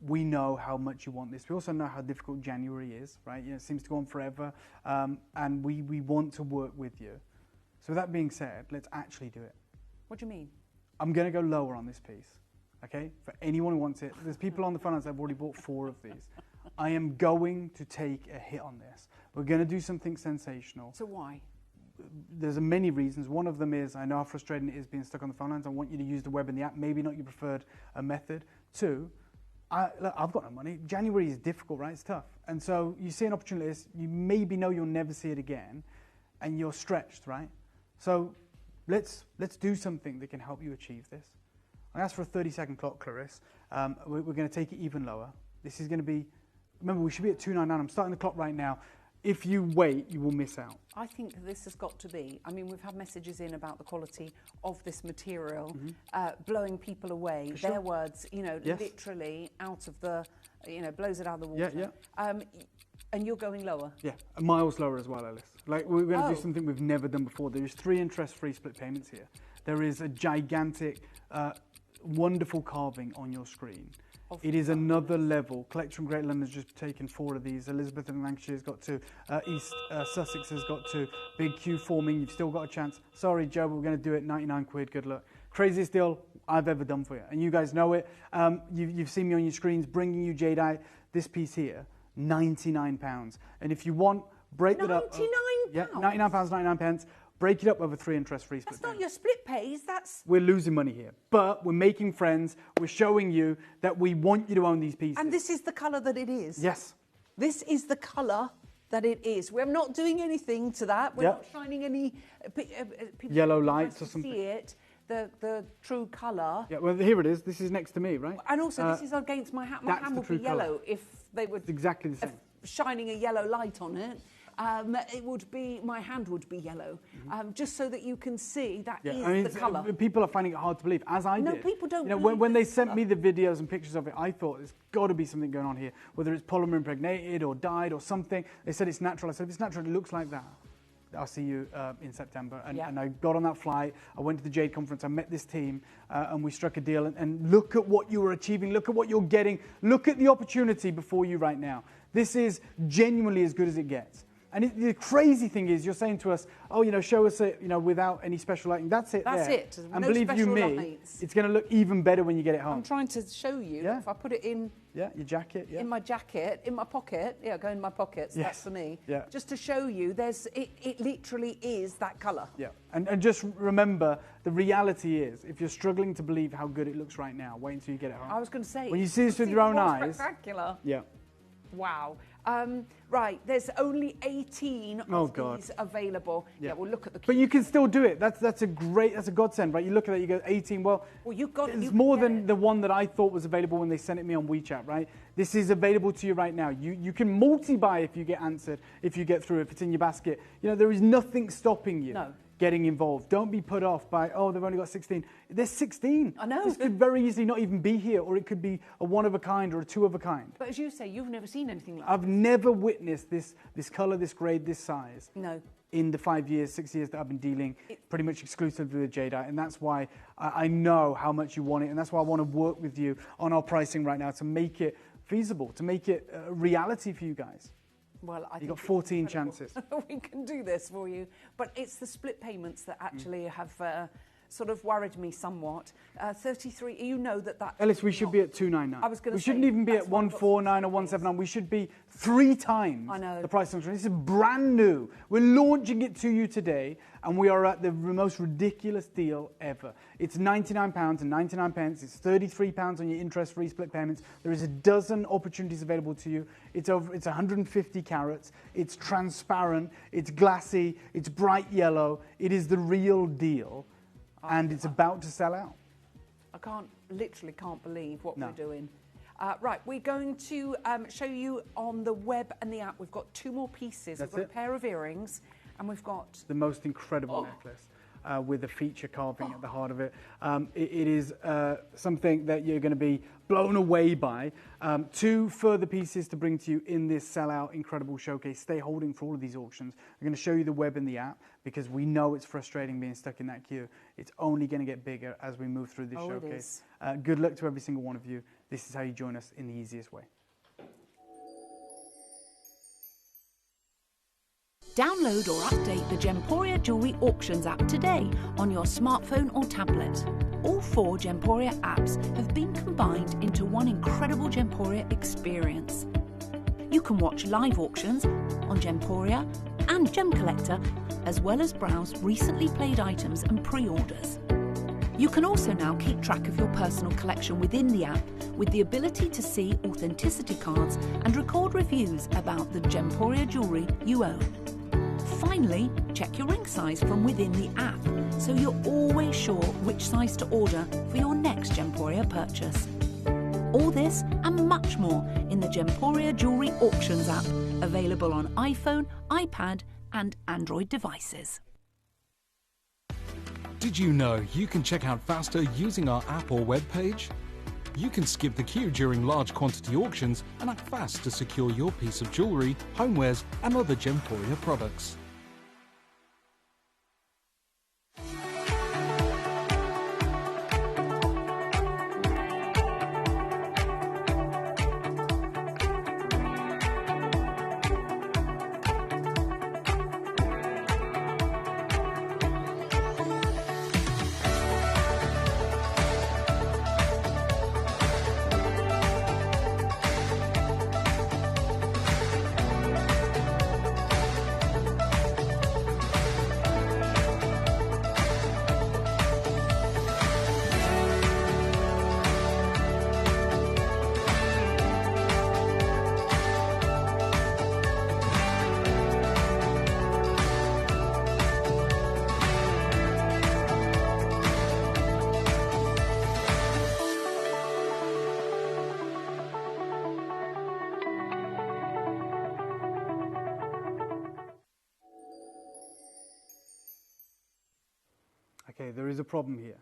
We know how much you want this. We also know how difficult January is, right? You know, it seems to go on forever, and we want to work with you. So with that being said, let's actually do it. What do you mean? I'm going to go lower on this piece, okay? For anyone who wants it. There's people on the phone that have already bought 4 of these. I am going to take a hit on this. We're going to do something sensational. So why? There's many reasons. One of them is I know how frustrating it is being stuck on the phone lines. I want you to use the web and the app, maybe not your preferred method. 2, I've got no money. January is difficult, right? It's tough. And so you see an opportunity like this, you maybe know you'll never see it again, and you're stretched, right? So let's do something that can help you achieve this. I asked for a 30-second clock, Clarisse. We're going to take it even lower. This is going to be, remember, we should be at 299. I'm starting the clock right now. If you wait, you will miss out. I think this has got to be, I mean, we've had messages in about the quality of this material, blowing people away. For sure. Their words, you know, Yes. literally out of the, you know, blows it out of the water. Yeah. And you're going lower. Yeah, miles lower as well, Alice. Like, we're going to do something we've never done before. There is 3 interest-free split payments here. There is a gigantic, wonderful carving on your screen. It is another level. Collector from Great London has just taken 4 of these. Elizabeth in Lancashire has got 2. East Sussex has got 2. Big Q forming. You've still got a chance. Sorry, Joe, but we're going to do it. 99 quid. Good luck. Craziest deal I've ever done for you. And you guys know it. You've seen me on your screens bringing you jadeite. This piece here, £99. And if you want, break it up. £99? Yeah, £99, 99 pence. Break it up over 3 interest-free split That's not payments. your split pays, that's... We're losing money here, but we're making friends. We're showing you that we want you to own these pieces. And this is the colour that it is. Yes. This is the colour that it is. We're not doing anything to that. We're not shining any... people Yellow lights or something. See it, the true colour. Yeah, well, here it is. This is next to me, right? And also, this is against my hand. My hand would be yellow if they were... It's exactly the same. Shining a yellow light on it. It would be, my hand would be yellow, just so that you can see that is the colour. People are finding it hard to believe, as I did. No, people don't. You know, when they sent me the videos and pictures of it, I thought there's got to be something going on here, whether it's polymer impregnated or dyed or something. They said it's natural. I said, if it's natural, it looks like that. I'll see you in September. And I got on that flight. I went to the Jade conference. I met this team, and we struck a deal. And look at what you were achieving. Look at what you're getting. Look at the opportunity before you right now. This is genuinely as good as it gets. And the crazy thing is, you're saying to us, oh, you know, show us it, you know, without any special lighting. That's it. That's there. it. And no believe you me, lights. it's going to look even better when you get it home. I'm trying to show you. Yeah. If I put it in. Yeah, your jacket. Yeah. In my jacket, in my pocket. Yeah, go in my pockets. Yes. That's for me. Yeah. Just to show you, it literally is that colour. Yeah. And just remember, the reality is, if you're struggling to believe how good it looks right now, wait until you get it home. I was going to say. When you see this with your own eyes. Spectacular. Yeah. Wow. Right, there's only 18 of these available. Yeah, we'll look at the... But you can still do it. That's a godsend, right? You look at it, you go 18, well you've got it's more than the one that I thought was available when they sent it me on WeChat, right? This is available to you right now. You can multi-buy if you get answered, if you get through, if it's in your basket. You know, there is nothing stopping you. Getting involved. Don't be put off by, oh, they've only got 16. There's 16. I know. This could very easily not even be here, or it could be a one of a kind or a 2 of a kind. But as you say, you've never seen anything like I've never witnessed this colour, this grade, this size. No. In the 5 years, 6 years that I've been dealing pretty much exclusively with jadeite, and that's why I know how much you want it, and that's why I want to work with you on our pricing right now to make it feasible, to make it a reality for you guys. Well, I think you've got 14 chances. We can do this for you. But it's the split payments that actually have sort of worried me somewhat. 33, you know that... Ellis, we should be at 299. I was going to say... We shouldn't even be at 149 or 179. We should be 3 times the price of the This is brand new. We're launching it to you today, and we are at the most ridiculous deal ever. It's £99 and 99 pence. It's £33 on your interest-free split payments. There is a dozen opportunities available to you. It's 150 carats. It's transparent. It's glassy. It's bright yellow. It is the real deal. And it's about to sell out. I literally can't believe what we're doing. Right, we're going to show you on the web and the app. We've got 2 more pieces. We've got a pair of earrings, and we've got... The most incredible necklace with a feature carving at the heart of it. It is something that you're going to be blown away by. 2 further pieces to bring to you in this sellout incredible showcase. Stay holding for all of these auctions. We're going to show you the web and the app because we know it's frustrating being stuck in that queue. It's only going to get bigger as we move through this showcase. Good luck to every single one of you. this is how you join us in the easiest way. Download or update the Gemporia Jewellery Auctions app today on your smartphone or tablet. All 4 Gemporia apps have been combined into one incredible Gemporia experience. You can watch live auctions on Gemporia and Gem Collector, as well as browse recently played items and pre-orders. You can also now keep track of your personal collection within the app with the ability to see authenticity cards and record reviews about the Gemporia jewellery you own. Finally, check your ring size from within the app so you're always sure which size to order for your next Gemporia purchase. All this and much more in the Gemporia Jewellery Auctions app, available on iPhone, iPad and Android devices. Did you know you can check out faster using our app or web page? You can skip the queue during large quantity auctions and act fast to secure your piece of jewellery, homewares and other Gemporia products. Okay, there is a problem here.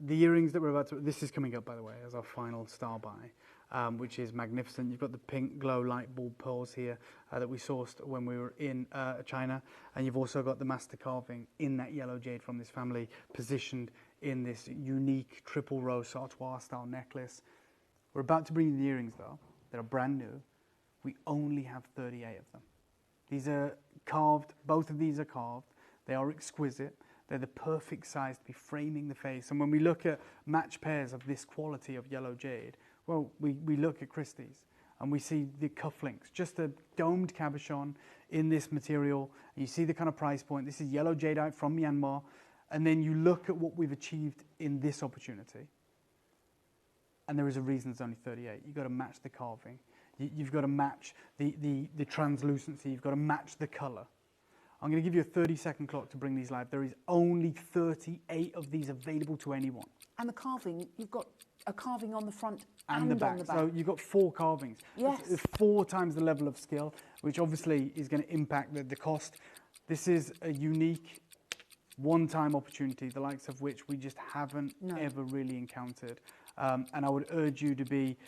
The earrings that we're about to, this is coming up, by the way, as our final star buy, which is magnificent. You've got the pink glow light bulb pearls here that we sourced when we were in China, and you've also got the master carving in that yellow jade from this family, positioned in this unique triple row sautoir style necklace. We're about to bring you the earrings though. They're brand new. We only have 38 of them. These are carved, both of these are carved. They are exquisite. They're the perfect size to be framing the face. And when we look at match pairs of this quality of yellow jade, well, we look at Christie's and we see the cufflinks, just a domed cabochon in this material. And you see the kind of price point. This is yellow jadeite from Myanmar. And then you look at what we've achieved in this opportunity. And there is a reason there's only 38. You've got to match the carving. You've got to match the translucency. You've got to match the color. I'm going to give you a 30-second clock to bring these live. There is only 38 of these available to anyone. And the carving, you've got a carving on the front and the back. So you've got 4 carvings. Yes. It's 4 times the level of skill, which obviously is going to impact the cost. This is a unique one-time opportunity, the likes of which we just haven't ever really encountered. And I would urge you to be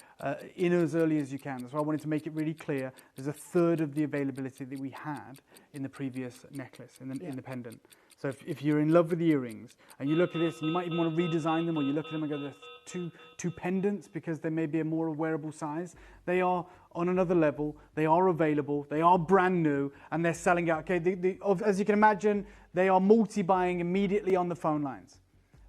in as early as you can. That's why I wanted to make it really clear. There's a third of the availability that we had in the previous necklace, in the pendant. So if you're in love with the earrings and you look at this and you might even want to redesign them, or you look at them and go, there's two pendants because they may be a more wearable size. They are on another level. They are available. They are brand new and they're selling out. Okay, as you can imagine, they are multi-buying immediately on the phone lines.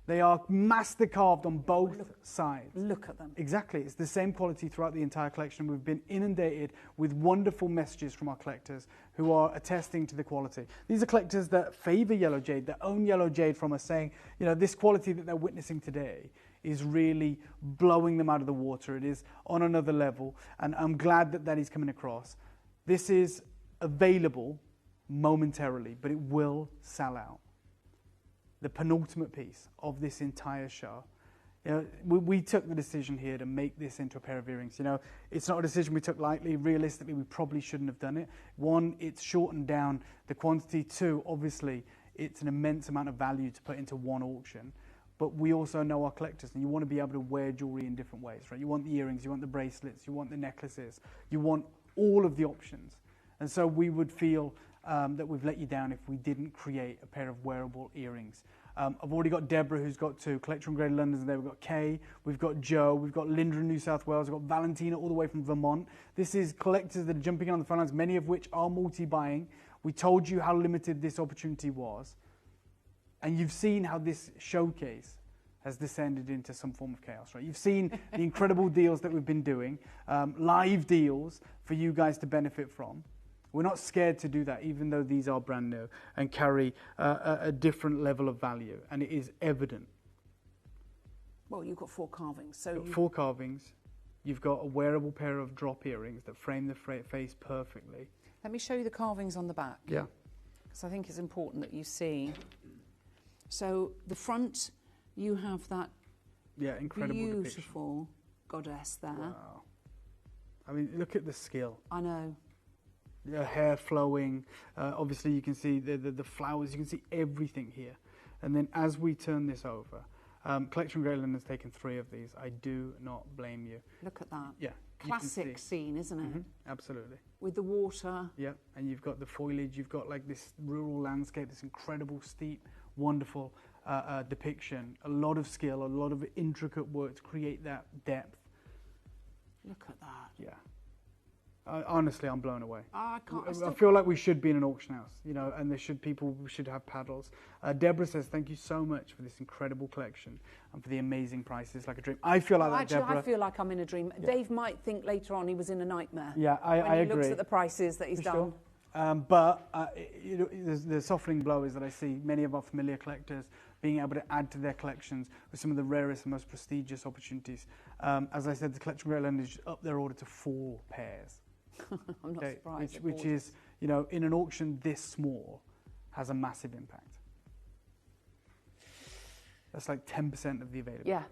They are master carved on both sides. Look at them. Exactly. It's the same quality throughout the entire collection. We've been inundated with wonderful messages from our collectors who are attesting to the quality. These are collectors that favour yellow jade, that own yellow jade from us, saying, you know, this quality that they're witnessing today is really blowing them out of the water. It is on another level, and I'm glad that that is coming across. This is available momentarily, but it will sell out. The penultimate piece of this entire show. You know, we took the decision here to make this into a pair of earrings. You know, it's not a decision we took lightly. Realistically, we probably shouldn't have done it. 1, it's shortened down the quantity. 2, obviously, it's an immense amount of value to put into one auction. But we also know our collectors, and you want to be able to wear jewelry in different ways, right? You want the earrings, you want the bracelets, you want the necklaces, you want all of the options. And so we would feel that we've let you down if we didn't create a pair of wearable earrings I've already got Deborah, who's got 2. Collector and Greater London's there. We've got Kay, we've got Joe, we've got Linda in New South Wales, we've got Valentina all the way from Vermont. This is collectors that are jumping on the front lines, many of which are multi-buying. We told you how limited this opportunity was. And you've seen how this showcase has descended into some form of chaos, right? You've seen the incredible deals that we've been doing, live deals for you guys to benefit from. We're not scared to do that, even though these are brand new and carry a different level of value, and it is evident. Well, you've got 4 carvings. So you've got 4 carvings. You've got a wearable pair of drop earrings that frame the face perfectly. Let me show you the carvings on the back. Yeah. Because I think it's important that you see. So the front, you have that incredible beautiful goddess there. Wow. I mean, look at the skill. I know. The hair flowing. Obviously, you can see the flowers. You can see everything here. And then as we turn this over, Collection Greater London has taken 3 of these. I do not blame you. Look at that. Yeah. Classic scene, isn't it? Mm-hmm, absolutely. With the water. Yeah, and you've got the foliage. You've got like this rural landscape, this incredible, steep, wonderful depiction. A lot of skill, a lot of intricate work to create that depth. Look at that. Yeah. Honestly, I'm blown away. I feel like we should be in an auction house, you know, and people should have paddles. Deborah says, thank you so much for this incredible collection and for the amazing prices, like a dream. I feel like that, actually, Deborah. I feel like I'm in a dream. Yeah. Dave might think later on he was in a nightmare. Yeah, I agree. When he looks at the prices that he's done. Sure. But you know, the softening blow is that I see many of our familiar collectors being able to add to their collections with some of the rarest and most prestigious opportunities. As I said, the Collection Greater London is up their order to 4 pairs. I'm not surprised. Which is, you know, in an auction this small, has a massive impact. That's like 10% of the available. Yeah.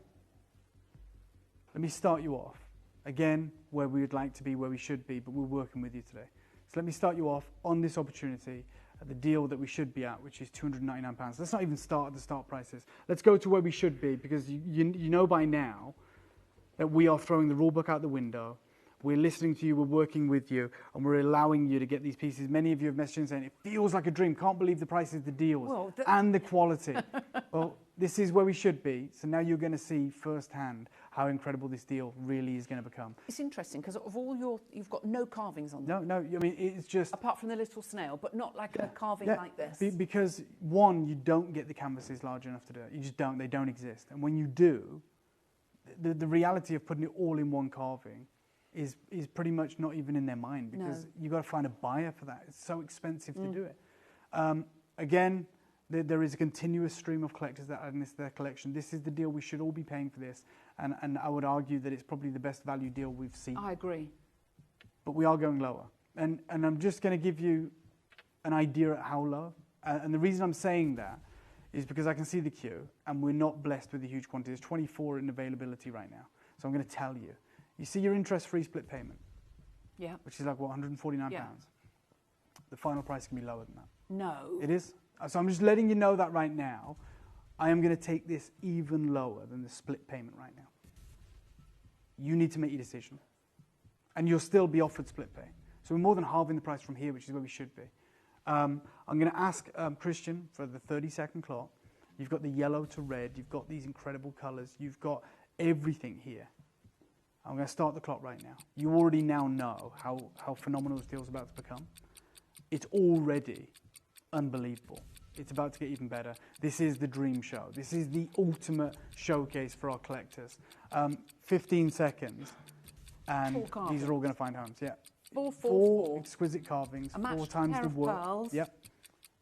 Let me start you off. Again, where we would like to be, where we should be, but we're working with you today. So let me start you off on this opportunity at the deal that we should be at, which is £299. Let's not even start at the start prices. Let's go to where we should be, because you know by now that we are throwing the rule book out the window. We're listening to you, we're working with you, and we're allowing you to get these pieces. Many of you have messaged in saying, it feels like a dream, can't believe the prices, the deals, and the quality. Well, this is where we should be, so now you're going to see firsthand how incredible this deal really is going to become. It's interesting, because of all you've got no carvings on them. No, I mean, it's just... Apart from the little snail, but not like a carving like this. Because, one, you don't get the canvases large enough to do it. You just don't, they don't exist. And when you do, the reality of putting it all in one carving is pretty much not even in their mind, because you've got to find a buyer for that. It's so expensive to do it. Again, there is a continuous stream of collectors that add this to their collection. This is the deal we should all be paying for this, and I would argue that it's probably the best value deal we've seen. I agree. But we are going lower. And I'm just going to give you an idea at how low. And the reason I'm saying that is because I can see the queue, and we're not blessed with a huge quantity. There's 24 in availability right now. So I'm going to tell you. You see your interest-free split payment, which is like, what, £149? Yeah. The final price can be lower than that. No. It is. So I'm just letting you know that right now. I am going to take this even lower than the split payment right now. You need to make your decision. And you'll still be offered split pay. So we're more than halving the price from here, which is where we should be. I'm going to ask Christian for the 30-second clock. You've got the yellow to red. You've got these incredible colours. You've got everything here. I'm going to start the clock right now. You already now know how phenomenal this deal is about to become. It's already unbelievable. It's about to get even better. This is the dream show. This is the ultimate showcase for our collectors. 15 seconds, and these are all going to find homes. Yeah. Four exquisite carvings, 4 times the work. Pearls, yep.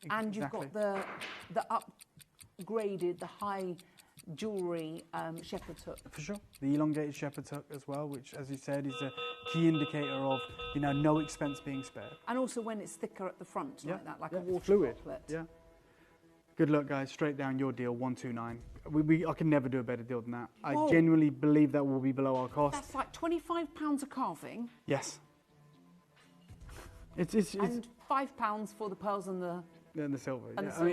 And you've got the upgraded, the high jewellery shepherd's hook. For sure. The elongated shepherd's hook as well, which, as you said, is a key indicator of, you know, no expense being spared. And also when it's thicker at the front, like that, like a water fluid. droplet. Yeah. Good luck, guys. Straight down your deal, 129. I can never do a better deal than that. Whoa. I genuinely believe that will be below our cost. That's like £25 a carving. Yes. And £5 for the pearls and the And the silver. And Yeah.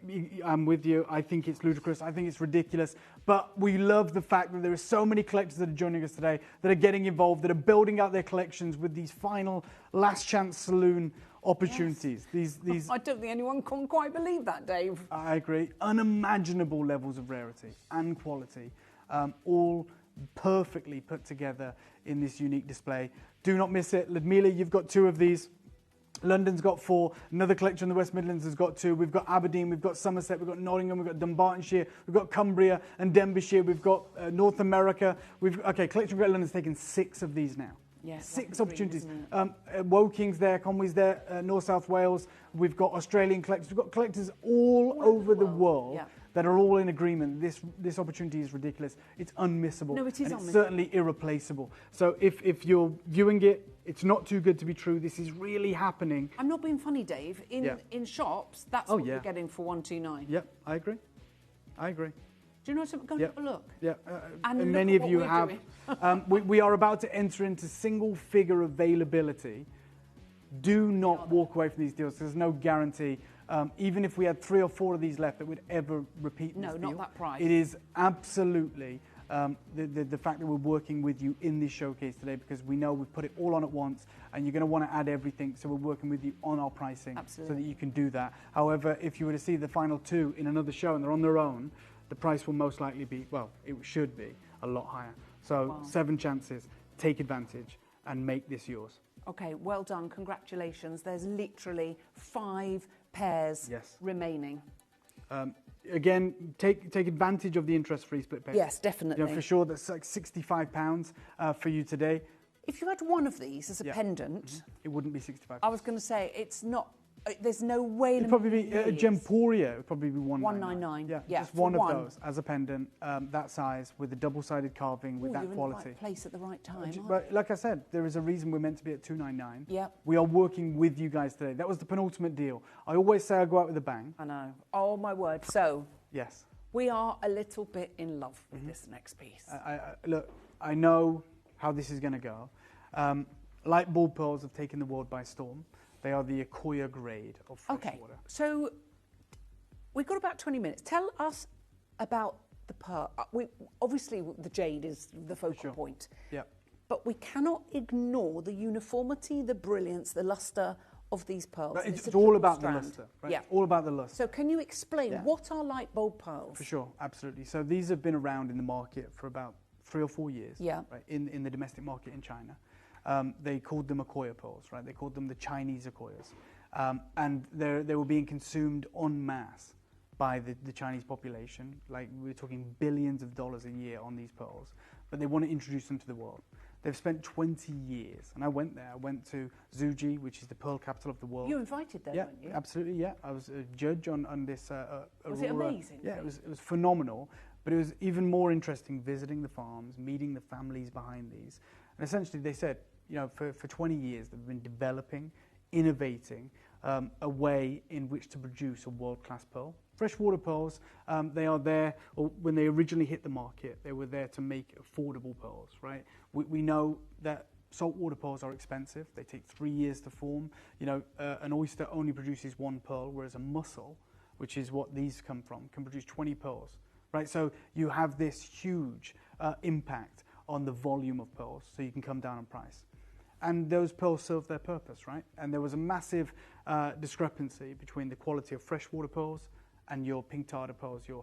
the silver. I'm with you. I think it's ludicrous. I think it's ridiculous. But we love the fact that there are so many collectors that are joining us today that are getting involved, that are building out their collections with these final last chance saloon opportunities. Yes. These I don't think anyone can quite believe that, Dave. I agree. Unimaginable levels of rarity and quality, all perfectly put together in this unique display. Do not miss it. Ludmila, you've got 2 of these. London's got 4. Another collector in the West Midlands has got 2. We've got Aberdeen, we've got Somerset, we've got Nottingham, we've got Dunbartonshire, we've got Cumbria and Denbighshire, we've got North America. Collection Great London's taken 6 of these now. Yes, 6 opportunities. Woking's there, Conway's there, North South Wales. We've got Australian collectors. We've got collectors all over the world that are all in agreement. This opportunity is ridiculous. It's unmissable. No, it is and unmissable. It's certainly irreplaceable. So if you're viewing it, it's not too good to be true. This is really happening. I'm not being funny, Dave. In shops, that's what you're getting for 129. Yep, I agree. Do you know something? Go and have a look. Yeah, and many of you have. We are about to enter into single figure availability. Do not walk away from these deals. There's no guarantee. Even if we had 3 or 4 of these left that would ever repeat this deal. No, not that price. It is absolutely the fact that we're working with you in this showcase today, because we know we've put it all on at once and you're going to want to add everything, so we're working with you on our pricing so that you can do that. However, if you were to see the final 2 in another show and they're on their own, the price will most likely be, well, it should be a lot higher. So 7 chances, take advantage and make this yours. Okay, well done, congratulations. There's literally 5 pairs remaining. Again, take advantage of the interest-free split payment. Yes, definitely. You know, for sure, that's like £65 for you today. If you had one of these as a pendant... It wouldn't be £65. I was going to say, it's not... There's no way... It'd probably be a Gemporia. It would probably be $199. Yeah, just one of those as a pendant, that size, with a double-sided carving, with that you're quality. In the right place at the right time. But like I said, there is a reason we're meant to be at $299. Yeah. We are working with you guys today. That was the penultimate deal. I always say I go out with a bang. I know. Oh my word. So. Yes. We are a little bit in love with this next piece. Look, I know how this is going to go. Light bulb pearls have taken the world by storm. They are the Accoya grade of fresh water. So we've got about 20 minutes. Tell us about the pearl. Obviously, the jade is the focal point. Yeah. But we cannot ignore the uniformity, the brilliance, the luster of these pearls. It's all about the luster, right? Yeah. All about the luster. So can you explain what are light bulb pearls? For sure, absolutely. So these have been around in the market for about 3 or 4 years. Yeah. Right, in the domestic market in China. They called them Accoya pearls, right? They called them the Chinese Accoyas. And they were being consumed en masse by the Chinese population. Like, we're talking billions of dollars a year on these pearls. But they want to introduce them to the world. They've spent 20 years. And I went there. I went to Zhuji, which is the pearl capital of the world. You invited there, weren't you? Absolutely, yeah. I was a judge on this Aurora. Was it amazing? Yeah, it was phenomenal. But it was even more interesting visiting the farms, meeting the families behind these. And essentially they said, you know, for 20 years they've been developing, innovating a way in which to produce a world-class pearl. Freshwater pearls, they are there, or when they originally hit the market, they were there to make affordable pearls, right? We know that saltwater pearls are expensive. They take 3 years to form. You know, an oyster only produces 1 pearl, whereas a mussel, which is what these come from, can produce 20 pearls, right? So you have this huge impact on the volume of pearls, so you can come down in price. And those pearls serve their purpose, right? And there was a massive discrepancy between the quality of freshwater pearls and your pink tartar pearls, your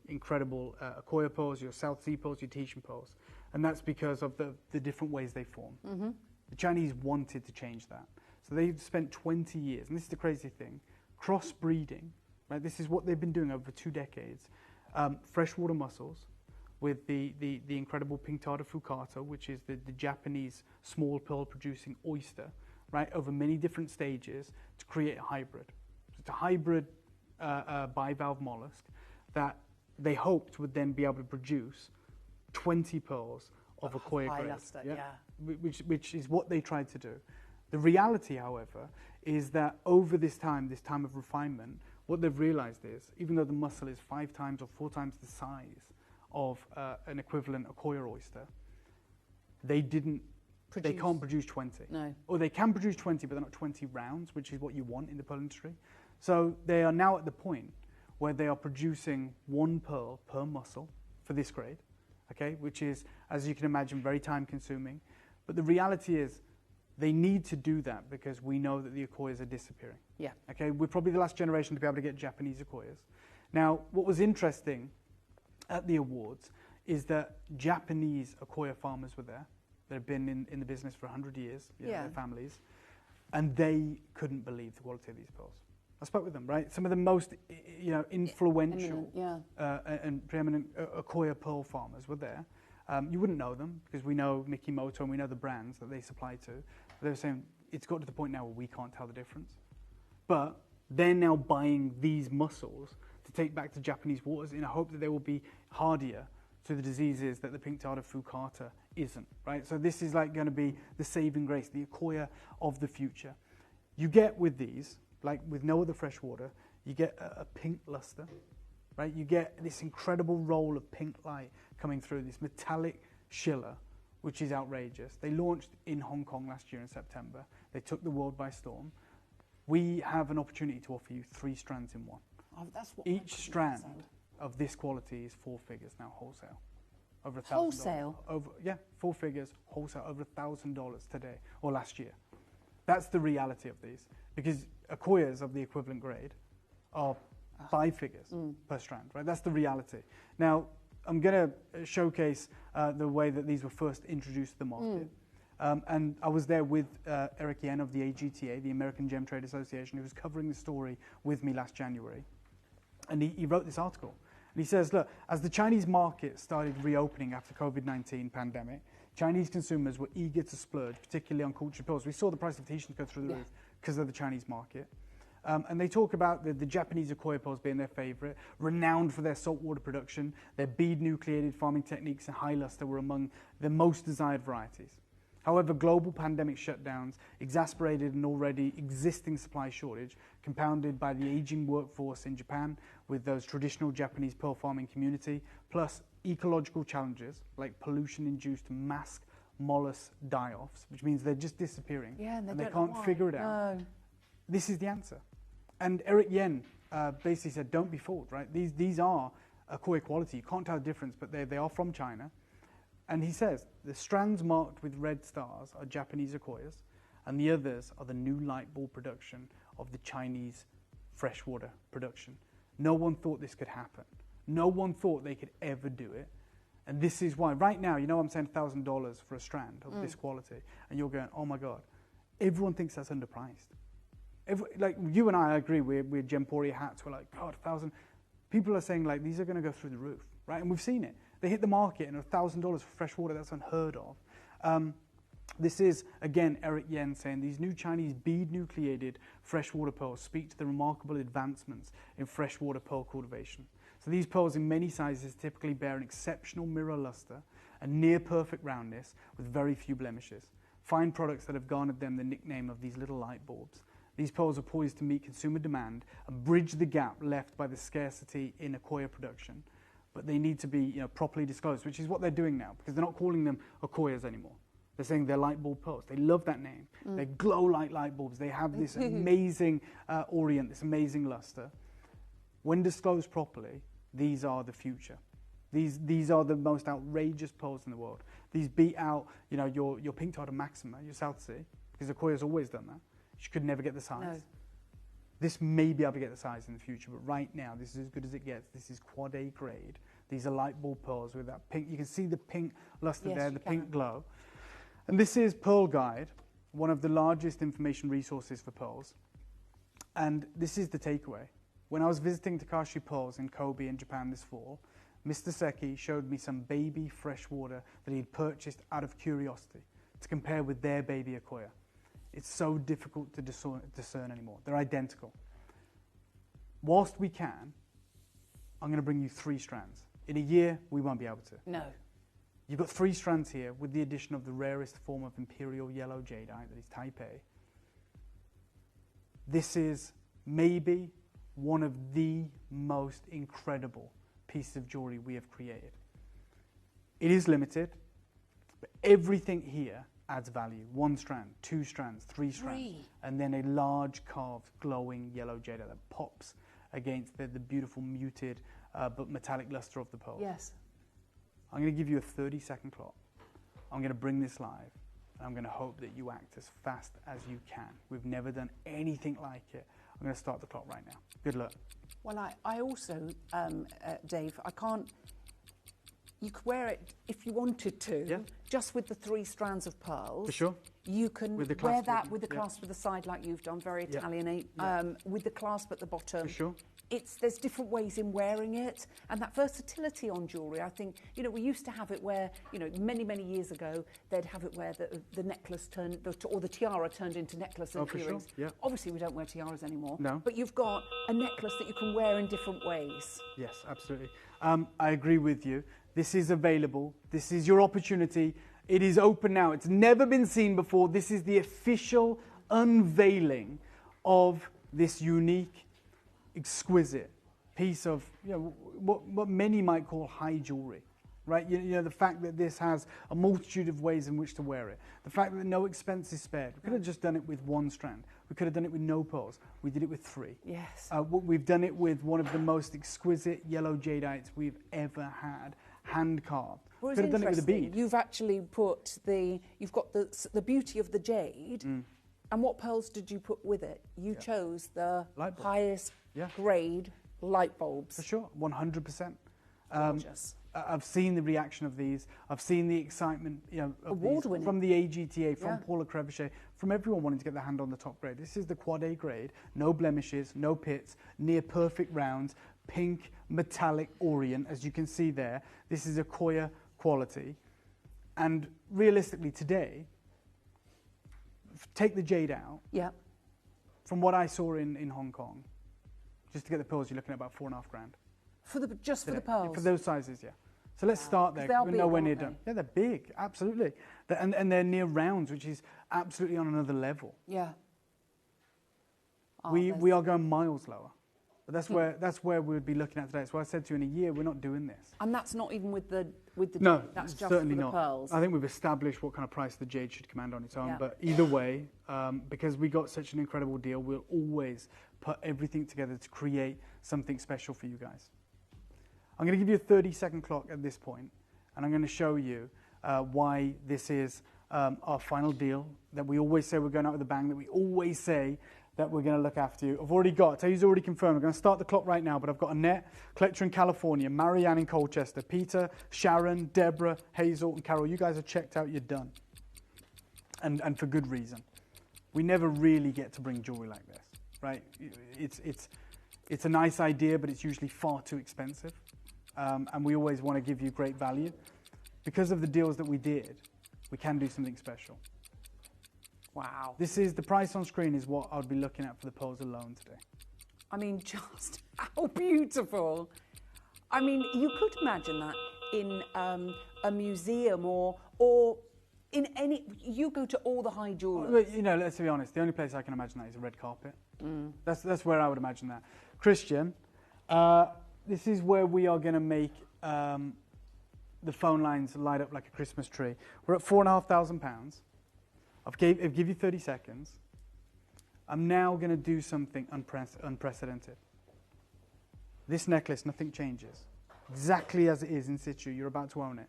incredible Accoya pearls, your South Sea pearls, your Tahitian pearls. And that's because of the different ways they form. Mm-hmm. The Chinese wanted to change that. So they spent 20 years, and this is the crazy thing, crossbreeding, right? This is what they've been doing over 2 decades. Freshwater mussels with the incredible pink tartar fukata, which is the Japanese small pearl producing oyster, right, over many different stages to create a hybrid. So it's a hybrid bivalve mollusk that they hoped would then be able to produce 20 pearls of Accoya grade. Luster, which is what they tried to do. The reality, however, is that over this time of refinement, what they've realized is, even though the mussel is 5 times or 4 times the size of an equivalent Accoya oyster, they can't produce 20. No. Or they can produce 20, but they're not 20 rounds, which is what you want in the pearl industry. So they are now at the point where they are producing 1 pearl per mussel for this grade, okay, which is, as you can imagine, very time consuming. But the reality is they need to do that because we know that the Akoyas are disappearing. Yeah. Okay, we're probably the last generation to be able to get Japanese Akoyas. Now, what was interesting at the awards is that Japanese Akoya farmers were there. They've been in the business for 100 years, their families, and they couldn't believe the quality of these pearls. I spoke with them, right? Some of the most, influential and preeminent Akoya pearl farmers were there. You wouldn't know them because we know Mikimoto and we know the brands that they supply to. But they were saying it's got to the point now where we can't tell the difference. But they're now buying these mussels to take back to Japanese waters in a hope that they will be hardier to the diseases that the pink tartar fukata isn't, right? So this is like going to be the saving grace, the Akoya of the future. You get with these, like with no other freshwater, you get a pink luster, right? You get this incredible roll of pink light coming through, this metallic schiller, which is outrageous. They launched in Hong Kong last year in September. They took the world by storm. We have an opportunity to offer you 3 strands in one. Oh, that's what each strand of this quality is 4 figures now, wholesale. Over $1,000. Wholesale? 4 figures, wholesale, over $1,000 today, or last year. That's the reality of these. Because Akoyas of the equivalent grade are 5 figures per strand, right? That's the reality. Now, I'm going to showcase the way that these were first introduced to the market. And I was there with Eric Yen of the AGTA, the American Gem Trade Association, who was covering the story with me last January. And he wrote this article. And he says, look, as the Chinese market started reopening after COVID-19 pandemic, Chinese consumers were eager to splurge, particularly on cultured pearls. We saw the price of Tahitians go through the roof because of the Chinese market. And they talk about the Japanese Akoya pearls being their favorite, renowned for their saltwater production. Their bead nucleated farming techniques and high luster were among the most desired varieties. However, global pandemic shutdowns exacerbated an already existing supply shortage, compounded by the aging workforce in Japan with those traditional Japanese pearl farming community, plus ecological challenges like pollution-induced mass mollusk die-offs, which means they're just disappearing and they can't figure it out. No. This is the answer. And Eric Yen basically said, don't be fooled, right? These are Akoya quality. You can't tell the difference, but they are from China. And he says, the strands marked with red stars are Japanese Akoyas, and the others are the new light bulb production of the Chinese freshwater production. No one thought this could happen. No one thought they could ever do it. And this is why, right now, I'm saying $1,000 for a strand of this quality, and you're going, oh my God. Everyone thinks that's underpriced. Like you and I agree, we're Gemporia hats, we're like, God, 1,000. People are saying like, these are going to go through the roof, right? And we've seen it. They hit the market and $1,000 for fresh water, that's unheard of. This is, again, Eric Yen saying, these new Chinese bead nucleated freshwater pearls speak to the remarkable advancements in freshwater pearl cultivation. So these pearls in many sizes typically bear an exceptional mirror luster and near perfect roundness with very few blemishes. Fine products that have garnered them the nickname of these little light bulbs. These pearls are poised to meet consumer demand and bridge the gap left by the scarcity in Akoya production. But they need to be properly disclosed, which is what they're doing now, because they're not calling them Akoyas anymore. They're saying they're light bulb pearls. They love that name. They glow like light bulbs. They have this amazing orient, this amazing luster. When disclosed properly, these are the future. These are the most outrageous pearls in the world. These beat out your pink tartar maxima, your South Sea, because Akoya's always done that. You could never get the size. No. This may be able to get the size in the future, but right now, this is as good as it gets. This is quad A grade. These are light bulb pearls with that pink. You can see the pink luster there, the pink glow. And this is Pearl Guide, one of the largest information resources for pearls. And this is the takeaway. When I was visiting Takashi Pearls in Kobe in Japan this fall, Mr. Seki showed me some baby freshwater that he'd purchased out of curiosity to compare with their baby Akoya. It's so difficult to discern anymore. They're identical. Whilst we can, I'm going to bring you 3 strands. In a year, we won't be able to. No. You've got 3 strands here with the addition of the rarest form of imperial yellow jadeite, that is Taipei. This is maybe one of the most incredible pieces of jewelry we have created. It is limited, but everything here adds value. 1 strand, 2 strands, 3 strands, and then a large carved glowing yellow jade that pops against the beautiful muted but metallic luster of the pearl. Yes. I'm going to give you a 30-second clock. I'm going to bring this live, and I'm going to hope that you act as fast as you can. We've never done anything like it. I'm going to start the clock right now. Good luck. Well, I also, Dave, I can't... You could wear it if you wanted to, just with the 3 strands of pearls. For sure. You can wear that with the clasp at the side like you've done, very Italianate, with the clasp at the bottom. For sure. There's different ways in wearing it, and that versatility on jewellery, I think, you know, we used to have it where, you know, many, many years ago, they'd have it where the necklace turned, or the tiara turned into necklace and earrings. Sure. Yeah. Obviously, we don't wear tiaras anymore. No. But you've got a necklace that you can wear in different ways. Yes, absolutely. I agree with you. This is available. This is your opportunity. It is open now. It's never been seen before. This is the official unveiling of this unique, exquisite piece of, you know, what many might call high jewelry, right? You know, the fact that this has a multitude of ways in which to wear it. The fact that no expense is spared. We could have just done it with 1 strand. We could have done it with no pearls. We did it with 3. Yes. We've done it with one of the most exquisite yellow jadeite we've ever had, hand carved. Well, could have done it with a bead. You've actually put you've got the beauty of the jade, and what pearls did you put with it? You chose the highest grade light bulbs. For sure, 100%. Gorgeous. I've seen the reaction of these. I've seen the excitement, you know, of award-winning from the AGTA, from Paula Crevichet, from everyone wanting to get their hand on the top grade. This is the quad A grade, no blemishes, no pits, near perfect rounds, pink metallic orient, as you can see there. This is a Koya quality, and realistically today, take the jade out. Yeah. From what I saw in Hong Kong, just to get the pearls, you're looking at about $4.5 grand. For the pearls? For those sizes, yeah. So let's start there. We're nowhere near done. Yeah, they're big, absolutely. And they're near rounds, which is absolutely on another level. Yeah. Oh, we are going miles lower. But that's where we would be looking at today. So I said to you, in a year, we're not doing this. And that's not even with the no, that's just certainly for the not. pearls. I think we've established what kind of price the jade should command on its own. Yeah. But either way, because we got such an incredible deal, we'll always put everything together to create something special for you guys. I'm going to give you a 30-second clock at this point, and I'm going to show you why this is our final deal, that we always say we're going out with a bang, that we always say that we're going to look after you. I've already got, Tayu's already confirmed, I'm going to start the clock right now, but I've got Annette, collector in California, Marianne in Colchester, Peter, Sharon, Deborah, Hazel, and Carol. You guys are checked out, you're done. And for good reason. We never really get to bring jewelry like this, right? It's a nice idea, but it's usually far too expensive. And we always want to give you great value. Because of the deals that we did, we can do something special. Wow. This is, the price on screen is what I would be looking at for the pearls alone today. I mean, just how beautiful. I mean, you could imagine that in a museum or in any, you go to all the high jewelers. You know, let's be honest, the only place I can imagine that is a red carpet. That's where I would imagine that. Christian, this is where we are going to make the phone lines light up like a Christmas tree. We're at £4,500. I've give you 30 seconds. I'm now going to do something unprecedented. This necklace, nothing changes. Exactly as it is in situ. You're about to own it.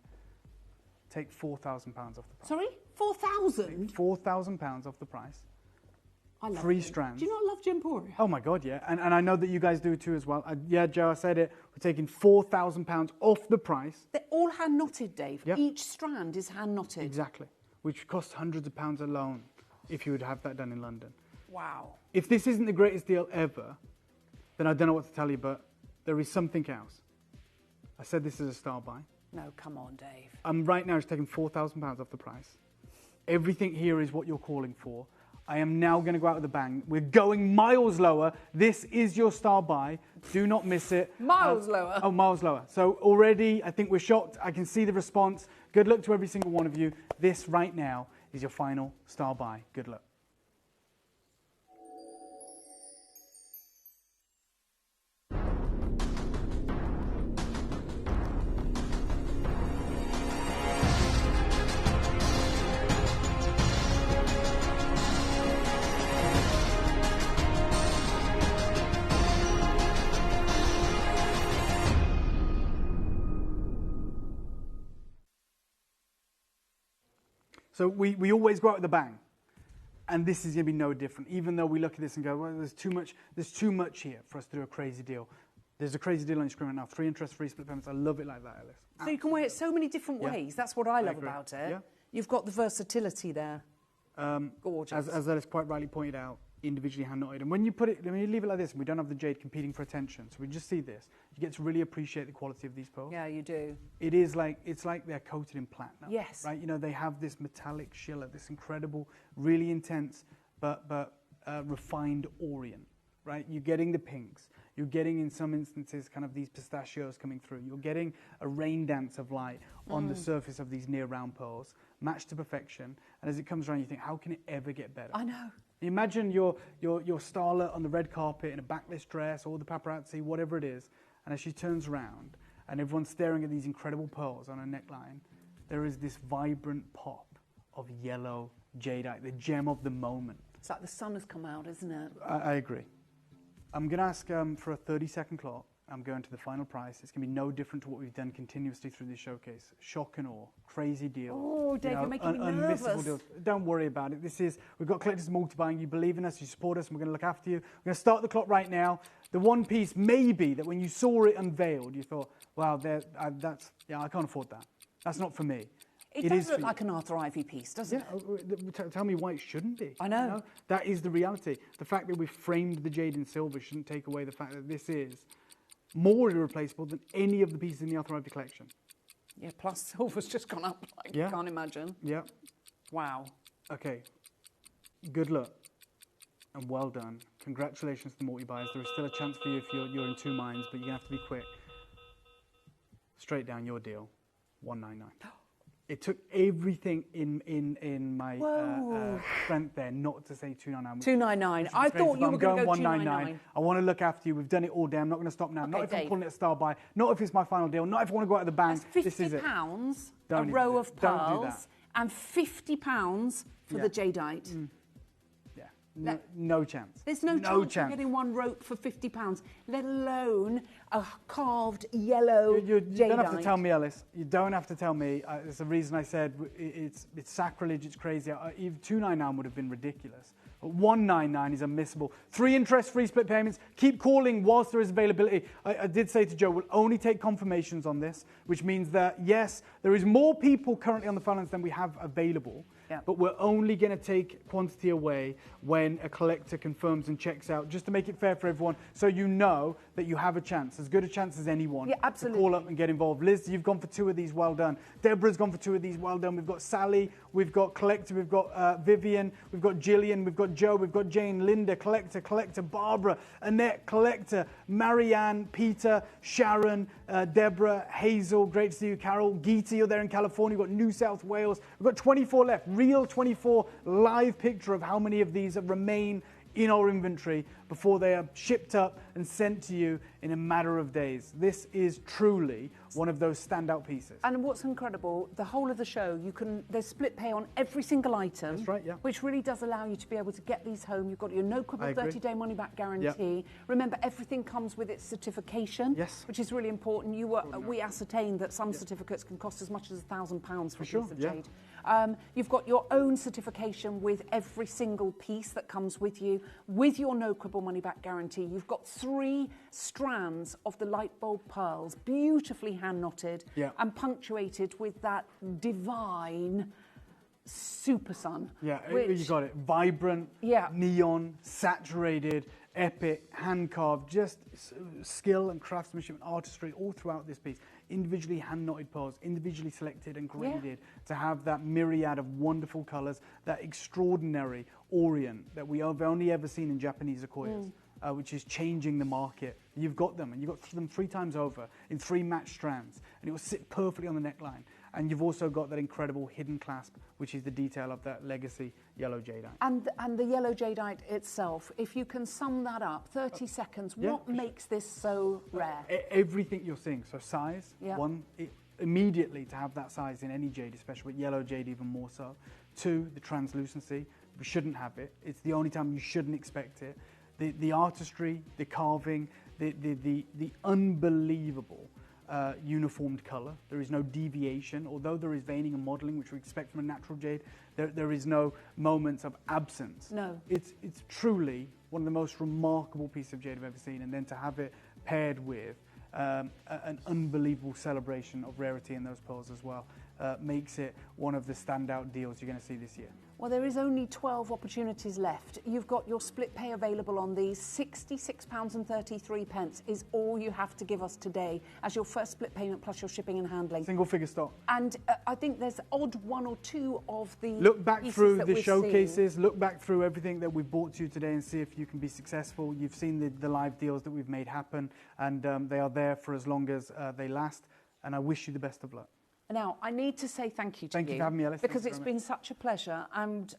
Take £4,000 off the price. Sorry? 4,000? £4,000 off the price. I love 3 strands. Do you not love Gemporia? Oh my God, yeah. And I know that you guys do too as well. Yeah, Joe, I said it. We're taking £4,000 off the price. They're all hand knotted, Dave. Yep. Each strand is hand knotted. Exactly. Which costs hundreds of pounds alone if you would have that done in London. Wow. If this isn't the greatest deal ever, then I don't know what to tell you, but there is something else. I said this is a star buy. No, come on, Dave. I'm right now just taking £4,000 off the price. Everything here is what you're calling for. I am now going to go out with a bang. We're going miles lower. This is your star buy. Do not miss it. Miles lower. Oh, miles lower. So already, I think we're shocked. I can see the response. Good luck to every single one of you. This right now is your final star buy. Good luck. So we always go out with a bang. And this is going to be no different. Even though we look at this and go, well, there's too much here for us to do a crazy deal. There's a crazy deal on your screen right now. 3 interest-free split payments. I love it like that, Alice. So you can wear it so many different ways. That's what I love about it. Yeah. You've got the versatility there. Gorgeous. As Alice quite rightly pointed out, individually hand knotted. And when you leave it like this, and we don't have the jade competing for attention, so we just see this, you get to really appreciate the quality of these pearls. Yeah, you do. It's like they're coated in platinum. Yes. Right. You know, they have this metallic shiller, this incredible, really intense, but refined orient. Right. You're getting the pinks. You're getting, in some instances, kind of these pistachios coming through. You're getting a rain dance of light on the surface of these near round pearls, matched to perfection. And as it comes around, you think, how can it ever get better? I know. Imagine your starlet on the red carpet in a backless dress, or the paparazzi, whatever it is, and as she turns around and everyone's staring at these incredible pearls on her neckline, there is this vibrant pop of yellow jadeite, the gem of the moment. It's like the sun has come out, isn't it? I agree. I'm going to ask for a 30-second clock. I'm going to the final price. It's going to be no different to what we've done continuously through this showcase. Shock and awe. Crazy deal. Oh, Dave, you're making me nervous. Unmissable deals. Don't worry about it. We've got collectors multiplying. You believe in us, you support us, and we're going to look after you. We're going to start the clock right now. The one piece, maybe, that when you saw it unveiled, you thought, wow, I can't afford that. That's not for me. It does look like an Arthur Ivy piece, doesn't it? Tell me why it shouldn't be. I know. You know. That is the reality. The fact that we've framed the jade in silver shouldn't take away the fact that this is more irreplaceable than any of the pieces in the Arthur Ivy collection. Yeah, plus silver's just gone up, you can't imagine. Yeah. Wow. Okay. Good luck and well done. Congratulations to the multi-buyers. There is still a chance for you if you're in two minds, but you're going to have to be quick. Straight down your deal, $199. It took everything in my strength there not to say $299. $299. I thought you were going to go $199. I want to look after you. We've done it all day. I'm not going to stop now. Not if I'm calling it a star buy. Not if it's my final deal. Not if I want to go out of the bank. That's this is it. £50 a row of pearls and £50 for the jadeite. No chance. There's no chance of getting one rope for £50, let alone a carved yellow jadeite. You don't have to tell me, Alice. You don't have to tell me. It's the reason I said it's sacrilege, it's crazy. Even $299 would have been ridiculous. But $199 is unmissable. 3 interest-free split payments. Keep calling whilst there is availability. I did say to Joe, we'll only take confirmations on this, which means that, yes, there is more people currently on the phone lines than we have available. Yeah. But we're only going to take quantity away when a collector confirms and checks out, just to make it fair for everyone, so you know that you have a chance, as good a chance as anyone, to call up and get involved. Liz, you've gone for 2 of these, well done. Deborah's gone for 2 of these, well done. We've got Sally, we've got Collector, we've got Vivian, we've got Gillian, we've got Joe, we've got Jane, Linda, Collector, Barbara, Annette, Collector, Marianne, Peter, Sharon, Deborah, Hazel, great to see you, Carol, Geeta, you're there in California, we've got New South Wales, we've got 24 left, real 24 live picture of how many of these remain in our inventory before they are shipped up and sent to you in a matter of days. This is truly one of those standout pieces. And what's incredible, the whole of the show, there's split pay on every single item. That's right, yeah. Which really does allow you to be able to get these home. You've got your no quibble 30-day money back guarantee. Yep. Remember, everything comes with its certification, which is really important. We ascertained that some certificates can cost as much as £1,000 for a piece of jade. You've got your own certification with every single piece that comes with you, with your no quibble money back guarantee. You've got 3 strands of the light bulb pearls, beautifully hand knotted and punctuated with that divine super sun. Yeah, you got it. Vibrant, neon, saturated, epic, hand carved, just skill and craftsmanship and artistry all throughout this piece. Individually hand knotted pearls, individually selected and graded to have that myriad of wonderful colours, that extraordinary orient that we have only ever seen in Japanese Akoyas, which is changing the market. You've got them, and you've got them 3 times over in 3 matched strands, and it will sit perfectly on the neckline. And you've also got that incredible hidden clasp, which is the detail of that legacy yellow jadeite. And the yellow jadeite itself, if you can sum that up, 30 seconds, what makes this so rare? Everything you're seeing. So size, immediately to have that size in any jade, especially with yellow jade even more so. 2, the translucency. We shouldn't have it. It's the only time you shouldn't expect it. The artistry, the carving, the unbelievable uniformed colour. There is no deviation. Although there is veining and modelling, which we expect from a natural jade, there is no moments of absence. No. It's truly one of the most remarkable pieces of jade I've ever seen, and then to have it paired with an unbelievable celebration of rarity in those pearls as well makes it one of the standout deals you're going to see this year. Well, there is only 12 opportunities left. You've got your split pay available on these. £66.33 is all you have to give us today as your first split payment plus your shipping and handling. Single figure stock. And I think there's odd one or two of the Look back through the showcases, seeing. look back through everything that we've brought to you today and see if you can be successful. You've seen the live deals that we've made happen, and they are there for as long as they last, and I wish you the best of luck. Now, I need to say thank you to you. Thank you for having me, Alice. Because it's been such a pleasure, and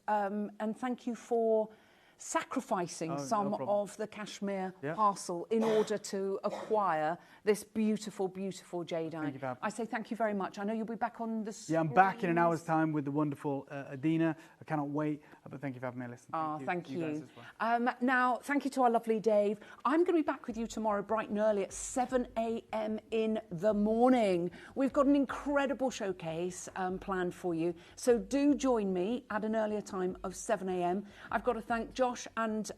thank you for sacrificing some of the cashmere parcel in order to acquire this beautiful, beautiful jadeite. I say thank you very much. I know you'll be back on the screens. Yeah, I'm back in an hour's time with the wonderful Adina. I cannot wait, but thank you for having me, Alice. Thank you. Guys as well. Now, thank you to our lovely Dave. I'm going to be back with you tomorrow bright and early at 7 a.m. in the morning. We've got an incredible showcase planned for you, so do join me at an earlier time of 7 a.m. I've got to thank Josh and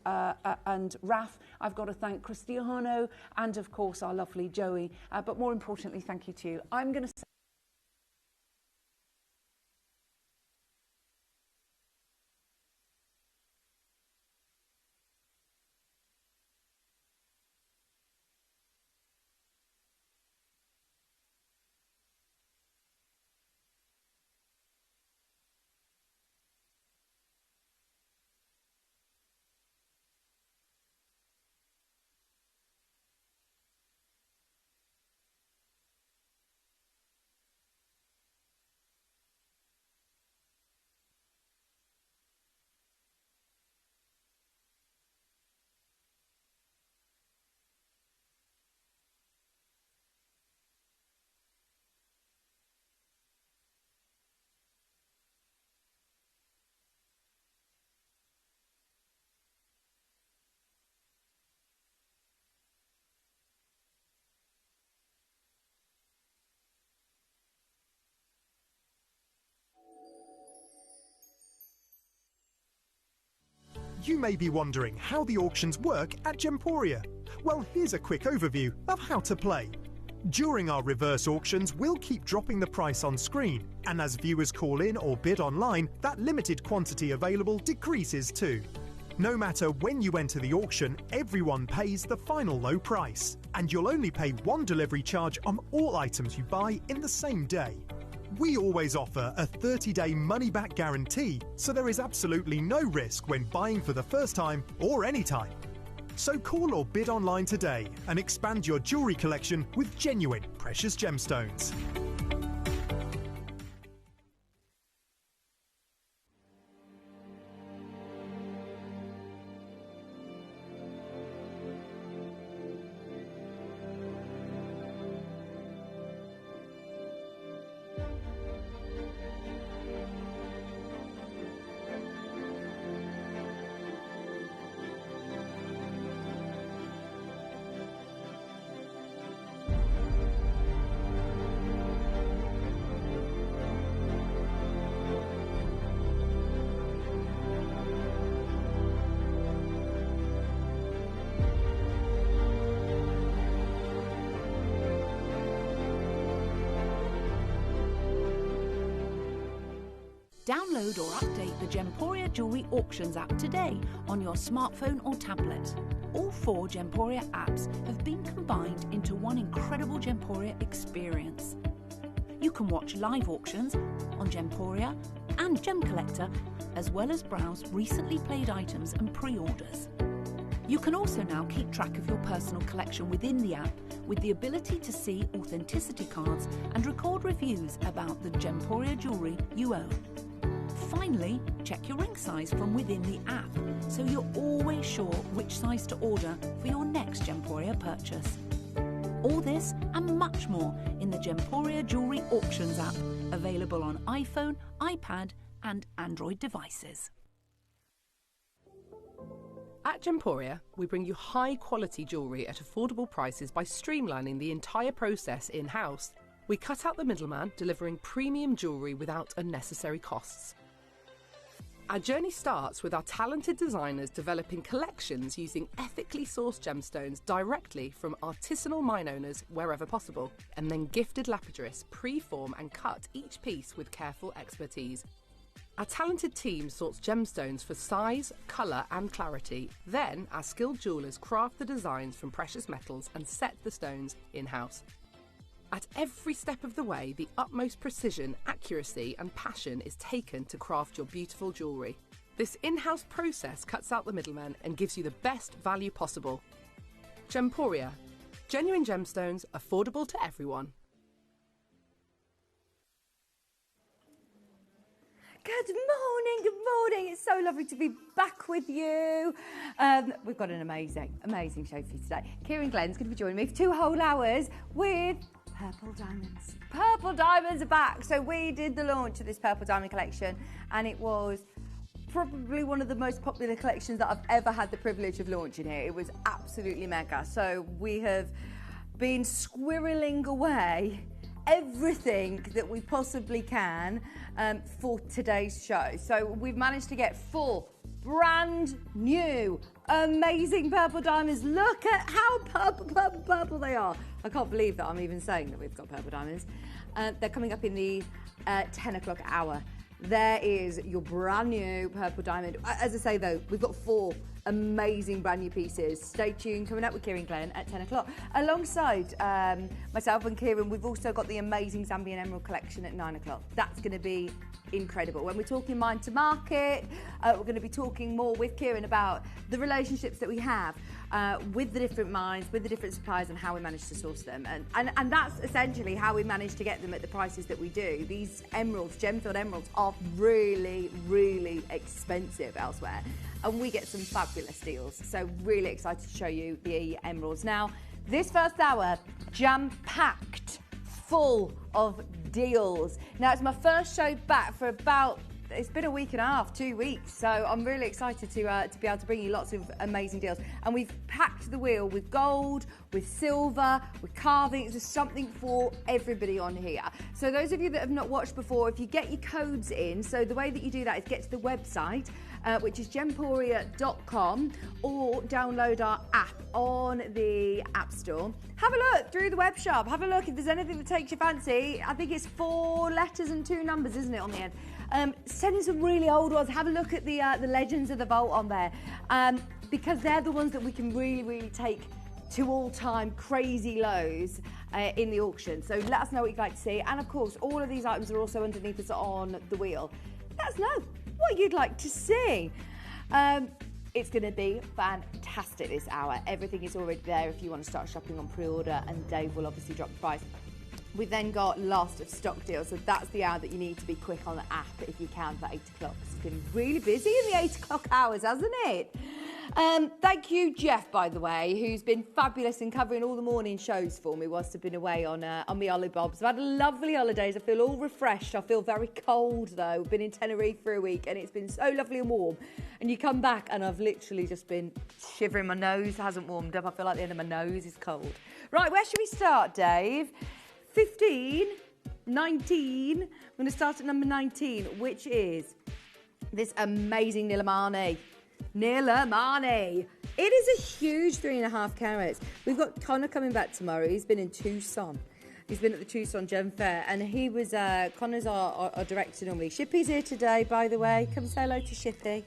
Raf. I've got to thank Cristiano and, of course, our lovely Joey. But more importantly, thank you to you. I'm going to say You may be wondering how the auctions work at Gemporia. Well, here's a quick overview of how to play. During our reverse auctions, we'll keep dropping the price on screen, and as viewers call in or bid online, that limited quantity available decreases too. No matter when you enter the auction, everyone pays the final low price, and you'll only pay one delivery charge on all items you buy in the same day. We always offer a 30-day money-back guarantee, so there is absolutely no risk when buying for the first time or any time. So call or bid online today and expand your jewellery collection with genuine precious gemstones. Download or update the Gemporia Jewellery Auctions app today on your smartphone or tablet. All 4 Gemporia apps have been combined into one incredible Gemporia experience. You can watch live auctions on Gemporia and Gem Collector, as well as browse recently played items and pre-orders. You can also now keep track of your personal collection within the app with the ability to see authenticity cards and record reviews about the Gemporia jewellery you own. Finally, check your ring size from within the app so you're always sure which size to order for your next Gemporia purchase. All this and much more in the Gemporia Jewellery Auctions app, available on iPhone, iPad and Android devices. At Gemporia, we bring you high-quality jewellery at affordable prices by streamlining the entire process in-house. We cut out the middleman, delivering premium jewellery without unnecessary costs. Our journey starts with our talented designers developing collections using ethically sourced gemstones directly from artisanal mine owners wherever possible, and then gifted lapidarists pre-form and cut each piece with careful expertise. Our talented team sorts gemstones for size, colour and clarity. Then our skilled jewellers craft the designs from precious metals and set the stones in-house. At every step of the way, the utmost precision, accuracy and passion is taken to craft your beautiful jewellery. This in-house process cuts out the middleman and gives you the best value possible. Gemporia. Genuine gemstones, affordable to everyone. Good morning, good morning. It's so lovely to be back with you. We've got an amazing show for you today. Kieran Glenn's going to be joining me for 2 whole hours with Purple Diamonds. Purple Diamonds are back. So we did the launch of this Purple Diamond collection, and it was probably one of the most popular collections that I've ever had the privilege of launching here. It was absolutely mega. So we have been squirreling away everything that we possibly can for today's show. So we've managed to get 4 brand new amazing purple diamonds. Look at how purple they are. I can't believe that I'm even saying that we've got purple diamonds. They're coming up in the 10 o'clock hour. There is your brand new purple diamond. As I say though, we've got 4 amazing brand new pieces. Stay tuned, coming up with Kieran Glenn at 10 o'clock. Alongside myself and Kieran, we've also got the amazing Zambian Emerald collection at 9 o'clock. That's going to be incredible. When we're talking mine to market, we're going to be talking more with Kieran about the relationships that we have with the different mines, with the different suppliers, and how we manage to source them. And that's essentially how we manage to get them at the prices that we do. These emeralds, gem-filled emeralds, are really, really expensive elsewhere. And we get some fabulous deals. So really excited to show you the emeralds. Now, this first hour, jam-packed, full of deals. Now, it's my first show back for about, it's been a week and a half, 2 weeks. So I'm really excited to be able to bring you lots of amazing deals. And we've packed the wheel with gold, with silver, with carvings. There's something for everybody on here. So those of you that have not watched before, if you get your codes in, so the way that you do that is get to the website, which is gemporia.com, or download our app on the App Store. Have a look through the web shop. Have a look if there's anything that takes your fancy. I think it's 4 letters and 2 numbers, isn't it, on the end? Send in some really old ones. Have a look at the Legends of the Vault on there, because they're the ones that we can really, really take to all-time crazy lows in the auction. So let us know what you'd like to see. And of course, all of these items are also underneath us on the wheel. Let us know what you'd like to see. It's going to be fantastic this hour. Everything is already there if you want to start shopping on pre-order, and Dave will obviously drop the price. We've then got last of stock deals, so that's the hour that you need to be quick on the app if you can for 8 o'clock. It's been really busy in the 8 o'clock hours, hasn't it? Thank you, Jeff, by the way, who's been fabulous in covering all the morning shows for me whilst I've been away on my Olibobs. I've had lovely holidays. I feel all refreshed. I feel very cold, though. I've been in Tenerife for a week, and it's been so lovely and warm. And you come back, and I've literally just been shivering. My nose hasn't warmed up. I feel like the end of my nose is cold. Right, where should we start, Dave? 15, 19. I'm going to start at number 19, which is this amazing Nilamani. Nilamani. It is a huge 3.5 carats. We've got Connor coming back tomorrow. He's been in Tucson. He's been at the Tucson Gem Fair, and he was, Connor's our director normally. Shippy's here today, by the way. Come say hello to Shippy.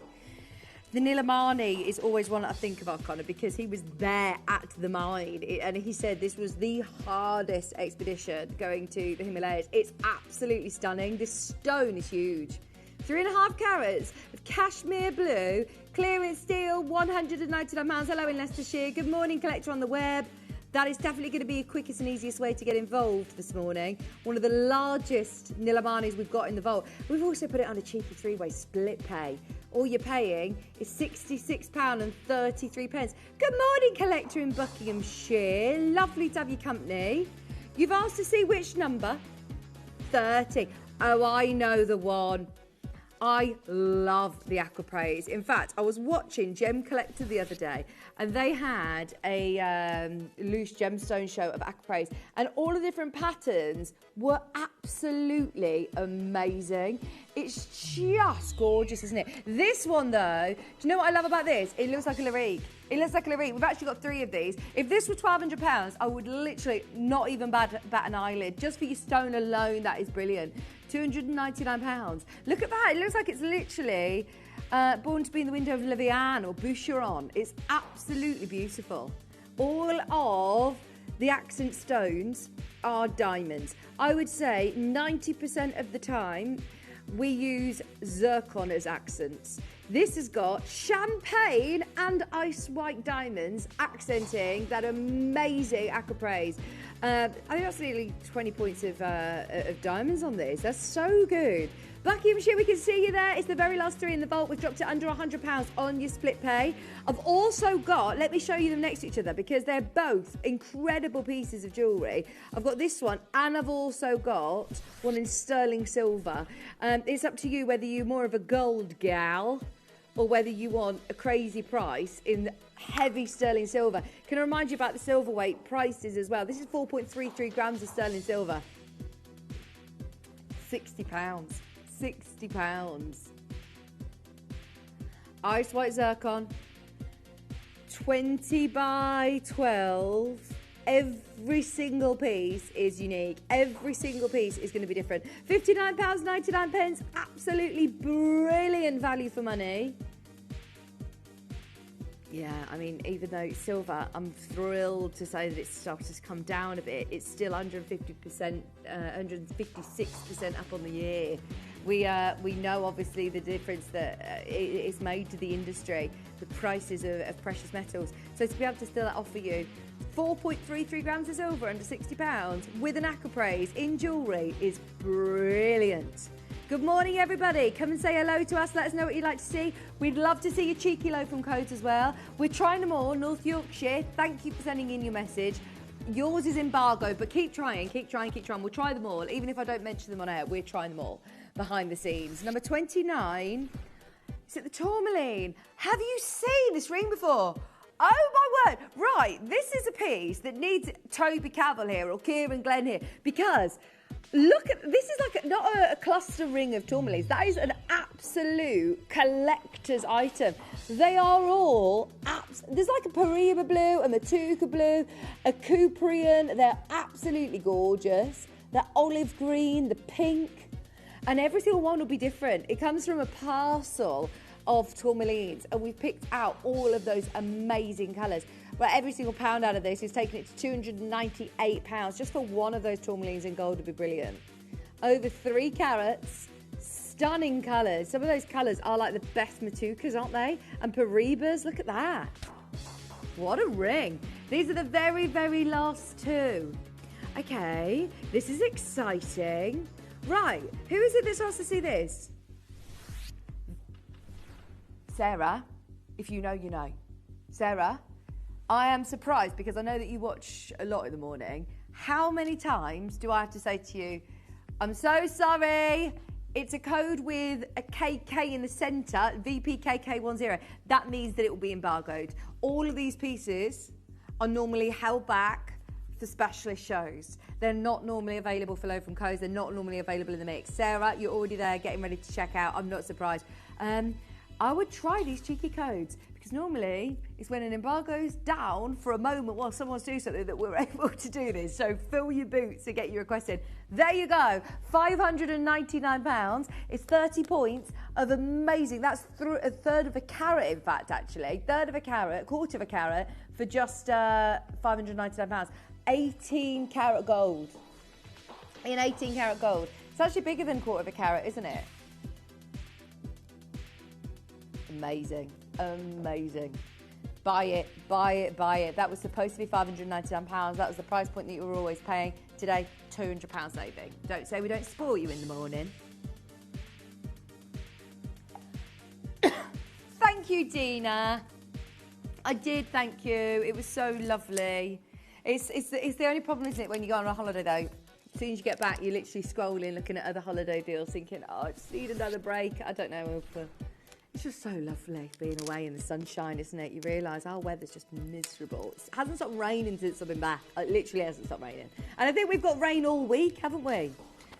The Nilamani is always one that I think about Connor, because he was there at the mine, and he said this was the hardest expedition going to the Himalayas. It's absolutely stunning. This stone is huge. 3.5 carats of cashmere blue, clearance steel, £199. Hello in Leicestershire. Good morning, collector on the web. That is definitely going to be the quickest and easiest way to get involved this morning. One of the largest Nilamanis we've got in the vault. We've also put it on a cheeky 3-way split pay. All you're paying is £66.33. Good morning, collector in Buckinghamshire. Lovely to have your company. You've asked to see which number? 30. Oh, I know the one. I love the Aquapraise. In fact, I was watching Gem Collector the other day and they had a loose gemstone show of Aquapraise and all the different patterns were absolutely amazing. It's just gorgeous, isn't it? This one though, do you know what I love about this? It looks like a Larique. It looks like a Larique. We've actually got 3 of these. If this were £1,200, I would literally not even bat an eyelid. Just for your stone alone, that is brilliant. £299. Look at that. It looks like it's literally born to be in the window of Levian or Boucheron. It's absolutely beautiful. All of the accent stones are diamonds. I would say 90% of the time we use zircon as accents. This has got champagne and ice white diamonds accenting that amazing Aquapraise. I think that's nearly 20 points of diamonds on this. That's so good. Buckinghamshire, we can see you there. It's the very last 3 in the vault. We've dropped it under £100 on your split pay. I've also got, let me show you them next to each other because they're both incredible pieces of jewellery. I've got this one and I've also got one in sterling silver. It's up to you whether you're more of a gold gal or whether you want a crazy price in heavy sterling silver. Can I remind you about the silver weight prices as well? This is 4.33 grams of sterling silver. £60. £60. Ice white zircon. 20 by 12. Every single piece is unique. Every single piece is going to be different. £59.99. Absolutely brilliant value for money. Yeah, I mean, even though it's silver, I'm thrilled to say that it's started to come down a bit. It's still 150%, 156% up on the year. We know, obviously, the difference that it's made to the industry, the prices of precious metals. So to be able to still offer you 4.33 grams of silver under £60 with an Aquapraise in jewellery is brilliant. Good morning, everybody. Come and say hello to us. Let us know what you'd like to see. We'd love to see your cheeky loaf from codes as well. We're trying them all. North Yorkshire, thank you for sending in your message. Yours is embargoed, but keep trying, keep trying, keep trying. We'll try them all. Even if I don't mention them on air, we're trying them all behind the scenes. Number 29, is it the tourmaline? Have you seen this ring before? Oh my word. Right, this is a piece that needs Toby Cavill here or Kieran Glenn here because look at this. Is like not a cluster ring of tourmalines. That is an absolute collector's item. They are all there's like a Pariba blue, a Matuka blue, a Cuprian. They're absolutely gorgeous. They're olive green, the pink, and every single one will be different. It comes from a parcel of tourmalines, and we've picked out all of those amazing colours. But every single pound out of this is taking it to £298. Just for one of those tourmalines in gold would be brilliant. Over 3 carats, stunning colours. Some of those colours are like the best Matukas, aren't they? And Paribas, look at that. What a ring. These are the very, very last 2. Okay, this is exciting. Right, who is it that's asked to see this? Sarah, if you know, you know. Sarah, I am surprised because I know that you watch a lot in the morning. How many times do I have to say to you, I'm so sorry, it's a code with a KK in the centre, VPKK10. That means that it will be embargoed. All of these pieces are normally held back for specialist shows. They're not normally available for loaf and codes. They're not normally available in the mix. Sarah, you're already there getting ready to check out. I'm not surprised. I would try these cheeky codes because normally it's when an embargo's down for a moment while someone's doing something that we're able to do this. So fill your boots to get your request in. There you go, £599. It's 30 points of amazing. That's a third of a carat, in fact, actually. Third of a carat, quarter of a carat for just £599. 18 carat gold. In 18 carat gold. It's actually bigger than quarter of a carat, isn't it? Amazing, amazing. Buy it, buy it, buy it. That was supposed to be £599. That was the price point that you were always paying. Today, £200 saving. Don't say we don't spoil you in the morning. Thank you, Dina. I did, thank you. It was so lovely. It's the only problem, isn't it, when you go on a holiday, though? As soon as you get back, you're literally scrolling, looking at other holiday deals, thinking, oh, I just need another break. I don't know. It's just so lovely being away in the sunshine, isn't it? You realise our weather's just miserable. It hasn't stopped raining since I've been back. It literally hasn't stopped raining. And I think we've got rain all week, haven't we?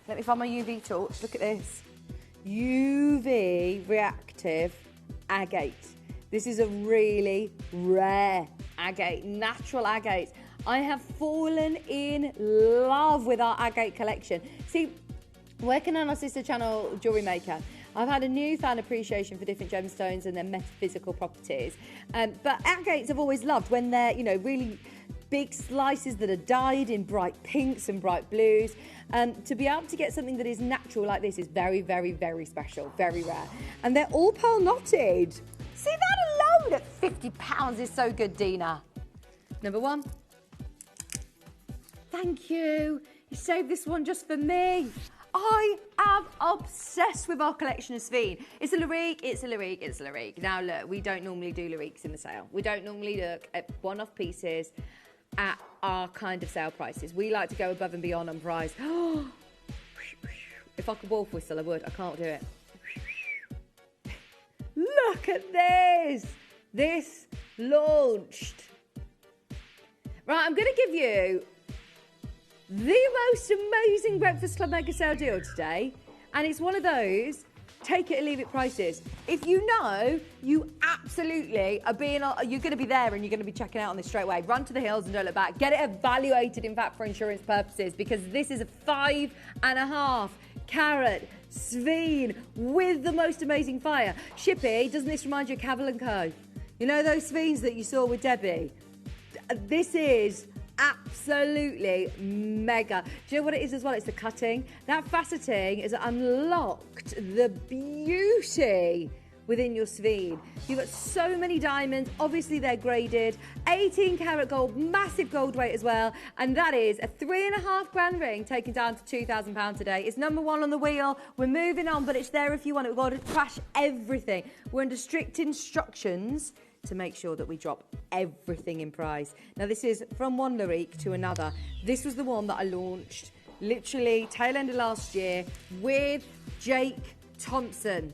Let me find my UV torch. Look at this. UV reactive agate. This is a really rare agate, natural agate. I have fallen in love with our agate collection. See, working on our sister channel, Jewellery Maker, I've had a newfound appreciation for different gemstones and their metaphysical properties. But agates I've always loved when they're, you know, really big slices that are dyed in bright pinks and bright blues. To be able to get something that is natural like this is very, very, very special, very rare. And they're all pearl knotted. See, that alone at £50 is so good, Dina. Number one. Thank you. You saved this one just for me. I am obsessed with our collection of Sveen. It's a Larique, it's a Larique, it's a Larique. Now look, we don't normally do Lariques in the sale. We don't normally look at one-off pieces at our kind of sale prices. We like to go above and beyond on price. If I could wolf whistle, I would. I can't do it. Look at this. This launched. Right, I'm going to give you the most amazing Breakfast Club Mega Sale deal today. And it's one of those take it or leave it prices. If you know, you absolutely are you're going to be there and you're going to be checking out on this straight away. Run to the hills and don't look back. Get it evaluated, in fact, for insurance purposes, because this is a 5.5 carat Sveen with the most amazing fire. Shippy, doesn't this remind you of Cavell & Co? You know those Sveens that you saw with Debbie? This is absolutely mega. Do you know what it is as well? It's the cutting. That faceting has unlocked the beauty within your Sveen. You've got so many diamonds. Obviously, they're graded. 18 karat gold, massive gold weight as well. And that is a 3.5 grand ring taken down to £2,000 today. It's number one on the wheel. We're moving on, but it's there if you want it. We've got to crash everything. We're under strict instructions to make sure that we drop everything in price. Now, this is from one Larique to another. This was the one that I launched literally tail end of last year with Jake Thompson.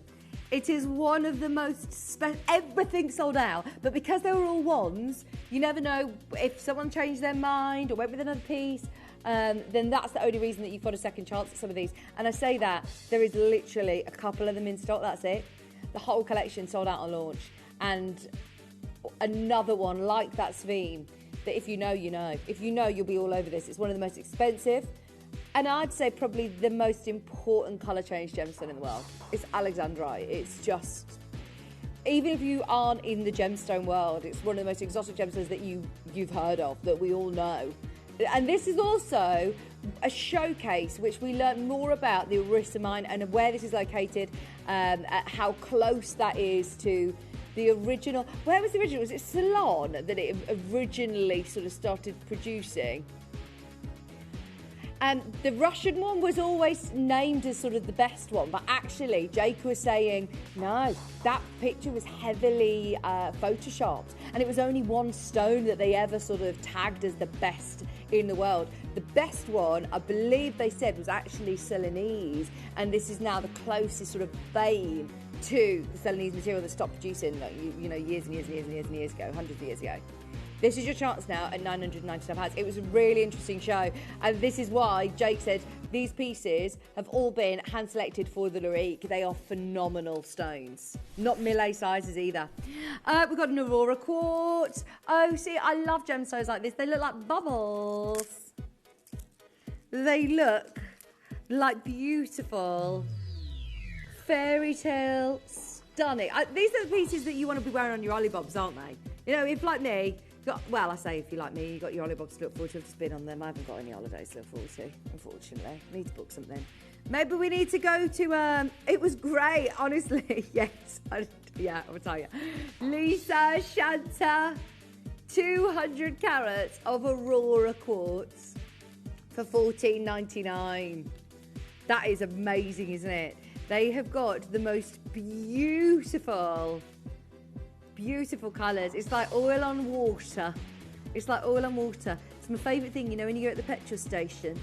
It is one of the most everything sold out, but because they were all ones, you never know if someone changed their mind or went with another piece. Then that's the only reason that you've got a second chance at some of these. And I say that there is literally a couple of them in stock. That's it. The whole collection sold out on launch. And another one like that Sveen, that if you know, you know. If you know, you'll be all over this. It's one of the most expensive, and I'd say probably the most important colour change gemstone in the world. It's alexandrite. It's just, even if you aren't in the gemstone world, it's one of the most exotic gemstones that you've heard of, that we all know. And this is also a showcase which we learned more about the Orissa mine and where this is located, how close that is to the original. Where was the original? Was it Ceylon that it originally sort of started producing? And the Russian one was always named as sort of the best one, but actually Jake was saying, no, that picture was heavily photoshopped, and it was only one stone that they ever sort of tagged as the best in the world. The best one, I believe they said, was actually Ceylonese, and this is now the closest sort of vein to the Ceylonese material that stopped producing, like, you know, years and years and years and years and years ago, hundreds of years ago. This is your chance now at £999. It was a really interesting show, and this is why Jake said these pieces have all been hand-selected for the Larique. They are phenomenal stones. Not Millet sizes either. We've got an Aurora quartz. Oh, see, I love gemstones like this. They look like bubbles. They look like beautiful fairy tale, stunning. These are the pieces that you want to be wearing on your ollibobs, aren't they? You know, if like me, well, I say if you're like me, you've got your ollibobs to look forward to. I've just been on them. I haven't got any holidays to look forward to, unfortunately. I need to book something. Maybe we need to go to, it was great, honestly. Yes, yeah, I'll tell you. Lisa Shanta, 200 carats of Aurora quartz for $14.99. That is amazing, isn't it? They have got the most beautiful colours. It's like oil on water. It's like oil on water. It's my favourite thing, you know, when you go at the petrol station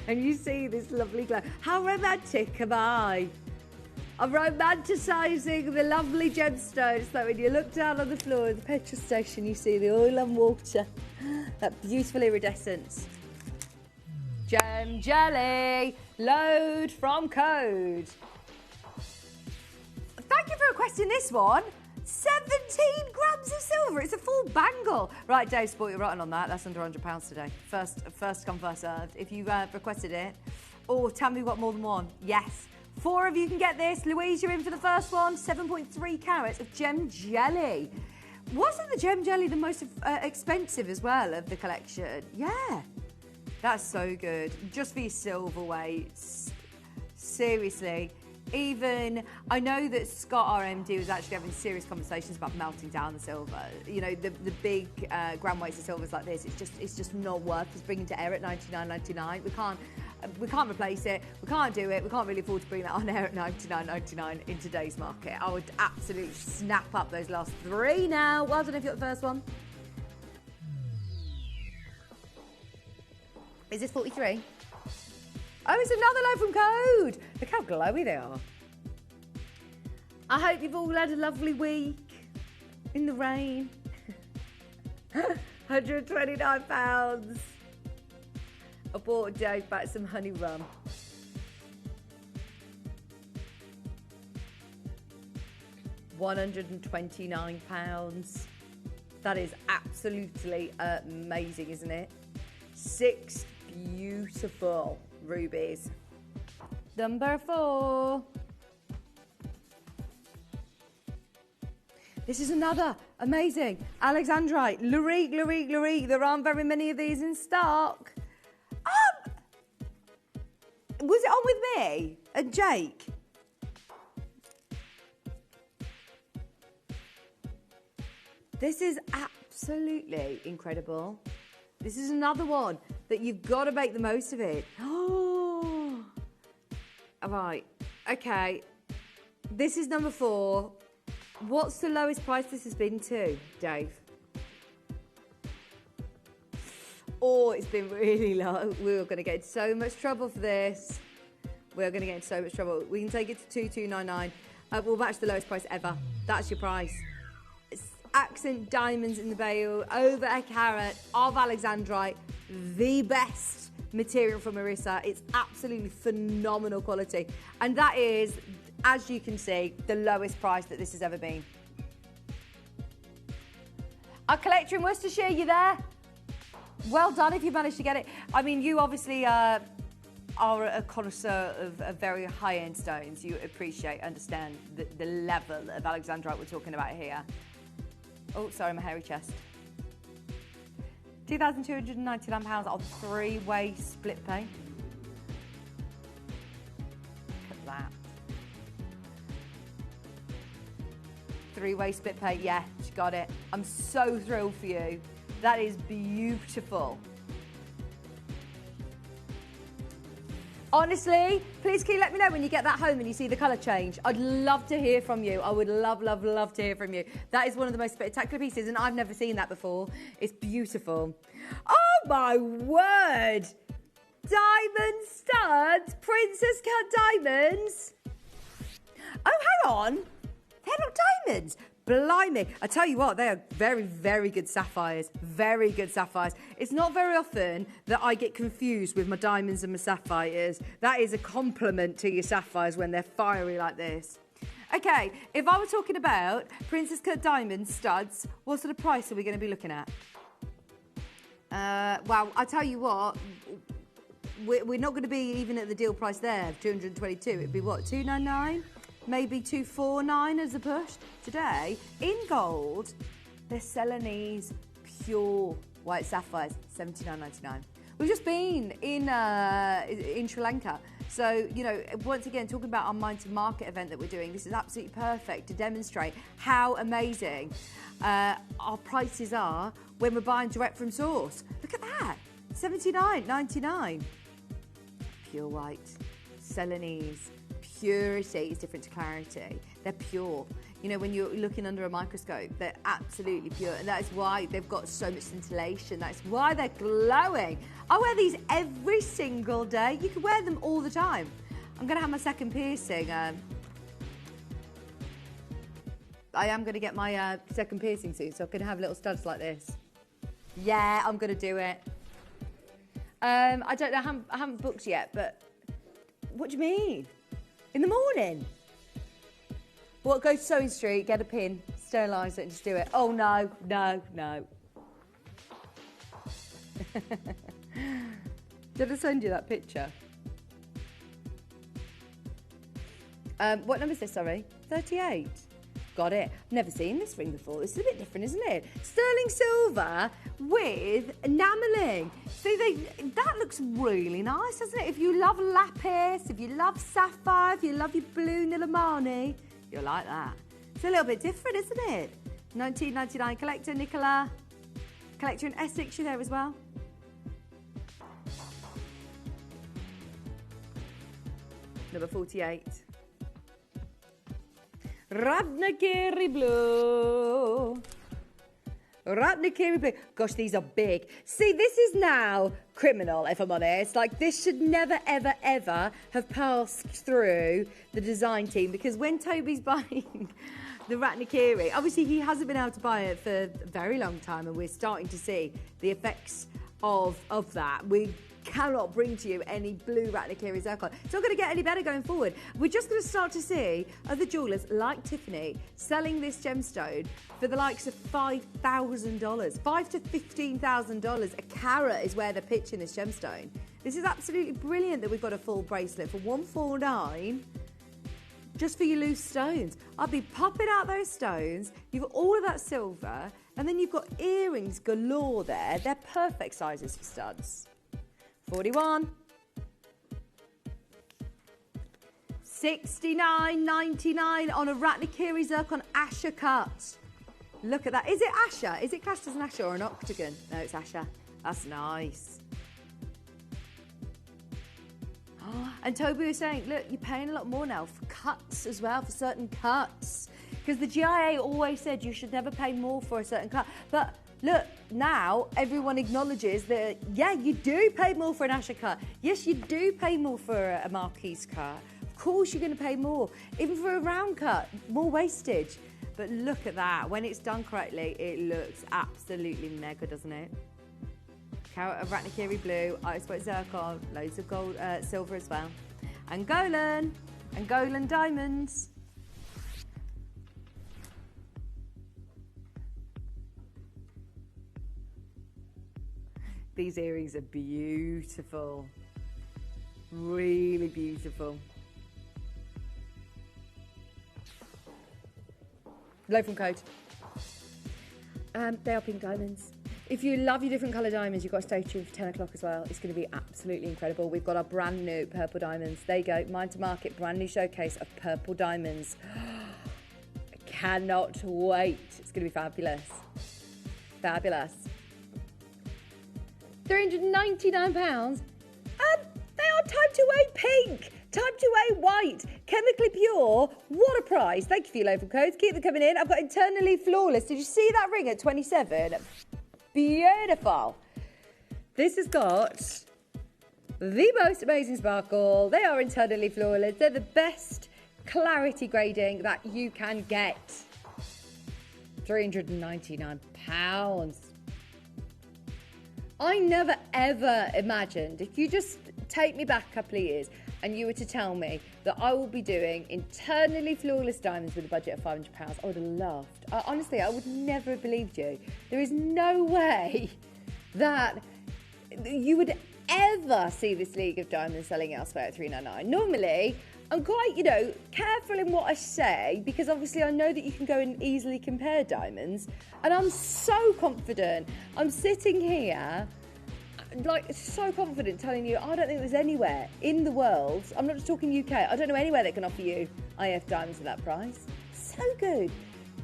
And you see this lovely glow. How romantic am I? I'm romanticising the lovely gemstones, so when you look down on the floor of the petrol station, you see the oil and water, that beautiful iridescence. Gem jelly, load from code. Thank you for requesting this one. 17 grams of silver. It's a full bangle. Right, Dave, sport your rotten on that. That's under £100 today. First come, first served. If you requested it. Or tell me what more than one. Yes. 4 of you can get this. Louise, you're in for the first one. 7.3 carats of gem jelly. Wasn't the gem jelly the most expensive as well of the collection? Yeah. That's so good. Just for your silver weights. Seriously. Even, I know that Scott, RMD, was actually having serious conversations about melting down the silver. You know, the big gram weights of silvers like this, it's just not worth us bringing to air at $99.99. We can't replace it. We can't do it. We can't really afford to bring that on air at $99.99 in today's market. I would absolutely snap up those last 3 now. Well done if you got the first one. Is this 43? Oh, it's another load from Code. Look how glowy they are. I hope you've all had a lovely week in the rain. £129. I bought Dave back some honey rum. £129. That is absolutely amazing, isn't it? 6 beautiful rubies. Number 4. This is another amazing Alexandrite. Lurique. There aren't very many of these in stock. Was it on with me and Jake? This is absolutely incredible. This is another one that you've got to make the most of it. Oh, right. Okay. This is number 4. What's the lowest price this has been to, Dave? Oh, it's been really low. We're going to get into so much trouble for this. We're going to get into so much trouble. We can take it to 2299. We'll match the lowest price ever. That's your price. Accent diamonds in the bail, over a carat of Alexandrite, the best material from Marissa. It's absolutely phenomenal quality. And that is, as you can see, the lowest price that this has ever been. Our collector in Worcestershire, you there? Well done if you managed to get it. I mean, you obviously are a connoisseur of very high-end stones. You appreciate, understand the level of Alexandrite we're talking about here. Oh, sorry, my hairy chest. £2,299 on 3-way split pay. Look at that. 3-way split pay, yeah, she got it. I'm so thrilled for you. That is beautiful. Honestly, please can you let me know when you get that home and you see the colour change? I'd love to hear from you. I would love to hear from you. That is one of the most spectacular pieces and I've never seen that before. It's beautiful. Oh my word! Diamond studs, princess cut diamonds. Oh, hang on. They're not diamonds. Blimey. I tell you what, they are very, very good sapphires. Very good sapphires. It's not very often that I get confused with my diamonds and my sapphires. That is a compliment to your sapphires when they're fiery like this. Okay, if I were talking about Princess Cut Diamond studs, what sort of price are we going to be looking at? Well, I tell you what, we're not going to be even at the deal price there, 222. It'd be what, 299? Maybe 249 as a push. Today, in gold, they're Celanese pure white sapphires, $79.99. We've just been in Sri Lanka. So, you know, once again, talking about our Mind to Market event that we're doing, this is absolutely perfect to demonstrate how amazing our prices are when we're buying direct from source. Look at that, $79.99. Pure white, Celanese. Purity is different to clarity. they're pure. You know, when you're looking under a microscope, they're absolutely pure. And that's why they've got so much scintillation. That's why they're glowing. I wear these every single day. You can wear them all the time. I'm going to have my second piercing. I am going to get my second piercing soon, so I can have little studs like this. Yeah, I'm going to do it. I don't know, I haven't booked yet, but what do you mean? In the morning? What, go to Sewing Street, get a pin, sterilise it and just do it. Oh, no, no, no. Did I send you that picture? What number is this, sorry? 38. Got it. Never seen this ring before. This is a bit different, isn't it? Sterling silver with enamelling. See, that looks really nice, doesn't it? If you love lapis, if you love sapphire, if you love your blue Nilamani, you'll like that. It's a little bit different, isn't it? 1999 collector, Nicola. Collector in Essex, you're there as well. Number 48. Ratnakiri blue. Ratnakiri blue. Gosh, these are big. See, this is now criminal, if I'm honest. Like, this should never, ever, ever have passed through the design team, because when Toby's buying the Ratnakiri, obviously he hasn't been able to buy it for a very long time, and we're starting to see the effects of that. We cannot bring to you any blue Ratnakiri zircon. It's not going to get any better going forward. We're just going to start to see other jewellers like Tiffany selling this gemstone for the likes of $5,000. $5,000 to $15,000 a carat is where they're pitching this gemstone. This is absolutely brilliant that we've got a full bracelet for $149 just for your loose stones. I'll be popping out those stones. You've got all of that silver, and then you've got earrings galore there. They're perfect sizes for studs. 41. $69.99 on a Ratnakiri zircon Asher cut. Look at that. Is it Asher? Is it classed as an Asher or an octagon? No, it's Asher. That's nice. Oh, and Toby was saying, look, you're paying a lot more now for cuts as well, for certain cuts. Because the GIA always said you should never pay more for a certain cut. But look, now everyone acknowledges that, yeah, you do pay more for an Asher cut. Yes, you do pay more for a Marquise cut. Of course you're going to pay more. Even for a round cut, more wastage. But look at that. When it's done correctly, it looks absolutely mega, doesn't it? Carat of Ratnakiri blue, ice white zircon, loads of gold, silver as well. And Golan diamonds. These earrings are beautiful. Really beautiful. Low from code. They are pink diamonds. If you love your different colour diamonds, you've got to stay tuned for 10 o'clock as well. It's going to be absolutely incredible. We've got our brand new purple diamonds. There you go, Mind to Market, brand new showcase of purple diamonds. I cannot wait. It's going to be fabulous. Fabulous. £399. And they are time to weigh pink, time to weigh white, chemically pure. What a price. Thank you for your local codes. Keep them coming in. I've got Internally Flawless. Did you see that ring at 27? Beautiful. This has got the most amazing sparkle. They are Internally Flawless. They're the best clarity grading that you can get. £399. I never ever imagined, if you just take me back a couple of years and you were to tell me that I will be doing Internally Flawless diamonds with a budget of £500, I would have laughed. Honestly, I would never have believed you. There is no way that you would ever see this league of diamonds selling elsewhere at $399. Normally, I'm quite, careful in what I say, because obviously I know that you can go and easily compare diamonds, and I'm so confident. I'm sitting here, so confident telling you, I don't think there's anywhere in the world, I'm not just talking UK, I don't know anywhere that can offer you IF diamonds at that price. So good.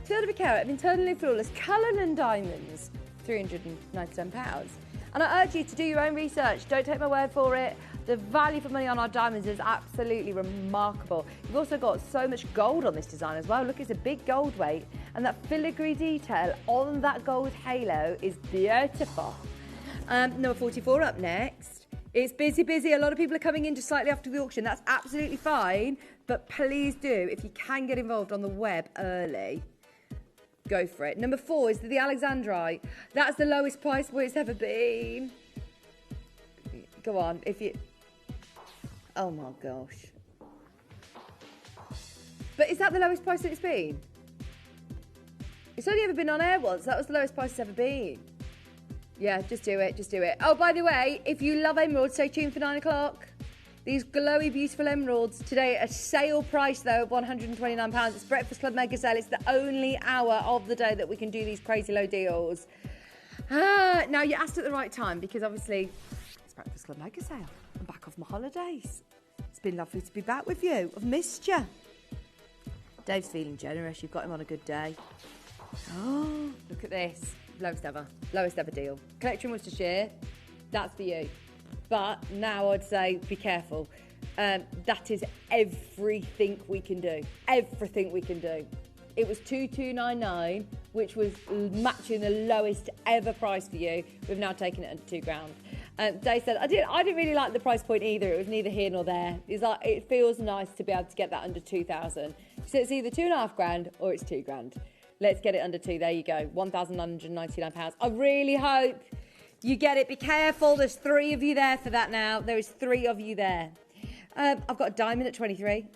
Third of a carat of Internally Flawless Cullinan diamonds, £397. And I urge you to do your own research. Don't take my word for it. The value for money on our diamonds is absolutely remarkable. You've also got so much gold on this design as well. Look, it's a big gold weight, and that filigree detail on that gold halo is beautiful. Number 44 up next. It's busy, busy. A lot of people are coming in just slightly after the auction. That's absolutely fine, but please do, if you can get involved on the web early, go for it. Number 4 is the Alexandrite. That's the lowest price where it's ever been. Go on, if you... Oh my gosh. But is that the lowest price that it's been? It's only ever been on air once. That was the lowest price it's ever been. Yeah, just do it, just do it. Oh, by the way, if you love emeralds, stay tuned for 9 o'clock. These glowy, beautiful emeralds today at a sale price, though, of £129. It's Breakfast Club Mega Sale. It's the only hour of the day that we can do these crazy low deals. Now, you asked at the right time because, obviously, it's Breakfast Club Mega Sale. I'm back off my holidays. It's been lovely to be back with you. I've missed you. Dave's feeling generous. You've got him on a good day. Oh, look at this. Lowest ever deal. Collecting Worcestershire, that's for you. But now I'd say be careful. That is everything we can do. Everything we can do. It was 2299, which was matching the lowest ever price for you. We've now taken it under £2,000. Dave said, I didn't really like the price point either. It was neither here nor there. It's like, it feels nice to be able to get that under 2,000. So it's either £2,500 or it's £2,000. Let's get it under 2. There you go. £1,999. I really hope you get it. Be careful. There's 3 of you there for that now. There is 3 of you there. I've got a diamond at 23.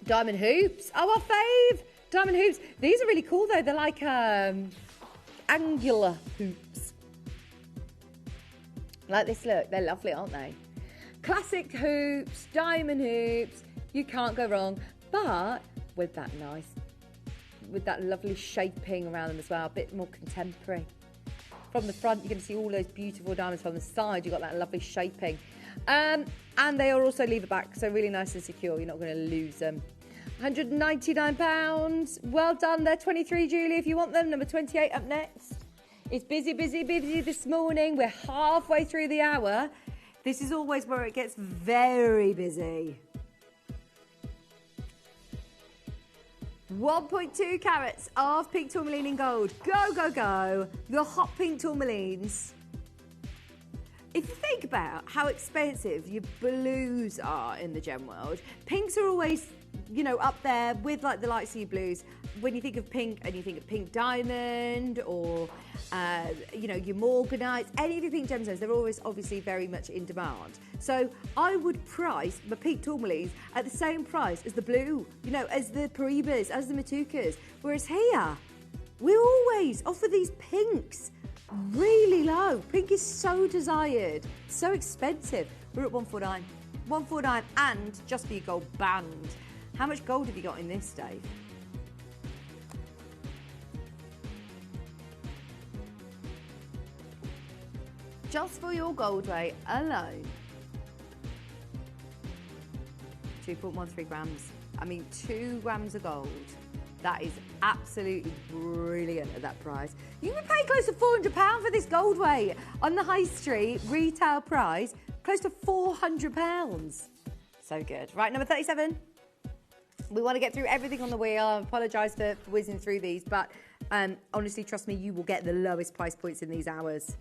Diamond hoops. Oh, our fave. Diamond hoops. These are really cool, though. They're like angular hoops. Like this look. They're lovely, aren't they? Classic hoops, diamond hoops. You can't go wrong. But with that lovely shaping around them as well. A bit more contemporary. From the front, you're going to see all those beautiful diamonds. From the side, you've got that lovely shaping. And they are also lever back, so really nice and secure. You're not going to lose them. £199. Well done there, 23, Julie, if you want them. Number 28 up next. It's busy, busy, busy this morning. We're halfway through the hour. This is always where it gets very busy. 1.2 carats of pink tourmaline in gold. Go, go, go. Your hot pink tourmalines. If you think about how expensive your blues are in the gem world, pinks are always, you know, up there with like the light sea blues. When you think of pink and you think of pink diamond or, you know, your morganites, any of your pink gemstones, they're always obviously very much in demand. So I would price my pink tourmalines at the same price as the blue, you know, as the Paribas, as the Matukas. Whereas here, we always offer these pinks really low. Pink is so desired, so expensive. We're at 149. 149 and just for your gold band. How much gold have you got in this, Dave? Just for your gold weight alone. 2.13 grams. I mean, 2 grams of gold. That is absolutely brilliant at that price. You can pay close to £400 for this gold weight on the high street, retail price, close to £400. So good. Right, number 37. We want to get through everything on the wheel. I apologise for whizzing through these, but honestly, trust me, you will get the lowest price points in these hours.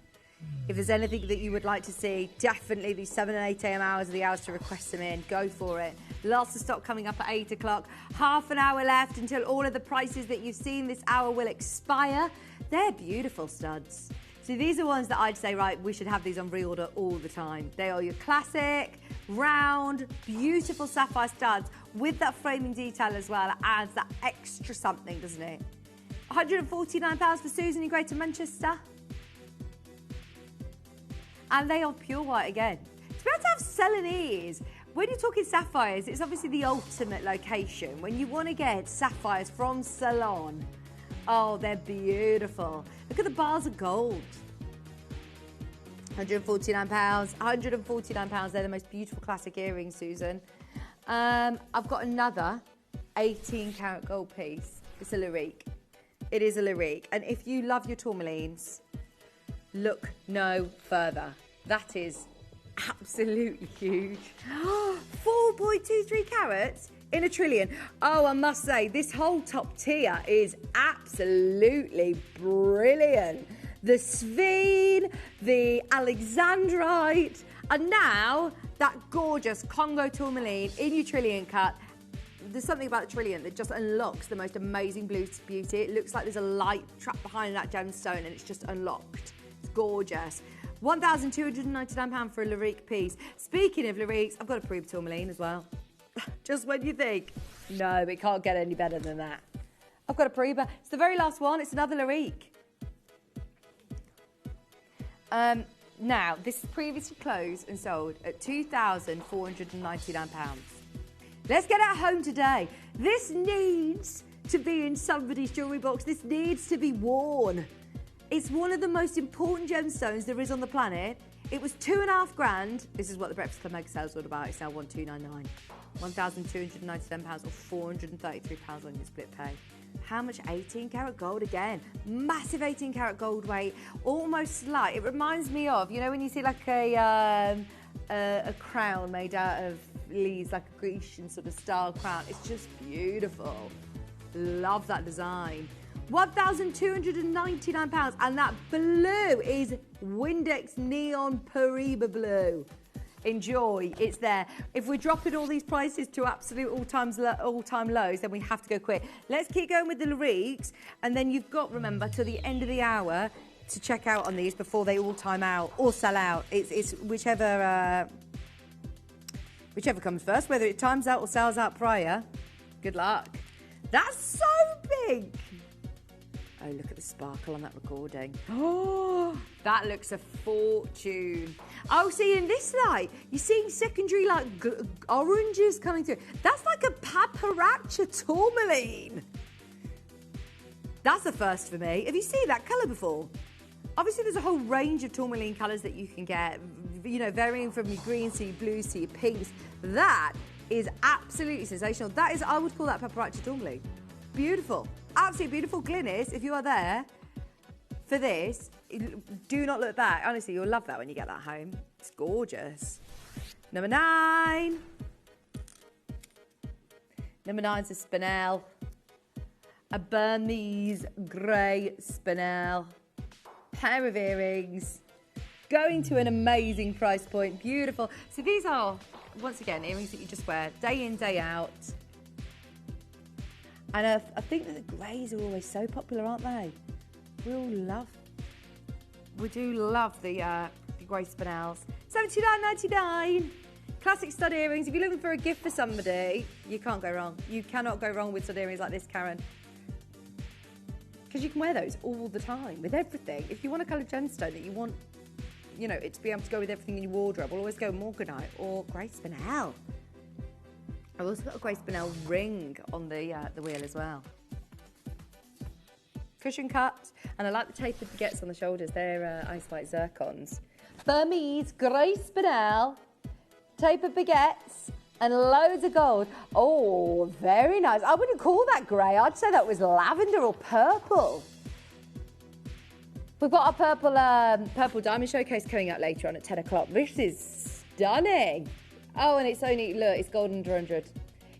If there's anything that you would like to see, definitely these 7 and 8 a.m. hours are the hours to request them in. Go for it. Lots of stock coming up at 8 o'clock. Half an hour left until all of the prices that you've seen this hour will expire. They're beautiful studs. So these are ones that I'd say, right, we should have these on reorder all the time. They are your classic, round, beautiful sapphire studs with that framing detail as well. It adds that extra something, doesn't it? £149 for Susan in Greater Manchester. And they are pure white again. To be able to have Celanese, when you're talking sapphires, it's obviously the ultimate location. When you want to get sapphires from Ceylon, oh, they're beautiful. Look at the bars of gold. £149, £149. They're the most beautiful classic earrings, Susan. I've got another 18 karat gold piece. It's a Lyrique. It is a Lyrique. And if you love your tourmalines, look no further. That is absolutely huge. 4.23 carats in a trillion. Oh, I must say, this whole top tier is absolutely brilliant. The Sveen, the Alexandrite, and now that gorgeous Congo tourmaline in your trillion cut. There's something about the trillion that just unlocks the most amazing blue beauty. It looks like there's a light trapped behind that gemstone and it's just unlocked. It's gorgeous. £1,299 for a Larique piece. Speaking of Lariques, I've got a Parib tourmaline as well. Just when you think, no, it can't get any better than that. I've got a Pariba. It's the very last one. It's another Larique. Now, this previously closed and sold at £2,499. Let's get it home today. This needs to be in somebody's jewellery box. This needs to be worn. It's one of the most important gemstones there is on the planet. It was £2.5 grand. This is what the Breakfast Club mega sales was all about. It's now £1,299. £1,297 or £433 on your split pay. How much? 18 karat gold again. Massive 18 karat gold weight. Almost like, it reminds me of, you know, when you see like a crown made out of leaves, like a Grecian sort of style crown. It's just beautiful. Love that design. £1,299, and that blue is Windex Neon Pariba Blue. Enjoy, it's there. If we're dropping all these prices to absolute all-time lows, then we have to go quick. Let's keep going with the Lariques, and then you've got, remember, till the end of the hour to check out on these before they all time out or sell out. It's whichever comes first, whether it times out or sells out prior. Good luck. That's so big. Oh, look at the sparkle on that recording. Oh, that looks a fortune. Oh, see, in this light, you're seeing secondary, like, oranges coming through. That's like a paparazzi tourmaline. That's a first for me. Have you seen that colour before? Obviously, there's a whole range of tourmaline colours that you can get, you know, varying from your greens to your blues to your pinks. That is absolutely sensational. That is, I would call that paparazzi tourmaline. Beautiful. Absolutely beautiful. Glynis, if you are there for this, do not look back. Honestly, you'll love that when you get that home. It's gorgeous. Number 9. Number 9's a Spinel. A Burmese grey Spinel. Pair of earrings. Going to an amazing price point. Beautiful. So these are, once again, earrings that you just wear day in, day out. And I think that the greys are always so popular, aren't they? We do love the grey Spinels. $79.99. Classic stud earrings. If you're looking for a gift for somebody, you can't go wrong. You cannot go wrong with stud earrings like this, Karen. Because you can wear those all the time with everything. If you want a coloured gemstone that you want, you know, it to be able to go with everything in your wardrobe, we'll always go morganite or grey Spinel. I've also got a grey Spinel ring on the wheel as well. Cushion cups, and I like the tapered baguettes on the shoulders. They're ice white zircons. Burmese grey Spinel, tapered baguettes, and loads of gold. Oh, very nice. I wouldn't call that grey. I'd say that was lavender or purple. We've got our purple diamond showcase coming out later on at 10 o'clock. This is stunning. Oh, and it's only, look, it's gold under 100.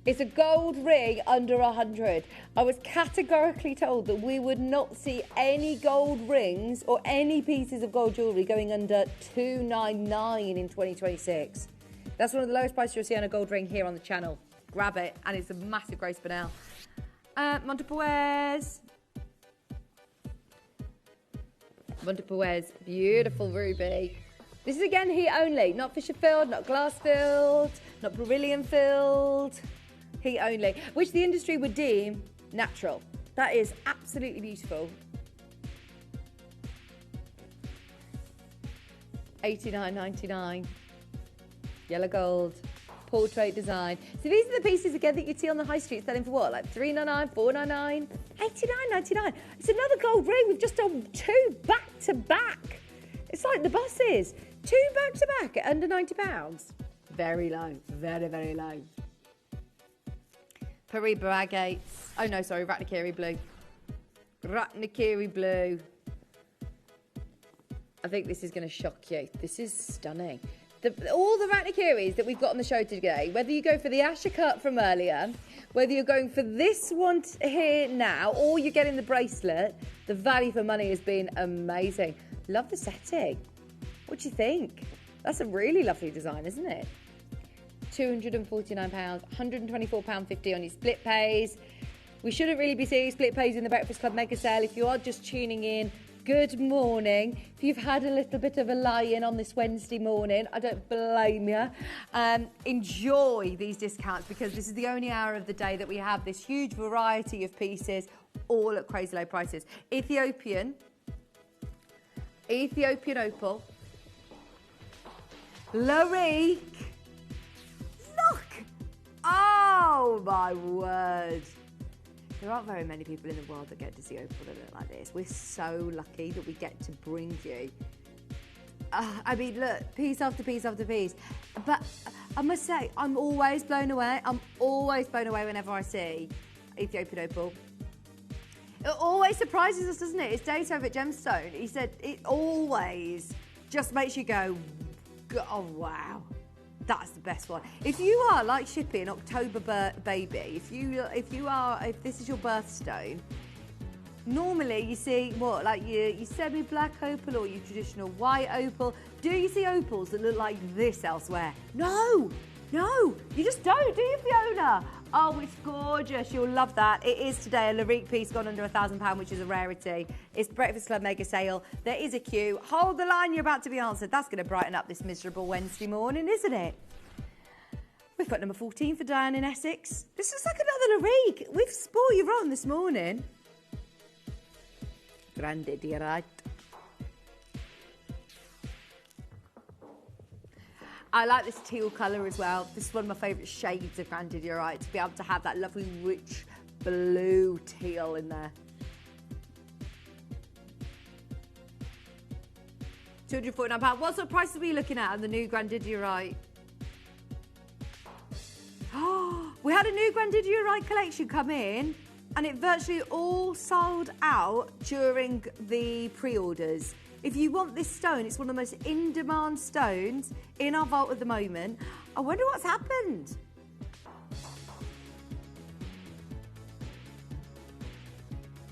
It's a gold ring under 100. I was categorically told that we would not see any gold rings or any pieces of gold jewellery going under $299 in 2026. That's one of the lowest prices you'll see on a gold ring here on the channel. Grab it, and it's a massive grey Spinel. Montepuez. Montepuez, beautiful ruby. This is again heat only, not Fisher filled, not glass filled, not beryllium filled. Heat only, which the industry would deem natural. That is absolutely beautiful. $89.99. Yellow gold, portrait design. So these are the pieces again that you'd see on the high street selling for what, like $3.99, $4.99, $89.99. It's another gold ring. We've just done 2 back to back. It's like the buses. 2 back to back at under £90. Very low, very, very low. Pariba agates. Oh no, sorry, Ratnakiri blue. Ratnakiri blue. I think this is going to shock you. This is stunning. All the Ratnakiris that we've got on the show today, whether you go for the Asher cut from earlier, whether you're going for this one here now, or you're getting the bracelet, the value for money has been amazing. Love the setting. What do you think? That's a really lovely design, isn't it? £249, £124.50 on your split pays. We shouldn't really be seeing split pays in the Breakfast Club mega sale. If you are just tuning in, good morning. If you've had a little bit of a lie-in on this Wednesday morning, I don't blame you. Enjoy these discounts because this is the only hour of the day that we have this huge variety of pieces, all at crazy low prices. Ethiopian opal, Larique. Look! Oh my word! There aren't very many people in the world that get to see opal that look like this. We're so lucky that we get to bring you. I mean, look, piece after piece after piece. But I must say, I'm always blown away. I'm always blown away whenever I see Ethiopian opal. It always surprises us, doesn't it? It's Dave over at Gemstone. He said it always just makes you go, oh, wow. That's the best one. If you are like Shipping October baby, if this is your birthstone, normally you see what, like your semi-black opal or your traditional white opal. Do you see opals that look like this elsewhere? No, you just don't, do you, Fiona? Oh, it's gorgeous. You'll love that. It is today a Larique piece gone under £1,000, which is a rarity. It's Breakfast Club mega sale. There is a queue. Hold the line. You're about to be answered. That's going to brighten up this miserable Wednesday morning, isn't it? We've got number 14 for Diane in Essex. This is like another Larique. We've spoiled you wrong this morning. Grande, dear, right? I like this teal colour as well. This is one of my favourite shades of Grandidierite, to be able to have that lovely rich blue teal in there. £249. What sort of prices were you looking at on the new Grandidierite? Oh, we had a new Grandidierite collection come in and it virtually all sold out during the pre-orders. If you want this stone, it's one of the most in-demand stones in our vault at the moment. I wonder what's happened.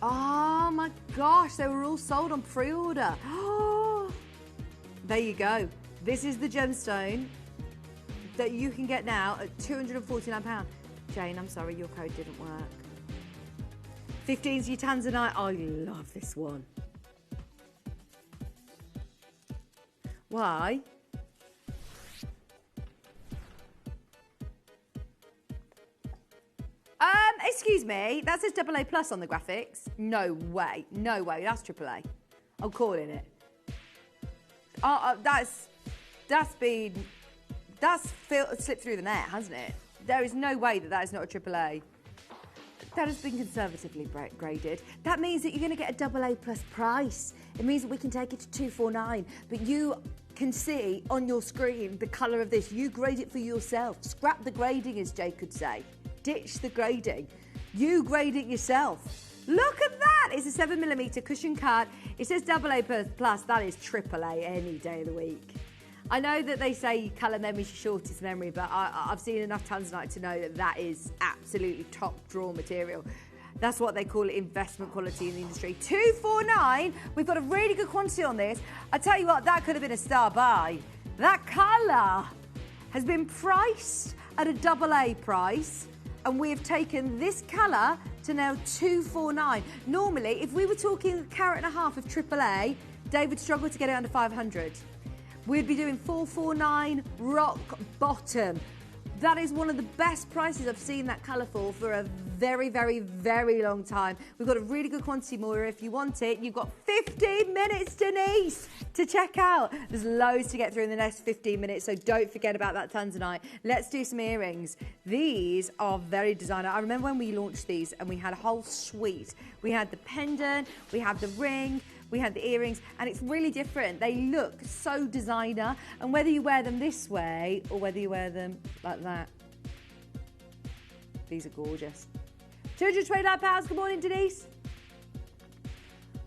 Oh my gosh, they were all sold on pre-order. Oh, there you go. This is the gemstone that you can get now at £249. Jane, I'm sorry, your code didn't work. 15's your Tanzanite. I love this one. Why? Excuse me, that says AA plus on the graphics. No way, that's AAA. I'm calling it. That's slipped through the net, hasn't it? There is no way that is not a AAA. That has been conservatively graded. That means that you're going to get a AA plus price. It means that we can take it to 249. But you can see on your screen the colour of this. You grade it for yourself. Scrap the grading, as Jay could say. Ditch the grading. You grade it yourself. Look at that! It's a 7mm cushion card. It says AA plus. That is AAA any day of the week. I know that they say colour memory is your shortest memory, but I've seen enough Tanzanite to know that is absolutely top drawer material. That's what they call it, investment quality in the industry. 249, we've got a really good quantity on this. I tell you what, that could have been a star buy. That colour has been priced at a AA price, and we have taken this colour to now 249. Normally, if we were talking a carat and a half of AAA, Dave would struggle to get it under 500. We'd be doing 449 rock bottom. That is one of the best prices I've seen that colour for a very, very, very long time. We've got a really good quantity, Moira. If you want it, you've got 15 minutes, Denise, to check out. There's loads to get through in the next 15 minutes, so don't forget about that Tanzanite. Let's do some earrings. These are very designer. I remember when we launched these and we had a whole suite. We had the pendant, we had the ring, we had the earrings, and it's really different. They look so designer, and whether you wear them this way or whether you wear them like that, these are gorgeous. £229. Good morning, Denise.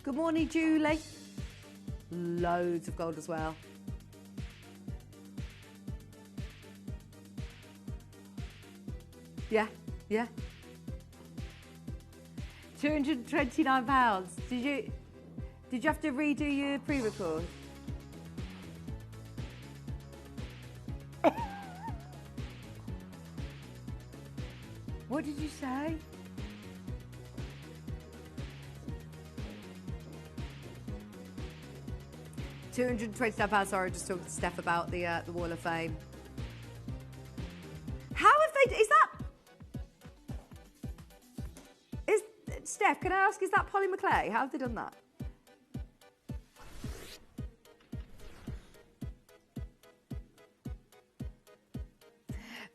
Good morning, Julie. Loads of gold as well. Yeah, yeah. £229. Did you have to redo your pre-record? What did you say? £229. Sorry, just talking to Steph about the Wall of Fame. How have they? Steph? Can I ask? Is that Polly McClay? How have they done that?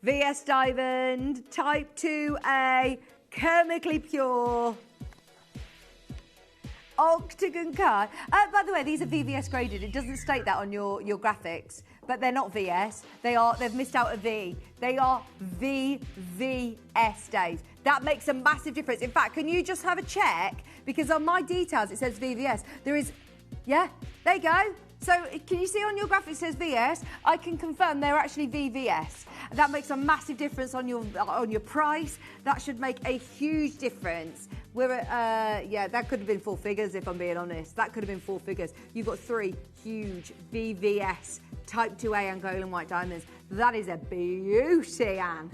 VS Diamond, Type 2A, chemically pure. Octagon card. By the way, these are VVS graded. It doesn't state that on your graphics, but they're not VS. They've missed out a V. They are VVS, Dave. That makes a massive difference. In fact, can you just have a check? Because on my details, it says VVS. There is, yeah, there you go. So can you see on your graphic it says VS? I can confirm they're actually VVS. That makes a massive difference on your price. That should make a huge difference. We're at, yeah, that could have been 4 figures if I'm being honest. That could have been 4 figures. You've got 3 huge VVS Type 2A Angolan white diamonds. That is a beauty, Anne.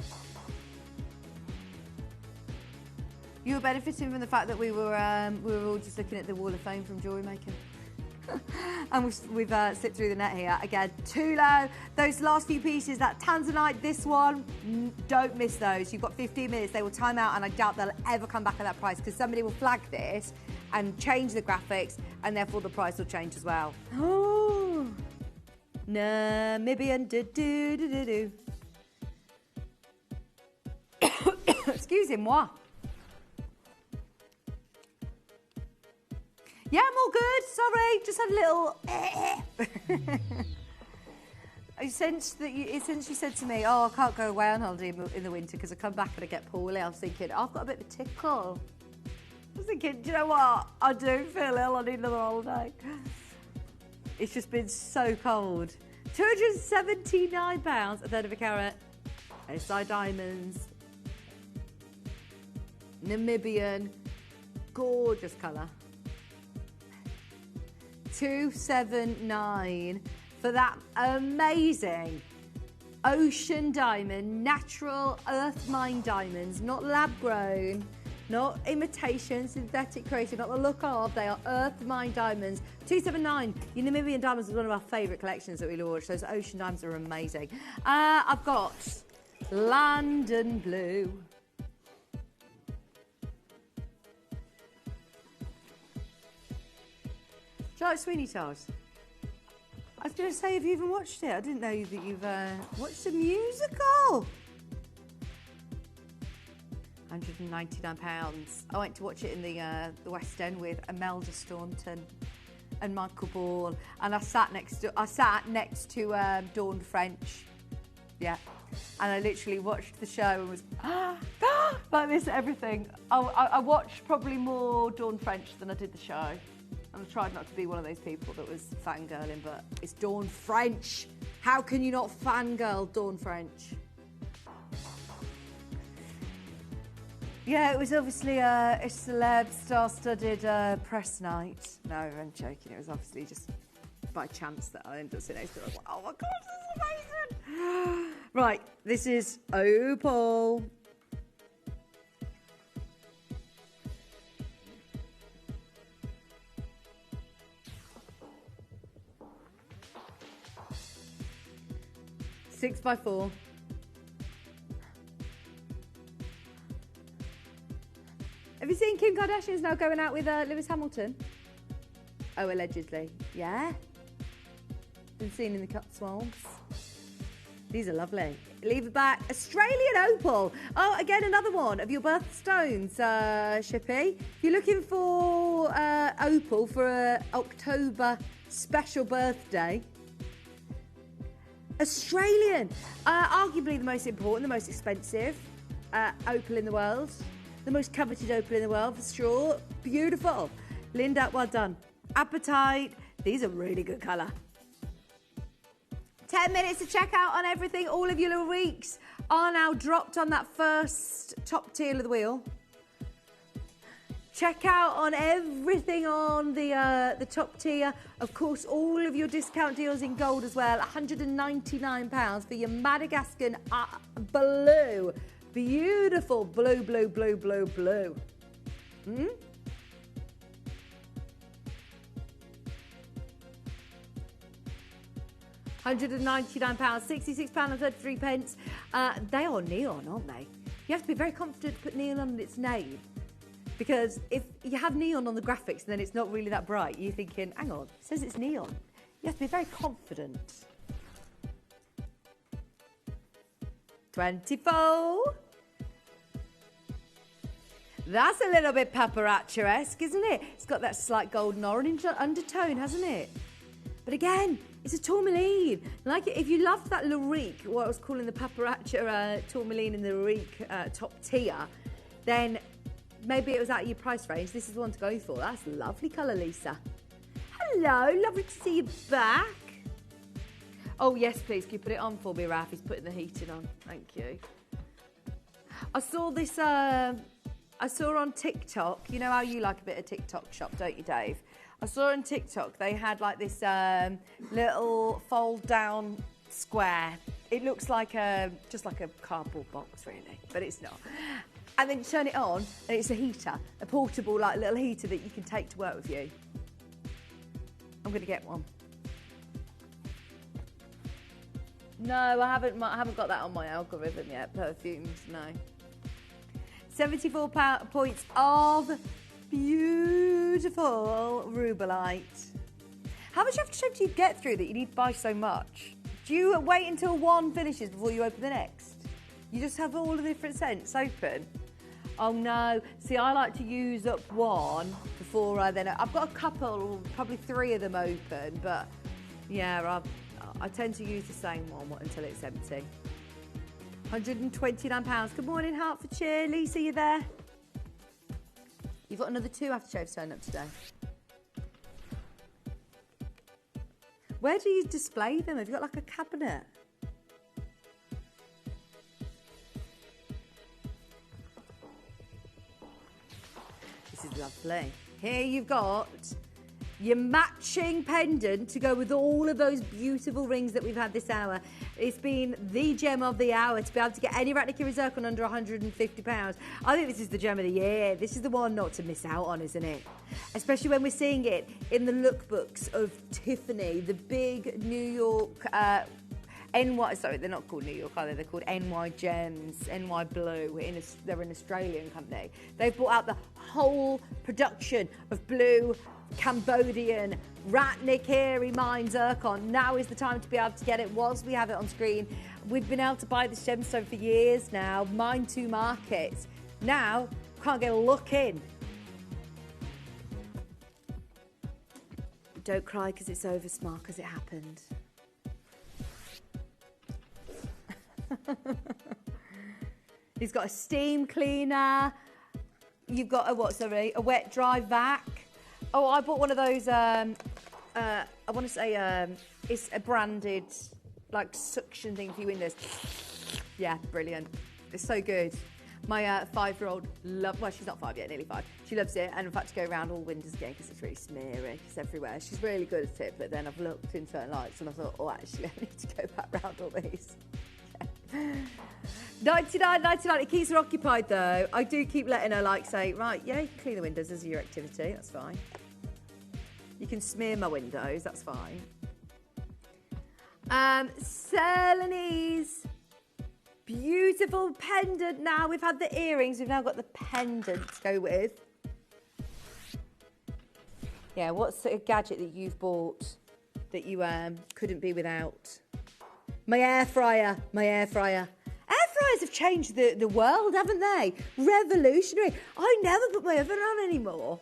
You were benefiting from the fact that we were all just looking at the Wall of Fame from jewellery making. And we've slipped through the net here. Again, too low. Those last few pieces, that Tanzanite, this one, don't miss those. You've got 15 minutes. They will time out, and I doubt they'll ever come back at that price because somebody will flag this and change the graphics, and therefore the price will change as well. Oh, Namibian do-do-do-do-do. Excusez-moi. Yeah, I'm all good. Sorry, just had a little. Since you said to me, "Oh, I can't go away on holiday in the winter because I come back and I get poorly," I was thinking, I've got a bit of a tickle. I was thinking, do you know what? I do feel ill. I need another holiday. It's just been so cold. £279, a third of a carat. SI diamonds. Namibian, gorgeous colour. 279 for that amazing ocean diamond, natural earth mine diamonds, not lab grown, not imitation, synthetic created, not the look of, they are earth mine diamonds. 279. Your Namibian diamonds was one of our favourite collections that we launched. Those ocean diamonds are amazing. I've got London Blue. Do you like Sweeney Todd? I was going to say, have you even watched it? I didn't know that you've watched a musical. £199. I went to watch it in the West End with Imelda Staunton and Michael Ball, and I sat next to Dawn French. Yeah. And I literally watched the show and was like this, everything. I watched probably more Dawn French than I did the show. And I tried not to be one of those people that was fangirling, but it's Dawn French. How can you not fangirl Dawn French? Yeah, it was obviously a celeb, star-studded press night. No, I'm joking. It was obviously just by chance that I ended up sitting next to it. I was like, oh my God, this is amazing. Right, this is Opal. Six by 4. Have you seen Kim Kardashian's now going out with Lewis Hamilton? Oh, allegedly. Yeah. Been seen in the Cotswolds. These are lovely. Leave it back. Australian Opal. Oh, again, another one of your birthstones, Shippy. If you're looking for Opal for an October special birthday, Australian, arguably the most important, the most expensive opal in the world, the most coveted opal in the world for sure. Beautiful. Linda, well done. Appetite. These are really good colour. 10 minutes to check out on everything, all of your little weeks. are now dropped on that first top tier of the wheel. Check out on everything on the top tier. Of course, all of your discount deals in gold as well. £199 for your Madagascan blue. Beautiful blue, blue, blue, blue, blue. £199, £66.33. They are neon, aren't they? You have to be very confident to put neon on its name. Because if you have neon on the graphics and then it's not really that bright, you're thinking, hang on, it says it's neon. You have to be very confident. 24. That's a little bit paparazzi-esque, isn't it? It's got that slight golden orange undertone, hasn't it? But again, it's a tourmaline. Like if you loved that Larique, what I was calling the paparazzi tourmaline in the Larique top tier, then maybe it was out of your price range. This is the one to go for. That's a lovely colour, Lisa. Hello, lovely to see you back. Oh, yes, please. Can you put it on for me, Ralph? He's putting the heating on. Thank you. I saw this, I saw on TikTok. You know how you like a bit of TikTok shop, don't you, Dave? I saw on TikTok they had like this little fold-down square. It looks like just like a cardboard box, really, but it's not. And then you turn it on, and it's a heater, a portable like little heater that you can take to work with you. I'm going to get one. No, I haven't got that on my algorithm yet. Perfumes, no. 74 points of beautiful rubellite. How much aftershave do you get through that you need to buy so much? Do you wait until one finishes before you open the next? You just have all the different scents open? Oh no, see I like to use up one before I've got a couple, probably 3 of them open, but yeah, I tend to use the same one until it's empty. £129. Good morning, Hertfordshire. Lisa, you there? You've got another 2 aftershaves turned up today. Where do you display them? Have you got like a cabinet? This is lovely. Here you've got your matching pendant to go with all of those beautiful rings that we've had this hour. It's been the gem of the hour to be able to get any Ratnikiri zircon under £150. I think this is the gem of the year. This is the one not to miss out on, isn't it? Especially when we're seeing it in the lookbooks of Tiffany, the big New York sorry, they're not called New York, are they? They're called NY Gems, NY Blue. They're an Australian company. They've brought out the whole production of blue Cambodian Ratnikiri mine zircon. Now is the time to be able to get it whilst we have it on screen. We've been able to buy this gemstone for years now, mine to market. Now, can't get a look in. Don't cry because it's over, smart because it happened. He's got a steam cleaner. You've got a wet dry vac. Oh, I bought one of those, I want to say, it's a branded, like, suction thing for your windows. Yeah, brilliant. It's so good. My 5-year-old well, she's not 5 yet, nearly 5. She loves it, and in fact, to go around all windows again because it's really smeary. It's everywhere. She's really good at it, but then I've looked in certain lights and I thought, oh, actually, I need to go back round all these. $99.99. It keeps her occupied though. I do keep letting her say, right, yeah, you can clean the windows as your activity. That's fine. You can smear my windows. That's fine. Celanese, beautiful pendant. Now we've had the earrings. We've now got the pendant to go with. Yeah, what's a gadget that you've bought that you couldn't be without? My air fryer. My air fryer. Air fryers have changed the world, haven't they? Revolutionary. I never put my oven on anymore.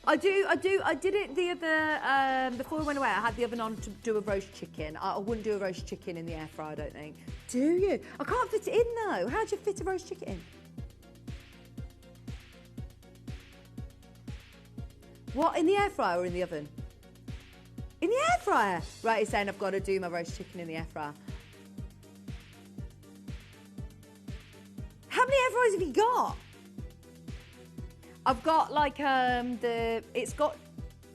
I did it the other, before we went away, I had the oven on to do a roast chicken. I wouldn't do a roast chicken in the air fryer, I don't think. Do you? I can't fit it in though. How do you fit a roast chicken in? What, in the air fryer or in the oven? In the air fryer. Right, he's saying I've got to do my roast chicken in the air fryer. colours have you got? I've got like it's got.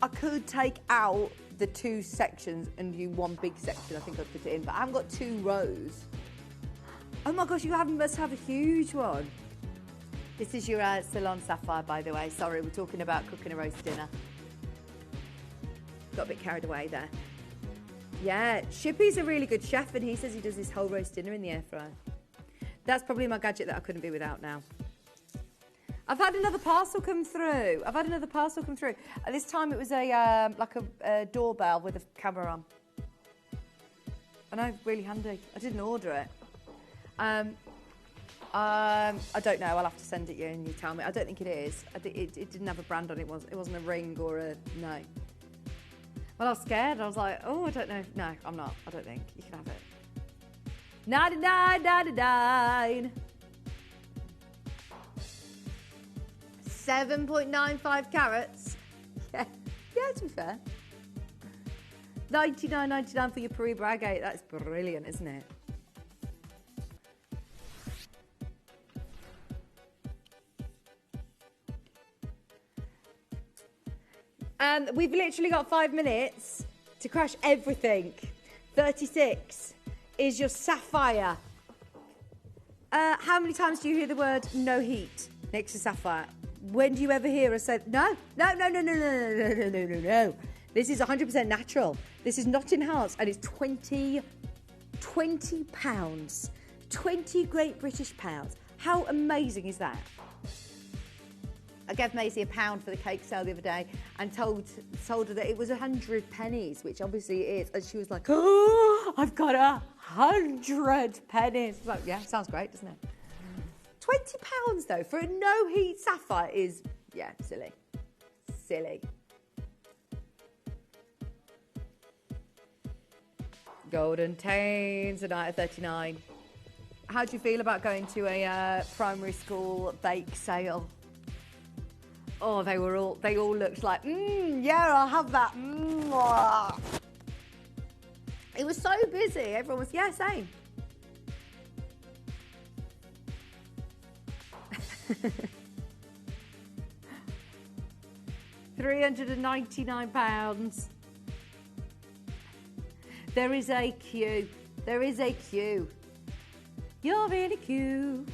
I could take out the 2 sections and do one big section. I think I'd fit it in, but I haven't got 2 rows. Oh my gosh, must have a huge one. This is your Ceylon Sapphire, by the way. Sorry, we're talking about cooking a roast dinner. Got a bit carried away there. Yeah, Shippy's a really good chef, and he says he does his whole roast dinner in the air fryer. That's probably my gadget that I couldn't be without now. I've had another parcel come through. At this time, it was like a doorbell with a camera on. I know, really handy. I didn't order it. I don't know. I'll have to send it you and you tell me. I don't think it is. It didn't have a brand on it. It wasn't a ring or a no. Well, I was scared. I was like, oh, I don't know. No, I'm not. I don't think you can have it. 99.99. 7.95 carats. Yeah, to be fair. 99.99 for your Periba agate. That's brilliant, isn't it? And we've literally got 5 minutes to crash everything. 36 is your sapphire. How many times do you hear the word no heat next to sapphire? When do you ever hear us say, no. This is 100% natural. This is not enhanced, and it's 20 pounds. 20 Great British pounds. How amazing is that? I gave Maisie £1 for the cake sale the other day and told her that it was 100 pennies, which obviously it is. And she was like, oh, I've got 100 pennies. I was like, yeah, sounds great, doesn't it? £20 though for a no heat sapphire is, yeah, silly. Silly. Golden Tanzanite at 39. How do you feel about going to a primary school bake sale? Oh, they all looked like, yeah, I'll have that. It was so busy. Everyone was, yeah, same. £399. There is a queue. There is a queue. You're in a queue.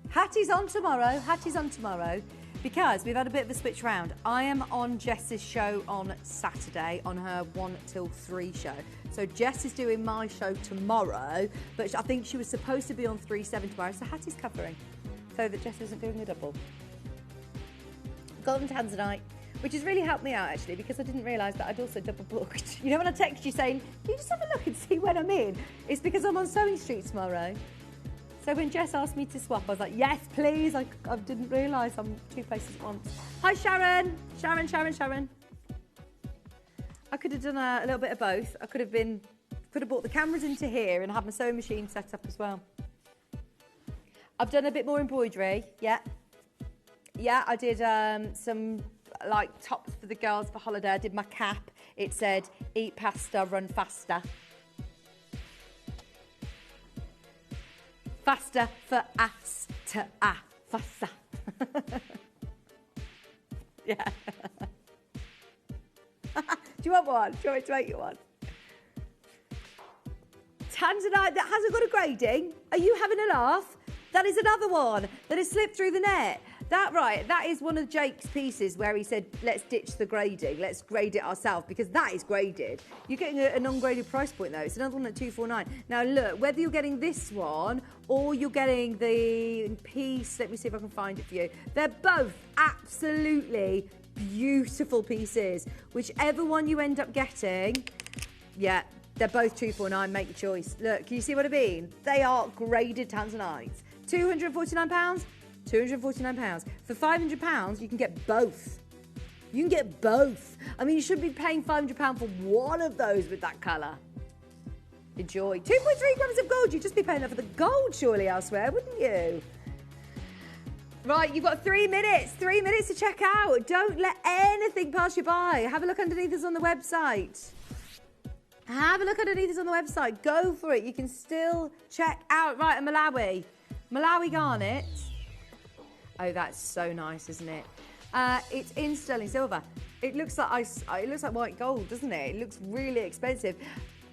Hattie's on tomorrow. Hattie's on tomorrow. Because we've had a bit of a switch round. I am on Jess's show on Saturday on her 1 till 3 show. So Jess is doing my show tomorrow, but I think she was supposed to be on 3/7 tomorrow, so Hattie's covering so that Jess isn't doing a double. Golden Tanzanite, which has really helped me out actually because I didn't realise that I'd also double booked. You know when I text you saying, can you just have a look and see when I'm in? It's because I'm on Sewing Street tomorrow. So when Jess asked me to swap, I was like, yes, please. I didn't realise I'm 2 places at once. Hi, Sharon. Sharon. I could have done a little bit of both. I could have brought the cameras into here and had my sewing machine set up as well. I've done a bit more embroidery, yeah. Yeah, I did some like tops for the girls for holiday. I did my cap. It said, eat pasta, run faster. Faster for us to faster. Yeah. Do you want one? Do you want me to make you one? Tanzanite that hasn't got a grading. Are you having a laugh? That is another one that has slipped through the net. That is one of Jake's pieces where he said, let's ditch the grading. Let's grade it ourselves because that is graded. You're getting an ungraded price point though. It's another one at £249. Now look, whether you're getting this one or you're getting the piece, let me see if I can find it for you. They're both absolutely beautiful pieces. Whichever one you end up getting, yeah, they're both £249. Make your choice. Look, can you see what I mean? They are graded Tanzanites. £249. £249. For £500, you can get both. You can get both. I mean, you should be paying £500 for one of those with that colour. Enjoy. 2.3 grams of gold. You'd just be paying that for the gold, surely, elsewhere, wouldn't you? Right, you've got 3 minutes. 3 minutes to check out. Don't let anything pass you by. Have a look underneath us on the website. Have a look underneath us on the website. Go for it. You can still check out. Right, Malawi. Malawi garnet. Oh, that's so nice, isn't it? It's in sterling silver. It looks like ice. It looks like white gold, doesn't it? It looks really expensive.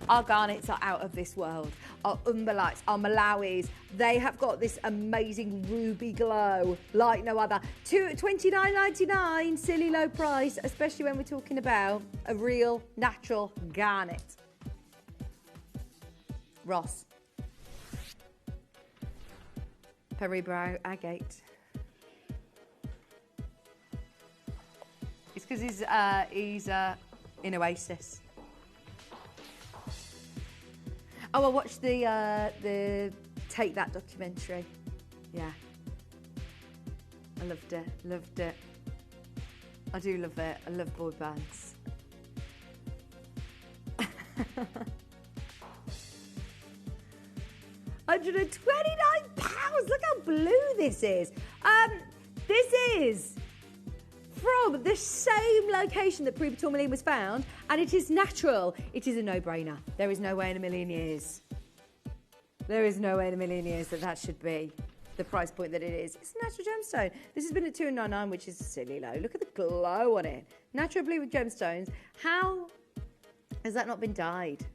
Our garnets are out of this world. Our umbelites, our Malawis, they have got this amazing ruby glow like no other. $29.99, silly low price, especially when we're talking about a real natural garnet. Ross. Peribrow agate. It's because he's in Oasis. Oh, I watched the Take That documentary. Yeah. I loved it. I do love it. I love boy bands. £129. Look how blue this is. This is from the same location that Pre Tourmaline was found, and it is natural. It is a no-brainer. There is no way in a million years. There is no way in a million years that should be the price point that it is. It's a natural gemstone. This has been at $299, which is silly low. Look at the glow on it. Natural blue with gemstones. How has that not been dyed?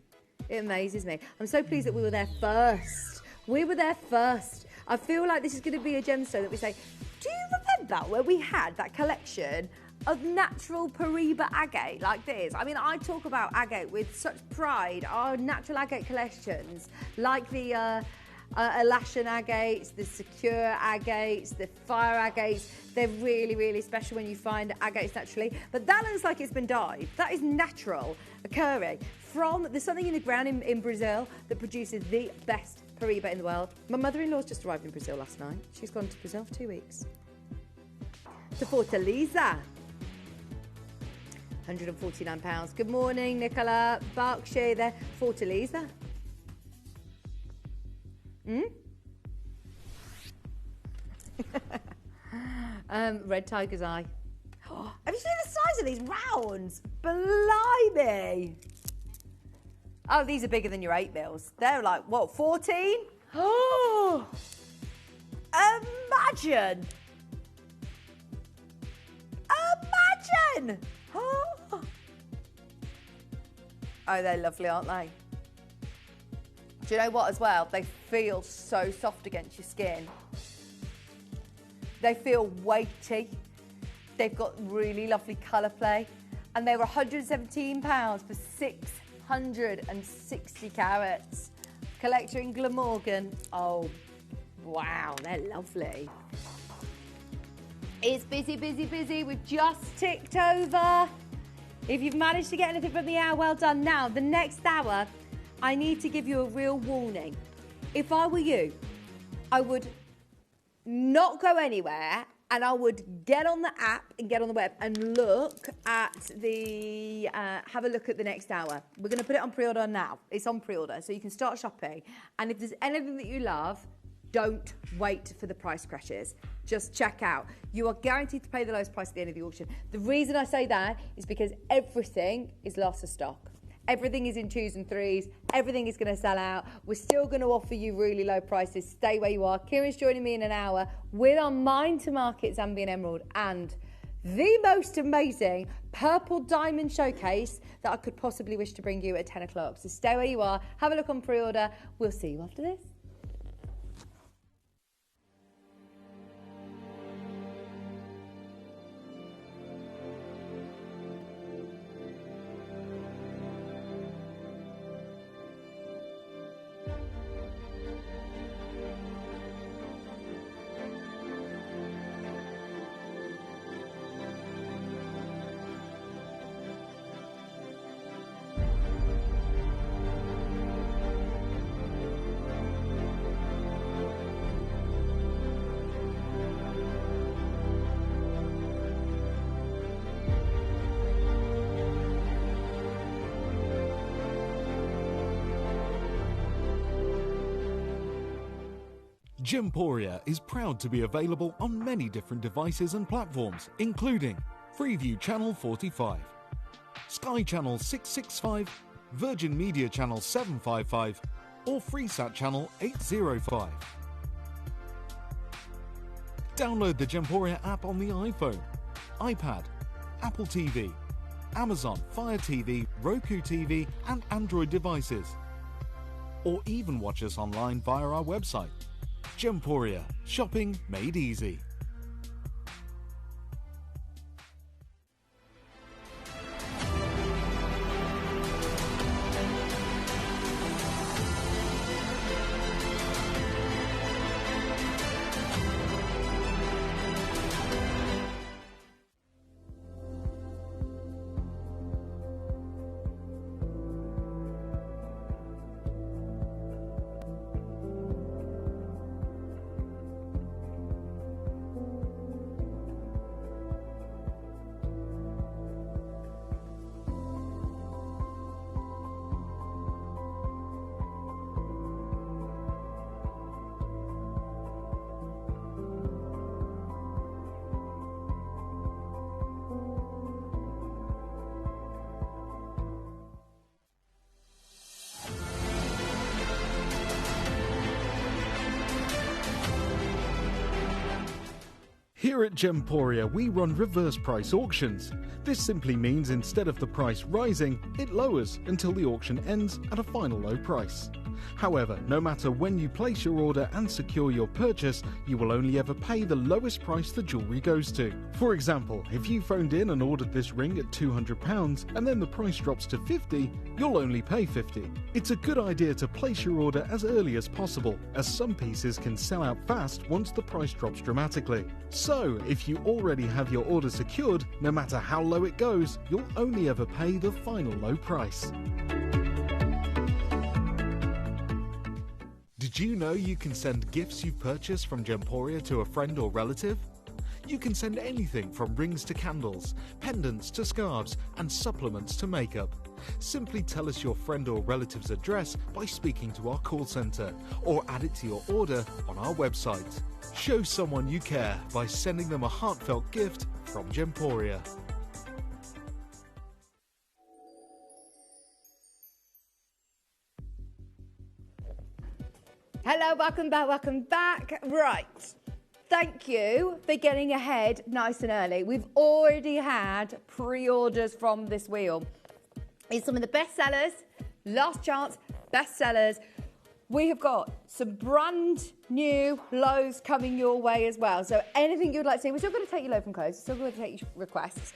It amazes me. I'm so pleased that we were there first. We were there first. I feel like this is going to be a gemstone that we say, do you remember where we had that collection of natural Paraiba agate like this? I mean, I talk about agate with such pride. Our natural agate collections, like the Alashan agates, the Secure agates, the Fire agates, they're really, really special when you find agates naturally. But that looks like it's been dyed. That is natural occurring from, there's something in the ground in Brazil that produces the best Paraiba in the world. My mother-in-law's just arrived in Brazil last night. She's gone to Brazil for 2 weeks. To Fortaleza. £149. Good morning, Nicola. Berkshire there. Fortaleza. Red tiger's eye. Oh, have you seen the size of these rounds? Blimey. Oh, these are bigger than your 8 mils. They're like, what, 14? Oh, imagine. Imagine. Oh, they're lovely, aren't they? Do you know what as well? They feel so soft against your skin. They feel weighty. They've got really lovely colour play. And they were £117 for 660 carats. Collector in Glamorgan. Oh, wow, they're lovely. It's busy, busy, busy. We've just ticked over. If you've managed to get anything from the hour, well done. Now, the next hour, I need to give you a real warning. If I were you, I would not go anywhere, and I would get on the app and get on the web and look at the, have a look at the next hour. We're going to put it on pre-order now. It's on pre-order, so you can start shopping. And if there's anything that you love, don't wait for the price crashes. Just check out. You are guaranteed to pay the lowest price at the end of the auction. The reason I say that is because everything is lost of stock. Everything is in 2s and 3s. Everything is going to sell out. We're still going to offer you really low prices. Stay where you are. Kieran's joining me in an hour with our Mine to Market Zambian Emerald and the most amazing purple diamond showcase that I could possibly wish to bring you at 10 o'clock. So stay where you are. Have a look on pre-order. We'll see you after this. Gemporia is proud to be available on many different devices and platforms, including Freeview Channel 45, Sky Channel 665, Virgin Media Channel 755, or Freesat Channel 805. Download the Gemporia app on the iPhone, iPad, Apple TV, Amazon Fire TV, Roku TV and Android devices. Or even watch us online via our website. Gemporia, shopping made easy. Here at Gemporia, we run reverse price auctions. This simply means instead of the price rising, it lowers until the auction ends at a final low price. However, no matter when you place your order and secure your purchase, you will only ever pay the lowest price the jewellery goes to. For example, if you phoned in and ordered this ring at £200 and then the price drops to £50, you'll only pay £50. It's a good idea to place your order as early as possible, as some pieces can sell out fast once the price drops dramatically. So, if you already have your order secured, no matter how low it goes, you'll only ever pay the final low price. Did you know you can send gifts you've purchased from Gemporia to a friend or relative? You can send anything from rings to candles, pendants to scarves, and supplements to makeup. Simply tell us your friend or relative's address by speaking to our call centre, or add it to your order on our website. Show someone you care by sending them a heartfelt gift from Gemporia. Hello, welcome back. Right. Thank you for getting ahead nice and early. We've already had pre-orders from this wheel. It's some of the best sellers, last chance best sellers. We have got some brand new lows coming your way as well. So anything you'd like to see, we're still going to take your low from close, we're still going to take your requests.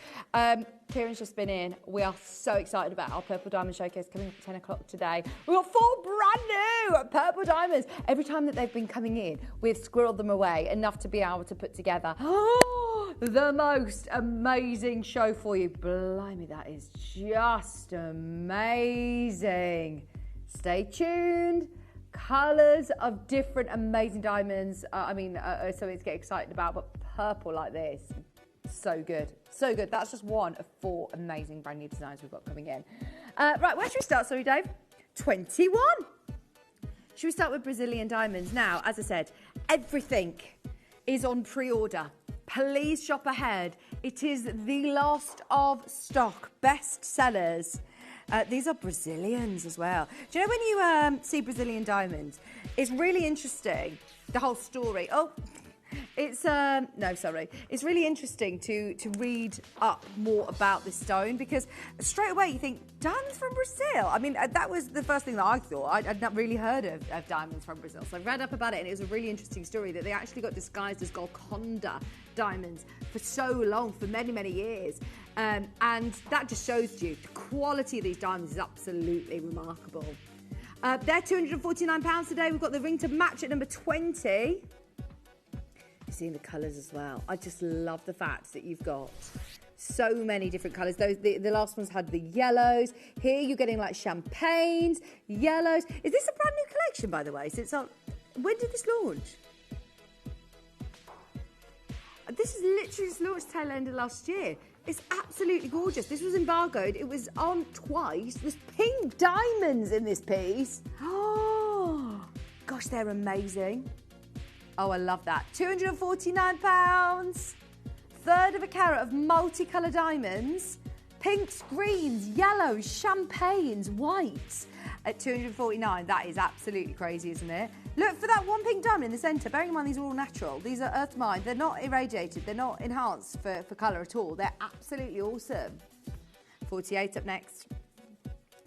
Kieran's just been in. We are so excited about our Purple Diamond Showcase coming up at 10 o'clock today. We've got 4 brand new Purple Diamonds. Every time that they've been coming in, we've squirreled them away enough to be able to put together the most amazing show for you. Blimey, that is just amazing. Stay tuned. Colours of different amazing diamonds. So it's get excited about, but purple like this, so good, so good. That's just one of 4 amazing brand new designs we've got coming in. Right, where should we start? Sorry, Dave. 21. Should we start with Brazilian diamonds? Now, as I said, everything is on pre-order. Please shop ahead. It is the last of stock best sellers. These are Brazilians as well. Do you know when you see Brazilian diamonds, it's really interesting, the whole story. It's really interesting to read up more about this stone, because straight away you think, diamonds from Brazil? I mean, that was the first thing that I thought. I'd not really heard of diamonds from Brazil. So I read up about it, and it was a really interesting story that they actually got disguised as Golconda diamonds for so long, for many, many years. And that just shows you the quality of these diamonds is absolutely remarkable. They're £249 today. We've got the ring to match at number 20. You're seeing the colours as well. I just love the fact that you've got so many different colours. The last ones had the yellows. Here you're getting like champagnes, yellows. Is this a brand new collection, by the way? When did this launch? This is literally just launched tail end of last year. It's absolutely gorgeous. This was embargoed. It was on twice. There's pink diamonds in this piece. Oh, gosh, they're amazing. Oh, I love that. £249. Third of a carat of multicolour diamonds. Pinks, greens, yellows, champagnes, whites at £249. That is absolutely crazy, isn't it? Look for that one pink diamond in the centre. Bearing in mind these are all natural. These are earth mined. They're not irradiated. They're not enhanced for colour at all. They're absolutely awesome. 48 up next.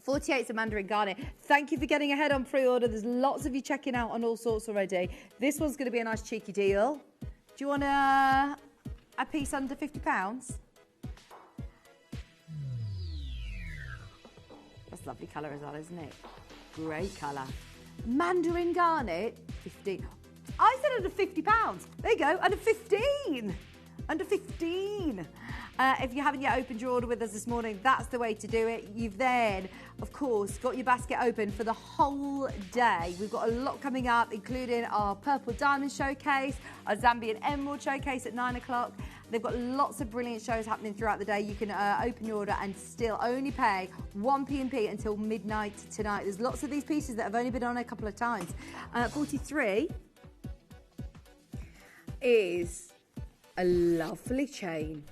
48 is a Mandarin Garnet. Thank you for getting ahead on pre-order. There's lots of you checking out on all sorts already. This one's going to be a nice cheeky deal. Do you want a piece under £50? That's a lovely colour as well, isn't it? Great colour. Mandarin Garnet, 15. I said under £50. There you go, under 15. Under 15. If you haven't yet opened your order with us this morning, that's the way to do it. You've then, of course, got your basket open for the whole day. We've got a lot coming up, including our Purple Diamond Showcase, our Zambian Emerald Showcase at 9 o'clock. They've got lots of brilliant shows happening throughout the day. You can open your order and still only pay 1 P&P until midnight tonight. There's lots of these pieces that have only been on a couple of times. 43 is a lovely chain.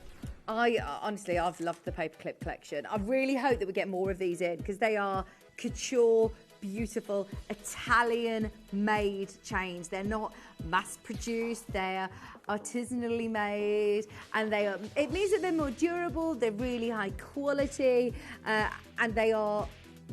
Honestly, I've loved the paperclip collection. I really hope that we get more of these in because they are couture, beautiful, Italian-made chains. They're not mass-produced. They're artisanally made, and it means that they're more durable. They're really high quality, and they are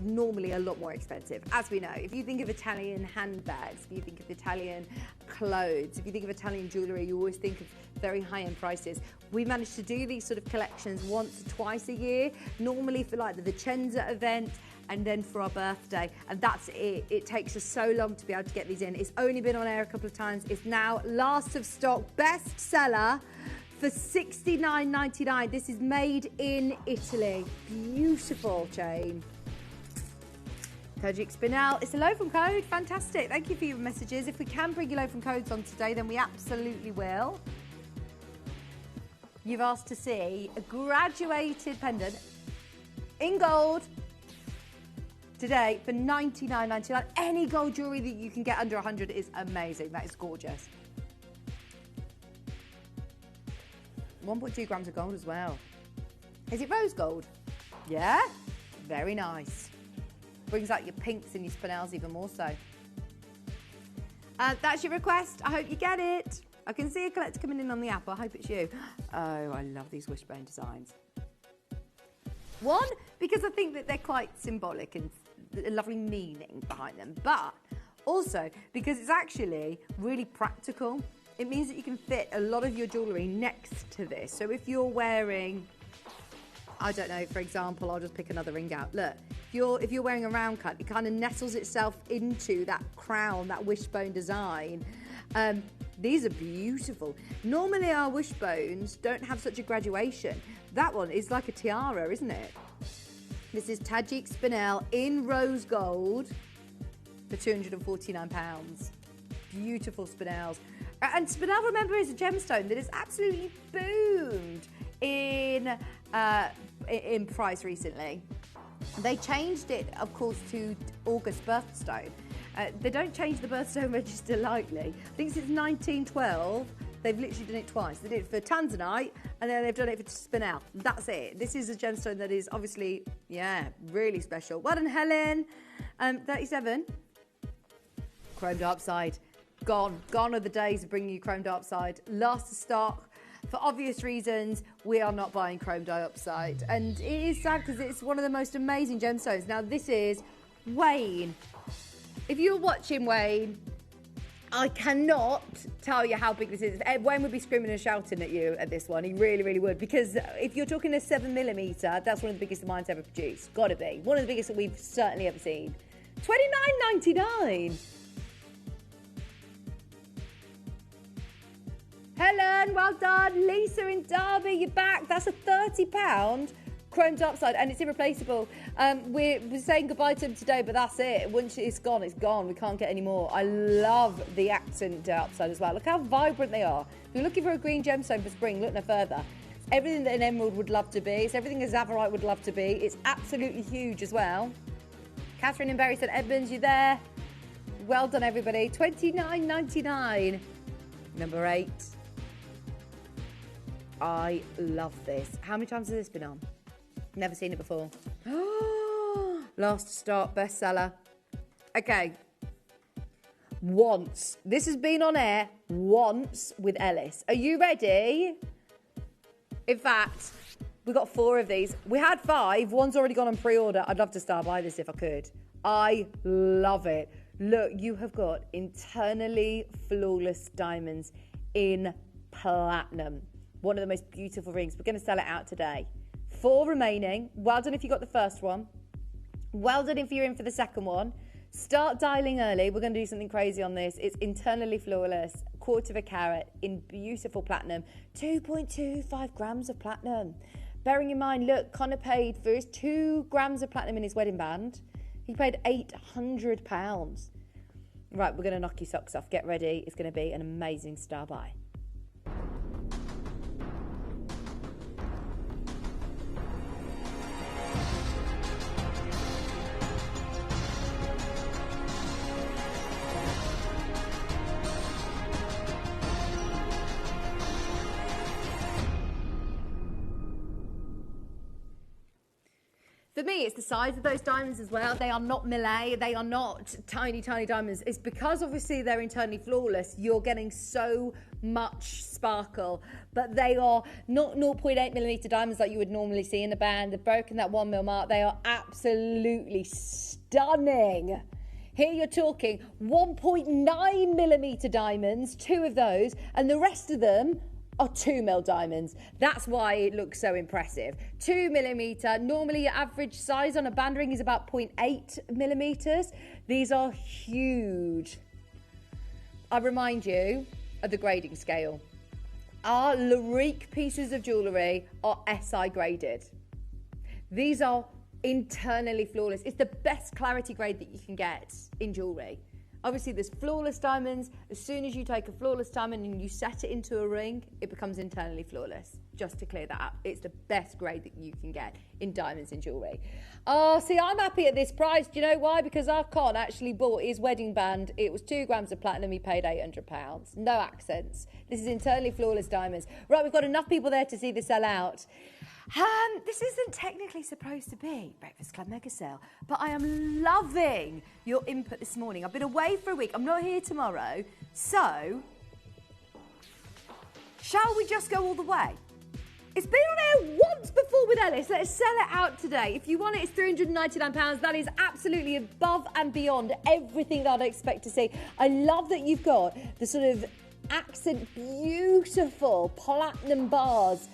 normally a lot more expensive, as we know. If you think of Italian handbags, if you think of Italian clothes, if you think of Italian jewellery, you always think of very high-end prices. We managed to do these sort of collections once or twice a year, normally for like the Vicenza event and then for our birthday, and that's it. It takes us so long to be able to get these in. It's only been on air a couple of times. It's now last of stock, bestseller for $69.99. This is made in Italy. Beautiful chain. Tajik Spinel, it's a low from code, fantastic. Thank you for your messages. If we can bring you low from codes on today, then we absolutely will. You've asked to see a graduated pendant in gold today for $99.99. Any gold jewellery that you can get under 100 is amazing. That is gorgeous. 1.2 grams of gold as well. Is it rose gold? Yeah, very nice. Brings out your pinks and your spinels even more so. That's your request. I hope you get it. I can see a collector coming in on the app. I hope it's you. Oh, I love these wishbone designs. One, because I think that they're quite symbolic and a lovely meaning behind them. But also because it's actually really practical. It means that you can fit a lot of your jewellery next to this. So if you're wearing, I don't know, for example, I'll just pick another ring out. Look, if you're wearing a round cut, it kind of nestles itself into that crown, that wishbone design. These are beautiful. Normally our wishbones don't have such a graduation. That one is like a tiara, isn't it? This is Tajik Spinel in rose gold for £249. Beautiful spinels. And spinel, remember, is a gemstone that has absolutely boomed in price recently. They changed it, of course, to August birthstone. They don't change the birthstone register lightly. I think since 1912, they've literally done it twice. They did it for tanzanite, and then they've done it for spinel. That's it. This is a gemstone that is obviously, yeah, really special. Well done, Helen. 37. Chrome Darkside. Gone. Gone are the days of bringing you Chrome Darkside. Last to stock. For obvious reasons, we are not buying chrome dioxide. And it is sad because it's one of the most amazing gemstones. Now, this is Wayne. If you're watching, Wayne, I cannot tell you how big this is. Wayne would be screaming and shouting at you at this one. He really, really would. Because if you're talking a 7mm, that's one of the biggest the mine's ever produced. Got to be. One of the biggest that we've certainly ever seen. $29.99. Helen, well done. Lisa in Derby, you're back. That's a £30 chrome darkside, and it's irreplaceable. We're saying goodbye to them today, but that's it. Once it's gone, it's gone. We can't get any more. I love the accent darkside as well. Look how vibrant they are. If you're looking for a green gemstone for spring, look no further. It's everything that an emerald would love to be. It's everything a Zavarite would love to be. It's absolutely huge as well. Catherine in Bury St Edmunds, you there? Well done, everybody. $29.99. Number 8. I love this. How many times has this been on? Never seen it before. Last start bestseller. Okay. once. This has been on air once with Ellis. Are you ready? In fact, we got 4 of these. We had 5. One's already gone on pre-order. I'd love to start by this if I could. I love it. Look, you have got internally flawless diamonds in platinum. One of the most beautiful rings. We're going to sell it out today. 4 remaining. Well done if you got the first one. Well done if you're in for the second one. Start dialing early. We're going to do something crazy on this. It's internally flawless, 1/4 carat in beautiful platinum, 2.25 grams of platinum. Bearing in mind, look, Connor paid for his 2 grams of platinum in his wedding band. He paid £800. Right, we're going to knock your socks off. Get ready. It's going to be an amazing star buy. For me, it's the size of those diamonds as well. They are not Millet. They are not tiny, tiny diamonds. It's because obviously they're internally flawless. You're getting so much sparkle, but they are not 0.8 millimeter diamonds like you would normally see in a band. They've broken that 1 mil mark. They are absolutely stunning. Here you're talking 1.9 millimeter diamonds, 2 of those, and the rest of them are 2 mil diamonds. That's why it looks so impressive. 2 millimeter. Normally your average size on a band ring is about 0.8 millimeters. These are huge. I remind you of the grading scale. Our Larique pieces of jewellery are SI graded. These are internally flawless. It's the best clarity grade that you can get in jewellery. Obviously, there's flawless diamonds. As soon as you take a flawless diamond and you set it into a ring, it becomes internally flawless. Just to clear that up, it's the best grade that you can get in diamonds in jewellery. Oh, see, I'm happy at this price. Do you know why? Because our con actually bought his wedding band. It was 2 grams of platinum. He paid £800. No accents. This is internally flawless diamonds. Right, we've got enough people there to see this sell out. This isn't technically supposed to be Breakfast Club Mega Sale, but I am loving your input this morning. I've been away for a week. I'm not here tomorrow. So, shall we just go all the way? It's been on air once before with Ellis. Let's sell it out today. If you want it, it's £399. That is absolutely above and beyond everything that I'd expect to see. I love that you've got the sort of accent, beautiful platinum bars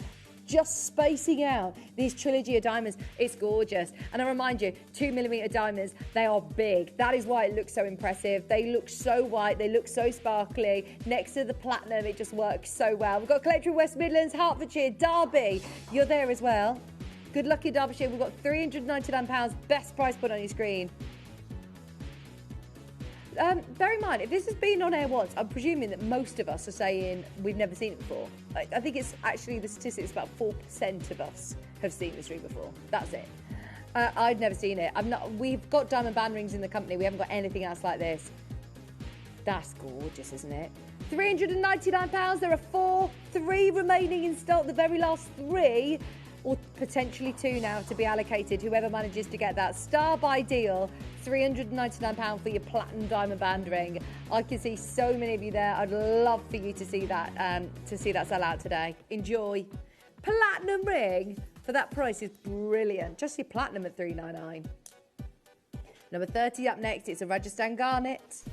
just spacing out these trilogy of diamonds. It's gorgeous. And I remind you, 2 millimeter diamonds, they are big. That is why it looks so impressive. They look so white, they look so sparkly. Next to the platinum, it just works so well. We've got Collector in West Midlands, Hertfordshire, Derby. You're there as well. Good luck in Derbyshire. We've got £399, best price put on your screen. Bear in mind, if this has been on air once, I'm presuming that most of us are saying we've never seen it before. I think it's actually the statistics about 4% of us have seen this ring before. That's it. I'd never seen it. We've got diamond band rings in the company. We haven't got anything else like this. That's gorgeous, isn't it? £399. There are 3 remaining in stock. The very last 3, or potentially 2 now to be allocated. Whoever manages to get that star buy deal. £399 for your platinum diamond band ring. I can see so many of you there. I'd love for you to see that sell out today. Enjoy. Platinum ring for that price is brilliant. Just your platinum at £399. Number 30 up next. It's a Rajasthan garnet.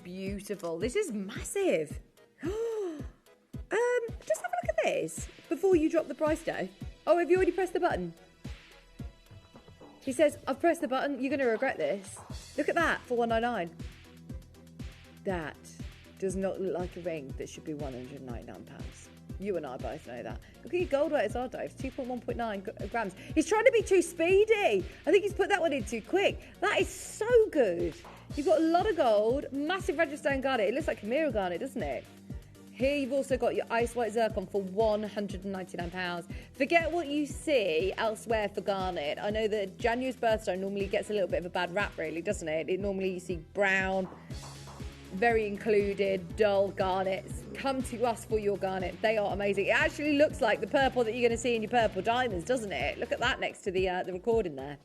Beautiful. This is massive. Just have a look at this before you drop the price down. Oh, have you already pressed the button? He says, I've pressed the button. You're going to regret this. Look at that for £199. That does not look like a ring that should be £199. You and I both know that. Look at your gold weight as well, Dave. 2.1.9 grams. He's trying to be too speedy. I think he's put that one in too quick. That is so good. You've got a lot of gold, massive Rajasthan garnet. It looks like Camira garnet, doesn't it? Here you've also got your ice white zircon for £199. Forget what you see elsewhere for garnet. I know that January's birthstone normally gets a little bit of a bad rap, really, doesn't it? Normally you see brown, very included, dull garnets. Come to us for your garnet. They are amazing. It actually looks like the purple that you're going to see in your purple diamonds, doesn't it? Look at that next to the recording there.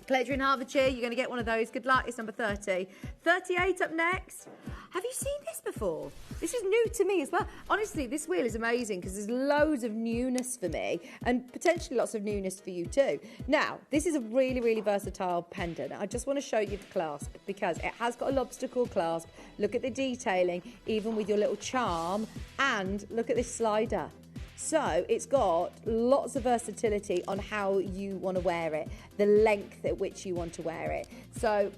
Collector in Hertfordshire, you're going to get one of those. Good luck. It's number 30. 38 up next. Have you seen this before? This is new to me as well. Honestly, this wheel is amazing because there's loads of newness for me and potentially lots of newness for you too. Now, this is a really, really versatile pendant. I just want to show you the clasp because it has got a lobster claw clasp. Look at the detailing, even with your little charm, and look at this slider. So it's got lots of versatility on how you want to wear it, the length at which you want to wear it. So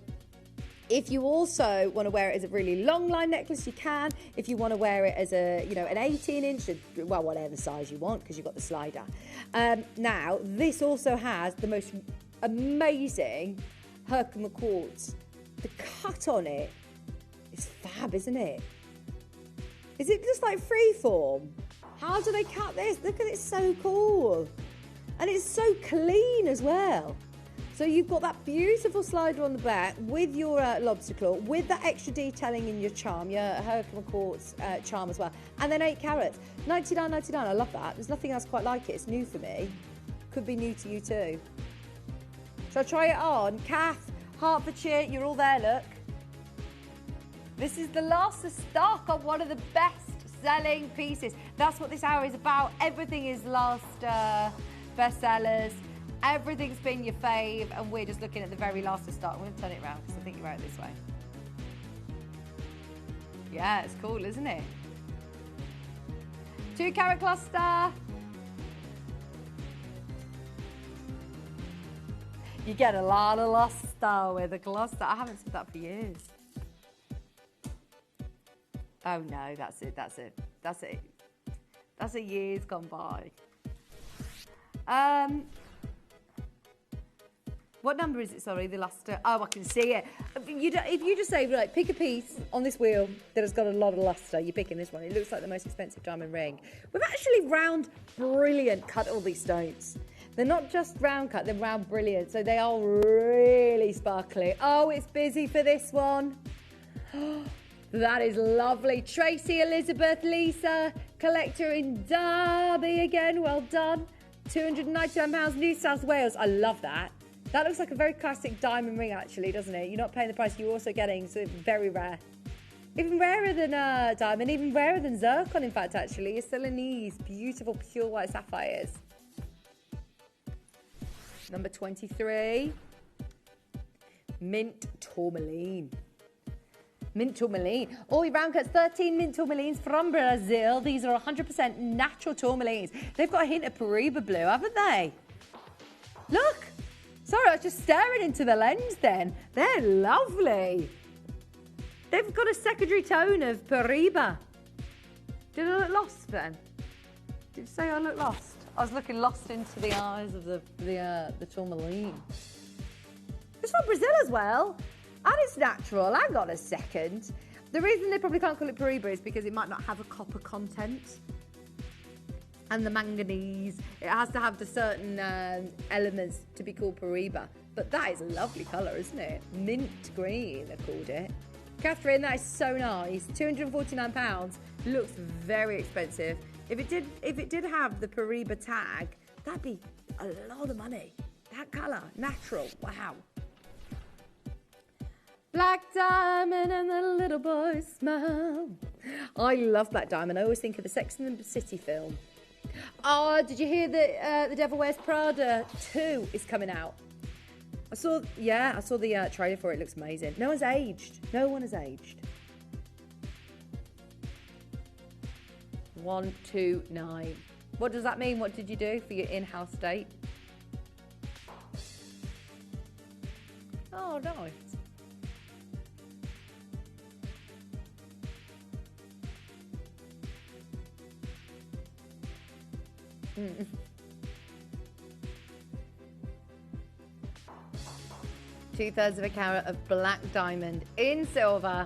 if you also want to wear it as a really long line necklace, you can. If you want to wear it as a, an 18-inch, well, whatever size you want, because you've got the slider. Now, this also has the most amazing Herkimer quartz. The cut on it is fab, isn't it? Is it just like freeform? How do they cut this? Look at it, it's so cool. And it's so clean as well. So you've got that beautiful slider on the back with your lobster claw, with that extra detailing in your charm, your Herkimer quartz charm as well. And then 8 carats. $99.99, I love that. There's nothing else quite like it. It's new for me. Could be new to you too. Shall I try it on? Kath, Hertfordshire, you're all there, look. This is the last of stock on one of the best selling pieces. That's what this hour is about. Everything is last bestsellers. Everything's been your fave, and we're just looking at the very last of stock. I'm going to turn it around because I think you're out this way. Yeah, it's cool, isn't it? 2 carat cluster. You get a lot of luster with a cluster. I haven't said that for years. Oh no, that's it. That's a years gone by. What number is it? Sorry, the luster. Oh, I can see it. If you just say, like, pick a piece on this wheel that has got a lot of luster, you're picking this one. It looks like the most expensive diamond ring. We've actually round brilliant cut all these stones. They're not just round cut, they're round brilliant. So they are really sparkly. Oh, it's busy for this one. That is lovely. Tracy, Elizabeth, Lisa, collector in Derby again. Well done. £299, New South Wales. I love that. That looks like a very classic diamond ring, actually, doesn't it? You're not paying the price. You're also getting something very rare. Even rarer than diamond, even rarer than zircon, in fact, actually. It's Celanese. Beautiful, pure white sapphires. Number 23. Mint tourmaline. Mint tourmaline. Oh, your round cuts, 13 mint tourmalines from Brazil. These are 100% natural tourmalines. They've got a hint of Paraiba blue, haven't they? Look. Sorry, I was just staring into the lens then. They're lovely. They've got a secondary tone of Paraiba. Did I look lost then? Did you say I look lost? I was looking lost into the eyes of the tourmaline. It's from Brazil as well. And it's natural. Hang on a second. The reason they probably can't call it Paraiba is because it might not have a copper content. And the manganese. It has to have the certain elements to be called Paraiba. But that is a lovely colour, isn't it? Mint green, they called it. Catherine, that is so nice. £249. Looks very expensive. If it did have the Paraiba tag, that'd be a lot of money. That colour, natural, wow. Black diamond and the little boy's smile. I love Black Diamond. I always think of the Sex and the City film. Oh, did you hear that The Devil Wears Prada 2 is coming out? I saw the trailer for it. It looks amazing. No one's aged. No one has aged. 129. What does that mean? What did you do for your in-house date? Oh, nice. Mm. 2/3 of a carat of black diamond in silver.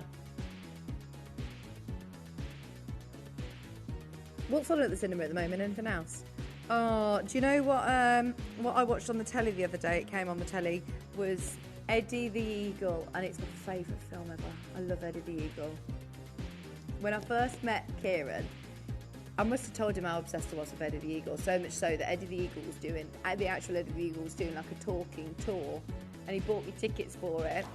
What's on at the cinema at the moment? Anything else? Oh, do you know what I watched on the telly the other day? It came on the telly, was Eddie the Eagle, and it's my favourite film ever. I love Eddie the Eagle. When I first met Kieran, I must have told him how obsessed I was with Eddie the Eagle, so much so that Eddie the Eagle was doing, the actual Eddie the Eagle was doing like a talking tour, and he bought me tickets for it.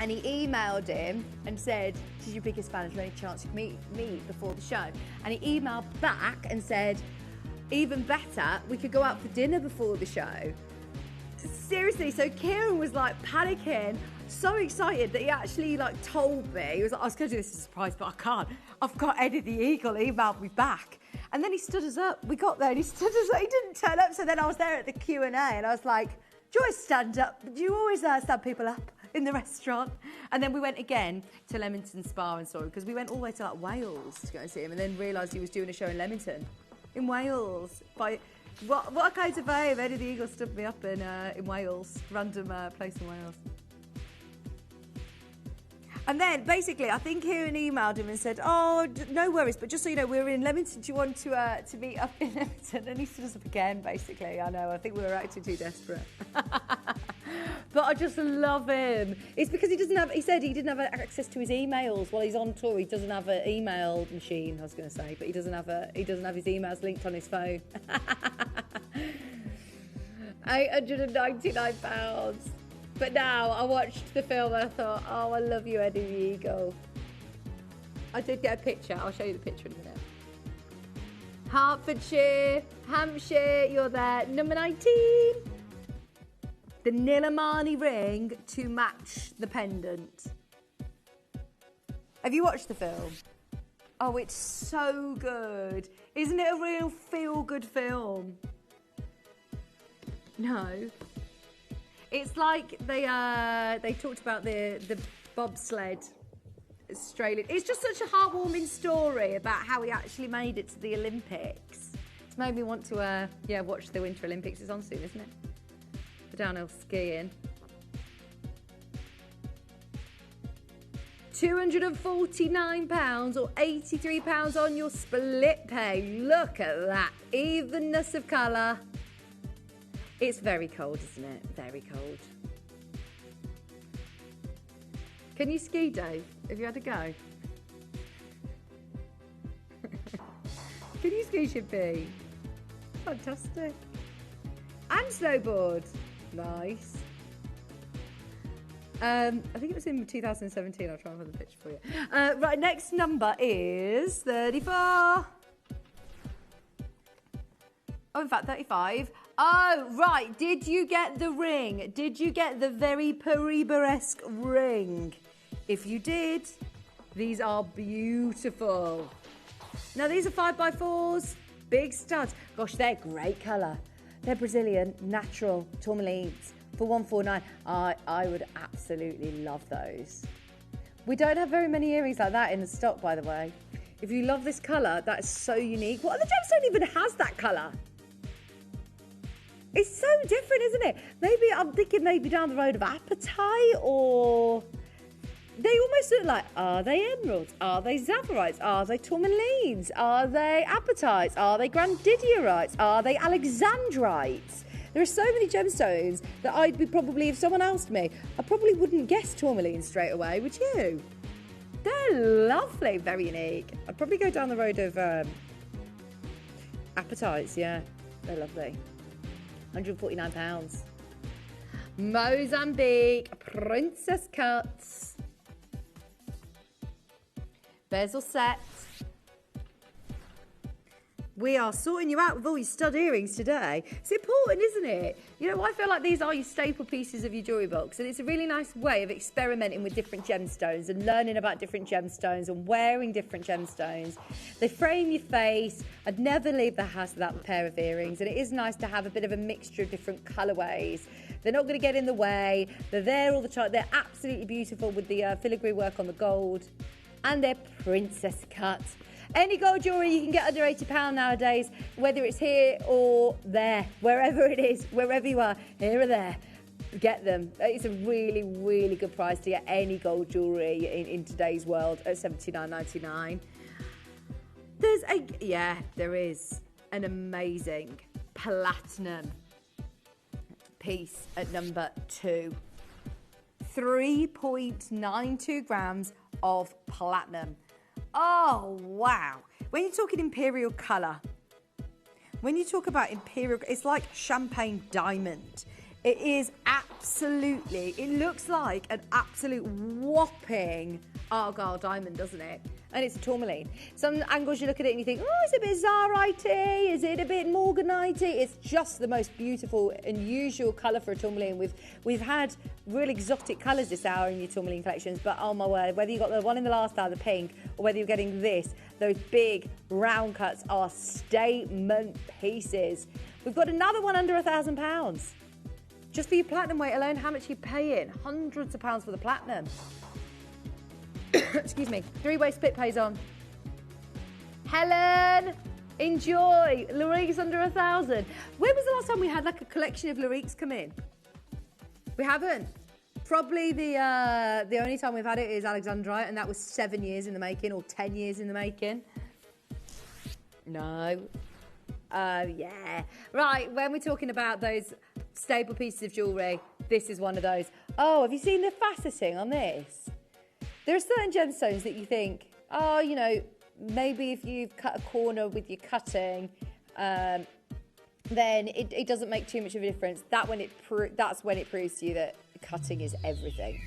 And he emailed him and said, she's your biggest fan, is there any chance you can meet me before the show? And he emailed back and said, even better, we could go out for dinner before the show. Seriously, so Kieran was like panicking, so excited that he actually like told me. He was like, I was going to do this as a surprise, but I can't. I've got Eddie the Eagle emailed me back. And then he stood us up. We got there and he stood us up. He didn't turn up. So then I was there at the Q&A and I was like, do you always stand up? Do you always stand people up in the restaurant? And then we went again to Leamington Spa and saw him, because we went all the way to like Wales to go and see him, and then realised he was doing a show in Leamington, in Wales. By what a kind of fame. Eddie the Eagle stood me up in Wales, random place in Wales. And then, basically, I think Kieran emailed him and said, oh, no worries, but just so you know, we're in Leamington. Do you want to meet up in Leamington? And he stood us up again, basically. I know, I think we were actually too desperate. But I just love him. It's because he said he didn't have access to his emails while he's on tour. He doesn't have an email machine, I was going to say, but he doesn't have his emails linked on his phone. £899. But now I watched the film and I thought, oh, I love you, Eddie the Eagle. I did get a picture. I'll show you the picture in a minute. Hertfordshire, Hampshire, you're there. Number 19. The Nilamani ring to match the pendant. Have you watched the film? Oh, it's so good. Isn't it a real feel-good film? No. It's like they talked about the bobsled Australian. It's just such a heartwarming story about how he actually made it to the Olympics. It's made me want to watch the Winter Olympics. It's on soon, isn't it? For downhill skiing. £249 or £83 on your split pay. Look at that evenness of colour. It's very cold, isn't it? Very cold. Can you ski, Dave? Have you had a go? Can you ski, Shippy? Fantastic. And snowboard. Nice. I think it was in 2017. I'll try and find the picture for you. Right, next number is 34. Oh, in fact, 35. Oh, right. Did you get the ring? Did you get the very Pariba-esque ring? If you did, these are beautiful. Now, these are 5x4s, big studs. Gosh, they're great colour. They're Brazilian, natural tourmalines for $149. I would absolutely love those. We don't have very many earrings like that in the stock, by the way. If you love this colour, that is so unique. What other gemstone even has that colour? It's so different, isn't it? Maybe I'm thinking down the road of apatite, or they almost look like, are they emeralds? Are they zavarites? Are they tourmalines? Are they apatites? Are they grandidiorites? Are they alexandrites? There are so many gemstones that I'd be probably, if someone asked me, I probably wouldn't guess tourmaline straight away, would you? They're lovely, very unique. I'd probably go down the road of apatites, yeah. They're lovely. £149. Mozambique princess cuts. Bezel set. We are sorting you out with all your stud earrings today. It's important, isn't it? You know, I feel like these are your staple pieces of your jewellery box, and it's a really nice way of experimenting with different gemstones and learning about different gemstones and wearing different gemstones. They frame your face. I'd never leave the house without a pair of earrings, and it is nice to have a bit of a mixture of different colourways. They're not going to get in the way. They're there all the time. They're absolutely beautiful with the filigree work on the gold, and they're princess cut. Any gold jewellery you can get under £80 nowadays, whether it's here or there, wherever it is, wherever you are, here or there, get them. It's a really, really good price to get any gold jewellery in today's world at $79.99. There is an amazing platinum piece at number 2. 3.92 grams of platinum. Oh, wow. When you're talking imperial colour, when you talk about imperial, it's like champagne diamond. It is absolutely, it looks like an absolute whopping Argyle diamond, doesn't it? And it's a tourmaline. Some angles you look at it and you think, oh, is it a bit Zarite? Is it a bit Morganite? It's just the most beautiful, unusual colour for a tourmaline. We've had real exotic colours this hour in your tourmaline collections, but oh my word, whether you got the one in the last hour, the pink, or whether you're getting this, those big round cuts are statement pieces. We've got another one under £1,000. Just for your platinum weight alone, how much are you paying? Hundreds of pounds for the platinum. Excuse me. Three-way split pays on. Helen, enjoy. Lorique's under 1,000. When was the last time we had like a collection of Lorique's come in? We haven't. Probably the only time we've had it is Alexandrite, and that was 7 years in the making, or 10 years in the making. No. Yeah. Right, when we're talking about those staple pieces of jewellery, this is one of those. Oh, have you seen the faceting on this? There are certain gemstones that you think, oh, you know, maybe if you've cut a corner with your cutting, then it doesn't make too much of a difference. That's when it proves to you that cutting is everything.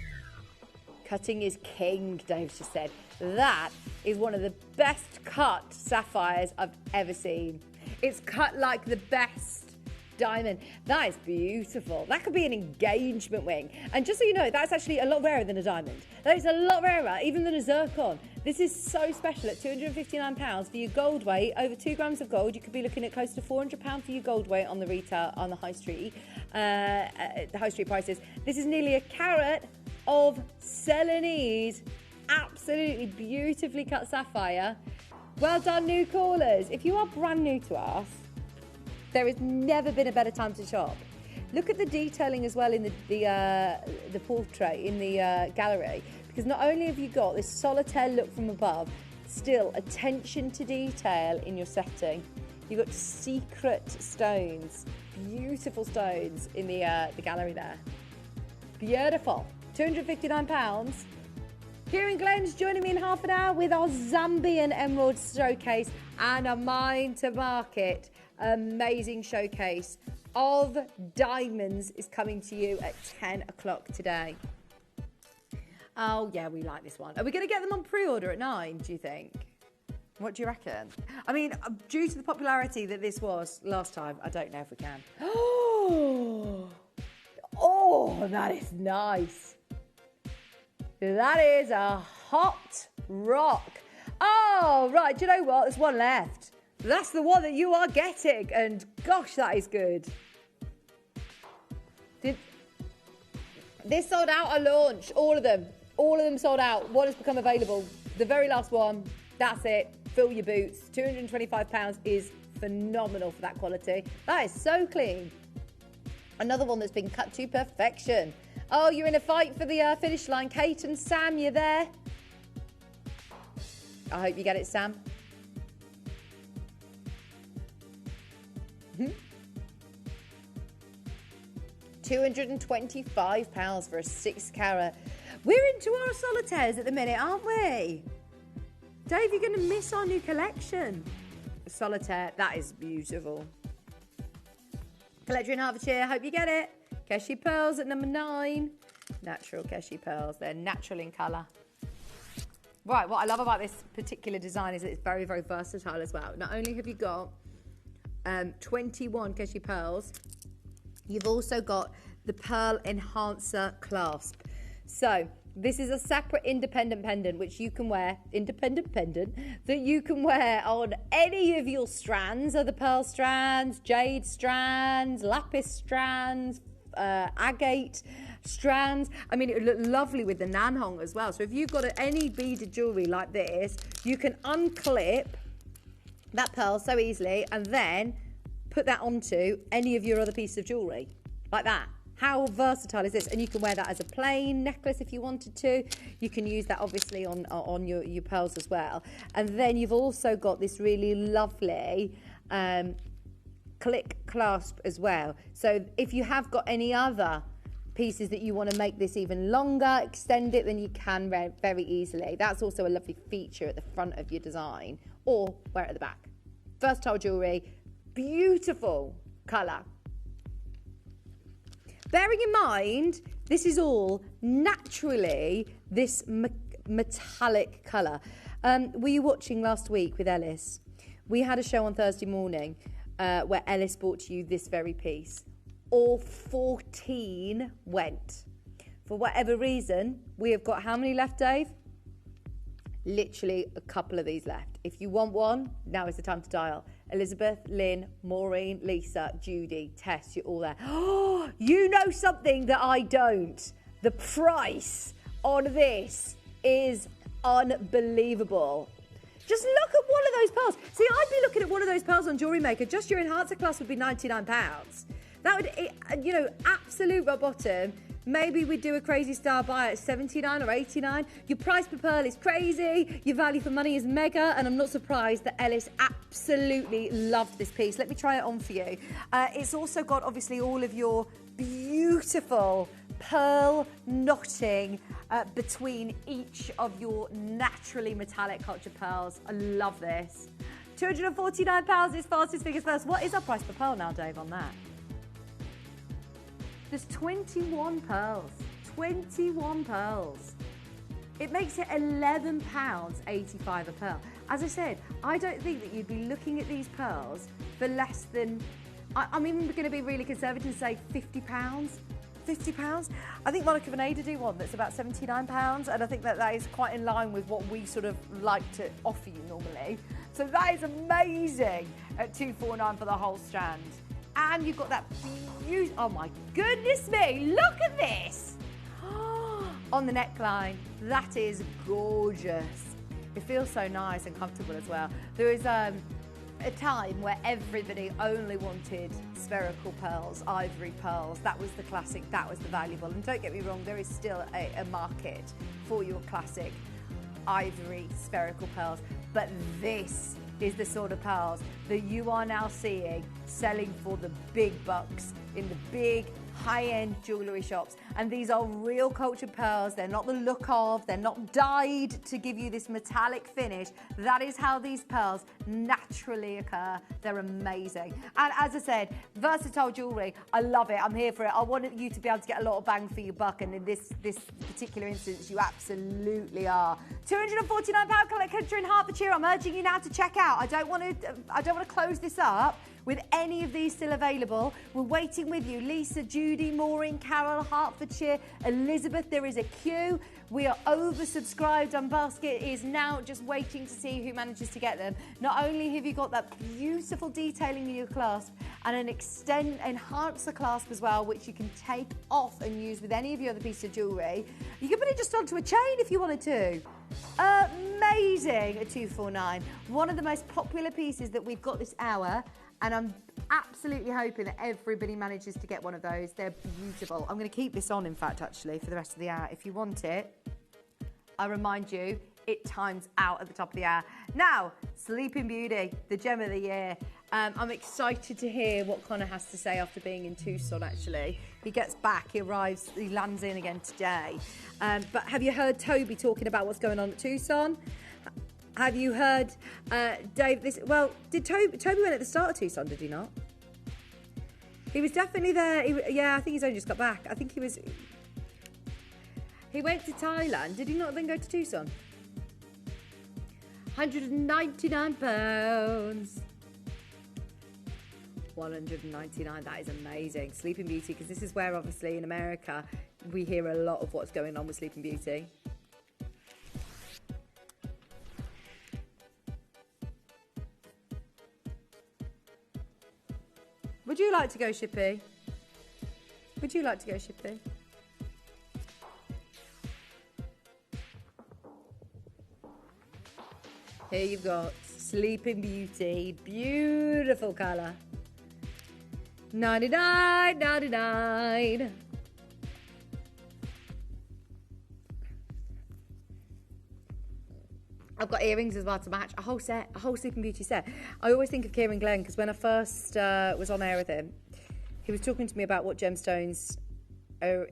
Cutting is king, Dave's just said. That is one of the best cut sapphires I've ever seen. It's cut like the best diamond. That is beautiful. That could be an engagement ring. And just so you know, that's actually a lot rarer than a diamond. That is a lot rarer, even than a zircon. This is so special at £259 for your gold weight. Over 2 grams of gold, you could be looking at close to £400 for your gold weight on the retail, on the high street, the high street prices. This is nearly a carat of Celanese, absolutely beautifully cut sapphire. Well done, new callers. If you are brand new to us, there has never been a better time to shop. Look at the detailing as well in the portrait in the gallery, because not only have you got this solitaire look from above, still attention to detail in your setting. You've got secret stones, beautiful stones in the gallery there. Beautiful. £259. Kieran Glenn's joining me in half an hour with our Zambian Emerald Showcase and a Mine to Market amazing showcase of diamonds is coming to you at 10 o'clock today. Oh, yeah, we like this one. Are we going to get them on pre-order at 9, do you think? What do you reckon? I mean, due to the popularity that this was last time, I don't know if we can. Oh, that is nice. That is a hot rock. Oh, right, do you know what? There's one left. That's the one that you are getting, and gosh, that is good. This sold out at launch, all of them sold out. One has become available. The very last one, that's it. Fill your boots. £225 is phenomenal for that quality. That is so clean. Another one that's been cut to perfection. Oh, you're in a fight for the finish line. Kate and Sam, you there? I hope you get it, Sam. £225 for a 6 carat. We're into our solitaires at the minute, aren't we? Dave, you're going to miss our new collection. Solitaire, that is beautiful. Collector in Hertfordshire, hope you get it. Keshi Pearls at number 9. Natural Keshi Pearls, they're natural in colour. Right, what I love about this particular design is that it's very, very versatile as well. Not only have you got 21 Keshi Pearls, you've also got the Pearl Enhancer clasp. So this is a separate independent pendant which you can wear, that you can wear on any of your strands, other pearl strands, jade strands, lapis strands, agate strands. I mean, it would look lovely with the nanhong as well. So if you've got any beaded jewellery like this, you can unclip that pearl so easily and then put that onto any of your other pieces of jewellery, like that. How versatile is this? And you can wear that as a plain necklace if you wanted to. You can use that obviously on your pearls as well. And then you've also got this really lovely click clasp as well. So if you have got any other pieces that you want to make this even longer, extend it, then you can very easily. That's also a lovely feature at the front of your design, or wear it at the back. Versatile jewellery, beautiful colour. Bearing in mind, this is all naturally this metallic colour. Were you watching last week with Ellis? We had a show on Thursday morning where Ellis brought you this very piece. All 14 went. For whatever reason, we have got how many left, Dave? Literally a couple of these left. If you want one, now is the time to dial. Elizabeth, Lynn, Maureen, Lisa, Judy, Tess, you're all there. Oh, you know something that I don't. The price on this is unbelievable. Just look at one of those pearls. See, I'd be looking at one of those pearls on Jewellery Maker. Just your enhancer class would be £99. That would, you know, absolute rock bottom. Maybe we'd do a crazy star buy at 79 or 89. Your price per pearl is crazy. Your value for money is mega. And I'm not surprised that Ellis absolutely loved this piece. Let me try it on for you. It's also got, obviously, all of your beautiful pearl knotting between each of your naturally metallic culture pearls. I love this. £249 is fastest fingers first. What is our price per pearl now, Dave, on that? There's 21 pearls. 21 pearls. It makes it £11.85 a pearl. As I said, I don't think that you'd be looking at these pearls for less than, I'm even going to be really conservative and say £50. £50. I think Monica and Ada do one that's about £79, and I think that is quite in line with what we sort of like to offer you normally. So that is amazing at £249 for the whole strand. And you've got that beautiful, oh my goodness me, look at this! On the neckline, that is gorgeous. It feels so nice and comfortable as well. There is a time where everybody only wanted spherical pearls, ivory pearls. That was the classic, that was the valuable. And don't get me wrong, there is still a market for your classic ivory spherical pearls. But this is the sort of pearls that you are now seeing selling for the big bucks in the big high-end jewellery shops. And these are real cultured pearls. They're not the look of, they're not dyed to give you this metallic finish. That is how these pearls naturally occur. They're amazing. And as I said, versatile jewellery, I love it. I'm here for it. I want you to be able to get a lot of bang for your buck, and in this particular instance, you absolutely are. £249 country in Hertfordshire. I'm urging you now to check out. I don't want to close this up with any of these still available. We're waiting with you. Lisa, Judy, Maureen, Carol, Hertfordshire, Elizabeth, there is a queue. We are oversubscribed, and Basket is now just waiting to see who manages to get them. Not only have you got that beautiful detailing in your clasp and an enhancer clasp as well, which you can take off and use with any of your other pieces of jewellery. You can put it just onto a chain if you wanted to. Amazing at £249. One of the most popular pieces that we've got this hour, and I'm absolutely hoping that everybody manages to get one of those. They're beautiful. I'm going to keep this on, in fact, actually, for the rest of the hour. If you want it, I remind you, it times out at the top of the hour. Now, Sleeping Beauty, the gem of the year. I'm excited to hear what Connor has to say after being in Tucson, actually. He gets back, he arrives, he lands in again today. But have you heard Toby talking about what's going on at Tucson? Have you heard Dave? Did Toby went at the start of Tucson? Did he not? He was definitely there. Yeah, I think he's only just got back. I think he was. He went to Thailand. Did he not then go to Tucson? £199. £199. That is amazing. Sleeping Beauty, because this is where, obviously, in America, we hear a lot of what's going on with Sleeping Beauty. Would you like to go, Shippy? Would you like to go, Shippy? Here you've got Sleeping Beauty. Beautiful colour. $99.99. I've got earrings as well to match. A whole set, a whole Sleeping Beauty set. I always think of Kieran Glenn because when I first was on air with him, he was talking to me about what gemstones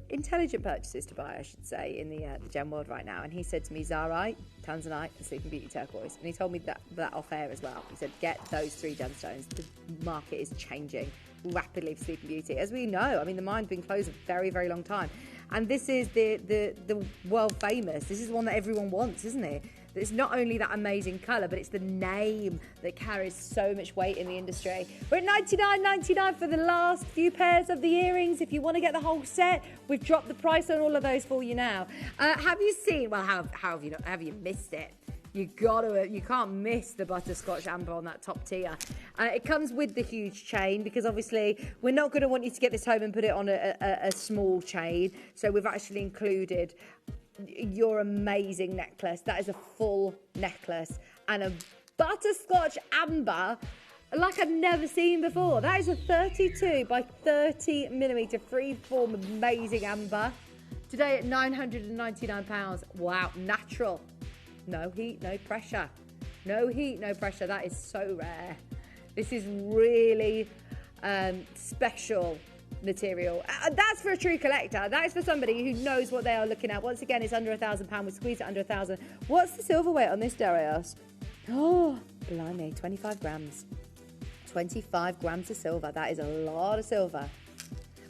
intelligent purchases to buy, I should say, in the gem world right now. And he said to me, Zarite, Tanzanite, and Sleeping Beauty Turquoise. And he told me that off air as well. He said, get those 3 gemstones. The market is changing rapidly for Sleeping Beauty. As we know, I mean, the mine's been closed a very, very long time. And this is the world famous. This is one that everyone wants, isn't it? It's not only that amazing colour, but it's the name that carries so much weight in the industry. We're at $99.99 for the last few pairs of the earrings. If you want to get the whole set, we've dropped the price on all of those for you now. Have you seen? Well, how have you not? Have you missed it? You can't miss the butterscotch amber on that top tier. It comes with the huge chain because obviously we're not going to want you to get this home and put it on a small chain. So we've actually included your amazing necklace. That is a full necklace and a butterscotch amber like I've never seen before. That is a 32 by 30 millimeter freeform amazing amber. Today at £999. Wow, natural. No heat, no pressure. No heat, no pressure. That is so rare. This is really special material. That's for a true collector. That is for somebody who knows what they are looking at. Once again, it's under £1,000. We squeeze it under 1,000. What's the silver weight on this, Darius? Oh, blimey, 25 grams. 25 grams of silver. That is a lot of silver.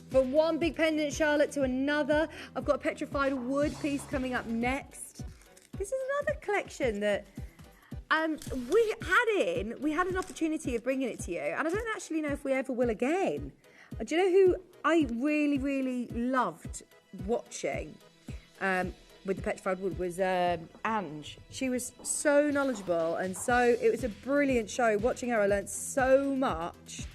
From one big pendant, Charlotte, to another. I've got a petrified wood piece coming up next. This is another collection that we had an opportunity of bringing it to you, and I don't actually know if we ever will again. Do you know who I really, really loved watching with the petrified wood was Ange. She was so knowledgeable, and it was a brilliant show. Watching her, I learned so much.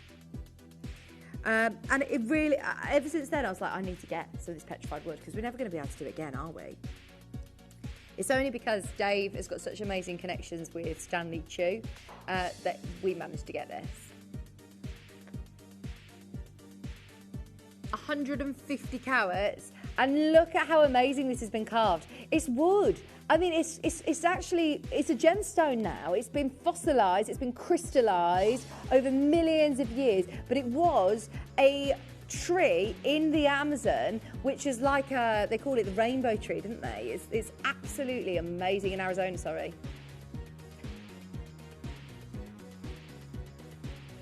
And it really, ever since then, I was like, I need to get some of this petrified wood because we're never going to be able to do it again, are we? It's only because Dave has got such amazing connections with Stanley Chu that we managed to get this. 150 carats, and look at how amazing this has been carved. It's wood. I mean, it's a gemstone now. It's been fossilized, it's been crystallized over millions of years, but it was a tree in the Amazon, which is like they call it the rainbow tree, didn't they? It's absolutely amazing in Arizona, sorry.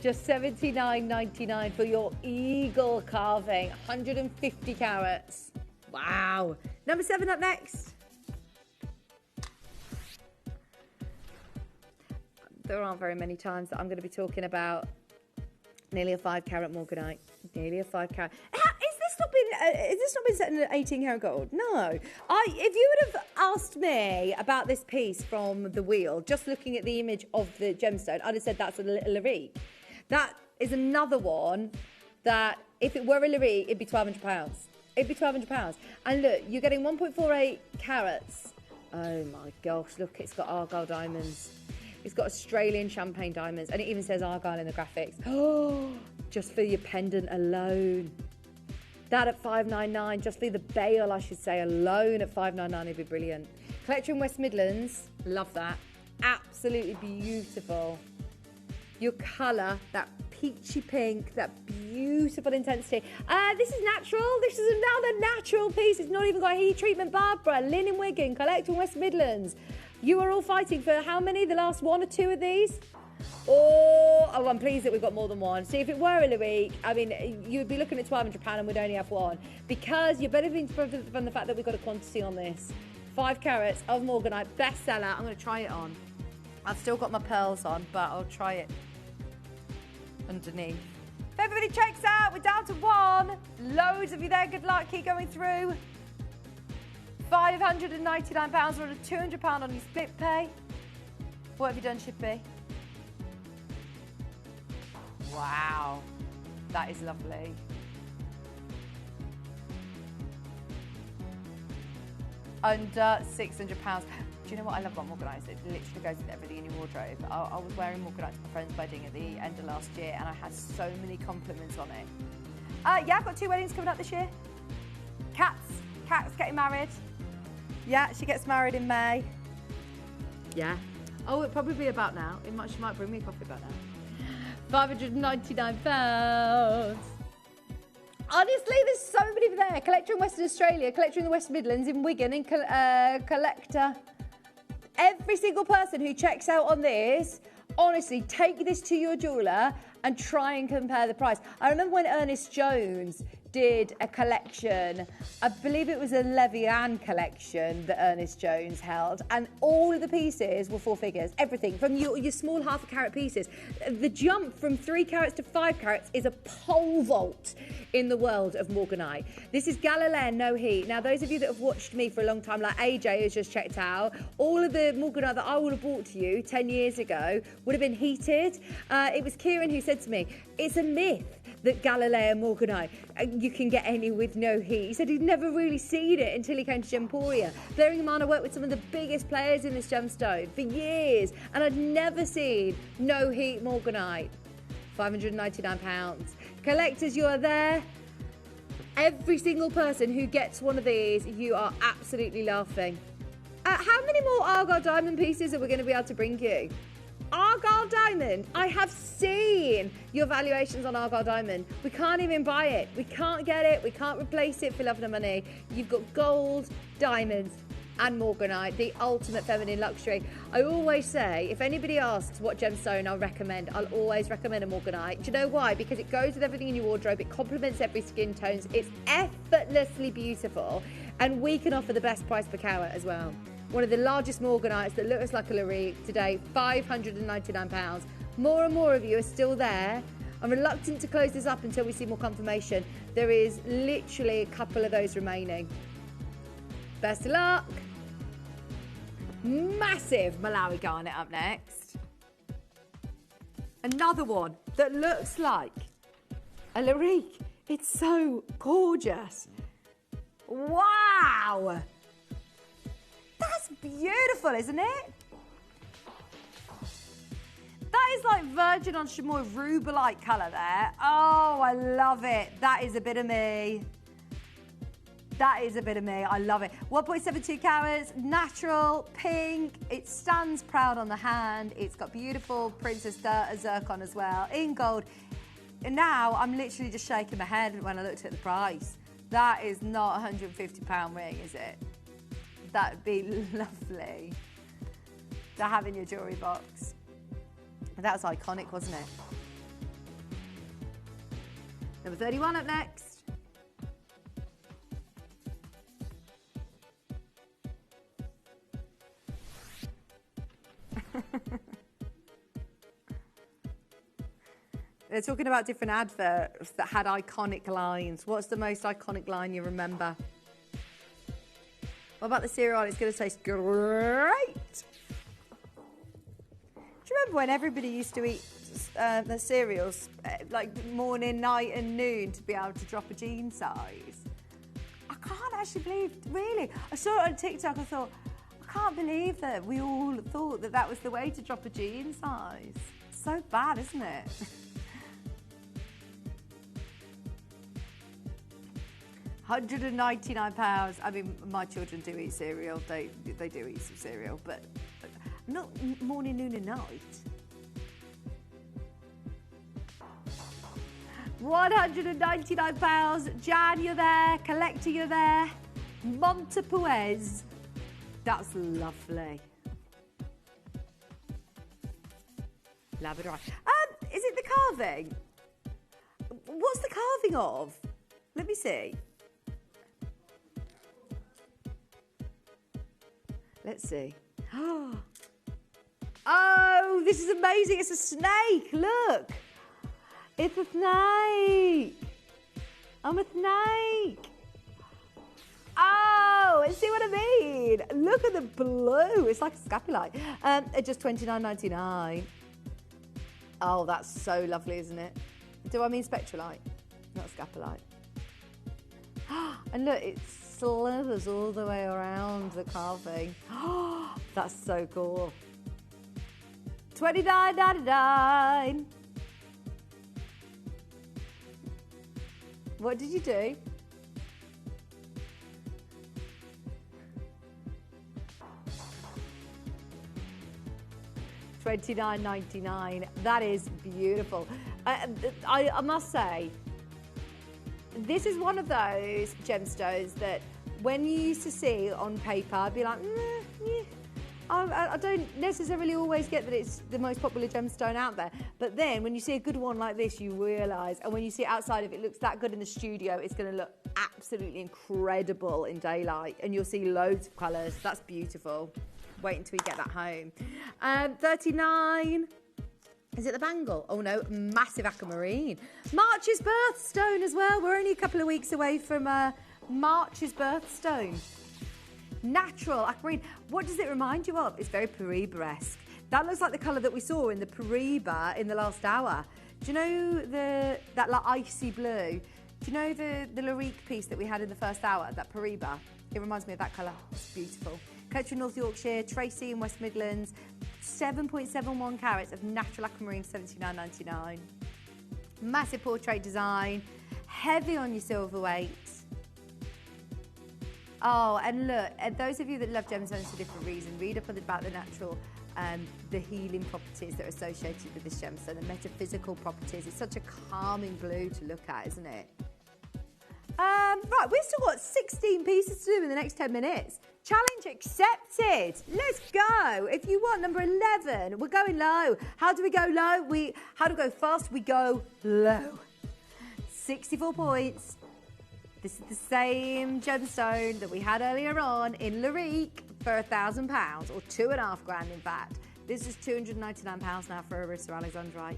Just $79.99 for your eagle carving, 150 carats. Wow. Number 7 up next. There aren't very many times that I'm going to be talking about nearly a 5 carat morganite. Nearly a 5 carat. Has this not been set in 18 karat gold? No. If you would have asked me about this piece from the wheel, just looking at the image of the gemstone, I'd have said that's a Larique. That is another one that, if it were a Larique, it'd be £1,200. It'd be £1,200. And look, you're getting 1.48 carats. Oh my gosh, look, it's got Argyle diamonds. It's got Australian champagne diamonds, and it even says Argyle in the graphics. Oh, just for your pendant alone. That at $599, just for the bail, I should say, alone at $599, it'd be brilliant. Collector in West Midlands, love that. Absolutely beautiful. Your colour, that peachy pink, that beautiful intensity. This is natural. This is another natural piece. It's not even got heat treatment. Barbara, Lynn in Wigan, Collector in West Midlands. You are all fighting for how many? The last 1 or 2 of these? Oh, I'm pleased that we've got more than one. See, if it were a Larique, I mean, you'd be looking at £1,200 and we'd only have one. Because you're benefiting from the fact that we've got a quantity on this. 5 carats of morganite, bestseller. I'm going to try it on. I've still got my pearls on, but I'll try it underneath. If everybody checks out, we're down to 1. Loads of you there. Good luck. Keep going through. £599. We're on a £200 on your split pay. What have you done, Shippy? Wow, that is lovely. Under £600. Do you know what I love about morganite? It literally goes with everything in your wardrobe. I was wearing morganite to my friend's wedding at the end of last year, and I had so many compliments on it. Yeah, I've got 2 weddings coming up this year. Kat's getting married. Yeah, she gets married in May. Yeah. Oh, it'll probably be about now. She might bring me a coffee about now. £599. Honestly, there's so many there. Collector in Western Australia, collector in the West Midlands, in Wigan, and collector. Every single person who checks out on this, honestly, take this to your jeweller and try and compare the price. I remember when Ernest Jones did a collection, I believe it was a Levian collection that Ernest Jones held, and all of the pieces were 4 figures, everything from your small half a carat pieces. The jump from 3 carats to 5 carats is a pole vault in the world of Morganite. This is Galilean No Heat. Now, those of you that have watched me for a long time, like AJ has just checked out, all of the Morganite that I would have bought to you 10 years ago would have been heated. It was Kieran who said to me, it's a myth that Galilean Morganite, you can get any with no heat. He said he'd never really seen it until he came to Gemporia. Bearing in mind I worked with some of the biggest players in this gemstone for years, and I'd never seen no heat Morganite. £599. Collectors, you are there. Every single person who gets one of these, you are absolutely laughing. How many more Argyle diamond pieces are we going to be able to bring you? Argyle diamond. I have seen your valuations on Argyle diamond. We can't even buy it. We can't get it. We can't replace it for love nor money. You've got gold, diamonds, and Morganite, the ultimate feminine luxury. I always say, if anybody asks what gemstone I'll recommend, I'll always recommend a Morganite. Do you know why? Because it goes with everything in your wardrobe. It complements every skin tones. It's effortlessly beautiful, and we can offer the best price per carat as well. One of the largest Morganites that looks like a Larique today, £599. More and more of you are still there. I'm reluctant to close this up until we see more confirmation. There is literally a couple of those remaining. Best of luck. Massive Malawi garnet up next. Another one that looks like a Larique. It's so gorgeous. Wow. That's beautiful, isn't it? That is like virgin on chamois rubelite colour there. Oh, I love it. That is a bit of me. That is a bit of me. I love it. 1.72 carats, natural, pink. It stands proud on the hand. It's got beautiful Princess Zircon as well, in gold. And now I'm literally just shaking my head when I looked at the price. That is not a £150 ring, is it? That'd be lovely to have in your jewellery box. That was iconic, wasn't it? Number 31 up next. They're talking about different adverts that had iconic lines. What's the most iconic line you remember? What about the cereal? It's going to taste great. Do you remember when everybody used to eat the cereals like morning, night and noon to be able to drop a jean size? I can't actually believe, really. I saw it on TikTok, I thought, I can't believe that we all thought that that was the way to drop a jean size. It's so bad, isn't it? £199. I mean, my children do eat cereal. They do eat some cereal, but not morning, noon and night. £199. Jan, you're there. Collector, you're there. Montepuez. That's lovely. Labradorite. Is it the carving? What's the carving of? Let me see. Let's see. Oh, this is amazing. It's a snake. Look. It's a snake. I'm a snake. Oh, and see what I mean? Look at the blue. It's like a scapulite. At just $29.99. Oh, that's so lovely, isn't it? Do I mean spectralite? Not scapulite. And look, it slithers all the way around the carving. That's so cool. $29.99. What did you do? $29.99. That is beautiful. I must say, this is one of those gemstones that when you used to see on paper, I'd be like, yeah. I don't necessarily always get that it's the most popular gemstone out there. But then when you see a good one like this, you realise, and when you see it outside, if it looks that good in the studio, it's going to look absolutely incredible in daylight. And you'll see loads of colours. That's beautiful. Wait until you get that home. 39. Is it the bangle? Oh no, massive aquamarine. March's birthstone as well. We're only a couple of weeks away from March's birthstone. Natural aquamarine. What does it remind you of? It's very Paribas-esque. That looks like the colour that we saw in the Paribas in the last hour. Do you know that like icy blue? Do you know the Larique piece that we had in the first hour, that Paribas? It reminds me of that colour. It's beautiful. Coach in North Yorkshire, Tracy in West Midlands, 7.71 carats of natural aquamarine, $79.99. Massive portrait design, heavy on your silver weight. Oh, and look, those of you that love gemstones for different reasons, read up about the natural, the healing properties that are associated with this gemstone, the metaphysical properties. It's such a calming blue to look at, isn't it? Right, we've still got 16 pieces to do in the next 10 minutes. Challenge accepted. Let's go. If you want number 11, we're going low. How do we go low? How do we go fast? We go low. 64 points. This is the same gemstone that we had earlier on in Larique for £1,000, or £2,500 in fact. This is £299 now for Arissa Alexandrite.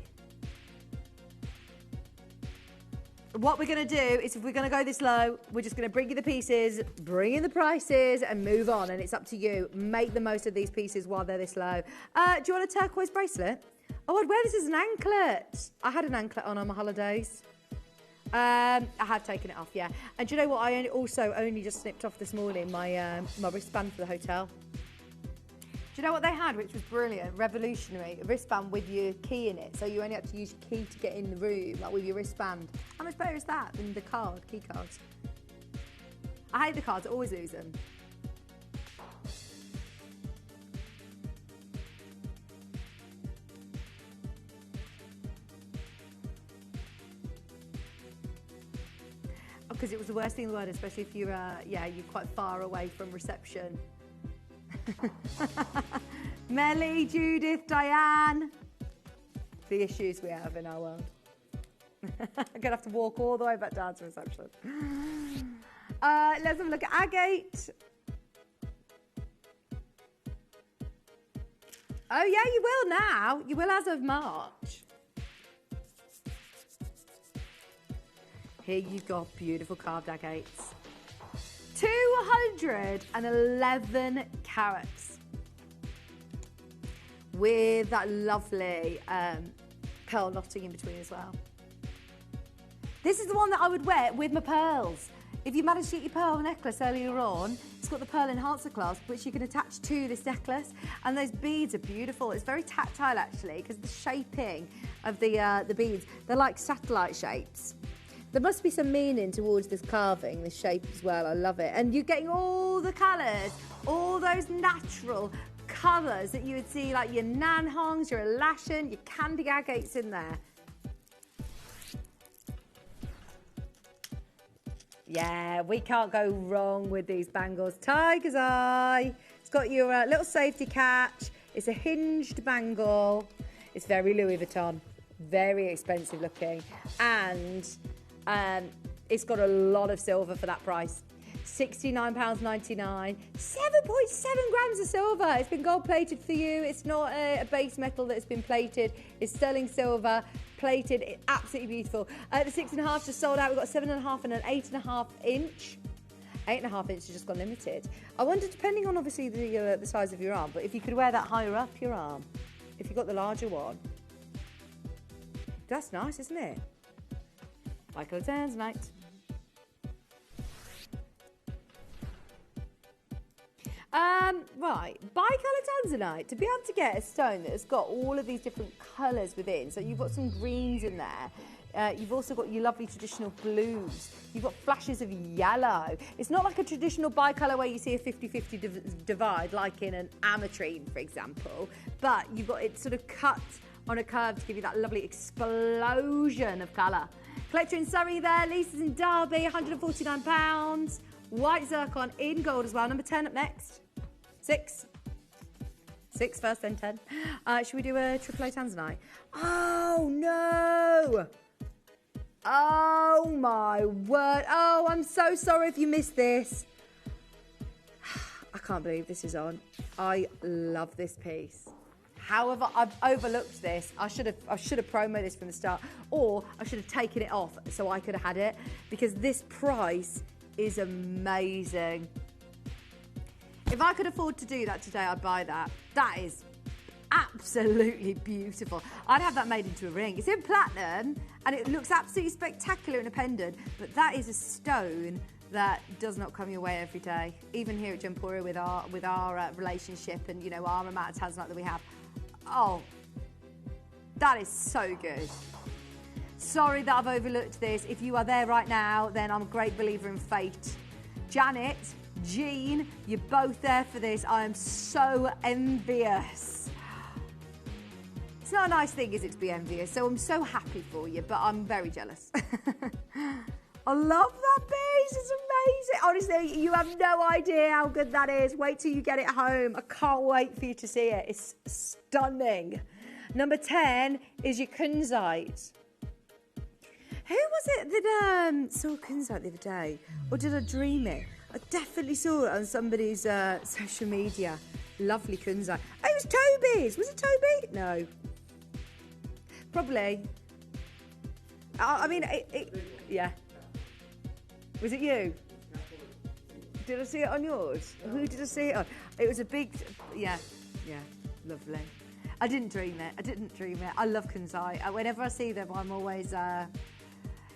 What we're going to do is, if we're going to go this low, we're just going to bring you the pieces, bring in the prices, and move on. And it's up to you. Make the most of these pieces while they're this low. Do you want a turquoise bracelet? Oh, I'd wear this as an anklet. I had an anklet on my holidays. I had taken it off, yeah. And do you know what? I only just snipped off this morning my my wristband for the hotel. Do you know what they had, which was brilliant, revolutionary? A wristband with your key in it. So you only had to use your key to get in the room, like with your wristband. How much better is that than the key cards? I hate the cards, I always lose them. Because it was the worst thing in the world, especially if you're quite far away from reception. Melly, Judith, Diane. The issues we have in our world. I'm going to have to walk all the way back down to reception. Let's have a look at agate. Oh, yeah, you will now. You will as of March. Here you've got beautiful carved agates. 211 carats. With that lovely pearl knotting in between as well. This is the one that I would wear with my pearls. If you manage to get your pearl necklace earlier on, it's got the pearl enhancer clasp, which you can attach to this necklace. And those beads are beautiful. It's very tactile, actually, because the shaping of the beads, they're like satellite shapes. There must be some meaning towards this carving, this shape as well. I love it. And you're getting all the colours, all those natural colours that you would see, like your nanhongs, your elashin, your candy agates in there. Yeah, we can't go wrong with these bangles. Tiger's eye. It's got your little safety catch. It's a hinged bangle. It's very Louis Vuitton. Very expensive looking. And it's got a lot of silver for that price. £69.99. 7.7 grams of silver. It's been gold plated for you. It's not a base metal that's been plated. It's sterling silver plated. It's absolutely beautiful. The 6.5 just sold out. We've got 7.5 and an 8.5 inch. 8.5 inch has just gone limited. I wonder, depending on obviously the size of your arm, but if you could wear that higher up your arm, if you got the larger one. That's nice, isn't it? Michael Tanzanite. Right, bicolour tanzanite. To be able to get a stone that has got all of these different colours within, so you've got some greens in there, you've also got your lovely traditional blues, you've got flashes of yellow. It's not like a traditional bicolour where you see a 50-50 divide, like in an ametrine, for example, but you've got it sort of cut on a curve to give you that lovely explosion of colour. Collector in Surrey there. Lisa's in Derby, £149. White zircon in gold as well. Number 10 up next. 6 first, then 10. Should we do a triple A Tanzanite? Oh, no. Oh, my word. Oh, I'm so sorry if you missed this. I can't believe this is on. I love this piece. However, I've overlooked this. I should have promoted this from the start, or I should have taken it off so I could have had it, because this price is amazing. If I could afford to do that today, I'd buy that. That is absolutely beautiful. I'd have that made into a ring. It's in platinum and it looks absolutely spectacular in a pendant, but that is a stone that does not come your way every day. Even here at Gemporia with our relationship and, you know, our amount of tanzanite that we have. Oh, that is so good. Sorry that I've overlooked this. If you are there right now, then I'm a great believer in fate. Janet, Jean, you're both there for this. I am so envious. It's not a nice thing, is it, to be envious? So I'm so happy for you, but I'm very jealous. I love that piece. It's amazing. Honestly, you have no idea how good that is. Wait till you get it home. I can't wait for you to see it. It's stunning. Number 10 is your kunzite. Who was it that saw kunzite the other day? Or did I dream it? I definitely saw it on somebody's social media. Lovely kunzite. Oh, it was Toby's. Was it Toby? No. Probably. I mean, yeah. Was it you? Did I see it on yours? Who did I see it on? It was a big, yeah, lovely. I didn't dream it. I love kunzite. Whenever I see them, I'm always,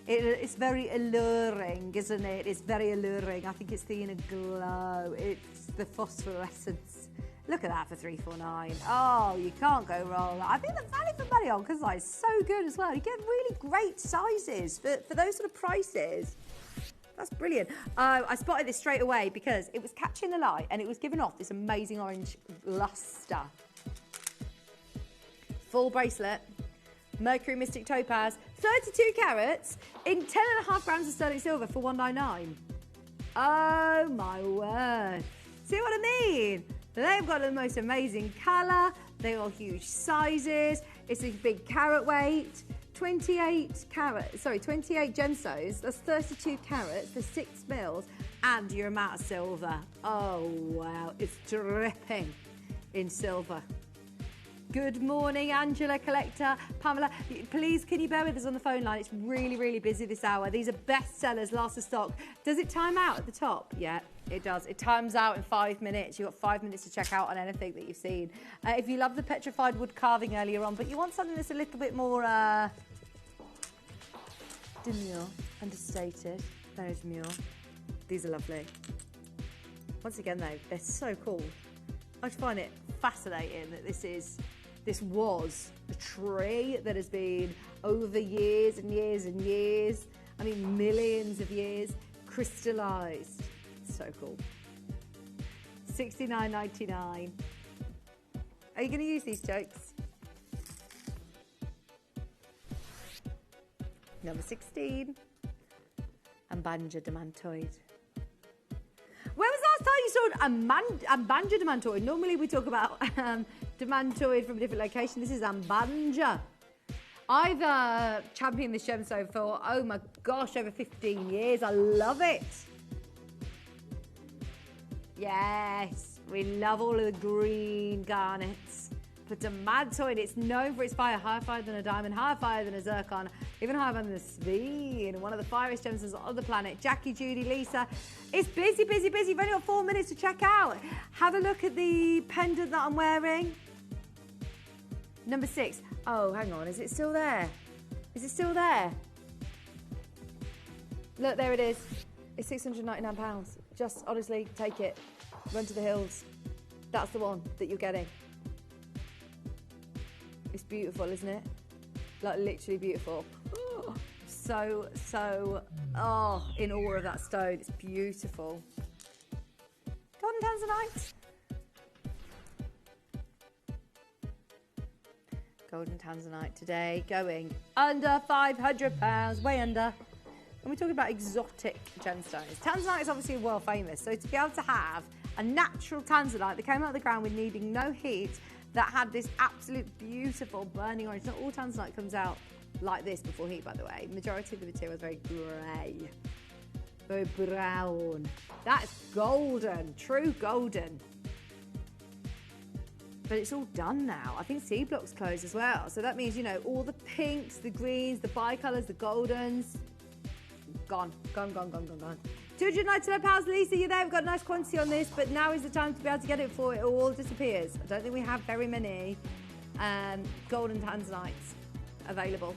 it's very alluring, isn't it? It's very alluring. I think it's the inner glow. It's the phosphorescence. Look at that for $349. Oh, you can't go wrong. I think the value for money on kunzite is so good as well. You get really great sizes for those sort of prices. That's brilliant. I spotted this straight away because it was catching the light and it was giving off this amazing orange luster. Full bracelet, Mercury Mystic Topaz, 32 carats in 10.5 grams of sterling silver for $199. Oh my word. See what I mean? They've got the most amazing colour. They've got huge sizes. It's a big carat weight. 28 gemstones, that's 32 carats for 6 mils, and your amount of silver. Oh, wow, it's dripping in silver. Good morning, Angela, Collector, Pamela. Please, can you bear with us on the phone line? It's really, really busy this hour. These are best sellers, last of stock. Does it time out at the top? Yeah, it does. It times out in 5 minutes. You've got 5 minutes to check out on anything that you've seen. If you love the petrified wood carving earlier on, but you want something that's a little bit more demure, understated, there is demure. These are lovely. Once again, though, they're so cool. I just find it fascinating that this was a tree that has been over years and years and years, I mean millions of years, crystallised. So cool. $69.99. Are you going to use these jokes? Number 16, Ambanja Demantoid. When was the last time you saw Ambanja Demantoid? Normally we talk about Demantoid from a different location. This is Ambanja. I've championed this gemstone for, oh my gosh, over 15 years. I love it. Yes, we love all of the green garnets. But Demantoid, it's known for its fire, higher fire than a diamond, higher fire than a zircon, even higher than the spleen, one of the fiercest gemstones on the planet. Jackie, Judy, Lisa, it's busy, busy, busy. You've only got 4 minutes to check out. Have a look at the pendant that I'm wearing. Number 6. Oh, hang on, is it still there? Is it still there? Look, there it is. It's £699. Just honestly, take it. Run to the hills. That's the one that you're getting. It's beautiful, isn't it? Like literally beautiful. Oh, so, in awe of that stone. It's beautiful. Golden Tanzanite. golden tanzanite today, going under £500, way under. And we're talking about exotic gemstones. Tanzanite is obviously world famous, so to be able to have a natural tanzanite that came out of the ground with needing no heat, that had this absolute beautiful burning orange. Not all tanzanite comes out like this before heat, by the way. Majority of the material is very grey, very brown. That's golden, true golden. But it's all done now. I think C Block's closed as well. So that means, you know, all the pinks, the greens, the bicolours, the goldens, gone. 299 pounds, Lisa, you're there. We've got a nice quantity on this, but now is the time to be able to get it before it all disappears. I don't think we have very many golden tanzanites available.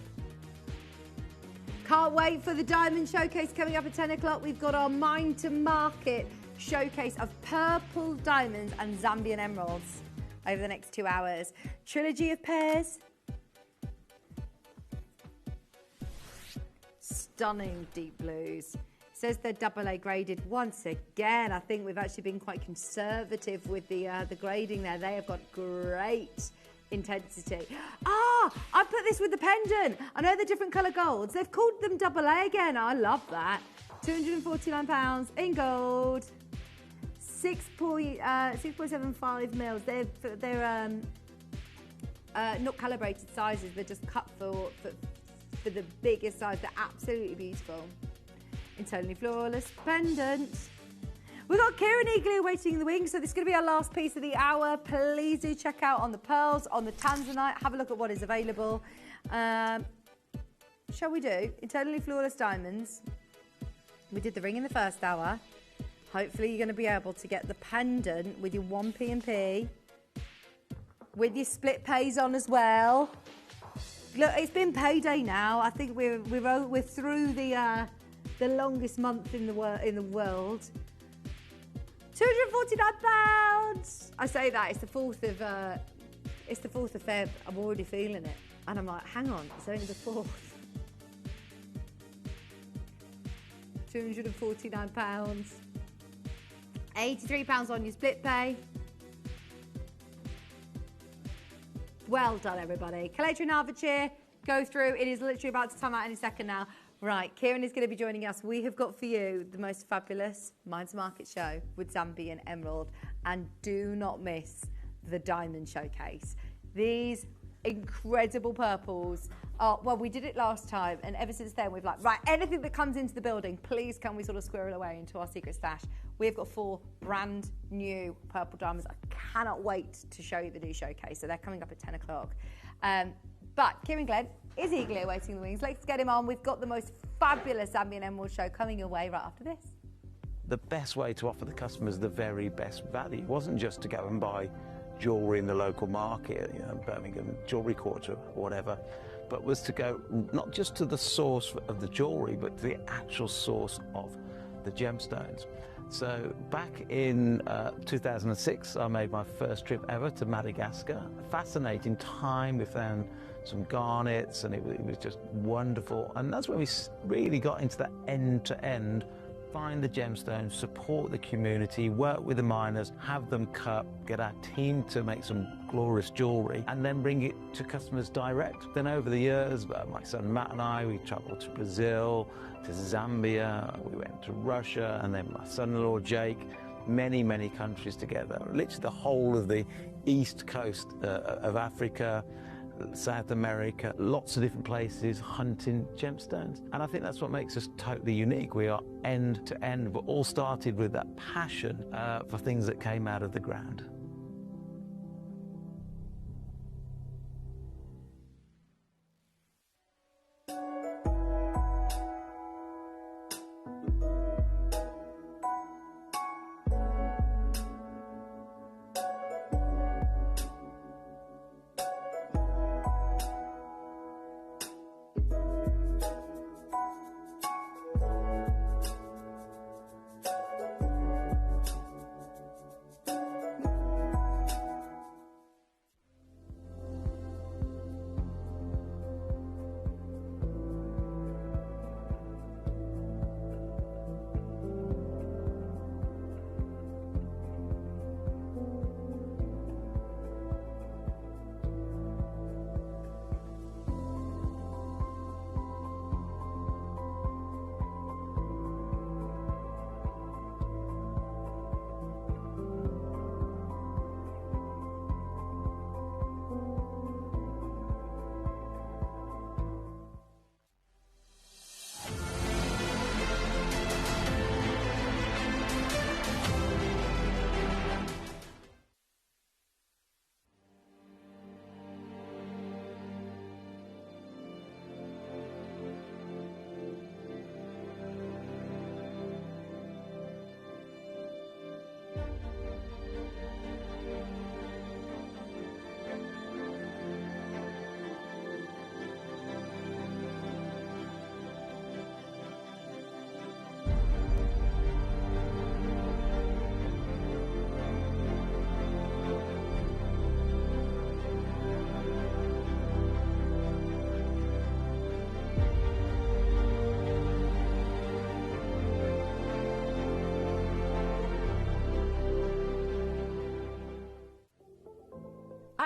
Can't wait for the diamond showcase coming up at 10 o'clock. We've got our Mind to Market showcase of purple diamonds and Zambian emeralds over the next 2 hours. Trilogy of pairs. Stunning deep blues. Says they're AA graded once again. I think we've actually been quite conservative with the grading there. They have got great intensity. I put this with the pendant. I know the different colour golds. They've called them AA again. I love that. £249 in gold. 6.75 mils. They're not calibrated sizes. They're just cut for the biggest size. They're absolutely beautiful. In totally flawless pendant. We've got Kieran eagerly waiting in the wings, so this is going to be our last piece of the hour. Please do check out on the pearls, on the tanzanite, have a look at what is available. Shall we do internally flawless diamonds? We did the ring in the first hour. Hopefully you're going to be able to get the pendant with your 1P&P, with your split pays on as well. Look, it's been payday now. I think we're through the longest month in the world. £249. I say that it's the 4th of Feb. I'm already feeling it, and I'm like, hang on, it's only the 4th. £249. £83 on your split pay. Well done, everybody. Collector in Hertfordshire, go through. It is literally about to come out any second now. Right, Kieran is going to be joining us. We have got for you the most fabulous Mind to Market show with Zambian Emerald. And do not miss the Diamond Showcase. These incredible purples are, well, we did it last time, and ever since then we've like, right, anything that comes into the building, please can we sort of squirrel away into our secret stash. We've got 4 brand new purple diamonds. I cannot wait to show you the new showcase. So they're coming up at 10 o'clock. But Kieran Glenn is eagerly awaiting the wings. Let's get him on. We've got the most fabulous Zambian Emerald show coming your way right after this. The best way to offer the customers the very best value wasn't just to go and buy jewellery in the local market, you know, Birmingham Jewellery Quarter or whatever, but was to go not just to the source of the jewellery, but to the actual source of the gemstones. So back in 2006, I made my first trip ever to Madagascar. A fascinating time. We found some garnets, and it was just wonderful. And that's when we really got into that end-to-end, find the gemstones, support the community, work with the miners, have them cut, get our team to make some glorious jewellery, and then bring it to customers direct. Then over the years, my son Matt and I, we travelled to Brazil, to Zambia, we went to Russia, and then my son-in-law Jake, many, many countries together. Literally the whole of the east coast of Africa, South America, lots of different places hunting gemstones. And I think that's what makes us totally unique. We are end to end, but all started with that passion for things that came out of the ground.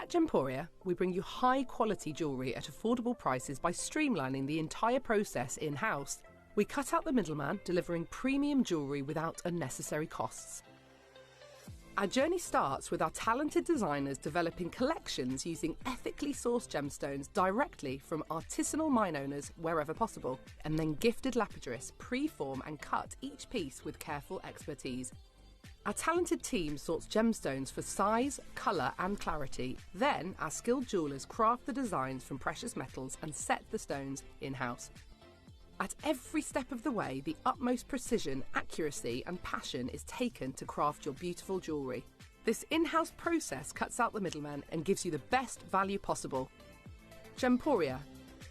At Gemporia, we bring you high-quality jewellery at affordable prices by streamlining the entire process in-house. We cut out the middleman, delivering premium jewellery without unnecessary costs. Our journey starts with our talented designers developing collections using ethically sourced gemstones directly from artisanal mine owners wherever possible, and then gifted lapidarists pre-form and cut each piece with careful expertise. Our talented team sorts gemstones for size, colour and clarity. Then our skilled jewellers craft the designs from precious metals and set the stones in-house. At every step of the way, the utmost precision, accuracy and passion is taken to craft your beautiful jewellery. This in-house process cuts out the middleman and gives you the best value possible. Gemporia.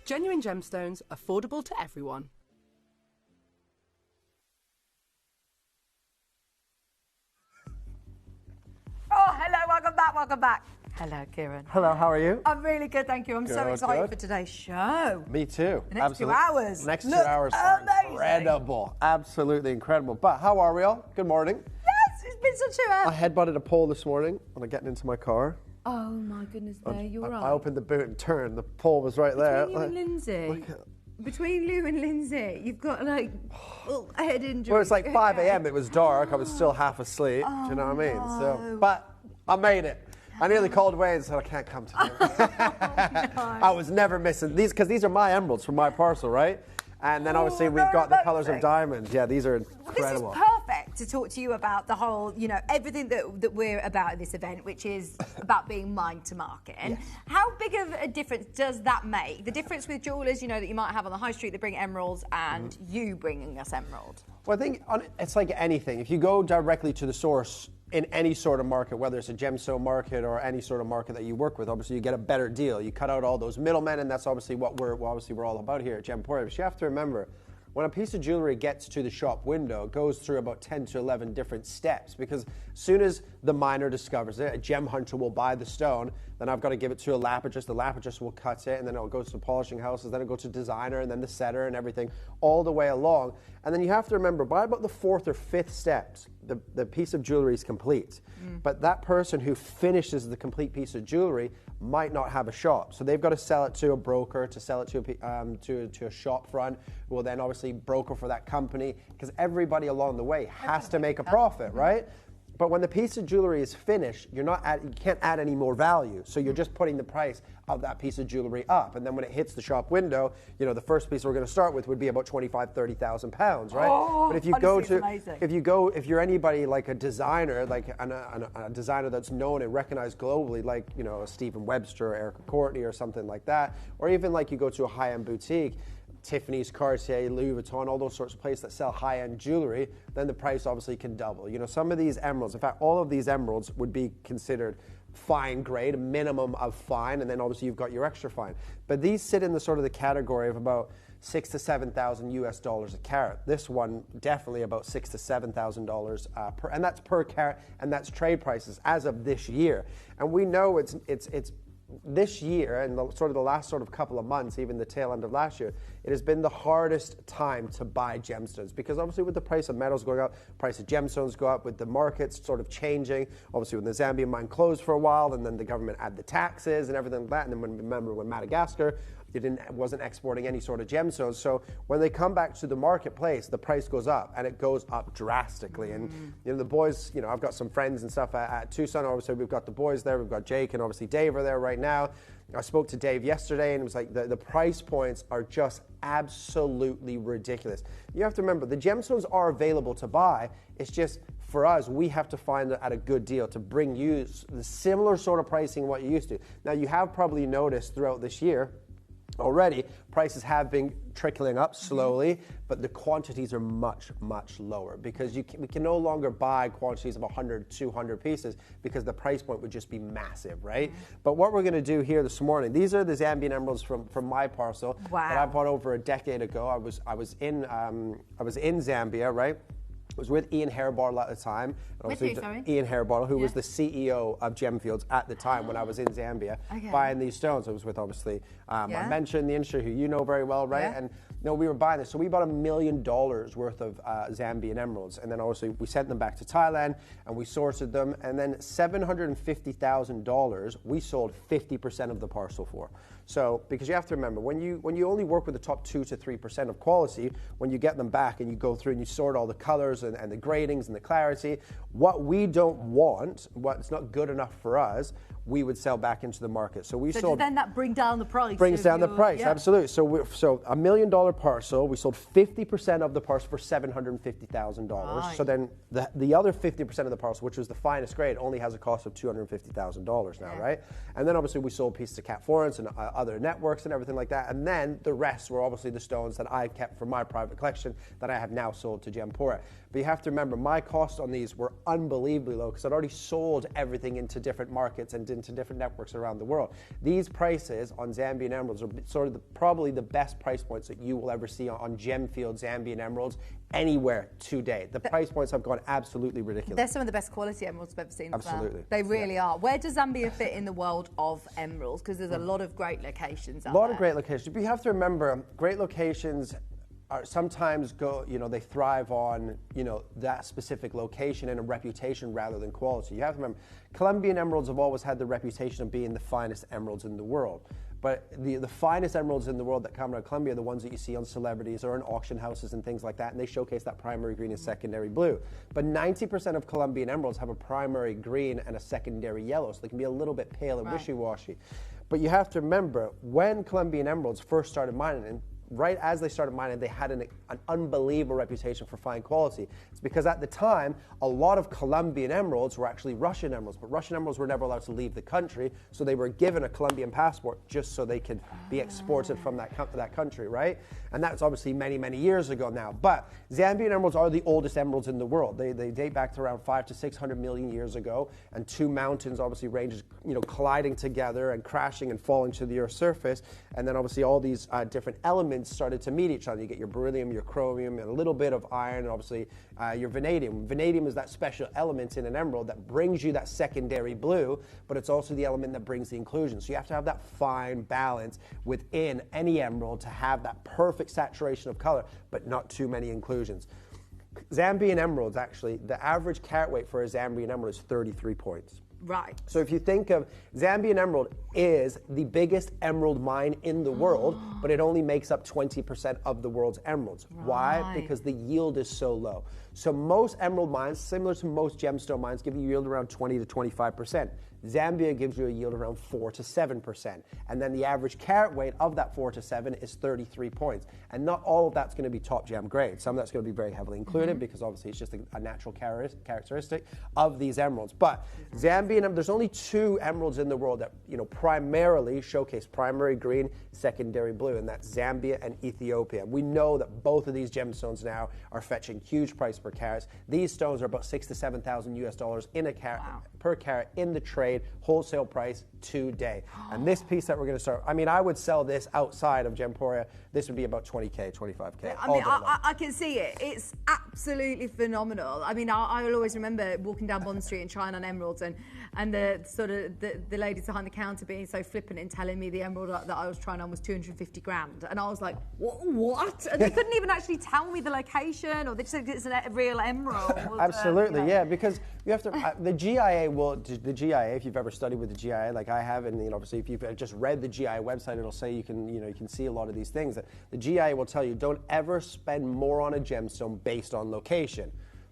Genuine gemstones, affordable to everyone. Oh, hello, welcome back. Hello, Kieran. Hello, how are you? I'm really good, thank you. I'm so excited for today's show. Me too. The next 2 hours. Next Look 2 hours are amazing. incredible. Absolutely incredible. But how are we all? Good morning. Yes, it's been such a... I headbutted a pole this morning when I getting into my car. Oh my goodness, there you are. I opened the boot and turned. The pole was right there. Between you and Lindsay. Between you and Lindsay, you've got like a head injury. Well, it's like 5 a.m. It was dark. I was still half asleep. Do you know what I mean? So, but I made it. I nearly called Wayne and said, I can't come today. I was never missing these, because these are my emeralds from my parcel, right? And then obviously we've got the colours of diamonds. Yeah, these are incredible. This is perfect to talk to you about the whole, you know, everything that we're about in this event, which is about being mined to market. And how big of a difference does that make? The difference with jewellers, you know, that you might have on the high street that bring emeralds and you bringing us emerald. Well, I think it's like anything. If you go directly to the source in any sort of market, whether it's a gemstone market or any sort of market that you work with, obviously you get a better deal. You cut out all those middlemen, and that's obviously what we're all about here at Gemporia. But you have to remember, when a piece of jewelry gets to the shop window, it goes through about 10 to 11 different steps, because as soon as the miner discovers it, a gem hunter will buy the stone, then I've got to give it to a lapidus, the lapidus will cut it, and then it'll go to polishing houses, then it'll go to designer, and then the setter and everything, all the way along. And then you have to remember, by about the 4th or 5th steps, the piece of jewelry is complete. But that person who finishes the complete piece of jewelry might not have a shop. So they've got to sell it to a broker, to sell it to a shop front, who will then obviously broker for that company, because everybody along the way has to make a profit, right? But when the piece of jewelry is finished, you can't add any more value. So you're just putting the price of that piece of jewelry up. And then when it hits the shop window, you know, the first piece we're going to start with would be about £25,000–30,000, right? Oh, but if you go to, if you're anybody like a designer, like a designer that's known and recognized globally, like, you know, Stephen Webster or Erica Courtney or something like that, or even like you go to a high-end boutique, Tiffany's, Cartier, Louis Vuitton, all those sorts of places that sell high-end jewelry, then the price obviously can double. You know, some of these emeralds, in fact, all of these emeralds would be considered fine grade, a minimum of fine, and then obviously you've got your extra fine. But these sit in the sort of the category of about $6,000 to $7,000 a carat. This one definitely about $6,000 to $7,000 per, and that's per carat, and that's trade prices as of this year. And we know it's this year, and the last sort of couple of months, even the tail end of last year, it has been the hardest time to buy gemstones, because obviously with the price of metals going up, price of gemstones go up, with the markets sort of changing. Obviously when the Zambian mine closed for a while, and then the government added the taxes and everything like that, and then remember when Madagascar wasn't exporting any sort of gemstones. So when they come back to the marketplace, the price goes up, and it goes up drastically. And you know, the boys, you know, I've got some friends and stuff at Tucson. Obviously we've got the boys there, we've got Jake and obviously Dave are there right now. I spoke to Dave yesterday, and it was like the price points are just absolutely ridiculous. You have to remember, the gemstones are available to buy. It's just, for us, we have to find it at a good deal to bring you the similar sort of pricing what you used to. Now, you have probably noticed throughout this year already, prices have been trickling up slowly, but the quantities are much, much lower, because we can no longer buy quantities of 100, 200 pieces, because the price point would just be massive, right? But what we're going to do here this morning, these are the Zambian emeralds from my parcel that I bought over a decade ago. I was in Zambia, right? I was with Ian Hairbottle at the time. Ian Hairbottle, who was the CEO of Gemfields at the time when I was in Zambia buying these stones. I was with, obviously, I mentioned the industry, who you know very well, right? And No, we were buying this. So we bought $1 million worth of Zambian emeralds. And then obviously we sent them back to Thailand and we sourced them. And then $750,000 we sold 50% of the parcel for. So, because you have to remember, when you only work with the top 2 to 3% of quality, when you get them back and you go through and you sort all the colors and the gradings and the clarity, what we don't want, what's not good enough for us, we would sell back into the market. So we sold. Does then that bring down the price? Brings down the price, absolutely. So $1 million parcel, we sold 50% of the parcel for $750,000. Right. So then the other 50% of the parcel, which was the finest grade, only has a cost of $250,000 now, right? And then obviously we sold pieces to Cat Florence and other networks and everything like that. And then the rest were obviously the stones that I kept for my private collection that I have now sold to Gemporia. But you have to remember, my costs on these were unbelievably low because I'd already sold everything into different markets and into different networks around the world. These prices on Zambian emeralds are sort of probably the best price points that you will ever see on Gemfield Zambian emeralds anywhere today. The price points have gone absolutely ridiculous. They're some of the best quality emeralds I've ever seen. Absolutely. They really are. Where does Zambia fit in the world of emeralds? Because there's a lot of great locations out there. A lot of great locations. But you have to remember, great locations are sometimes they thrive on, that specific location and a reputation rather than quality. You have to remember, Colombian emeralds have always had the reputation of being the finest emeralds in the world. But the finest emeralds in the world that come out of Colombia are the ones that you see on celebrities or in auction houses and things like that, and they showcase that primary green and secondary blue. But 90% of Colombian emeralds have a primary green and a secondary yellow, so they can be a little bit pale and wishy-washy. But you have to remember, when Colombian emeralds first started mining, and right as they started mining, they had an unbelievable reputation for fine quality. It's because at the time, a lot of Colombian emeralds were actually Russian emeralds, but Russian emeralds were never allowed to leave the country, so they were given a Colombian passport just so they could be exported from that country, right? And that's obviously many, many years ago now. But Zambian emeralds are the oldest emeralds in the world. They date back to around 500 to 600 million years ago, and two mountains, obviously ranges, colliding together and crashing and falling to the Earth's surface, and then obviously all these different elements started to meet each other. You get your beryllium, your chromium, and a little bit of iron, and obviously your vanadium. Vanadium is that special element in an emerald that brings you that secondary blue, but it's also the element that brings the inclusion. So you have to have that fine balance within any emerald to have that perfect saturation of color, but not too many inclusions. Zambian emeralds, actually, the average carat weight for a Zambian emerald is 33 points. Right. So if you think of Zambian emerald is the biggest emerald mine in the world, but it only makes up 20% of the world's emeralds. Right. Why? Because the yield is so low. So most emerald mines, similar to most gemstone mines, give you yield around 20 to 25%. Zambia gives you a yield around 4 to 7%. And then the average carat weight of that 4 to 7 is 33 points. And not all of that's going to be top gem grade. Some of that's going to be very heavily included because obviously it's just a natural characteristic of these emeralds. But Zambian, there's only two emeralds in the world that primarily showcase primary green, secondary blue, and that's Zambia and Ethiopia. We know that both of these gemstones now are fetching huge price per carat. These stones are about $6,000 to $7,000 in a carat, per carat in the trade, wholesale price today. And this piece that we're going to start, I would sell this outside of Gemporia. This would be about 20K, 25K. I can see it. It's absolutely phenomenal. I will always remember walking down Bond Street and trying on emeralds, and the sort of the ladies behind the counter being so flippant and telling me the emerald that I was trying on was 250 grand, and I was like, what? And they couldn't even actually tell me the location, or they just said it's a real emerald. Absolutely, yeah, because you have to. The GIA if you've ever studied with the GIA, like I have, and obviously if you've just read the GIA website, it'll say you can see a lot of these things. The GIA will tell you don't ever spend more on a gemstone based on location,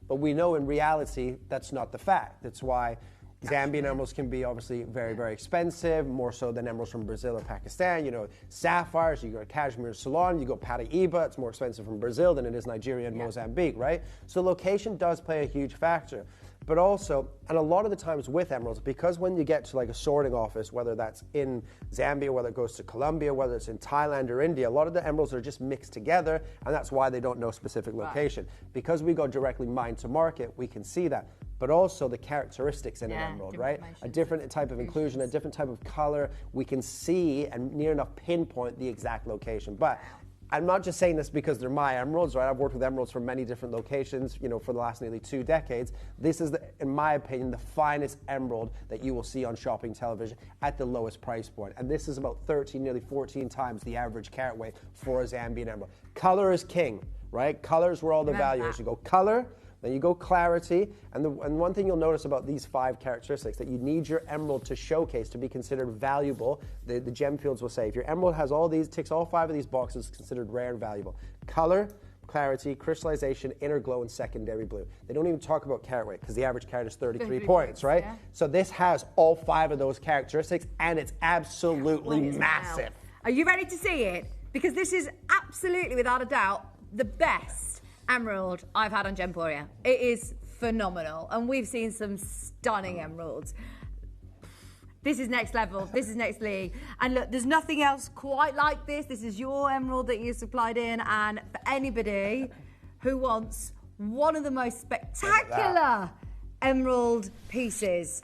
but we know in reality that's not the fact. That's why Zambian emeralds can be obviously very, very expensive, more so than emeralds from Brazil or Pakistan. Sapphires, you go to Kashmir, Ceylon, you go Paraíba, it's more expensive from Brazil than it is Nigeria and Mozambique, right? So location does play a huge factor. But also, and a lot of the times with emeralds, because when you get to like a sorting office, whether that's in Zambia, whether it goes to Colombia, whether it's in Thailand or India, a lot of the emeralds are just mixed together, and that's why they don't know specific location. Right. Because we go directly mine to market, we can see that. But also the characteristics in an emerald, right? A different type of inclusion, a different type of color. We can see and near enough pinpoint the exact location. But I'm not just saying this because they're my emeralds, right? I've worked with emeralds from many different locations, you know, for the last nearly 2 decades. This is, in my opinion, the finest emerald that you will see on shopping television at the lowest price point. And this is about 13, nearly 14 times the average carat weight for a Zambian emerald. Color is king, right? Color is where all the value is. You go color, then you go clarity, and one thing you'll notice about these 5 characteristics that you need your emerald to showcase to be considered valuable. The gem fields will say if your emerald has all these, ticks all 5 of these boxes, it's considered rare and valuable. Color, clarity, crystallization, inner glow, and secondary blue. They don't even talk about carat weight because the average carat is 33 points, right? Yeah. So this has all 5 of those characteristics, and it's absolutely massive. Are you ready to see it? Because this is absolutely, without a doubt, the best emerald I've had on Gemporia. It is phenomenal, and we've seen some stunning emeralds. This is next level. This is next league. And look, there's nothing else quite like this. This is your emerald that you supplied in, and for anybody who wants one of the most spectacular emerald pieces,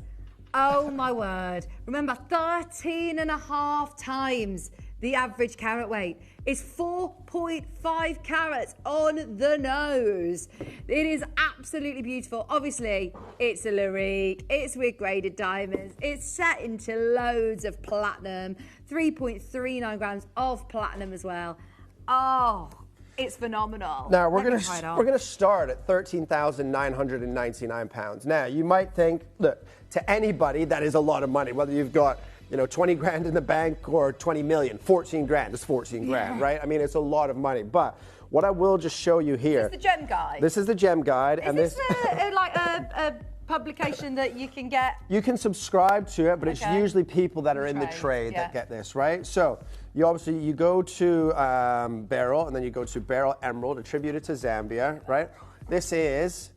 oh my word. Remember, 13.5 times the average carat weight is 4.5 carats on the nose. It is absolutely beautiful. Obviously, it's a Larique, it's with graded diamonds, it's set into loads of platinum, 3.39 grams of platinum as well. Oh, it's phenomenal. Now we're gonna start at £13,999. Now you might think, look, to anybody that is a lot of money, whether you've got 20 grand in the bank or 20 million, 14 grand is 14 grand, right? I mean, it's a lot of money. But what I will just show you here. This is the gem guide. This is the gem guide. Is this like a publication that you can get? You can subscribe to it, but it's usually people that are in the trade that get this, right? So you go to Beryl, and then you go to Beryl Emerald, attributed to Zambia, right? This is,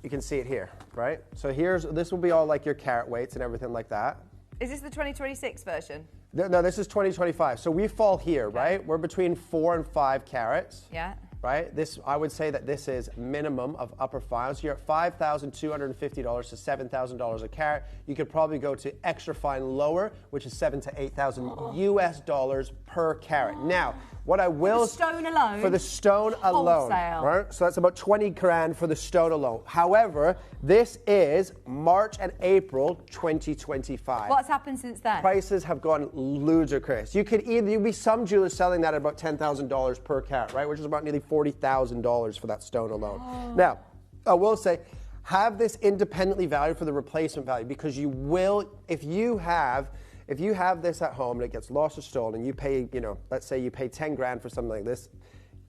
you can see it here, right? So this will be all like your carat weights and everything like that. Is this the 2026 version? No, this is 2025. So we fall here, right? We're between 4 and 5 carats. Yeah. Right? I would say that this is minimum of upper fine. So you're at $5,250 to $7,000 a carat. You could probably go to extra fine lower, which is $7,000 to $8,000 US dollars per carat. Now, what I will... For the stone alone? For the stone alone. Wholesale. Right? So that's about 20 grand for the stone alone. However, this is March and April 2025. What's happened since then? Prices have gone ludicrous. You'd be some jewelers selling that at about $10,000 per carat, right? Which is about nearly $40,000 for that stone alone. Now, I will say, have this independently valued for the replacement value, because you will, if you have this at home and it gets lost or stolen, you pay, let's say you pay 10 grand for something like this,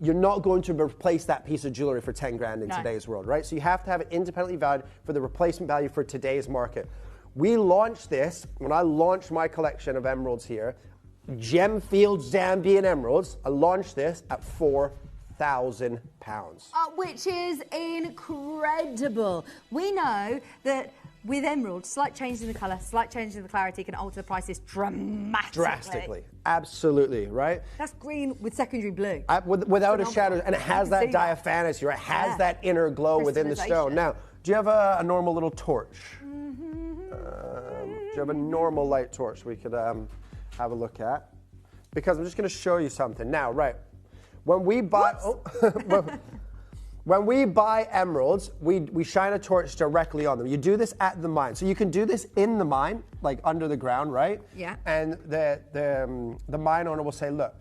you're not going to replace that piece of jewelry for 10 grand in today's world, right? So you have to have it independently valued for the replacement value for today's market. We launched this, when I launched my collection of emeralds here, Gemfield Zambian emeralds, I launched this at £4,000. Which is incredible. We know that with emeralds, slight change in the colour, slight change in the clarity can alter the prices drastically. Absolutely, right? That's green with secondary blue. Without a shadow, and it has that diaphanous, right? It has that inner glow within the stone. Now, do you have a normal little torch? Do you have a normal light torch we could have a look at? Because I'm just going to show you something. Now, right, when we buy... When we buy emeralds, we shine a torch directly on them. You do this at the mine. So you can do this in the mine, like under the ground, right? Yeah. And the mine owner will say, look,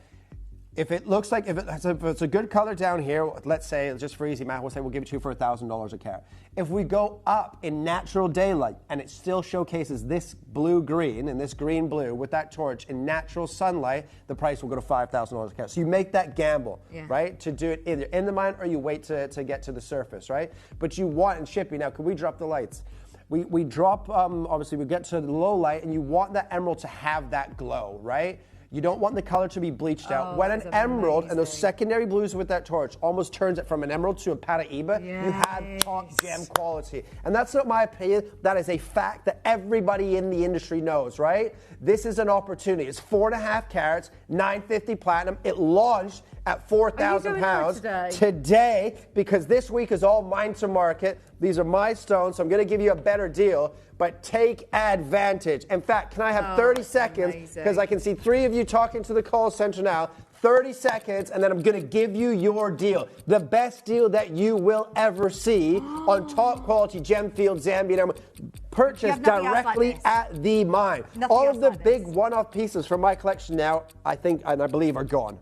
if it looks like, if it's a good color down here, let's say, just for easy math, we'll say we'll give it to you for $1,000 a carat. If we go up in natural daylight and it still showcases this blue-green and this green-blue with that torch in natural sunlight, the price will go to $5,000 a carat. So you make that gamble, right, to do it either in the mine or you wait to get to the surface, right? But you want, in shipping, now, can we drop the lights? We drop, obviously, we get to the low light, and you want that emerald to have that glow, right? You don't want the color to be bleached out. When an emerald and those secondary blues with that torch almost turns it from an emerald to a Paraíba, you have top gem quality. And that's not my opinion. That is a fact that everybody in the industry knows, right? This is an opportunity. It's 4.5 carats, 950 platinum. It launched at £4,000 today, because this week is all mine to market. These are my stones, so I'm going to give you a better deal, but take advantage. In fact, can I have 30 seconds, because I can see 3 of you talking to the call center now. 30 seconds, and then I'm going to give you your deal. The best deal that you will ever see on top quality Gemfield Zambian emerald. Purchased directly at the mine. All of the big one-off pieces from my collection now, I think and I believe, are gone.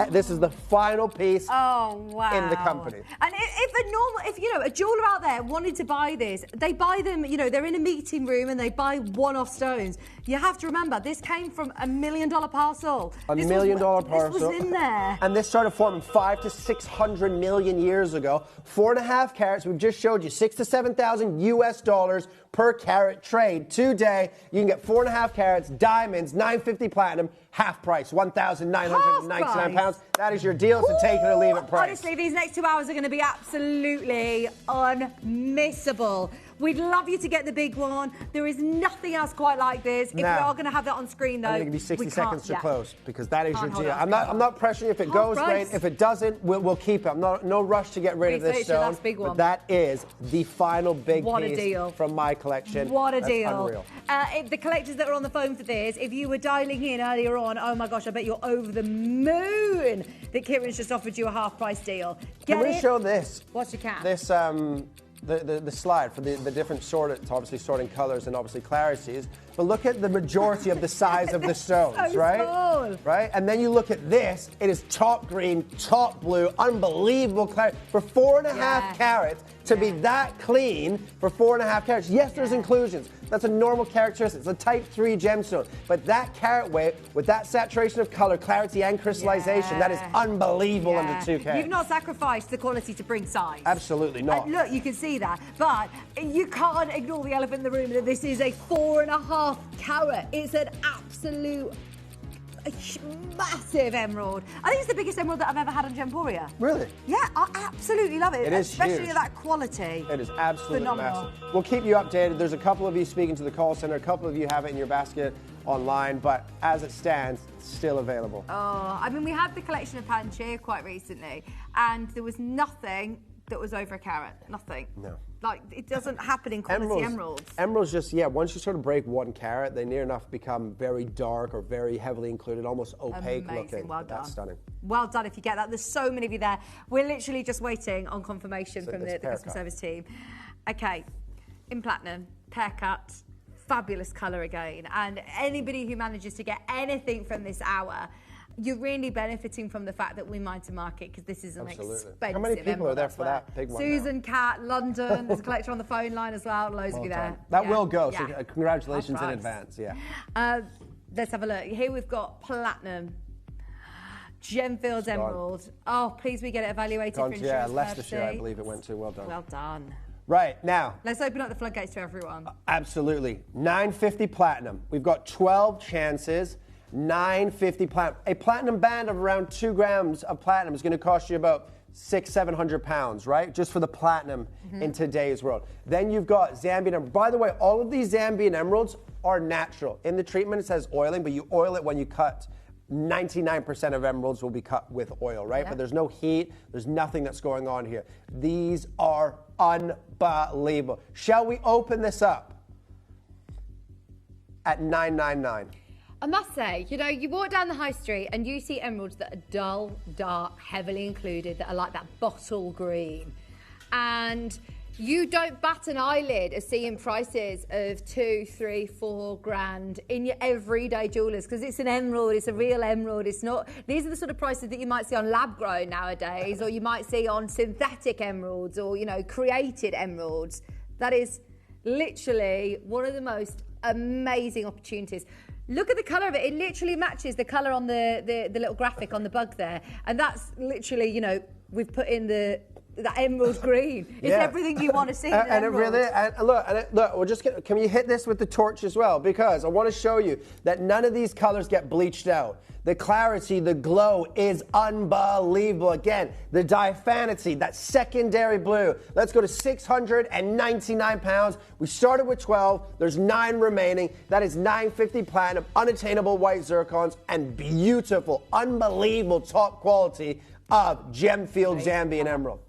This is the final piece in the company. And if you know, a jeweler out there wanted to buy this, they buy them, you know, they're in a meeting room and they buy one-off stones. You have to remember, this came from $1 million parcel. $1 million parcel. This was in there. And this started forming 500 to 600 million years ago. 4.5 carats, we've just showed you, 6,000 to 7,000 US dollars per carat trade. Today, you can get 4.5 carats, diamonds, 950 platinum, half price, £1,999. That is your deal, so take it or leave it price. Honestly, these next 2 hours are going to be absolutely unmissable. We'd love you to get the big one. There is nothing else quite like this. If we are going to have that on screen, though, I'm going to give you 60 seconds to close, because that is your deal. I'm not pressuring you. If it goes, great. If it doesn't, we'll keep it. I'm no rush to get rid of this stone. But that is the final big piece from my collection. What a deal. Unreal. If the collectors that are on the phone for this, if you were dialing in earlier on, oh my gosh, I bet you're over the moon that Kieran's just offered you a half-price deal. Can we show this? What you can. This, the slide for the different obviously sorting colors and obviously clarities. But look at the majority of the size of the stones, so right? Small. Right? And then you look at this, it is top green, top blue, unbelievable clarity. For 4.5 carats, to be that clean for 4.5 carats. Yes, there's inclusions. That's a normal characteristic. It's a type 3 gemstone. But that carat weight, with that saturation of color, clarity, and crystallization, that is unbelievable under 2K. You've not sacrificed the quality to bring size. Absolutely not. And look, you can see that. But you can't ignore the elephant in the room that this is a 4.5 carat. It's an absolute massive emerald. I think it's the biggest emerald that I've ever had on Gemporia. Really? Yeah, I absolutely love it. It is especially huge. at that quality. It is absolutely phenomenal. massive. We'll keep you updated. There's a couple of you speaking to the call center. A couple of you have it in your basket online, but as it stands, it's still available. Oh, I mean, we had the collection of Panchir quite recently, and there was nothing that was over a carat. Nothing. No. Like, it doesn't happen in quality emeralds. Emeralds just, once you sort of break 1 carat, they near enough become very dark or very heavily included, almost opaque looking. Well done. That's stunning. Well done if you get that. There's so many of you there. We're literally just waiting on confirmation from the customer service team. Okay, in platinum, pear cut, fabulous colour again. And anybody who manages to get anything from this hour, you're really benefiting from the fact that we mine to market, because this is an expensive How many people are there for that big one? Susan, Kat, London, there's a collector on the phone line as well, loads of you there. That will go, so congratulations in advance, Let's have a look. Here we've got platinum, Gemfield emerald. Oh, please we get it evaluated for insurance purposes. Leicestershire, I believe it went to. Well done. Well done. Right, now. Let's open up the floodgates to everyone. Absolutely. 950 platinum. We've got 12 chances. 950 platinum. A platinum band of around 2 grams of platinum is going to cost you about £600-700, right? Just for the platinum in today's world. Then you've got Zambian emerald. By the way, all of these Zambian emeralds are natural. In the treatment, it says oiling, but you oil it when you cut. 99% of emeralds will be cut with oil, right? But there's no heat. There's nothing that's going on here. These are unbelievable. Shall we open this up at $999? I must say, you know, you walk down the high street and you see emeralds that are dull, dark, heavily included, that are like that bottle green. And you don't bat an eyelid at seeing prices of 2, 3, 4 grand in your everyday jewellers, because it's an emerald, it's a real emerald. It's not, these are the sort of prices that you might see on lab grown nowadays, or you might see on synthetic emeralds, or, you know, created emeralds. That is literally one of the most amazing opportunities. Look at the colour of it. It literally matches the colour on the little graphic on the bug there. And that's literally, you know, we've put in that emerald green. It's everything you want to see in an emerald. Look, we're just can you hit this with the torch as well? Because I want to show you that none of these colours get bleached out. The clarity, the glow is unbelievable. Again, the diaphanity, that secondary blue. Let's go to £699. We started with 12. There's 9 remaining. That is 950 platinum, unattainable white zircons, and beautiful, unbelievable top quality of Gemfield Zambian emerald.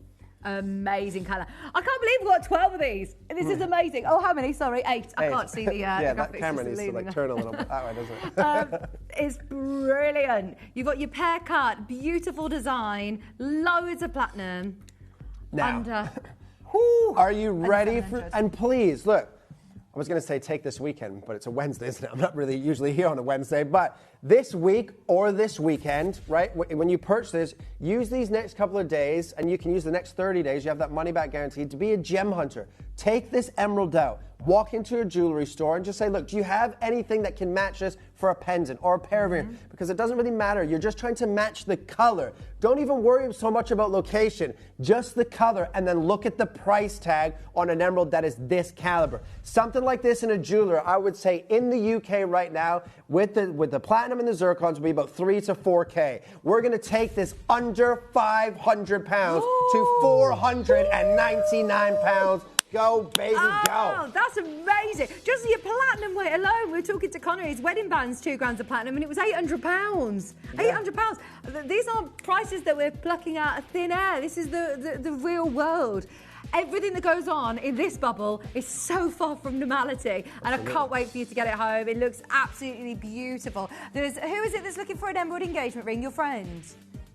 Amazing colour. I can't believe we've got 12 of these. This is amazing. Oh, how many? Sorry, 8. I can't see the yeah, graphics. that camera needs to like turn a little bit that way, doesn't it? It's brilliant. You've got your pear cut, beautiful design, loads of platinum. Now, are you ready for? And please look. I was going to say take this weekend, but it's a Wednesday, isn't it? I'm not really usually here on a Wednesday, but this week or this weekend, right? When you purchase this, use these next couple of days, and you can use the next 30 days. You have that money back guaranteed to be a gem hunter. Take this emerald out. Walk into a jewelry store and just say, look, do you have anything that can match this for a pendant or a pair of earrings? Because it doesn't really matter. You're just trying to match the color. Don't even worry so much about location, just the color, and then look at the price tag on an emerald that is this caliber. Something like this in a jeweler, I would say in the UK right now, with the platinum and the zircons, will be about 3 to 4K. We're going to take this under £500 to £499. Go, baby, go. Oh, that's amazing. Just your platinum weight alone. We were talking to Connor, his wedding band's 2 grams of platinum, and it was £800. Yeah. £800. These aren't prices that we're plucking out of thin air. This is the real world. Everything that goes on in this bubble is so far from normality, and I can't wait for you to get it home. It looks absolutely beautiful. Who is it that's looking for an emerald engagement ring? Your friend?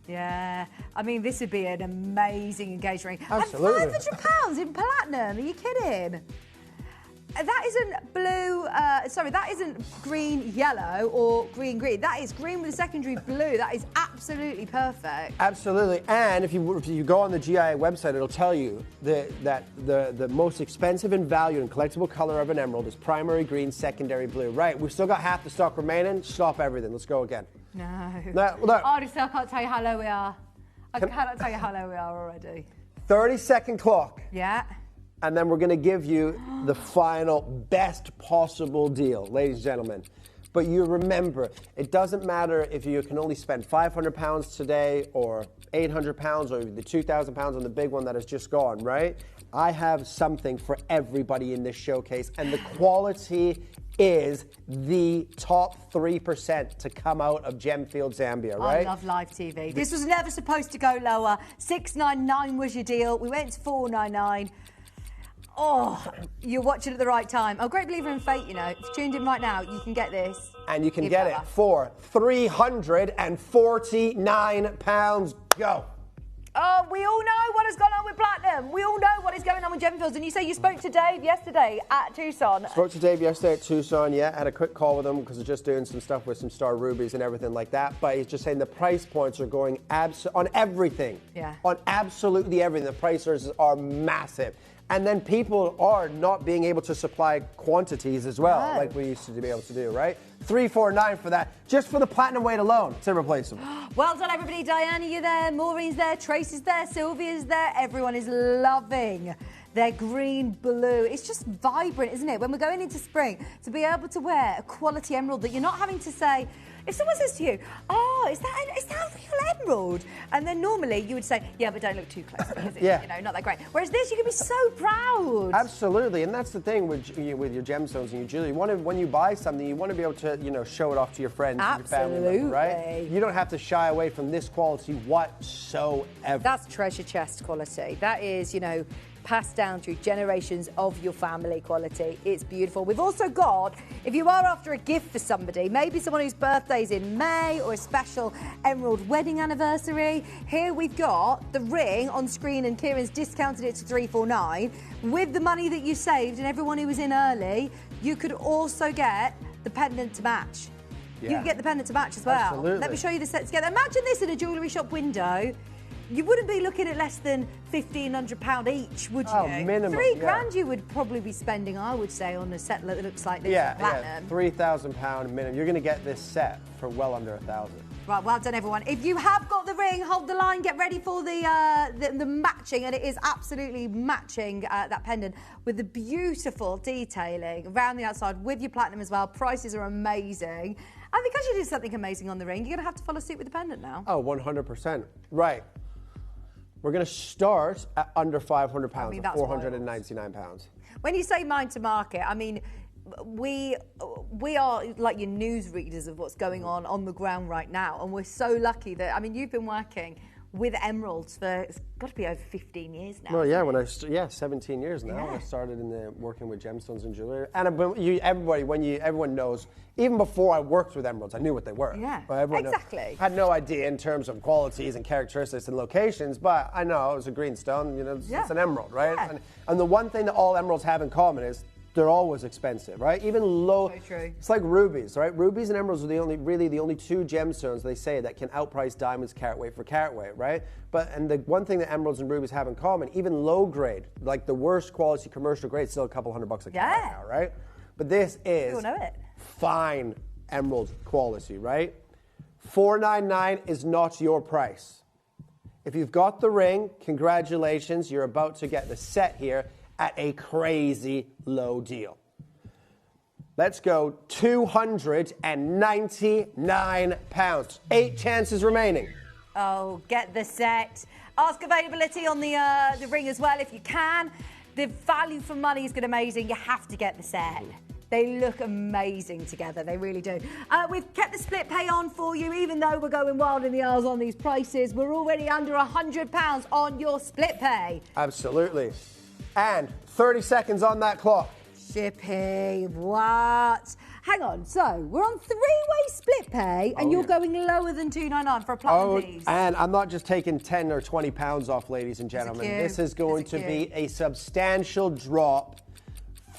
Yeah, I mean, this would be an amazing engagement ring. Absolutely. And £500 in platinum, are you kidding? That isn't blue, that isn't green yellow or green green. That is green with a secondary blue. That is absolutely perfect. Absolutely, and if you go on the GIA website, it'll tell you that the most expensive and valued and collectible color of an emerald is primary green, secondary blue. Right, we've still got half the stock remaining. Stop everything. Let's go again. No. Look. Honestly, I can't tell you how low we are. I cannot tell you how low we are already. 30-second clock. Yeah. And then we're going to give you the final best possible deal, ladies and gentlemen. But you remember, it doesn't matter if you can only spend £500 today or £800 or the £2,000 on the big one that has just gone, right? I have something for everybody in this showcase, and the quality is the top 3% to come out of Gemfield, Zambia, right? I love live TV. This was never supposed to go lower. $699 was your deal. We went to $499. Oh, you're watching at the right time. I'm a great believer in fate, you know. If you're tuned in right now, you can get this. And you can get it for £349. Go. Oh, we all know what has gone on with platinum. We all know what is going on with Gemfields. And you say you spoke to Dave yesterday at Tucson. Spoke to Dave yesterday at Tucson, yeah. Had a quick call with him because he's just doing some stuff with some star rubies and everything like that. But he's just saying the price points are going on everything. Yeah. On absolutely everything. The prices are massive. And then people are not being able to supply quantities as well, like we used to be able to do, right? $349 for that, just for the platinum weight alone. It's irreplaceable. Well done, everybody. Diana, you're there. Maureen's there. Tracy's there. Sylvia's there. Everyone is loving their green blue. It's just vibrant, isn't it? When we're going into spring, to be able to wear a quality emerald that you're not having to say, if someone says to you, oh, is that a real emerald? And then normally you would say, yeah, but don't look too close because it's not that great. Whereas this, you can be so proud. Absolutely, and that's the thing with your gemstones and your jewelry. When you buy something, you want to be able to show it off to your friends and your family members, right? You don't have to shy away from this quality whatsoever. That's treasure chest quality. That is, passed down through generations of your family quality. It's beautiful. We've also got, if you are after a gift for somebody, maybe someone whose birthday's in May or a special emerald wedding anniversary, here we've got the ring on screen, and Kieran's discounted it to $349. With the money that you saved and everyone who was in early, you could also get the pendant to match. Yeah. You can get the pendant to match as well. Absolutely. Let me show you the set together. Imagine this in a jewellery shop window. You wouldn't be looking at less than £1,500 each, would you? Oh, minimum. £3,000 you would probably be spending, I would say, on a set that looks like this. Yeah, £3,000 minimum. You're going to get this set for well under $1,000. Right, well done, everyone. If you have got the ring, hold the line, get ready for the matching, and it is absolutely matching that pendant with the beautiful detailing around the outside with your platinum as well. Prices are amazing. And because you did something amazing on the ring, you're going to have to follow suit with the pendant now. Oh, 100%. Right. We're going to start at under £500, at £499. When you say mind to market, I mean, we are like your news readers of what's going on the ground right now, and we're so lucky that, I mean, you've been working with emeralds for, it's got to be over 15 years now. Well, yeah, 17 years now. When I started working with gemstones and jewelry, and everyone knows. Even before I worked with emeralds, I knew what they were. Yeah, exactly. I had no idea in terms of qualities and characteristics and locations, but I know it was a green stone. It's an emerald, right? Yeah. And the one thing that all emeralds have in common is they're always expensive, right? Even low. So true. It's like rubies, right? Rubies and emeralds are the only two gemstones they say that can outprice diamonds carat weight for carat weight, right? And the one thing that emeralds and rubies have in common, even low grade, like the worst quality commercial grade, still a couple $100 a carat now, right? But this is People know it. fine emerald quality, right? $499 is not your price. If you've got the ring, congratulations, you're about to get the set here at a crazy low deal. Let's go £299. 8 chances remaining. Oh, get the set. Ask availability on the ring as well if you can. The value for money is good, amazing. You have to get the set. They look amazing together, they really do. We've kept the split pay on for you, even though we're going wild in the hours on these prices. We're already under £100 on your split pay. Absolutely. And 30 seconds on that clock. Shipping, what? Hang on, so we're on 3-way split pay, and you're going lower than $299 for a platinum piece. And I'm not just taking 10 or 20 pounds off, ladies and gentlemen. This is going to be a substantial drop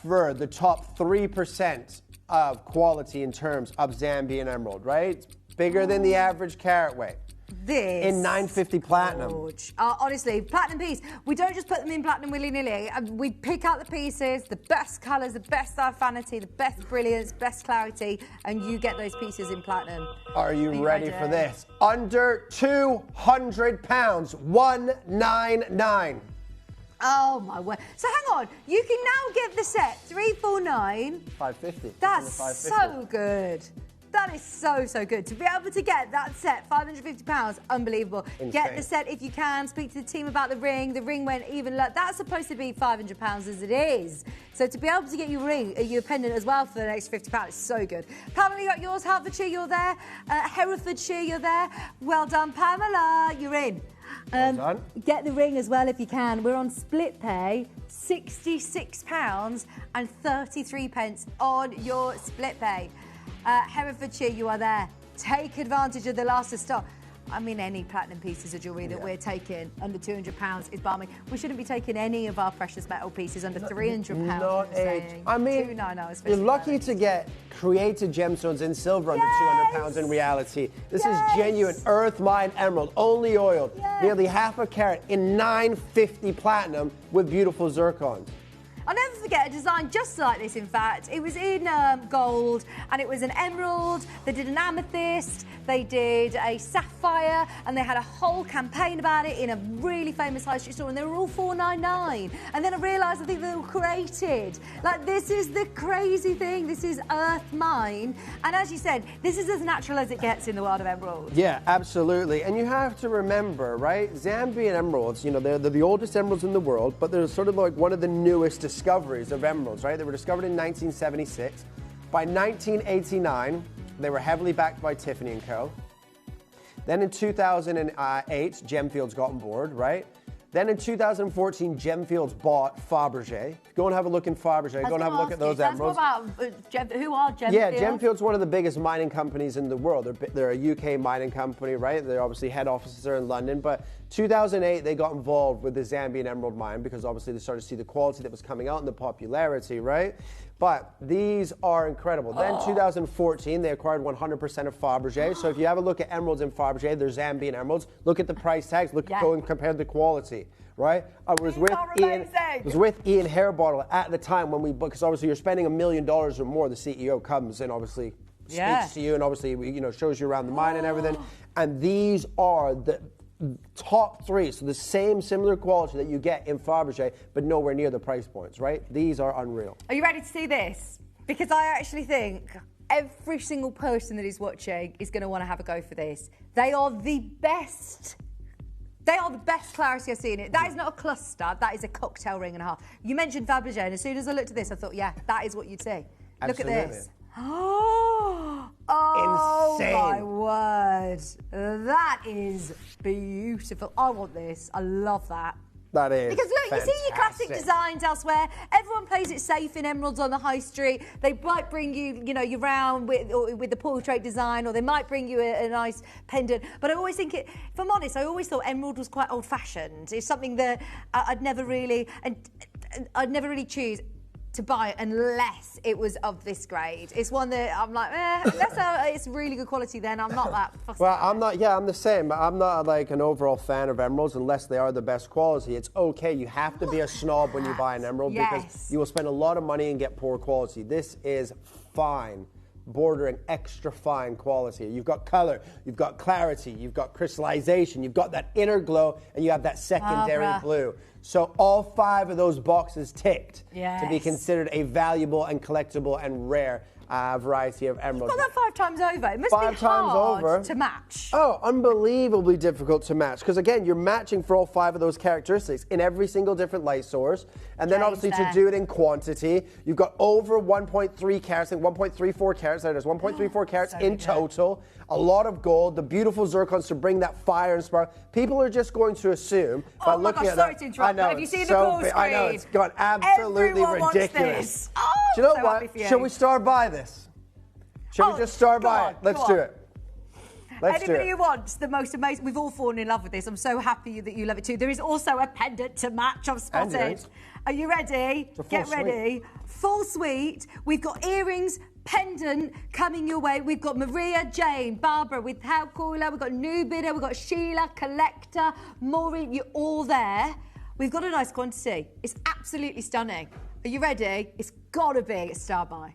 for the top 3% of quality in terms of Zambian emerald, right? It's bigger than the average carat weight. This in 950 platinum. Honestly, platinum piece. We don't just put them in platinum willy-nilly. We pick out the pieces, the best colours, the best affinity, the best brilliance, best clarity, and you get those pieces in platinum. Are you ready for this? Under £200, $199. Oh my word! So hang on, you can now get the set $349. $550. That's so good. That is so good. To be able to get that set, £550, unbelievable. Insane. Get the set if you can. Speak to the team about the ring. The ring went even low. That's supposed to be £500 as it is. So to be able to get your ring, your pendant as well for the next £50, is so good. Pamela, you got yours. Hertfordshire, you're there. Herefordshire, you're there. Well done, Pamela. You're in. Well done. Get the ring as well if you can. We're on split pay, £66 and 33 pence on your split pay. Herefordshire, you are there. Take advantage of the last of stock. I mean, any platinum pieces of jewellery that we're taking under £200 is balmy. We shouldn't be taking any of our precious metal pieces under £300. I mean, you're lucky to get created gemstones in silver under £200 in reality. This is genuine earth mine emerald, only oiled, nearly half a carat in 950 platinum with beautiful zircons. I'll never forget a design just like this, in fact. It was in gold, and it was an emerald. They did an amethyst, they did a sapphire, and they had a whole campaign about it in a really famous high street store, and they were all $499. And then I realised, I think they were created. Like, this is the crazy thing. This is earth mine. And as you said, this is as natural as it gets in the world of emeralds. Yeah, absolutely. And you have to remember, right, Zambian emeralds, you know, they're the oldest emeralds in the world, but they're sort of like one of the newest discoveries of emeralds, right? They were discovered in 1976. By 1989, they were heavily backed by Tiffany & Co. Then in 2008, Gemfields got on board, right? Then in 2014, Gemfields bought Fabergé. Go and have a look in Fabergé. Go and have a look at those emeralds. Who are Gemfields? Yeah, Gemfields one of the biggest mining companies in the world. They're a UK mining company, right? They're obviously head offices are in London. But 2008, they got involved with the Zambian emerald mine because obviously they started to see the quality that was coming out and the popularity, right? But these are incredible. Then 2014, they acquired 100% of Fabergé. So if you have a look at emeralds in Fabergé, they're Zambian emeralds. Look at the price tags. Go and compare the quality, right? I was with Ian Hairbottle at the time when because obviously you're spending $1 million or more. The CEO comes and obviously speaks to you and obviously shows you around the mine and everything. And these are the top three, so the same similar quality that you get in Fabergé, but nowhere near the price points, right? These are unreal. Are you ready to see this? Because I actually think every single person that is watching is going to want to have a go for this. They are the best. They are the best clarity I've seen it. That is not a cluster, that is a cocktail ring and a half. You mentioned Fabergé, and as soon as I looked at this, I thought, yeah, that is what you'd see. Absolutely. Look at this. Oh, Insane. my word. That is beautiful. I want this. I love that. That is Because look, you see your classic fantastic. designs elsewhere. Everyone plays it safe in emeralds on the high street. They might bring you, you round with the portrait design, or they might bring you a nice pendant. But I always think if I'm honest, I always thought emerald was quite old-fashioned. It's something that I'd never really choose to buy unless it was of this grade. It's one that I'm like, unless it's really good quality, then I'm not that fussy. Well, I'm the same. I'm not like an overall fan of emeralds unless they are the best quality. It's okay. You have to be a snob when you buy an emerald because you will spend a lot of money and get poor quality. This is fine, bordering extra fine quality. You've got color, you've got clarity, you've got crystallization, you've got that inner glow, and you have that secondary blue. So all 5 of those boxes ticked to be considered a valuable and collectible and rare variety of emeralds. You've got that 5 times over. It must 5 be times hard over to match. Oh, unbelievably difficult to match. Because again, you're matching for all 5 of those characteristics in every single different light source. And then obviously to do it in quantity, you've got over 1.3 carats, I think 1.34 carats, there's 1.34 carats in total. A lot of gold, the beautiful zircons to bring that fire and spark. People are just going to assume by looking at sorry that. to interrupt, I know, but have you seen the so call screen? I know, it's gone absolutely Everyone wants ridiculous. this. Oh, do you know so what? happy for you. Shall we start by this? Shall we just start by it? Let's do it. Anybody who wants the most amazing, we've all fallen in love with this. I'm so happy that you love it too. There is also a pendant to match. I've spotted. Pendant? Are you ready? Get ready. Full suite. We've got earrings, pendant coming your way. We've got Maria, Jane, Barbara with How Cooler. We've got New Bidder. We've got Sheila, Collector, Maureen. You're all there. We've got a nice quantity. It's absolutely stunning. Are you ready? It's got to be a star buy.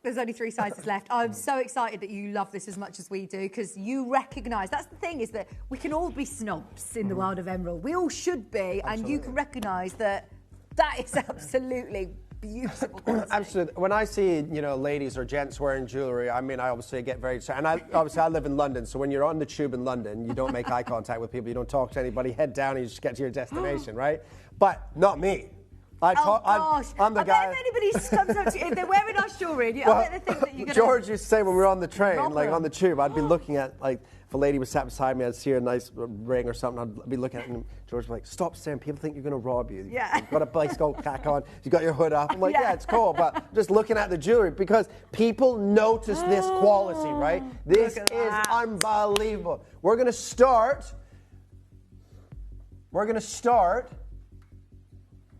There's only 3 sizes left. I'm so excited that you love this as much as we do because you recognise, that's the thing, is that we can all be snobs in the world of emerald. We all should be, and you can recognise that is absolutely beautiful quality. Absolutely. When I see, ladies or gents wearing jewellery, I mean, I obviously get very excited. And I live in London, so when you're on the tube in London, you don't make eye contact with people, you don't talk to anybody, head down, and you just get to your destination, right? But not me. I'm the guy. If anybody comes up to you, if they're wearing our jewellery, I bet they think that you're going to... George used to say when we were on the train, like on the tube, I'd be looking at, like, if a lady was sat beside me, I'd see a nice ring or something, I'd be looking at it, and George would be like, stop staring, people think you're going to rob you. Yeah. You've got a bicycle cap on, you've got your hood up. I'm like, yeah, it's cool, but I'm just looking at the jewellery because people notice this quality, right? This is unbelievable. We're going to start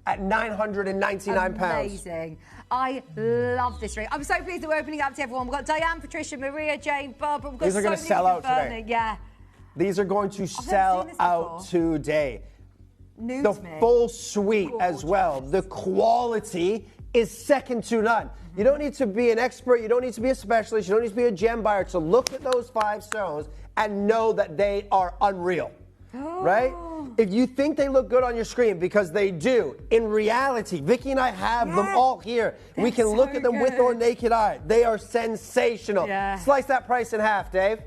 at £999. Amazing. I love this ring. I'm so pleased that we're opening up to everyone. We've got Diane, Patricia, Maria, Jane, Barbara. We've got These are going to sell out today. Yeah. These are going to sell out today. The full suite as well. The quality is second to none. You don't need to be an expert. You don't need to be a specialist. You don't need to be a gem buyer to look at those 5 stones and know that they are unreal. Right? If you think they look good on your screen, because they do, in reality, Vicky and I have them all here. We can look at them with our naked eye. They are sensational. Slice that price in half, Dave.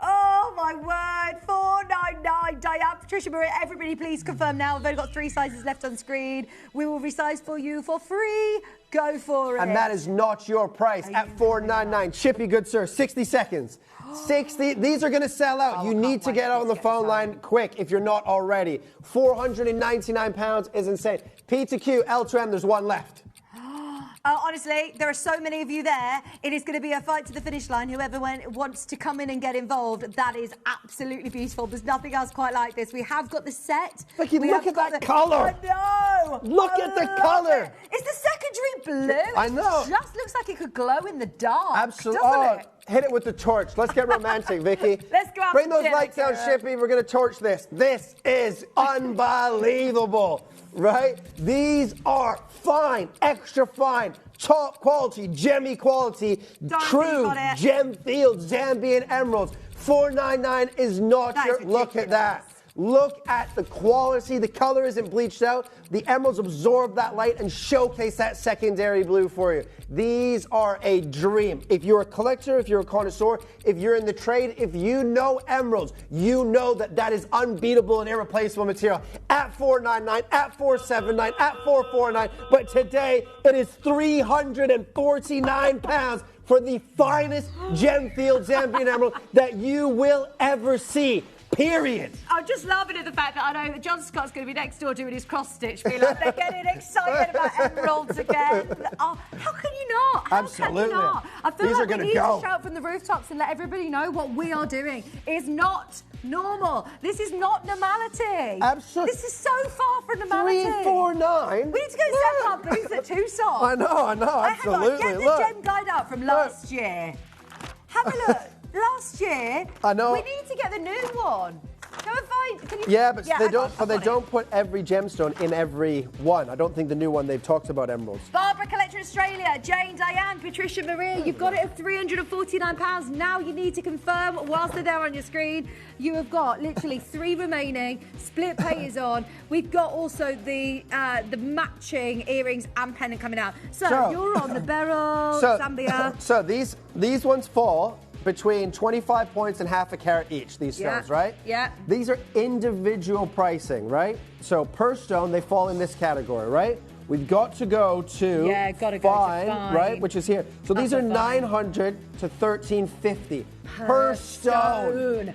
Oh my word, $499. Diane, Patricia, Maria, everybody please confirm now. We've only got 3 sizes left on screen. We will resize for you for free. Go for it. And that is not your price at $499. Chippy, good sir, 60 seconds. 60. These are going to sell out. You need to get on the phone line quick if you're not already. £499 is insane. P to Q, L to M, there's 1 left. Honestly, there are so many of you there. It is going to be a fight to the finish line. Whoever wants to come in and get involved, that is absolutely beautiful. There's nothing else quite like this. We have got the set. Vicky, look at that colour. I know. Look at the colour. It's the secondary blue. I know. It just looks like it could glow in the dark. Absolutely. Doesn't it? Hit it with the torch. Let's get romantic, Vicky. Let's go out Bring for those dinner, lights down, Karen. Shippy. We're going to torch this. This is unbelievable, right? These are fine, extra fine, top quality, gemmy quality, true gem field Zambian emeralds. $499 is not your... Look at that. Look at the quality. The color isn't bleached out. The emeralds absorb that light and showcase that secondary blue for you. These are a dream. If you're a collector, if you're a connoisseur, if you're in the trade, if you know emeralds, you know that that is unbeatable and irreplaceable material. At $499, at $479, at $449, but today it is £349 for the finest Gemfield Zambian emerald that you will ever see. Period. I'm just laughing at the fact that I know that John Scott's going to be next door doing his cross stitch. Be like, they're getting excited about emeralds again. Oh, how can you not? How Absolutely. Can you not? I feel These like are gonna we need go. to shout from the rooftops and let everybody know what we are doing is not normal. This is not normality. Absolutely. This is so far from normality. 349. We need to go step up booths at Tucson. I know, absolutely. Get the gem guide out from last year. Have a look. Last year, I know. we need to get the new one. Go and find. Can you? Yeah, but they I've got don't it. put every gemstone in every one. I don't think the new one they've talked about emeralds. Barbara Collector Australia, Jane, Diane, Patricia, Maria, you've got it at £349. Now you need to confirm whilst they're there on your screen. You have got literally 3 remaining. Split pay is on. We've got also the matching earrings and pendant coming out. So you're on the beryl, Zambia. So these ones fall between 25 points and half a carat each, these stones, right? Yeah. These are individual pricing, right? So per stone, they fall in this category, right? We've got to go to fine, right? Which is here. So these are 900 to 1350 per stone.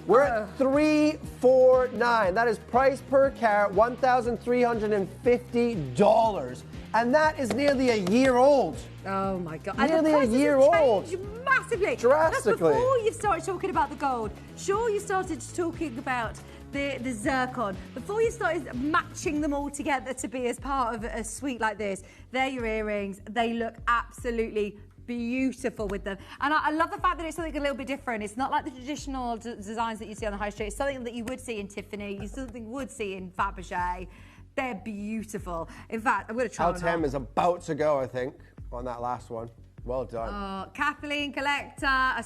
We're at 349. That is price per carat, $1,350. And that is nearly a year old. Oh my God. Nearly and the a year prices have old. changed massively. Drastically. That's before you've started talking about the gold. Sure, you started talking about the zircon. Before you started matching them all together to be as part of a suite like this. They're your earrings. They look absolutely beautiful with them. And I love the fact that it's something a little bit different. It's not like the traditional designs that you see on the high street. It's something that you would see in Tiffany. You something would see in Fabergé. They're beautiful. In fact, I'm going to try one Altem on. is about to go, I think, on that last one. Well done. Kathleen, collector,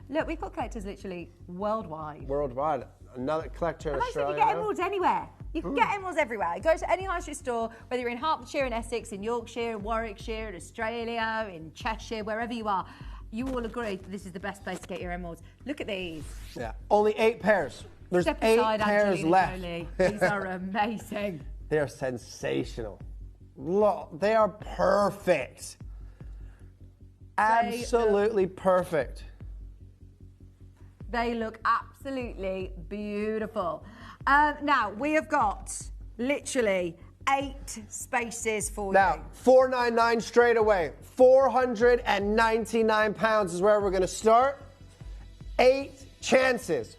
look, we've got collectors literally worldwide. Worldwide. Another collector in And actually, Australia. you get emeralds anywhere. You can get emeralds everywhere. Go to any high street store, whether you're in Hertfordshire, in Essex, in Yorkshire, in Warwickshire, in Australia, in Cheshire, wherever you are. You all agree that this is the best place to get your emeralds. Look at these. Yeah, only 8 pairs. There's Step 8 aside, pairs Angelina left. Jolie. These are amazing. They're sensational. Look, they are perfect. Absolutely perfect. They look absolutely beautiful. Now, we have got literally 8 spaces for Now, you. $499 straight away. £499 is where we're going to start. 8 chances.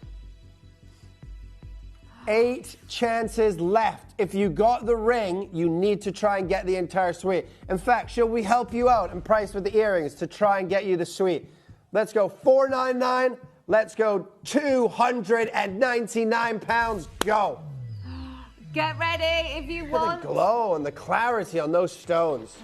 8 chances left. If you got the ring, you need to try and get the entire suite. In fact, shall we help you out and price with the earrings to try and get you the suite? Let's go $499. Let's go £299. Go. Get ready if you Look at want. the glow and the clarity on those stones.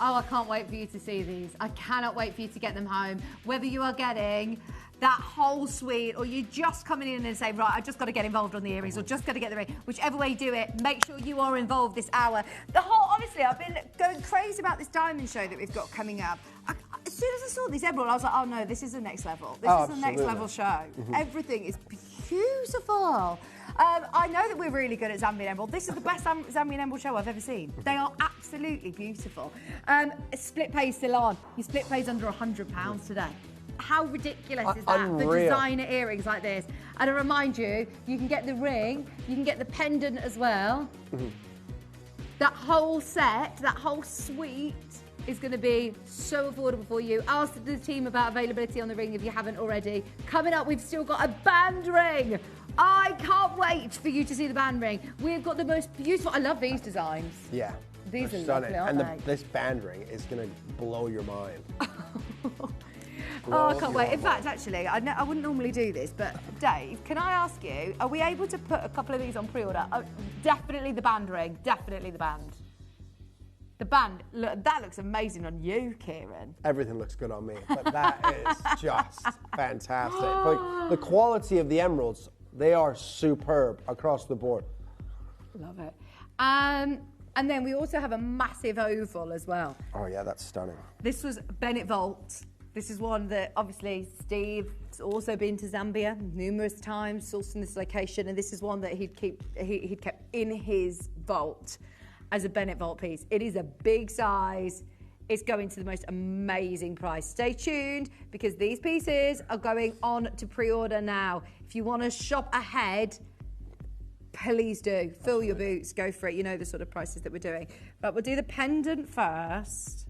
Oh, I can't wait for you to see these. I cannot wait for you to get them home. Whether you are getting that whole suite or you're just coming in and say, right, I just got to get involved on the earrings or just got to get the ring. Whichever way you do it, make sure you are involved this hour. Honestly, I've been going crazy about this diamond show that we've got coming up. As soon as I saw these emeralds, I was like, oh no, this is the next level. This is the next level show. Everything is beautiful. I know that we're really good at Zambian emerald. This is the best Zambian emerald show I've ever seen. They are absolutely beautiful. Split pay still on. Your split pay's under £100 today. How ridiculous is that for designer earrings like this? And I remind you, you can get the ring, you can get the pendant as well. That whole set, that whole suite is going to be so affordable for you. Ask the team about availability on the ring if you haven't already. Coming up, we've still got a band ring. I can't wait for you to see the band ring. We've got the most beautiful, I love these designs. Yeah. These are stunning. lovely, aren't And this band ring is going to blow your mind. Oh, I can't wait. In fact, actually, I wouldn't normally do this, but Dave, can I ask you, are we able to put a couple of these on pre-order? Definitely the band ring, definitely the band. The band, look, that looks amazing on you, Kieran. Everything looks good on me, but that is just fantastic. Like, the quality of the emeralds They are superb across the board. Love it. And then we also have a massive oval as well. Oh yeah, that's stunning. This was Bennett Vault. This is one that obviously Steve's also been to Zambia numerous times, sourced in this location, and this is one that he'd kept in his vault as a Bennett Vault piece. It is a big size. It's going to the most amazing price. Stay tuned because these pieces are going on to pre-order now. If you want to shop ahead, please do. Fill your boots, go for it. You know the sort of prices that we're doing. But we'll do the pendant first.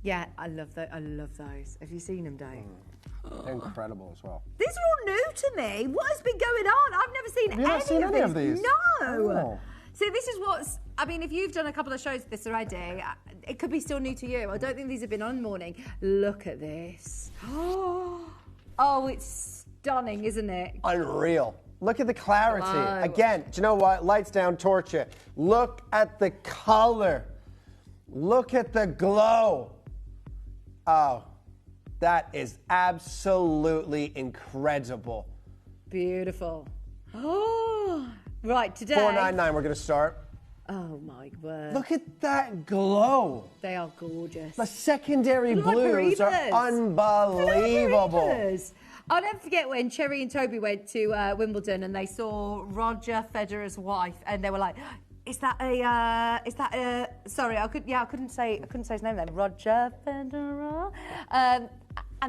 Yeah, I love those. Have you seen them, Dave? They're incredible as well. These are all new to me. What has been going on? I've never seen Have you not seen any of these? No. Oh. So this is what's, I mean, if you've done a couple of shows with this already, it could be still new to you. I don't think these have been on morning. Look at this. Oh, it's stunning, isn't it? Unreal. Look at the clarity. Wow. Again, do you know what? Lights down, torch it. Look at the color. Look at the glow. Oh, that is absolutely incredible. Beautiful. Oh, right, today. $4.99, we're going to start. Oh, my word. Look at that glow. They are gorgeous. The secondary Look like blues are Paribas. unbelievable. Paribas. I'll never forget when Cherry and Toby went to Wimbledon and they saw Roger Federer's wife and they were like, sorry, I couldn't say his name then. Roger Federer. And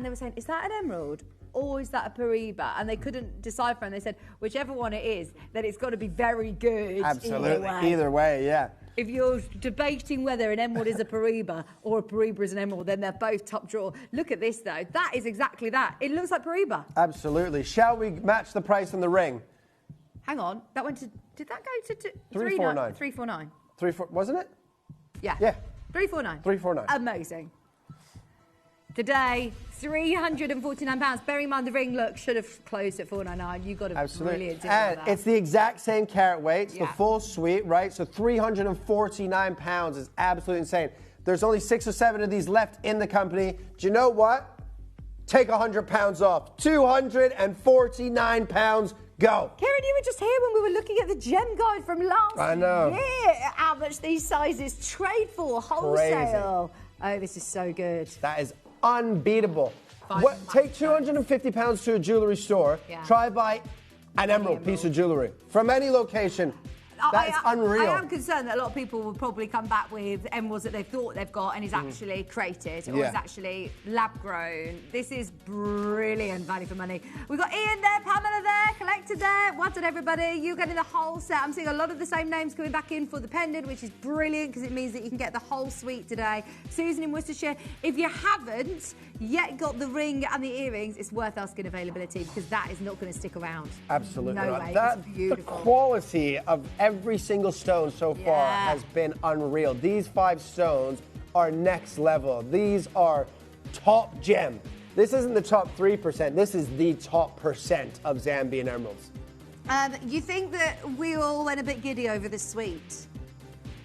they were saying, is that an emerald? Or is that a Pariba? And they couldn't decipher, and they said, whichever one it is, then it's got to be very good. Absolutely, either way, yeah. If you're debating whether an emerald is a Pariba or a Pariba is an emerald, then they're both top drawer. Look at this, though. That is exactly that. It looks like Pariba. Absolutely. Shall we match the price on the ring? Hang on. That went to... Did that go to... 349. 349. Wasn't it? Yeah. Yeah. 349. 349. Amazing. Today, £349. Bearing in mind the ring look should have closed at $499. You got a brilliant deal. And that. it's the exact same carat weight. It's Yeah. the full suite, right? So £349 is absolutely insane. There's only 6 or 7 of these left in the company. Do you know what? Take £100 off. £249. Go. Karen, you were just here when we were looking at the gem guide from last year. How much these sizes trade for wholesale. Oh, this is so good. That is unbeatable. Take £250 to a jewellery store, try buy an emerald piece of jewellery from any location. That's unreal. I am concerned that a lot of people will probably come back with emeralds that they thought they've got and is actually created or is actually lab grown. This is brilliant value for money. We've got Ian there, Pamela there, Collector there. Well done, everybody. You're getting the whole set. I'm seeing a lot of the same names coming back in for the pendant, which is brilliant because it means that you can get the whole suite today. Susan in Worcestershire, if you haven't yet got the ring and the earrings, it's worth asking availability because that is not going to stick around. Absolutely no not. way. That, it's beautiful. The quality of every single stone so far has been unreal. These 5 stones are next level. These are top gem. This isn't the top 3%. This is the top % of Zambian emeralds. You think that we all went a bit giddy over this suite?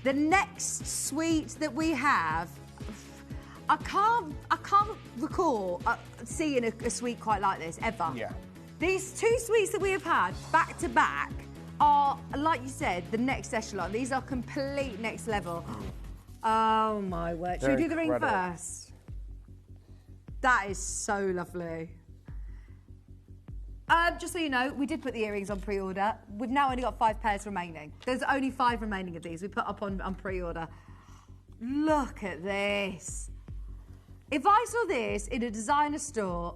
The next suite that we have, I can't recall seeing a suite quite like this ever. Yeah. These 2 suites that we have had back to back are, like you said, the next echelon. These are complete next level. Oh my word. Should we do the ring first? That is so lovely. Just so you know, we did put the earrings on pre-order. We've now only got 5 pairs remaining. There's only 5 remaining of these we put up on pre-order. Look at this. If I saw this in a designer store,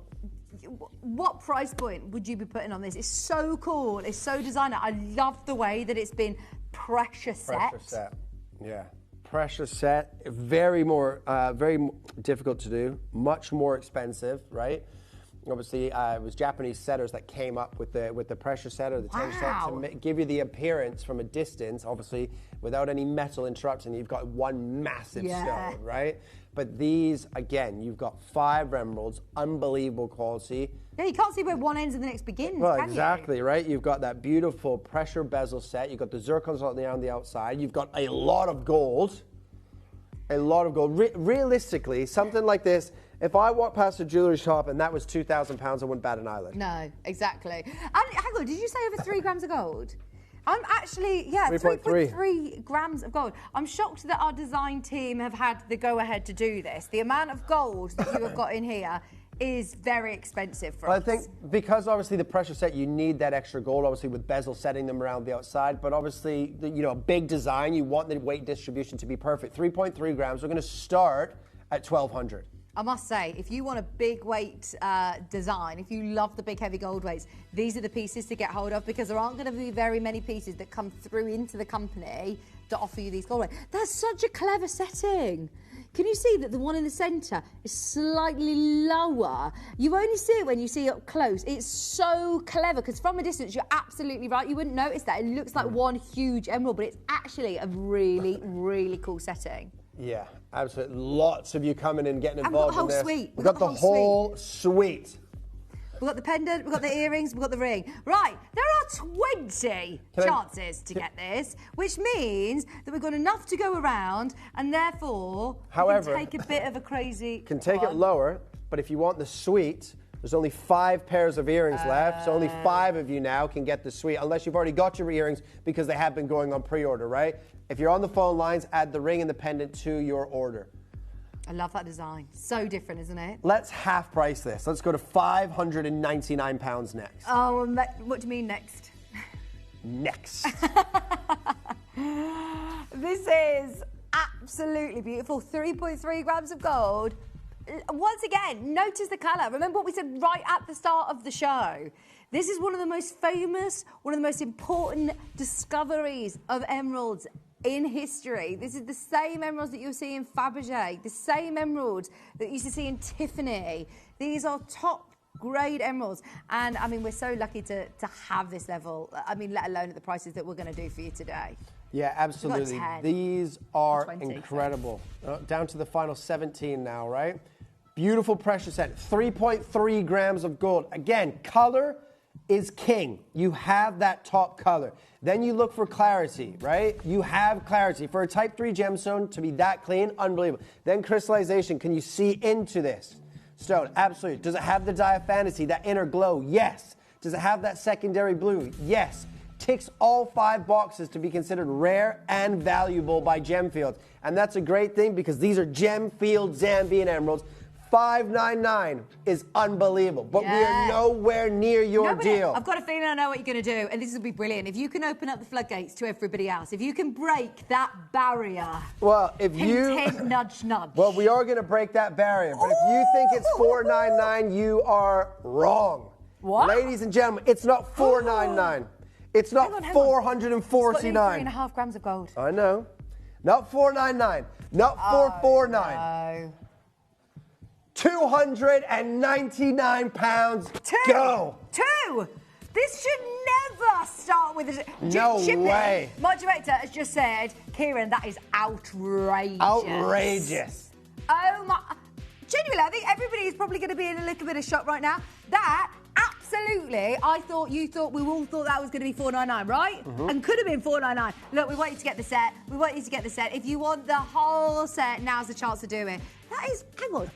what price point would you be putting on this? It's so cool. It's so designer. I love the way that it's been pressure set. Pressure set. Yeah. Pressure set. Very difficult to do. Much more expensive, right? Obviously, it was Japanese setters that came up with the pressure set or the tension set to give you the appearance from a distance, obviously, without any metal interrupting. You've got one massive stone, right? But these, again, you've got 5 emeralds, unbelievable quality. Yeah, you can't see where one ends and the next begins, well, can exactly, you? right? You've got that beautiful pressure bezel set. You've got the zircons on the outside. You've got a lot of gold. A lot of gold. Realistically, something like this, If I walked past a jewellery shop and that was £2,000, I wouldn't bat an eyelid. No, exactly. And hang on, did you say over 3 grams of gold? I'm actually, yeah, 3.3 grams of gold. I'm shocked that our design team have had the go-ahead to do this. The amount of gold that you have got in here is very expensive for us. I think because obviously the pressure set, you need that extra gold, obviously with bezel setting them around the outside, but obviously, you know, a big design, you want the weight distribution to be perfect. 3.3 grams, we're going to start at 1,200. I must say, if you want a big weight design, if you love the big heavy gold weights, these are the pieces to get hold of, because there aren't going to be very many pieces that come through into the company to offer you these gold weights. That's such a clever setting. Can you see that the one in the centre is slightly lower? You only see it when you see it up close. It's so clever, because from a distance, you're absolutely right. You wouldn't notice that. It looks like one huge emerald, but it's actually a really, really cool setting. Yeah, absolutely. Lots of you coming in, getting involved in this. We've got the whole suite. We've got the whole suite. We've got the pendant, we've got the earrings, we've got the ring. Right, there are 20 chances to get this, which means that we've got enough to go around, and therefore, however, we can take a bit of a crazy... Can take it lower, but if you want the suite, there's only 5 pairs of earrings left, so only 5 of you now can get the suite, unless you've already got your earrings, because they have been going on pre-order, right? If you're on the phone lines, add the ring and the pendant to your order. I love that design. So different, isn't it? Let's half price this. Let's go to £599 next. Oh, what do you mean next? Next. This is absolutely beautiful. 3.3 grams of gold. Once again, notice the colour. Remember what we said right at the start of the show. This is one of the most famous, one of the most important discoveries of emeralds in history. This is the same emeralds that you'll see in Fabergé, the same emeralds that you used to see in Tiffany. These are top grade emeralds, and I mean, we're so lucky to have this level. I mean, let alone at the prices that we're going to do for you today. Yeah, absolutely. These are 20, incredible. Down to the final 17 now, right? Beautiful pressure set, 3.3 grams of gold. Again, color is king. You have that top color. Then you look for clarity, right? You have clarity. For a type 3 gemstone to be that clean, unbelievable. Then crystallization, can you see into this stone? Absolutely. Does it have the diaphantasy, that inner glow? Yes. Does it have that secondary blue? Yes. Ticks all 5 boxes to be considered rare and valuable by Gemfields. And that's a great thing, because these are Gemfield Zambian emeralds. $599 is unbelievable, but we are nowhere near your deal. I've got a feeling I know what you're going to do, and this will be brilliant. If you can open up the floodgates to everybody else, if you can break that barrier. Well, if hint, nudge, nudge. Well, we are going to break that barrier, but if you think it's $499, you are wrong. What? Ladies and gentlemen, it's not $499. It's not $449. It's got 3.5 grams of gold. I know. Not $499. Not $449. No. £299. Go. Two. This should never start with a... No way. My director has just said, Kieran, that is outrageous. Outrageous. Oh my... Genuinely, I think everybody is probably going to be in a little bit of shock right now. That... Absolutely. I thought, you thought, we all thought that was going to be $499, right? And could have been $499. Look, we want you to get the set. We want you to get the set. If you want the whole set, now's the chance to do it. That is, hang on,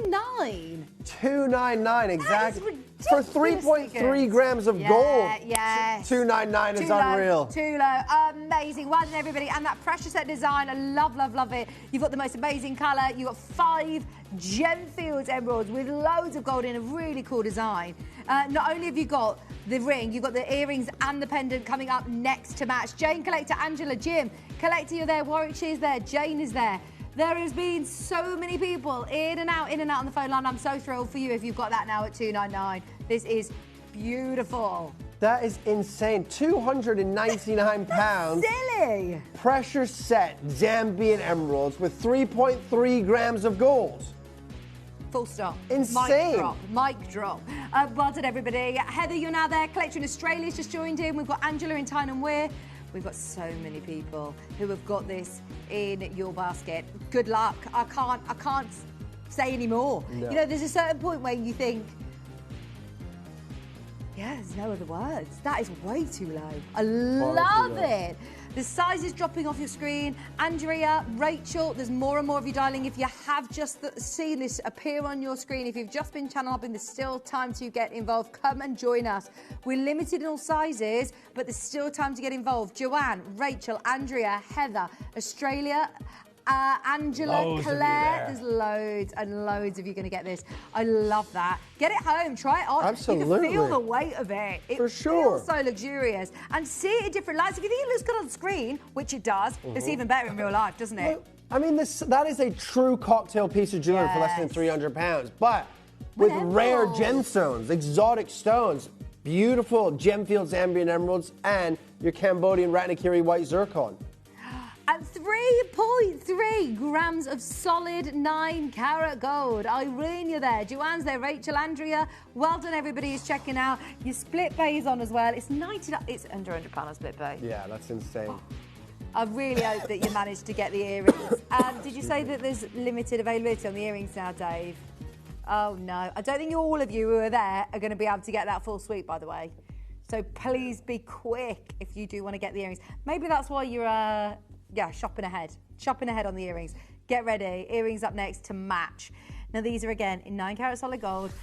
$299. $299, exactly. For 3.3 grams of gold. Yeah. $299 is unreal. Too low. Amazing. Well done, everybody. And that pressure set design, I love, love, love it. You've got the most amazing colour. You've got 5 Gemfields emeralds with loads of gold in a really cool design. Not only have you got the ring, you've got the earrings and the pendant coming up next to match. Jane Collector, Angela, Jim Collector, you're there. Warwickshire's there. Jane is there. There has been so many people in and out on the phone line. I'm so thrilled for you if you've got that now at $299. This is beautiful. That is insane. £299. Silly. Pressure set Zambian emeralds with 3.3 grams of gold. Full stop. Insane. Mic drop. Mic drop. Well done, everybody. Heather, you're now there. Collector in Australia's just joined in. We've got Angela in Tyne Wear. We've got so many people who have got this in your basket. Good luck. I can't say any more. No. You know, there's a certain point where you think, yeah, there's no other words. That is way too low. I love it. The sizes dropping off your screen. Andrea, Rachel, there's more and more of you dialing. If you have just seen this appear on your screen, if you've just been channel hopping, there's still time to get involved. Come and join us. We're limited in all sizes, but there's still time to get involved. Joanne, Rachel, Andrea, Heather, Australia, Angela, Loads of you Claire, there. there's loads and loads of you going to get this. I love that. Get it home, try it on. Absolutely. You can feel the weight of it. It For sure. feels so luxurious. And see it in different lights. If you think it looks good on screen, which it does, it's even better in real life, doesn't it? I mean, that is a true cocktail piece of jewelry for less than Yes. 300 pounds. But with rare gemstones, exotic stones, beautiful Gemfields ambient emeralds, and your Cambodian Ratnakiri white zircon. At 3.3 grams of solid 9-carat gold. Irene, you're there. Joanne's there. Rachel, Andrea. Well done, everybody who's checking out. Your split bay's on as well. It's 90. It's under £100 on split bay. Yeah, that's insane. I really hope that you managed to get the earrings. Did you say that there's limited availability on the earrings now, Dave? Oh, no. I don't think all of you who are there are going to be able to get that full suite, by the way. So please be quick if you do want to get the earrings. Maybe that's why you're... shopping ahead. Shopping ahead on the earrings. Get ready. Earrings up next to match. Now, these are, again, in 9-carat solid gold.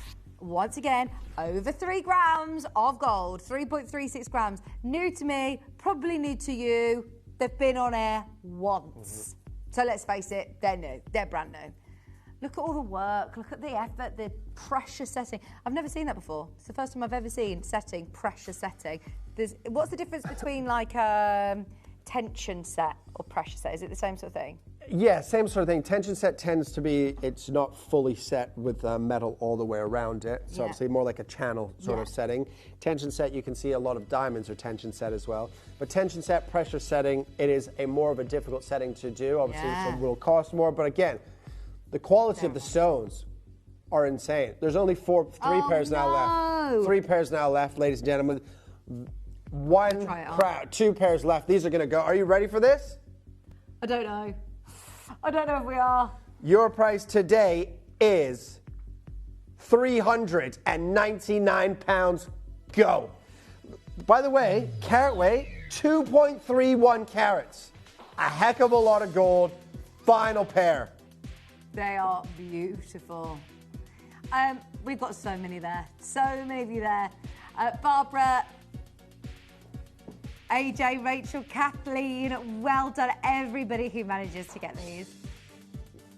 Once again, over 3 grams of gold. 3.36 grams. New to me, probably new to you. They've been on air once. So let's face it, they're new. They're brand new. Look at all the work. Look at the effort, the pressure setting. I've never seen that before. It's the first time I've ever seen setting, pressure setting. What's the difference between, like, tension set or pressure set? Is it the same sort of thing? Yeah, same sort of thing. Tension set tends to be, it's not fully set with metal all the way around it. So obviously more like a channel sort of setting. Tension set, you can see a lot of diamonds are tension set as well. But tension set, pressure setting, it is a more of a difficult setting to do. Obviously it will cost more, but again, the quality of the stones are insane. There's only three pairs now left. 3 pairs now left, ladies and gentlemen. 2 pairs left. These are going to go. Are you ready for this? I don't know. I don't know if we are. Your price today is £399. Go. By the way, carat weight, 2.31 carats. A heck of a lot of gold. Final pair. They are beautiful. We've got so many there. So many of you there. Barbara, AJ, Rachel, Kathleen, well done, everybody who manages to get these.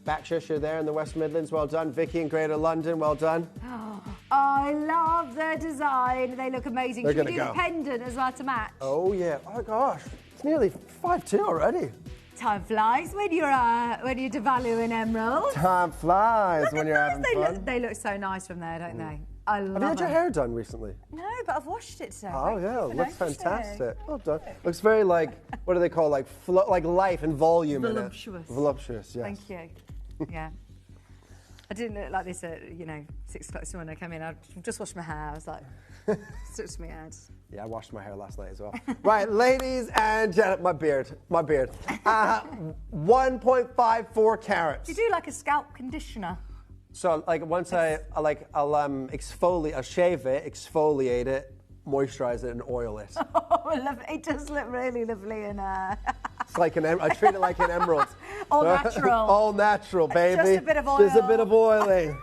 Backshish, you're there in the West Midlands, well done. Vicky in Greater London, well done. Oh, I love their design. They look amazing. They're Should we do gonna the go. pendant as well to match? Oh yeah, oh gosh, it's nearly 5-2 already. Time flies when you're devaluing emeralds. Time flies when you're having fun. They look so nice from there, don't they? I love Have you had your hair done recently? No, but I've washed it today. Oh yeah, it looks Noticed it. fantastic. Well done. Looks very like, what do they call, like life and volume Voluptuous. in it. Voluptuous, yes. Thank you. Yeah. I didn't look like this at 6 o'clock when I came in. I just washed my hair. I was like, suits me out. Yeah, I washed my hair last night as well. Right, ladies and gentlemen, my beard. 1.54 carats. Do you do like a scalp conditioner? So like once I'll exfoliate, I'll shave it, exfoliate it, moisturize it, and oil it. Oh, lovely. It does look really lovely and It's like I treat it like an emerald. all natural. All natural, baby. Just a bit of oil. Just a bit of oiling.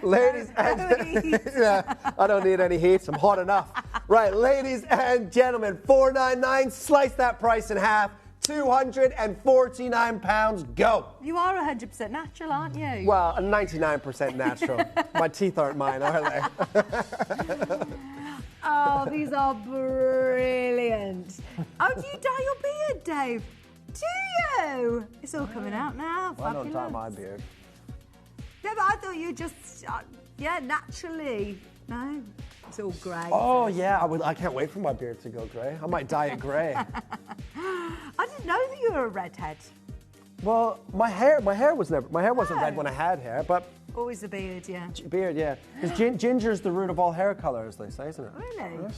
Ladies and yeah, I don't need any heat. I'm hot enough. Right, ladies and gentlemen, $499. Slice that price in half. £249. Go. You are 100% natural, aren't you? Well, 99% natural. My teeth aren't mine, are they? Oh, these are brilliant. Oh, do you dye your beard, Dave? Do you? It's all coming out now. Well, I don't dye my beard. Yeah, but I thought you just, naturally. No, it's all grey. Oh, yeah, I can't wait for my beard to go grey. I might dye it grey. I didn't know that you were a redhead. Well, my hair wasn't red when I had hair, but... Always the beard, yeah. Beard, yeah. Because ginger's the root of all hair colours, they say, isn't it? Really? Yeah.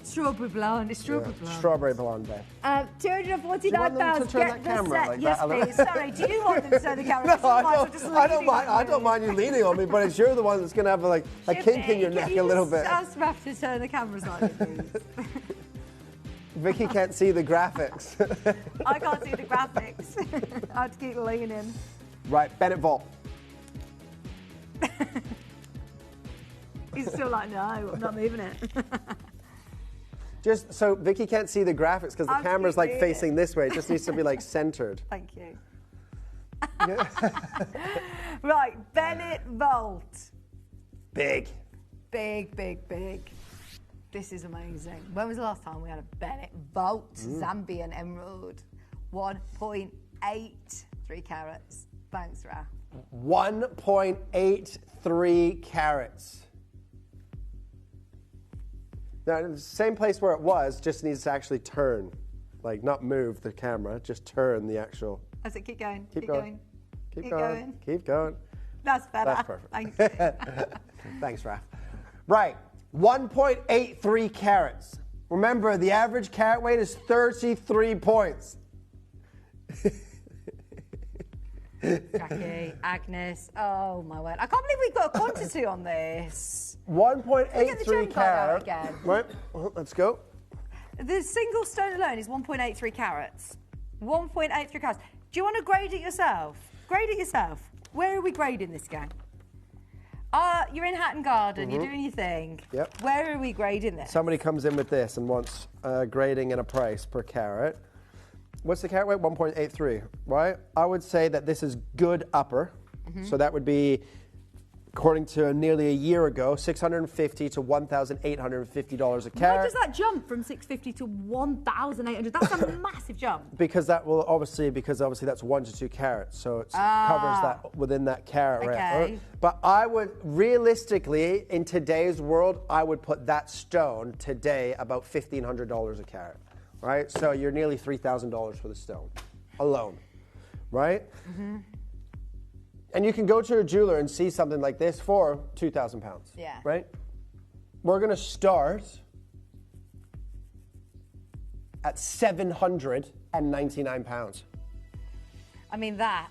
Strawberry blonde. It's strawberry blonde. Strawberry blonde, babe. £249. Do you want them to turn Get that camera set. like yes, that? please. Sorry, do you want them to turn the camera? No, I don't mind you leaning on me, but it's you're the one that's going to have a kink in your neck a little bit. Ask Raph to turn the camera slightly, please. Vicky can't see the graphics. I can't see the graphics. I have to keep leaning. Right, Bennett Vault. He's still like, no, I'm not moving it. Just so Vicky can't see the graphics because the camera's like facing this way. It just needs to be like centered. Thank you. Right, Bennett Vault. Big. Big, big, big. This is amazing. When was the last time we had a Bennett Vault Zambian Emerald? 1.83 carats. Thanks, Raf. 1.83 carats. Now, the same place where it was, just needs to actually turn. Like, not move the camera, just turn the actual. That's it, keep going. Keep going. Keep going. Keep going. That's better. That's perfect. Thank you. Thanks, Raf. Right, 1.83 carats. Remember, the average carat weight is 33 points. Jackie, Agnes, oh my word. I can't believe we've got a quantity on this. 1.83 carat. Again. Right, let's go. The single stone alone is 1.83 carats. 1.83 carats. Do you want to grade it yourself? Grade it yourself. Where are we grading this gang? You're in Hatton Garden, you're doing your thing. Yep. Where are we grading this? Somebody comes in with this and wants grading and a price per carat. What's the carat weight? 1.83, right? I would say that this is good upper. So that would be, according to nearly a year ago, $650 to $1,850 a carat. Why does that jump from 650 to 1,800? That's a massive jump. Because obviously that's 1 to 2 carats, so it covers that within that carat range. But I would, realistically, in today's world, I would put that stone today about $1,500 a carat, right? So you're nearly $3,000 for the stone alone, right? And you can go to a jeweler and see something like this for 2,000 pounds. Yeah. Right? We're going to start at 799 pounds. I mean, that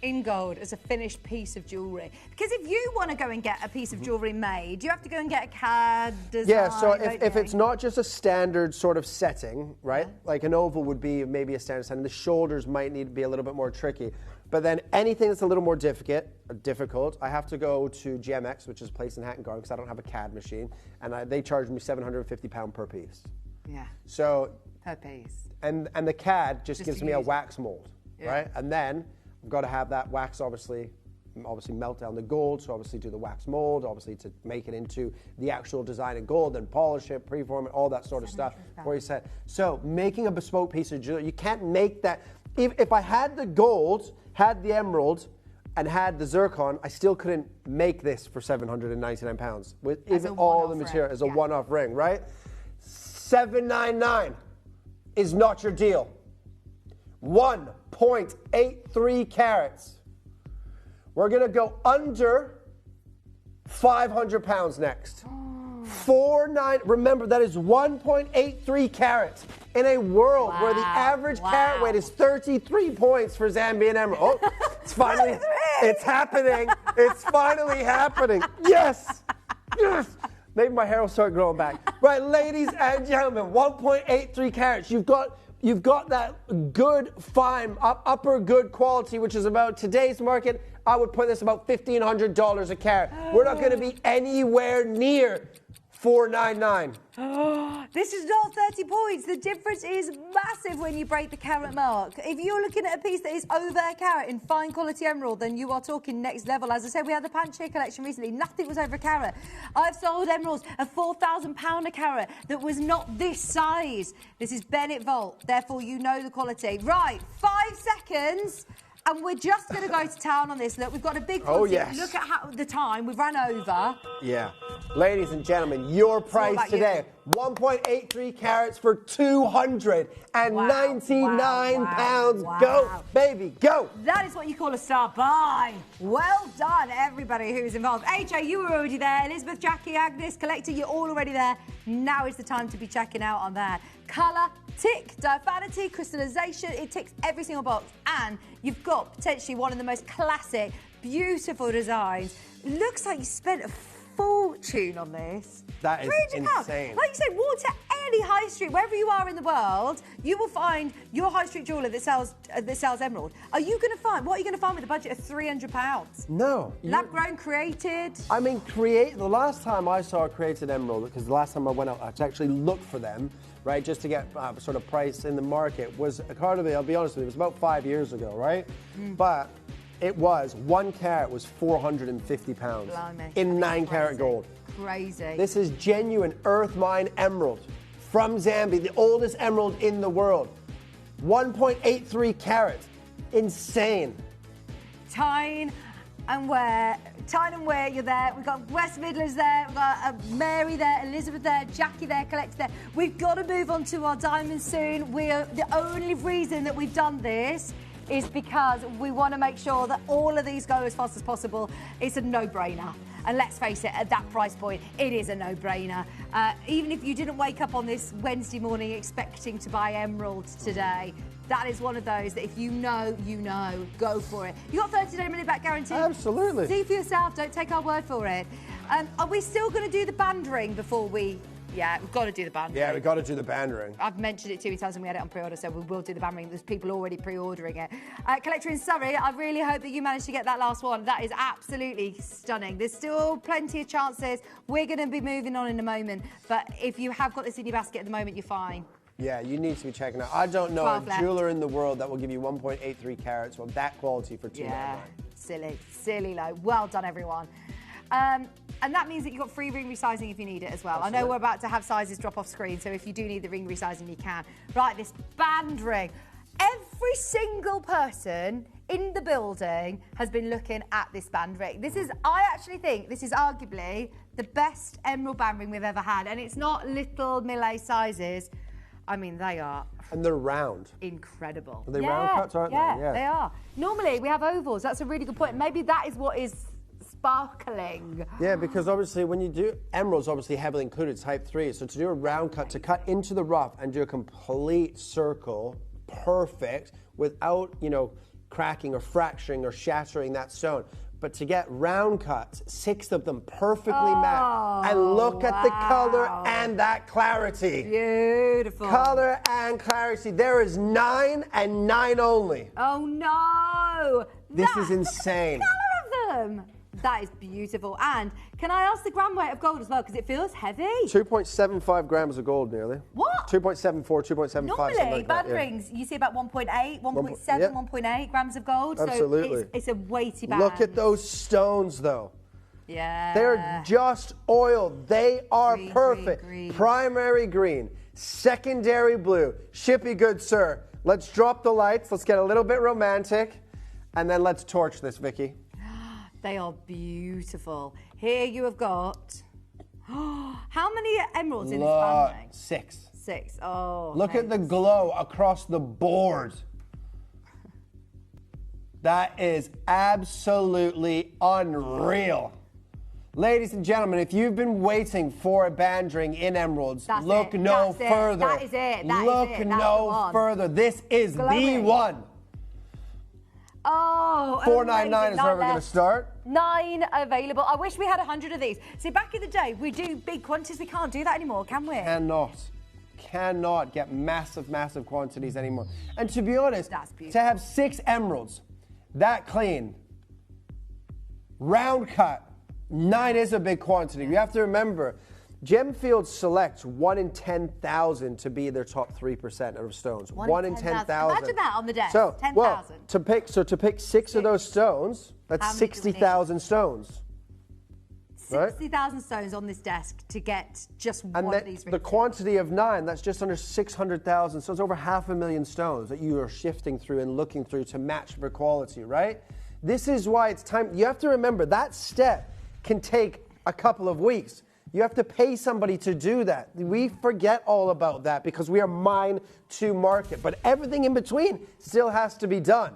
in gold as a finished piece of jewellery. Because if you want to go and get a piece of jewellery made, you have to go and get a CAD design. Yeah, so if it's not just a standard sort of setting, right? Like an oval would be maybe a standard setting. The shoulders might need to be a little bit more tricky. But then anything that's a little more difficult, I have to go to GMX, which is a place in Hatton Garden, because I don't have a CAD machine, and they charge me £750 per piece. Yeah. So per piece. And the CAD just gives me a wax mold, right? And then I've got to have that wax obviously melt down the gold, so obviously do the wax mold, obviously to make it into the actual design in gold, then polish it, preform it, all that sort of stuff. Where you said, so making a bespoke piece of jewelry, you can't make that. If I had the gold, had the emerald, and had the zircon, I still couldn't make this for 799 pounds with even all the material as a one-off ring, right? 799 is not your deal. 1.83 carats. We're gonna go under 500 pounds next. 4.9. Remember, that is 1.83 carats in a world where the average carat weight is 33 points for Zambian emerald. Oh, it's finally, it's happening. It's finally happening. Yes, yes. Maybe my hair will start growing back. Right, ladies and gentlemen, 1.83 carats. You've got that good, fine, upper good quality, which is about today's market. I would put this about $1,500 a carat. We're not going to be anywhere near $499. This is not 30 points. The difference is massive when you break the carat mark. If you're looking at a piece that is over a carat in fine quality emerald, then you are talking next level. As I said, we had the Panche collection recently. Nothing was over a carat. I've sold emeralds at £4,000 a carat that was not this size. This is Bennett Vault. Therefore, you know the quality. Right, 5 seconds. And we're just going to go to town on this. Look, we've got a big quantity. Oh, yes. Look at the time. We've run over. Yeah. Ladies and gentlemen, your price today, 1.83 carats for 299 pounds. Wow. Go, baby, go. That is what you call a star buy. Well done, everybody who's involved. AJ, you were already there. Elizabeth, Jackie, Agnes, Collector, you're all already there. Now is the time to be checking out on that. Colour, tick, diaphanity, crystallisation, it ticks every single box. And you've got potentially one of the most classic, beautiful designs. Looks like you spent a fortune on this. That is insane. Like you said, water any high street, wherever you are in the world, you will find your high street jeweller that sells emerald. What are you going to find with a budget of £300? No. Lab grown, created. I mean, the last time I saw a created emerald, because the last time I went out to actually look for them, right, just to get sort of price in the market, was I'll be honest with you, it was about 5 years ago, right? But it was 1 carat was £450 Blimey. in 9 carat gold. Crazy. This is genuine earth mine emerald from Zambia, the oldest emerald in the world. 1.83 carats. Insane. Tyne and Ware, you're there. We've got West Midlands there. We've got Mary there, Elizabeth there, Jackie there, Collector there. We've got to move on to our diamonds soon. The only reason that we've done this is because we want to make sure that all of these go as fast as possible. It's a no-brainer. And let's face it, at that price point, it is a no-brainer. Even if you didn't wake up on this Wednesday morning expecting to buy emeralds today, that is one of those that if you know, go for it. You got 30-day money-back guarantee. Absolutely. See for yourself, don't take our word for it. Are we still going to do the band ring before we... Yeah, we've got to do the band ring. Yeah, we've got to do the band ring. I've mentioned it too many times and we had it on pre-order, so we will do the band ring. There's people already pre-ordering it. Collector in Surrey, I really hope that you managed to get that last one. That is absolutely stunning. There's still plenty of chances. We're going to be moving on in a moment, but if you have got this in your basket at the moment, you're fine. Yeah, you need to be checking out. I don't know a jeweler in the world that will give you 1.83 carats of that quality for $299. Yeah, silly low. Well done, everyone. And that means that you've got free ring resizing if you need it as well. Absolutely. I know we're about to have sizes drop off screen, so if you do need the ring resizing, you can. Right, this band ring. Every single person in the building has been looking at this band ring. I actually think this is arguably the best emerald band ring we've ever had. And it's not little Millet sizes. I mean, they are... And they're round. Incredible. Are they round cuts, aren't they? Yeah, they are. Normally, we have ovals. That's a really good point. Maybe that is what is sparkling. Yeah, because obviously when you do emeralds, obviously heavily included type 3. So to do a round cut, to cut into the rough and do a complete circle, perfect, without, cracking or fracturing or shattering that stone. But to get round cuts, 6 of them perfectly matte. And look at the color and that clarity. Beautiful. Color and clarity. There is 9 and 9 only. Oh no! This is insane. The colour of them. That is beautiful. And can I ask the gram weight of gold as well? Because it feels heavy. 2.75 grams of gold nearly. What? 2.74, 2.75. Normally, band rings, you see about 1.8, 1.7, yep. 1.8 grams of gold. Absolutely. So it's a weighty band. Look at those stones, though. Yeah. They're just oiled. They are perfect. Green. Primary green, secondary blue. Shippy good, sir. Let's drop the lights. Let's get a little bit romantic. And then let's torch this, Vicky. They are beautiful. Here you have got... how many emeralds in this band ring? 6. 6. Oh, look at the glow across the board. That is absolutely unreal. Ladies and gentlemen, if you've been waiting for a band ring in emeralds, look no further. That is it. Look no further. This is the one. Oh, $4.99 is where we're going to start. 9 available. I wish we had 100 of these. See, back in the day, we do big quantities. We can't do that anymore, can we? Cannot get massive quantities anymore. And to be honest, to have 6 emeralds that clean, round cut, 9 is a big quantity. You have to remember, Gemfield selects 1 in 10,000 to be their top 3% of stones. 1 in 10,000. Imagine that on the desk. So, 10,000. To pick 6 of those stones, that's 60,000 stones. 60,000 stones on this desk to get just one of these rings. The quantity of 9, that's just under 600,000 stones, over 500,000 stones that you are shifting through and looking through to match for quality, right? This is why it's time. You have to remember that step can take a couple of weeks. You have to pay somebody to do that. We forget all about that because we are mine to market. But everything in between still has to be done,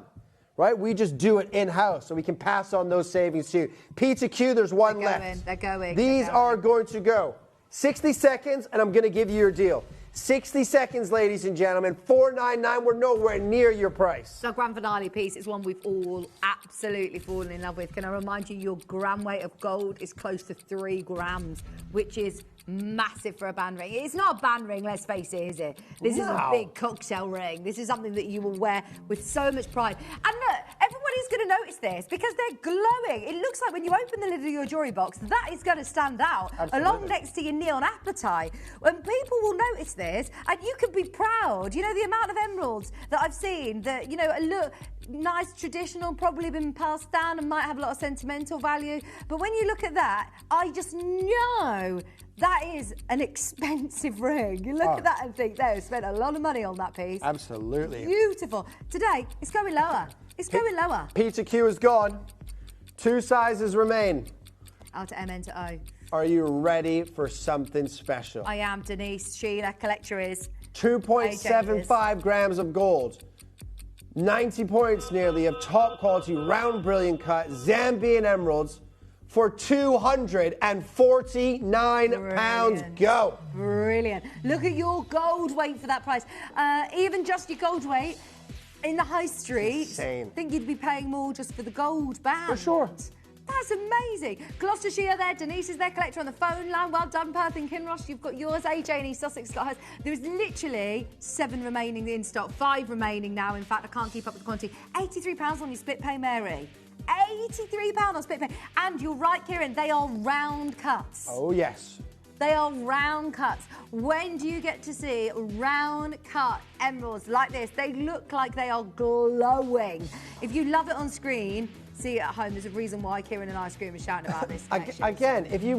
right? We just do it in-house so we can pass on those savings to you. P to Q, there's one left. They're going. These are going to go. 60 seconds, and I'm going to give you your deal. 60 seconds, ladies and gentlemen. $4.99. We're nowhere near your price. The grand finale piece is one we've all absolutely fallen in love with. Can I remind you, your gram weight of gold is close to 3 grams, which is massive for a band ring. It's not a band ring, let's face it, is it? This is a big cocktail ring. This is something that you will wear with so much pride. And look, everybody's going to notice this because they're glowing. It looks like when you open the lid of your jewellery box, that is going to stand out along next to your neon apatite. When people will notice this, and you can be proud. You know, the amount of emeralds that I've seen that, you know, look nice, traditional, probably been passed down and might have a lot of sentimental value. But when you look at that, I just know that is an expensive ring. You look at that and think, they've spent a lot of money on that piece. Absolutely. Beautiful. Today, it's going lower. It's going lower. Peter Q is gone. 2 sizes remain. Out to M, N to O. Are you ready for something special? I am, Denise. Sheila, collector is. 2.75 grams of gold. 90 points nearly of top quality, round, brilliant cut Zambian emeralds for £249. Go. Brilliant. Look at your gold weight for that price. Even just your gold weight in the high street, insane. I think you'd be paying more just for the gold band. For sure. That's amazing. Gloucestershire there. Denise is their collector on the phone line. Well done, Perth and Kinross. You've got yours. AJ and East Sussex got hers. There's literally 7 remaining in stock. 5 remaining now. In fact, I can't keep up with the quantity. £83 on your split pay, Mary. £83 on split pay. And you're right, Kieran, they are round cuts. Oh, yes. They are round cuts. When do you get to see round cut emeralds like this? They look like they are glowing. If you love it on screen, see it at home. There's a reason why Kieran and I scream and shout about this. Again, if I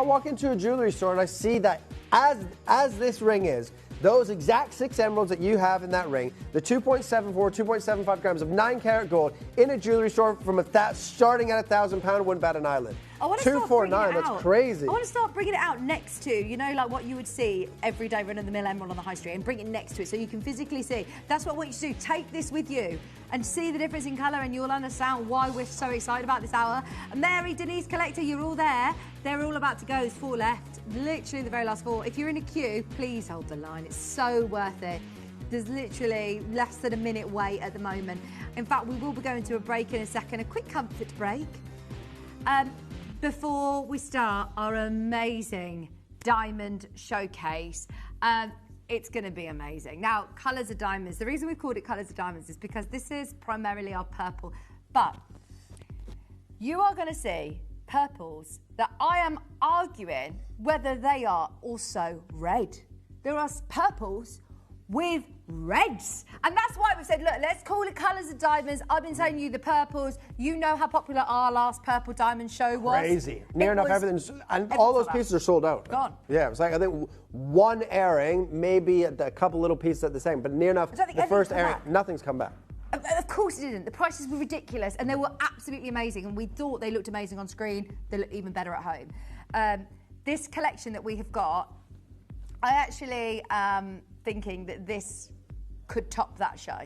walk into a jewellery store and I see that as this ring is, those exact 6 emeralds that you have in that ring, the 2.74, 2.75 grams of 9-carat gold in a jewellery store from starting at £1,000, wouldn't bat an eyelid. 249, that's crazy. I want to start bringing it out next to, you know, like what you would see every day run-of-the-mill emerald on the high street, and bring it next to it so you can physically see. That's what I want you to do. Take this with you and see the difference in colour, and you'll understand why we're so excited about this hour. Mary, Denise, collector, you're all there. They're all about to go. There's 4 left. Literally the very last 4. If you're in a queue, please hold the line. It's so worth it. There's literally less than a minute wait at the moment. In fact, we will be going to a break in a second, a quick comfort break. Before we start our amazing diamond showcase. It's going to be amazing. Now, colours of diamonds. The reason we've called it colours of diamonds is because this is primarily our purple. But you are going to see purples that I am arguing whether they are also red. There are purples with reds. And that's why we said, look, let's call it colours of diamonds. I've been telling you the purples. You know how popular our last purple diamond show was. Crazy. Near enough everything's... And all those pieces are sold out. Gone. Yeah, it was like, I think, 1 airing, maybe a couple little pieces at the same, but near enough, the first airing, nothing's come back. Of course it didn't. The prices were ridiculous, and they were absolutely amazing, and we thought they looked amazing on screen. They look even better at home. This collection that we have got, I actually am thinking that this could top that show.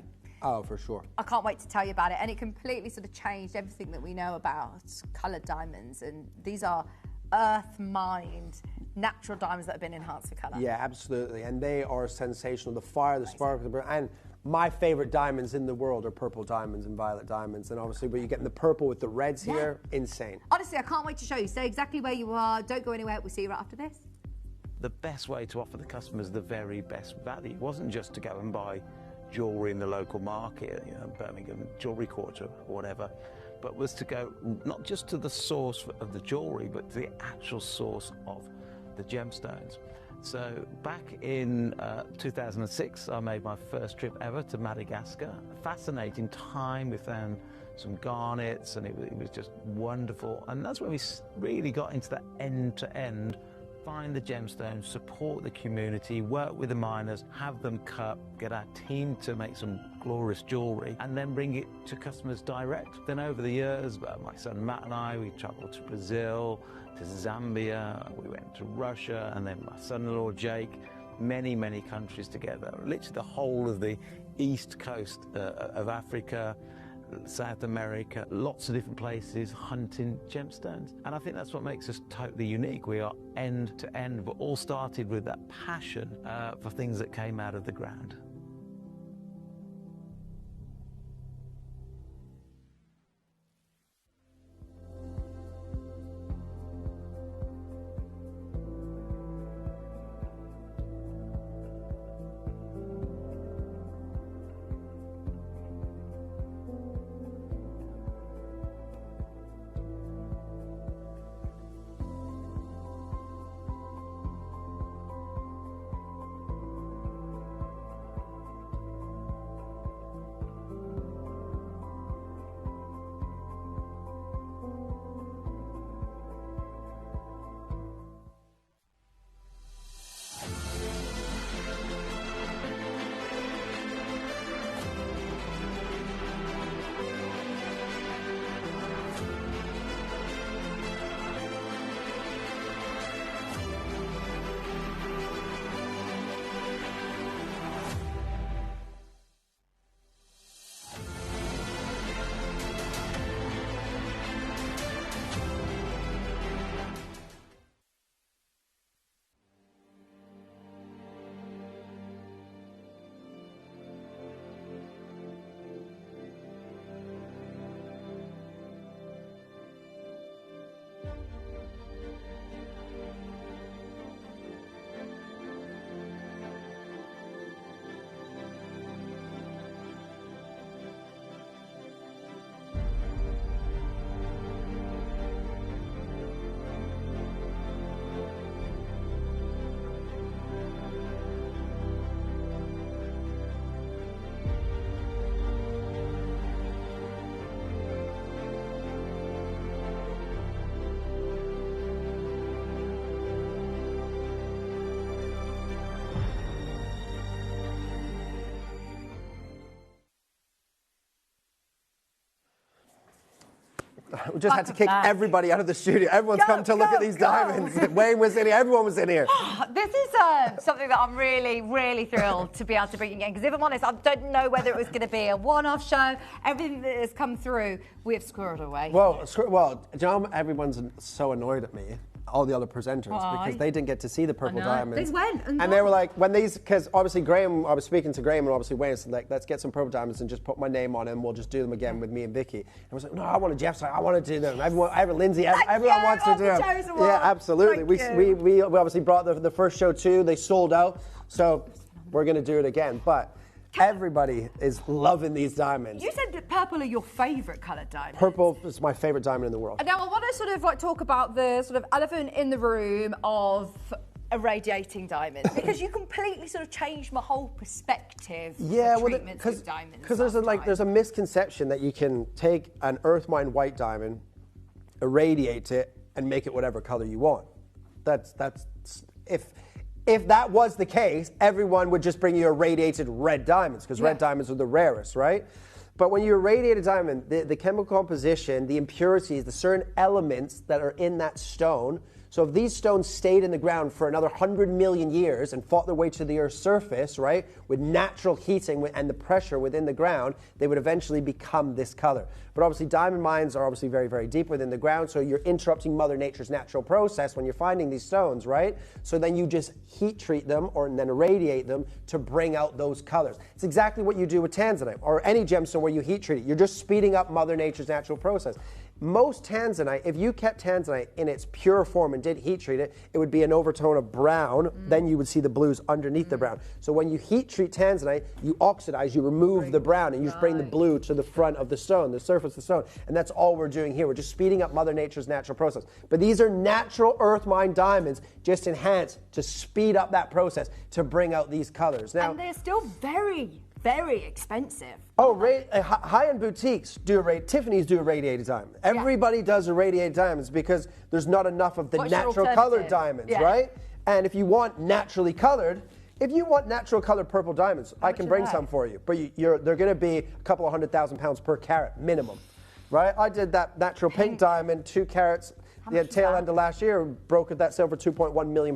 Oh, for sure. I can't wait to tell you about it, and it completely sort of changed everything that we know about coloured diamonds, and these are earth-mined natural diamonds that have been enhanced for colour. Yeah, absolutely, and they are sensational. The fire, the sparkle, and my favourite diamonds in the world are purple diamonds and violet diamonds, and obviously when you get in the purple with the reds here, insane. Honestly, I can't wait to show you. Stay exactly where you are. Don't go anywhere. We'll see you right after this. The best way to offer the customers the very best value wasn't just to go and buy jewellery in the local market, you know, Birmingham Jewellery Quarter or whatever, but was to go not just to the source of the jewellery, but to the actual source of the gemstones. So back in 2006, I made my first trip ever to Madagascar. Fascinating time. We found some garnets, and it was just wonderful. And that's where we really got into that end-to-end. Find the gemstones, support the community, work with the miners, have them cut, get our team to make some glorious jewellery, and then bring it to customers direct. Then over the years, my son Matt and I, we travelled to Brazil, to Zambia, we went to Russia, and then my son-in-law Jake, many, many countries together. Literally the whole of the east coast of Africa, South America, lots of different places hunting gemstones. And I think that's what makes us totally unique. We are end to end, but all started with that passion for things that came out of the ground. We just had to kick everybody out of the studio. Everyone's come to look at these diamonds. Wayne was in here. Everyone was in here. This is something that I'm really, really thrilled to be able to bring again. Because if I'm honest, I don't know whether it was going to be a one-off show. Everything that has come through, we've squirreled away. Well, do you know, everyone's so annoyed at me, all the other presenters, because they didn't get to see the purple diamonds. They went and they were like, when these, because obviously Graham, I was speaking to Graham and obviously Wayne, so like, let's get some purple diamonds and just put my name on them. We'll just do them again with me and Vicky. And I was like, no, I want a Jeff's. I want to do them. Lindsay, everyone wants to do them. Yeah, absolutely. We obviously brought the first show too. They sold out. So we're going to do it again. But everybody is loving these diamonds. You said that purple are your favourite coloured diamonds. Purple is my favourite diamond in the world. Now I want to sort of like talk about the sort of elephant in the room of irradiating diamonds, because you completely sort of changed my whole perspective of treatments with diamonds. Because there's a misconception that you can take an earth mine white diamond, irradiate it, and make it whatever colour you want. If that was the case, everyone would just bring you irradiated red diamonds, because red diamonds are the rarest, right? But when you irradiate a diamond, the chemical composition, the impurities, the certain elements that are in that stone, so if these stones stayed in the ground for another 100 million years and fought their way to the Earth's surface, right, with natural heating and the pressure within the ground, they would eventually become this color. But obviously diamond mines are obviously very, very deep within the ground, so you're interrupting Mother Nature's natural process when you're finding these stones, right? So then you just heat treat them and then irradiate them to bring out those colors. It's exactly what you do with tanzanite or any gemstone where you heat treat it. You're just speeding up Mother Nature's natural process. Most tanzanite, if you kept tanzanite in its pure form and did heat treat it, it would be an overtone of brown. Then you would see the blues underneath the brown. So when you heat treat tanzanite, you oxidize, you remove the brown, and you just bring the blue to the front of the stone, the surface of the stone. And that's all we're doing here. We're just speeding up Mother Nature's natural process. But these are natural earth mine diamonds, just enhanced to speed up that process to bring out these colors. Now, and they're still very, very expensive. Oh, high-end boutiques do Tiffany's do irradiated diamonds. Everybody does irradiated diamonds because there's not enough of the natural colored diamonds, right? And if you want naturally colored, if you want natural colored purple diamonds, I can bring some for you. But they're going to be a couple of £100,000 per carat minimum, right? I did that natural pink diamond, 2 carats. The tail end of last year broke that sale for £2.1 million,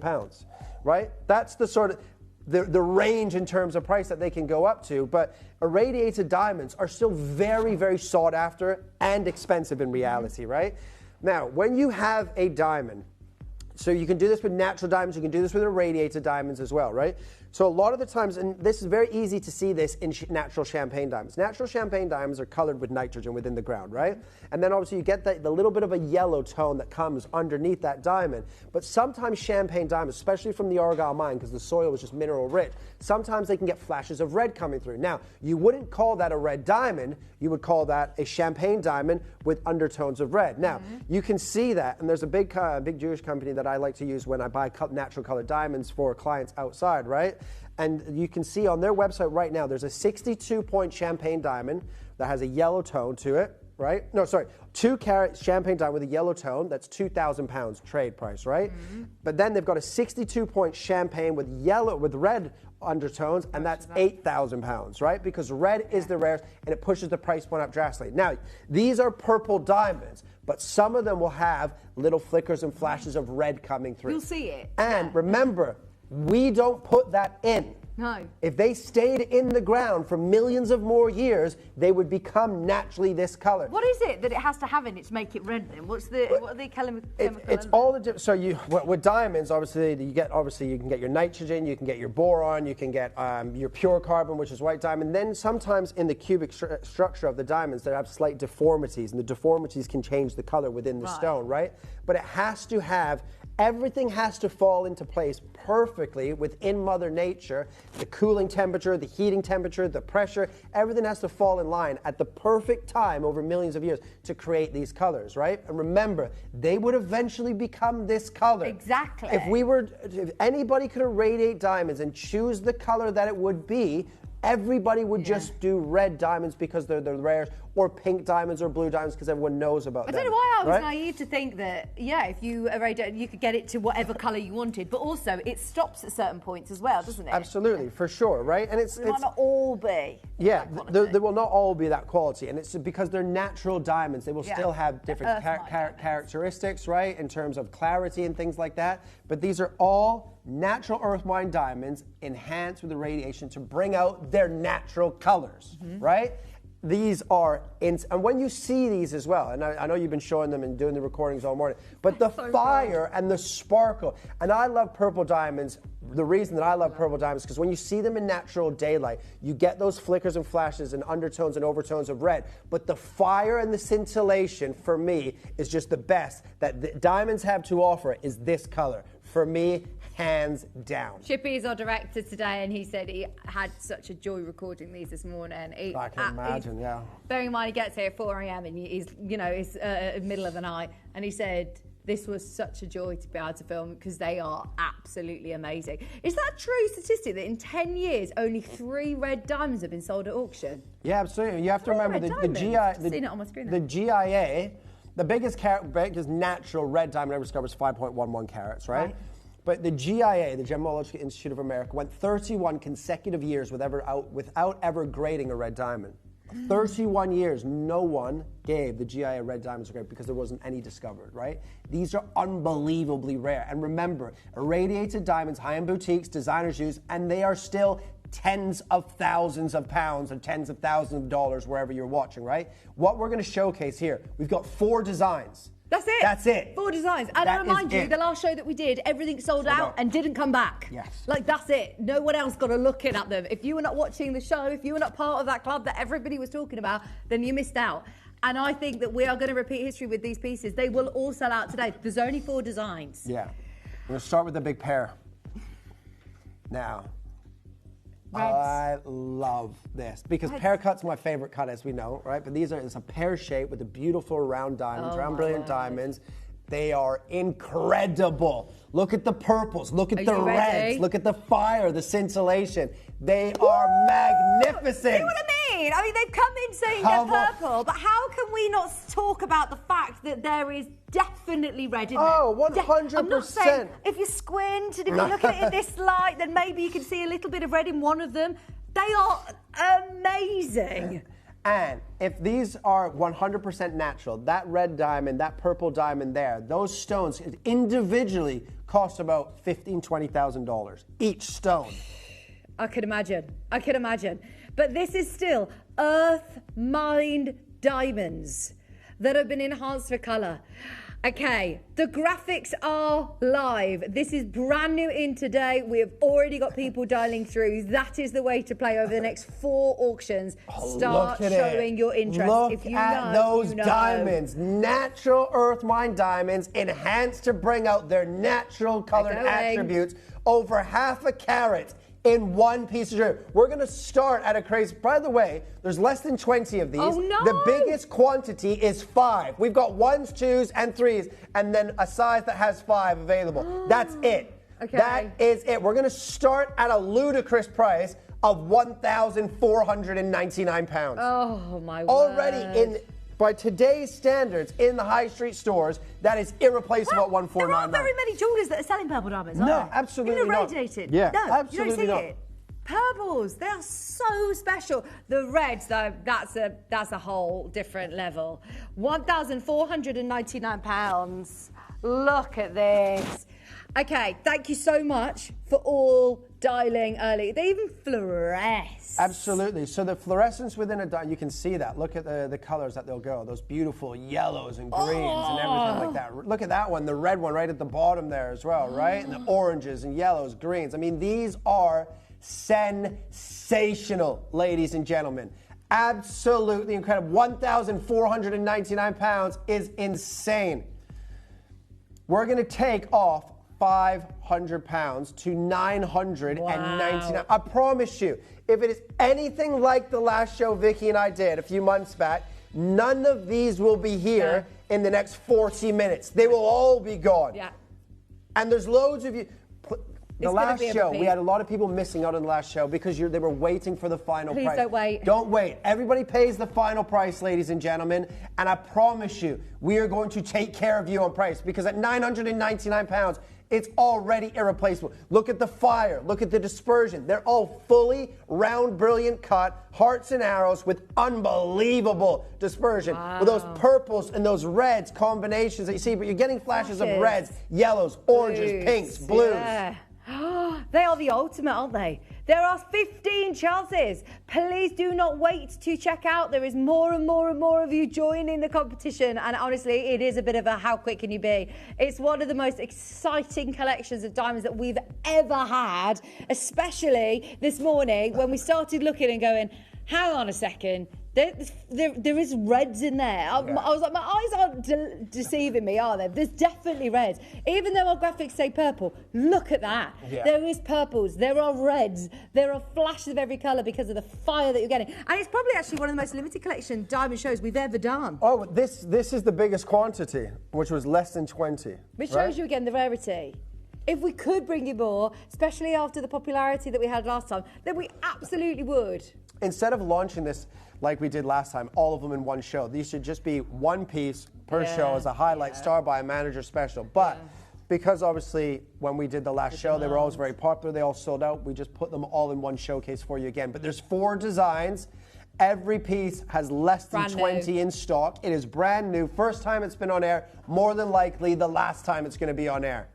right? That's the sort of. the range in terms of price that they can go up to, but irradiated diamonds are still very, very sought after and expensive in reality, right? Now, when you have a diamond, so you can do this with natural diamonds, you can do this with irradiated diamonds as well, right? So a lot of the times, and this is very easy to see this in natural champagne diamonds. Natural champagne diamonds are colored with nitrogen within the ground, right? And then obviously you get the little bit of a yellow tone that comes underneath that diamond. But sometimes champagne diamonds, especially from the Argyle mine, because the soil was just mineral rich, sometimes they can get flashes of red coming through. Now, you wouldn't call that a red diamond, you would call that a champagne diamond with undertones of red. Now, you can see that, and there's a big Jewish company that I like to use when I buy natural colored diamonds for clients outside, right? And you can see on their website right now, there's a 62-point champagne diamond that has a yellow tone to it, right? No, sorry, 2-carat champagne diamond with a yellow tone, that's £2,000 trade price, right? But then they've got a 62-point champagne with red undertones, and that's £8,000, right? Because red is the rarest, and it pushes the price point up drastically. Now, these are purple diamonds, but some of them will have little flickers and flashes of red coming through. You'll see it. And remember, we don't put that in. No. If they stayed in the ground for millions of more years, they would become naturally this color. What is it that it has to have in it to make it red then? What are the chemical It's all the so with diamonds, obviously you can get your nitrogen, you can get your boron, you can get your pure carbon, which is white diamond. Then sometimes in the cubic structure of the diamonds, they have slight deformities, and the deformities can change the color within the stone, right? But it has to have. Everything has to fall into place perfectly within Mother Nature. The cooling temperature, the heating temperature, the pressure, everything has to fall in line at the perfect time over millions of years to create these colors, right? And remember, they would eventually become this color. Exactly. If anybody could irradiate diamonds and choose the color that it would be, everybody would just do red diamonds because they're the rarest, or pink diamonds or blue diamonds because everyone knows about them. I don't know why I was naive to think that, if you irradiate, you could get it to whatever colour you wanted, but also it stops at certain points as well, doesn't it? Absolutely, for sure, right? And it might not all be. Yeah, they will not all be that quality, and it's because they're natural diamonds. They will still have different characteristics, right, in terms of clarity and things like that, but these are all natural earth mine diamonds enhanced with the radiation to bring out their natural colors, right? These are, and when you see these as well, and I know you've been showing them and doing the recordings all morning, but the fire and the sparkle, and I love purple diamonds. The reason that I love purple diamonds is because when you see them in natural daylight, you get those flickers and flashes and undertones and overtones of red, but the fire and the scintillation, for me, is just the best that the diamonds have to offer is this color. For me, hands down. Chippy is our director today, and he said he had such a joy recording these this morning. I can imagine, yeah. Bearing in mind he gets here at 4 a.m. and he's, it's middle of the night, and he said this was such a joy to be able to film because they are absolutely amazing. Is that a true statistic that in 10 years only 3 red diamonds have been sold at auction? Yeah, absolutely. You have to remember the GIA. The biggest natural red diamond ever discovered is 5.11 carats, right? But the GIA, the Gemological Institute of America, went 31 consecutive years without ever grading a red diamond. 31 years, no one gave the GIA red diamonds a grade because there wasn't any discovered, right? These are unbelievably rare. And remember, irradiated diamonds, high-end boutiques, designers use, and they are still tens of thousands of pounds and tens of thousands of dollars wherever you're watching, right? What we're going to showcase here, we've got 4 designs. That's it. That's it. 4 designs. And I remind you, the last show that we did, everything sold out and didn't come back. Yes. Like, that's it. No one else got a look in at them. If you were not watching the show, if you were not part of that club that everybody was talking about, then you missed out. And I think that we are going to repeat history with these pieces. They will all sell out today. There's only 4 designs. Yeah. I'm going to start with the big pair. Now, I love this because pear cut's my favorite cut, as we know, right? But it's a pear shape with the beautiful round diamonds, round brilliant diamonds. They are incredible. Look at the purples. Look at the reds. Look at the fire, the scintillation. They are magnificent. See what I mean? I mean, they've come in saying they're purple, but how can we not talk about the fact that there is definitely red in there? Oh, 100%. I'm not saying if you squint and if you look at it in this light, then maybe you can see a little bit of red in one of them. They are amazing. And if these are 100% natural, that red diamond, that purple diamond there, those stones individually cost about $15,000, $20,000 each stone. I could imagine. I could imagine. But this is still earth mined diamonds that have been enhanced for colour. Okay, the graphics are live. This is brand new in today. We have already got people dialing through. That is the way to play over the next 4 auctions. Start showing your interest. Look if you at know, those you know. diamonds. Natural earth mine diamonds enhanced to bring out their natural colored attributes. Over half a carat in one piece of jewelry. We're going to start at a crazy. By the way, there's less than 20 of these. Oh, no. The biggest quantity is 5. We've got 1s, 2s, and 3s, and then a size that has 5 available. That's it. Okay. That is it. We're going to start at a ludicrous price of £1,499. Oh, my word. Already by today's standards in the high street stores, that is irreplaceable at $1,499. There aren't very many jewellers that are selling purple diamonds, are No, there? absolutely Even not. irradiated. Yeah, no, absolutely you don't see not. it. Purples, they are so special. The reds, though, that's a whole different level. £1,499. Look at this. Okay, thank you so much for all dialing early. They even fluoresce. Absolutely. So the fluorescence within a diamond, you can see that. Look at the colors that they'll go. Those beautiful yellows and greens and everything like that. Look at that one, the red one right at the bottom there as well, right? And the oranges and yellows, greens. I mean, these are sensational, ladies and gentlemen. Absolutely incredible. £1,499 is insane. We're going to take off £500 to $999. Wow. I promise you, if it is anything like the last show Vicky and I did a few months back, none of these will be here in the next 40 minutes. They will all be gone. Yeah. And there's loads of you. The last show, we repeat. had a lot of people missing out on the last show because they were waiting for the final price. Please don't wait. Don't wait. Everybody pays the final price, ladies and gentlemen. And I promise you, we are going to take care of you on price because at £999, it's already irreplaceable. Look at the fire. Look at the dispersion. They're all fully round, brilliant cut, hearts and arrows with unbelievable dispersion. Wow. With those purples and those reds combinations that you see, but you're getting flashes of reds, yellows, oranges, pinks, blues. Yeah. They are the ultimate, aren't they? There are 15 chances. Please do not wait to check out. There is more and more and more of you joining the competition. And honestly, it is a bit of a how quick can you be? It's one of the most exciting collections of diamonds that we've ever had, especially this morning when we started looking and going, hang on a second. There is reds in there. I was like, my eyes aren't deceiving me, are they? There's definitely reds. Even though our graphics say purple, look at that. Yeah. There is purples, there are reds, there are flashes of every colour because of the fire that you're getting. And it's probably actually one of the most limited collection diamond shows we've ever done. Oh, this is the biggest quantity, which was less than 20. Which shows you again the rarity. If we could bring you more, especially after the popularity that we had last time, then we absolutely would. Instead of launching this like we did last time, all of them in one show, these should just be one piece per show as a highlight star by a manager special. But because obviously when we did the last show, they were always very popular, they all sold out, we just put them all in one showcase for you again. But there's 4 designs. Every piece has less than 20 in stock. It is brand new. First time it's been on air, more than likely the last time it's going to be on air.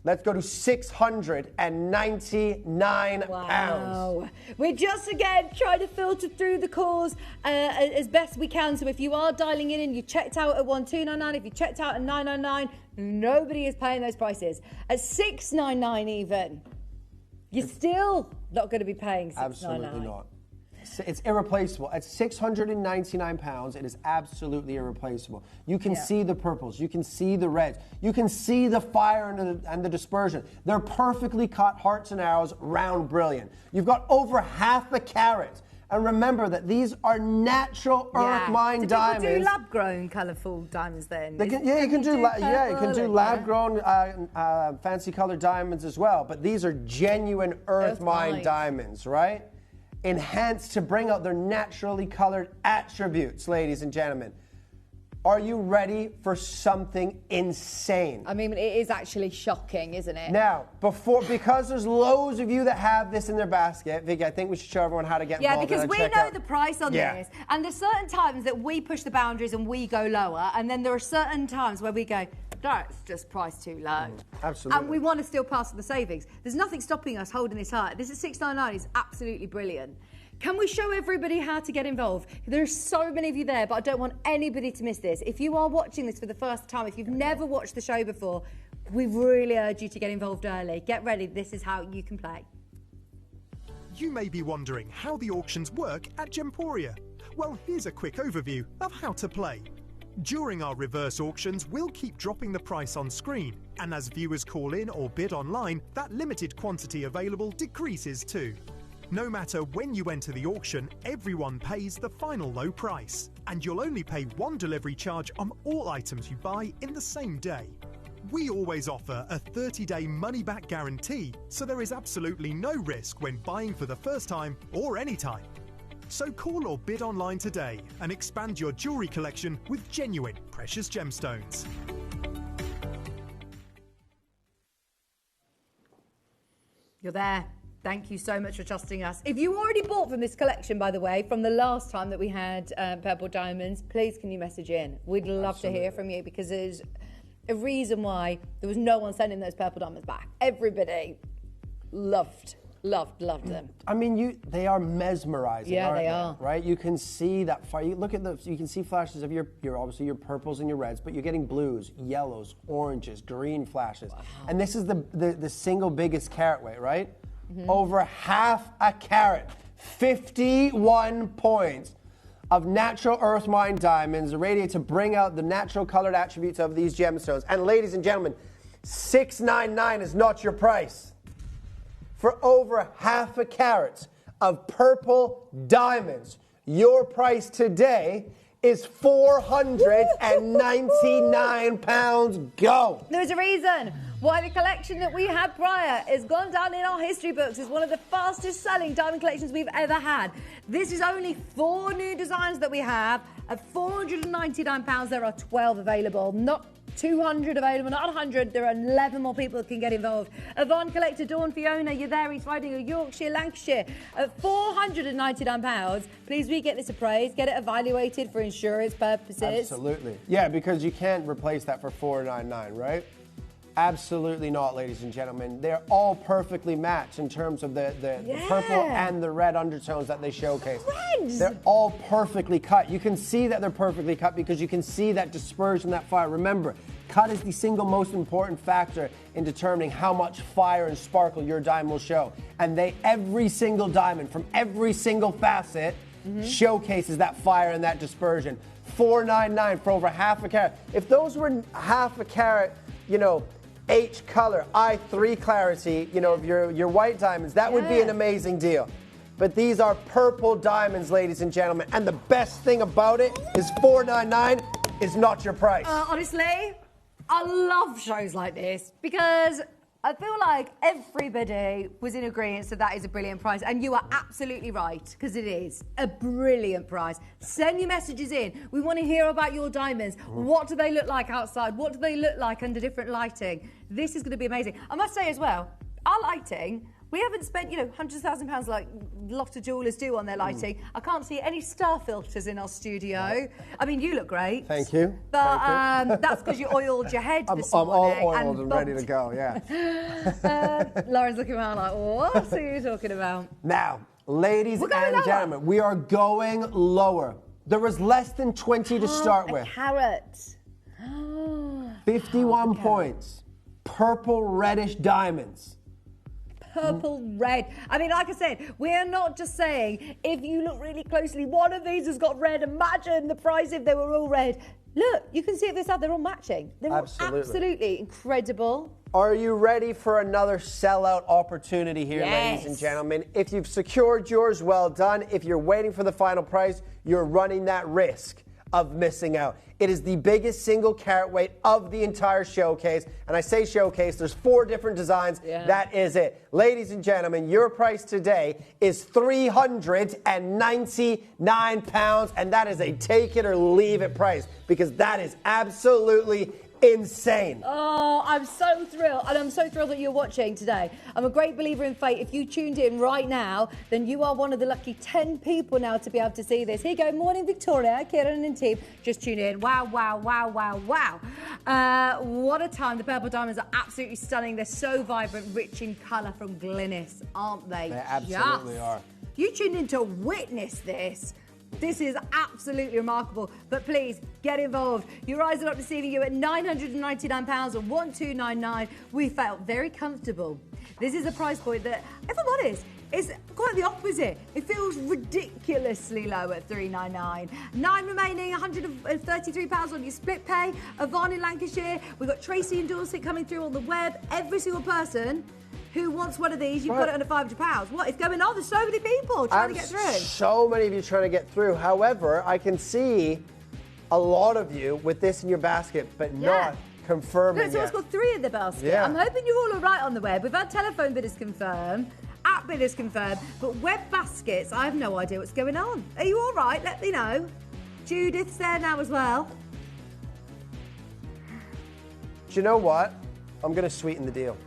Let's go to £699. Wow. We're just, again, trying to filter through the calls as best we can. So if you are dialing in and you checked out at 1,299, if you checked out at 999, nobody is paying those prices. At 699 even, you're still not going to be paying 699. Absolutely not. It's irreplaceable. At £699, it is absolutely irreplaceable. You can see the purples. You can see the reds. You can see the fire and the dispersion. They're perfectly cut hearts and arrows, round, brilliant. You've got over half a carat. And remember that these are natural earth mine diamonds. Do people do lab-grown colourful diamonds then? You can do lab-grown fancy coloured diamonds as well. But these are genuine earth mine diamonds, right? Enhanced to bring out their naturally colored attributes, ladies and gentlemen. Are you ready for something insane? I mean, it is actually shocking, isn't it? Now, because there's loads of you that have this in their basket, Vicky, I think we should show everyone how to get involved. Yeah, because we know the price on this. And there's certain times that we push the boundaries and we go lower, and then there are certain times where we go, that's just priced too low. Absolutely. And we want to still pass on the savings. There's nothing stopping us holding this high. This is $6.99 is absolutely brilliant. Can we show everybody how to get involved? There's so many of you there, but I don't want anybody to miss this. If you are watching this for the first time, if you've never watched the show before, we really urge you to get involved early. Get ready, this is how you can play. You may be wondering how the auctions work at Gemporia. Well, here's a quick overview of how to play. During our reverse auctions, we'll keep dropping the price on screen, and as viewers call in or bid online, that limited quantity available decreases too. No matter when you enter the auction, everyone pays the final low price, and you'll only pay one delivery charge on all items you buy in the same day. We always offer a 30-day money-back guarantee, so there is absolutely no risk when buying for the first time or any time. So call or bid online today and expand your jewellery collection with genuine precious gemstones. You're there. Thank you so much for trusting us. If you already bought from this collection, by the way, from the last time that we had Purple Diamonds, please can you message in? We'd love to hear from you, because there's a reason why there was no one sending those Purple Diamonds back. Everybody loved them. I mean, they are mesmerizing. Yeah, aren't they are. Right? You can see that fire. You look at you can see flashes of your obviously your purples and your reds, but you're getting blues, yellows, oranges, green flashes. Wow. And this is the single biggest carat weight, right? Mm-hmm. Over half a carat, 51 points of natural earth mine diamonds irradiated to bring out the natural colored attributes of these gemstones. And ladies and gentlemen, $6.99 is not your price. For over half a carat of purple diamonds, your price today is £499. Go! There's a reason why the collection that we had prior has gone down in our history books as one of the fastest selling diamond collections we've ever had. This is only 4 new designs that we have. At £499, there are 12 available, not 200 available, not 100. There are 11 more people that can get involved. Yvonne, Collector, Dawn, Fiona, you're there. He's riding a Yorkshire, Lancashire. At £499, please we get this appraised, get it evaluated for insurance purposes. Absolutely. Yeah, because you can't replace that for $499, right? Absolutely not, ladies and gentlemen. They're all perfectly matched in terms of the purple and the red undertones that they showcase. Reds! They're all perfectly cut. You can see that they're perfectly cut because you can see that dispersion, that fire. Remember, cut is the single most important factor in determining how much fire and sparkle your diamond will show. And every single diamond from every single facet showcases that fire and that dispersion. $499 for over half a carat. If those were half a carat, H color, I3 clarity, of your white diamonds, that would be an amazing deal. But these are purple diamonds, ladies and gentlemen. And the best thing about it is $499 is not your price. Honestly, I love shows like this because I feel like everybody was in agreement that is a brilliant price. And you are absolutely right, because it is a brilliant price. Send your messages in. We want to hear about your diamonds. What do they look like outside? What do they look like under different lighting? This is going to be amazing. I must say as well, our lighting, we haven't spent, hundreds of £1,000s like a lot of jewellers do on their lighting. I can't see any star filters in our studio. I mean, you look great. Thank you. But that's because you oiled your head this morning. I'm all oiled and ready to go, yeah. Lauren's looking around like, what are you talking about? Now, ladies and gentlemen, we are going lower. There was less than 20 to start with. A carat. 51 points. Purple reddish diamonds. Purple red. I mean, like I said, we're not just saying if you look really closely, one of these has got red. Imagine the price if they were all red. Look, you can see it this side, they're all matching. They're all absolutely incredible. Are you ready for another sellout opportunity here, ladies and gentlemen? If you've secured yours, well done. If you're waiting for the final price, you're running that risk of missing out. It is the biggest single carat weight of the entire showcase. And I say showcase, there's 4 different designs. That is it. Ladies and gentlemen, your price today is £399. And that is a take it or leave it price, because that is absolutely insane. Oh, I'm so thrilled. And I'm so thrilled that you're watching today. I'm a great believer in fate. If you tuned in right now, then you are one of the lucky 10 people now to be able to see this. Here you go. Morning, Victoria, Kieran and team. Just tune in. Wow, wow, wow, wow, wow. What a time. The purple diamonds are absolutely stunning. They're so vibrant, rich in colour from Glynis, aren't they? They absolutely are. You tuned in to witness this. This is absolutely remarkable, but please get involved. Your eyes are not deceiving you at £999 or 1299. We felt very comfortable. This is a price point that, if I'm honest, is quite the opposite. It feels ridiculously low at £399. 9 remaining, £133 on your split pay. Yvonne in Lancashire. We've got Tracy in Dorset coming through on the web. Every single person who wants one of these, you've got it under £500. What is going on? There's so many people trying to get through. So many of you trying to get through. However, I can see a lot of you with this in your basket, but not confirming Look, someone's got 3 in the basket. Yeah. I'm hoping you're all right on the web. We've had telephone bidders confirm, app bidders confirm, but web baskets, I have no idea what's going on. Are you all right? Let me know. Judith's there now as well. Do you know what? I'm going to sweeten the deal.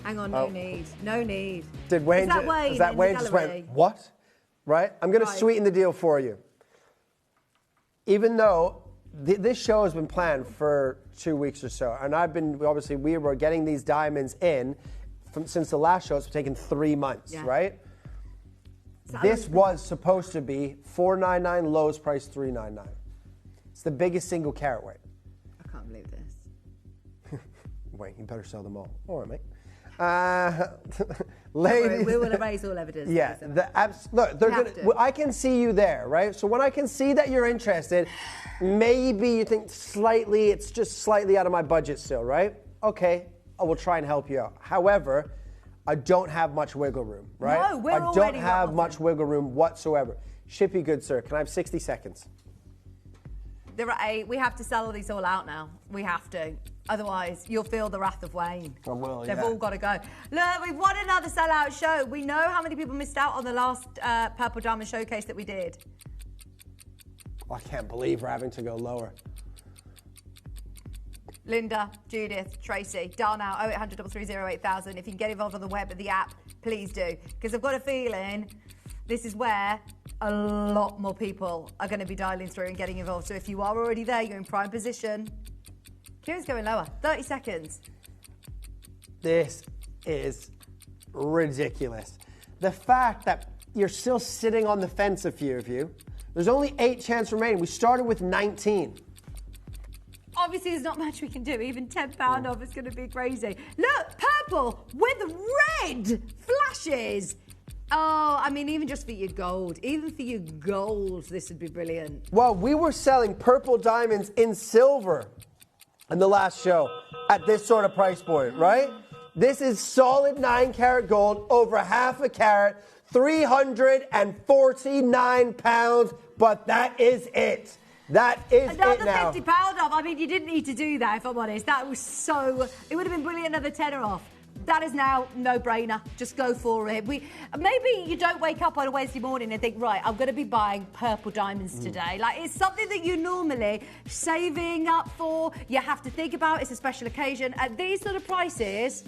Hang on, no need. No need. Did Wayne? Is that Wayne Just went, what? Right? I'm going to sweeten the deal for you. Even though this show has been planned for 2 weeks or so, and obviously we were getting these diamonds in since the last show. It's taken 3 months, right? This was supposed to be $499, lowest price $399. It's the biggest single carat weight. I can't believe this. Wait, you better sell them all. All right, mate. Ladies, we will erase all evidence. Yeah, look, they're gonna. I can see you there, right? So when I can see that you're interested, maybe you think it's just slightly out of my budget still, right? Okay, I will try and help you out. However, I don't have much wiggle room, right? No, I don't have much wiggle room whatsoever. Shippy good sir, can I have 60 seconds? There are 8. We have to sell these all out now. We have to. Otherwise, you'll feel the wrath of Wayne. I will, They've all got to go. Look, we've won another sellout show. We know how many people missed out on the last Purple Diamond Showcase that we did. I can't believe we're having to go lower. Linda, Judith, Tracy, dial now 0800 330 8000. If you can get involved on the web and the app, please do. Because I've got a feeling this is where a lot more people are going to be dialing through and getting involved. So if you are already there, you're in prime position. Kieran's going lower. 30 seconds. This is ridiculous. The fact that you're still sitting on the fence, a few of you. There's only 8 chances remaining. We started with 19. Obviously, there's not much we can do. Even £10 off is going to be crazy. Look, purple with red flashes. Oh, I mean, even just for your gold. Even for your gold, this would be brilliant. Well, we were selling purple diamonds in silver in the last show at this sort of price point, right? This is solid 9-carat gold, over half a carat, £349, but that is it. That is another it now. £50 off. I mean, you didn't need to do that, if I'm honest. That was so... It would have been brilliant, another tenner off. That is now no-brainer. Just go for it. Maybe you don't wake up on a Wednesday morning and think, right, I'm going to be buying purple diamonds today. Like, it's something that you normally saving up for. You have to think about. It's a special occasion. At these sort of prices,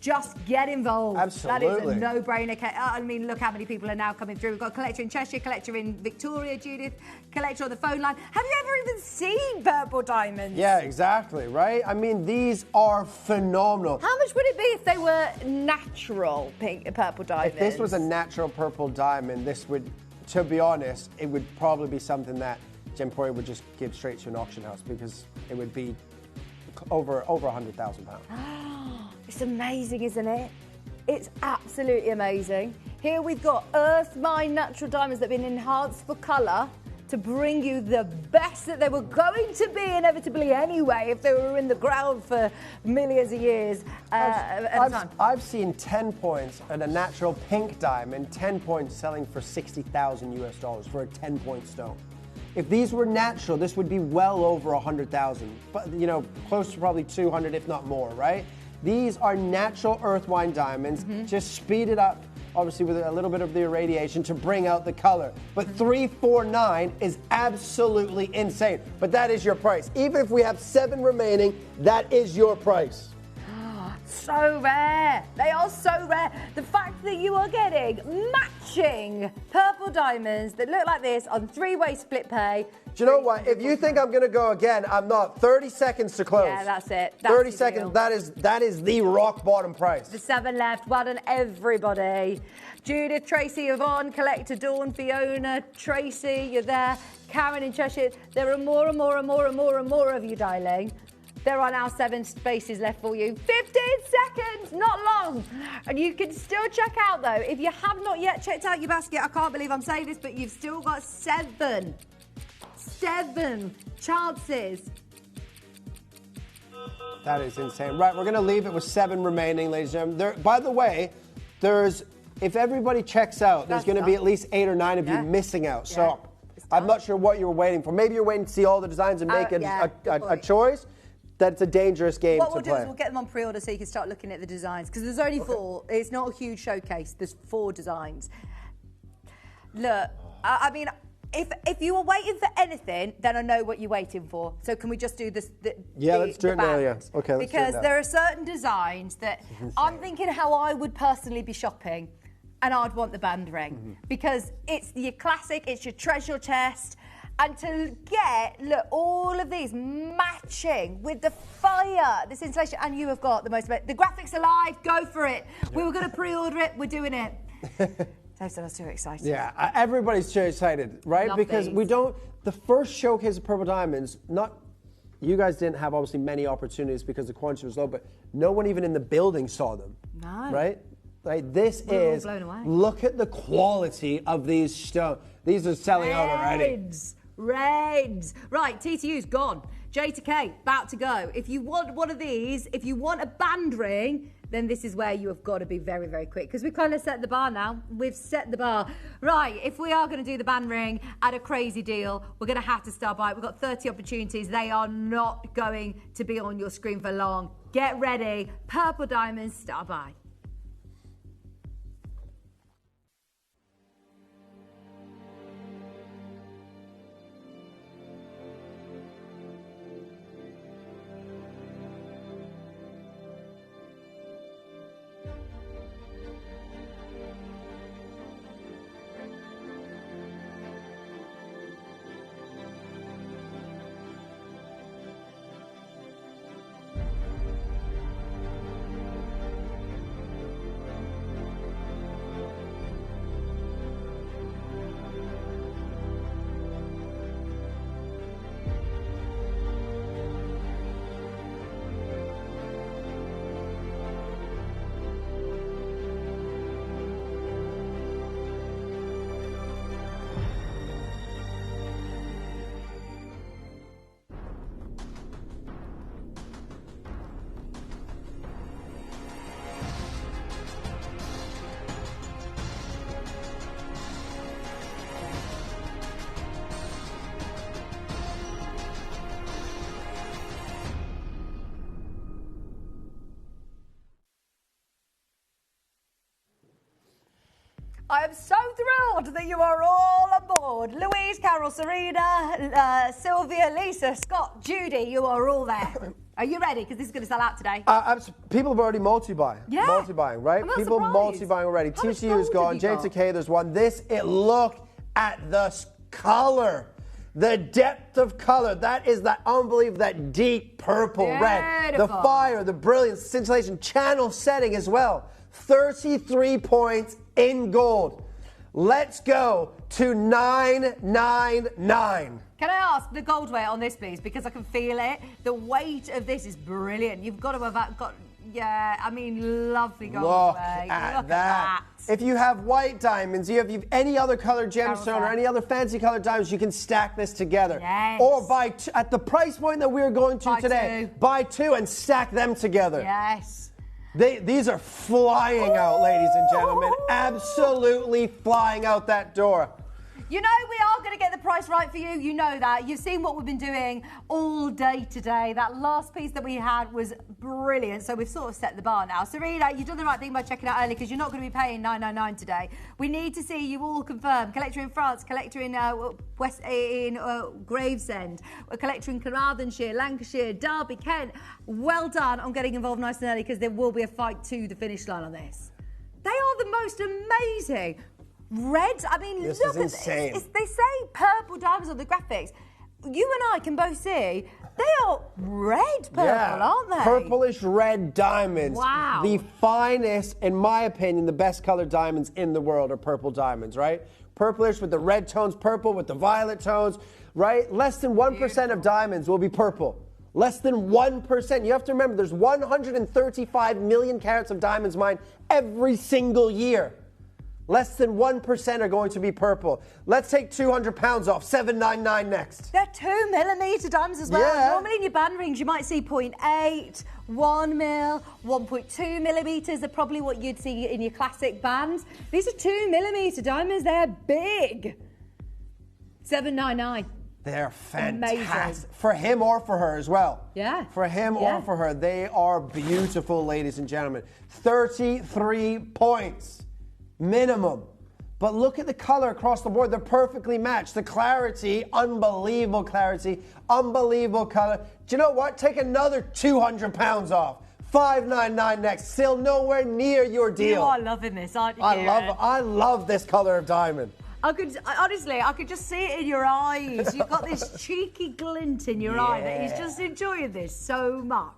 just get involved. Absolutely. That is a no-brainer. I mean, look how many people are now coming through. We've got a collector in Cheshire, collector in Victoria, Judith, collector on the phone line. Have you ever even seen purple diamonds? Yeah, exactly, right? I mean, these are phenomenal. How much would it be if they were natural purple diamonds? If this was a natural purple diamond, this would, to be honest, it would probably be something that Gemporia would just give straight to an auction house because it would be over £100,000. It's amazing, isn't it? It's absolutely amazing. Here we've got Earth Mine natural diamonds that have been enhanced for colour to bring you the best that they were going to be inevitably anyway if they were in the ground for millions of years at a time. I've seen 10 points at a natural pink diamond, 10 points selling for $60,000 US for a 10-point stone. If these were natural, this would be well over 100,000, but you know, close to probably 200, if not more, right? These are natural earth wine diamonds, just speeded up obviously with a little bit of the irradiation to bring out the color. But $349 is absolutely insane. But that is your price. Even if we have 7 remaining, that is your price. So rare. They are so rare. The fact that you are getting matching purple diamonds that look like this on 3-way split pay. Do you know what? If you think I'm going to go again, I'm not. 30 seconds to close. Yeah, that's it. 30 seconds. That is the rock bottom price. The 7 left. Well done, everybody. Judith, Tracy, Yvonne, Collector, Dawn, Fiona, Tracy, you're there. Karen in Cheshire. There are more and more and more and more and more of you, darling. There are now 7 spaces left for you. 15 seconds, not long. And you can still check out, though. If you have not yet checked out your basket, I can't believe I'm saying this, but you've still got 7 chances. That is insane. Right, we're going to leave it with 7 remaining, ladies and gentlemen. By the way, if everybody checks out, there's going to be at least 8 or 9 of you missing out. So I'm not sure what you were waiting for. Maybe you're waiting to see all the designs and make a choice. That's a dangerous game to play. What we'll do is we'll get them on pre-order so you can start looking at the designs. Because there's only 4. It's not a huge showcase. There's 4 designs. Look, I mean, if you were waiting for anything, then I know what you're waiting for. So can we just do this? Let's do it now, yeah. Okay, let's do it because now. there are certain designs that I'm thinking how I would personally be shopping. And I'd want the band ring. Because it's your classic, it's your treasure chest. And to get, look, all of these matching with the fire, this installation, and you have got the most, the graphics are live, go for it. We were going to pre-order it, we're doing it. Dave said I was too excited. Yeah, everybody's too excited, right? Love because these. we don't, the first showcase of Purple Diamonds, you guys didn't have obviously many opportunities because the quantity was low, but no one even in the building saw them. No. Right? Like this We're all blown away. Look at the quality of these stones. These are selling out already. Reds. Right, TTU's gone. J to K, about to go. If you want one of these, if you want a band ring, then this is where you have got to be very, very quick. Because we've kind of set the bar now. We've set the bar. Right, if we are going to do the band ring at a crazy deal, we're going to have to start by it. We've got 30 opportunities. They are not going to be on your screen for long. Get ready. Purple Diamonds, start by. I am so thrilled that you are all on board. Louise, Carol, Serena, Sylvia, Lisa, Scott, Judy, you are all there. Are you ready? Because this is going to sell out today. People have already multi-buying. Yeah. Multi-buying, right? I'm not People surprised. multi-buying already. How much TCU is gold gone. have you got? J2K, there's one. Look at the color. The depth of color. That is that unbelievable, that deep purple red. The fire, the brilliance, scintillation, channel setting as well. 33 points in gold. Let's go to 999. Can I ask the gold weight on this, please? Because I can feel it. The weight of this is brilliant. You've got to have got, yeah, I mean, lovely gold weight. Look Look at that. If you have white diamonds, you have any other colored gemstone or any other fancy colored diamonds, you can stack this together. Yes. Or buy at the price point that we're going to today, buy 2 and stack them together. Yes. These are flying out, ladies and gentlemen. Absolutely flying out that door. You know we are going to get the price right for you. You know that. You've seen what we've been doing all day today. That last piece that we had was brilliant. So we've sort of set the bar now. Serena, you've done the right thing by checking out early because you're not going to be paying $9.99 today. We need to see you all confirm. Collector in France, collector in Gravesend, a collector in Carmarthenshire, Lancashire, Derby, Kent. Well done on getting involved nice and early because there will be a fight to the finish line on this. They are the most amazing. Red, I mean, this look is at insane. this. They say purple diamonds on the graphics. You and I can both see they are red purple, aren't they? Purplish red diamonds. Wow. The finest, in my opinion, the best colored diamonds in the world are purple diamonds, right? Purplish with the red tones, purple with the violet tones, right? Less than 1% of diamonds will be purple. Less than 1%. You have to remember, there's 135 million carats of diamonds mined every single year. Less than 1% are going to be purple. Let's take 200 pounds off. $7.99 next. They're 2mm diamonds as well. Yeah. Normally in your band rings, you might see 0.8, 1 mil, 1.2 millimeters are probably what you'd see in your classic bands. These are 2mm diamonds. They're big. $7.99. They're fantastic. Amazing. For him or for her as well. Yeah. For him or for her. They are beautiful, ladies and gentlemen. 33 points. Minimum. But look at the color across the board. They're perfectly matched. The clarity, unbelievable clarity, unbelievable color. Do you know what? Take another 200 pounds off. $5.99 next. Still nowhere near your deal. You are loving this, aren't you? I love this color of diamond. Honestly, I could just see it in your eyes. You've got this cheeky glint in your eye that he's just enjoying this so much.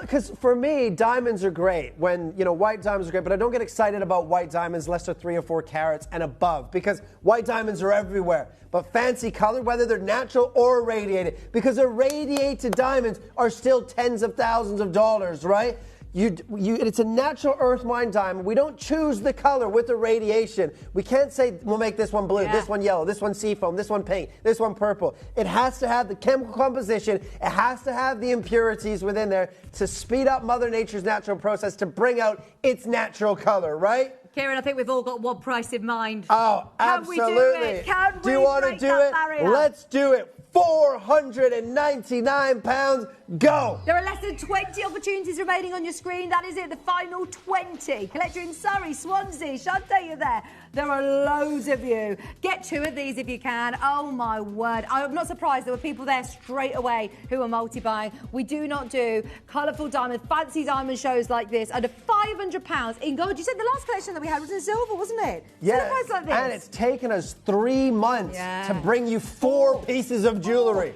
Because for me, diamonds are great. When, white diamonds are great, but I don't get excited about white diamonds less than 3 or 4 carats and above because white diamonds are everywhere. But fancy color, whether they're natural or irradiated, because irradiated diamonds are still tens of thousands of dollars, right? It's a natural earth mine diamond. We don't choose the color with the radiation. We can't say we'll make this one blue, this one yellow, this one seafoam, this one pink, this one purple. It has to have the chemical composition. It has to have the impurities within there to speed up Mother Nature's natural process to bring out its natural color, right? Kieran, I think we've all got one price in mind. Oh, absolutely. Can we do it? Do you want to do it? Barrier? Let's do it. £499. Go. There are less than 20 opportunities remaining on your screen. That is it, the final 20. Collector in Surrey, Swansea, Shante, you're there. There are loads of you. Get 2 of these if you can. Oh my word. I'm not surprised there were people there straight away who were multi-buying. We do not do colourful diamonds, fancy diamond shows like this under £500 in gold. You said the last collection that we had was in silver, wasn't it? Yeah, price like this. and it's taken us 3 months to bring you 4 pieces of jewellery.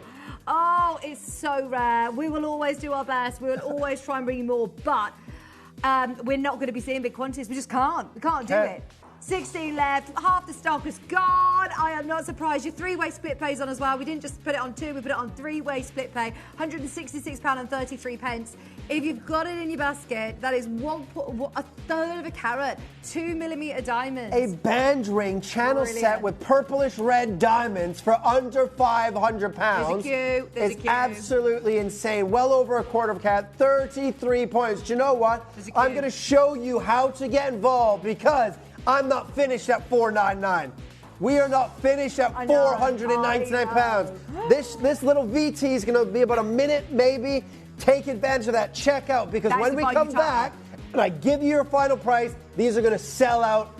Oh, it's so rare. We will always do our best. We will always try and bring you more, but we're not going to be seeing big quantities. We just can't. We can't do it. 16 left. Half the stock is gone. I am not surprised. Your 3-way split pay's on as well. We didn't just put it on 2. We put it on 3-way split pay. £166.33. If you've got it in your basket, that is a third of a carat. 2mm diamonds. A band ring channel set with purplish red diamonds for under £500. There's a queue. It's absolutely insane. Well over a quarter of a carat. 33 points. Do you know what? I'm going to show you how to get involved because I'm not finished at $499. We are not finished at £499. This little VT is going to be about a minute, maybe. Take advantage of that. Check out because when we come back and I give you your final price, these are going to sell out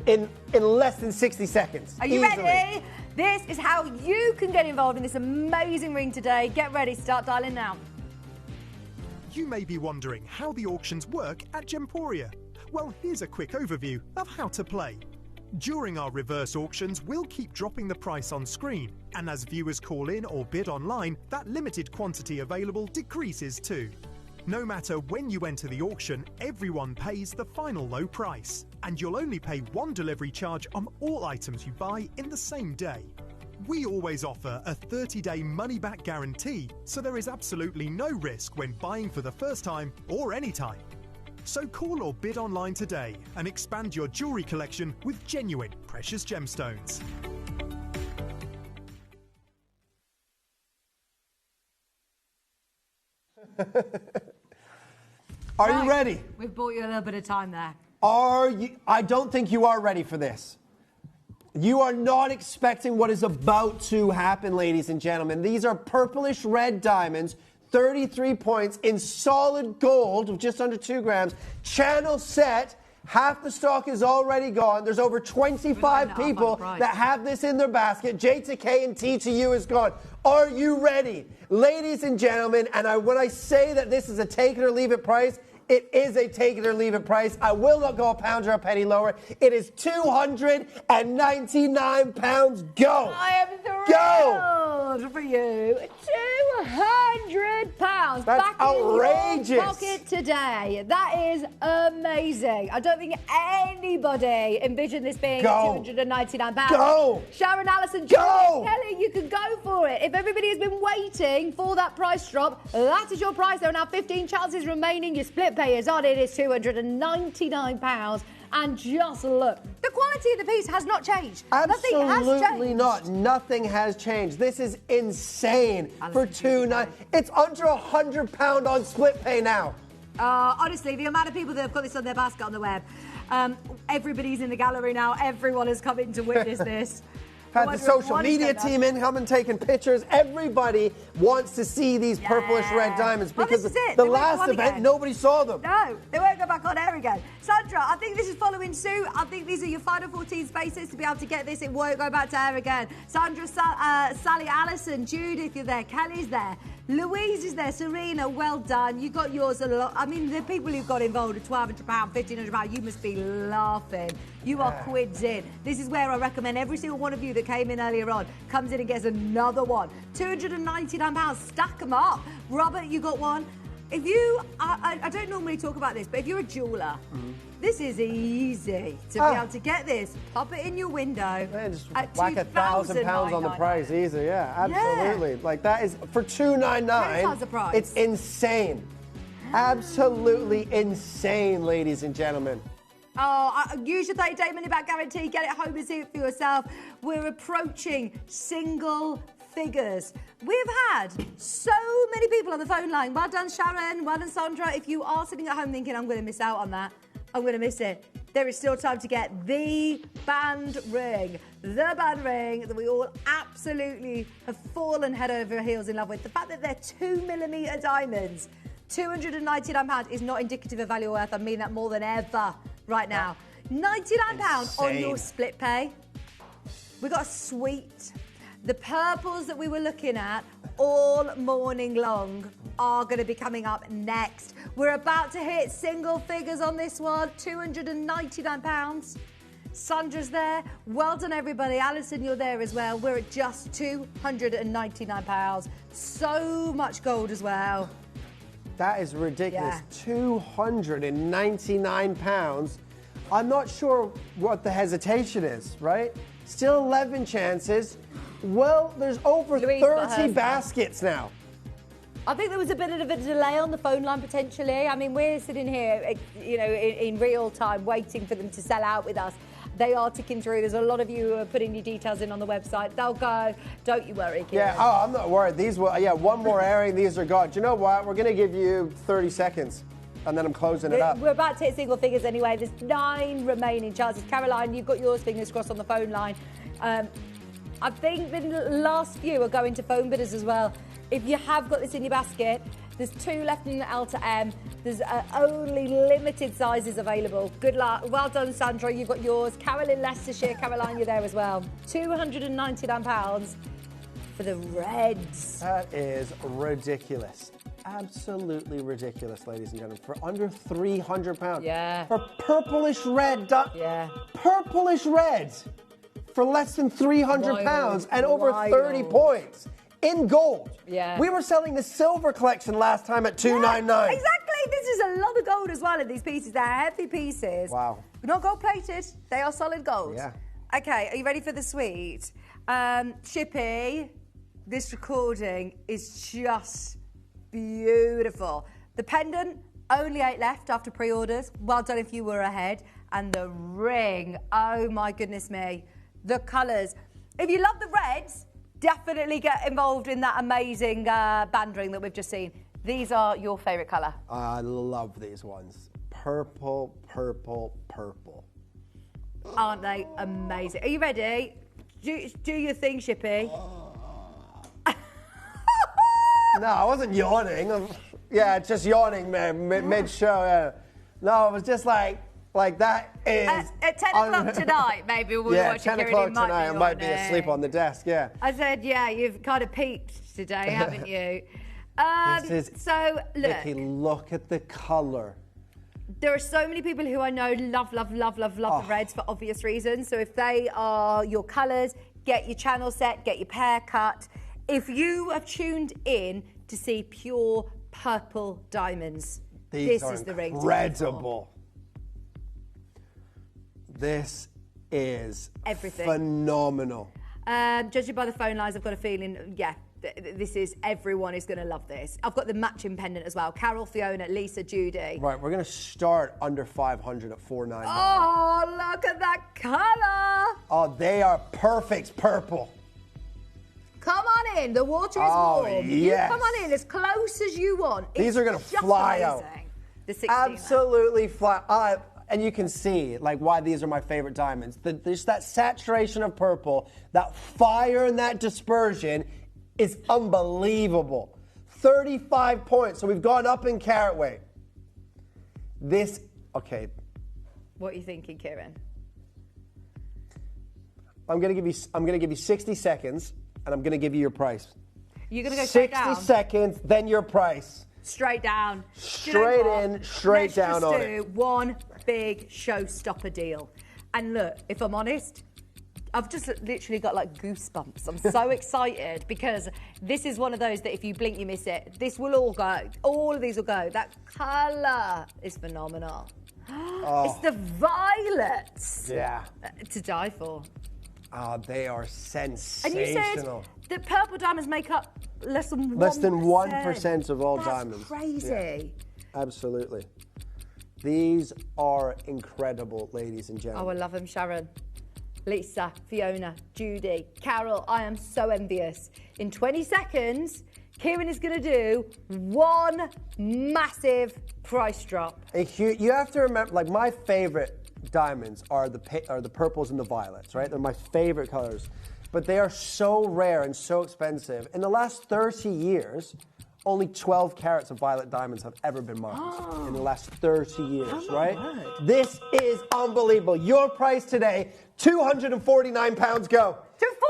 in less than 60 seconds. Are you ready? This is how you can get involved in this amazing ring today. Get ready. Start dialing now. You may be wondering how the auctions work at Gemporia. Well, here's a quick overview of how to play. During our reverse auctions, we'll keep dropping the price on screen, and as viewers call in or bid online, that limited quantity available decreases too. No matter when you enter the auction, everyone pays the final low price, and you'll only pay 1 delivery charge on all items you buy in the same day. We always offer a 30-day money-back guarantee, so there is absolutely no risk when buying for the first time or any time. So call or bid online today and expand your jewellery collection with genuine precious gemstones. Are you ready? We've bought you a little bit of time there. I don't think you are ready for this. You are not expecting what is about to happen, ladies and gentlemen. These are purplish red diamonds, 33 points in solid gold of just under 2 grams. Channel set. Half the stock is already gone. There's over 25 people that have this in their basket. J to K and T to U is gone. Are you ready? Ladies and gentlemen, and when I say that this is a take it or leave it price, it is a take it or leave it price. I will not go a pound or a penny lower. It is £299. Go! I am thrilled for you. £200 That's back outrageous. In your pocket today. That is amazing. I don't think anybody envisioned this being £299. Go! Sharon Allison, go! Kelly, you can go for it. If everybody has been waiting for that price drop, that is your price. There are now 15 chances remaining. Your split pay is on. It is £299. And just look, the quality of the piece has not changed. Absolutely Nothing has changed. not. Nothing has changed. This is insane for £299. It's under £100 on split pay now. Honestly, the amount of people that have got this on their basket on the web, everybody's in the gallery now. Everyone has come in to witness this. Had the social media team in, come and taking pictures. Everybody wants to see these purplish red diamonds because the last event, nobody saw them. No, they won't go back on air again. Sandra, I think this is following suit. I think these are your final 14 spaces to be able to get this. It won't go back to air again. Sandra, Sally, Alison, Judith, you're there. Kelly's there. Louise is there. Serena, well done. You got yours a lot. I mean, the people who've got involved at £1,200, £1,500, you must be laughing. You are quids in. This is where I recommend every single one of you that came in earlier on comes in and gets another one. £299. Stack them up. Robert, you got one. If you, I don't normally talk about this, but if you're a jeweller, this is easy to be able to get this. Pop it in your window. Man, just whack £1,000 on the price, easy. Yeah, absolutely. Yeah. Like that is for $299. It's insane. Absolutely insane, ladies and gentlemen. Use your 30-day money-back guarantee. Get it home and see it for yourself. We're approaching single figures. We've had so many people on the phone line. Well done, Sharon. Well done, Sandra. If you are sitting at home thinking, I'm going to miss out on that, I'm going to miss it, there is still time to get the band ring. The band ring that we all absolutely have fallen head over heels in love with. The fact that they're 2mm diamonds, £299 is not indicative of value or worth. I mean that more than ever right now. £99 on your split pay. We got a sweet. The purples that we were looking at all morning long are going to be coming up next. We're about to hit single figures on this one, £299. Sandra's there. Well done, everybody. Alison, you're there as well. We're at just £299. So much gold as well. That is ridiculous. £299. I'm not sure what the hesitation is, right? Still 11 chances. Well, there's over 30 baskets now. I think there was a bit of a delay on the phone line potentially. I mean, we're sitting here, you know, in real time waiting for them to sell out with us. They are ticking through. There's a lot of you who are putting your details in on the website. They'll go. Don't you worry, Kieran. Yeah, I'm not worried. These will, one more airing. These are gone. Do you know what? We're going to give you 30 seconds. And then I'm closing it up. We're about to hit single figures anyway. There's 9 remaining chances. Caroline, you've got yours, fingers crossed, on the phone line. I think the last few are going to phone bidders as well. If you have got this in your basket, there's 2 left in the L to M. There's only limited sizes available. Good luck. Well done, Sandra. You've got yours. Carol in Leicestershire. Caroline, you're there as well. £299 for the Reds. That is ridiculous. Absolutely ridiculous, ladies and gentlemen. For under £300. Yeah. For purplish red. Purplish red. For less than £300 and over 30 points in gold. Yeah. We were selling the silver collection last time at $299. Yeah, exactly. This is a lot of gold as well in these pieces. They're heavy pieces. Wow. They're not gold plated. They are solid gold. Yeah. Okay, are you ready for the sweet? Chippy, this recording is just beautiful. The pendant, only 8 left after pre-orders. Well done if you were ahead. And the ring, oh my goodness me. The colours. If you love the reds, definitely get involved in that amazing band ring that we've just seen. These are your favourite colour. I love these ones. Purple, purple, purple. Aren't they amazing? Are you ready? Do your thing, Shippy. No, I wasn't yawning. Yeah, just yawning mid-show. Yeah. No, it was just like that is... At 10 o'clock tonight, maybe we'll watch 10 Kieran, o'clock you might tonight, I might be asleep on the desk, yeah. I said, yeah, you've kind of peaked today, haven't you? This is... So, look. Vicky, look at the colour. There are so many people who I know love the reds for obvious reasons. So if they are your colours, get your channel set, get your pair cut. If you have tuned in to see pure purple diamonds, this is the ring. Incredible. This is everything. Phenomenal. Judging by the phone lines, I've got a feeling, yeah, everyone is going to love this. I've got the matching pendant as well. Carol, Fiona, Lisa, Judy. Right, we're going to start under 500 at 499. Oh, look at that colour. Oh, they are perfect purple. Come on in. The water is warm. Yes. You come on in as close as you want. These are going to fly amazing. out. The 16. Absolutely fly. And you can see like why these are my favorite diamonds. There's that saturation of purple, that fire and that dispersion is unbelievable. 35 points. So we've gone up in carat weight. This, okay. What are you thinking, Kieran? I'm gonna give you 60 seconds, and I'm gonna give you your price. You're gonna go straight down. 60 seconds, then your price. Straight down. Straight in, straight down on it. Let's just do one big showstopper deal. And look, if I'm honest, I've just literally got like goosebumps. I'm so excited because this is one of those that if you blink, you miss it. This will all go. All of these will go. That colour is phenomenal. Oh. It's the violets. Yeah. To die for. Oh, they are sensational. And you said that purple diamonds make up less than 1%. Less than 1% of all That's diamonds. Crazy. Yeah, absolutely. These are incredible, ladies and gentlemen. Oh, I love them, Sharon. Lisa, Fiona, Judy, Carol, I am so envious. In 20 seconds, Kieran is going to do one massive price drop. You have to remember, like my favorite diamonds are the purples and the violets, right? They're my favorite colors. But they are so rare and so expensive. In the last 30 years, only 12 carats of violet diamonds have ever been marked in the last 30 years, right? This is unbelievable. Your price today, £249. Go.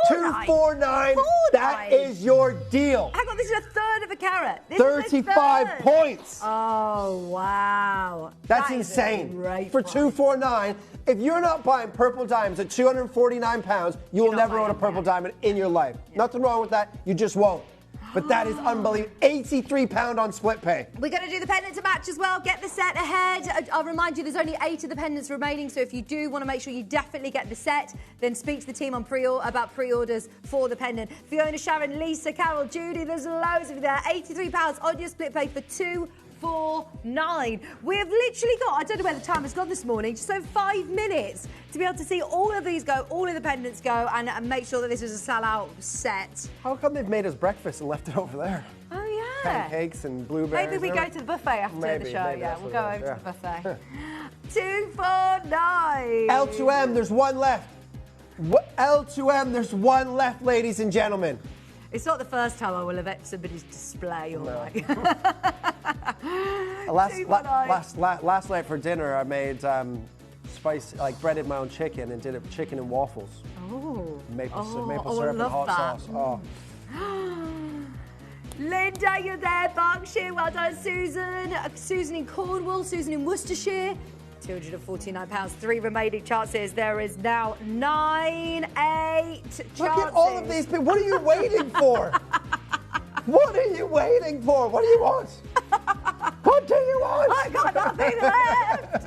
249. That is your deal. Hang on, this is a third of a carat. This 35 is points. Oh, wow. That's insane. For 249, if you're not buying purple diamonds at £249, you will never own a purple diamond in your life. Nothing wrong with that. You just won't. But that is unbelievable. £83 on split pay. We're going to do the pendant to match as well. Get the set ahead. I'll remind you there's only 8 of the pendants remaining, so if you do want to make sure you definitely get the set, then speak to the team on about pre-orders for the pendant. Fiona, Sharon, Lisa, Carol, Judy, there's loads of you there. £83 on your split pay for 249. We've literally got, I don't know where the time has gone this morning, just over 5 minutes to be able to see all of these go, all of the pendants go, and make sure that this is a sell-out set. How come they've made us breakfast and left it over there? Oh, yeah. Pancakes and blueberries. Maybe we go to the buffet after the show. Yeah, we'll go over to the buffet. 249. L2M, there's one left. L2M, there's one left, ladies and gentlemen. It's not the first time I will have ate somebody's display all night. Last night for dinner, I made breaded my own chicken and did it chicken and waffles. Oh. Maple syrup and hot sauce. Oh. Linda, you're there. Berkshire, well done. Susan. Susan in Cornwall. Susan in Worcestershire. £249. 3 remaining chances. There is now 9, 8 chances. Look at all of these people. What are you waiting for? What are you waiting for? What do you want? What do you want? I got nothing left.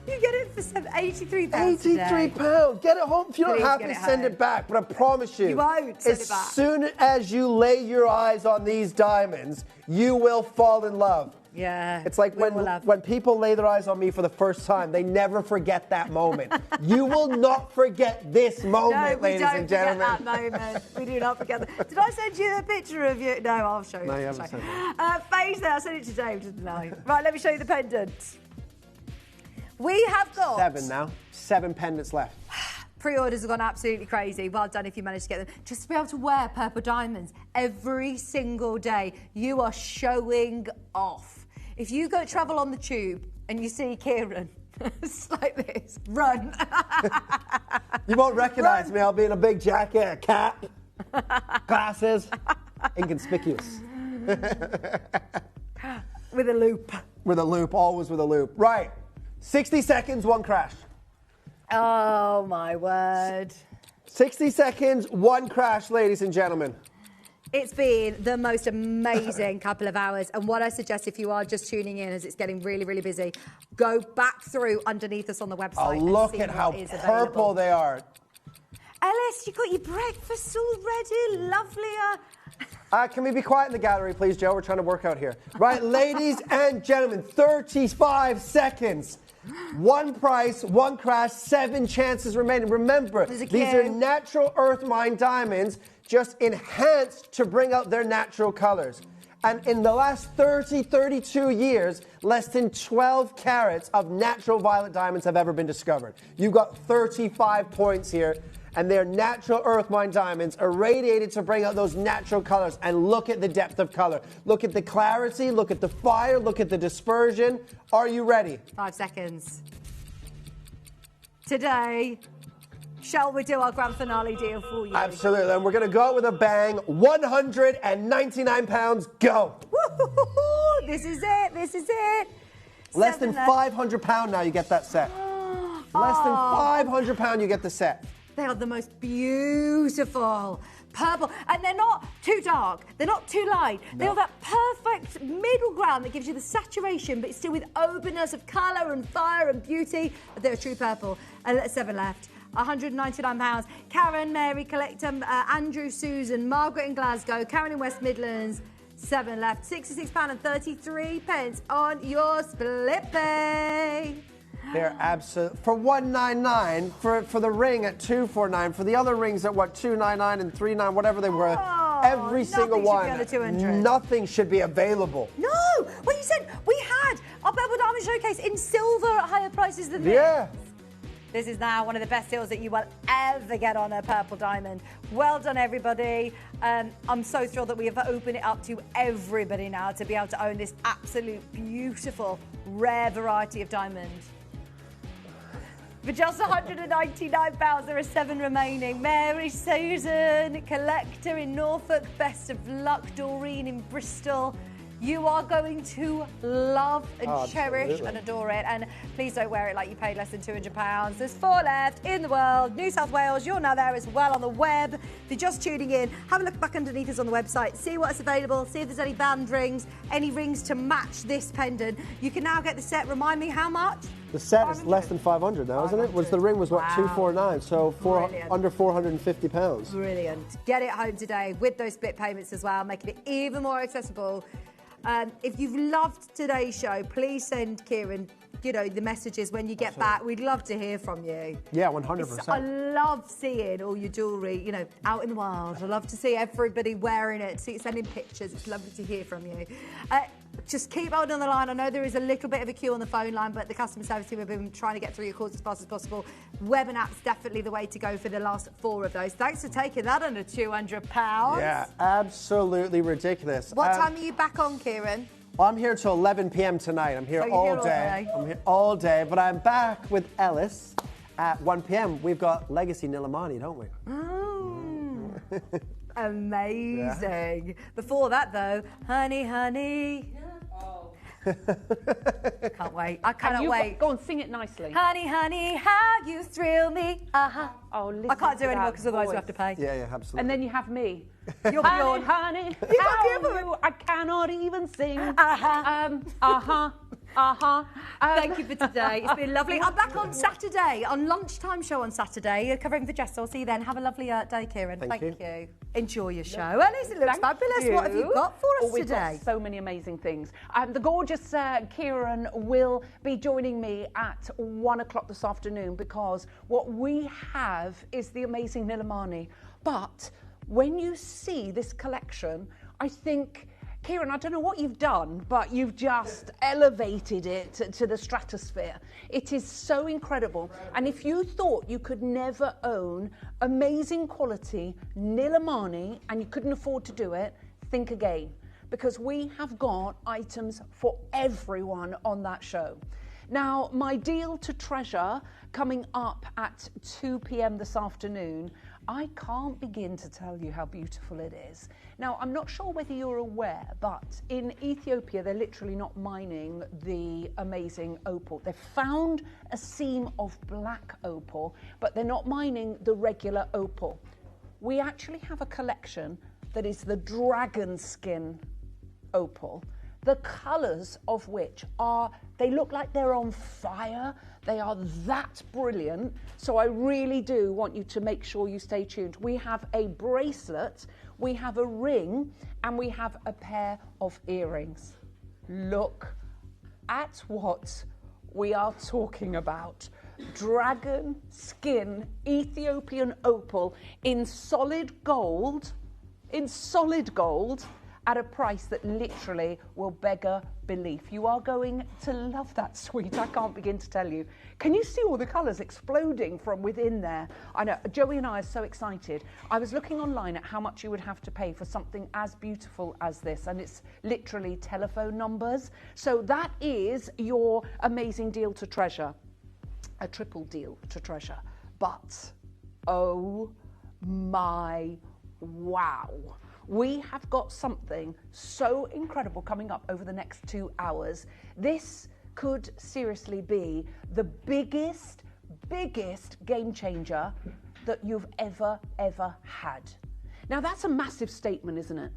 You get it for £83. £83. Get it home. If you don't have to, send it back. But I promise you, you won't send it back. As soon as you lay your eyes on these diamonds, you will fall in love. Yeah. It's like when people lay their eyes on me for the first time, they never forget that moment. You will not forget this moment, ladies and gentlemen. No, we don't forget that moment. We do not forget that. Did I send you a picture of you? No, I'll show you. No, you haven't sent it. Face there, I sent it to Dave, didn't I? Right, let me show you the pendant. We have got 7 now. 7 pendants left. Pre-orders have gone absolutely crazy. Well done if you managed to get them. Just to be able to wear purple diamonds every single day, you are showing off. If you go travel on the tube and you see Kieran, it's like this, run. You won't recognise me. I'll be in a big jacket, a cap, glasses, inconspicuous. With a loop. With a loop, always with a loop. Right, 60 seconds, 1 crash. Oh, my word. 60 seconds, 1 crash, ladies and gentlemen. It's been the most amazing couple of hours. And what I suggest, if you are just tuning in as it's getting really, really busy, go back through underneath us on the website. Oh, and look see at how what is purple available. they are. Ellis, you got your breakfast already. Lovely. Can we be quiet in the gallery, please, Joe? We're trying to work out here. Right, ladies and gentlemen, 35 seconds. 1 price, 1 crash, 7 chances remaining. Remember, these are natural earth mine diamonds, just enhanced to bring out their natural colors. And in the last 32 years, less than 12 carats of natural violet diamonds have ever been discovered. You've got 35 points here, and they're natural earth mine diamonds, irradiated to bring out those natural colors. And look at the depth of color. Look at the clarity, look at the fire, look at the dispersion. Are you ready? 5 seconds. Today, shall we do our grand finale deal for you? Absolutely, and we're going to go out with a bang. £199, go. Woo-hoo-hoo-hoo. This is it, this is it. Less than £500 now you get that set. Less than £500 you get the set. They are the most beautiful purple, and they're not too dark, they're not too light. No. They have that perfect middle ground that gives you the saturation, but it's still with openness of colour and fire and beauty. But they're a true purple. 7 left. £199. Karen, Mary, Collector, Andrew, Susan, Margaret in Glasgow, Karen in West Midlands. 7 left. £66.33 on your split pay. They're absolute for $199 for the ring at $249 for the other rings at what $299 and $399 whatever they were. Every single one. Nothing should be available. No, well you said we had our Purple Diamond Showcase in silver at higher prices than this. Yeah. This is now one of the best deals that you will ever get on a Purple Diamond. Well done, everybody. I'm so thrilled that we have opened it up to everybody now to be able to own this absolute beautiful, rare variety of diamonds. For just £199, there are 7 remaining. Mary, Susan, Collector in Norfolk, best of luck, Doreen in Bristol. You are going to love and cherish and adore it. And please don't wear it like you paid less than £200. There's 4 left in the world. New South Wales, you're now there as well on the web. If you're just tuning in, have a look back underneath us on the website. See what's available. See if there's any band rings, any rings to match this pendant. You can now get the set. Remind me how much? The set is less than 500 now, isn't it? The ring was what, $249, so under £450. Brilliant. Get it home today with those split payments as well, making it even more accessible. If you've loved today's show, please send Kieran, the messages when you get back. We'd love to hear from you. Yeah, 100%. I love seeing all your jewellery, out in the wild. I love to see everybody wearing it, sending pictures. It's lovely to hear from you. Just keep holding on the line. I know there is a little bit of a queue on the phone line, but the customer service team have been trying to get through your calls as fast as possible. Web and app's definitely the way to go for the last 4 of those. Thanks for taking that under £200. Yeah, absolutely ridiculous. What time are you back on, Kieran? Well, I'm here till 11 p.m. tonight. I'm here all day. I'm here all day, but I'm back with Ellis at 1 p.m. We've got Legacy Nilamani, don't we? Oh. Amazing. Yeah. Before that, though, honey, honey. Can't wait. I cannot wait. Go on, sing it nicely. Honey, honey, how you thrill me. Oh, I can't do it anymore because otherwise we have to pay. Yeah, absolutely. And then you have me. You're honey, honey, I cannot even sing. Thank you for today. It's been lovely. I'm back on Saturday, on lunchtime show on Saturday, covering for Jess. I'll see you then. Have a lovely day, Kieran. Thank you. Enjoy your show. Ellis, it looks fabulous. What have you got for us today? Got so many amazing things. The gorgeous Kieran will be joining me at 1 o'clock this afternoon because what we have is the amazing Nilamani. But when you see this collection, I think Kieran, I don't know what you've done, but you've just elevated it to the stratosphere. It is so incredible. And if you thought you could never own amazing quality Nilamani and you couldn't afford to do it, think again. Because we have got items for everyone on that show. Now, my deal to treasure coming up at 2 p.m. this afternoon, I can't begin to tell you how beautiful it is. Now, I'm not sure whether you're aware, but in Ethiopia, they're literally not mining the amazing opal. They've found a seam of black opal, but they're not mining the regular opal. We actually have a collection that is the dragon skin opal, the colours of which are, they look like they're on fire. They are that brilliant. So I really do want you to make sure you stay tuned. We have a bracelet, we have a ring, and we have a pair of earrings. Look at what we are talking about. Dragon skin Ethiopian opal in solid gold, at a price that literally will beggar belief. You are going to love that sweet. I can't begin to tell you. Can you see all the colours exploding from within there? I know, Joey and I are so excited. I was looking online at how much you would have to pay for something as beautiful as this, and it's literally telephone numbers. So that is your amazing deal to treasure. A triple deal to treasure. But, oh my wow. We have got something so incredible coming up over the next 2 hours. This could seriously be the biggest game changer that you've ever had. Now that's a massive statement, isn't it?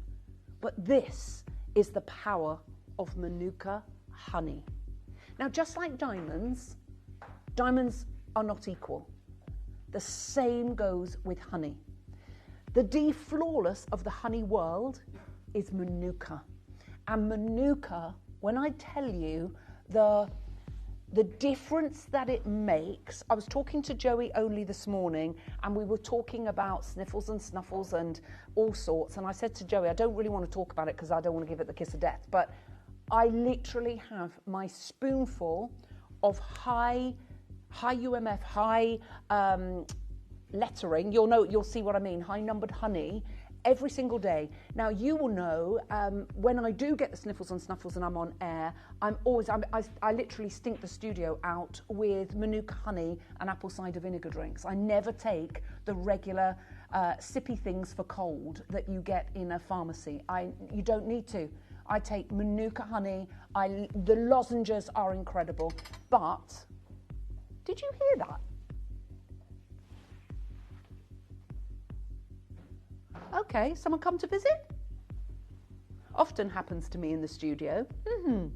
But this is the power of Manuka honey. Now just like diamonds are not equal. The same goes with honey. The flawless of the honey world is Manuka. And Manuka, when I tell you the difference that it makes, I was talking to Joey only this morning and we were talking about sniffles and snuffles and all sorts. And I said to Joey, I don't really want to talk about it because I don't want to give it the kiss of death. But I literally have my spoonful of high UMF, high lettering, you'll see what I mean, high numbered honey every single day. Now you will know when I do get the sniffles and snuffles and I'm on air, I literally stink the studio out with Manuka honey and apple cider vinegar drinks. I never take the regular sippy things for cold that you get in a pharmacy. You don't need to. I take Manuka honey. The lozenges are incredible. But did you hear that? Okay, someone come to visit? Often happens to me in the studio.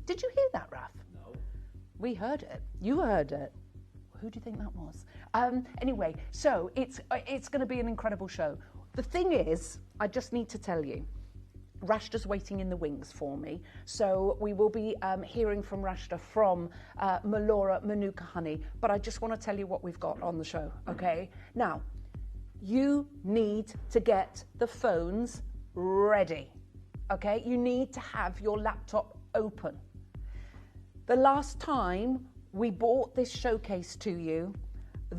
Did you hear that, Raf? No. We heard it. You heard it. Who do you think that was? Anyway, so it's going to be an incredible show. The thing is, I just need to tell you, Rashta's waiting in the wings for me. So we will be hearing from Rashta from Melora Manuka Honey. But I just want to tell you what we've got on the show, okay? Now, you need to get the phones ready, okay? You need to have your laptop open. The last time we brought this showcase to you,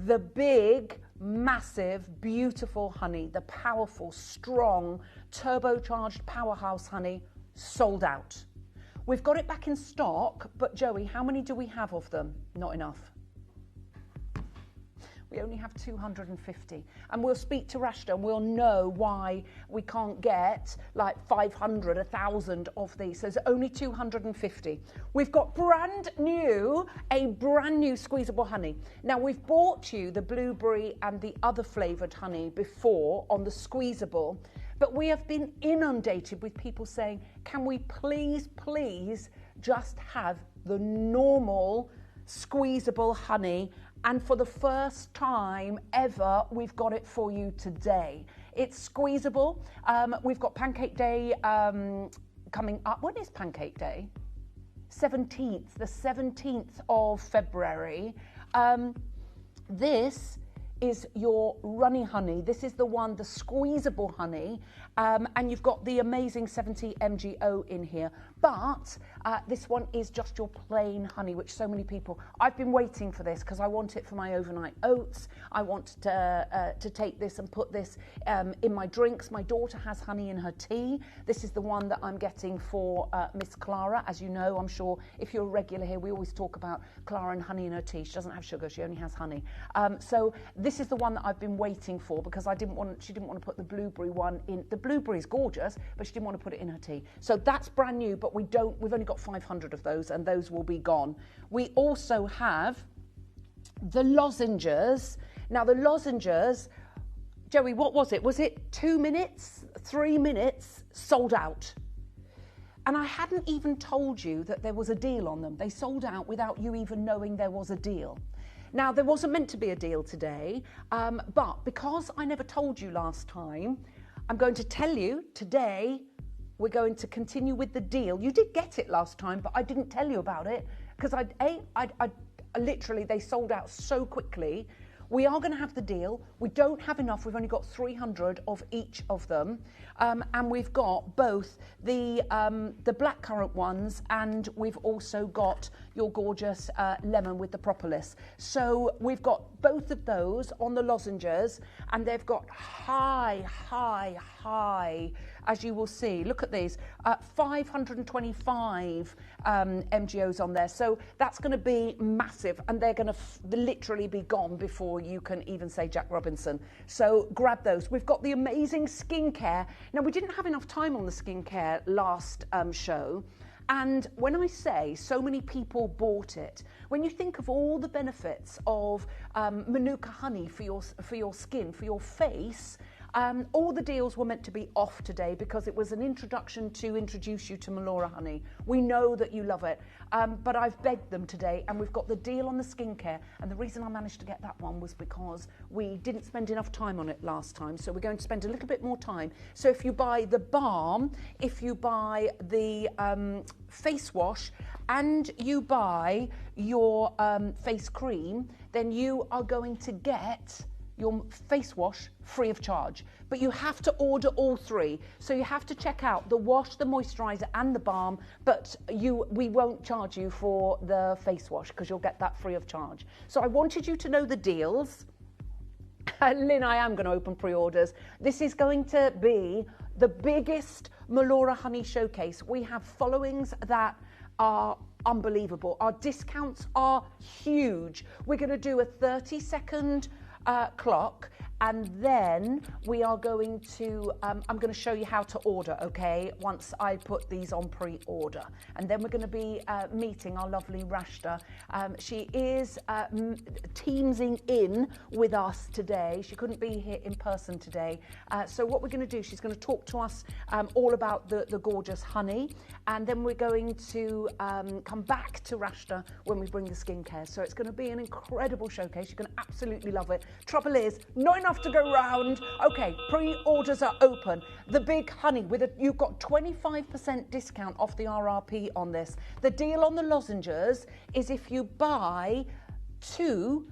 the big, massive, beautiful honey, the powerful, strong, turbocharged powerhouse honey, sold out. We've got it back in stock, but Joey, how many do we have of them? Not enough. We only have 250. And we'll speak to Rashta and we'll know why we can't get like 500, 1,000 of these. There's only 250. We've got a brand new squeezable honey. Now we've bought you the blueberry and the other flavoured honey before on the squeezable, but we have been inundated with people saying, can we please just have the normal squeezable honey? And for the first time ever, we've got it for you today. It's squeezable. We've got Pancake Day coming up. When is Pancake Day? 17th, the 17th of February. This is your runny honey. This is the one, the squeezable honey, and you've got the amazing 70 MGO in here. But this one is just your plain honey, which so many people, I've been waiting for this because I want it for my overnight oats. I want to take this and put this in my drinks. My daughter has honey in her tea. This is the one that I'm getting for Miss Clara. As you know, I'm sure if you're a regular here, we always talk about Clara and honey in her tea. She doesn't have sugar, she only has honey. So this is the one that I've been waiting for because she didn't want to put the blueberry one in. The blueberry is gorgeous, but she didn't want to put it in her tea. So that's brand new, but we've only got 500 of those, and those will be gone. We also have the lozenges. Now the lozenges, Joey, what was it? Was it 2 minutes, 3 minutes, sold out? And I hadn't even told you that there was a deal on them. They sold out without you even knowing there was a deal. Now, there wasn't meant to be a deal today, but because I never told you last time, I'm going to tell you today we're going to continue with the deal. You did get it last time, but I didn't tell you about it because I literally, they sold out so quickly. We are going to have the deal. We don't have enough. We've only got 300 of each of them. And we've got both the blackcurrant ones, and we've also got your gorgeous lemon with the propolis. So we've got both of those on the lozenges, and they've got high, as you will see. Look at these, 525 MGOs on there. So that's going to be massive, and they're going to literally be gone before you can even say Jack Robinson. So grab those. We've got the amazing skincare. Now, we didn't have enough time on the skincare last show. And when I say so many people bought it, when you think of all the benefits of Manuka honey for your skin, for your face, all the deals were meant to be off today because it was an introduction to introduce you to Melora honey. We know that you love it, but I've begged them today, and we've got the deal on the skincare. And the reason I managed to get that one was because we didn't spend enough time on it last time, so we're going to spend a little bit more time. So if you buy the balm, if you buy the face wash, and you buy your face cream, then you are going to get your face wash free of charge. But you have to order all three. So you have to check out the wash, the moisturiser and the balm, but we won't charge you for the face wash because you'll get that free of charge. So I wanted you to know the deals. Lynn, I am going to open pre-orders. This is going to be the biggest Melora honey showcase. We have followings that are unbelievable. Our discounts are huge. We're going to do a 30-second clock, and then we are going to I'm going to show you how to order, okay, once I put these on pre-order. And then we're going to be meeting our lovely Rashta. She is teamsing in with us today. She couldn't be here in person today, so what we're going to do, she's going to talk to us all about the gorgeous honey, and then we're going to come back to Rashta when we bring the skincare. So it's going to be an incredible showcase. You're going to absolutely love it. Trouble is, not enough to go round. Okay, pre-orders are open. The big honey you've got 25% discount off the RRP on this. The deal on the lozenges is if you buy two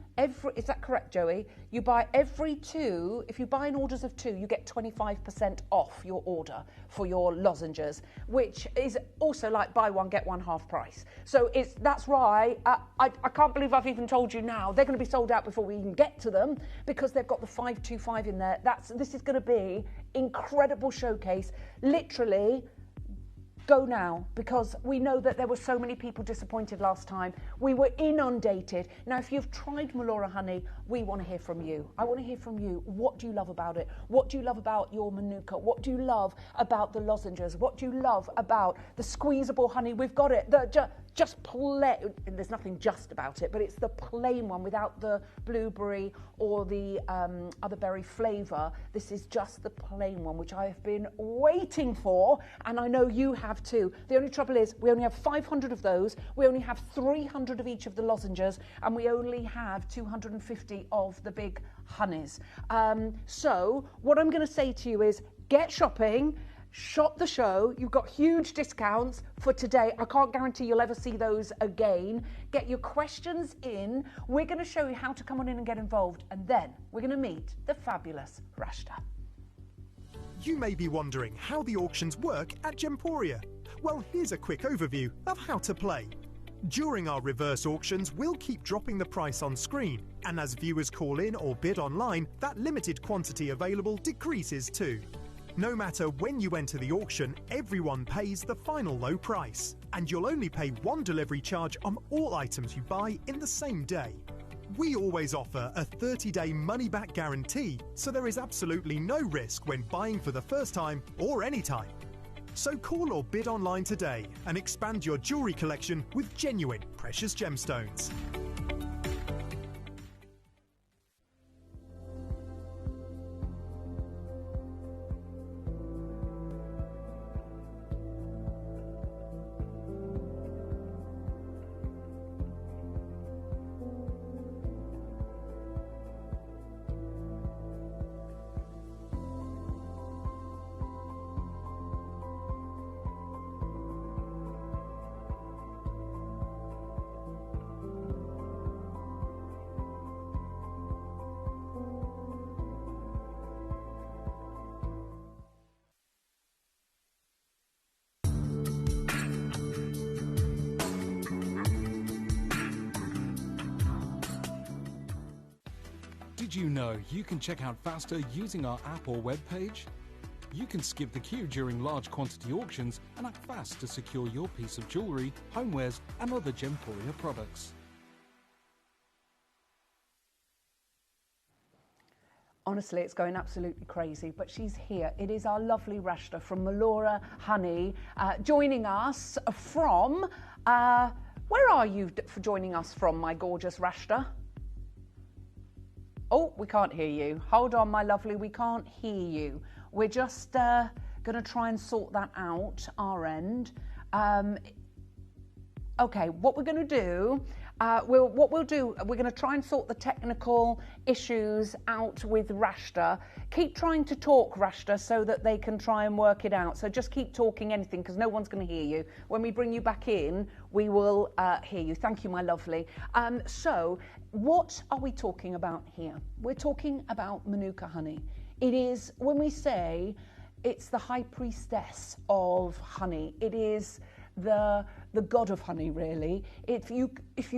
is that correct, Joey? You buy every two, if you buy in orders of two, you get 25% off your order for your lozenges, which is also like buy one, get one half price. So that's right. I can't believe I've even told you now. They're going to be sold out before we even get to them because they've got the 525 in there. This is going to be incredible showcase. Literally, go now, because we know that there were so many people disappointed last time. We were inundated. Now, if you've tried Melora honey, we want to hear from you. I want to hear from you. What do you love about it? What do you love about your Manuka? What do you love about the lozenges? What do you love about the squeezable honey? We've got it. Just plain. There's nothing just about it, but it's the plain one without the blueberry or the other berry flavour. This is just the plain one, which I have been waiting for, and I know you have too. The only trouble is we only have 500 of those. We only have 300 of each of the lozenges, and we only have 250 of the big honeys. So what I'm going to say to you is get shopping. Shop the show. You've got huge discounts for today. I can't guarantee you'll ever see those again. Get your questions in. We're going to show you how to come on in and get involved. And then we're going to meet the fabulous Rashta. You may be wondering how the auctions work at Gemporia. Well, here's a quick overview of how to play. During our reverse auctions, we'll keep dropping the price on screen, and as viewers call in or bid online, that limited quantity available decreases too. No matter when you enter the auction, everyone pays the final low price, and you'll only pay one delivery charge on all items you buy in the same day. We always offer a 30-day money-back guarantee, so there is absolutely no risk when buying for the first time or any time. So call or bid online today and expand your jewellery collection with genuine precious gemstones. Did you know you can check out faster using our app or web page? You can skip the queue during large quantity auctions and act fast to secure your piece of jewellery, homewares and other Gemporia products. Honestly, it's going absolutely crazy, but she's here. It is our lovely Rashta from Melora Honey joining us from... where are you joining us from, my gorgeous Rashta? Oh, we can't hear you. Hold on, my lovely, we can't hear you. We're just going to try and sort that out, our end. Okay, what we're going to do, we're going to try and sort the technical issues out with Rashta. Keep trying to talk, Rashta, so that they can try and work it out. So just keep talking anything, because no one's going to hear you. When we bring you back in, we will hear you. Thank you, my lovely. So what are we talking about here? We're talking about Manuka honey. It is, when we say it's the high priestess of honey, it is the god of honey, really. If you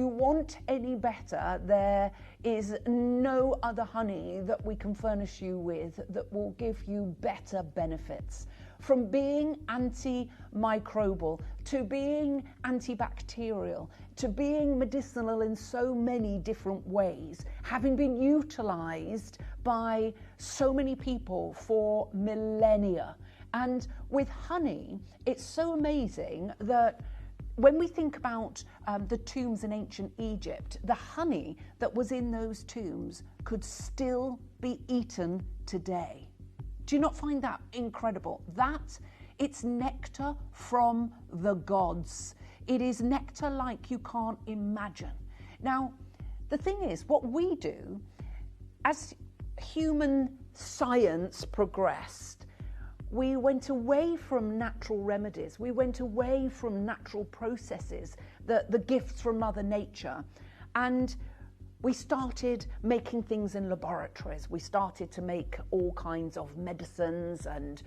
want any better, there is no other honey that we can furnish you with that will give you better benefits. From being antimicrobial to being antibacterial to being medicinal in so many different ways, having been utilised by so many people for millennia. And with honey, it's so amazing that when we think about the tombs in ancient Egypt, the honey that was in those tombs could still be eaten today. Do you not find that incredible? It's nectar from the gods. It is nectar like you can't imagine. Now, the thing is, what we do, as human science progressed, we went away from natural remedies. We went away from natural processes, the gifts from Mother Nature. And we started making things in laboratories. We started to make all kinds of medicines and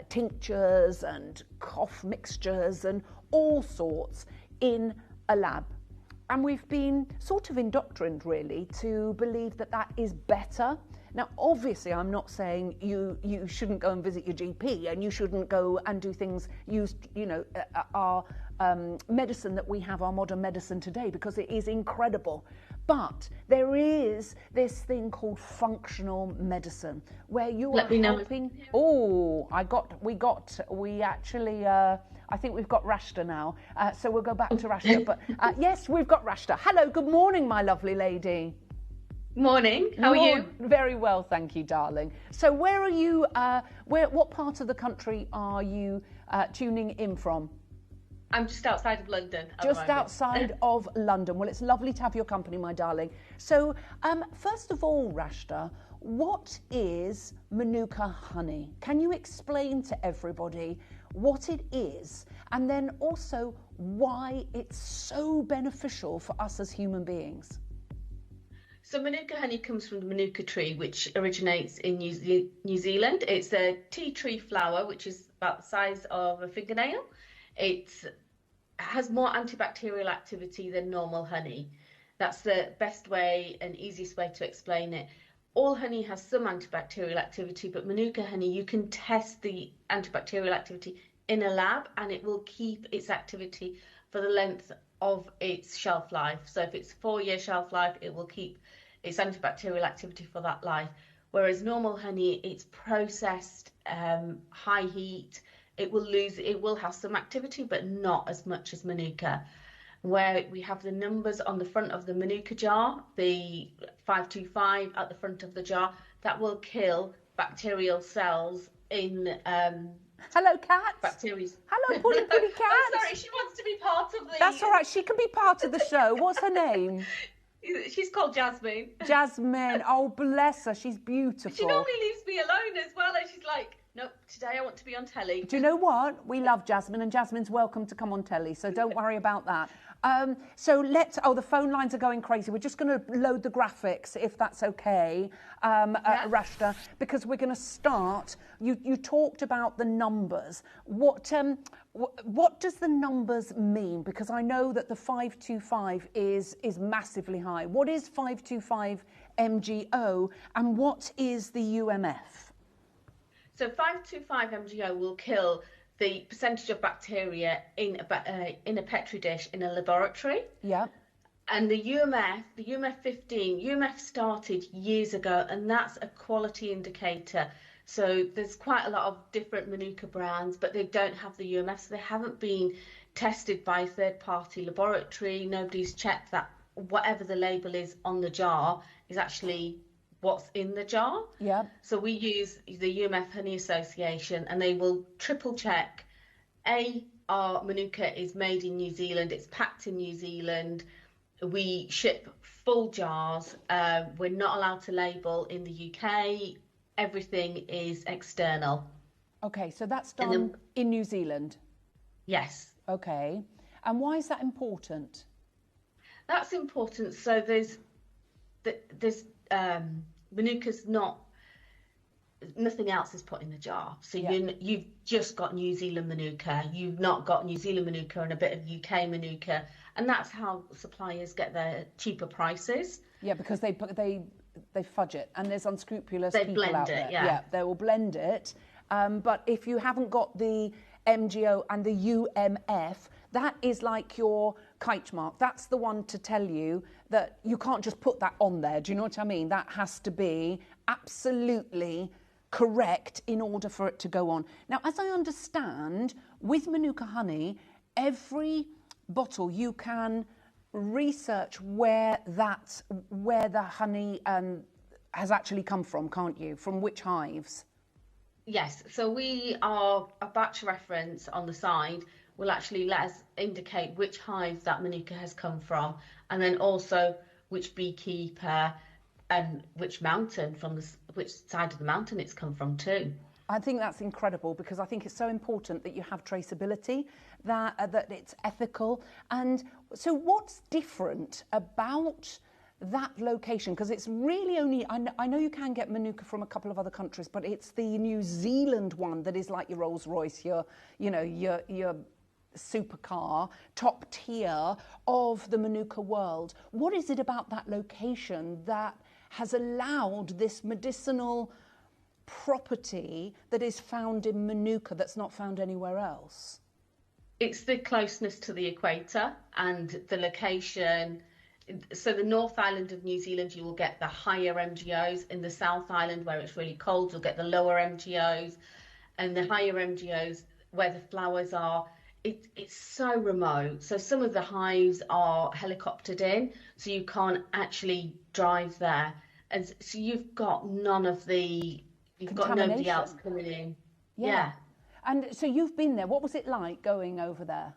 tinctures and cough mixtures and all sorts in a lab. And we've been sort of indoctrined, really, to believe that that is better. Now, obviously, I'm not saying you shouldn't go and visit your GP and you shouldn't go and do things, our medicine that we have, our modern medicine today, because it is incredible. But there is this thing called functional medicine, where you are helping. Oh, I think we've got Rashta now. So we'll go back to Rashta. But yes, we've got Rashta. Hello, good morning, my lovely lady. Morning, how are you? Very well, thank you, darling. So where are you, what part of the country are you tuning in from? I'm just outside of London. Just outside of London. Well, it's lovely to have your company, my darling. So, first of all, Rashta, what is Manuka honey? Can you explain to everybody what it is, and then also why it's so beneficial for us as human beings? So Manuka honey comes from the Manuka tree, which originates in New Zealand. It's a tea tree flower, which is about the size of a fingernail. It has more antibacterial activity than normal honey. That's the best way and easiest way to explain it. All honey has some antibacterial activity, but Manuka honey, you can test the antibacterial activity in a lab and it will keep its activity for the length of its shelf life. So if it's a 4-year shelf life, it will keep its antibacterial activity for that life. Whereas normal honey, it's processed, high heat, it will have some activity, but not as much as Manuka. Where we have the numbers on the front of the Manuka jar, the 525 at the front of the jar, that will kill bacterial cells in Hello, cat. bacteria. Hello, Puddy cat. I'm sorry, she wants to be part of the... That's all right, she can be part of the show. What's her name? She's called Jasmine. Jasmine. Oh, bless her, she's beautiful. She normally leaves me alone as well, and she's like, nope, today I want to be on telly. Do you know what? We love Jasmine, and Jasmine's welcome to come on telly, so don't worry about that. So the phone lines are going crazy. We're just going to load the graphics, if that's okay, Rashta, because we're going to start. You talked about the numbers. What does the numbers mean? Because I know that the 525 is massively high. What is 525 MGO, and what is the UMF? So 525 MGO will kill the percentage of bacteria in a petri dish in a laboratory. Yeah. And the UMF 15, UMF started years ago, and that's a quality indicator. So there's quite a lot of different Manuka brands, but they don't have the UMF, so they haven't been tested by a third-party laboratory. Nobody's checked that whatever the label is on the jar is actually what's in the jar. Yeah. So we use the UMF Honey Association, and they will triple check. Our Manuka is made in New Zealand, it's packed in New Zealand. We ship full jars. We're not allowed to label in the UK. Everything is external. Okay, so that's done in New Zealand? Yes. Okay. And why is that important? That's important. So there's Manuka's nothing else is put in the jar. So you've just got New Zealand Manuka. You've not got New Zealand Manuka and a bit of UK Manuka, and that's how suppliers get their cheaper prices. Yeah, because they fudge it, and there's unscrupulous they people out there. Yeah, they will blend it. But if you haven't got the MGO and the UMF, that is like your kite mark. That's the one to tell you that you can't just put that on there. Do you know what I mean? That has to be absolutely correct in order for it to go on. Now, as I understand, with Manuka honey, every bottle you can research where the honey has actually come from, can't you? From which hives? Yes. So a batch reference on the side will actually let us indicate which hive that Manuka has come from, and then also which beekeeper and which mountain, which side of the mountain it's come from too. I think that's incredible, because I think it's so important that you have traceability, that it's ethical. And so what's different about that location? Because it's really only, I know you can get Manuka from a couple of other countries, but it's the New Zealand one that is like your Rolls Royce, your supercar, top tier of the Manuka world. What is it about that location that has allowed this medicinal property that is found in Manuka that's not found anywhere else? It's the closeness to the equator and the location. So the North Island of New Zealand, you will get the higher MGOs. In the South Island, where it's really cold, you'll get the lower MGOs. And the higher MGOs, where the flowers are, it's so remote. So some of the hives are helicoptered in, so you can't actually drive there. And so you've got nobody else coming in. Yeah. And so you've been there. What was it like going over there?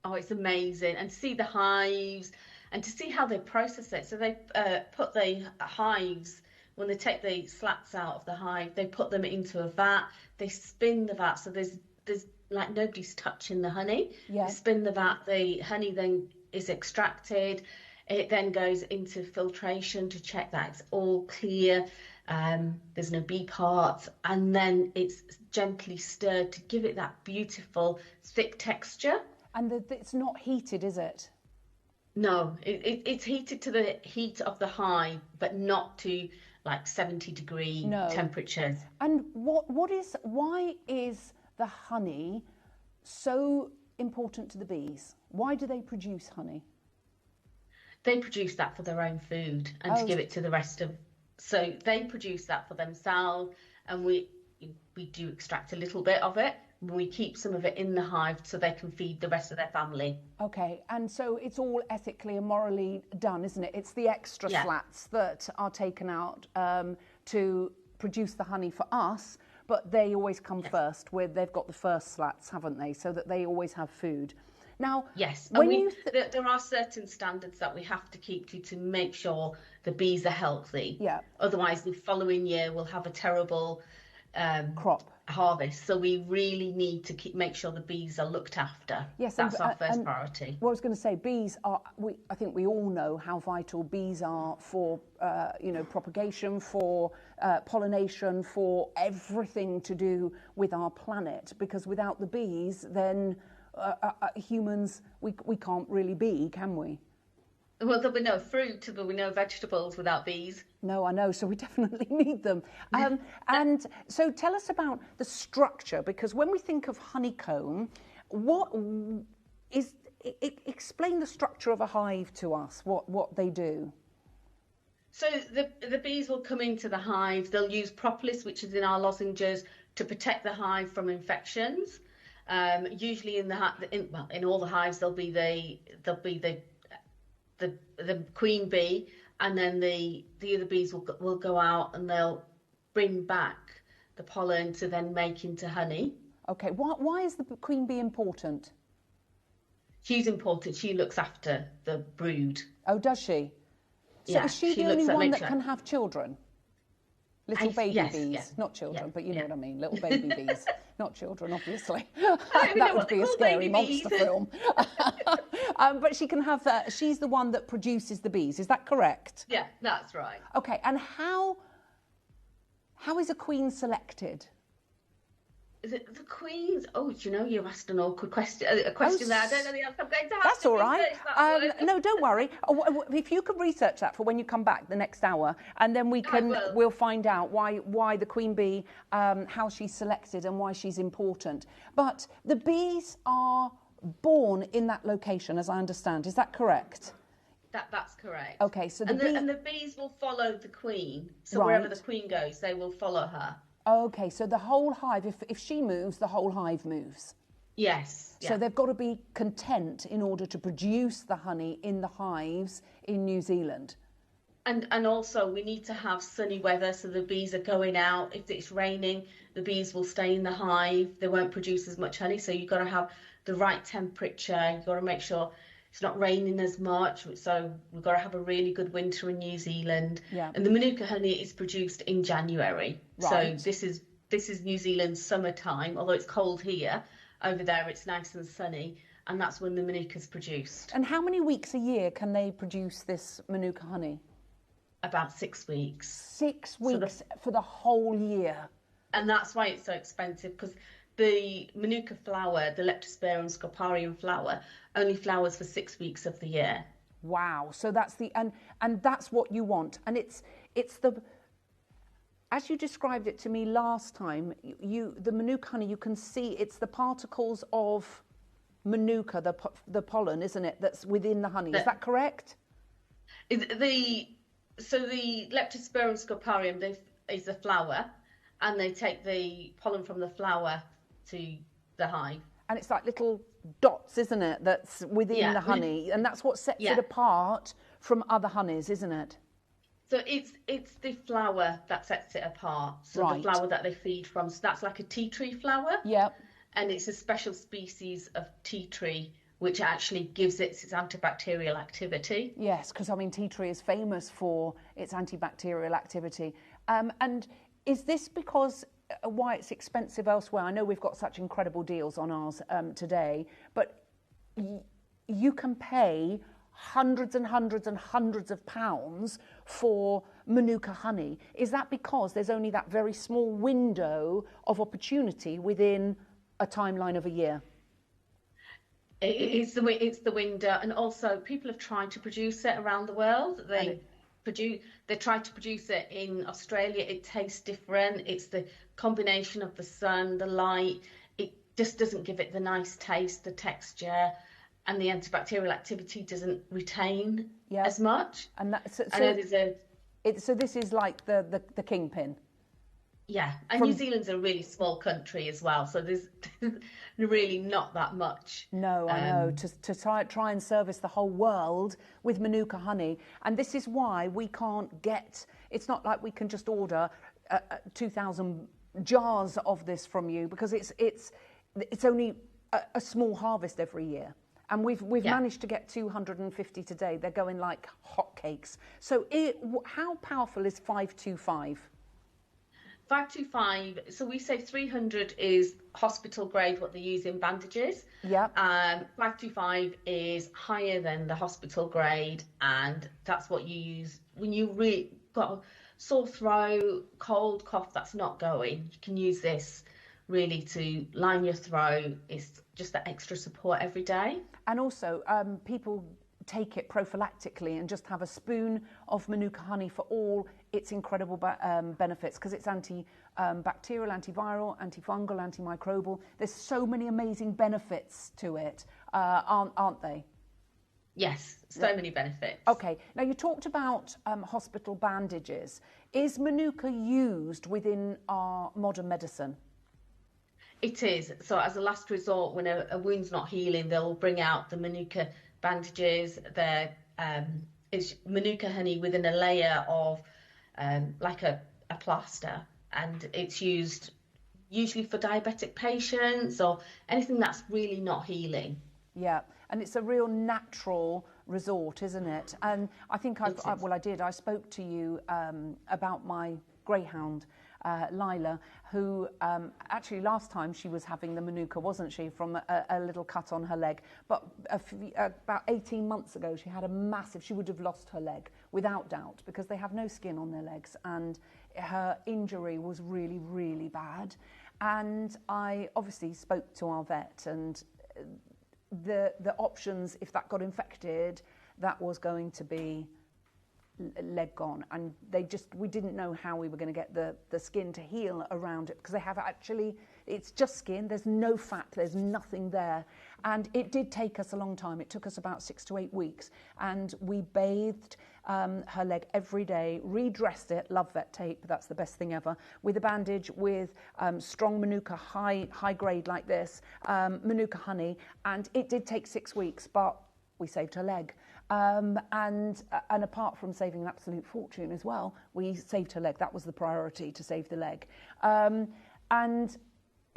Oh, it's amazing. And to see the hives and to see how they process it. So they put the hives when they take the slats out of the hive, they put them into a vat, they spin the vat, so there's like nobody's touching the honey. Yeah. They spin the vat, the honey then is extracted. It then goes into filtration to check that it's all clear, there's no bee parts, and then it's gently stirred to give it that beautiful thick texture. And it's not heated, is it? No, it's heated to the heat of the hive, but not to like 70-degree temperatures. And why is the honey so important to the bees? Why do they produce honey? They produce that for their own food and to give it to the rest of. So they produce that for themselves, and we do extract a little bit of it. We keep some of it in the hive so they can feed the rest of their family. Okay, and so it's all ethically and morally done, isn't it? It's the extra slats that are taken out to produce the honey for us, but they always come first, where they've got the first slats, haven't they? So that they always have food. Now, yes, when there are certain standards that we have to keep to make sure the bees are healthy. Yeah. Otherwise, the following year we'll have a terrible crop harvest. So we really need to make sure the bees are looked after. Yes, that's our first priority. Well, I was going to say, bees are. I think we all know how vital bees are for propagation, for pollination, for everything to do with our planet. Because without the bees, then humans, we can't really be, can we? Well, there'll be no fruit, there'll be no vegetables without bees. No, I know, so we definitely need them. And so tell us about the structure, because when we think of honeycomb, explain the structure of a hive to us, what they do. So the bees will come into the hive, they'll use propolis, which is in our lozenges, to protect the hive from infections. Usually in all the hives there'll be the queen bee, and then the other bees will go out and they'll bring back the pollen to then make into honey. Okay, why is the queen bee important? She's important. She looks after the brood. Oh, does she? So yeah, is she the only one that can have children? Little baby bees, not children, but you know what I mean, little baby bees, not children, obviously. That would be a scary monster film. But she can have, she's the one that produces the bees, is that correct? Yeah, that's right. Okay, and how is a queen selected? The queens? Oh, do you know, you asked an awkward question. A question there. I don't know the answer. I'm going to have That's to all right. research that. No, don't worry. If you could research that for when you come back the next hour, and then we'll find out why the queen bee, how she's selected and why she's important. But the bees are born in that location, as I understand. Is that correct? That's correct. Okay, so the bees will follow the queen. So wherever the queen goes, they will follow her. Okay, so the whole hive, if she moves, the whole hive moves. Yes. So they've got to be content in order to produce the honey in the hives in New Zealand. And also we need to have sunny weather, so the bees are going out. If it's raining, the bees will stay in the hive. They won't produce as much honey, so you've got to have the right temperature. You've got to make sure it's not raining as much, so we've got to have a really good winter in New Zealand. Yeah. And the Manuka honey is produced in January. Right. So this is New Zealand's summertime, although it's cold here. Over there it's nice and sunny, and that's when the Manuka's produced. And how many weeks a year can they produce this Manuka honey? About 6 weeks. 6 weeks for the whole year. And that's why it's so expensive, because the Manuka flower, the Leptospermum scoparium flower, only flowers for 6 weeks of the year. Wow. So that's and that's what you want. And it's the, as you described it to me last time, the Manuka honey, you can see it's the particles of Manuka, the pollen, isn't it, that's within the honey. Is that correct? So the Leptospermum scoparium is the flower, and they take the pollen from the flower to the hive. And it's like little dots, isn't it, that's within the honey, and that's what sets it apart from other honeys, isn't it? So it's the flower that sets it apart. So the flower that they feed from. So that's like a tea tree flower. Yeah. And it's a special species of tea tree which actually gives it its antibacterial activity. Yes, because I mean, tea tree is famous for its antibacterial activity. And is this because why it's expensive elsewhere? I know we've got such incredible deals on ours today, but you can pay hundreds and hundreds and hundreds of pounds for Manuka honey. Is that because there's only that very small window of opportunity within a timeline of a year? It's the window, and also people have tried to produce it around the world. They try to produce it in Australia. It tastes different. It's the combination of the sun, the light. It just doesn't give it the nice taste, the texture, and the antibacterial activity doesn't retain as much. And that's I know there's so this is like the kingpin. Yeah, and New Zealand's a really small country as well, so there's really not that much. No, I know, to try and service the whole world with Manuka honey. And this is why we can't get, it's not like we can just order 2,000 jars of this from you, because it's only a small harvest every year. And we've managed to get 250 today. They're going like hotcakes. So how powerful is 525? 525, so we say 300 is hospital grade, what they use in bandages. Yeah. 525 is higher than the hospital grade, and that's what you use when you really got a sore throat, cold, cough that's not going. You can use this really to line your throat. It's just that extra support every day. And also, people take it prophylactically and just have a spoon of Manuka honey for all its incredible benefits, because it's anti-bacterial, antiviral, antifungal, antimicrobial. There's so many amazing benefits to it, aren't they? Yes, so many benefits. Okay, now you talked about hospital bandages. Is Manuka used within our modern medicine? It is. So as a last resort, when a wound's not healing, they'll bring out the Manuka bandages. It's Manuka honey within a layer of like a plaster, and it's used usually for diabetic patients or anything that's really not healing. Yeah, and it's a real natural resort, isn't it? And I think I spoke to you about my greyhound, Lila, who actually last time she was having the Manuka, wasn't she, from a little cut on her leg. But about 18 months ago, she had she would have lost her leg, without doubt, because they have no skin on their legs. And her injury was really, really bad. And I obviously spoke to our vet, and the options, if that got infected, that was going to be leg gone, and we didn't know how we were going to get the skin to heal around it, because they have it's just skin, there's no fat, there's nothing there. And it did take us a long time. It took us about 6 to 8 weeks, and we bathed her leg every day, redressed it, love vet tape, that's the best thing ever, with a bandage, with strong Manuka, high grade like this, Manuka honey. And it did take 6 weeks, but we saved her leg. And apart from saving an absolute fortune as well, we saved her leg. That was the priority, to save the leg. And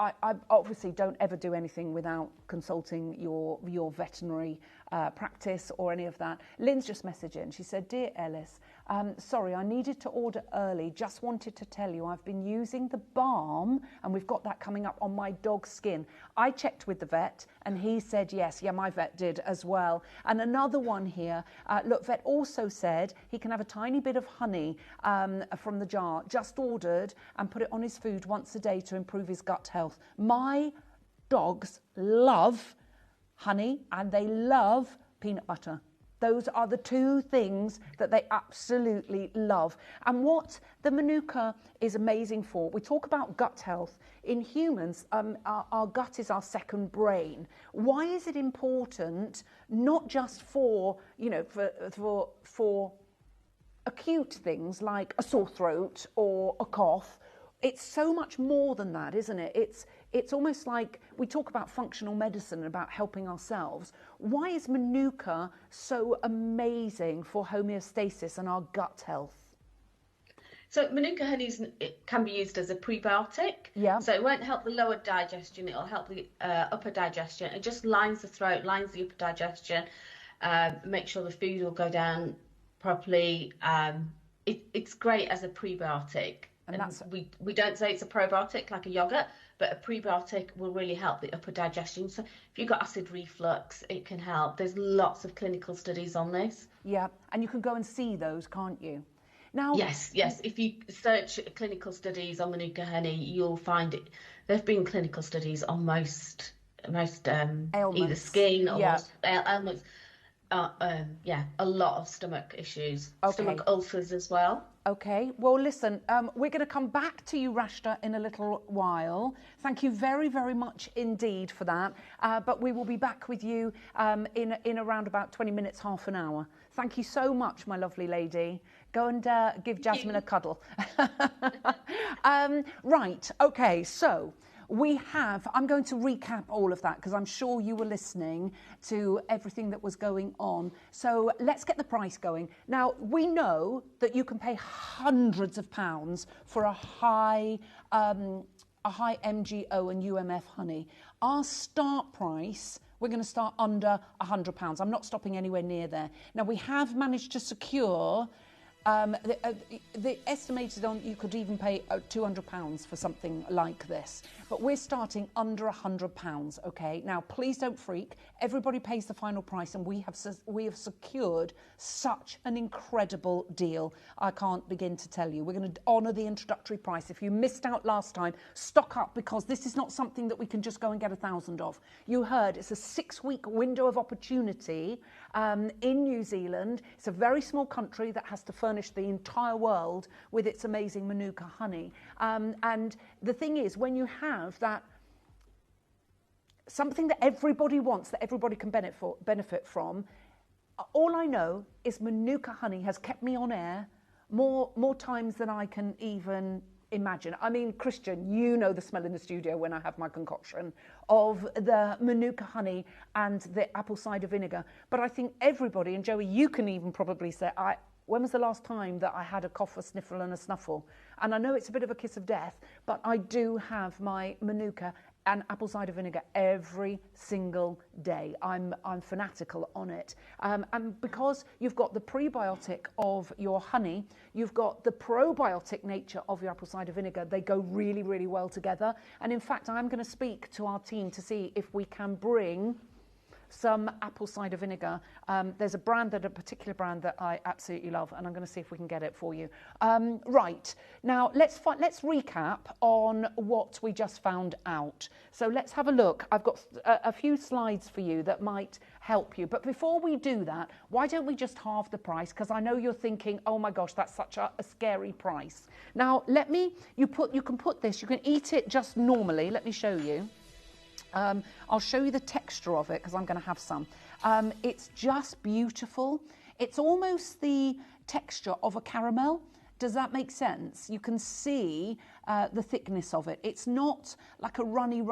I obviously don't ever do anything without consulting your veterinary practice or any of that. Lynn's just messaged in. She said, "Dear Ellis, sorry, I needed to order early. Just wanted to tell you I've been using the balm, and we've got that coming up, on my dog's skin." I checked with the vet, and he said yes. Yeah, my vet did as well. And another one here. Look, vet also said he can have a tiny bit of honey from the jar, just ordered, and put it on his food once a day to improve his gut health. My dogs love honey, and they love peanut butter. Those are the two things that they absolutely love. And what the Manuka is amazing for, we talk about gut health. In humans, our gut is our second brain. Why is it important, not just for, for acute things like a sore throat or a cough? It's so much more than that, isn't it? It's almost like we talk about functional medicine and about helping ourselves. Why is Manuka so amazing for homeostasis and our gut health? So Manuka honey it can be used as a prebiotic. Yeah. So it won't help the lower digestion. It'll help the upper digestion. It just lines the throat, lines the upper digestion. Make sure the food will go down properly. It's great as a prebiotic. And we don't say it's a probiotic like a yogurt, but a prebiotic will really help the upper digestion. So if you've got acid reflux, it can help. There's lots of clinical studies on this. Yeah, and you can go and see those, can't you? Now, yes. If you search clinical studies on Manuka honey, you'll find it. There've been clinical studies on most either skin or ailments. A lot of stomach issues, stomach ulcers as well. Okay, well, listen, we're going to come back to you, Rashta, in a little while. Thank you very, very much indeed for that. But we will be back with you in around about 20 minutes, half an hour. Thank you so much, my lovely lady. Go and give Jasmine a cuddle. Right, okay, so I'm going to recap all of that because I'm sure you were listening to everything that was going on. So let's get the price going. Now, we know that you can pay hundreds of pounds for a high MGO and UMF honey. Our start price, we're going to start under £100. I'm not stopping anywhere near there. Now, we have managed to secure the estimated on you could even pay £200 for something like this, but we're starting under £100. Okay, now please don't freak. Everybody pays the final price, and we have secured such an incredible deal. I can't begin to tell you. We're going to honour the introductory price. If you missed out last time, stock up, because this is not something that we can just go and get 1,000 of. You heard it's a 6-week window of opportunity in New Zealand. It's a very small country that has to furnish the entire world with its amazing Manuka honey. And the thing is, when you have that, something that everybody wants, that everybody can benefit from, all I know is Manuka honey has kept me on air more times than I can even imagine. I mean, Christian, you know the smell in the studio when I have my concoction of the Manuka honey and the apple cider vinegar. But I think everybody, and Joey, you can even probably say, when was the last time that I had a cough, a sniffle and a snuffle? And I know it's a bit of a kiss of death, but I do have my Manuka and apple cider vinegar every single day. I'm fanatical on it. And because you've got the prebiotic of your honey, you've got the probiotic nature of your apple cider vinegar, they go really, really well together. And in fact, I'm going to speak to our team to see if we can bring some apple cider vinegar. There's a particular brand that I absolutely love, and I'm going to see if we can get it for you. Right, now let's recap on what we just found out. So let's have a look. I've got a few slides for you that might help you. But before we do that, why don't we just halve the price? Because I know you're thinking, oh my gosh, that's such a scary price. Now, you can put this, you can eat it just normally. Let me show you. I'll show you the texture of it because I'm going to have some. It's just beautiful. It's almost the texture of a caramel. Does that make sense? You can see the thickness of it. It's not like a runny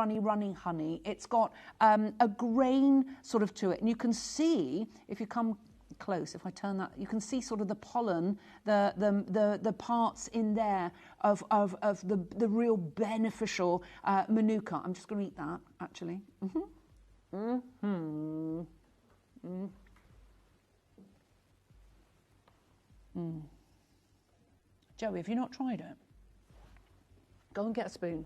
honey. It's got a grain sort of to it. And you can see, if you come close, if I turn that, you can see sort of the pollen, the parts in there of the real beneficial Manuka. I'm just going to eat that, actually. Joey, have you not tried it? Go and get a spoon.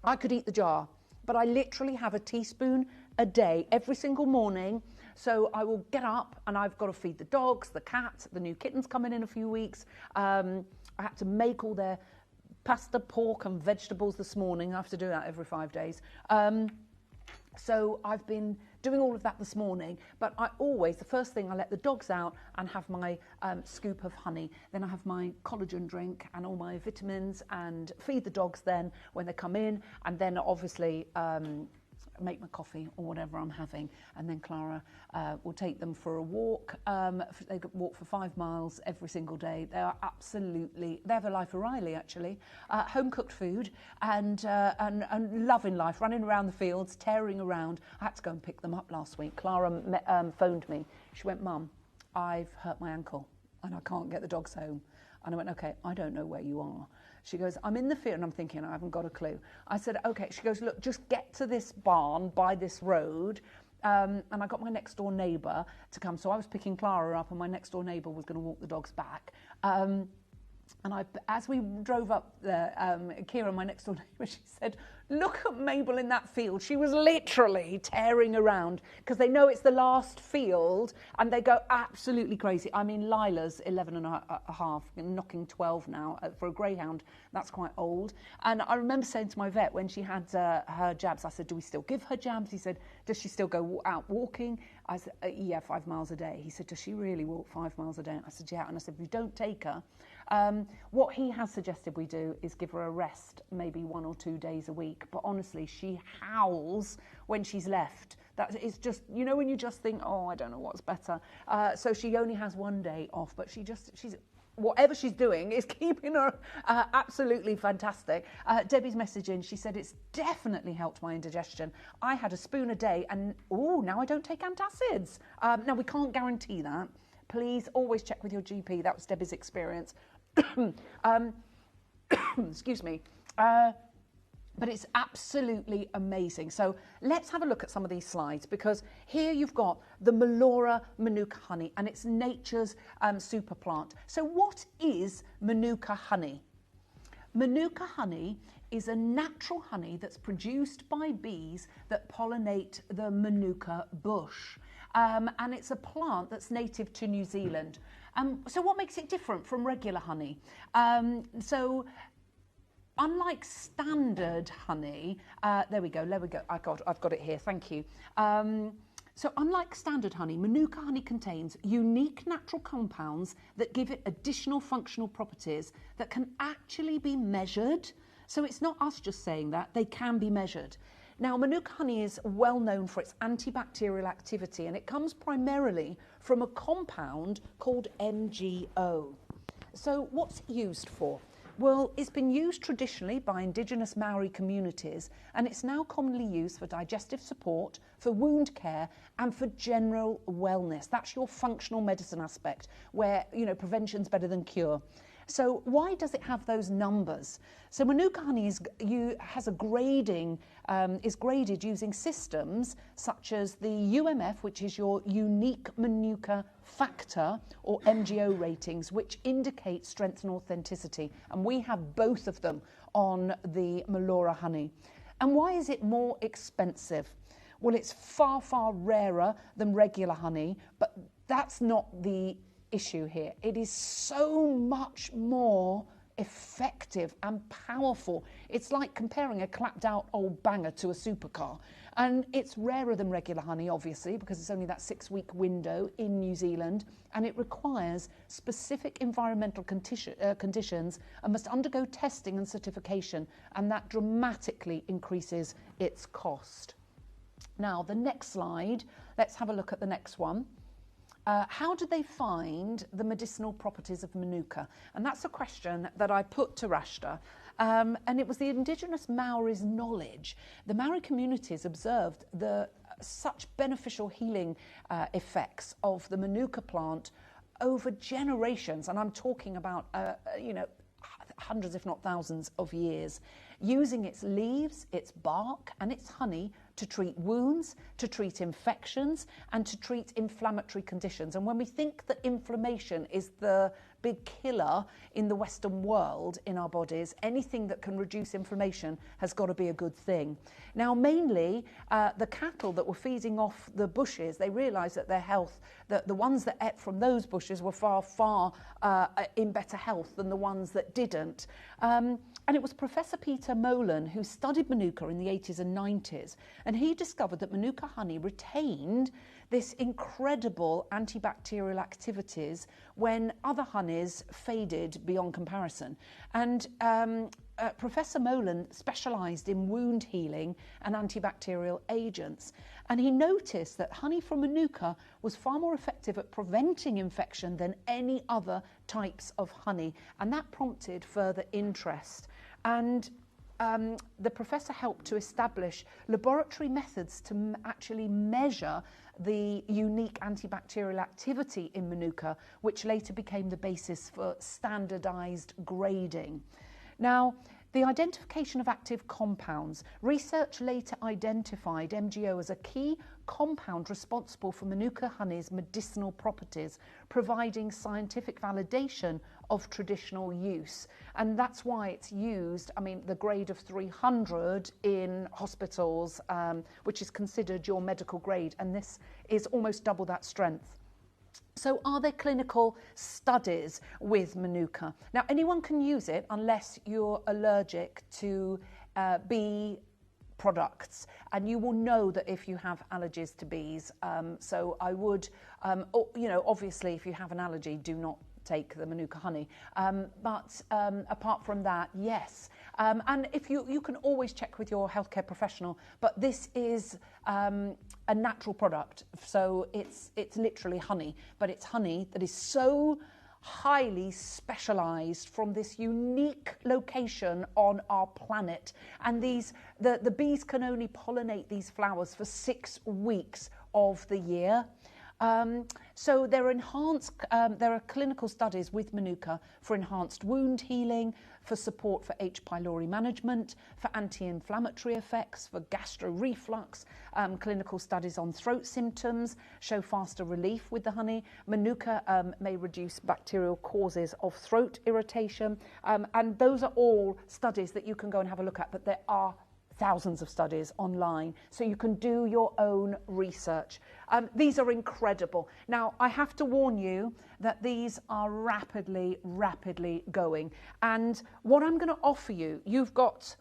I could eat the jar, but I literally have a teaspoon a day, every single morning. So I will get up and I've got to feed the dogs, the cat, the new kitten's coming in a few weeks. I had to make all their pasta, pork and vegetables this morning. I have to do that every 5 days. So I've been doing all of that this morning, but the first thing I let the dogs out and have my scoop of honey. Then I have my collagen drink and all my vitamins and feed the dogs then when they come in, and then obviously make my coffee or whatever I'm having, and then Clara will take them for a walk. They walk for 5 miles every single day. They have a life of Riley, actually. Home cooked food and loving life, running around the fields, tearing around. I had to go and pick them up last week. Clara phoned me. She went, "Mum, I've hurt my ankle." and I can't get the dogs home. And I went, okay, I don't know where you are. She goes, I'm in the field. And I'm thinking, I haven't got a clue. I said, okay. She goes, look, just get to this barn by this road. And I got my next door neighbour to come. So I was picking Clara up and my next door neighbour was going to walk the dogs back. And as we drove up there, Kira, my next door neighbour, she said, look at Mabel in that field. She was literally tearing around because they know it's the last field and they go absolutely crazy. I mean, Lila's 11 and a half, knocking 12 now. For a greyhound, that's quite old. And I remember saying to my vet when she had her jabs, I said, do we still give her jabs? He said, does she still go out walking? I said, yeah, 5 miles a day. He said, does she really walk 5 miles a day? And I said, yeah. And I said, if you don't take her, what he has suggested we do is give her a rest, maybe 1 or 2 days a week. But honestly, she howls when she's left. That is just, you know, when you just think, oh, I don't know what's better. So she only has 1 day off, but she's whatever she's doing is keeping her absolutely fantastic. Debbie's messaging, she said, it's definitely helped my indigestion. I had a spoon a day and, now I don't take antacids. Now, we can't guarantee that. Please always check with your GP. That was Debbie's experience. Excuse me. But it's absolutely amazing. So let's have a look at some of these slides, because here you've got the Melora Manuka honey, and it's nature's super plant. So what is Manuka honey? Manuka honey is a natural honey that's produced by bees that pollinate the Manuka bush. And it's a plant that's native to New Zealand. So what makes it different from regular honey? Unlike standard honey, there we go, I've got it here, thank you. So unlike standard honey, Manuka honey contains unique natural compounds that give it additional functional properties that can actually be measured. So it's not us just saying that, they can be measured. Now, Manuka honey is well known for its antibacterial activity, and it comes primarily from a compound called MgO. So what's it used for? Well, it's been used traditionally by indigenous Maori communities, and it's now commonly used for digestive support, for wound care, and for general wellness. That's your functional medicine aspect, where, you know, prevention's better than cure. So why does it have those numbers? So Manuka honey is graded using systems such as the UMF, which is your unique Manuka factor, or MgO ratings, which indicate strength and authenticity. And we have both of them on the Melora honey. And why is it more expensive? Well, it's far, far rarer than regular honey, but that's not the issue here. It is so much more effective and powerful. It's like comparing a clapped out old banger to a supercar. And it's rarer than regular honey, obviously, because it's only that 6-week window in New Zealand, and it requires specific environmental conditions and must undergo testing and certification, and that dramatically increases its cost. Now, the next slide, let's have a look at the next one. How did they find the medicinal properties of Manuka? And that's a question that I put to Rashta. And it was the indigenous Maori's knowledge. The Maori communities observed such beneficial healing effects of the Manuka plant over generations. And I'm talking about, hundreds, if not thousands of years, using its leaves, its bark, and its honey to treat wounds, to treat infections, and to treat inflammatory conditions. And when we think that inflammation is the big killer in the Western world in our bodies, anything that can reduce inflammation has got to be a good thing. Now, mainly the cattle that were feeding off the bushes, they realised that their health, that the ones that ate from those bushes were far, far in better health than the ones that didn't. And it was Professor Peter Molan who studied Manuka in the 80s and 90s, and he discovered that Manuka honey retained this incredible antibacterial activities when other honeys faded beyond comparison. And Professor Molan specialised in wound healing and antibacterial agents. And he noticed that honey from Manuka was far more effective at preventing infection than any other types of honey. And that prompted further interest. And the professor helped to establish laboratory methods to actually measure the unique antibacterial activity in Manuka, which later became the basis for standardised grading. Now, the identification of active compounds. Research later identified MgO as a key compound responsible for Manuka honey's medicinal properties, providing scientific validation of traditional use. And that's why it's used, I mean, the grade of 300 in hospitals, which is considered your medical grade, and this is almost double that strength. So are there clinical studies with Manuka? Now, anyone can use it unless you're allergic to bee products, and you will know that if you have allergies to bees. So I would, obviously if you have an allergy, do not take the Manuka honey. But apart from that, yes. And if you can always check with your healthcare professional, but this is a natural product. So it's literally honey, but it's honey that is so highly specialized from this unique location on our planet. And the bees can only pollinate these flowers for 6 weeks of the year. So there are clinical studies with Manuka for enhanced wound healing, for support for H. pylori management, for anti-inflammatory effects, for gastro-reflux. Clinical studies on throat symptoms show faster relief with the honey. Manuka may reduce bacterial causes of throat irritation. And those are all studies that you can go and have a look at, but there are thousands of studies online, so you can do your own research. These are incredible. Now, I have to warn you that these are rapidly going. And what I'm going to offer you, you've got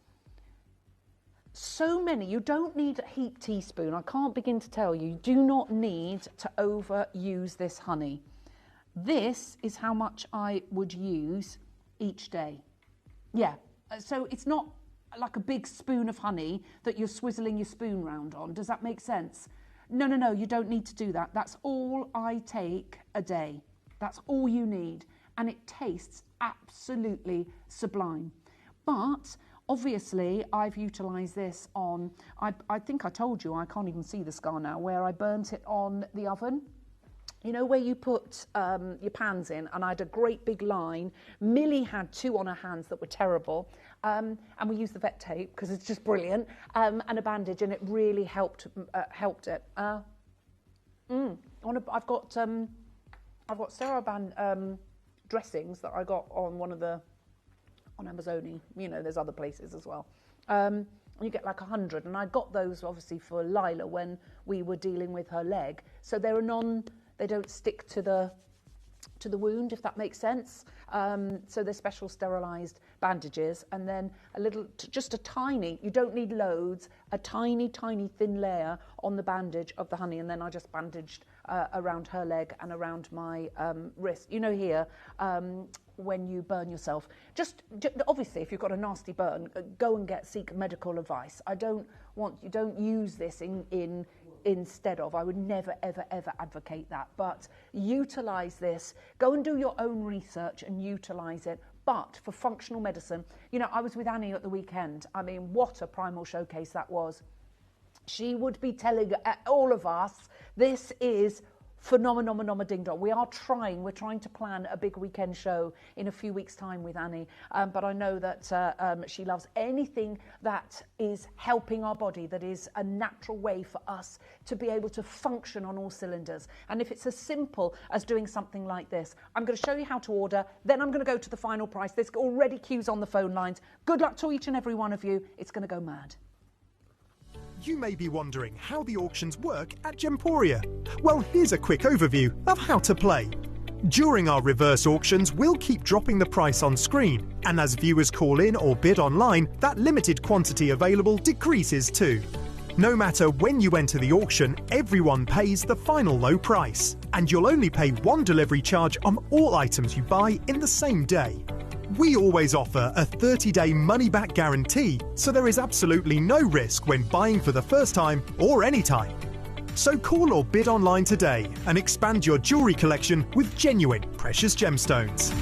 so many. You don't need a heap teaspoon. I can't begin to tell you. You do not need to overuse this honey. This is how much I would use each day. Yeah, so it's not like a big spoon of honey that you're swizzling your spoon round on. Does that make sense? No, you don't need to do that. That's all I take a day. That's all you need. And it tastes absolutely sublime. But obviously, I've utilised this on, I think I told you, I can't even see the scar now, where I burnt it on the oven. You know where you put your pans in, and I had a great big line. Millie had 2 on her hands that were terrible, and we used the vet tape because it's just brilliant, and a bandage, and it really helped it. I've got sterile dressings that I got on Amazoni. You know, there's other places as well. You get like 100, and I got those obviously for Lila when we were dealing with her leg. So they don't stick to the wound, if that makes sense. So they're special sterilised bandages, and then just a tiny, you don't need loads, a tiny thin layer on the bandage of the honey, and then I just bandaged around her leg and around my wrist. You know here, when you burn yourself, just obviously if you've got a nasty burn, go and seek medical advice. You don't use this instead of. I would never, ever advocate that. But utilise this. Go and do your own research and utilise it. But for functional medicine, you know, I was with Annie at the weekend. I mean, what a primal showcase that was. She would be telling all of us, this is phenomenal ding dong. We're trying to plan a big weekend show in a few weeks' time with Annie, but I know that she loves anything that is helping our body, that is a natural way for us to be able to function on all cylinders. And if it's as simple as doing something like this, I'm going to show you how to order, then I'm going to go to the final price. There's already queues on the phone lines. Good luck to each and every one of you. It's going to go mad. You may be wondering how the auctions work at Gemporia. Well, here's a quick overview of how to play. During our reverse auctions, we'll keep dropping the price on screen, and as viewers call in or bid online, that limited quantity available decreases too. No matter when you enter the auction, everyone pays the final low price, and you'll only pay 1 delivery charge on all items you buy in the same day. We always offer a 30-day money-back guarantee, so there is absolutely no risk when buying for the first time or any time. So call or bid online today and expand your jewellery collection with genuine precious gemstones.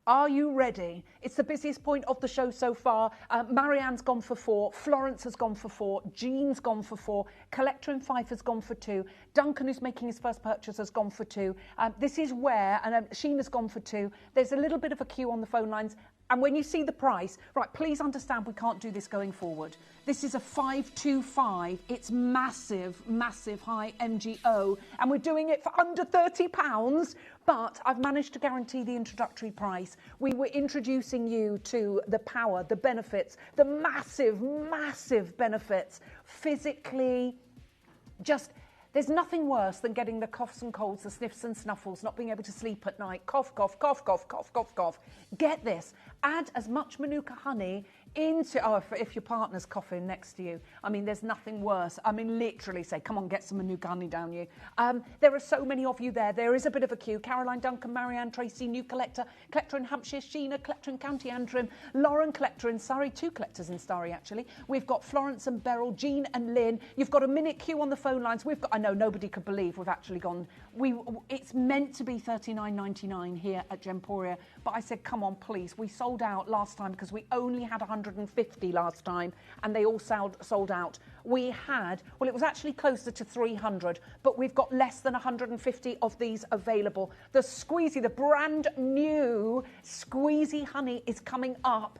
Are you ready? It's the busiest point of the show so far. Marianne's gone for 4. Florence has gone for 4. Jean's gone for 4. Collector in Fife has gone for 2. Duncan, who's making his first purchase, has gone for 2. This is where, and Sheena's gone for 2. There's a little bit of a queue on the phone lines. And when you see the price, right, please understand we can't do this going forward. This is a 525. It's massive, massive high MGO. And we're doing it for under £30. But I've managed to guarantee the introductory price. We were introducing you to the power, the benefits, the massive, massive benefits. Physically, just... There's nothing worse than getting the coughs and colds, the sniffs and snuffles, not being able to sleep at night. Cough, cough, cough, cough, cough, cough, cough. Get this. Add as much Manuka honey into... Oh, if your partner's coughing next to you. I mean, there's nothing worse. I mean, literally say, come on, get some Manuka honey down you. There are so many of you there. There is a bit of a queue. Caroline, Duncan, Marianne, Tracy, new collector, collector in Hampshire, Sheena, collector in County Antrim, Lauren, collector in Surrey, 2 collectors in Surrey, actually. We've got Florence and Beryl, Jean and Lynn. You've got a minute queue on the phone lines. We've got... I know nobody could believe we've actually gone... It's meant to be $39.99 here at Gemporia, but I said, come on, please. We sold out last time because we only had 150 last time, and they all sold out. We had, well, it was actually closer to 300, but we've got less than 150 of these available. The Squeezy, the brand new Squeezy Honey is coming up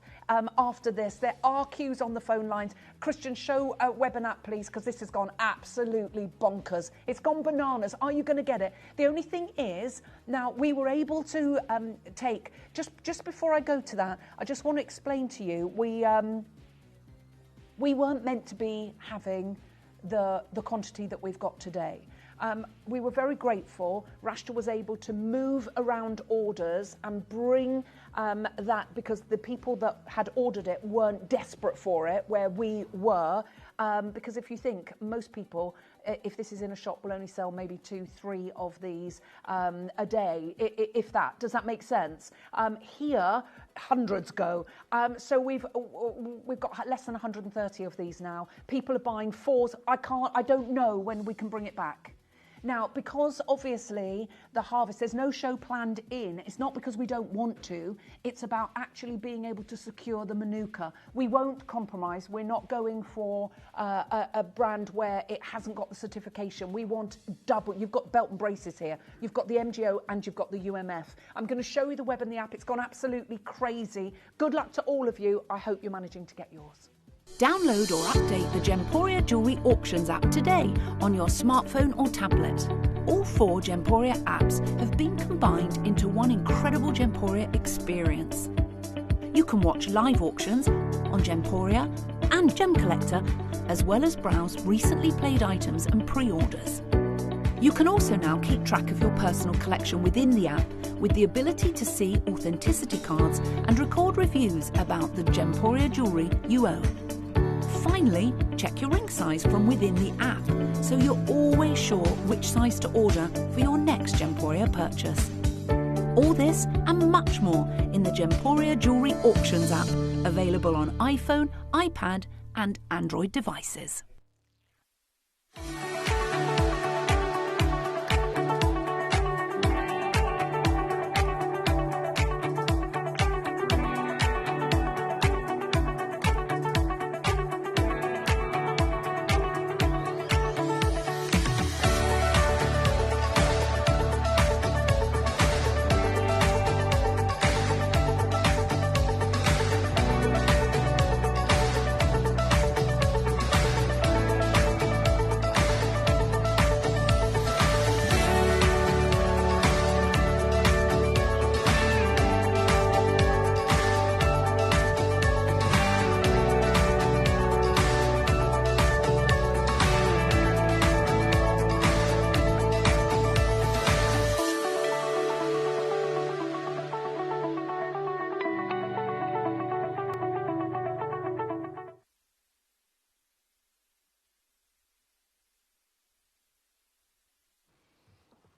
after this. There are queues on the phone lines. Christian, show a web and app, please, because this has gone absolutely bonkers. It's gone bananas. Are you going to get it? The only thing is, now, we were able to take, just before I go to that, I just want to explain to you, we weren't meant to be having the quantity that we've got today. We were very grateful. Rashta was able to move around orders and bring that, because the people that had ordered it weren't desperate for it, where we were. Because if you think, most people, if this is in a shop, will only sell maybe 2-3 of these a day, if that. Does that make sense? Here, hundreds go. So we've got less than 130 of these now. People are buying 4s. I don't know when we can bring it back. Now, because obviously the harvest, there's no show planned in. It's not because we don't want to. It's about actually being able to secure the Manuka. We won't compromise. We're not going for a brand where it hasn't got the certification. We want double. You've got belt and braces here. You've got the MGO and you've got the UMF. I'm going to show you the web and the app. It's gone absolutely crazy. Good luck to all of you. I hope you're managing to get yours. Download or update the Gemporia Jewellery Auctions app today on your smartphone or tablet. All 4 Gemporia apps have been combined into one incredible Gemporia experience. You can watch live auctions on Gemporia and Gem Collector, as well as browse recently played items and pre-orders. You can also now keep track of your personal collection within the app, with the ability to see authenticity cards and record reviews about the Gemporia jewellery you own. Finally, check your ring size from within the app, so you're always sure which size to order for your next Gemporia purchase. All this and much more in the Gemporia Jewellery Auctions app, available on iPhone, iPad and Android devices.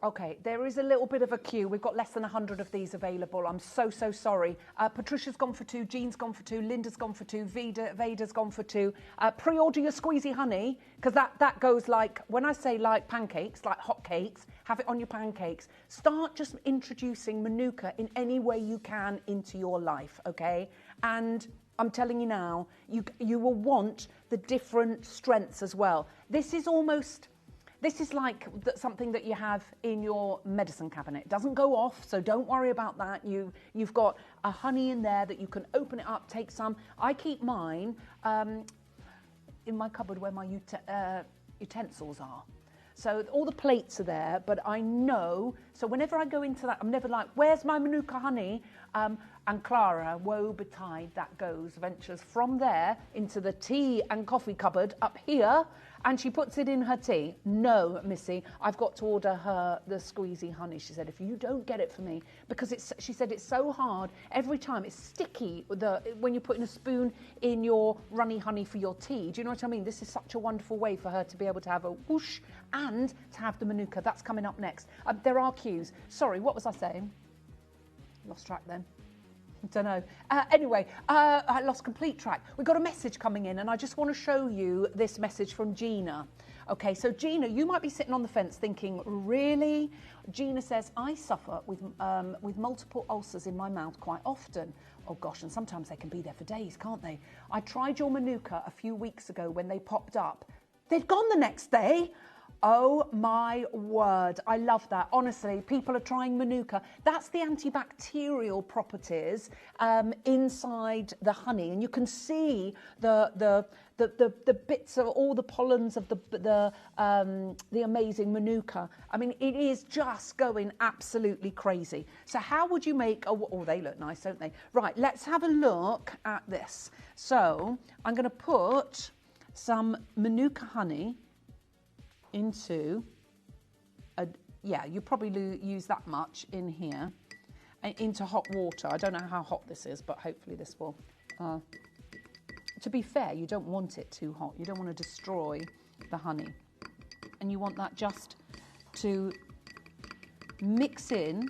Okay, there is a little bit of a queue. We've got less than 100 of these available. I'm so sorry. Patricia's gone for 2, Jean's gone for 2, Linda's gone for 2, Vada's gone for 2. Pre-order your Squeezy Honey, because that goes like, when I say like pancakes, like hot cakes, have it on your pancakes. Start just introducing Manuka in any way you can into your life, okay? And I'm telling you now, you will want the different strengths as well. This is like something that you have in your medicine cabinet. It doesn't go off, so don't worry about that. You've got a honey in there that you can open it up, take some. I keep mine in my cupboard where my utensils are. So all the plates are there, but I know, so whenever I go into that, I'm never like, where's my Manuka honey? And Clara, woe betide, that ventures from there into the tea and coffee cupboard up here, and she puts it in her tea. No, Missy, I've got to order her the squeezy honey. She said, if you don't get it for me, because she said it's so hard every time. It's sticky when you're putting a spoon in your runny honey for your tea. Do you know what I mean? This is such a wonderful way for her to be able to have a whoosh and to have the Manuka. That's coming up next. There are cues. Sorry, what was I saying? Lost track then. Don't know. Anyway, I lost complete track. We've got a message coming in, and I just want to show you this message from Gina. Okay, so Gina, you might be sitting on the fence thinking, really? Gina says, I suffer with multiple ulcers in my mouth quite often. Oh gosh, and sometimes they can be there for days, can't they? I tried your Manuka a few weeks ago when they popped up. They'd gone the next day. Oh my word, I love that. Honestly, people are trying Manuka. That's the antibacterial properties inside the honey, and you can see the bits of all the pollens of the amazing Manuka. I mean, it is just going absolutely crazy. So how would you make oh, they look nice, don't they? Right, let's have a look at this. So I'm going to put some Manuka honey into you probably use that much in here, into hot water. I don't know how hot this is, but hopefully this will. To be fair, you don't want it too hot. You don't want to destroy the honey, and you want that just to mix in.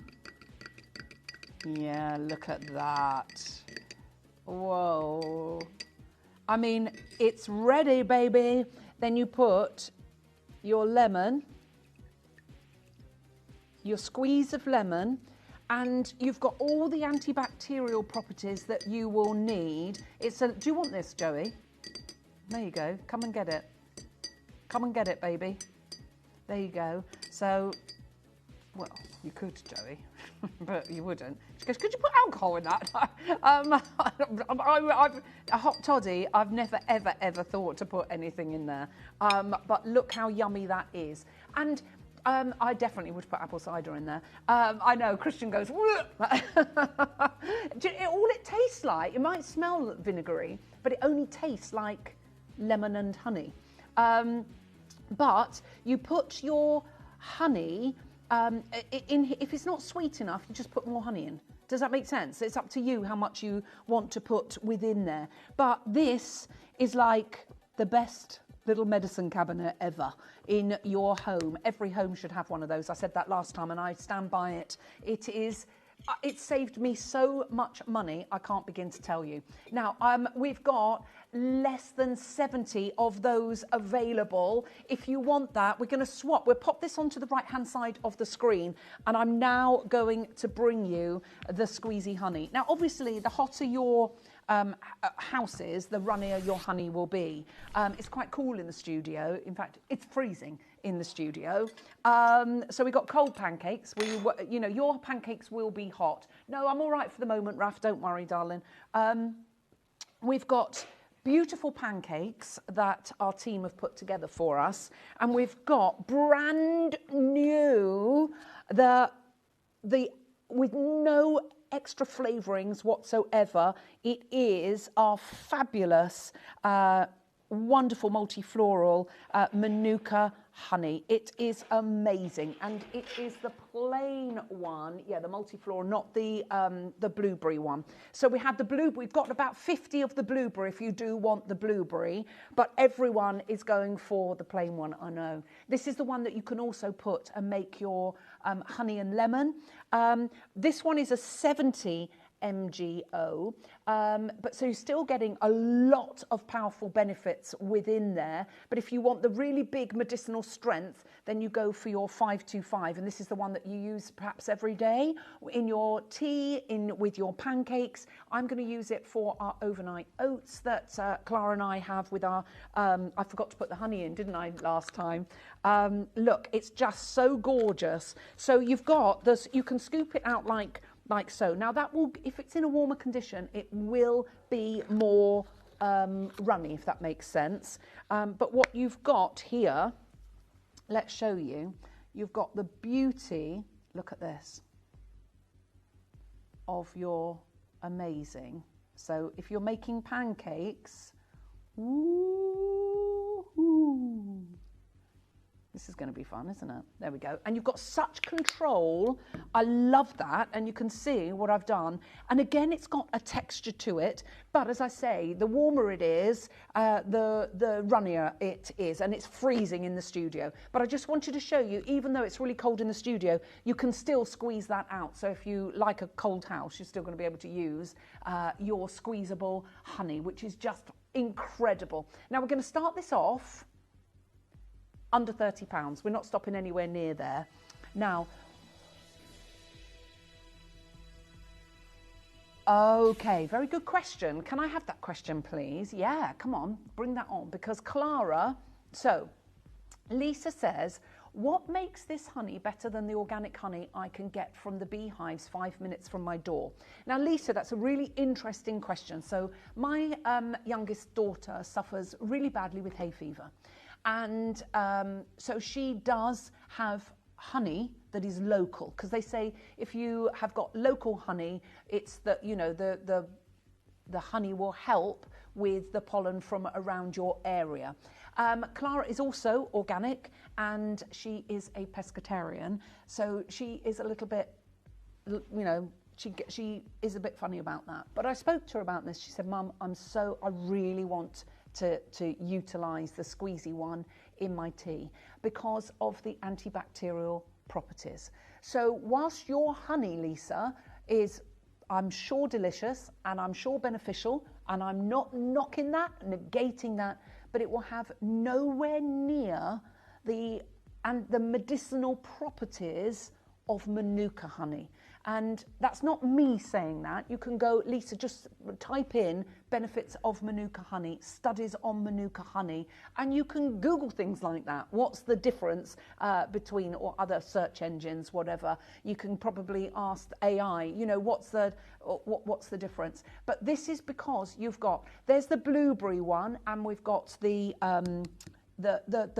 Yeah, look at that. Whoa. I mean, it's ready, baby. Then you put your lemon, your squeeze of lemon, and you've got all the antibacterial properties that you will need. Do you want this, Joey? There you go. Come and get it. Come and get it, baby. There you go. So, well, you could, Joey, but you wouldn't. She goes, could you put alcohol in that? A hot toddy, I've never, ever, ever thought to put anything in there. But look how yummy that is. And I definitely would put apple cider in there. I know, Christian goes, all it tastes like, it might smell vinegary, but it only tastes like lemon and honey. But you put your honey, if it's not sweet enough, you just put more honey in. Does that make sense? It's up to you how much you want to put within there. But this is like the best little medicine cabinet ever in your home. Every home should have one of those. I said that last time and I stand by it. It saved me so much money, I can't begin to tell you. Now, we've got less than 70 of those available. If you want that, we're going to swap. We'll pop this onto the right-hand side of the screen, and I'm now going to bring you the squeezy honey. Now, obviously, the hotter your houses, the runnier your honey will be. It's quite cool in the studio. In fact, it's freezing in the studio. So we've got cold pancakes. Your pancakes will be hot. No, I'm all right for the moment, Raf. Don't worry, darling. We've got beautiful pancakes that our team have put together for us, and we've got brand new with no extra flavourings whatsoever. It is our fabulous, wonderful multi-floral Manuka honey. It is amazing, and it is the plain one, the multi-floral, not the blueberry one. So we have the blueberry. We've got about 50 of the blueberry if you do want the blueberry, but everyone is going for the plain one. I know. This is the one that you can also put and make your honey and lemon. This one is a 70 MGO. But so you're still getting a lot of powerful benefits within there. But if you want the really big medicinal strength, then you go for your 525. And this is the one that you use perhaps every day in your tea, with your pancakes. I'm going to use it for our overnight oats that Clara and I have with our, I forgot to put the honey in, didn't I, last time? Look, it's just so gorgeous. So you've got this, you can scoop it out like so. Now that will, if it's in a warmer condition, it will be more runny, if that makes sense. But what you've got here, let's show you, you've got the beauty, look at this, of your amazing. So if you're making pancakes, ooh, this is going to be fun, isn't it? There we go. And you've got such control. I love that. And you can see what I've done. And again, it's got a texture to it. But as I say, the warmer it is, the runnier it is. And it's freezing in the studio. But I just wanted to show you, even though it's really cold in the studio, you can still squeeze that out. So if you like a cold house, you're still going to be able to use your squeezable honey, which is just incredible. Now we're going to start this off under £30. We're not stopping anywhere near there. Now, okay, very good question. Can I have that question, please? Yeah, come on, bring that on. Because Clara, so Lisa says, what makes this honey better than the organic honey I can get from the beehives 5 minutes from my door? Now, Lisa, that's a really interesting question. So my youngest daughter suffers really badly with hay fever. And so she does have honey that is local, because they say if you have got local honey, it's that, you know, the honey will help with the pollen from around your area. Clara is also organic and she is a pescatarian. So she is a little bit, you know, she is a bit funny about that. But I spoke to her about this. She said, Mum, I really want to utilise the squeezy one in my tea because of the antibacterial properties. So whilst your honey, Lisa, is, I'm sure, delicious and I'm sure beneficial, and I'm not knocking that, negating that, but it will have nowhere near the medicinal properties of Manuka honey. And that's not me saying that. You can go, Lisa, just type in benefits of Manuka honey, studies on Manuka honey, and you can Google things like that. What's the difference between, or other search engines, whatever. You can probably ask AI, you know, what's the difference? But this is because you've got, there's the blueberry one, and we've got the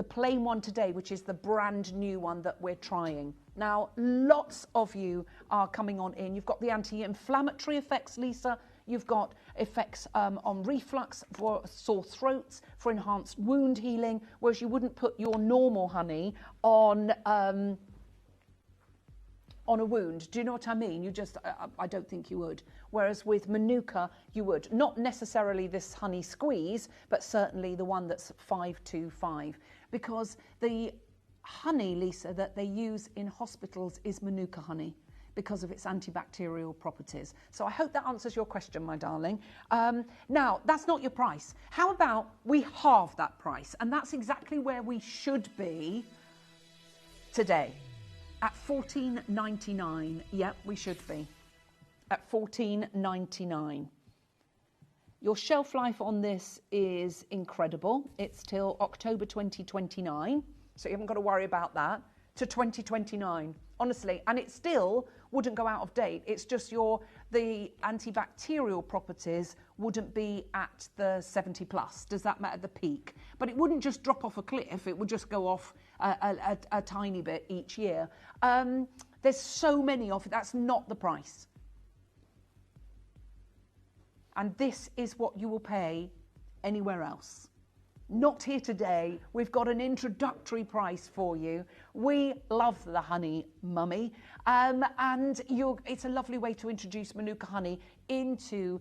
plain one today, which is the brand new one that we're trying. Now, lots of you are coming on in. You've got the anti-inflammatory effects, Lisa. You've got effects on reflux, for sore throats, for enhanced wound healing, whereas you wouldn't put your normal honey on a wound. Do you know what I mean? You just, I don't think you would. Whereas with Manuka, you would. Not necessarily this honey squeeze, but certainly the one that's 525. Because the honey, Lisa, that they use in hospitals is Manuka honey because of its antibacterial properties. So I hope that answers your question, my darling. Now, that's not your price. How about we halve that price? And that's exactly where we should be today. At $14.99, yep, we should be at $14.99. Your shelf life on this is incredible. It's till October 2029, so you haven't got to worry about that, to 2029, honestly. And it still wouldn't go out of date. It's just the antibacterial properties wouldn't be at the 70 plus. Does that matter? The peak? But it wouldn't just drop off a cliff. It would just go off a tiny bit each year. There's so many of it. That's not the price. And this is what you will pay anywhere else. Not here today. We've got an introductory price for you. We love the honey, mummy. And it's a lovely way to introduce Manuka honey into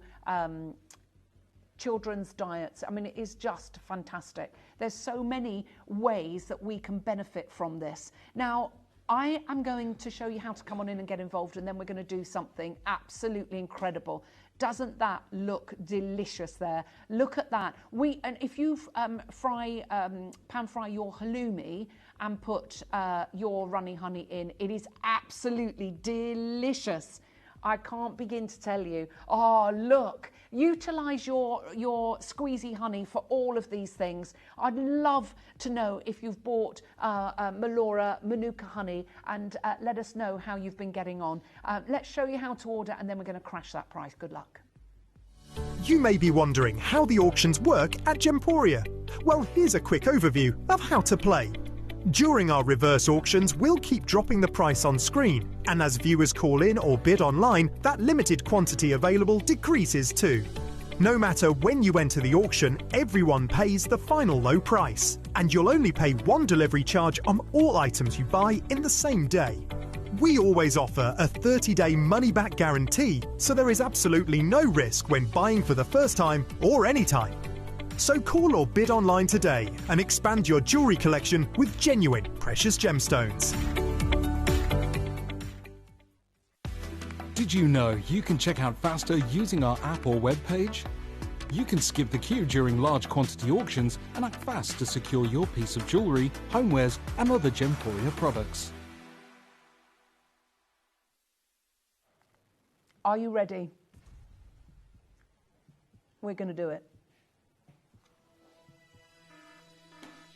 children's diets. I mean, it is just fantastic. There's so many ways that we can benefit from this. Now, I am going to show you how to come on in and get involved, and then we're going to do something absolutely incredible. Doesn't that look delicious there? Look at that. And if you pan fry your halloumi and put your runny honey in, it is absolutely delicious. I can't begin to tell you. Oh, look, utilise your squeezy honey for all of these things. I'd love to know if you've bought Melora Manuka honey, and let us know how you've been getting on. Let's show you how to order, and then we're going to crash that price. Good luck. You may be wondering how the auctions work at Gemporia. Well, here's a quick overview of how to play. During our reverse auctions, we'll keep dropping the price on screen, and as viewers call in or bid online, that limited quantity available decreases too. No matter when you enter the auction, everyone pays the final low price, and you'll only pay one delivery charge on all items you buy in the same day. We always offer a 30-day money-back guarantee, so there is absolutely no risk when buying for the first time or any time. So call or bid online today and expand your jewellery collection with genuine precious gemstones. Did you know you can check out faster using our app or web page? You can skip the queue during large quantity auctions and act fast to secure your piece of jewellery, homewares and other Gemporia products. Are you ready? We're going to do it.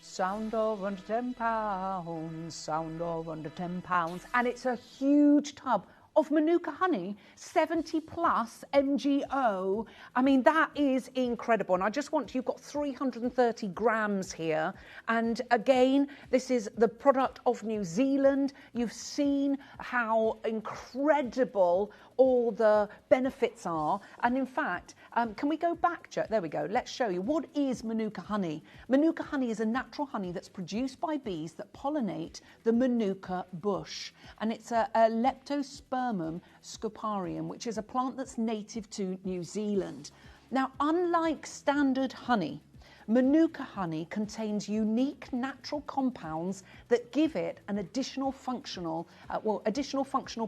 Sound of under £10, sound of under £10. And it's a huge tub of Manuka honey, 70 plus MGO. I mean, that is incredible. And I just want, you've got 330 grams here. And again, this is the product of New Zealand. You've seen how incredible all the benefits are. And in fact, can we go back, Joe? There we go. Let's show you. What is Manuka honey? Manuka honey is a natural honey that's produced by bees that pollinate the Manuka bush. And it's a Leptospermum scoparium, which is a plant that's native to New Zealand. Now, unlike standard honey, Manuka honey contains unique natural compounds that give it an additional functional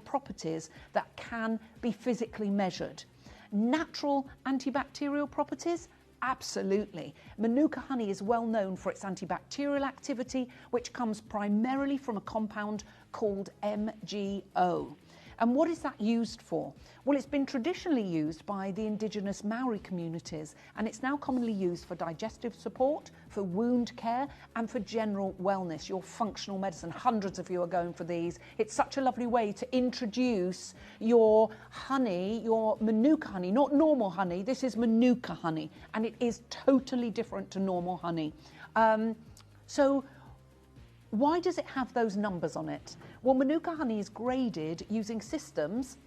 properties that can be physically measured. Natural antibacterial properties? Absolutely. Manuka honey is well known for its antibacterial activity, which comes primarily from a compound called MGO. And what is that used for? Well, it's been traditionally used by the indigenous Maori communities, and it's now commonly used for digestive support, for wound care, and for general wellness, your functional medicine. Hundreds of you are going for these. It's such a lovely way to introduce your honey, your Manuka honey, not normal honey. This is Manuka honey, and it is totally different to normal honey. So why does it have those numbers on it? Well, Manuka honey is graded using systems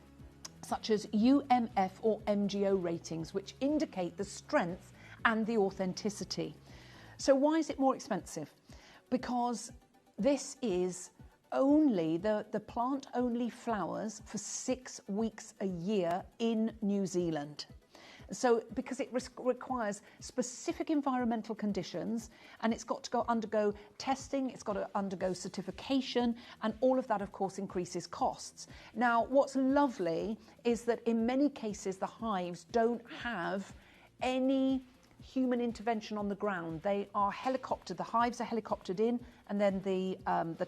such as UMF or MGO ratings, which indicate the strength and the authenticity. So why is it more expensive? Because this is only, the plant only flowers for 6 weeks a year in New Zealand. So because it requires specific environmental conditions, and it's got to undergo testing, it's got to undergo certification, and all of that, of course, increases costs. Now, what's lovely is that in many cases, the hives don't have any human intervention on the ground. They are helicoptered, the hives are helicoptered in, and then the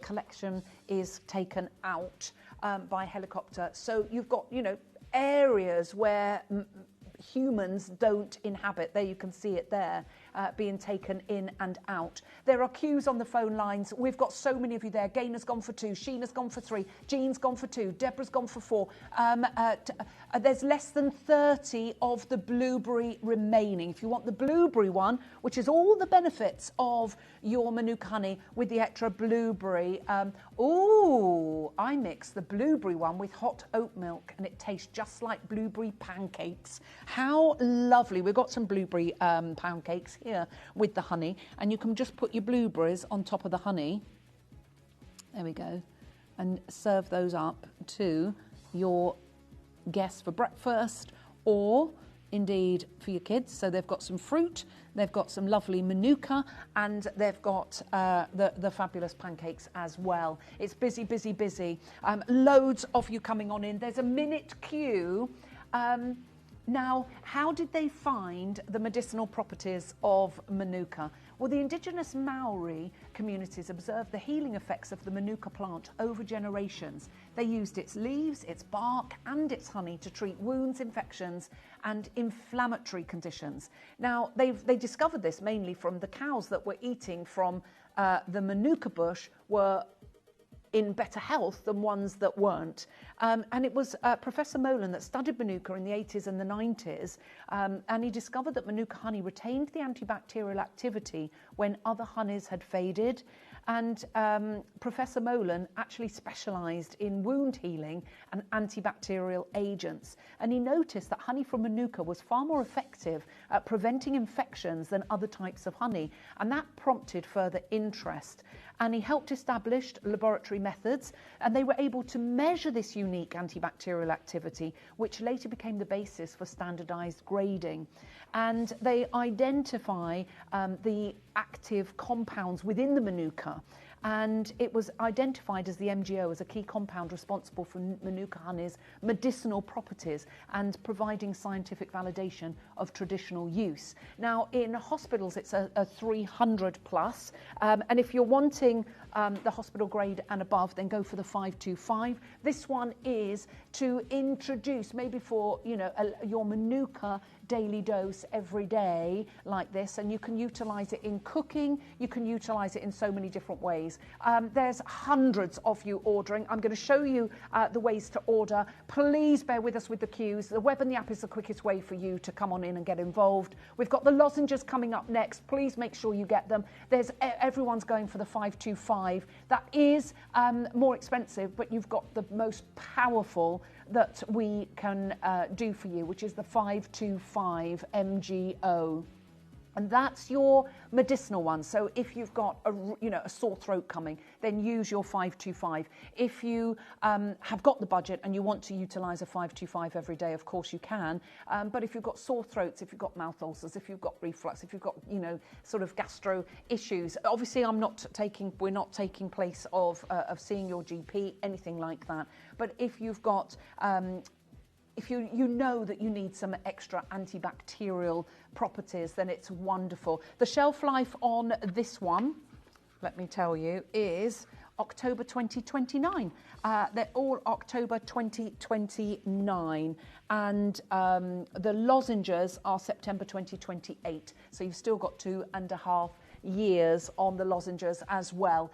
collection is taken out by helicopter. So you've got, areas where humans don't inhabit. There you can see it there, being taken in and out. There are queues on the phone lines. We've got so many of you there. Gayna's gone for 2, Sheena's gone for 3, Jean's gone for 2, Deborah's gone for 4. There's less than 30 of the blueberry remaining. If you want the blueberry one, which is all the benefits of your Manuka honey with the extra blueberry. I mix the blueberry one with hot oat milk, and it tastes just like blueberry pancakes. How lovely. We've got some blueberry pancakes here with the honey, and you can just put your blueberries on top of the honey. There we go. And serve those up to your guests for breakfast, or indeed for your kids. So they've got some fruit, they've got some lovely manuka, and they've got the fabulous pancakes as well. It's busy, busy, busy. Loads of you coming on in. There's a minute queue. Now, how did they find the medicinal properties of manuka? Well, the indigenous Maori communities observed the healing effects of the manuka plant over generations. They used its leaves, its bark, and its honey to treat wounds, infections, and inflammatory conditions. Now, they discovered this mainly from the cows that were eating from the manuka bush were in better health than ones that weren't. And it was Professor Molan that studied manuka in the 80s and the 90s, and he discovered that manuka honey retained the antibacterial activity when other honeys had faded. And Professor Molan actually specialised in wound healing and antibacterial agents. And he noticed that honey from manuka was far more effective at preventing infections than other types of honey. And that prompted further interest. And he helped establish laboratory methods, and they were able to measure this unique antibacterial activity, which later became the basis for standardised grading. And they identify the active compounds within the manuka, and it was identified as the MGO as a key compound responsible for manuka honey's medicinal properties and providing scientific validation of traditional use. Now, in hospitals, it's a 300 plus, and if you're wanting the hospital grade and above, then go for the 525. This one is to introduce, maybe for your manuka daily dose every day like this, and you can utilize it in cooking, you can utilize it in so many different ways. There's hundreds of you ordering. I'm going to show you the ways to order. Please bear with us with the queues. The web and the app is the quickest way for you to come on in and get involved. We've got the lozenges coming up next. Please make sure you get them. Everyone's going for the 525. That is more expensive, but you've got the most powerful that we can do for you, which is the 525 MGO. And that's your medicinal one. So if you've got a sore throat coming, then use your 525. If you have got the budget and you want to utilise a 525 every day, of course you can. But if you've got sore throats, if you've got mouth ulcers, if you've got reflux, if you've got sort of gastro issues, obviously we're not taking place of seeing your GP, anything like that. But if you've got if you know that you need some extra antibacterial properties, then it's wonderful. The shelf life on this one, let me tell you, is October 2029. They're all October 2029. And the lozenges are September 2028. So you've still got 2.5 years on the lozenges as well.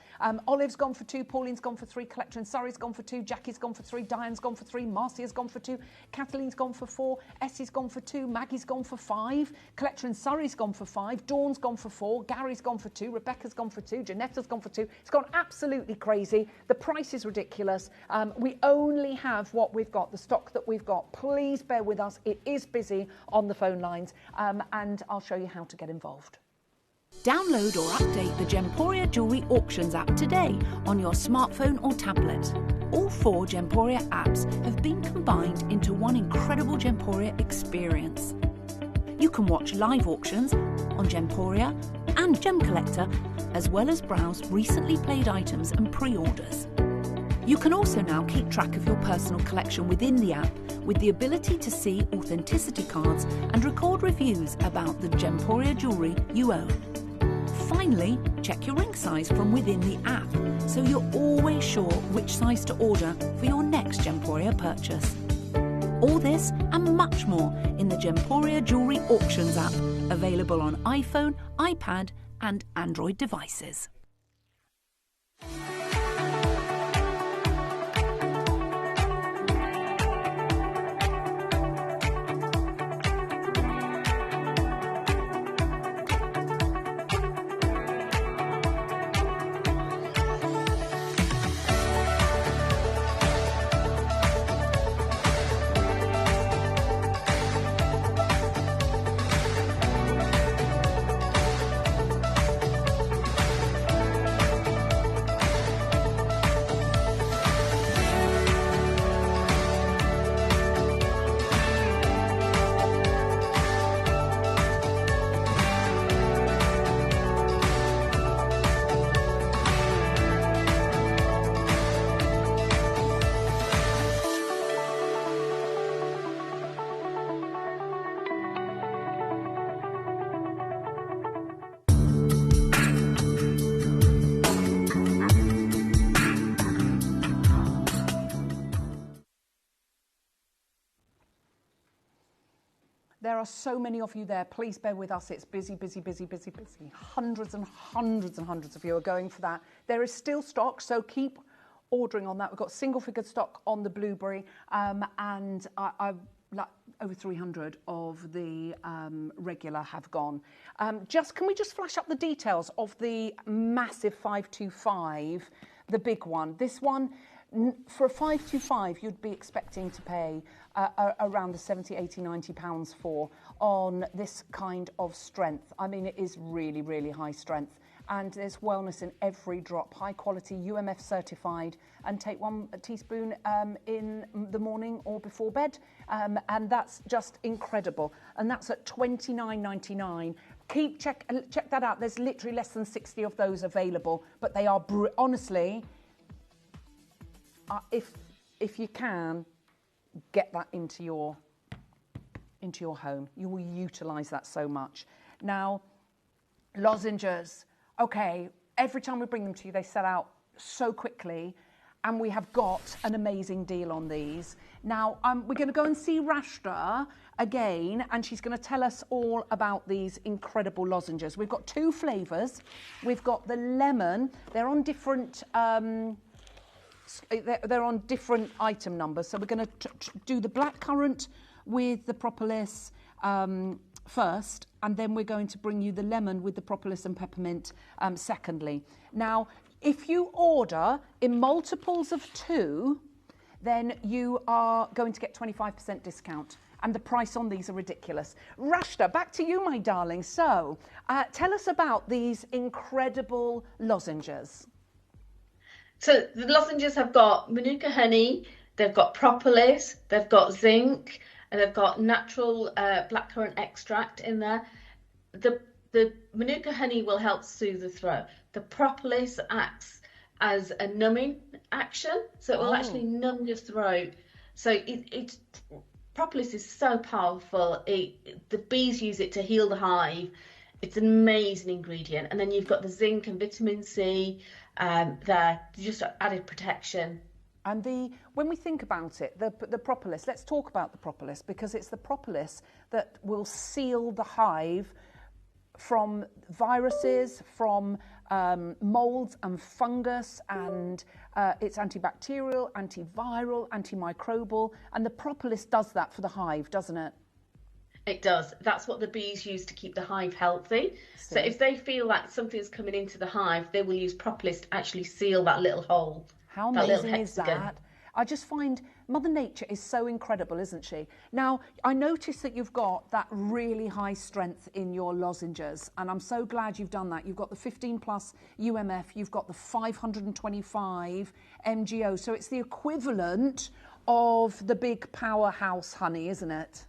Olive's gone for 2, Pauline's gone for 3, Collector and Surrey's gone for 2, Jackie's gone for 3, Diane's gone for 3, Marcia's gone for 2, Kathleen's gone for 4, Essie's gone for 2, Maggie's gone for 5, Collector and Surrey's gone for 5, Dawn's gone for 4, Gary's gone for 2, Rebecca's gone for 2, Janetta's gone for 2. It's gone absolutely crazy. The price is ridiculous. We only have what we've got, the stock that we've got. Please bear with us. It is busy on the phone lines, and I'll show you how to get involved. Download or update the Gemporia Jewellery Auctions app today on your smartphone or tablet. All 4 Gemporia apps have been combined into one incredible Gemporia experience. You can watch live auctions on Gemporia and Gem Collector, as well as browse recently played items and pre-orders. You can also now keep track of your personal collection within the app with the ability to see authenticity cards and record reviews about the Gemporia jewellery you own. Finally, check your ring size from within the app, so you're always sure which size to order for your next Gemporia purchase. All this and much more in the Gemporia Jewellery Auctions app, available on iPhone, iPad and Android devices. There are so many of you there. Please bear with us. It's busy, busy, busy, busy, busy. Hundreds and hundreds and hundreds of you are going for that. There is still stock, so keep ordering on that. We've got single-figured stock on the blueberry, and I've like over 300 of the regular have gone. Can we just flash up the details of the massive 525, the big one? This one, for a 525, you'd be expecting to pay around the 70, 80, 90 pounds for on this kind of strength. I mean, it is really, really high strength. And there's wellness in every drop, high quality, UMF certified, and take 1 teaspoon in the morning or before bed. And that's just incredible. And that's at £29.99. Check that out. There's literally less than 60 of those available, but they are honestly, if you can, get that into your home. You will utilise that so much. Now, lozenges. Okay, every time we bring them to you, they sell out so quickly, and we have got an amazing deal on these. Now, we're going to go and see Rashta again, and she's going to tell us all about these incredible lozenges. We've got 2 flavours. We've got the lemon. They're on different they're on different item numbers. So we're going to do the blackcurrant with the propolis first, and then we're going to bring you the lemon with the propolis and peppermint secondly. Now, if you order in multiples of 2, then you are going to get 25% discount. And the price on these are ridiculous. Rashta, back to you, my darling. So, tell us about these incredible lozenges. So the lozenges have got Manuka honey, they've got propolis, they've got zinc, and they've got natural blackcurrant extract in there. The Manuka honey will help soothe the throat. The propolis acts as a numbing action, so it will actually numb your throat. So propolis is so powerful. The bees use it to heal the hive. It's an amazing ingredient. And then you've got the zinc and vitamin C there, just added protection. And when we think about it, the propolis, let's talk about the propolis, because it's the propolis that will seal the hive from viruses, from molds and fungus, and it's antibacterial, antiviral, antimicrobial, and the propolis does that for the hive, doesn't it? It does. That's what the bees use to keep the hive healthy. So if they feel like something's coming into the hive, they will use propolis to actually seal that little hole. How amazing is that? I just find Mother Nature is so incredible, isn't she? Now, I notice that you've got that really high strength in your lozenges, and I'm so glad you've done that. You've got the 15 plus UMF, you've got the 525 MGO, so it's the equivalent of the big powerhouse honey, isn't it?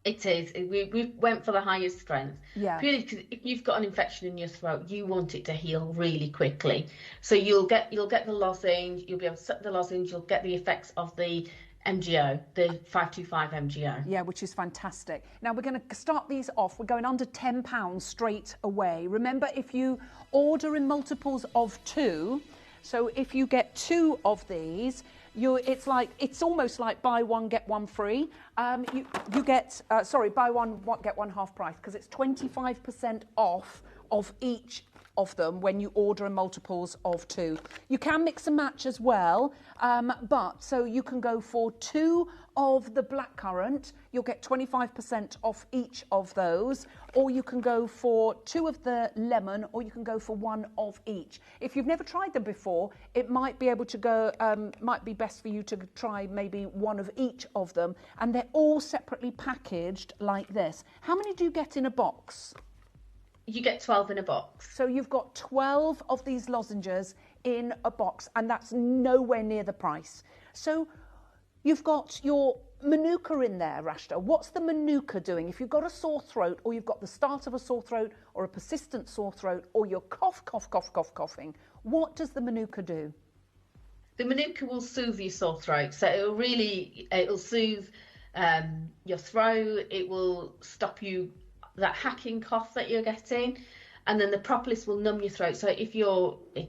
It is. We went for the highest strength. Yeah. Purely because if you've got an infection in your throat, you want it to heal really quickly. So you'll get the lozenge. You'll be able to suck the lozenge. You'll get the effects of the MGO, the 525 MGO. Yeah, which is fantastic. Now we're going to start these off. We're going under £10 straight away. Remember, if you order in multiples of 2, so if you get 2 of these, it's almost like buy one get one free. You get buy one get one half price, because it's 25% off of each of them when you order in multiples of 2. You can mix and match as well, but so you can go for 2 of the blackcurrant, you'll get 25% off each of those, or you can go for 2 of the lemon, or you can go for 1 of each. If you've never tried them before, it might be best for you to try maybe 1 of each of them, and they're all separately packaged like this. How many do you get in a box? You get 12 in a box. So you've got 12 of these lozenges in a box, and that's nowhere near the price. So you've got your Manuka in there, Rashta. What's the Manuka doing? If you've got a sore throat, or you've got the start of a sore throat, or a persistent sore throat, or you're coughing, what does the Manuka do? The Manuka will soothe your sore throat. So it'll soothe your throat. It will stop that hacking cough that you're getting, and then the propolis will numb your throat. So if you're the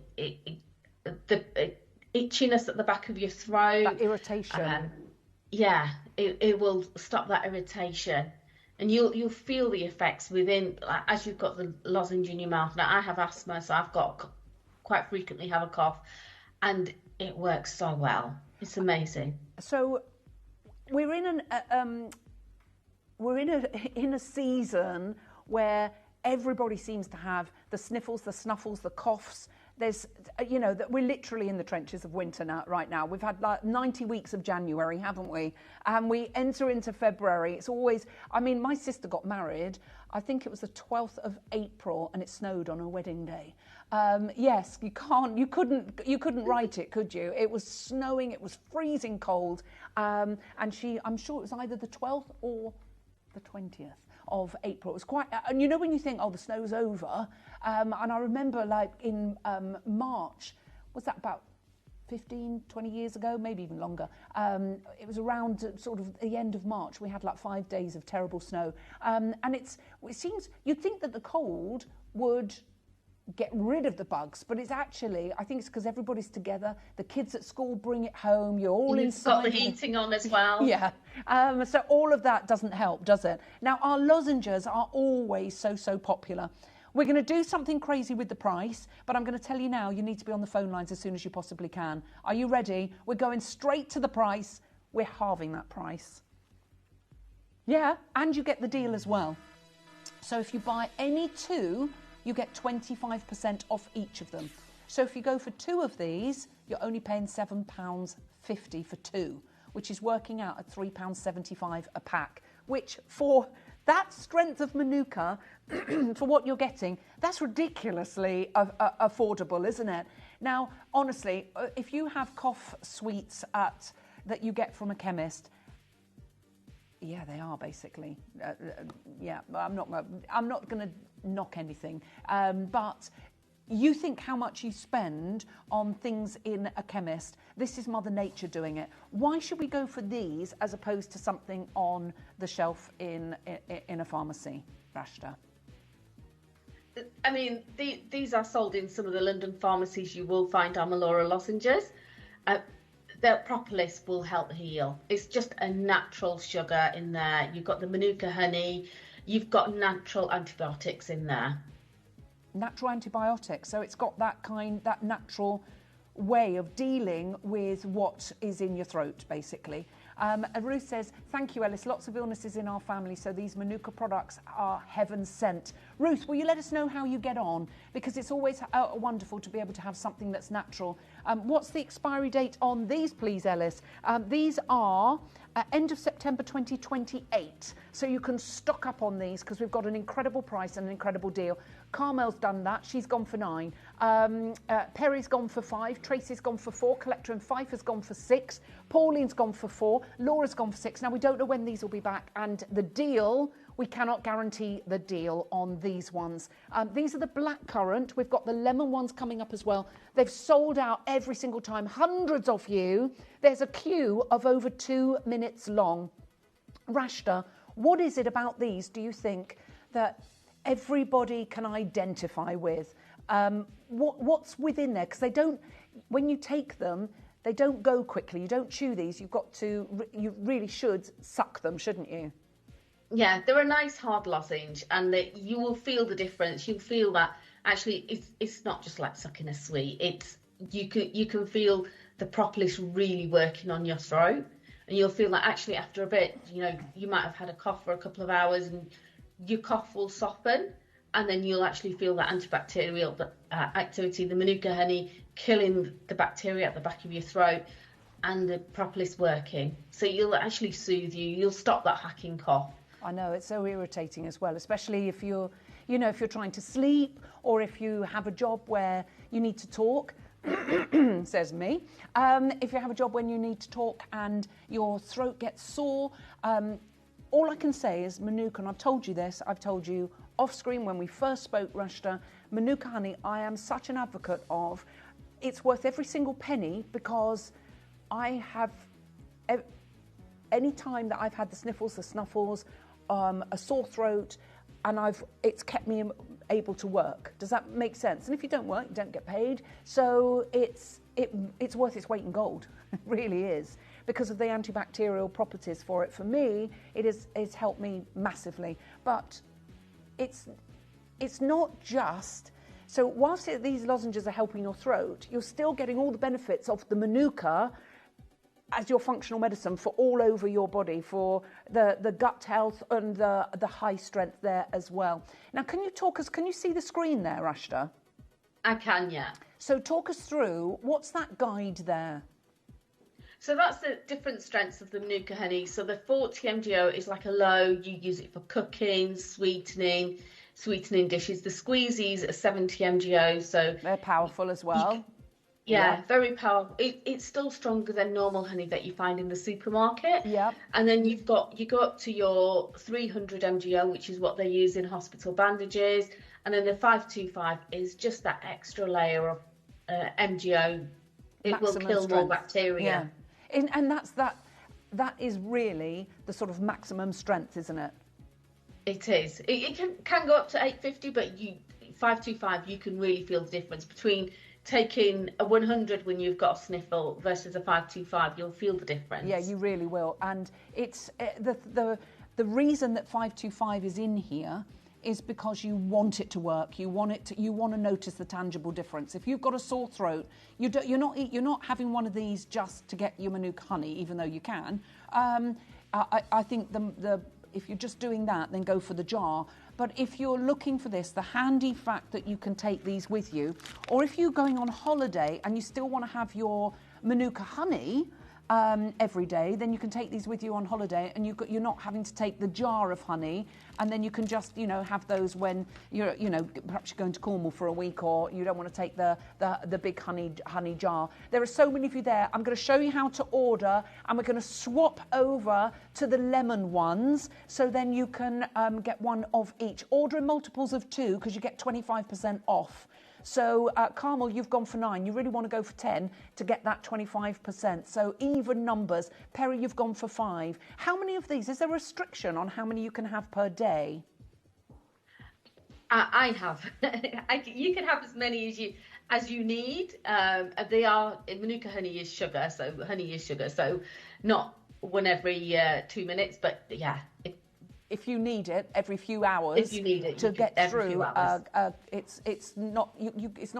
itchiness at the back of your throat, that irritation, it will stop that irritation, and you'll feel the effects within, like, as you've got the lozenge in your mouth. Now, I have asthma, so I've got quite frequently have a cough, and it works so well. It's amazing. So we're in a season where everybody seems to have the sniffles, the snuffles, the coughs. There's, we're literally in the trenches of winter now, right now. We've had like 90 weeks of January, haven't we? And we enter into February. It's always, my sister got married, I think it was the 12th of April, and it snowed on her wedding day. Yes, you couldn't write it, could you? It was snowing, it was freezing cold. And I'm sure it was either the 12th or the 20th of April. It was quite, and when you think, oh, the snow's over, and I remember like in March, was that about 15, 20 years ago, maybe even longer, it was around sort of the end of March, we had like 5 days of terrible snow, and it seems, you'd think that the cold would get rid of the bugs, but it's actually, I think it's because everybody's together, the kids at school bring it home, you're all inside. You've got the heating on as well. Yeah, so all of that doesn't help, does it? Now, our lozenges are always so popular. We're going to do something crazy with the price, but I'm going to tell you now, you need to be on the phone lines as soon as you possibly can. Are you ready? We're going straight to the price. We're halving that price. Yeah, and you get the deal as well. So if you buy any two, you get 25% off each of them. So if you go for two of these, you're only paying £7.50 for two, which is working out at £3.75 a pack, which for that strength of Manuka, for what you're getting, that's ridiculously affordable, isn't it? Now, honestly, if you have cough sweets that you get from a chemist, yeah, they are basically. I'm not going to knock anything, but you think how much you spend on things in a chemist. This is Mother Nature doing it. Why should we go for these as opposed to something on the shelf in a pharmacy, Rashta? These are sold in some of the London pharmacies. You will find Amalora lozenges. The propolis will help heal. It's just a natural sugar in there. You've got the Manuka honey. You've got natural antibiotics in there. Natural antibiotics. So it's got that natural way of dealing with what is in your throat, basically. Ruth says, thank you, Ellis. Lots of illnesses in our family, so these Manuka products are heaven sent. Ruth, will you let us know how you get on? Because it's always wonderful to be able to have something that's natural. What's the expiry date on these, please, Ellis? These are end of September 2028. So you can stock up on these because we've got an incredible price and an incredible deal. Carmel's done that. She's gone for 9. Perry's gone for 5. Tracy's gone for 4. Collector and Fife has gone for 6. Pauline's gone for 4. Laura's gone for 6. Now, we don't know when these will be back. And the deal, we cannot guarantee the deal on these ones. These are the blackcurrant. We've got the lemon ones coming up as well. They've sold out every single time. Hundreds of you. There's a queue of over 2 minutes long. Rashta, what is it about these, do you think, that everybody can identify with? What's within there? Because they don't, when you take them, they don't go quickly. You don't chew these. You really should suck them, shouldn't you? Yeah, they're a nice hard lozenge, and you will feel the difference. You'll feel that actually it's not just like sucking a sweet. You can feel the propolis really working on your throat, and you'll feel that actually after a bit, you might have had a cough for a couple of hours, and your cough will soften, and then you'll actually feel that antibacterial activity, the Manuka honey killing the bacteria at the back of your throat, and the propolis working. So you'll actually soothe you. You'll stop that hacking cough. I know, it's so irritating as well, especially if you're trying to sleep, or if you have a job where you need to talk. Says me. If you have a job when you need to talk and your throat gets sore, all I can say is Manuka, and I've told you this, I've told you off screen when we first spoke, Rashta, Manuka honey, I am such an advocate of. It's worth every single penny, because I have, any time that I've had the sniffles, the snuffles, a sore throat, and it's kept me able to work. Does that make sense? And if you don't work, you don't get paid. So it's worth its weight in gold. It really is. because of the antibacterial properties for it. For me, it's helped me massively. But it's not just... So whilst these lozenges are helping your throat, you're still getting all the benefits of the Manuka as your functional medicine for all over your body, for the gut health and the high strength there as well. Now, can you see the screen there, Ashta? I can, yeah. So talk us through, what's that guide there? So that's the different strengths of the Manuka honey. So the 40 mgo is like a low, you use it for cooking, sweetening dishes. The squeezies are 70 mgo, so they're powerful as well. Yeah, very powerful. It's still stronger than normal honey that you find in the supermarket. Yeah. And then you go up to your 300 mgo, which is what they use in hospital bandages. And then the 525 is just that extra layer of mgo. It will kill more bacteria. Yeah. And that is really the sort of maximum strength, isn't it? It is. It can go up to 850, but 525, you can really feel the difference between taking a 100 when you've got a sniffle versus a 525. You'll feel the difference. Yeah, you really will. And it's the reason that 525 is in here is because you want it to work. You want to notice the tangible difference. If you've got a sore throat, you're not having one of these just to get your Manuka honey, even though you can. I think if you're just doing that, then go for the jar. But if you're looking for this, the handy fact that you can take these with you, or if you're going on holiday and you still want to have your Manuka honey every day, then you can take these with you on holiday, and you're not having to take the jar of honey, and then you can just have those when you're perhaps you're going to Cornwall for a week, or you don't want to take the big honey jar. There are so many of you there. I'm going to show you how to order, and we're going to swap over to the lemon ones, so then you can get one of each. Order in multiples of 2 because you get 25% off. So, Carmel, you've gone for 9. You really want to go for 10 to get that 25%. So, even numbers. Perry, you've gone for 5. How many of these? Is there a restriction on how many you can have per day? I have. You can have as many as you need. They are, Manuka honey is sugar, so not one every 2 minutes, but yeah. If you need it every few hours, to get through, it's not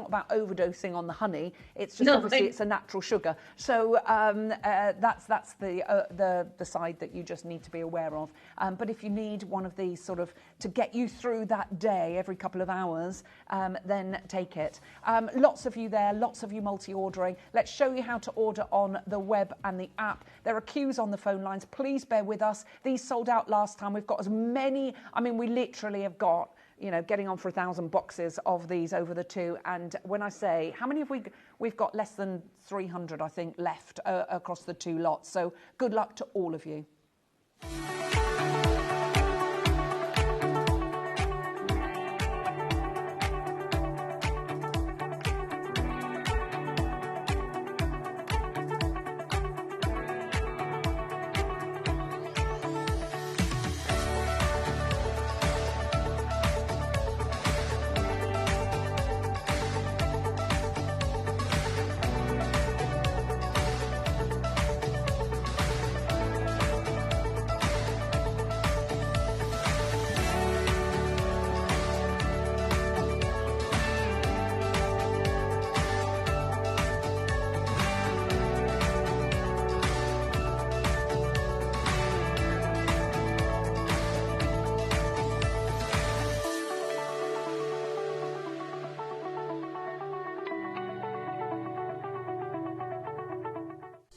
about overdosing on the honey. It's just obviously it's a natural sugar. So that's the side that you just need to be aware of. But if you need one of these sort of to get you through that day every couple of hours, then take it. Lots of you there, lots of you multi-ordering. Let's show you how to order on the web and the app. There are queues on the phone lines. Please bear with us. These sold out last time. We've got as many, we literally have got, getting on for 1,000 boxes of these over the 2. And when I say, how many have we've got less than 300, I think, left across the 2 lots. So good luck to all of you.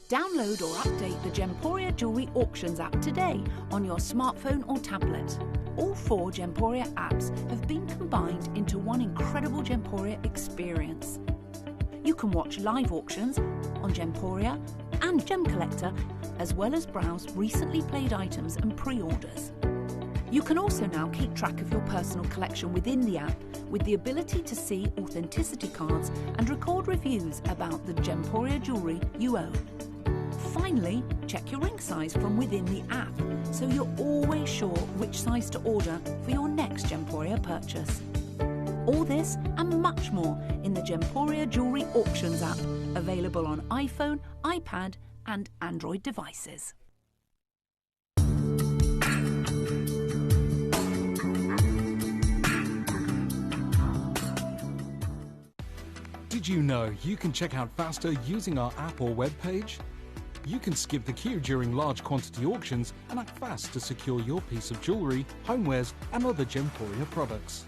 Download or update the Gemporia Jewellery Auctions app today on your smartphone or tablet. All 4 Gemporia apps have been combined into one incredible Gemporia experience. You can watch live auctions on Gemporia and Gem Collector, as well as browse recently played items and pre-orders. You can also now keep track of your personal collection within the app with the ability to see authenticity cards and record reviews about the Gemporia jewellery you own. Finally, check your ring size from within the app so you're always sure which size to order for your next Gemporia purchase. All this and much more in the Gemporia Jewellery Auctions app, available on iPhone, iPad and Android devices. Did you know you can check out faster using our app or web page? You can skip the queue during large quantity auctions and act fast to secure your piece of jewellery, homewares and other Gemporia products.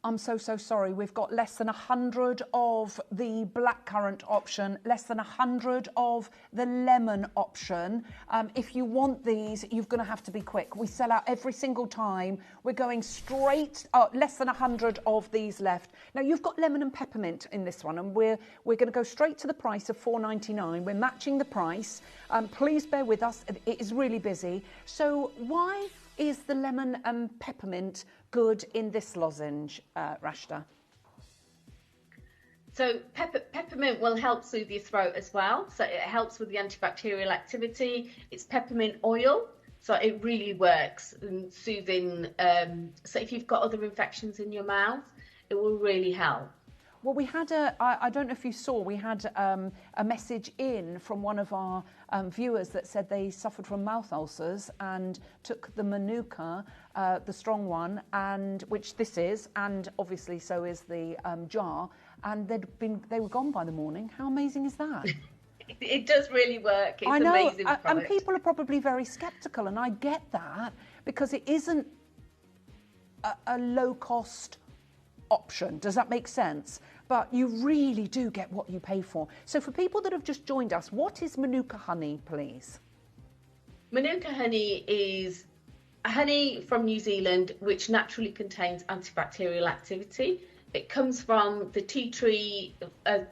I'm so sorry. We've got less than 100 of the blackcurrant option, less than 100 of the lemon option. If you want these, you're going to have to be quick. We sell out every single time. We're going straight, less than 100 of these left. Now, you've got lemon and peppermint in this one, and we're going to go straight to the price of $4.99. We're matching the price. Please bear with us. It is really busy. So why is the lemon and peppermint good in this lozenge, Rashta? So peppermint will help soothe your throat as well. So it helps with the antibacterial activity. It's peppermint oil, so it really works in soothing. So if you've got other infections in your mouth, it will really help. Well, we had I don't know if you saw, we had a message in from one of our viewers that said they suffered from mouth ulcers and took the Manuka, the strong one, and which this is, and obviously so is the jar, and they were gone by the morning. How amazing is that? It does really work. It's I know, amazing product. and people are probably very sceptical, and I get that because it isn't a low-cost option. Does that make sense? But you really do get what you pay for. So for people that have just joined us, what is Manuka honey, please? Manuka honey is honey from New Zealand, which naturally contains antibacterial activity. It comes from the tea tree, a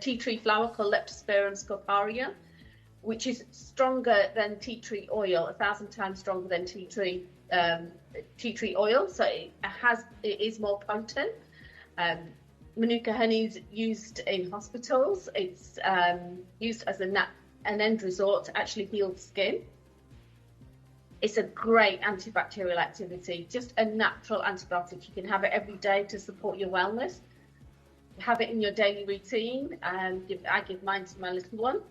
tea tree flower called Leptosphaerum scoparia, which is stronger than tea tree oil, 1,000 times stronger than tea tree oil. So it is more potent. Manuka honey is used in hospitals. It's used as an end resort to actually heal the skin. It's a great antibacterial activity, just a natural antibiotic. You can have it every day to support your wellness. Have it in your daily routine. I give mine to my little one.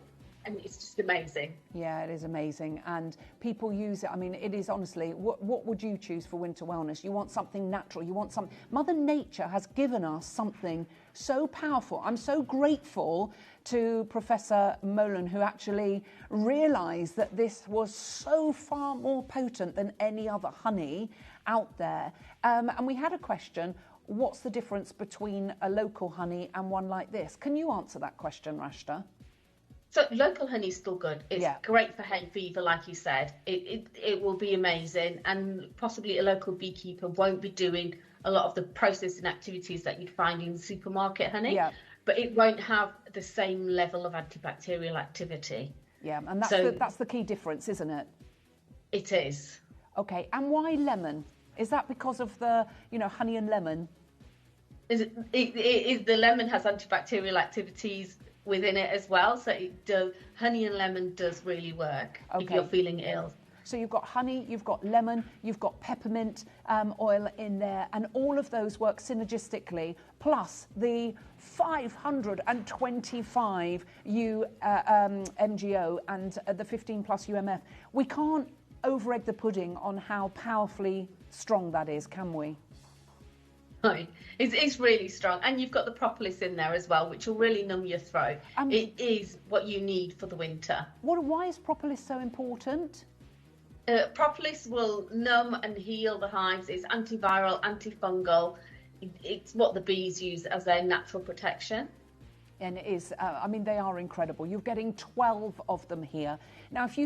And it's just amazing. Yeah, it is amazing. And people use it. I mean, it is honestly, what would you choose for winter wellness? You want something natural. You want something. Mother Nature has given us something so powerful. I'm so grateful to Professor Molan, who actually realised that this was so far more potent than any other honey out there. And we had a question. What's the difference between a local honey and one like this? Can you answer that question, Rashta? So local honey is still good. It's great for hay fever, like you said. It will be amazing, and possibly a local beekeeper won't be doing a lot of the processing activities that you'd find in supermarket honey. Yeah. But it won't have the same level of antibacterial activity. Yeah, and that's the key difference, isn't it? It is. Okay, and why lemon? Is that because of the honey and lemon? The lemon has antibacterial activities within it as well, so honey and lemon does really work if you're feeling ill. So you've got honey, you've got lemon, you've got peppermint oil in there, and all of those work synergistically, plus the 525 MGO and the 15 plus UMF. We can't over-egg the pudding on how powerfully strong that is, can we? It's really strong, and you've got the propolis in there as well, which will really numb your throat. It is what you need for the winter. Why is propolis so important? Propolis will numb and heal the hives. It's antiviral, antifungal. It's what the bees use as their natural protection. And it is, they are incredible. You're getting 12 of them here. Now, if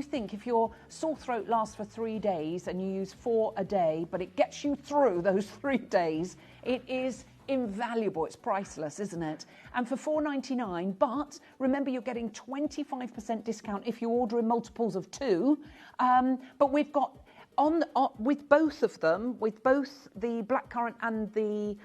your sore throat lasts for 3 days and you use 4 a day, but it gets you through those 3 days, it is invaluable. It's priceless, isn't it? And for $4.99, but remember you're getting 25% discount if you order in multiples of 2. But we've got with both of them, with both the blackcurrant and the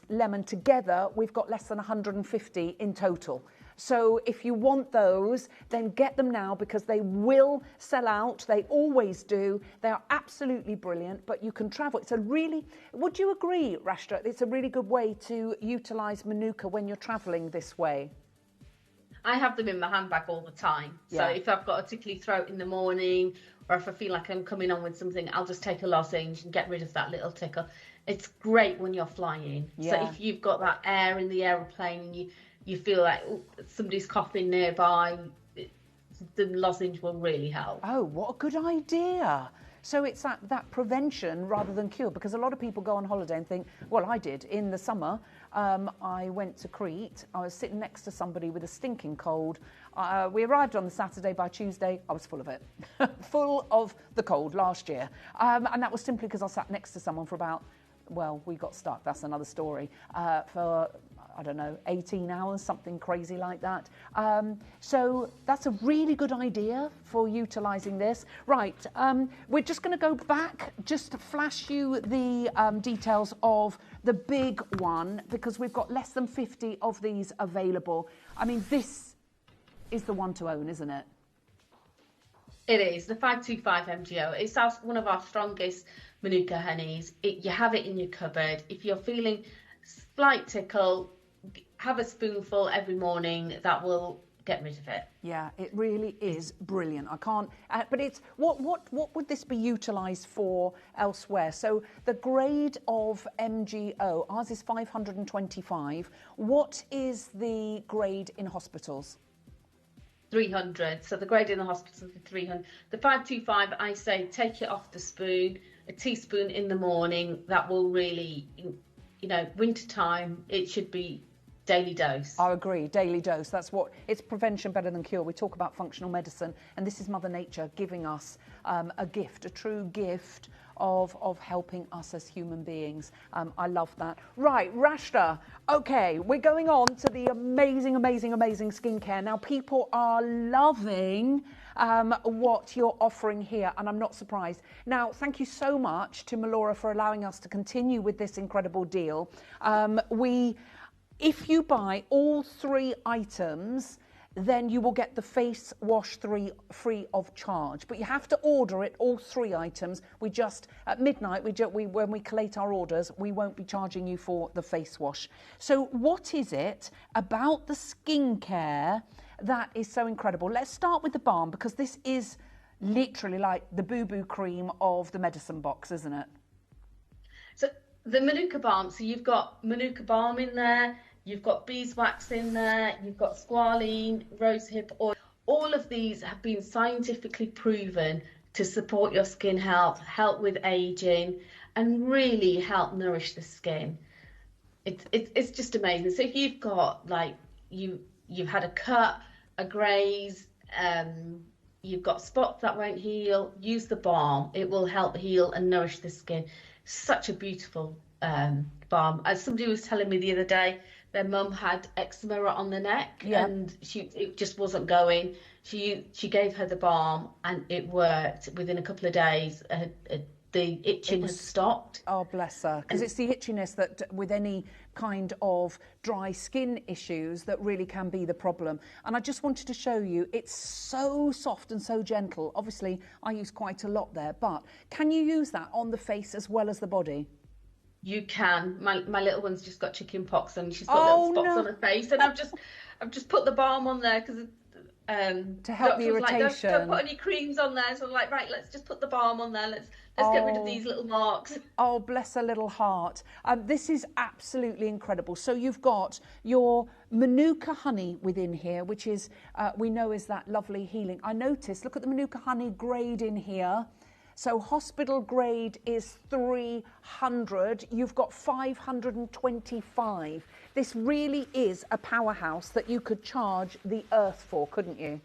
lemon together, we've got less than 150 in total. So if you want those, then get them now because they will sell out. They always do. They are absolutely brilliant, but you can travel. It's a really, would you agree, Rashtra? It's a really good way to utilise Manuka when you're travelling this way. I have them in my handbag all the time. So if I've got a tickly throat in the morning, or if I feel like I'm coming on with something, I'll just take a lozenge and get rid of that little tickle. It's great when you're flying. So if you've got that air in the aeroplane and you feel like somebody's coughing nearby, the lozenge will really help. Oh, what a good idea. So it's that prevention rather than cure, because a lot of people go on holiday and think, well, I did in the summer. I went to Crete. I was sitting next to somebody with a stinking cold. We arrived on the Saturday. By Tuesday, I was full of it, full of the cold last year. And that was simply because I sat next to someone for about, well, we got stuck. That's another story. For, I don't know, 18 hours, something crazy like that. So that's a really good idea for utilising this. Right, we're just going to go back, just to flash you the details of the big one, because we've got less than 50 of these available. I mean, this is the one to own, isn't it? It is, the 525 MGO. It's one of our strongest Manuka honeys. You have it in your cupboard. If you're feeling slight tickle, have a spoonful every morning. That will get rid of it. Yeah, it really is brilliant. I can't, but it's what would this be utilised for elsewhere? So the grade of MGO, ours is 525. What is the grade in hospitals? 300. So the grade in the hospital is 300. The 525, I say, take it off the spoon. A teaspoon in the morning. That will really, winter time. It should be daily dose. I agree, daily dose. That's what, it's prevention better than cure. We talk about functional medicine, and this is Mother Nature giving us a gift, a true gift of helping us as human beings. I love that. Right, Rashtra. Okay, we're going on to the amazing, amazing, amazing skincare. Now, people are loving what you're offering here, and I'm not surprised. Now, thank you so much to Melora for allowing us to continue with this incredible deal. If you buy all 3 items, then you will get the face wash free of charge. But you have to order it, all 3 items. We just, at midnight, when we collate our orders, we won't be charging you for the face wash. So what is it about the skincare that is so incredible? Let's start with the balm, because this is literally like the boo-boo cream of the medicine box, isn't it? So the Manuka balm, so you've got Manuka balm in there, you've got beeswax in there, you've got squalene, rosehip oil. All of these have been scientifically proven to support your skin health, help with aging, and really help nourish the skin. It's just amazing. So if you've got, like, you've had a cut, a graze, you've got spots that won't heal, use the balm. It will help heal and nourish the skin. Such a beautiful balm. As somebody was telling me the other day, their mum had eczema on the neck, and it just wasn't going. She gave her the balm, and it worked. Within a couple of days, the itching had stopped. Oh, bless her. Because it's the itchiness that, with any kind of dry skin issues, that really can be the problem. And I just wanted to show you, it's so soft and so gentle. Obviously, I use quite a lot there, but can you use that on the face as well as the body? You can. My little one's just got chicken pox, and she's got little spots on her face, and I've just put the balm on there because to help the irritation. Like, don't put any creams on there. So I'm like, right, let's just put the balm on there. Let's get rid of these little marks. Oh, bless her little heart. This is absolutely incredible. So you've got your Manuka honey within here, which is, we know is that lovely healing. I noticed, look at the Manuka honey grade in here. So hospital grade is 300. You've got 525. This really is a powerhouse that you could charge the earth for, couldn't you?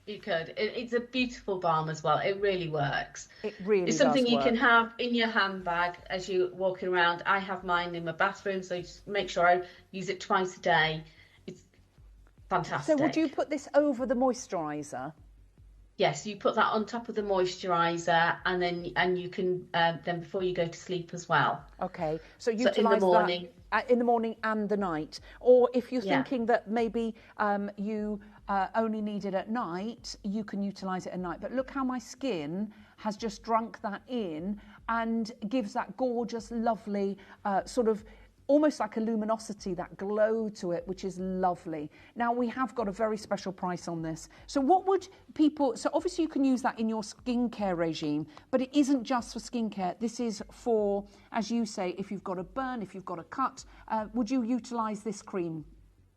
You could. It's a beautiful balm as well. It really works. It really It's something does you work. can have in your handbag as you're walking around. I have mine in my bathroom, so just make sure I use it twice a day. It's fantastic. So would you put this over the moisturiser? Yes, you put that on top of the moisturiser, and you can then before you go to sleep as well. Okay, so So in the morning. in the morning and the night. Or if you're Yeah. thinking that maybe you only need it at night, you can utilise it at night. But look how my skin has just drunk that in and gives that gorgeous, lovely sort of almost like a luminosity, that glow to it, which is lovely. Now, we have got a very special price on this. So what would people... So obviously you can use that in your skincare regime, but it isn't just for skincare. This is for, as you say, if you've got a burn, if you've got a cut, would you utilise this cream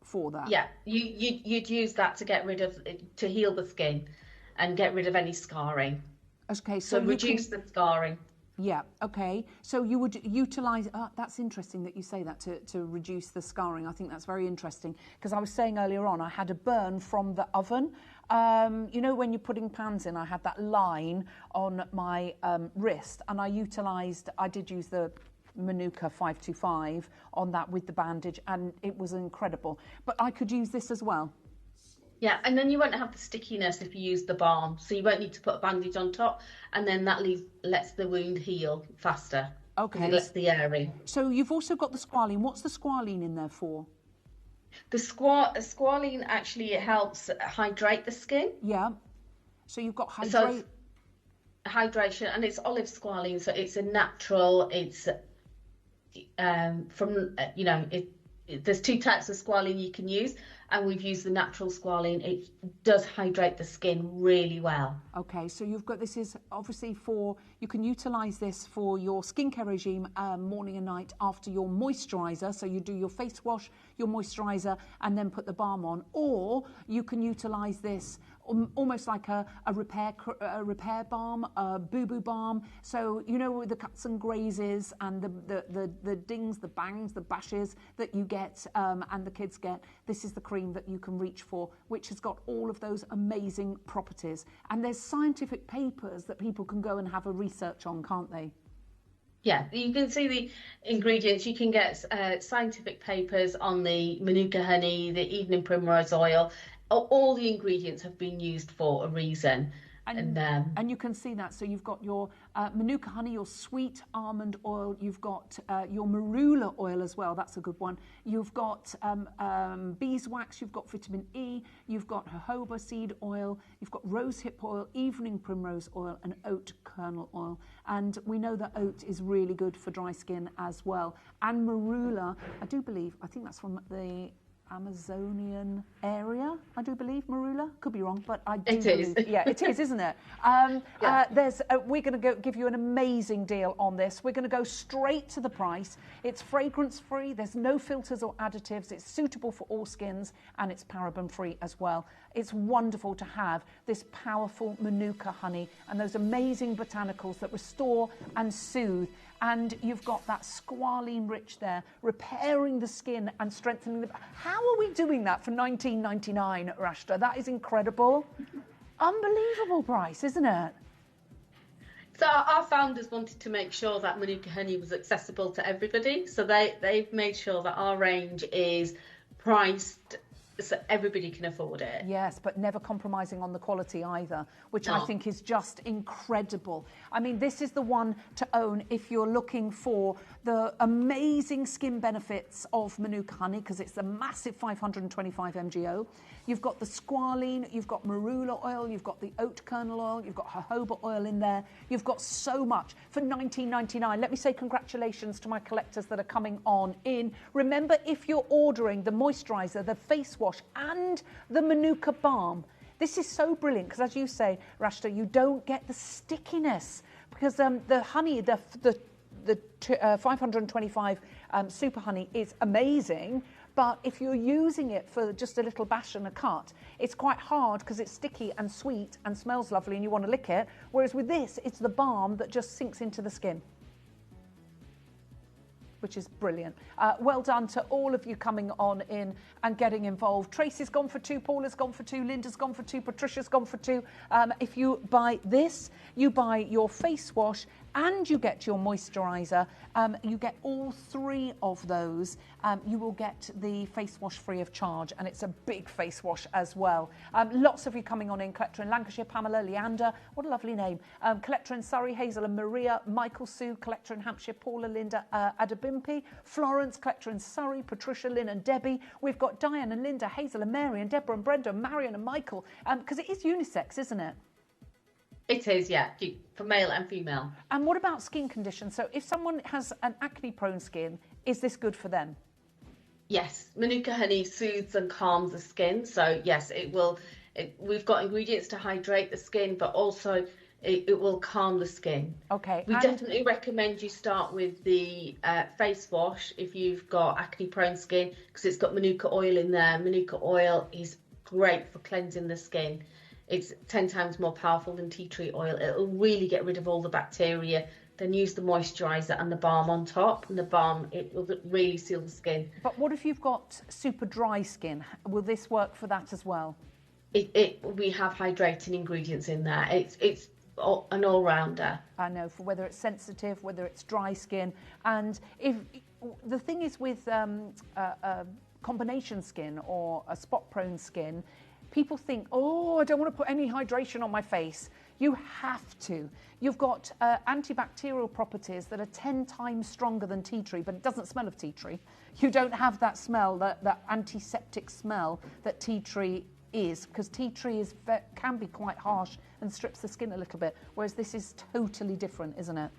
for that? Yeah, you'd use that to get rid of, to heal the skin and get rid of any scarring. Okay, So reduce the scarring. Yeah, okay. So you would utilise... that's interesting that you say that, to reduce the scarring. I think that's very interesting, because I was saying earlier on, I had a burn from the oven. You know, when you're putting pans in, I had that line on my wrist, and I did use the Manuka 525 on that with the bandage, and it was incredible. But I could use this as well. Yeah, and then you won't have the stickiness if you use the balm, so you won't need to put a bandage on top, and then that lets the wound heal faster. Okay. It lets the air in. So you've also got the squalene. What's the squalene in there for? The squalene actually helps hydrate the skin. Yeah. So you've got hydration, and it's olive squalene, so it's a natural. It's from there's two types of squalene you can use, and we've used the natural squalene. It does hydrate the skin really well. Okay, so you've got, this is obviously you can utilise this for your skincare regime morning and night after your moisturiser. So you do your face wash, your moisturiser, and then put the balm on. Or you can utilise this almost like a repair balm, a boo-boo balm. So, you know, the cuts and grazes and the dings, the bangs, the bashes that you get and the kids get, this is the cream that you can reach for, which has got all of those amazing properties. And there's scientific papers that people can go and have a research on, can't they? Yeah, you can see the ingredients. You can get scientific papers on the Manuka honey, the evening primrose oil. All the ingredients have been used for a reason. And you can see that. So you've got your Manuka honey, your sweet almond oil, you've got your marula oil as well, that's a good one. You've got beeswax, you've got vitamin E, you've got jojoba seed oil, you've got rosehip oil, evening primrose oil, and oat kernel oil. And we know that oat is really good for dry skin as well. And marula, I think that's from the Amazonian area, I do believe, marula. Could be wrong, but I do believe. Yeah, it is, isn't it? We're going to give you an amazing deal on this. We're going to go straight to the price. It's fragrance-free. There's no filters or additives. It's suitable for all skins, and it's paraben-free as well. It's wonderful to have this powerful Manuka honey and those amazing botanicals that restore and soothe. And you've got that squalene rich there, repairing the skin and strengthening the... How are we doing that for $19.99, Rashta? That is incredible. Unbelievable price, isn't it? So our founders wanted to make sure that Manuka honey was accessible to everybody. So they've made sure that our range is priced so everybody can afford it. Yes, but never compromising on the quality either, which I think is just incredible. I mean, this is the one to own if you're looking for the amazing skin benefits of Manuka honey, because it's a massive 525 mgo. You've got the squalene, you've got marula oil, you've got the oat kernel oil, you've got jojoba oil in there. You've got so much for $19.99. Let me say congratulations to my collectors that are coming on in. Remember, if you're ordering the moisturiser, the face wash and the Manuka balm, this is so brilliant because, as you say, Rashta, you don't get the stickiness because the honey, the 525 super honey is amazing. But if you're using it for just a little bash and a cut, it's quite hard because it's sticky and sweet and smells lovely and you want to lick it. Whereas with this, it's the balm that just sinks into the skin, which is brilliant. Well done to all of you coming on in and getting involved. Tracy's gone for 2, Paula's gone for 2, Linda's gone for 2, Patricia's gone for 2. If you buy this, you buy your face wash and you get your moisturiser. You get all 3 of those. You will get the face wash free of charge, and it's a big face wash as well. Lots of you coming on in. Collector in Lancashire, Pamela, Leander, what a lovely name. Collector in Surrey, Hazel and Maria, Michael, Sue, Collector in Hampshire, Paula, Linda, Adabimpi, Florence, Collector in Surrey, Patricia, Lynn and Debbie. We've got Diane and Linda, Hazel and Mary and Deborah and Brenda, and Marion and Michael, because it is unisex, isn't it? It is, yeah, for male and female. And what about skin conditions? So if someone has an acne-prone skin, is this good for them? Yes, Manuka honey soothes and calms the skin. So yes, it will. We've got ingredients to hydrate the skin, but also it will calm the skin. Okay. We definitely recommend you start with the face wash if you've got acne-prone skin, because it's got Manuka oil in there. Manuka oil is great for cleansing the skin. It's 10 times more powerful than tea tree oil. It'll really get rid of all the bacteria. Then use the moisturiser and the balm on top. And the balm, it will really seal the skin. But what if you've got super dry skin? Will this work for that as well? We have hydrating ingredients in there. It's an all-rounder. I know, for whether it's sensitive, whether it's dry skin. And if the thing is with combination skin or a spot-prone skin, people think, oh, I don't want to put any hydration on my face. You have to. You've got antibacterial properties that are 10 times stronger than tea tree, but it doesn't smell of tea tree. You don't have that smell, that antiseptic smell that tea tree is, because tea tree can be quite harsh and strips the skin a little bit, whereas this is totally different, isn't it?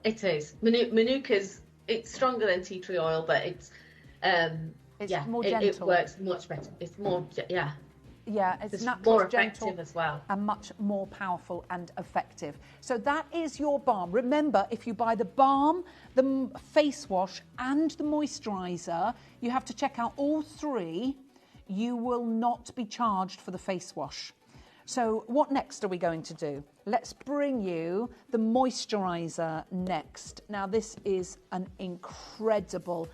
It is. Manuka's, it's stronger than tea tree oil, but it's more gentle. It works much better. It's more, yeah. Yeah, it's more effective as well. And much more powerful and effective. So that is your balm. Remember, if you buy the balm, the face wash and the moisturiser, you have to check out all 3. You will not be charged for the face wash. So what next are we going to do? Let's bring you the moisturiser next. Now, this is an incredible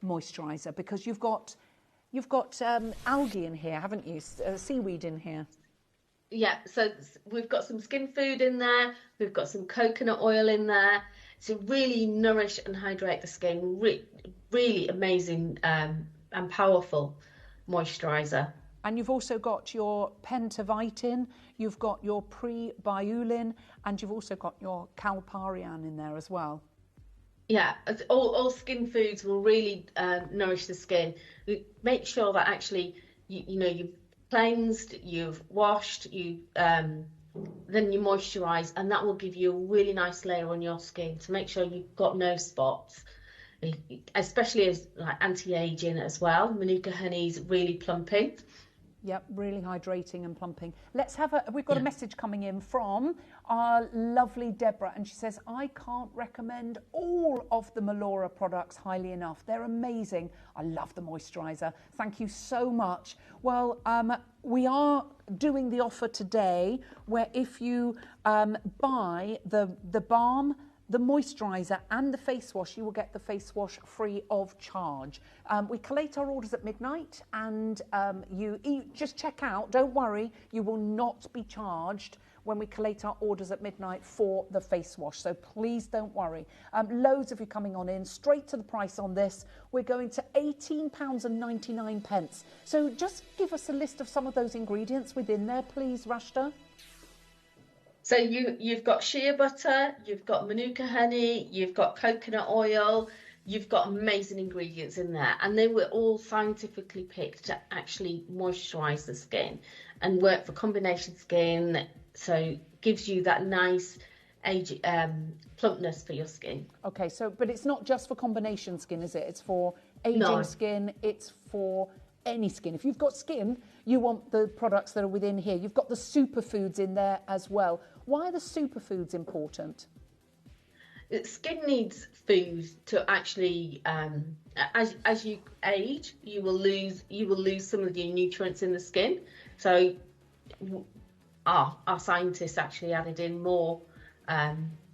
moisturiser, because you've got algae in here, haven't you? Seaweed in here. Yeah, so we've got some skin food in there. We've got some coconut oil in there to really nourish and hydrate the skin. Really amazing and powerful moisturiser. And you've also got your pentavitin, you've got your prebiulin, and you've also got your calparian in there as well. Yeah, all skin foods will really nourish the skin. Make sure that actually you've cleansed, you've washed, then you moisturise, and that will give you a really nice layer on your skin to make sure you've got no spots, especially as like anti-aging as well. Manuka honey's really plumping. Yep, really hydrating and plumping. We've got a message coming in from our lovely Deborah, and she says, I can't recommend all of the Melora products highly enough. They're amazing. I love the moisturiser. Thank you so much. Well, we are doing the offer today where if you buy the balm, the moisturiser and the face wash, you will get the face wash free of charge. We collate our orders at midnight, and you just check out, don't worry, you will not be charged when we collate our orders at midnight for the face wash, so please don't worry. Loads of you coming on in, straight to the price on this. We're going to £18.99. So just give us a list of some of those ingredients within there, please, Rashta. So you've got shea butter, you've got Manuka honey, you've got coconut oil, you've got amazing ingredients in there, and they were all scientifically picked to actually moisturise the skin and work for combination skin, so gives you that nice plumpness for your skin. Okay, but it's not just for combination skin, is it? It's for aging skin, it's for any skin. If you've got skin, you want the products that are within here. You've got the superfoods in there as well. Why are the superfoods important? Skin needs food to actually, as you age, you will lose some of the nutrients in the skin. So our scientists actually added in more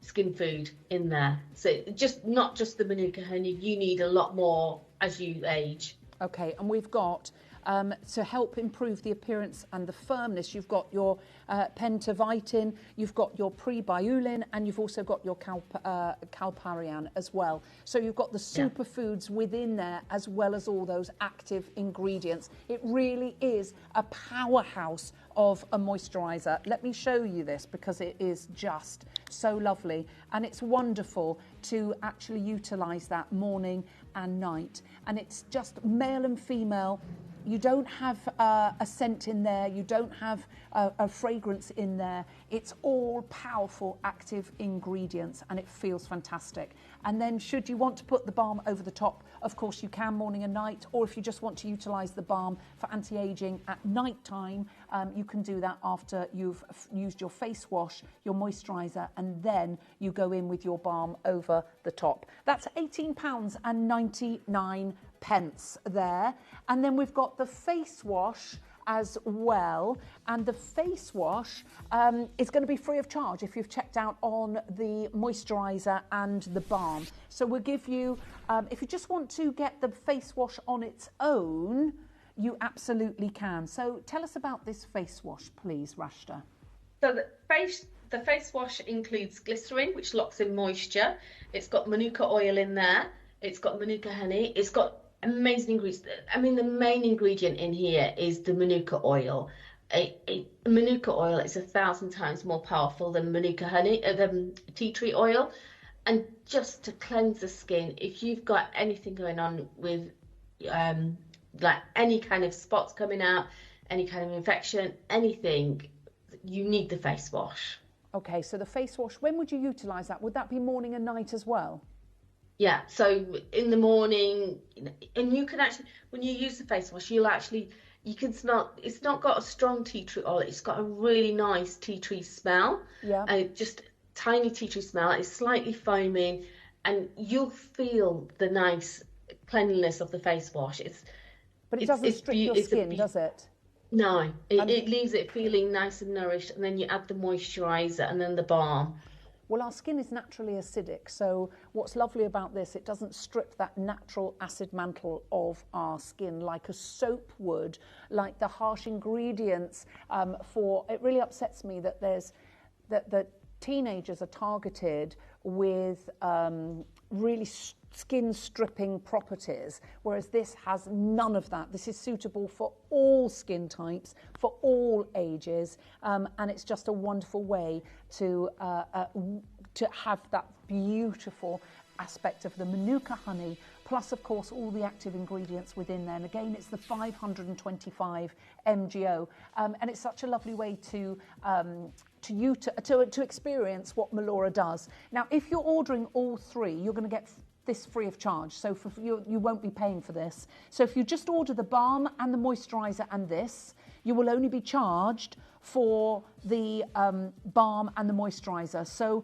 skin food in there. So not just the Manuka honey, you need a lot more as you age. Okay, and we've got to help improve the appearance and the firmness. You've got your pentavitin, you've got your prebiulin, and you've also got your calparian as well. So you've got the superfoods within there as well as all those active ingredients. It really is a powerhouse of a moisturiser. Let me show you this because it is just so lovely, and it's wonderful to actually utilise that morning and night. And it's just male and female. You don't have a scent in there, you don't have a fragrance in there. It's all powerful active ingredients, and it feels fantastic. And then should you want to put the balm over the top, of course you can, morning and night, or if you just want to utilise the balm for anti-aging at night time, you can do that after you've used your face wash, your moisturiser, and then you go in with your balm over the top. That's £18.99 there. And then we've got the face wash as well, and the face wash is going to be free of charge if you've checked out on the moisturiser and the balm. So we'll give you, if you just want to get the face wash on its own, you absolutely can. So tell us about this face wash, please, Rashta. So the face wash includes glycerin, which locks in moisture. It's got manuka oil in there. It's got manuka honey. It's got amazing ingredients. I mean, the main ingredient in here is the manuka oil. Manuka oil is 1,000 times more powerful than manuka honey, than tea tree oil. And just to cleanse the skin, if you've got anything going on with like any kind of spots coming out, any kind of infection, anything, you need the face wash. Okay, so the face wash, when would you utilise that? Would that be morning and night as well? Yeah, so in the morning, and you can actually, when you use the face wash, you can smell, it's not got a strong tea tree oil, it's got a really nice tea tree smell. Yeah. And just tiny tea tree smell, it's slightly foaming, and you'll feel the nice cleanliness of the face wash. But it doesn't strip your skin, does it? No, it leaves it feeling nice and nourished, and then you add the moisturiser and then the balm. Well, our skin is naturally acidic, so what's lovely about this, it doesn't strip that natural acid mantle of our skin like a soap would, like the harsh ingredients it really upsets me that that teenagers are targeted with really skin stripping properties, whereas this has none of that. This is suitable for all skin types, for all ages, and it's just a wonderful way to have that beautiful aspect of the manuka honey, plus of course all the active ingredients within there. And again, it's the 525 MGO, and it's such a lovely way to experience what Melora does. Now, if you're ordering all three, you're going to get this free of charge, so you won't be paying for this. So if you just order the balm and the moisturiser and this, you will only be charged for the balm and the moisturiser. So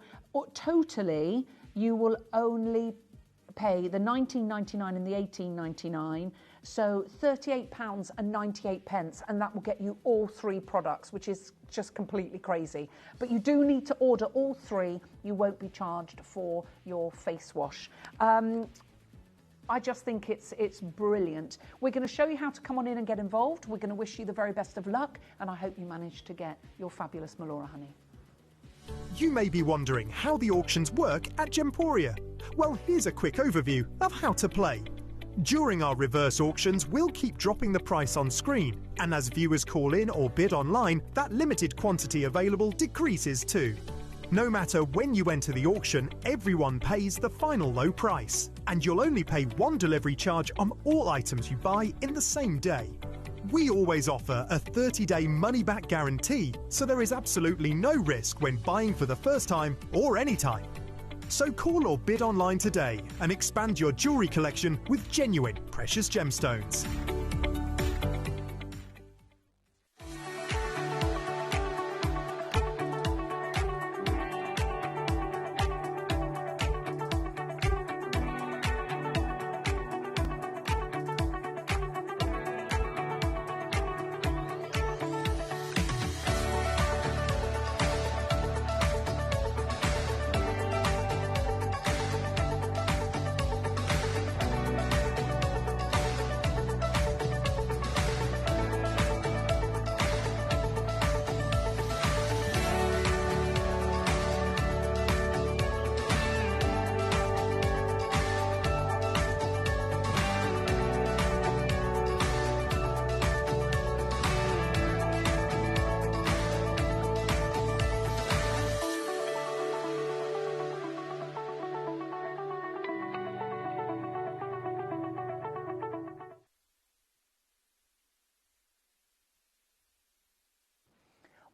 totally, you will only pay the £19.99 and the £18.99, so £38.98, and that will get you all three products, which is just completely crazy. But you do need to order all three. You won't be charged for your face wash. I just think it's brilliant. We're going to show you how to come on in and get involved. We're going to wish you the very best of luck, and I hope you manage to get your fabulous Melora honey. You may be wondering how the auctions work at Gemporia. Well, here's a quick overview of how to play. During our reverse auctions, we'll keep dropping the price on screen, and as viewers call in or bid online, that limited quantity available decreases too. No matter when you enter the auction, everyone pays the final low price, and you'll only pay one delivery charge on all items you buy in the same day. We always offer a 30-day money-back guarantee, so there is absolutely no risk when buying for the first time or any time. So call or bid online today and expand your jewellery collection with genuine precious gemstones.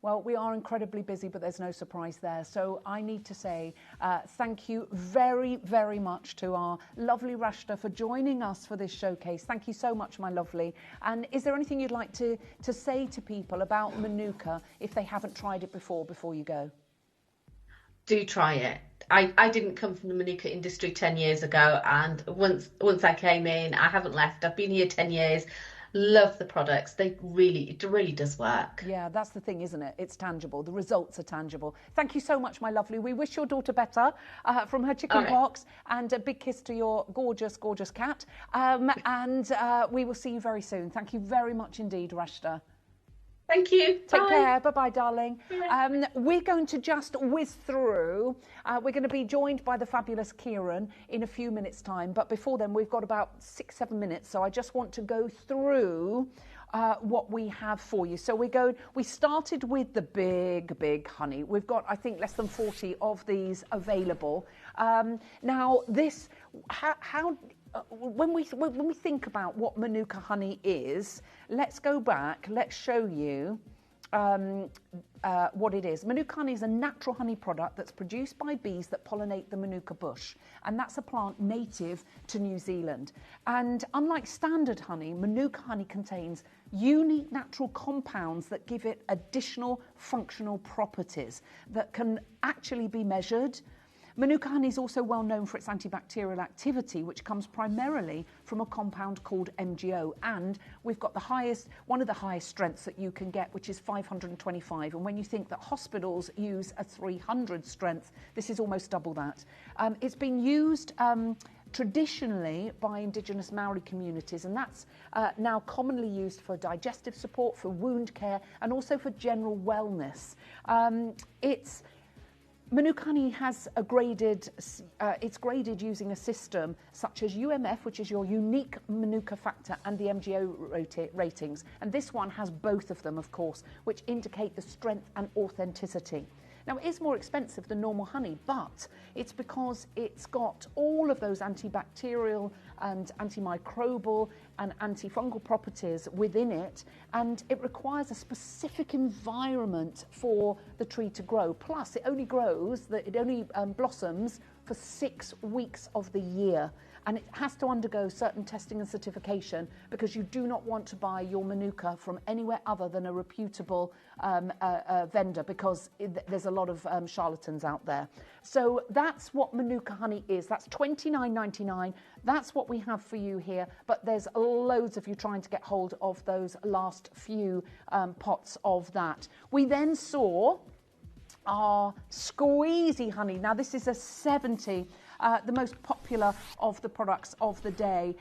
Well, we are incredibly busy, but there's no surprise there. So I need to say thank you very, very much to our lovely Rashta for joining us for this showcase. Thank you so much, my lovely. And is there anything you'd like to say to people about Manuka if they haven't tried it before you go? Do try it. I didn't come from the Manuka industry 10 years ago, and once I came in, I haven't left. I've been here 10 years. Love the products. It really does work. Yeah, that's the thing, isn't it? It's tangible. The results are tangible. Thank you so much, my lovely. We wish your daughter better from her chicken pox, and a big kiss to your gorgeous, gorgeous cat. And we will see you very soon. Thank you very much indeed, Rashta. Thank you. Take care. Bye-bye, darling. We're going to just whiz through. We're going to be joined by the fabulous Kieran in a few minutes' time. But before then, we've got about 6-7 minutes. So I just want to go through what we have for you. So we started with the big honey. We've got, I think, less than 40 of these available. Now, this, when we think about what Manuka honey is, let's go back. Let's show you what it is. Manuka honey is a natural honey product that's produced by bees that pollinate the Manuka bush, and that's a plant native to New Zealand. And unlike standard honey, Manuka honey contains unique natural compounds that give it additional functional properties that can actually be measured. Manuka honey is also well known for its antibacterial activity, which comes primarily from a compound called MgO. And we've got one of the highest strengths that you can get, which is 525. And when you think that hospitals use a 300 strength, this is almost double that. It's been used traditionally by indigenous Maori communities, and that's now commonly used for digestive support, for wound care, and also for general wellness. Manuka honey has it's graded using a system such as UMF, which is your unique Manuka factor, and the MgO ratings. And this one has both of them, of course, which indicate the strength and authenticity. Now, it is more expensive than normal honey, but it's because it's got all of those antibacterial and antimicrobial and antifungal properties within it, and it requires a specific environment for the tree to grow. Plus, it only blossoms for 6 weeks of the year, and it has to undergo certain testing and certification, because you do not want to buy your Manuka from anywhere other than a reputable vendor, because there's a lot of charlatans out there. So that's what Manuka honey is. That's $29.99. That's what we have for you here, but there's loads of you trying to get hold of those last few pots of that. We then saw our squeezy honey. Now, this is a 70, the most popular of the products of the day.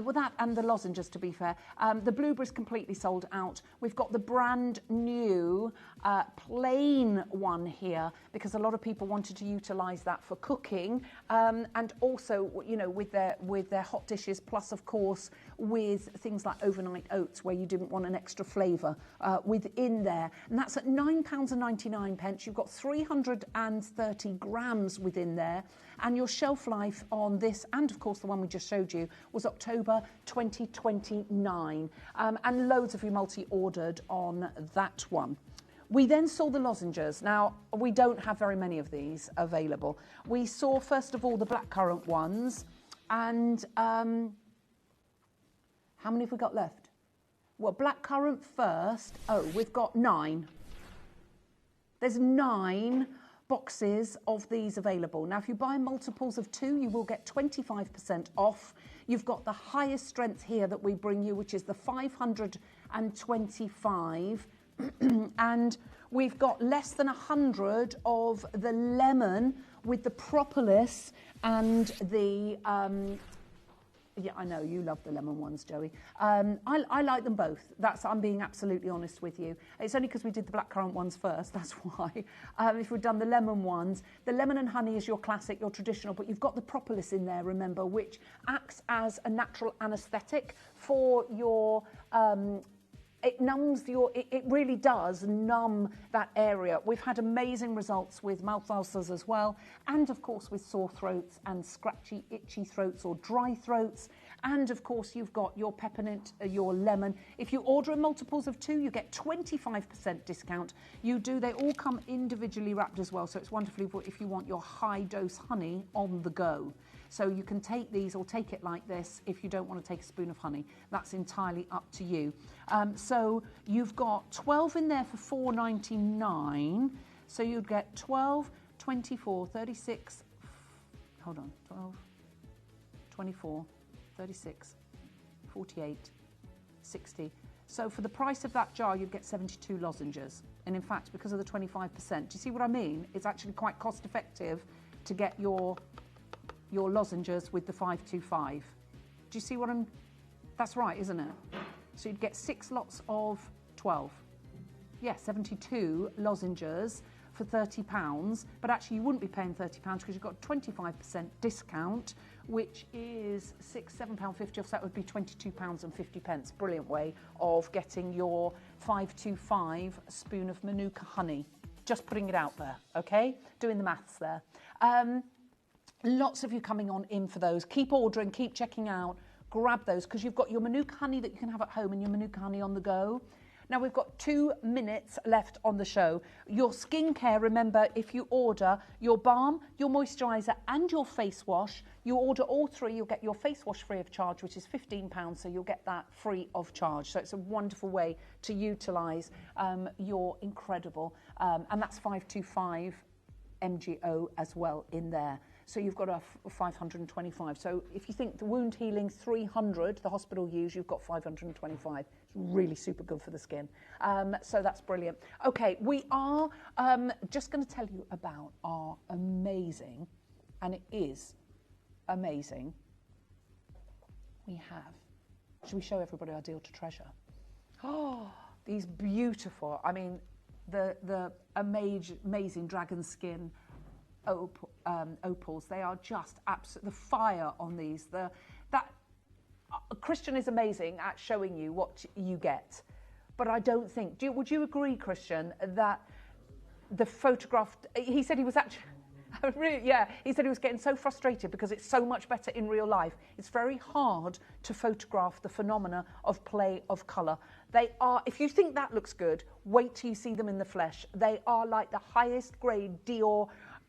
With that and the lozenges, to be fair. The blueberry's completely sold out. We've got the brand new plain one here, because a lot of people wanted to utilise that for cooking, and also, you know, with their hot dishes, plus of course with things like overnight oats, where you didn't want an extra flavour within there. And that's at £9.99. You've got 330 grams within there, and your shelf life on this, and of course the one we just showed you, was October 2029, and loads of you multi-ordered on that one. We then saw the lozenges. Now, we don't have very many of these available. We saw, first of all, the blackcurrant ones, and how many have we got left? Well, blackcurrant first. Oh, we've got 9. There's 9 boxes of these available. Now, if you buy multiples of 2, you will get 25% off. You've got the highest strength here that we bring you, which is the 525. And we've got less than 100 of the lemon with the propolis and the yeah, I know you love the lemon ones, Joey. I like them both. I'm being absolutely honest with you. It's only because we did the blackcurrant ones first, that's why. If we'd done the lemon ones, the lemon and honey is your classic, your traditional, but you've got the propolis in there, remember, which acts as a natural anaesthetic for your it numbs it really does numb that area. We've had amazing results with mouth ulcers as well, and of course with sore throats and scratchy, itchy throats or dry throats. And of course, you've got your peppermint, your lemon. If you order in multiples of 2, you get 25% discount. They all come individually wrapped as well, so it's wonderful if you want your high dose honey on the go. So you can take these or take it like this if you don't want to take a spoon of honey. That's entirely up to you. So you've got 12 in there for $4.99. So you'd get 12, 24, 36, hold on, 12, 24, 36, 48, 60. So for the price of that jar, you'd get 72 lozenges. And in fact, because of the 25%, do you see what I mean? It's actually quite cost effective to get your lozenges with the 525. Do you see what that's right, isn't it? So you'd get 6 lots of 12. Yeah, 72 lozenges for £30, but actually you wouldn't be paying £30 because you've got 25% discount, which is £7.50 off, so that would be £22.50. Brilliant way of getting your 525 spoon of Manuka honey. Just putting it out there, okay? Doing the maths there. Lots of you coming on in for those. Keep ordering, keep checking out, grab those, because you've got your Manuka honey that you can have at home and your Manuka honey on the go. Now we've got 2 minutes left on the show. Your skincare, remember, if you order your balm, your moisturiser and your face wash, you order all 3, you'll get your face wash free of charge, which is £15, so you'll get that free of charge. So it's a wonderful way to utilise your incredible, and that's 525 MGO as well in there. So you've got a 525. So if you think the wound healing 300, the hospital use, you've got 525. It's really super good for the skin. So that's brilliant. Okay, we are just going to tell you about our amazing, and it is amazing, we have, should we show everybody our deal to treasure? Oh, these beautiful, I mean, the amazing dragon skin opals, they are just absolute, the fire on these, Christian is amazing at showing you what you get, but I don't think, would you agree, Christian, that the photograph, he said he was actually, yeah, he said he was getting so frustrated because it's so much better in real life. It's very hard to photograph the phenomena of play of colour. They are, if you think that looks good, wait till you see them in the flesh. They are like the highest grade Dior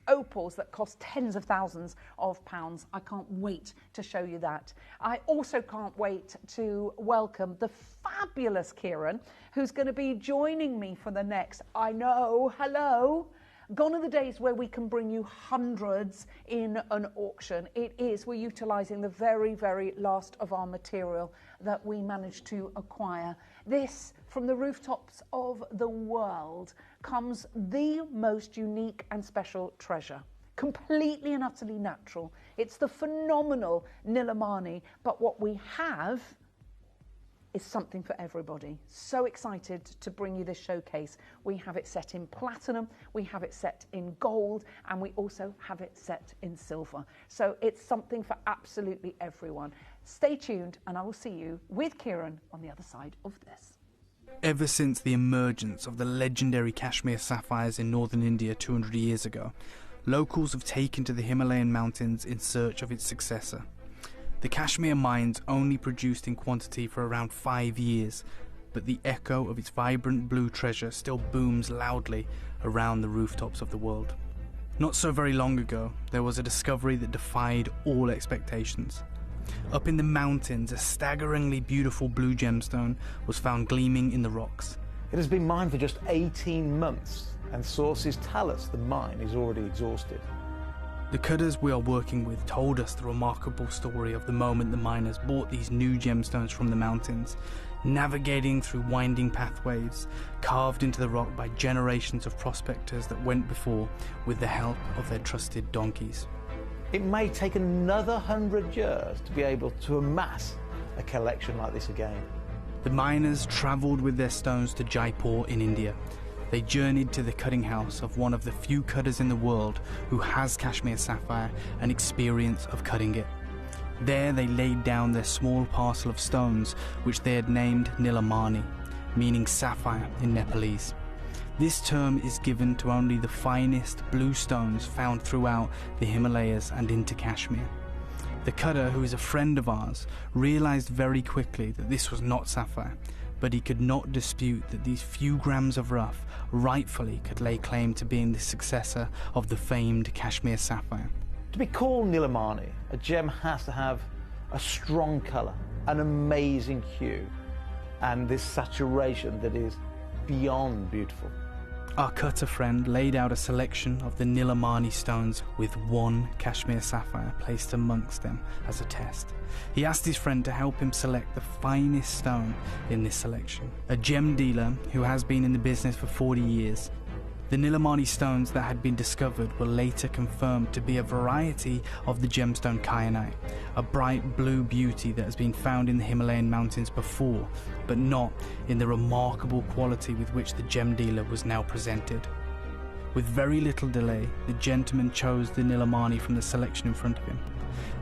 opals that cost tens of thousands of pounds. I can't wait to show you that. I also can't wait to welcome the fabulous Kieran, who's going to be joining me for the next, I know, hello. Gone are the days where we can bring you hundreds in an auction. We're utilising the very, very last of our material that we managed to acquire. This, from the rooftops of the world, comes the most unique and special treasure. Completely and utterly natural. It's the phenomenal Nilamani, but what we have is something for everybody. So excited to bring you this showcase. We have it set in platinum, we have it set in gold, and we also have it set in silver. So it's something for absolutely everyone. Stay tuned, and I will see you with Kieran on the other side of this. Ever since the emergence of the legendary Kashmir sapphires in northern India 200 years ago, locals have taken to the Himalayan mountains in search of its successor. The Kashmir mines only produced in quantity for around 5 years, but the echo of its vibrant blue treasure still booms loudly around the rooftops of the world. Not so very long ago, there was a discovery that defied all expectations. Up in the mountains, a staggeringly beautiful blue gemstone was found gleaming in the rocks. It has been mined for just 18 months, and sources tell us the mine is already exhausted. The cutters we are working with told us the remarkable story of the moment the miners bought these new gemstones from the mountains, navigating through winding pathways carved into the rock by generations of prospectors that went before with the help of their trusted donkeys. It may take another 100 years to be able to amass a collection like this again. The miners travelled with their stones to Jaipur in India. They journeyed to the cutting house of one of the few cutters in the world who has Kashmir sapphire and experience of cutting it. There they laid down their small parcel of stones, which they had named Nilamani, meaning sapphire in Nepalese. This term is given to only the finest blue stones found throughout the Himalayas and into Kashmir. The cutter, who is a friend of ours, realised very quickly that this was not sapphire, but he could not dispute that these few grams of rough rightfully could lay claim to being the successor of the famed Kashmir sapphire. To be called Nilamani, a gem has to have a strong colour, an amazing hue, and this saturation that is beyond beautiful. Our cutter friend laid out a selection of the Nilamani stones with one Kashmir sapphire placed amongst them as a test. He asked his friend to help him select the finest stone in this selection. A gem dealer who has been in the business for 40 years. The Nilamani stones that had been discovered were later confirmed to be a variety of the gemstone kyanite, a bright blue beauty that has been found in the Himalayan mountains before, but not in the remarkable quality with which the gem dealer was now presented. With very little delay, the gentleman chose the Nilamani from the selection in front of him.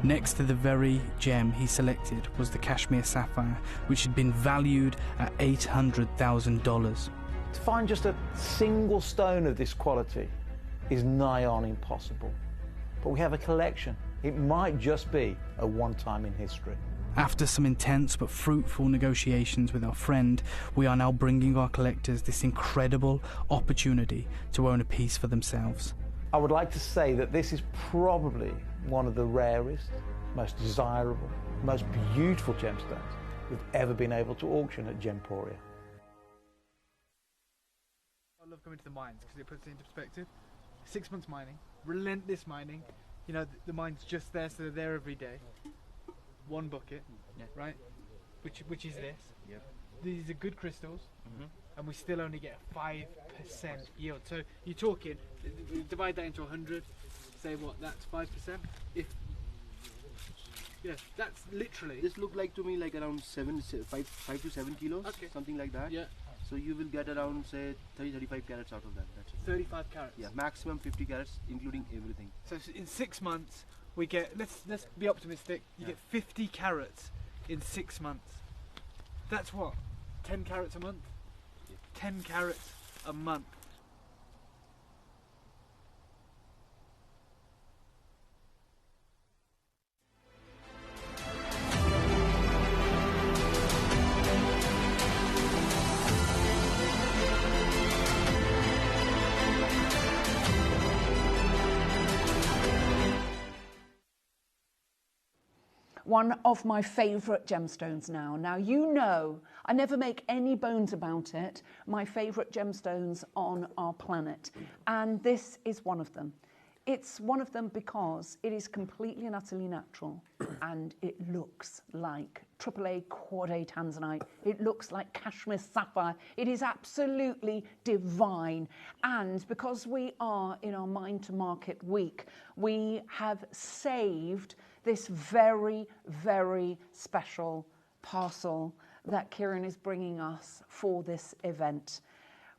Next to the very gem he selected was the Kashmir sapphire, which had been valued at $800,000. To find just a single stone of this quality is nigh on impossible. But we have a collection. It might just be a one-time in history. After some intense but fruitful negotiations with our friend, we are now bringing our collectors this incredible opportunity to own a piece for themselves. I would like to say that this is probably one of the rarest, most desirable, most beautiful gemstones we've ever been able to auction at Gemporia. I love coming to the mines because it puts it into perspective. 6 months mining, relentless mining. You know, the mine's just there, so they're there every day. One bucket, right? Which is this. Yep. These are good crystals, and we still only get a 5% yield. So you're talking, divide that into 100, say what, that's 5%? If yeah, that's literally. This look like to me like around 5 to 7 kilos, something like that. Yeah. So you will get around say 30-35 carats out of that. That's it. 35 carats. Yeah, maximum 50 carats, including everything. So in 6 months, we get, let's be optimistic, you get 50 carats in 6 months. That's what, 10 carats a month? 10 carats a month. One of my favourite gemstones now. Now, you know, I never make any bones about it, my favourite gemstones on our planet. And this is one of them. It's one of them because it is completely and utterly natural and it looks like AAA Quad A Tanzanite. It looks like Kashmir sapphire. It is absolutely divine. And because we are in our Mine to Market week, we have saved this very, very special parcel that Kieran is bringing us for this event.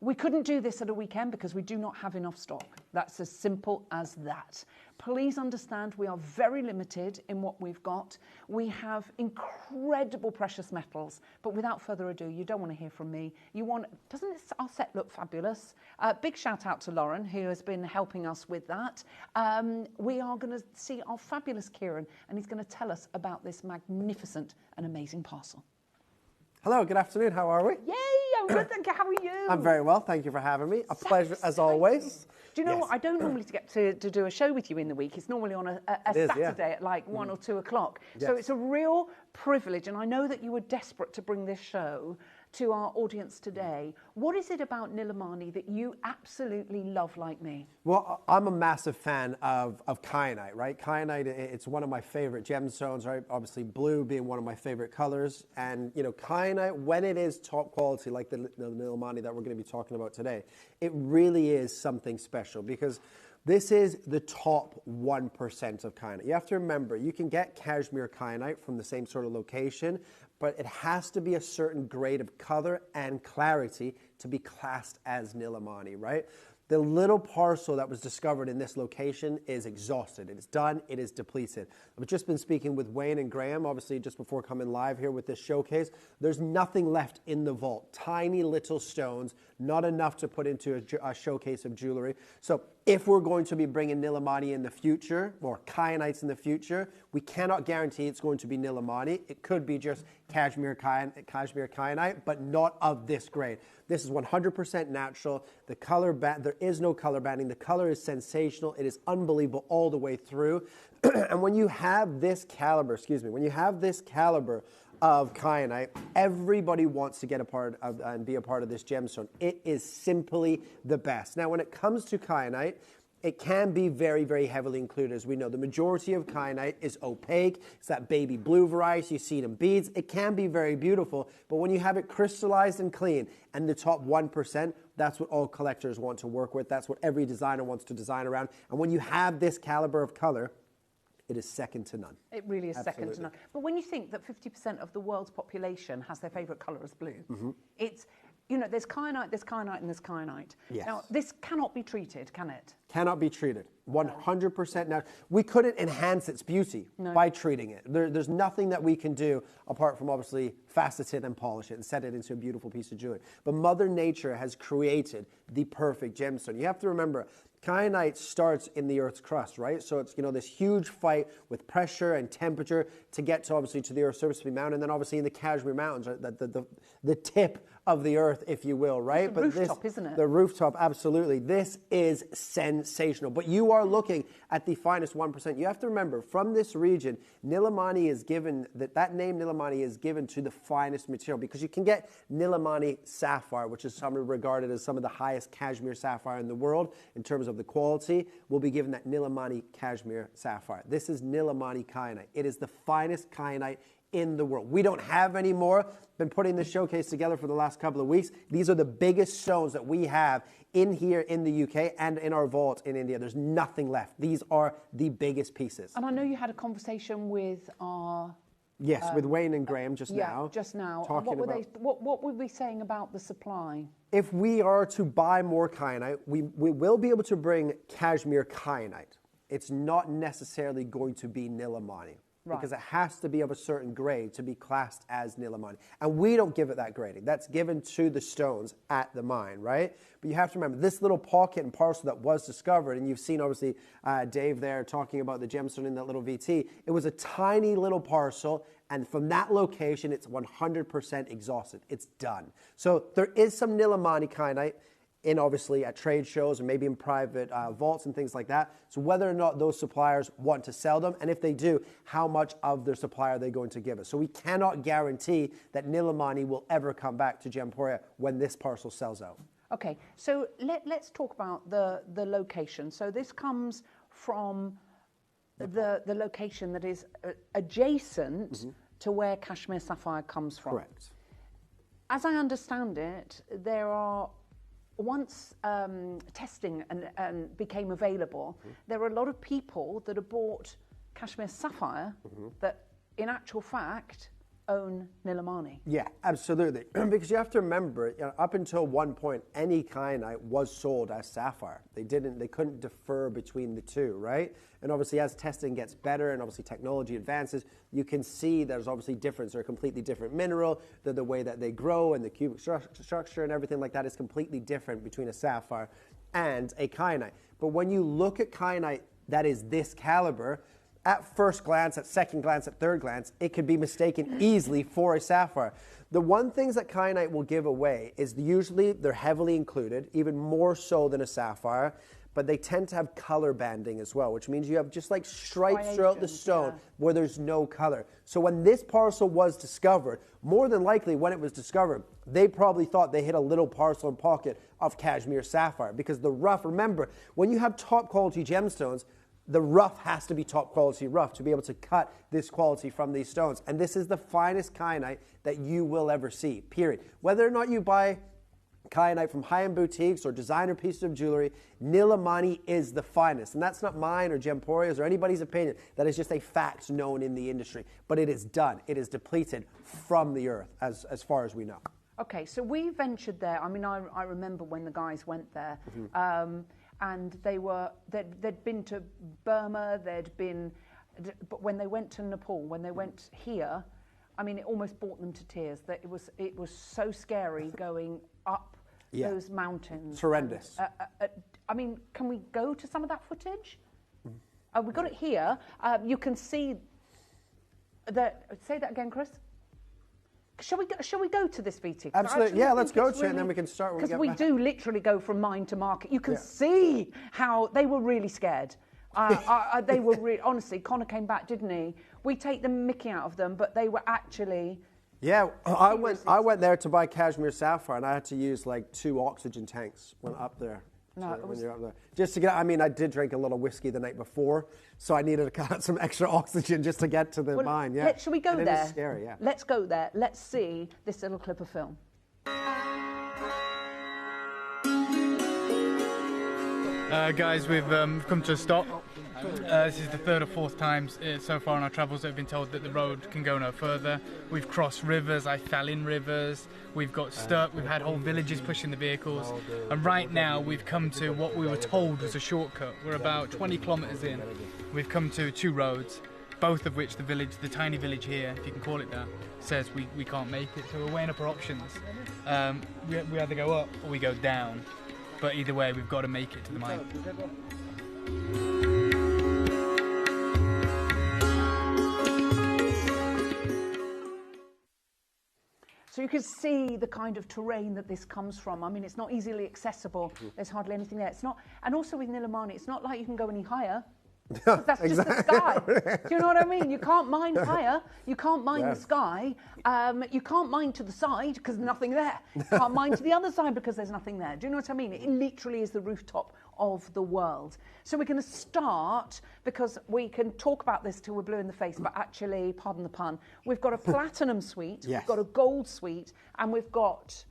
We couldn't do this at a weekend because we do not have enough stock. That's as simple as that. Please understand we are very limited in what we've got. We have incredible precious metals, but without further ado, you don't want to hear from me. You want, doesn't our set look fabulous? Big shout out to Lauren, who has been helping us with that. We are going to see our fabulous Kieran, and he's going to tell us about this magnificent and amazing parcel. Hello, good afternoon. How are we? Yay, I'm good, thank you. How are you? I'm very well. Thank you for having me. A pleasure as always. Do you know what? I don't normally get to do a show with you in the week. It's normally on a Saturday at like 1 or 2 o'clock. So it's a real privilege, and I know that you were desperate to bring this show to our audience today. What is it about Nilamani that you absolutely love like me? Well, I'm a massive fan of kyanite, right? Kyanite, it's one of my favorite gemstones, right? Obviously blue being one of my favorite colors. And, you know, kyanite, when it is top quality, like the Nilamani that we're going to be talking about today, it really is something special because this is the top 1% of kyanite. You have to remember, you can get Kashmir kyanite from the same sort of location, but it has to be a certain grade of color and clarity to be classed as Nilamani, right? The little parcel that was discovered in this location is exhausted. It is done. It is depleted. I've just been speaking with Wayne and Graham, obviously just before coming live here with this showcase. There's nothing left in the vault. Tiny little stones, not enough to put into a showcase of jewelry. So if we're going to be bringing Nilamani in the future, or kyanites in the future, we cannot guarantee it's going to be Nilamani. It could be just cashmere kyanite, but not of this grade. This is 100% natural. The color there is no color banding. The color is sensational. It is unbelievable all the way through. And when you have this caliber, when you have this caliber of kyanite, everybody wants to get a part of and be a part of this gemstone. It is simply the best. Now, when it comes to kyanite, it can be very, very heavily included. As we know, the majority of kyanite is opaque. It's that baby blue variety. You see it in beads. It can be very beautiful, but when you have it crystallized and clean, and the top 1%, that's what all collectors want to work with. That's what every designer wants to design around. And when you have this caliber of color, it is second to none. It really is Absolutely. second to none. But when you think that 50% of the world's population has their favourite colour as blue, it's, you know, there's kyanite, and there's kyanite. Yes. Now, this cannot be treated, can it? Cannot be treated. 100% now. We couldn't enhance its beauty by treating it. There's nothing that we can do apart from obviously facet it and polish it and set it into a beautiful piece of jewelry. But Mother Nature has created the perfect gemstone. You have to remember, kyanite starts in the Earth's crust, right? So it's, you know, this huge fight with pressure and temperature to get to obviously to the Earth's surface to be mounted, and then obviously in the Kashmir Mountains, right? the tip of the Earth, if you will, right? It's the rooftop, isn't it? The rooftop, absolutely. This is sensational. But you are looking at the finest 1%. You have to remember, from this region, Nilamani is given, that name Nilamani is given to the finest material, because you can get Nilamani sapphire, which is regarded as some of the highest cashmere sapphire in the world in terms of the quality. We'll be given that Nilamani cashmere sapphire. This is Nilamani kyanite. It is the finest kyanite in the world. We don't have any more. Been putting this showcase together for the last couple of weeks. These are the biggest stones that we have in here in the UK and in our vault in India. There's nothing left. These are the biggest pieces. And I know you had a conversation with our... Yes, with Wayne and Graham just now. Yeah, just now. Talking what were we saying about the supply? If we are to buy more kyanite, we will be able to bring cashmere kyanite. It's not necessarily going to be Nilamani. Right. Because it has to be of a certain grade to be classed as Nilamani. And we don't give it that grading. That's given to the stones at the mine, right? But you have to remember, this little pocket and parcel that was discovered, and you've seen obviously Dave there talking about the gemstone in that little VT, it was a tiny little parcel, and from that location, it's 100% exhausted. It's done. So there is some Nilamani kyanite in obviously at trade shows or maybe in private vaults and things like that. So whether or not those suppliers want to sell them, and if they do, how much of their supply are they going to give us? So we cannot guarantee that Nilamani will ever come back to Gemporia when this parcel sells out. Okay, so let's talk about the location. So this comes from the location that is adjacent to where Kashmir Sapphire comes from. Correct. As I understand it, there are... Once testing and became available, there are a lot of people that have bought Kashmir Sapphire that, in actual fact, own Nilamani. Yeah, absolutely. Because you have to remember, you know, up until one point, any kyanite was sold as sapphire. They couldn't defer between the two, right? And obviously, as testing gets better and obviously technology advances, you can see there's obviously difference. They're a completely different mineral. The way that they grow and the cubic structure and everything like that is completely different between a sapphire and a kyanite. But when you look at kyanite that is this caliber, at first glance, at second glance, at third glance, it could be mistaken easily for a sapphire. The one things that kyanite will give away is usually they're heavily included, even more so than a sapphire, but they tend to have color banding as well, which means you have just like stripes throughout the stone where there's no color. So when this parcel was discovered, more than likely when it was discovered, they probably thought they hit a little parcel and pocket of cashmere sapphire, because the rough, remember, when you have top quality gemstones, the rough has to be top quality rough to be able to cut this quality from these stones. And this is the finest kyanite that you will ever see, period. Whether or not you buy kyanite from high-end boutiques or designer pieces of jewelry, Nilamani is the finest. And that's not mine or Gemporia's or anybody's opinion. That is just a fact known in the industry. But it is done. It is depleted from the earth as far as we know. Okay, so we ventured there. I mean, I remember when the guys went there. And they'd been to Burma, but when they went to Nepal, when they went here, I mean, it almost brought them to tears. That it was so scary going up those mountains. It's horrendous. I mean, can we go to some of that footage? We've got it here. You can see say that again, Chris. Shall we go to this, VT? Absolutely. Yeah, let's go to it, and then we can start. Because we do literally go from mine to market. You can see how they were really scared. They were honestly. Connor came back, didn't he? We take the mickey out of them, but they were actually. Yeah, I went there to buy cashmere sapphire, and I had to use like 2 oxygen tanks when up there. When you're up there. Just to get, I mean, I did drink a little whiskey the night before, so I needed to cut some extra oxygen just to get to the mine. Yeah. Shall we go there? It is scary, yeah. Let's go there. Let's see this little clip of film. Guys, we've come to a stop. This is the 3rd or 4th time so far on our travels that we've been told that the road can go no further. We've crossed rivers, I fell in rivers, we've got stuck, we've had whole villages pushing the vehicles, and right now we've come to what we were told was a shortcut. We're about 20 kilometres in. We've come to 2 roads, both of which the tiny village here, if you can call it that, says we can't make it, so we're weighing up our options. We either go up or we go down, but either way we've got to make it to the mine. So you can see the kind of terrain that this comes from. I mean, it's not easily accessible. There's hardly anything there. It's not, and also with Nilamani, it's not like you can go any higher. That's just the sky. Do you know what I mean? You can't mine higher. You can't mine the sky. You can't mine to the side because there's nothing there. You can't mine to the other side because there's nothing there. Do you know what I mean? It literally is the rooftop of the world. So we're going to start, because we can talk about this till we're blue in the face, but actually, pardon the pun, we've got a platinum suite, we've got a gold suite, and we've got,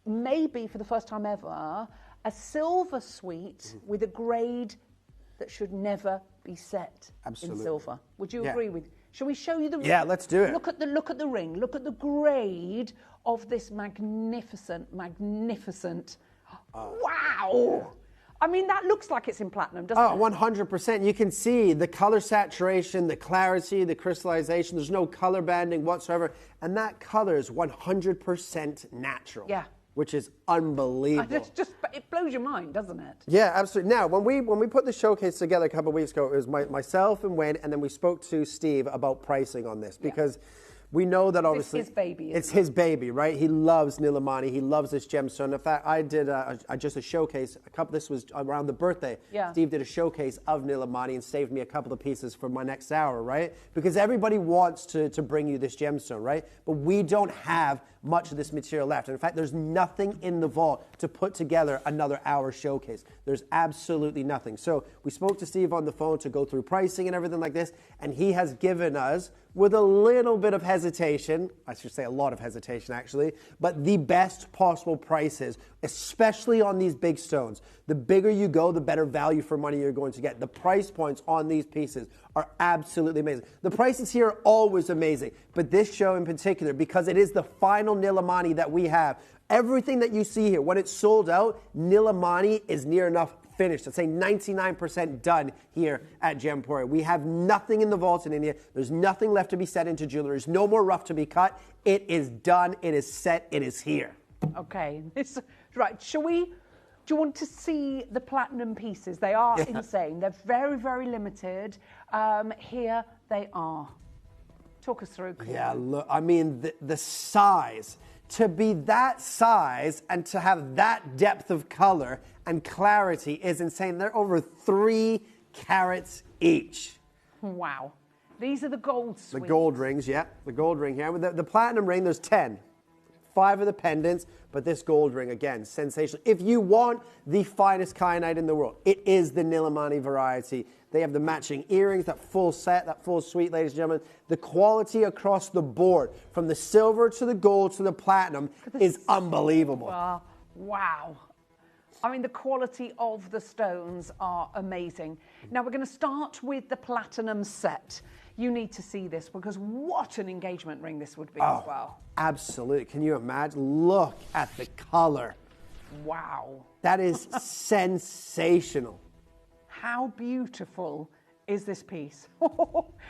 maybe for the first time ever, a silver suite with a grade that should never be set in silver. Would you agree with? Shall we show you the ring? Yeah, let's do it. Look at the ring. Look at the grade of this magnificent. Wow! I mean, that looks like it's in platinum, doesn't it? 100%. You can see the color saturation, the clarity, the crystallization. There's no color banding whatsoever, and that color is 100% natural. Yeah. Which is unbelievable. It blows your mind, doesn't it? Yeah, absolutely. Now, when we put the showcase together a couple of weeks ago, it was myself and Wayne, and then we spoke to Steve about pricing on this, because we know that obviously it's his baby. It's his baby, right? He loves Nilamani. He loves this gemstone. In fact, I did just a showcase. This was around the birthday. Yeah. Steve did a showcase of Nilamani and saved me a couple of pieces for my next hour, right? Because everybody wants to bring you this gemstone, right? But we don't have much of this material left. And in fact, there's nothing in the vault to put together another hour showcase. There's absolutely nothing. So we spoke to Steve on the phone to go through pricing and everything like this, and he has given us, with a little bit of hesitation, I should say a lot of hesitation actually, but the best possible prices, especially on these big stones. The bigger you go, the better value for money you're going to get. The price points on these pieces are absolutely amazing. The prices here are always amazing, but this show in particular, because it is the final Nilamani that we have, everything that you see here, when it's sold out, Nilamani is near enough finished. I'd say 99% done here at Gemporia. We have nothing in the vaults in India. There's nothing left to be set into jewelry. There's no more rough to be cut. It is done. It is set. It is here. Okay. Right. Do you want to see the platinum pieces? They are insane. They're very, very limited. Here they are. Talk us through, Chris. Yeah, look, I mean, the size. To be that size and to have that depth of color and clarity is insane. They're over 3 carats each. Wow. These are the gold suites. The gold rings, yeah. The gold ring here. With the platinum ring, there's 10. 5 of the pendants, but this gold ring, again, sensational. If you want the finest kyanite in the world, it is the Nilamani variety. They have the matching earrings, that full set, that full suite, ladies and gentlemen. The quality across the board, from the silver to the gold to the platinum, is unbelievable. Wow. I mean, the quality of the stones are amazing. Now, we're going to start with the platinum set. You need to see this, because what an engagement ring this would be as well. Absolutely. Can you imagine? Look at the color. Wow. That is sensational. How beautiful is this piece?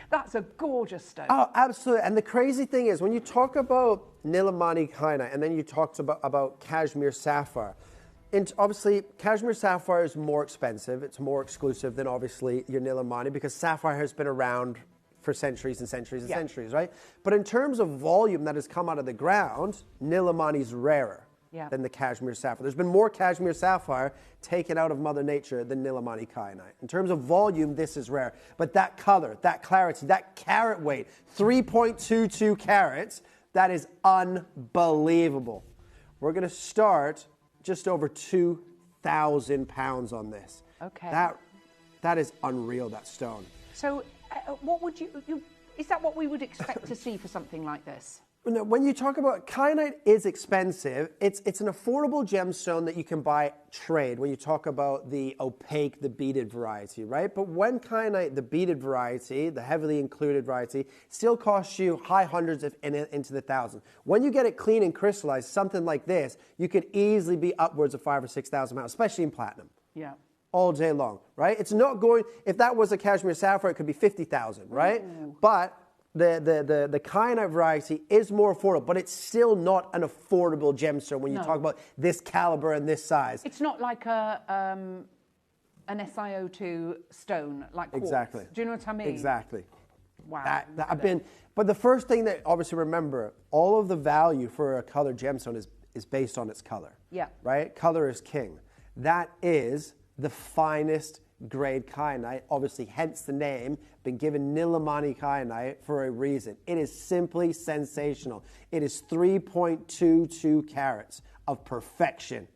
That's a gorgeous stone. Oh, absolutely. And the crazy thing is, when you talk about Nilamani kyanite and then you talked about cashmere sapphire, obviously, cashmere sapphire is more expensive. It's more exclusive than obviously your Nilamani because sapphire has been around for centuries and centuries and centuries, right? But in terms of volume that has come out of the ground, Nilamani's rarer than the cashmere sapphire. There's been more cashmere sapphire taken out of Mother Nature than Nilamani kyanite. In terms of volume, this is rare. But that color, that clarity, that carat weight, 3.22 carats, that is unbelievable. We're going to start just over 2,000 pounds on this. Okay. That is unreal, that stone. So what would is that what we would expect to see for something like this? When you talk about kyanite is expensive, it's an affordable gemstone that you can buy trade when you talk about the opaque, the beaded variety, right? But when kyanite, the beaded variety, the heavily included variety, still costs you high hundreds into the thousands. When you get it clean and crystallized, something like this, you could easily be upwards of 5,000 or 6,000 pounds, especially in platinum. Yeah. All day long, right? It's not going, if that was a cashmere sapphire, it could be 50,000, right? Ooh. But the kyanite variety is more affordable, but it's still not an affordable gemstone when you talk about this caliber and this size. It's not like an SiO2 stone, like quartz. Exactly. Do you know what I mean? Exactly. Wow. But the first thing that obviously remember, all of the value for a colored gemstone is based on its color. Yeah. Right? Color is king. That is the finest grade kyanite, obviously hence the name, been given Nilamani kyanite for a reason. It is simply sensational. It is 3.22 carats of perfection.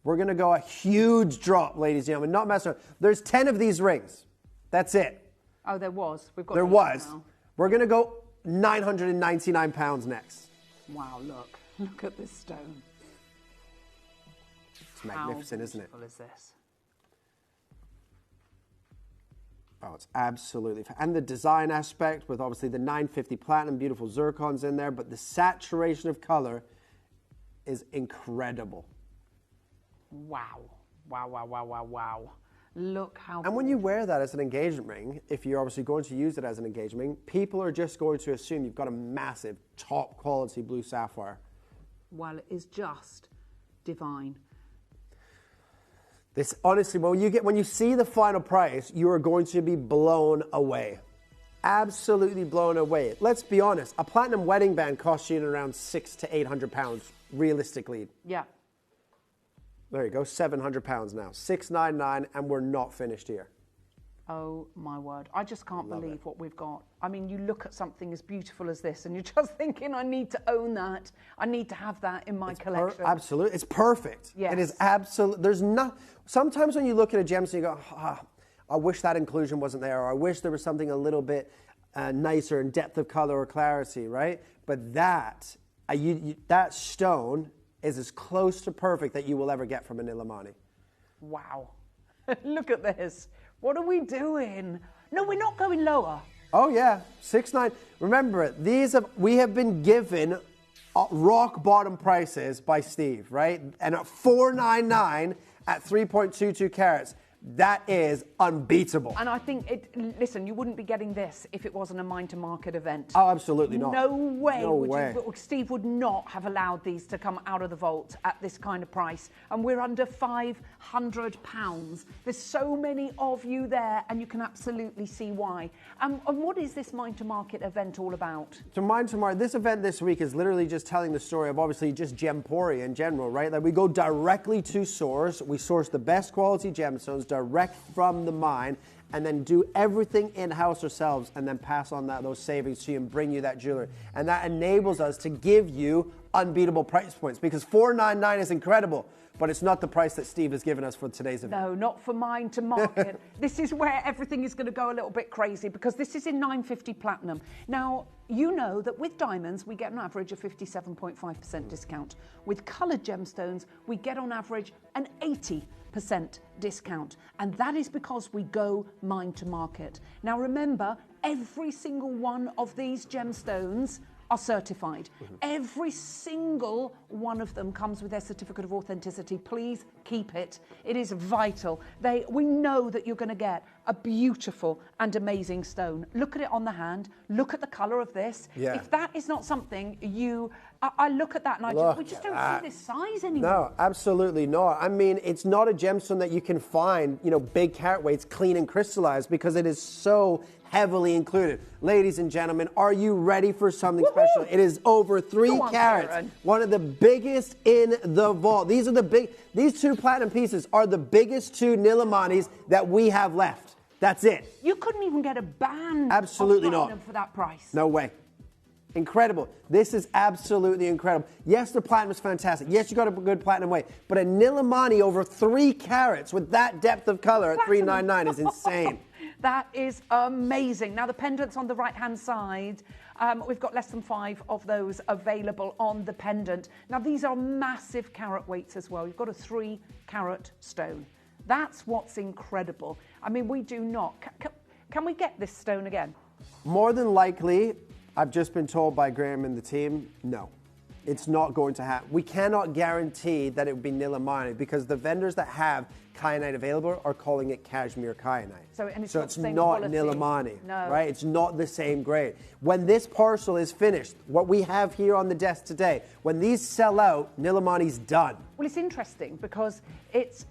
We're going to go a huge drop, ladies and gentlemen, not messing around. There's 10 of these rings. That's it. Oh, there was. We've got there was. Now. We're going to go 999 pounds next. Wow, look. Look at this stone. It's magnificent, isn't it? How beautiful is this? Oh, it's absolutely, and the design aspect with obviously the 950 platinum, beautiful zircons in there, but the saturation of color is incredible. Wow, wow, wow, wow, wow, wow. Look how... And when you wear that as an engagement ring, if you're obviously going to use it as an engagement ring, people are just going to assume you've got a massive, top quality blue sapphire. Well, it is just divine. This, honestly, when you see the final price, you are going to be blown away. Absolutely blown away. Let's be honest, a platinum wedding band costs you around 600 to 800 pounds, realistically. Yeah. There you go, 700 pounds now. 699, and we're not finished here. Oh my word, I just can't believe what we've got. I mean, you look at something as beautiful as this and you're just thinking, I need to own that. I need to have that in my collection. Absolutely, it's perfect. Yes. It is absolute. There's no, sometimes when you look at a gemstone, you go, I wish that inclusion wasn't there, or I wish there was something a little bit nicer in depth of color or clarity, right? But that stone is as close to perfect that you will ever get from a Nilamani. Wow. Look at this. What are we doing? No, we're not going lower. Oh yeah, 6.9. Remember, we have been given rock bottom prices by Steve, right? And at 499 at 3.22 carats, that is unbeatable. And I think listen, you wouldn't be getting this if it wasn't a Mine to Market event. Oh, absolutely not. No way. No way. Steve would not have allowed these to come out of the vault at this kind of price. And we're under £500. There's so many of you there, and you can absolutely see why. And what is this Mine to Market event all about? So Mine to Market, this event this week is literally just telling the story of obviously just Gemporia in general, right? Like we go directly to source. We source the best quality gemstones direct from the mine, and then do everything in-house ourselves, and then pass on those savings to you and bring you that jewelry. And that enables us to give you unbeatable price points, because $499 is incredible, but it's not the price that Steve has given us for today's event. No, not for Mine to Market. This is where everything is going to go a little bit crazy, because this is in 950 platinum. Now, you know that with diamonds, we get an average of 57.5% discount. With coloured gemstones, we get on average an 80% discount, and that is because we go Mine to Market. Now remember, every single one of these gemstones are certified. Every single one of them comes with their certificate of authenticity. Please keep it. It is vital. We know that you're going to get a beautiful and amazing stone. Look at it on the hand. Look at the colour of this. Yeah. If that is not something you I look at that and we just don't see this size anymore. No, absolutely not. I mean, it's not a gemstone that you can find, big carat weights, clean and crystallized, because it is so heavily included. Ladies and gentlemen, are you ready for something special? It is over 3 carats. Karen. One of the biggest in the vault. These 2 platinum pieces are the biggest 2 Nilamanis that we have left. That's it. You couldn't even get a band Absolutely of platinum not. for that price. No way. Incredible. This is absolutely incredible. Yes, the platinum is fantastic. Yes, you got a good platinum weight. But a Nilamani over 3 carats with that depth of color at $399 is insane. That is amazing. Now, the pendants on the right-hand side, we've got less than 5 of those available on the pendant. Now, these are massive carat weights as well. You've got a 3-carat stone. That's what's incredible. I mean, we do not. Can we get this stone again? More than likely, I've just been told by Graham and the team, no. It's not going to happen. We cannot guarantee that it would be Nilamani because the vendors that have kyanite available are calling it cashmere kyanite. So it's not quality. Nilamani, no. right? It's not the same grade. When this parcel is finished, what we have here on the desk today, when these sell out, Nilamani's done. Well, it's interesting because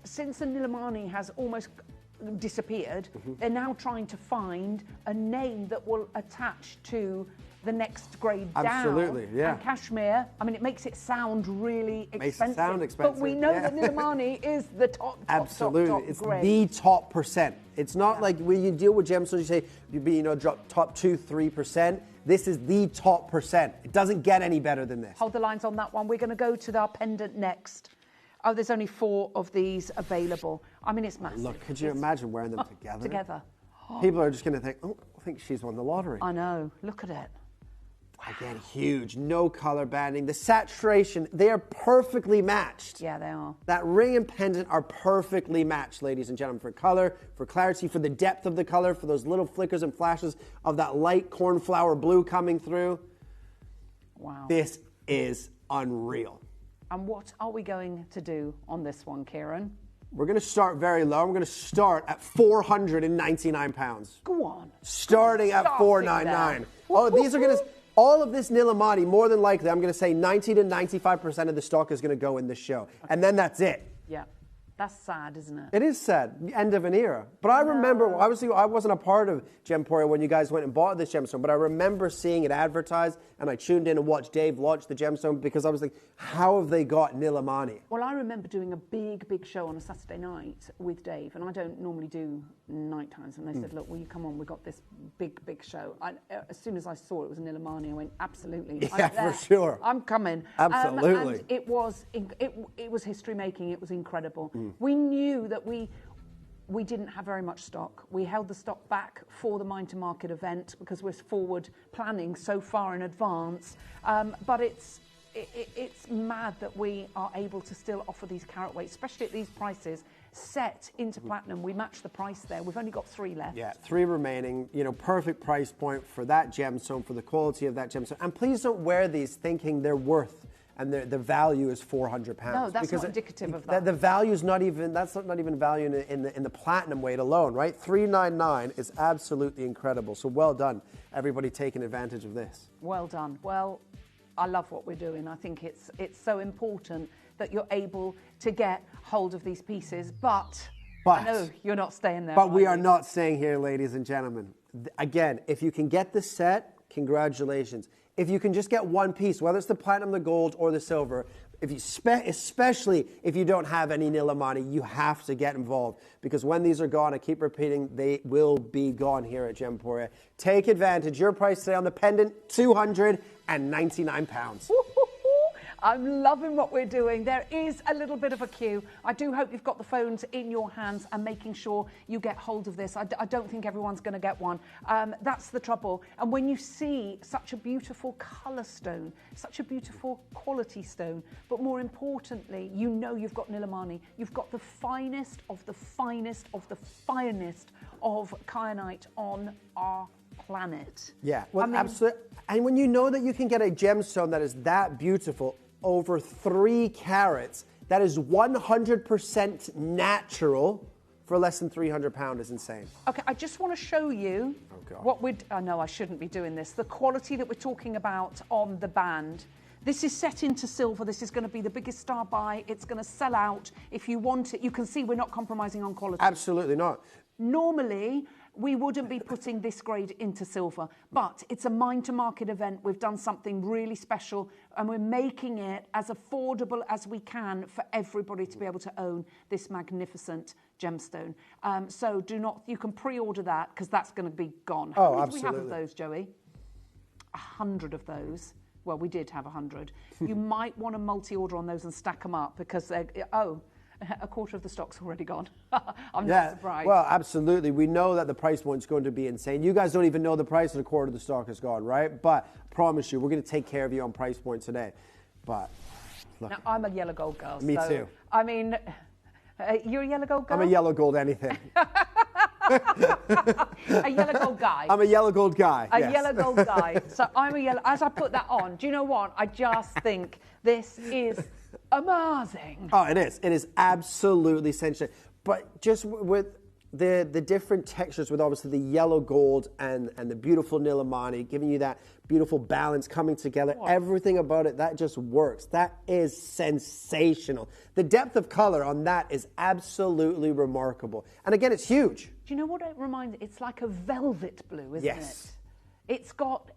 since the Nilamani has almost disappeared, they're now trying to find a name that will attach to the next grade down. Absolutely, yeah. And cashmere, I mean, it makes it sound really expensive. Makes it sound expensive. But we know that Nilamani is the top Absolutely. It's grade. The top percent. It's not like when you deal with gemstones, you say, drop top 2-3%. This is the top percent. It doesn't get any better than this. Hold the lines on that one. We're going to go to our pendant next. Oh, there's only 4 of these available. I mean, it's massive. Look, could you imagine wearing them together? Together. People are just going to think, oh, I think she's won the lottery. I know. Look at it. Again, huge, no color banding. The saturation, they are perfectly matched. Yeah, they are. That ring and pendant are perfectly matched, ladies and gentlemen, for color, for clarity, for the depth of the color, for those little flickers and flashes of that light cornflower blue coming through. Wow. This is unreal. And what are we going to do on this one, Kieran? We're going to start very low. We're going to start at £499. Go on. Starting at $499. Oh, these are going to... All of this Nilamani, more than likely, I'm going to say 90 to 95% of the stock is going to go in this show. Okay. And then that's it. Yeah. That's sad, isn't it? It is sad. The end of an era. But I remember, obviously, I wasn't a part of Gemporia when you guys went and bought this gemstone, but I remember seeing it advertised, and I tuned in and watched Dave launch the gemstone because I was like, how have they got Nilamani? Well, I remember doing a big show on a Saturday night with Dave, and I don't normally do night times, and they said, look, will you come on? We've got this big show. As soon as I saw it was a Nilamani, I went, absolutely. Yeah, for sure. I'm coming. Absolutely. And it was history making. It was incredible. We knew that we didn't have very much stock. We held the stock back for the Mine to Market event because we're forward planning so far in advance. But it's mad that we are able to still offer these carat weights, especially at these prices, set into platinum. We match the price there. We've only got 3 left. Yeah, 3 remaining. Perfect price point for that gemstone, for the quality of that gemstone. And please don't wear these thinking they're worth and the value is £400. No, that's not indicative of that. The value is not even, that's not even value in the platinum weight alone, right? $399 is absolutely incredible. So well done, everybody taking advantage of this. Well done. Well, I love what we're doing. I think it's so important that you're able to get hold of these pieces, but I know you're not staying there. But we are not staying here, ladies and gentlemen. Again, if you can get the set, congratulations. If you can just get one piece, whether it's the platinum, the gold, or the silver, especially if you don't have any Nilamani, you have to get involved. Because when these are gone, I keep repeating, they will be gone here at Gemporia. Take advantage. Your price today on the pendant, £299. I'm loving what we're doing. There is a little bit of a queue. I do hope you've got the phones in your hands and making sure you get hold of this. I don't think everyone's going to get one. That's the trouble. And when you see such a beautiful colour stone, such a beautiful quality stone, but more importantly, you know you've got Nilamani. You've got the finest of the finest of the finest of kyanite on our planet. Yeah, well, absolutely. And when you know that you can get a gemstone that is that beautiful, over 3 carats, that is 100% natural for less than £300 is insane. Okay, I just want to show you what we'd... I know I shouldn't be doing this. The quality that we're talking about on the band. This is set into silver. This is going to be the biggest star buy. It's going to sell out. If you want it, you can see we're not compromising on quality. Absolutely not. Normally, we wouldn't be putting this grade into silver, but it's a mine-to-market event. We've done something really special, and we're making it as affordable as we can for everybody to be able to own this magnificent gemstone. So you can pre-order that, because that's going to be gone. How many do we have of those, Joey? 100 of those. Well, we did have 100. You might want to multi-order on those and stack them up, because a quarter of the stock's already gone. I'm not surprised. Well, absolutely. We know that the price point's going to be insane. You guys don't even know the price, and a quarter of the stock is gone, right? But I promise you, we're going to take care of you on price point today. But look, now, I'm a yellow gold girl. Me too. I mean, you're a yellow gold girl? I'm a yellow gold anything. A yellow gold guy. I'm a yellow gold guy. Yellow gold guy. So I'm a yellow. As I put that on, do you know what? I just think this is amazing. Oh, it is. It is absolutely sensational. But just with the different textures, with obviously the yellow gold and the beautiful Nilamani, giving you that beautiful balance coming together, everything about it, that just works. That is sensational. The depth of color on that is absolutely remarkable. And again, it's huge. Do you know what it reminds me? It's like a velvet blue, isn't it? It's got,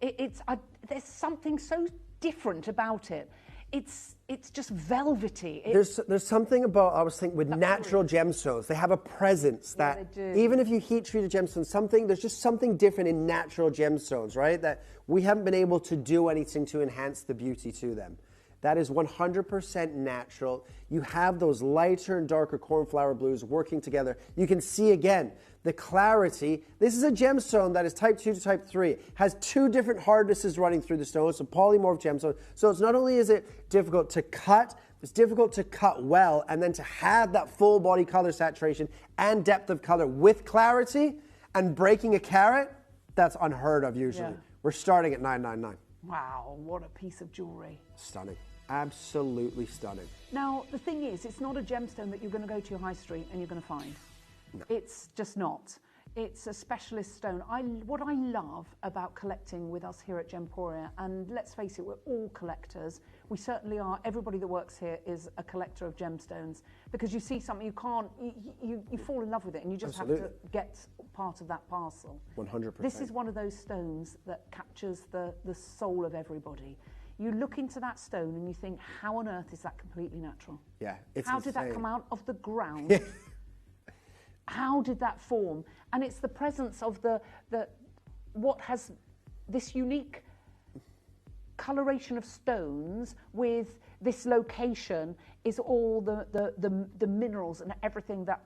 there's something so different about it. It's just velvety. There's something about, I was thinking, with natural gemstones, they have a presence that even if you heat treat a gemstone, there's just something different in natural gemstones, right? That we haven't been able to do anything to enhance the beauty to them. That is 100% natural. You have those lighter and darker cornflower blues working together. You can see again the clarity. This is a gemstone that is type 2 to type 3. Has two different hardnesses running through the stone. It's a polymorph gemstone. So it's not only is it difficult to cut, it's difficult to cut well, and then to have that full body color saturation and depth of color with clarity and breaking a carat, that's unheard of usually. Yeah. We're starting at $999. Wow, what a piece of jewelry. Stunning. Absolutely stunning. Now, the thing is, it's not a gemstone that you're going to go to your high street and you're going to find. No. It's just not. It's a specialist stone. What I love about collecting with us here at Gemporia, and let's face it, we're all collectors. We certainly are. Everybody that works here is a collector of gemstones, because you see something, you fall in love with it, and you just have to get part of that parcel. 100%. This is one of those stones that captures the soul of everybody. You look into that stone and you think, how on earth is that completely natural? Yeah, it's How did that come out of the ground? How did that form? And it's the presence of what has this unique coloration of stones with this location is all the minerals and everything that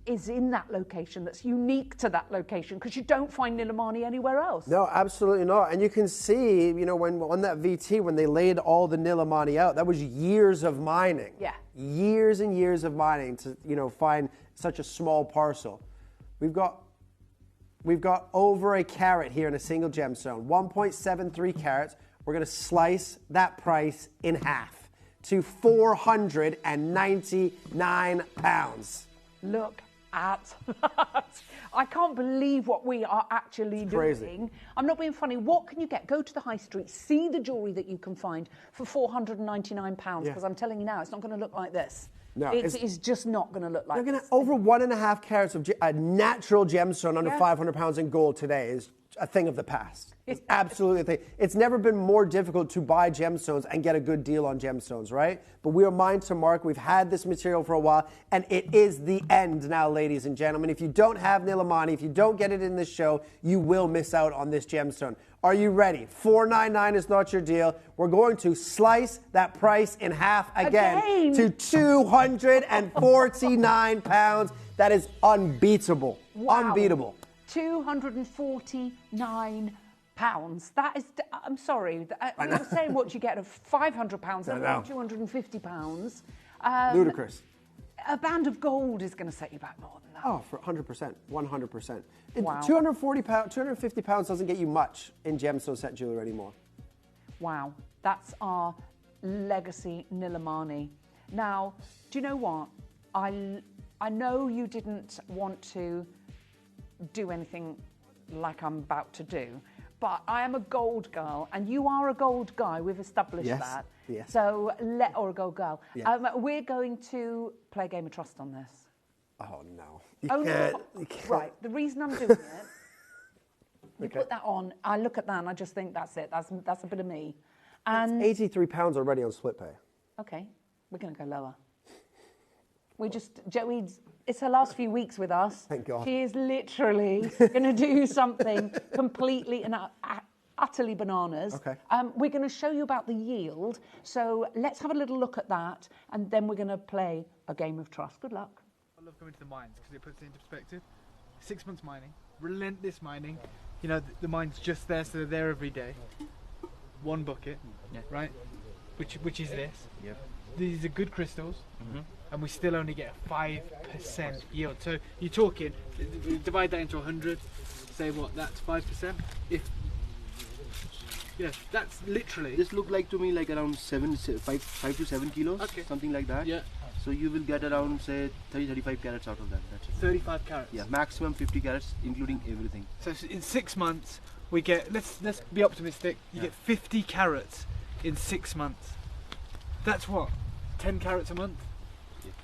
is in that location that's unique to that location, because you don't find Nilamani anywhere else. No, absolutely not. And you can see, you know, when on that VT, when they laid all the Nilamani out, that was years of mining. Yeah. Years and years of mining to, you know, find such a small parcel. We've got over a carat here in a single gemstone, 1.73 carats. We're going to slice that price in half to 499 pounds. Look at that. I can't believe what we are actually doing. I'm not being funny. What can you get? Go to the high street, see the jewellery that you can find for £499, because I'm telling you now, it's not going to look like this. No, it's just not going to look like this. Over 1.5 carats of a natural gemstone under 500 pounds in gold today is a thing of the past. It's absolutely a thing. It's never been more difficult to buy gemstones and get a good deal on gemstones, right? But we are mine to mark. We've had this material for a while, and it is the end now, ladies and gentlemen. If you don't have Nilamani, if you don't get it in this show, you will miss out on this gemstone. Are you ready? $499 is not your deal. We're going to slice that price in half again. To 249 pounds. That is unbeatable. Wow. Unbeatable. 249 pounds. That is, I'm sorry. I was saying what you get of 500 pounds, and 250 pounds. Ludicrous. A band of gold is going to set you back more than that. Oh, for 100%, 100%. Wow. 250 pounds doesn't get you much in gemstone set jewelry anymore. Wow, that's our legacy Nilamani. Now, do you know what? I know you didn't want to do anything like I'm about to do, but I am a gold girl, and you are a gold guy. We've established that. Yes. So, or a gold girl. Yeah. We're going to play a game of trust on this. Oh, no. You can't. Right, the reason I'm doing it, you put that on, I look at that and I just think that's it. That's a bit of me. And It's £83 already on split pay. okay, we're going to go lower. Joey's, it's her last few weeks with us. Thank God. She is literally going to do something completely and utterly bananas. Okay. We're going to show you about the yield. So let's have a little look at that, and then we're going to play a game of trust. Good luck. I love going to the mines because it puts it into perspective. 6 months mining, relentless mining. You know, the mine's just there, so they're there every day. One bucket, right? Which is this. Yep. These are good crystals, and we still only get a 5% yield. So you're talking, divide that into 100, say what, that's 5%? That's literally. This look like to me like around 5 to 7 kilos, something like that. Yeah. So you will get around say 35 carats out of that. That's it. 35 carats. Yeah, maximum 50 carats, including everything. So in 6 months, we get, let's be optimistic, you get 50 carats in 6 months. That's what? 10 carats a month?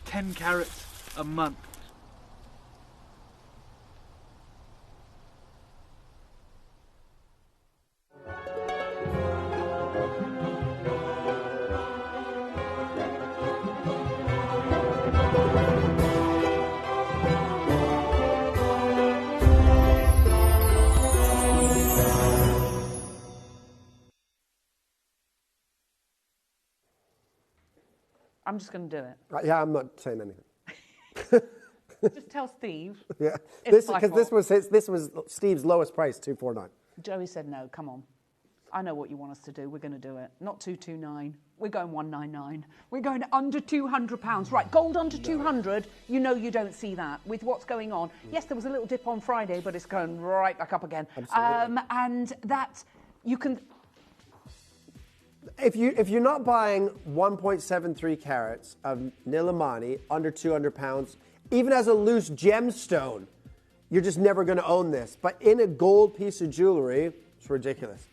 10 carats a month. I'm just going to do it. Yeah, I'm not saying anything. Just tell Steve. Yeah, It's because this was Steve's lowest price, $249. Joey said no. Come on, I know what you want us to do. We're going to do it. Not 229. We're going 199. We're going under £200. Right, gold under 200. You know you don't see that with what's going on. Yes, there was a little dip on Friday, but it's going right back up again. And that you can. If you're not buying 1.73 carats of Nilamani under 200 pounds, even as a loose gemstone, you're just never going to own this. But in a gold piece of jewelry, it's ridiculous.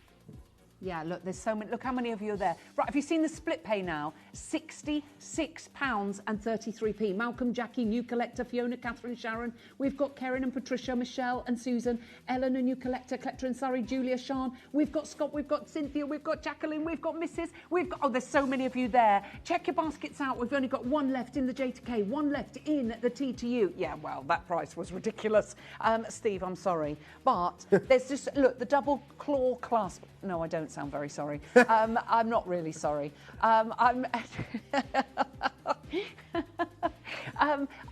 Yeah, look, there's so many. Look how many of you are there. Right, have you seen the split pay now? £66.33. Malcolm, Jackie, new collector, Fiona, Catherine, Sharon. We've got Karen and Patricia, Michelle and Susan, Ellen, a new collector, and Surrey, Julia, Sean. We've got Scott, we've got Cynthia, we've got Jacqueline, we've got Mrs. We've got, oh, there's so many of you there. Check your baskets out. We've only got one left in the J to K, one left in the T to U. Yeah, well, that price was ridiculous. Steve, I'm sorry. But there's just, look, the double claw clasp. No, I don't sound very sorry. I'm not really sorry. I'm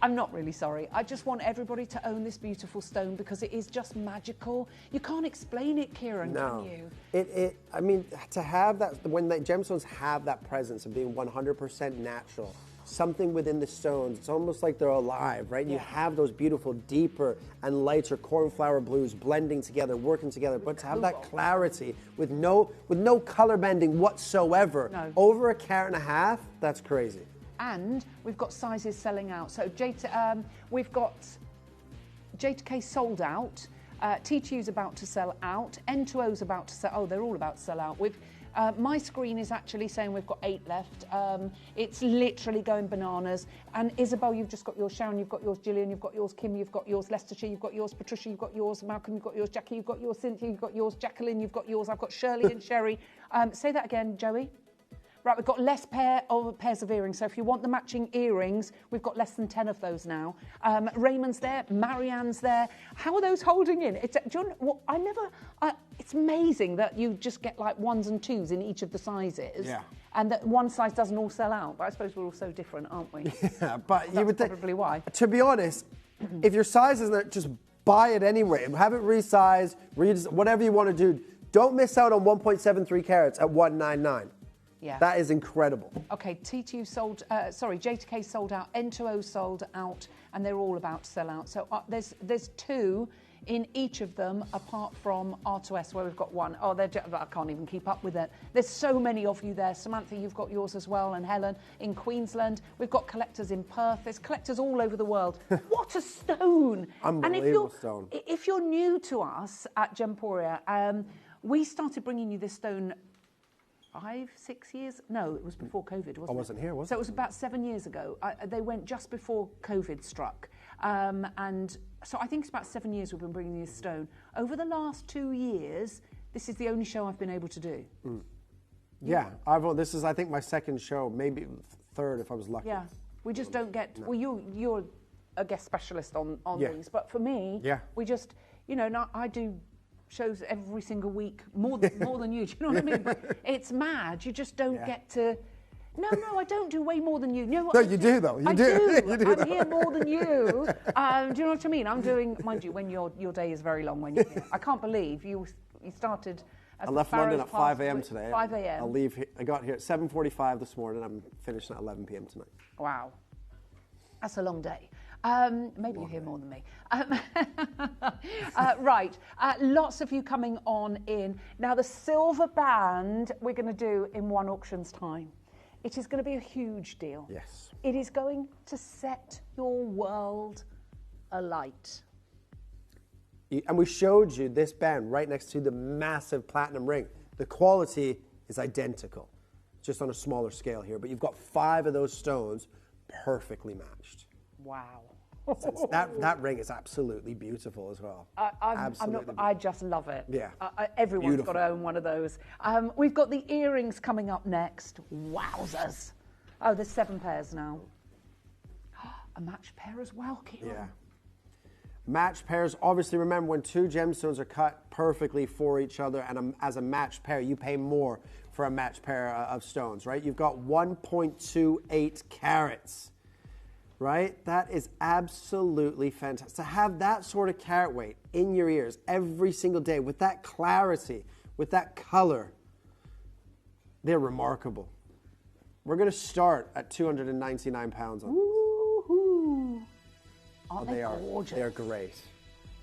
not really sorry. I just want everybody to own this beautiful stone because it is just magical. You can't explain it, Kieran, can you? I mean, to have that, when the gemstones have that presence of being 100% natural, something within the stones, it's almost like they're alive, right? Yeah. You have those beautiful deeper and lighter cornflower blues blending together, working together, but to have that clarity with no color bending whatsoever, over 1.5 carats, that's crazy. And we've got sizes selling out. So we've got J to K sold out, T2U's about to sell out, N2O's about to sell, they're all about to sell out. My screen is actually saying we've got 8 left. It's literally going bananas. And Isabel, you've just got yours. Sharon, you've got yours. Gillian, you've got yours. Kim, you've got yours. Leicestershire, you've got yours. Patricia, you've got yours. Malcolm, you've got yours. Jackie, you've got yours. Cynthia, you've got yours. Jacqueline, you've got yours. I've got Shirley and Sherry. Say that again, Joey. Right, we've got less pairs of earrings. So if you want the matching earrings, we've got less than 10 of those now. Raymond's there, Marianne's there. How are those holding in? It's amazing that you just get like 1s and 2s in each of the sizes. Yeah. And that one size doesn't all sell out. But I suppose we're all so different, aren't we? Yeah, but you would think, probably why. To be honest, if your size isn't, just buy it anyway. Have it resized, whatever you want to do. Don't miss out on 1.73 carats at $199. Yeah. That is incredible. Okay, T2 sold, J to K sold out, N2O sold out, and they're all about to sell out. So there's 2 in each of them, apart from R2S, where we've got 1. Oh, I can't even keep up with it. There's so many of you there. Samantha, you've got yours as well, and Helen in Queensland. We've got collectors in Perth. There's collectors all over the world. What a stone! Unbelievable stone. If you're new to us at Gemporia, We started bringing you this stone 5, 6 years? No, it was before COVID, wasn't it? I wasn't here, was it? So it was about 7 years ago. They went just before COVID struck. And so I think it's about 7 years we've been bringing you this stone. Over the last 2 years, this is the only show I've been able to do. Yeah, this is, I think, my second show, maybe third if I was lucky. Yeah, we just don't get, well, you're a guest specialist on these, but for me, we just, you know, I do shows every single week, more than you, do you know what I mean? But it's mad, you just don't get to, no, I don't do way more than you. You know what no, you do though, you do. I'm here more than you. Do you know what I mean? I'm doing, mind you, when your day is very long when you're here. I can't believe you started. I left London at 5 a.m. today. 5 a.m. I'll leave. I got here at 7:45 this morning. I'm finishing at 11 p.m. tonight. Wow, that's a long day. Maybe you hear more than me. Right, lots of you coming on in. Now, the silver band we're going to do in one auction's time. It is going to be a huge deal. Yes. It is going to set your world alight. And we showed you this band right next to the massive platinum ring. The quality is identical, just on a smaller scale here. But you've got 5 of those stones perfectly matched. Wow. So that ring is absolutely beautiful as well. I just love it. Yeah. Everyone's Beautiful. got to own one of those. We've got the earrings coming up next. Wowzers. Oh, there's 7 pairs now. A matched pair as well, Kieran. Yeah. Matched pairs, obviously remember when 2 gemstones are cut perfectly for each other and as a matched pair, you pay more for a matched pair of stones, right? You've got 1.28 carats, right? That is absolutely fantastic. To have that sort of carat weight in your ears every single day with that clarity, with that color, they're remarkable. We're going to start at 299 pounds on this. Woohoo! Aren't they gorgeous? They're great.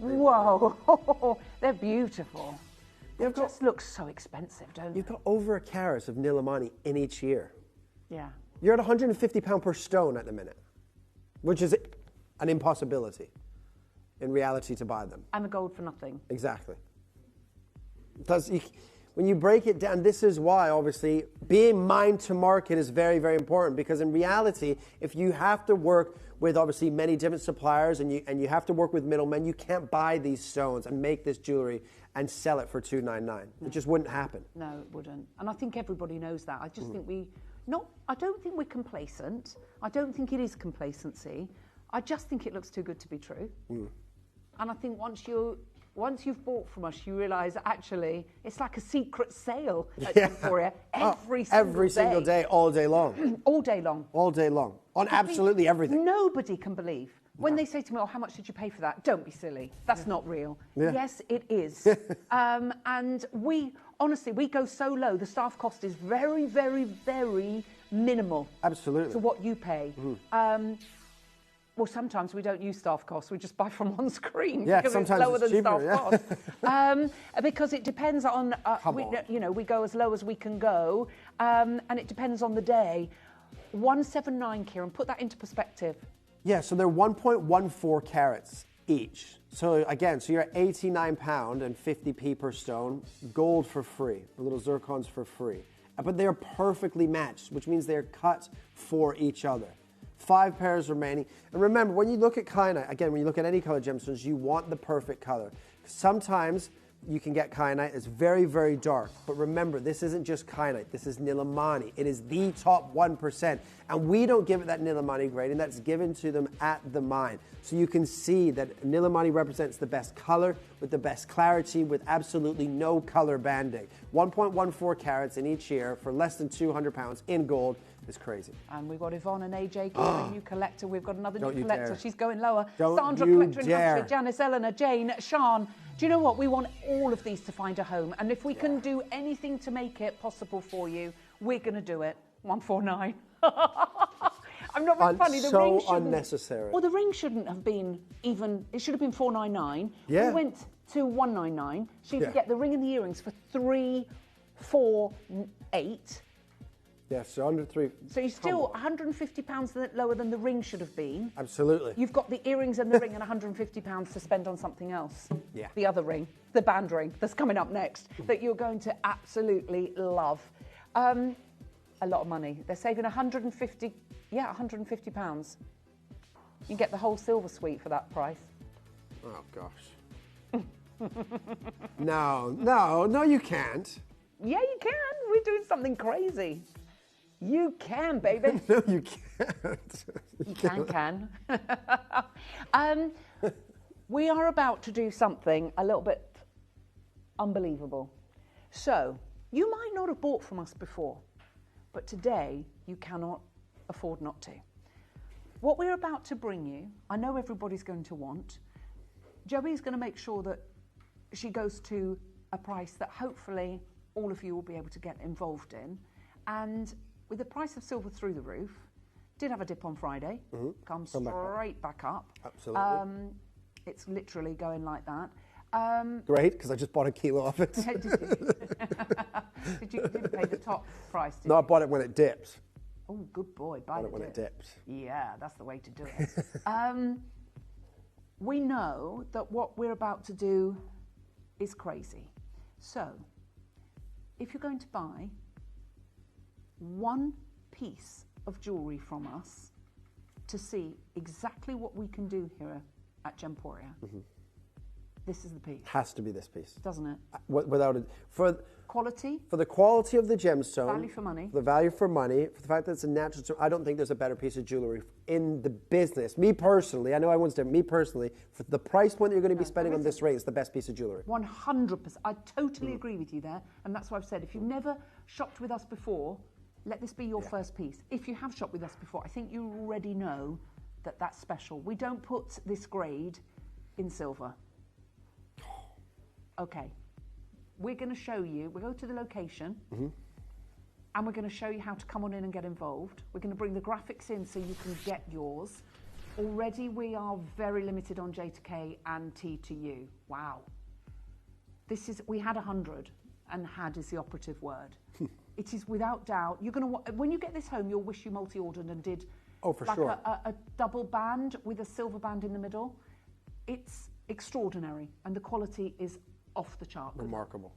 Whoa, they're beautiful. They just look so expensive, don't they? You've got over a carat of Nilamani in each ear. Yeah. You're at £150 per stone at the minute, which is an impossibility in reality to buy them. And the gold for nothing. Exactly. When you break it down, this is why, obviously, being mine to market is very, very important, because in reality, if you have to work with, obviously, many different suppliers and you have to work with middlemen, you can't buy these stones and make this jewelry and sell it for $299. No. It just wouldn't happen. No, it wouldn't. And I think everybody knows that. I just think I don't think we're complacent. I don't think it is complacency. I just think it looks too good to be true. And I think once you've bought from us, you realise that actually it's like a secret sale at Gemporia every single day, all day long. All day long. All day long. On absolutely everything. Nobody can believe. When they say to me, oh, how much did you pay for that? Don't be silly. That's not real. Yeah. Yes, it is. And honestly, we go so low. The staff cost is very, very, very minimal. Absolutely. To what you pay. Well, sometimes we don't use staff costs. We just buy from on screen because it's lower than cheaper, staff costs. Because it depends on, we go as low as we can go, and it depends on the day. 179, Kieran, put that into perspective. Yeah, so they're 1.14 carats each. So again, you're at £89 and 50p per stone, gold for free, the little zircons for free. But they're perfectly matched, which means they're cut for each other. 5 pairs remaining. And remember, when you look at kyanite, again, when you look at any color gemstones, you want the perfect color. Sometimes you can get kyanite that's very, very dark. But remember, this isn't just kyanite. This is Nilamani. It is the top 1%. And we don't give it that Nilamani grading. That's given to them at the mine. So you can see that Nilamani represents the best color with the best clarity with absolutely no color banding. 1.14 carats in each ear for less than £200 in gold. Is crazy. And we've got Yvonne and AJ, a new collector. We've got another new collector. Dare. She's going lower. Don't Sandra, you collector in dare. Hampshire. Janice, Eleanor, Jane, Sian. Do you know what? We want all of these to find a home. And if we can do anything to make it possible for you, we're going to do it. 149. I'm not being funny. The ring shouldn't, unnecessary. Well, the ring shouldn't have been even. It should have been 499. Yeah. We went to 199. So you could get the ring and the earrings for 348. Yes, so under 3. So you're still £150 lower than the ring should have been. Absolutely. You've got the earrings and the ring and £150 to spend on something else. Yeah. The other ring, the band ring that's coming up next, that you're going to absolutely love. A lot of money. They're saving £150. You can get the whole silver suite for that price. Oh, gosh. No, you can't. Yeah, you can. We're doing something crazy. You can, baby. No, you can't. You can. We are about to do something a little bit unbelievable. So, you might not have bought from us before, but today you cannot afford not to. What we're about to bring you, I know everybody's going to want. Joey's going to make sure that she goes to a price that hopefully all of you will be able to get involved in. And with the price of silver through the roof, did have a dip on Friday, comes straight back up. Absolutely. It's literally going like that. Great, because I just bought a kilo of it. Did you didn't pay the top price, did No, I you? bought it when it dips. Oh, good boy. Buy Bought it when it dips. Yeah, that's the way to do it. We know that what we're about to do is crazy. So, if you're going to buy one piece of jewellery from us to see exactly what we can do here at Gemporia, this is the piece. Has to be this piece. Doesn't it? Without it. For quality. For the quality of the gemstone. Value for money. The value for money. For the fact that it's a natural stone. I don't think there's a better piece of jewellery in the business. Me personally, I know everyone's different. Me personally, for the price point that you're going to be spending on this ring, it's the best piece of jewellery. 100%. I totally agree with you there. And that's why I've said, if you've never shopped with us before, let this be your first piece. If you have shopped with us before, I think you already know that that's special. We don't put this grade in silver. Okay. We're going to show you, we'll go to the location, and we're going to show you how to come on in and get involved. We're going to bring the graphics in so you can get yours. Already we are very limited on J to K and T to U. Wow. We had 100, and had is the operative word. It is without doubt, you're going to, when you get this home, you'll wish you multi-ordered and did a double band with a silver band in the middle. It's extraordinary, and the quality is off the chart. Remarkable.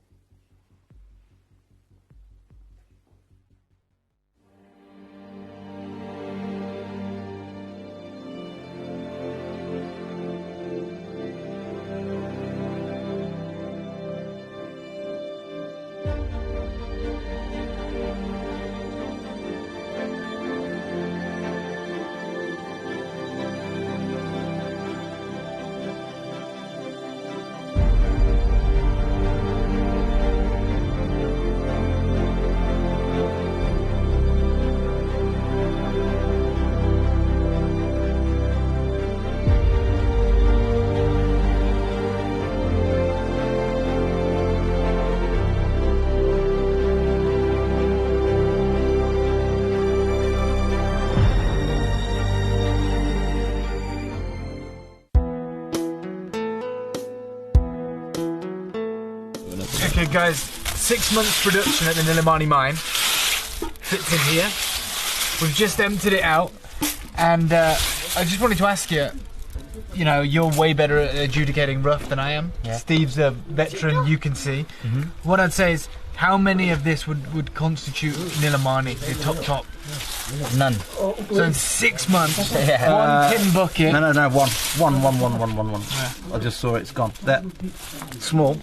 Okay guys, 6 months production at the Nilamani mine. Fits in here. We've just emptied it out, and I just wanted to ask you, you know, you're way better at adjudicating rough than I am. Yeah. Steve's a veteran, you can see. What I'd say is, how many of this would constitute Nilamani, the top? None. So in 6 months, one tin bucket. No, one. Yeah. I just saw it's gone. That small.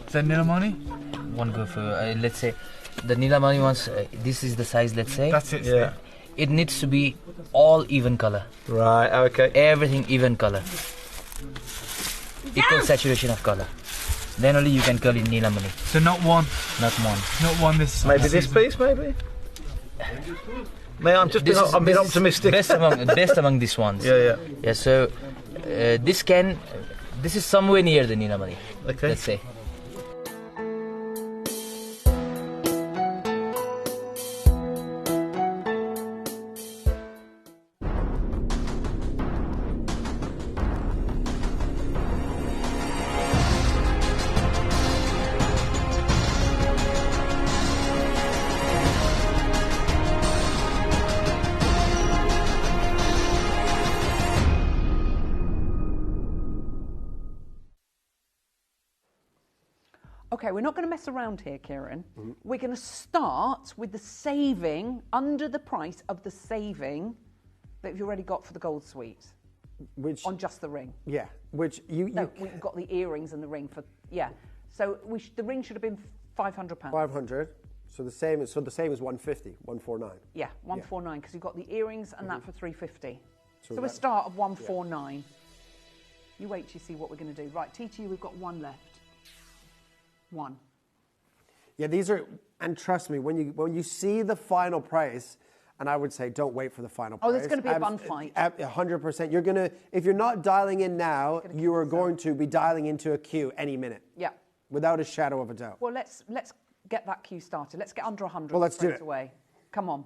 Is that Nilamani? One go for, let's say, the Nilamani ones, this is the size, let's say. That's it, yeah. It needs to be all even color. Right, okay. Everything even color. Equal saturation of color. Then only you can curl in Nilamani. So not one? Not one. Not one this Maybe this piece, maybe? I'm being optimistic. Best among these ones. Yeah, so this is somewhere near the Nilamani, let's say. Okay, we're not going to mess around here, Kieran. We're going to start with the saving, under the price of the saving that you've already got for the gold suite. Which on just the ring. Yeah, which we've got the earrings and the ring for, So the ring should have been £500. 500. So the same is 150, 149. Yeah, 149 because you've got the earrings and that for 350. So that- a start of 149. You wait till you see what we're going to do. Right, TTU, we've got one left. One. Yeah, these are, and trust me, when you see the final price, and I would say don't wait for the final price. Oh, there's going to be a bun fight. 100%. You're going to, if you're not dialing in now, you are going to be dialing into a queue any minute. Yeah. Without a shadow of a doubt. Well, let's get that queue started. Let's get under 100 Well, let's do it. away. Come on.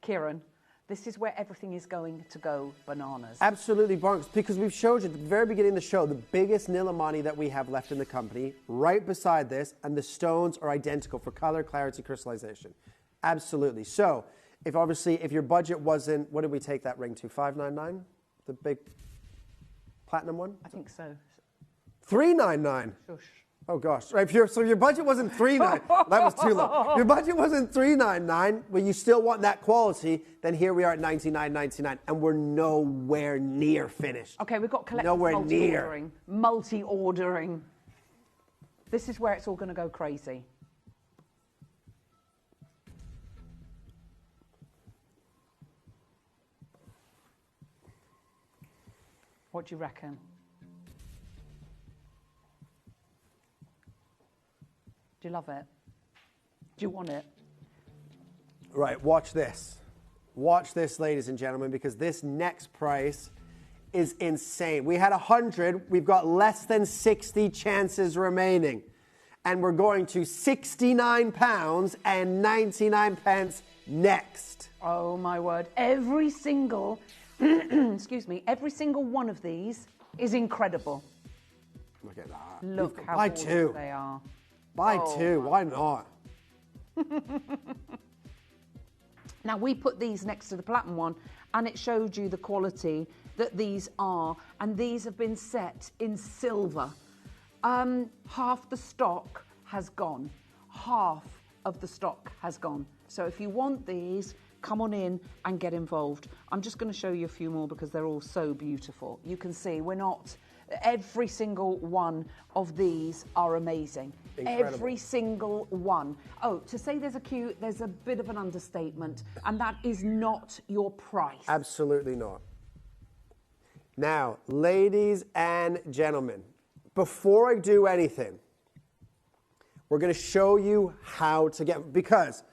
Kieran, this is where everything is going to go bananas. Absolutely bonkers, because we've showed you at the very beginning of the show the biggest Nilamani that we have left in the company, right beside this, and the stones are identical for color, clarity, crystallization. Absolutely. So, if your budget wasn't, what did we take that ring to? 599, the big platinum one. I think so. 399. Shush. Oh gosh! Right, so your budget wasn't 399. That was too low. Your budget wasn't 399, but you still want that quality. Then here we are at 99.99, and we're nowhere near finished. Okay, we've got collective Nowhere multi-ordering. Multi-ordering. This is where it's all going to go crazy. What do you reckon? Do you love it? Do you want it? Right, watch this. Watch this, ladies and gentlemen, because this next price is insane. We had 100. We've got less than 60 chances remaining. And we're going to £69.99 next. Oh, my word. Every single, excuse me, every single one of these is incredible. Look at that. Look how Buy gorgeous two. they are. Buy two. Why not? Now, we put these next to the platinum one, and it showed you the quality that these are, and these have been set in silver. Half the stock has gone. Half of the stock has gone. So if you want these, come on in and get involved. I'm just going to show you a few more because they're all so beautiful. You can see we're not... Every single one of these are amazing. Incredible. Every single one. Oh, to say there's a queue, there's a bit of an understatement, and that is not your price. Absolutely not. Now, ladies and gentlemen, before I do anything, we're going to show you how to get, because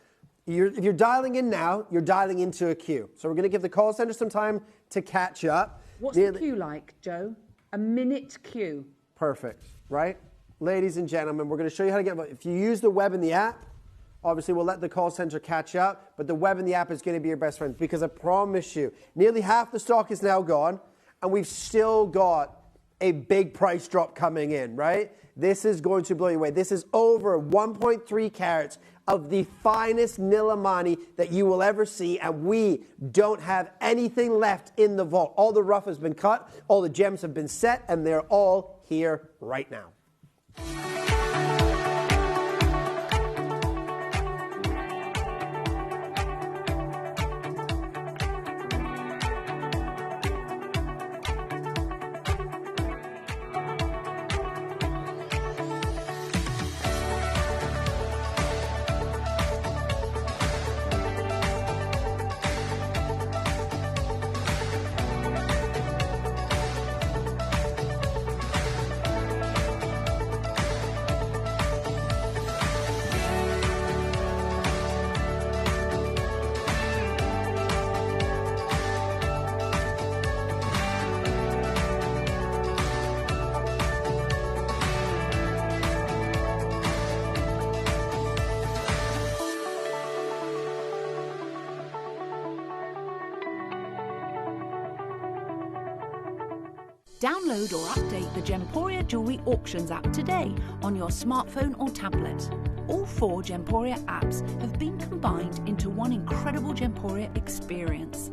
if you're dialing in now, you're dialing into a queue. So we're going to give the call center some time to catch up. What's the queue like, Joe? A minute queue. Perfect, right? Ladies and gentlemen, we're going to show you how to get, if you use the web and the app, obviously we'll let the call center catch up, but the web and the app is going to be your best friend, because I promise you, nearly half the stock is now gone, and we've still got a big price drop coming in, right? This is going to blow you away. This is over 1.3 carats of the finest Nilamani that you will ever see, and we don't have anything left in the vault. All the rough has been cut, all the gems have been set, and they're all here right now. Download or update the Gemporia Jewellery Auctions app today on your smartphone or tablet. All 4 Gemporia apps have been combined into one incredible Gemporia experience.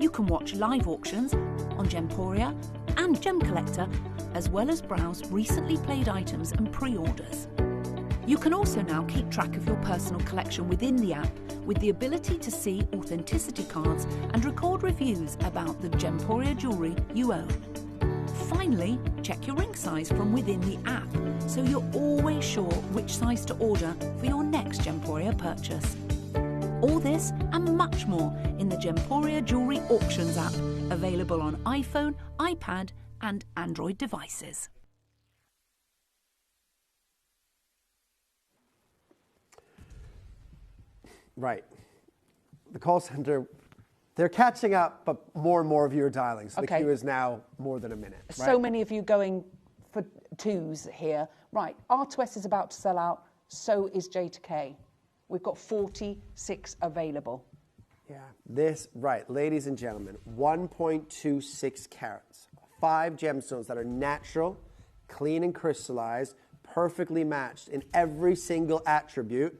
You can watch live auctions on Gemporia and Gem Collector, as well as browse recently played items and pre-orders. You can also now keep track of your personal collection within the app with the ability to see authenticity cards and record reviews about the Gemporia jewellery you own. Finally, check your ring size from within the app so you're always sure which size to order for your next Gemporia purchase. All this and much more in the Gemporia Jewellery Auctions app, available on iPhone, iPad and Android devices. Right. The call center, they're catching up, but more and more of you are dialing. So the queue is now more than a minute. Right? So many of you going for twos here. Right, R2S is about to sell out, so is J to K. We've got 46 available. Yeah, right, ladies and gentlemen, 1.26 carats, 5 gemstones that are natural, clean and crystallized, perfectly matched in every single attribute,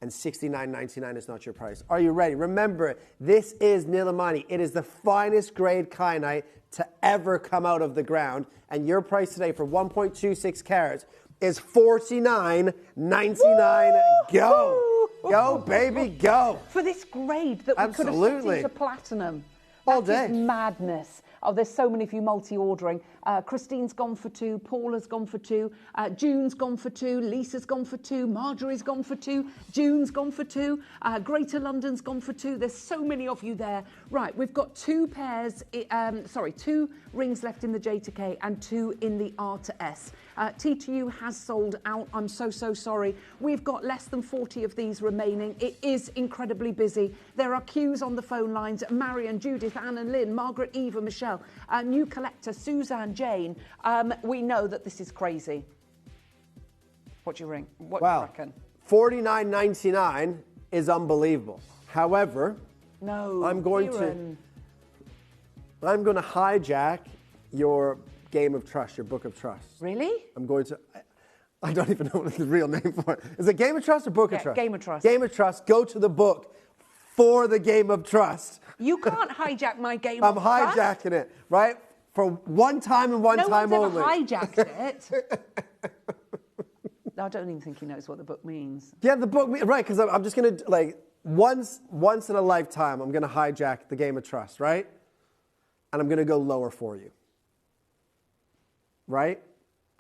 and $69.99 is not your price. Are you ready? Remember, this is Nilamani. It is the finest grade kyanite to ever come out of the ground, and your price today for 1.26 carats is $49.99. Go! Go, baby, go! For this grade that we could have set into platinum. All That day. is madness. Oh, there's so many of you multi-ordering. Christine's gone for 2, Paula's gone for 2, June's gone for 2, Lisa's gone for 2, Marjorie's gone for 2, June's gone for 2, Greater London's gone for 2. There's so many of you there. Right, we've got 2 rings left in the J to K and 2 in the R to S. T to U has sold out. I'm so sorry. We've got less than 40 of these remaining. It is incredibly busy. There are queues on the phone lines. Marion, Judith, Anne and Lynn, Margaret, Eva, Michelle, new collector, Suzanne, Jane. We know that this is crazy. What do you ring? What do you reckon? $49.99 is unbelievable. However, no, I'm going to hijack your game of trust, your book of trust. Really? I'm going to. I don't even know what the real name for it. Is it Game of Trust or Book of Trust? Game of Trust. Game of Trust. Go to the book for the Game of Trust. You can't hijack my game I'm of trust. hijacking it, right? For one time and one time No only. one's ever hijacked it. I don't even think he knows what the book means. Yeah, the book, right, because I'm just going to, like, once in a lifetime, I'm going to hijack the Game of Trust, right? And I'm going to go lower for you. Right?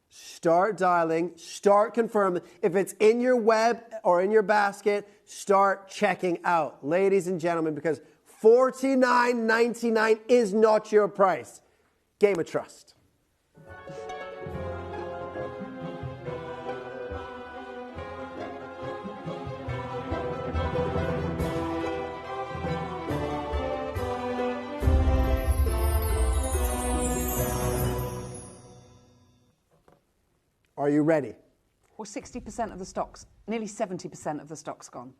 Start dialing, start confirming. If it's in your web or in your basket, start checking out. Ladies and gentlemen, because $49.99 is not your price. Game of Trust. Are you ready? Well, 60% of the stocks, nearly 70% of the stock's gone.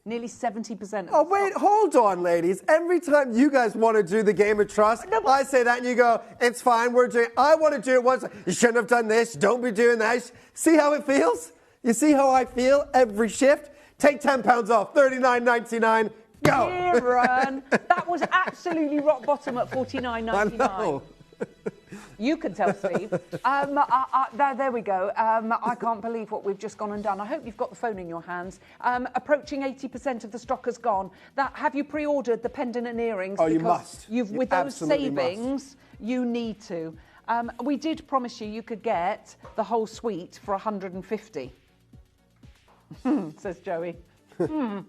Nearly 70% of Oh, wait, hold on, ladies. Every time you guys want to do the Game of Trust, I say that and you go, it's fine, we're doing it. I want to do it once. You shouldn't have done this. Don't be doing that. See how it feels? You see how I feel every shift? Take £10 off, $39.99. Go. Kieran, that was absolutely rock bottom at $49.99. I know. You can tell Steve. There we go. I can't believe what we've just gone and done. I hope you've got the phone in your hands. Approaching 80% of the stock has gone. Have you pre-ordered the pendant and earrings? Oh, you must. With those savings, you need to. We did promise you could get the whole suite for 150. Says Joey. I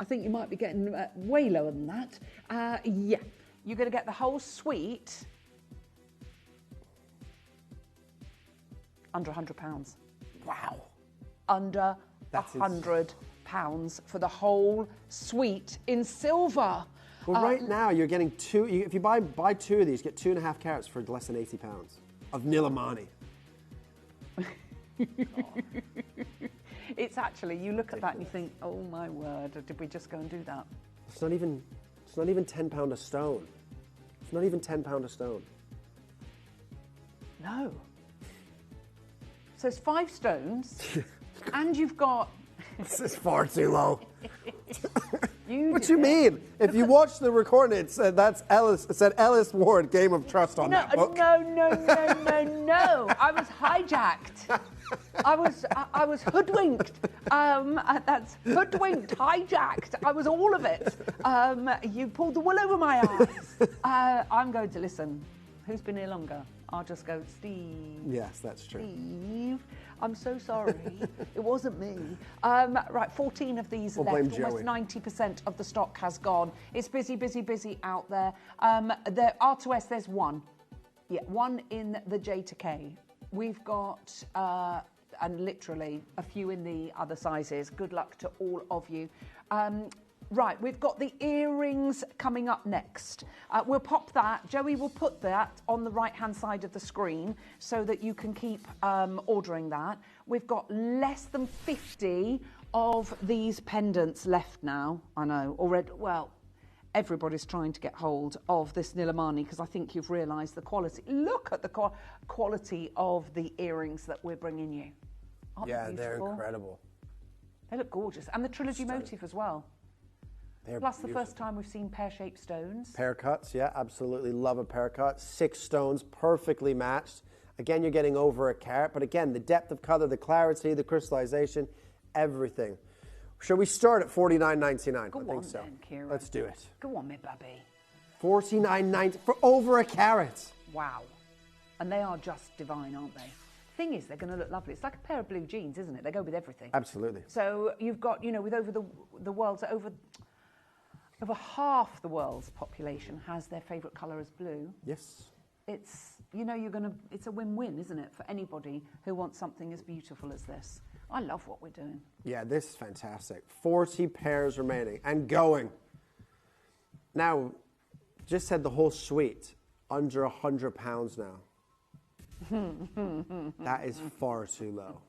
think you might be getting way lower than that. Yeah, you're going to get the whole suite under £100. Wow. Under £100 for the whole suite in silver. Well, right now you're getting if you buy 2 of these, get 2.5 carats for less than £80 of Nilamani. It's actually, you look at that and you think, oh my word, did we just go and do that? It's not even £10 a stone. It's not even £10 a stone. No. So it's 5 stones, and you've got... This is far too low. What do you mean? If you watch the recording, it said it said Ellis Ward, Game of Trust on that book. No. I was hijacked. I was hoodwinked. That's hoodwinked, hijacked. I was all of it. You pulled the wool over my eyes. I'm going to listen. Who's been here longer? I'll just go, Steve. Yes, that's true. Steve, I'm so sorry. It wasn't me. Right, 14 of these left. Almost 90% of the stock has gone. It's busy out there. The R2S, there's one. Yeah, one in the J to K. We've got, and literally a few in the other sizes. Good luck to all of you. Right, we've got the earrings coming up next. We'll pop that. Joey will put that on the right-hand side of the screen so that you can keep ordering that. We've got less than 50 of these pendants left now. I know, already. Well, everybody's trying to get hold of this Nilamani because I think you've realised the quality. Look at the quality of the earrings that we're bringing you. Aren't they they're incredible. They look gorgeous. And the trilogy motif as well. Plus the first time we've seen pear-shaped stones. Pear cuts, yeah, absolutely love a pear cut. 6 stones, perfectly matched. Again, you're getting over a carat, but again, the depth of color, the clarity, the crystallization, everything. Shall we start at $49.99? Go on so. Then, Kira. Let's do it. Go on, me baby. $49.90 for over a carat. Wow. And they are just divine, aren't they? Thing is, they're going to look lovely. It's like a pair of blue jeans, isn't it? They go with everything. Absolutely. So you've got, you know, with over the world's over half the world's population has their favourite colour as blue. Yes. It's, you know, it's a win-win, isn't it, for anybody who wants something as beautiful as this. I love what we're doing. Yeah, this is fantastic. 40 pairs remaining and going. Now, just said the whole suite, under £100 now. That is far too low.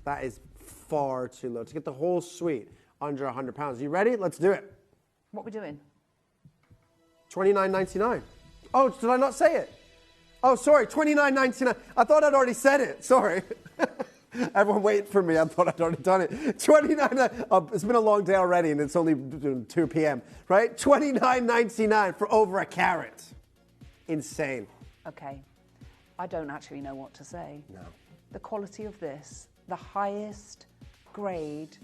That is far too low. To get the whole suite under £100. You ready? Let's do it. What are we doing? $29.99. Oh, did I not say it? Oh, sorry, $29.99. I thought I'd already said it. Sorry. Everyone waiting for me. I thought I'd already done it. $29. Oh, it's been a long day already, and it's only 2 p.m. Right? $29.99 for over a carat. Insane. Okay. I don't actually know what to say. No. The quality of this, the highest grade.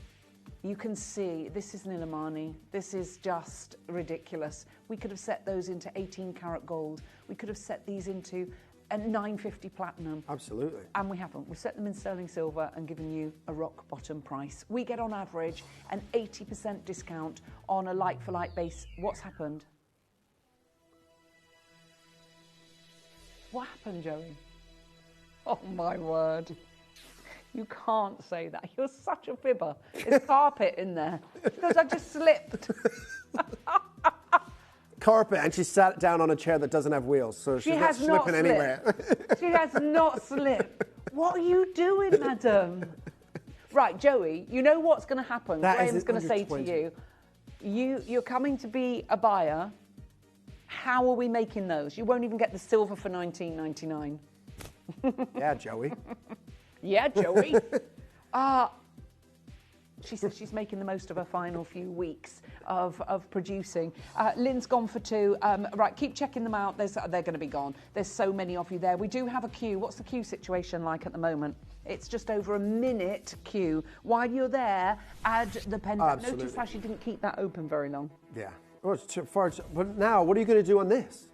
You can see, this is Nilamani. This is just ridiculous. We could have set those into 18 karat gold. We could have set these into a 950 platinum. Absolutely. And we haven't. We've set them in sterling silver and given you a rock bottom price. We get on average an 80% discount on a like-for-like base. What's happened? What happened, Joey? Oh, my word. You can't say that. You're such a fibber. There's carpet in there. Because I just slipped. Carpet, and she sat down on a chair that doesn't have wheels, so she's not slipping anywhere. She has not slipped. What are you doing, madam? Right, Joey, you know what's going to happen. Graham's going to say to you, you're coming to be a buyer. How are we making those? You won't even get the silver for $19.99. Yeah, Joey. Yeah, Joey. She says she's making the most of her final few weeks of producing. Lynn's gone for 2. Right, keep checking them out. They're going to be gone. There's so many of you there. We do have a queue. What's the queue situation like at the moment? It's just over a minute queue. While you're there, add the pendant. Notice how she didn't keep that open very long. Yeah. Oh, it's too far. But now, what are you going to do on this?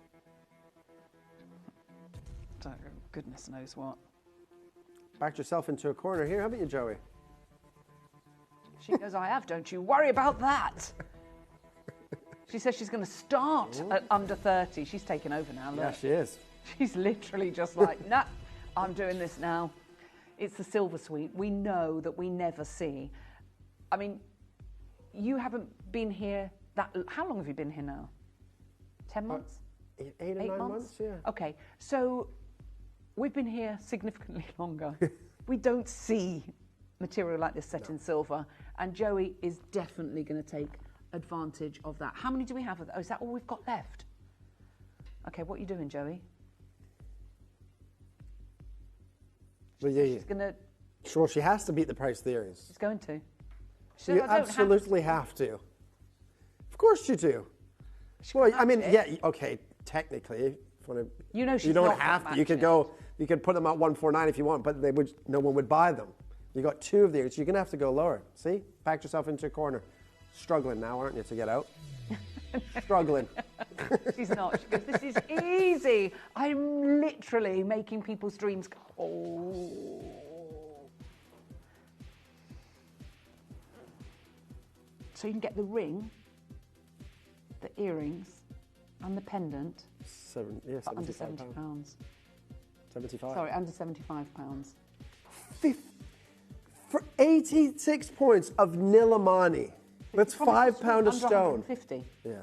Goodness knows what. Backed yourself into a corner here, haven't you, Joey? She goes, I have, don't you worry about that. She says she's going to start at under 30. She's taken over now, look. Yeah, she is. She's literally just like, nah, I'm doing this now. It's the silver suite. We know that we never see. I mean, you haven't been here how long have you been here now? 10 months? 8 or 9 months, yeah. Okay, so we've been here significantly longer. We don't see material like this set in silver, and Joey is definitely going to take advantage of that. How many do we have? Oh, is that all we've got left? Okay, what are you doing, Joey? Well, yeah. She's going to... Sure, she has to beat the price of the earrings. She's going to. You absolutely have to. course you do. Well, I mean, yeah, okay, technically, you know, you don't have to. You could go. You could put them at 149 if you want, but no one would buy them. You got two of these. You're gonna have to go lower. See, backed yourself into a corner. Struggling now, aren't you, to get out? Struggling. She's not. She goes, this is easy. I'm literally making people's dreams go. Oh. So you can get the ring, the earrings, and the pendant for under £70. 75. Sorry, under £75. For 86 points of Nilamani. That's £5 a stone. 50. Yeah.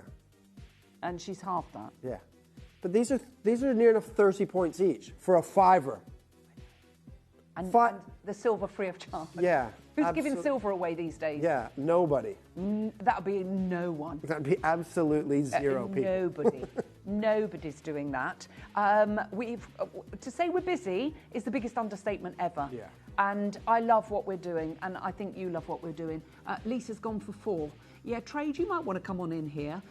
And she's half that. Yeah. But these are near enough 30 points each for a fiver. And the silver free of charge. Yeah. Who's giving silver away these days? Yeah, nobody. That would be no one. That would be absolutely zero people. Nobody. Nobody's doing that. To say we're busy is the biggest understatement ever. Yeah. And I love what we're doing, and I think you love what we're doing. Lisa's gone for 4. Yeah, Trade, you might want to come on in here.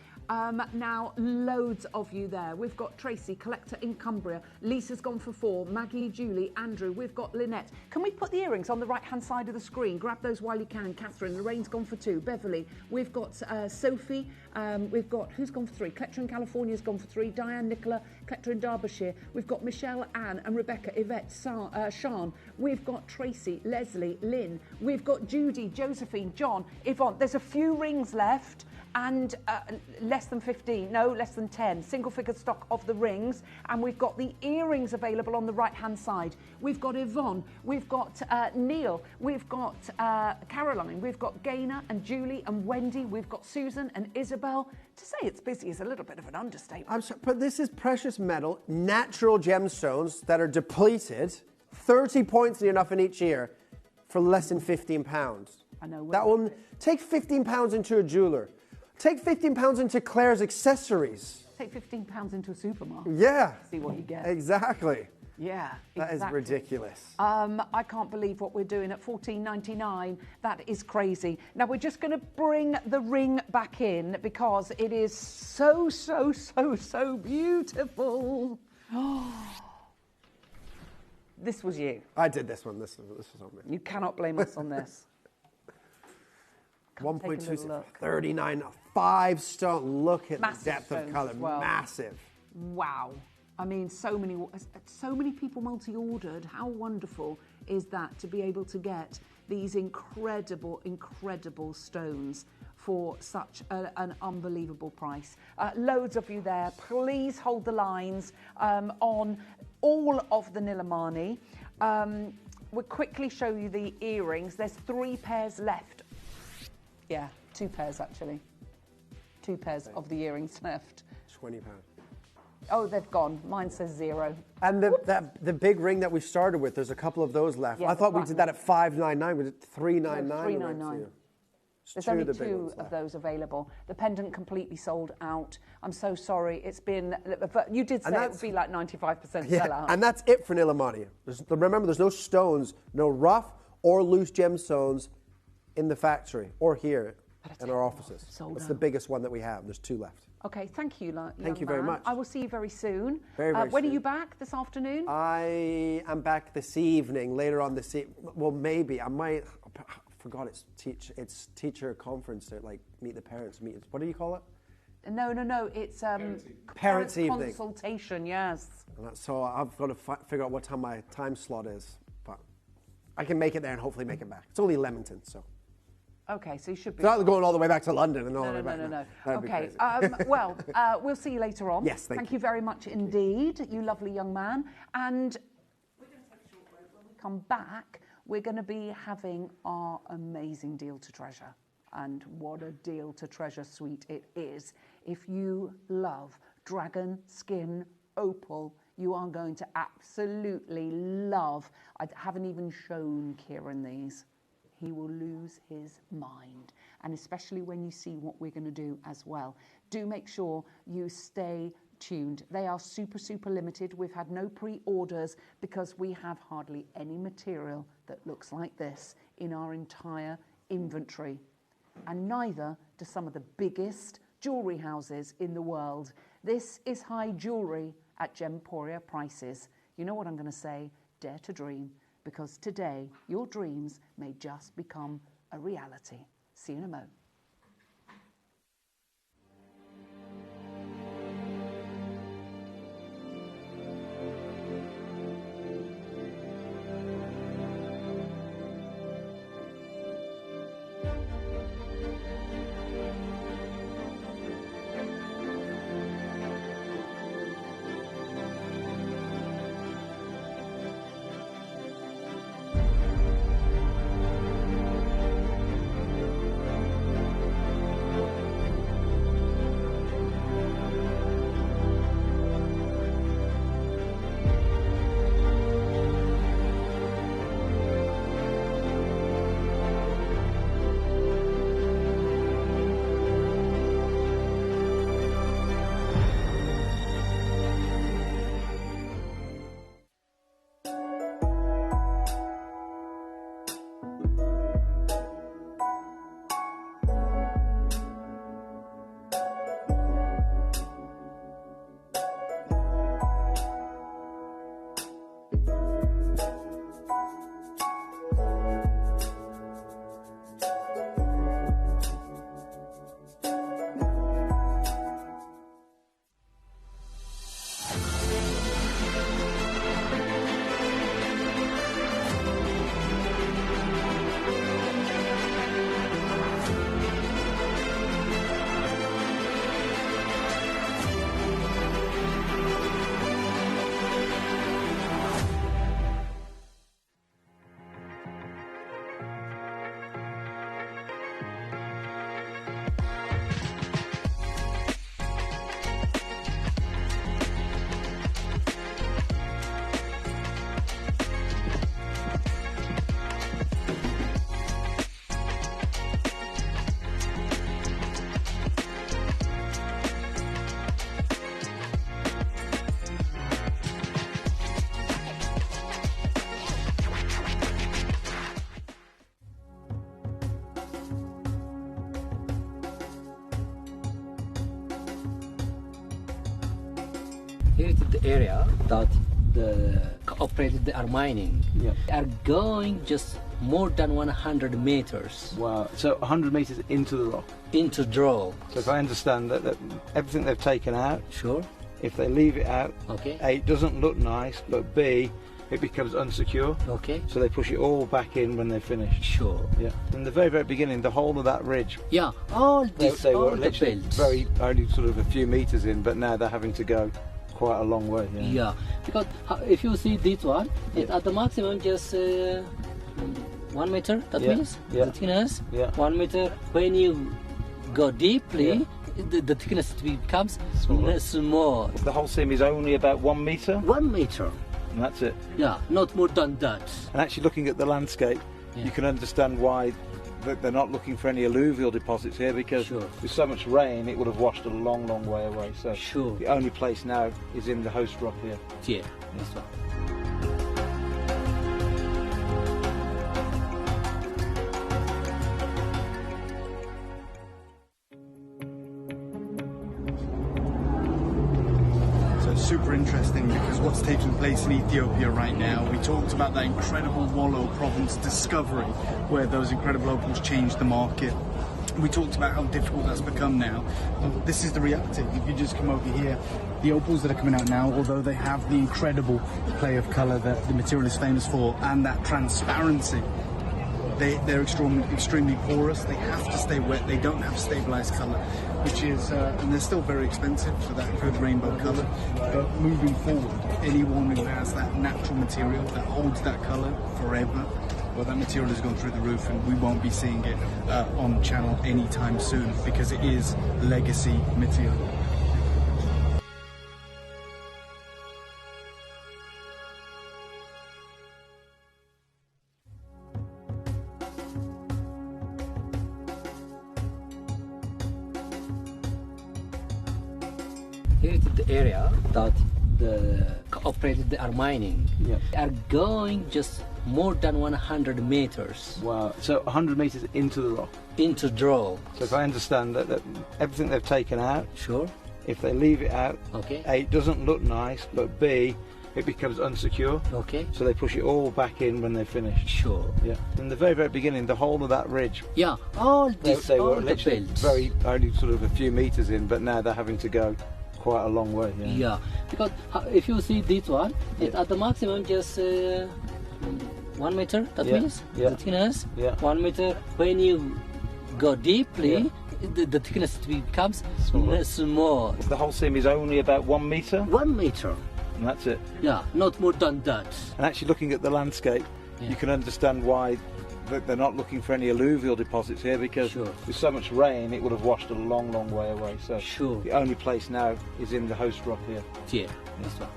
Now, loads of you there. We've got Tracy, collector in Cumbria. Lisa's gone for 4. Maggie, Julie, Andrew. We've got Lynette. Can we put the earrings on the right-hand side of the screen? Grab those while you can. Catherine, Lorraine's gone for 2. Beverly. We've got Sophie. We've got, who's gone for 3? Collector in California's gone for 3. Diane, Nicola, collector in Derbyshire. We've got Michelle, Anne and Rebecca, Yvette, Sean. We've got Tracy, Leslie, Lynn. We've got Judy, Josephine, John, Yvonne. There's a few rings left. And less than 10 single figure stock of the rings, and we've got the earrings available on the right hand side. We've got Yvonne, we've got Neil, we've got Caroline, we've got Gaynor and Julie and Wendy, we've got Susan and Isabel. To say it's busy is a little bit of an understatement. I'm sorry, but this is precious metal, natural gemstones that are depleted, 30 points enough in each year for less than £15. I know. That will take £15 into a jeweler. Take £15 into Claire's accessories. Take £15 into a supermarket. Yeah. See what you get. Exactly. Yeah, that is ridiculous. I can't believe what we're doing at $14.99. That is crazy. Now we're just going to bring the ring back in because it is so beautiful. This was you. I did this one. This was on me. You cannot blame us on this. 1.2, 39, 5 stone. Look at massive the depth of colour. Well. Massive. Wow. I mean, so many people multi-ordered. How wonderful is that to be able to get these incredible stones for such an unbelievable price. Loads of you there. Please hold the lines on all of the Nilamani. We'll quickly show you the earrings. There's 3 pairs left. Yeah, 2 pairs actually. 2 pairs of the earrings left. £20. Oh, they've gone. Mine says 0. And the big ring that we started with, there's a couple of those left. Yeah, I thought we did that at $5.99. We did $3.99. No, $3.99. There's only 2 of those available. The pendant completely sold out. I'm so sorry. It's been. You did say it would be like 95% sellout. And that's it for Nilamani. Remember, there's no stones, no rough or loose gemstones in the factory or here in our offices. It's the biggest one that we have. There's 2 left. Okay, thank you, Thank you very much. I will see you very soon. Very when soon. are you back? This afternoon? I am back this evening, later on this evening. Well, maybe. I might. I forgot it's teacher conference, like meet the parents. What do you call it? No. It's parents' evening. Consultation, yes. So I've got to figure out what time my time slot is. But I can make it there and hopefully make it back. It's only Leamington, so. Okay, so you should be. It's not going all the way back to London and all the way back. No. That'd Okay, be crazy. we'll see you later on. Yes, thank you very much indeed, you lovely young man. And we're going to take a short break. When we come back, we're going to be having our amazing deal to treasure. And what a deal to treasure suite it is. If you love dragon skin opal, you are going to absolutely love. I haven't even shown Kieran these. He will lose his mind, and especially when you see what we're going to do as well. Do make sure you stay tuned. They are super limited. We've had no pre-orders because we have hardly any material that looks like this in our entire inventory, and neither do some of the biggest jewellery houses in the world. This is high jewellery at Gemporia prices. You know what I'm going to say? Dare to dream, because today your dreams may just become a reality. See you in a mo. Here is the area that the operators they are mining. Yeah. They are going just more than 100 meters. Wow, so 100 meters into the rock? Into the rock. So if I understand that everything they've taken out, sure, if they leave it out, okay, A, it doesn't look nice, but B, it becomes unsecure. Okay. So they push it all back in when they're finished. Sure. Yeah. In the very, very beginning, the whole of that ridge. Yeah. All this, they all were the literally belts. very only sort of a few meters in, but now they're having to go quite a long way. Yeah. Yeah. Because if you see this one, it's at the maximum just 1 meter. That means the thickness. Yeah. 1 meter. When you go deeply, the thickness becomes small. The whole seam is only about 1 meter. 1 meter. And that's it. Yeah, not more than that. And actually looking at the landscape, you can understand why they're not looking for any alluvial deposits here, because with so much rain it would have washed a long, long way away. So the only place now is in the host rock here. Yeah, that's right. Super interesting, because what's taking place in Ethiopia right now, we talked about that incredible Wollo province discovery where those incredible opals changed the market. We talked about how difficult that's become now. This is the reality. If you just come over here, the opals that are coming out now, although they have the incredible play of colour that the material is famous for and that transparency, they're extremely porous. They have to stay wet. They don't have stabilised colour, which is, and they're still very expensive for that good rainbow colour. But moving forward, anyone who has that natural material that holds that colour forever, well, that material has gone through the roof, and we won't be seeing it on the channel anytime soon, because it is legacy material. Here is the area that the operated they are mining. Yeah. They are going just more than 100 meters. Wow. So 100 meters into the rock. Into drill. So if I understand that everything they've taken out. Sure. If they leave it out, okay. A, it doesn't look nice, but B, it becomes unsecure. Okay. So they push it all back in when they're finished. Sure. Yeah. In the very, very beginning, the whole of that ridge. Yeah. All this, they all were the literally belts. only sort of a few meters in, but now they're having to go quite a long way. Yeah. Yeah. Because if you see this one, it's at the maximum just 1 meter. That means the thickness. 1 meter. When you go deeply. The thickness becomes small. The whole seam is only about 1 meter? 1 meter. And that's it? Yeah, not more than that. And actually looking at the landscape, you can understand why they're not looking for any alluvial deposits here, because with so much rain it would have washed a long, long way away. So the only place now is in the host rock here. Yeah, this one.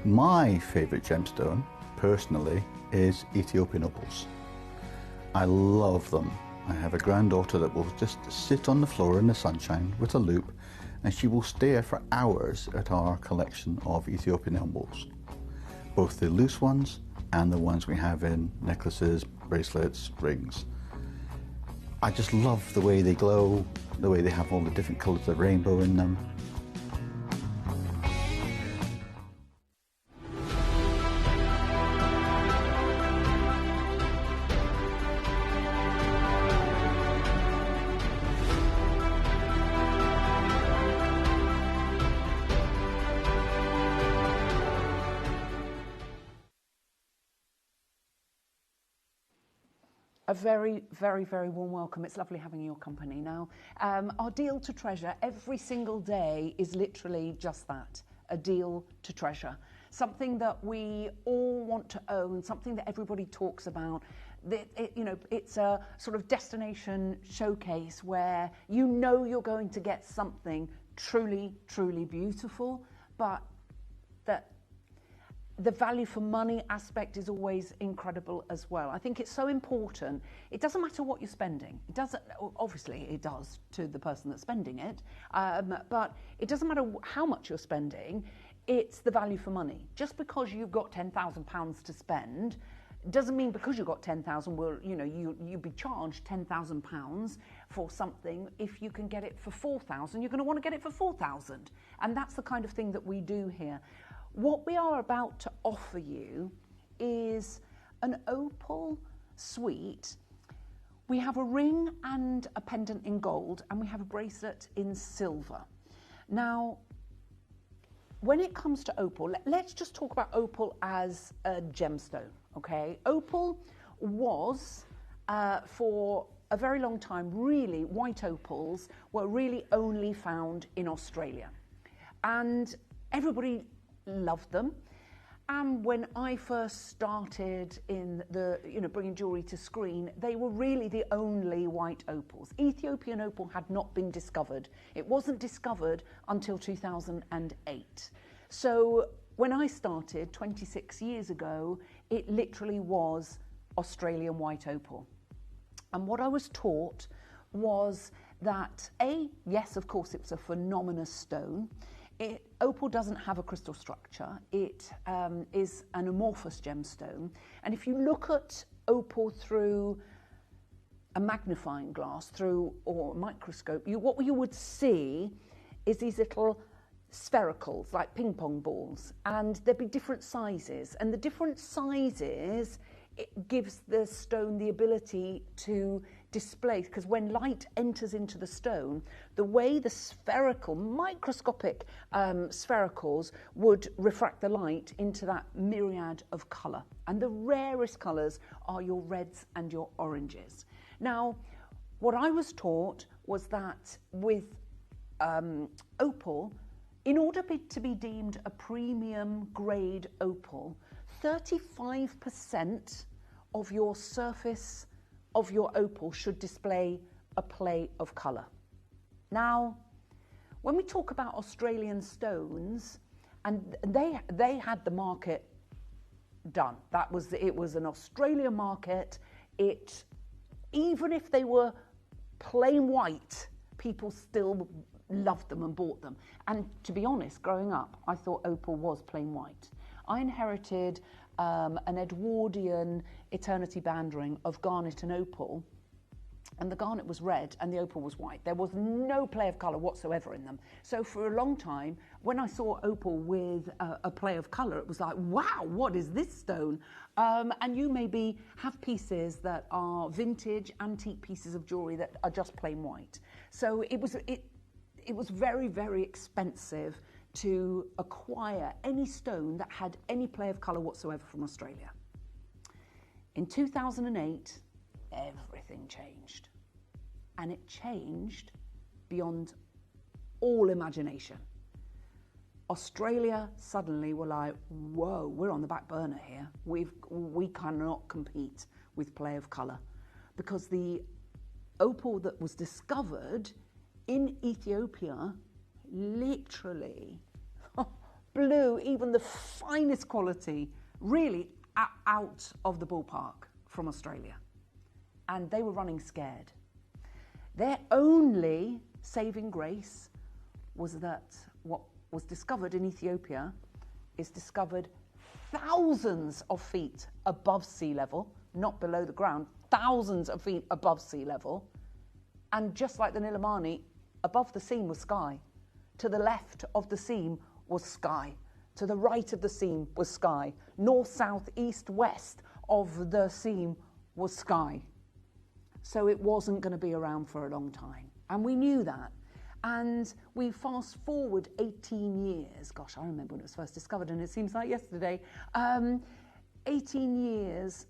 My favourite gemstone, personally, is Ethiopian opals. I love them. I have a granddaughter that will just sit on the floor in the sunshine with a loupe, and she will stare for hours at our collection of Ethiopian opals. Both the loose ones and the ones we have in necklaces, bracelets, rings. I just love the way they glow, the way they have all the different colours of rainbow in them. A very, very, very warm welcome. It's lovely having your company. Now, our deal to treasure every single day is literally just that, a deal to treasure. Something that we all want to own, something that everybody talks about. It's a sort of destination showcase where you know you're going to get something truly, truly beautiful, but that the value for money aspect is always incredible as well. I think it's so important. It doesn't matter what you're spending. It doesn't, obviously it does to the person that's spending it, but it doesn't matter how much you're spending, it's the value for money. Just because you've got £10,000 to spend, doesn't mean because you've got 10,000, you'll be charged £10,000 for something. If you can get it for 4,000, you're going to want to get it for 4,000. And that's the kind of thing that we do here. What we are about to offer you is an opal suite. We have a ring and a pendant in gold, and we have a bracelet in silver. Now, when it comes to opal, let's just talk about opal as a gemstone, okay? Opal was, for a very long time, really, white opals were really only found in Australia. And everybody loved them. And when I first started in bringing jewellery to screen, they were really the only white opals. Ethiopian opal had not been discovered. It wasn't discovered until 2008. So when I started 26 years ago, it literally was Australian white opal. And what I was taught was that, yes, of course, it's a phenomenal stone. Opal doesn't have a crystal structure. It is an amorphous gemstone. And if you look at opal through a magnifying glass, or a microscope, what you would see is these little sphericals, like ping pong balls. And there'd be different sizes. And the different sizes, it gives the stone the ability to display, because when light enters into the stone, the way the spherical, microscopic sphericals would refract the light into that myriad of colour. And the rarest colours are your reds and your oranges. Now, what I was taught was that with opal, in order to be deemed a premium grade opal, 35% of your surface of your opal should display a play of colour. Now, when we talk about Australian stones, and they had the market done. It was an Australian market. Even if they were plain white, people still loved them and bought them. And to be honest, growing up, I thought opal was plain white. I inherited an Edwardian eternity band ring of garnet and opal, and the garnet was red and the opal was white. There was no play of colour whatsoever in them. So for a long time, when I saw opal with a play of colour, it was like, wow, what is this stone? And you maybe have pieces that are vintage, antique pieces of jewellery that are just plain white. So it was very, very expensive to acquire any stone that had any play of colour whatsoever from Australia. In 2008, everything changed. And it changed beyond all imagination. Australia suddenly were like, whoa, we're on the back burner here. We cannot compete with play of colour, because the opal that was discovered in Ethiopia literally blew even the finest quality really out of the ballpark from Australia. And they were running scared. Their only saving grace was that what was discovered in Ethiopia is discovered thousands of feet above sea level, not below the ground, thousands of feet above sea level. And just like the Nilamani, above the seam was sky. To the left of the seam was sky. To the right of the seam was sky. North, south, east, west of the seam was sky. So it wasn't going to be around for a long time. And we knew that. And we fast forward 18 years. Gosh, I remember when it was first discovered, and it seems like yesterday. 18 years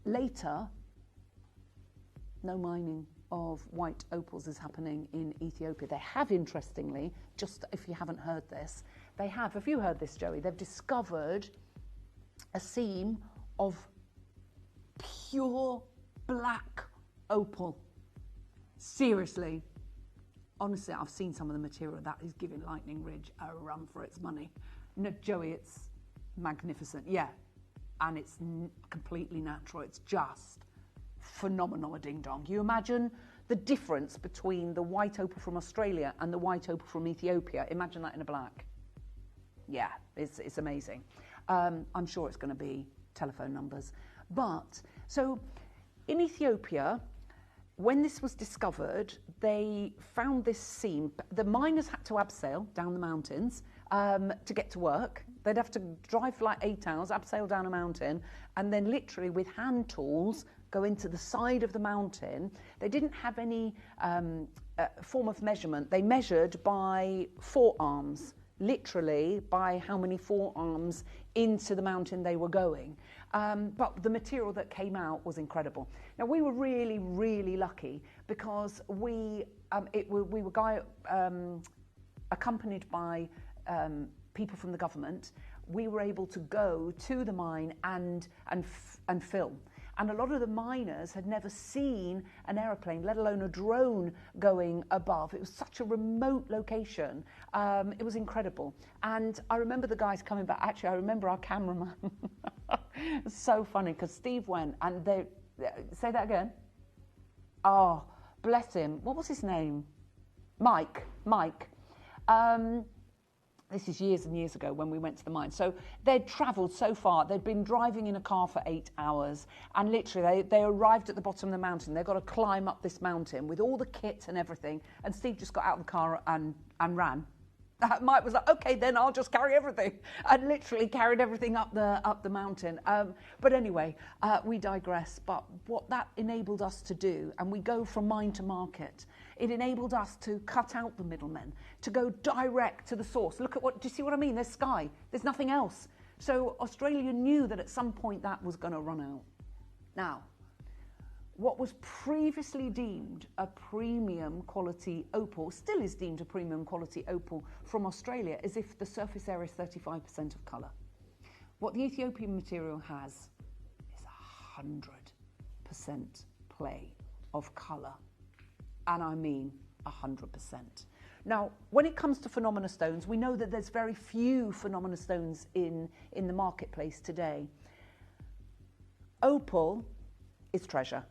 later, no mining of white opals is happening in Ethiopia. They have, interestingly, just if you haven't heard this, have you heard this, Joey? They've discovered a seam of pure black opal. Seriously. Honestly, I've seen some of the material that is giving Lightning Ridge a run for its money. No, Joey, it's magnificent. Yeah. And it's completely natural. It's just phenomenal, a ding-dong. You imagine the difference between the white opal from Australia and the white opal from Ethiopia. Imagine that in a black. Yeah, it's amazing. I'm sure it's going to be telephone numbers. But, so, in Ethiopia, when this was discovered, they found this seam. The miners had to abseil down the mountains to get to work. They'd have to drive for like 8 hours, abseil down a mountain, and then literally with hand tools go into the side of the mountain. They didn't have any form of measurement. They measured by forearms, literally by how many forearms into the mountain they were going. But the material that came out was incredible. Now, we were really, really lucky because we were accompanied by people from the government. We were able to go to the mine and film. And a lot of the miners had never seen an aeroplane, let alone a drone going above. It was such a remote location. It was incredible. And I remember the guys coming back. Actually, I remember our cameraman. It's so funny because Steve went and they... Say that again? Oh, bless him. What was his name? Mike. This is years and years ago when we went to the mine. So they'd travelled so far. They'd been driving in a car for 8 hours. And literally, they arrived at the bottom of the mountain. They've got to climb up this mountain with all the kit and everything. And Steve just got out of the car and ran. Mike was like, okay, then I'll just carry everything. And literally carried everything up the mountain. But anyway, we digress. But what that enabled us to do, and we go from mine to market, it enabled us to cut out the middlemen, to go direct to the source. Look at do you see what I mean? There's sky. There's nothing else. So Australia knew that at some point that was going to run out. Now, what was previously deemed a premium quality opal, still is deemed a premium quality opal from Australia, as if the surface area is 35% of colour. What the Ethiopian material has is 100% play of colour. And I mean 100%. Now, when it comes to phenomena stones, we know that there's very few phenomena stones in the marketplace today. Opal is treasure.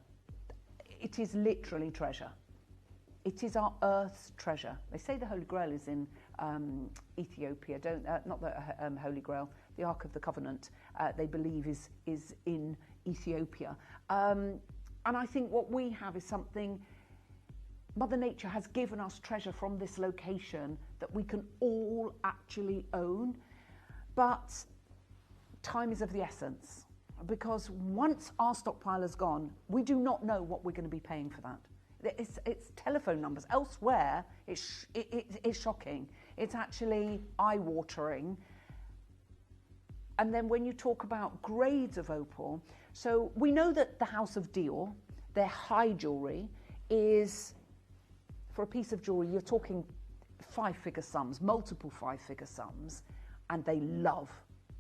It is literally treasure. It is our Earth's treasure. They say the Holy Grail is in Ethiopia, not the Holy Grail, the Ark of the Covenant, they believe is in Ethiopia. And I think what we have is something, Mother Nature has given us treasure from this location that we can all actually own. But time is of the essence, because once our stockpile is gone, we do not know what we're going to be paying for that. It's telephone numbers. Elsewhere, it's shocking. It's actually eye-watering. And then when you talk about grades of opal, so we know that the House of Dior, their high jewellery, is, for a piece of jewellery, you're talking 5-figure sums, multiple 5-figure sums, and they love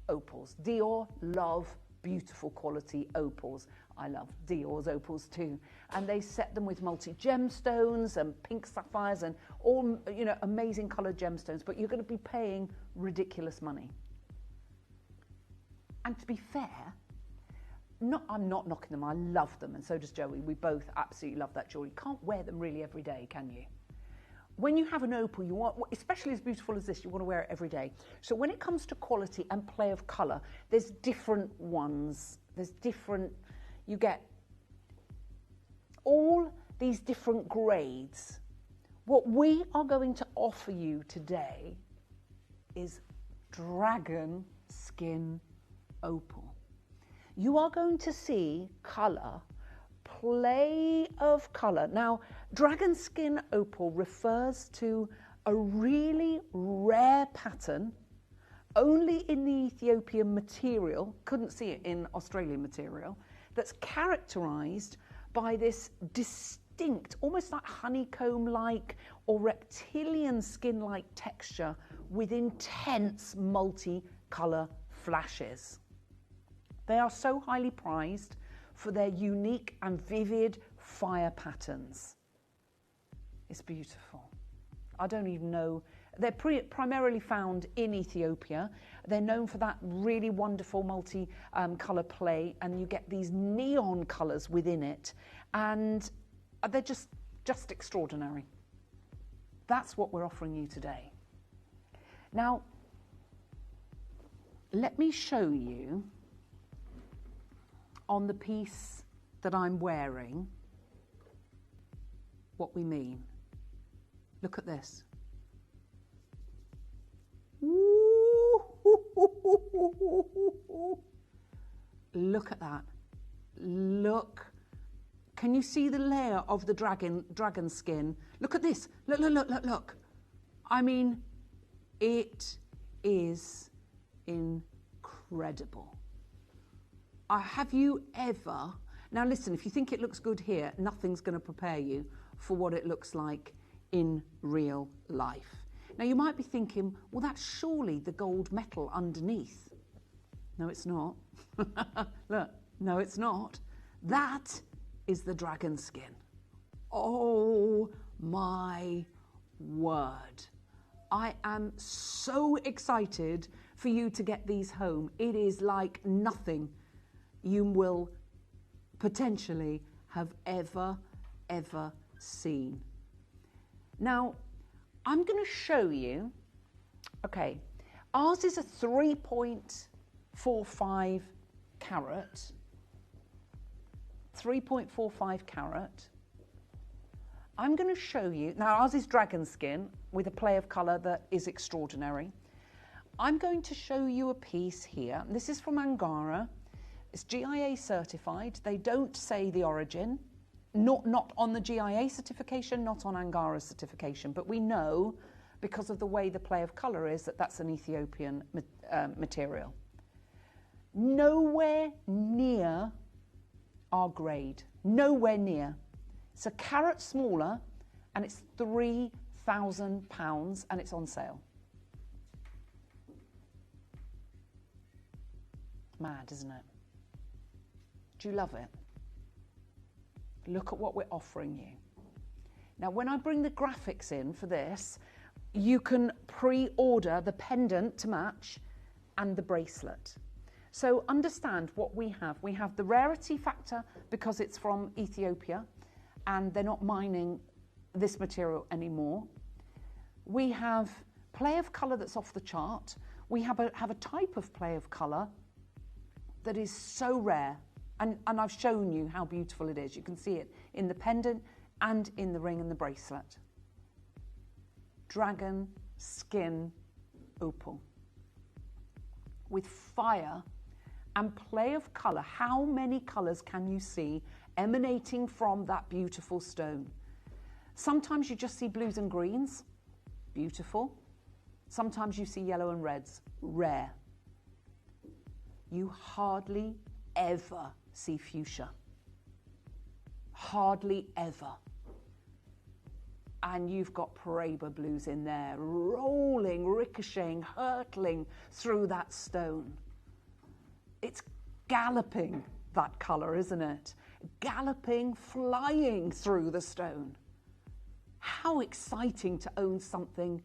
opals. Dior love beautiful quality opals. I love Dior's opals too. And they set them with multi-gemstones and pink sapphires and all, you know, amazing coloured gemstones, but you're going to be paying ridiculous money. And to be fair, I'm not knocking them, I love them, and so does Joey. We both absolutely love that jewellery. You can't wear them really every day, can you? When you have an opal, you want, especially as beautiful as this, you want to wear it every day. So when it comes to quality and play of colour, there's different ones. There's different, you get all these different grades. What we are going to offer you today is dragon skin opal. You are going to see colour, play of colour. Now, dragon skin opal refers to a really rare pattern, only in the Ethiopian material, couldn't see it in Australian material, that's characterised by this distinct, almost like honeycomb-like or reptilian skin-like texture with intense multi-colour flashes. They are so highly prized for their unique and vivid fire patterns. It's beautiful. I don't even know. They're primarily found in Ethiopia. They're known for that really wonderful multi-colour play, and you get these neon colours within it, and they're just extraordinary. That's what we're offering you today. Now, let me show you on the piece that I'm wearing what we mean. Look at this. Look at that. Look. Can you see the layer of the dragon skin? Look at this. Look. I mean, it is incredible. Have you ever... Now listen, if you think it looks good here, nothing's going to prepare you for what it looks like in real life. Now you might be thinking, well, that's surely the gold metal underneath. No, it's not. Look, no, it's not. That is the dragon skin. Oh my word. I am so excited for you to get these home. It is like nothing you will potentially have ever seen. Now, I'm going to show you, okay, ours is a 3.45 carat, 3.45 carat. I'm going to show you, now ours is dragon skin with a play of colour that is extraordinary. I'm going to show you a piece here. This is from Angara. It's GIA certified. They don't say the origin, not on the GIA certification, not on Angara's certification, but we know because of the way the play of colour is that that's an Ethiopian material. Nowhere near our grade, nowhere near. It's a carat smaller and it's £3,000 and it's on sale. Mad, isn't it? Do you love it? Look at what we're offering you. Now, when I bring the graphics in for this, you can pre-order the pendant to match and the bracelet. So understand what we have. We have the rarity factor because it's from Ethiopia and they're not mining this material anymore. We have play of colour that's off the chart. We have a type of play of colour that is so rare. And I've shown you how beautiful it is. You can see it in the pendant and in the ring and the bracelet. Dragon skin opal with fire and play of colour. How many colours can you see emanating from that beautiful stone? Sometimes you just see blues and greens, beautiful. Sometimes you see yellow and reds, rare. You hardly ever see fuchsia. Hardly ever. And you've got Paraiba blues in there, rolling, ricocheting, hurtling through that stone. It's galloping, that colour, isn't it? Galloping, flying through the stone. How exciting to own something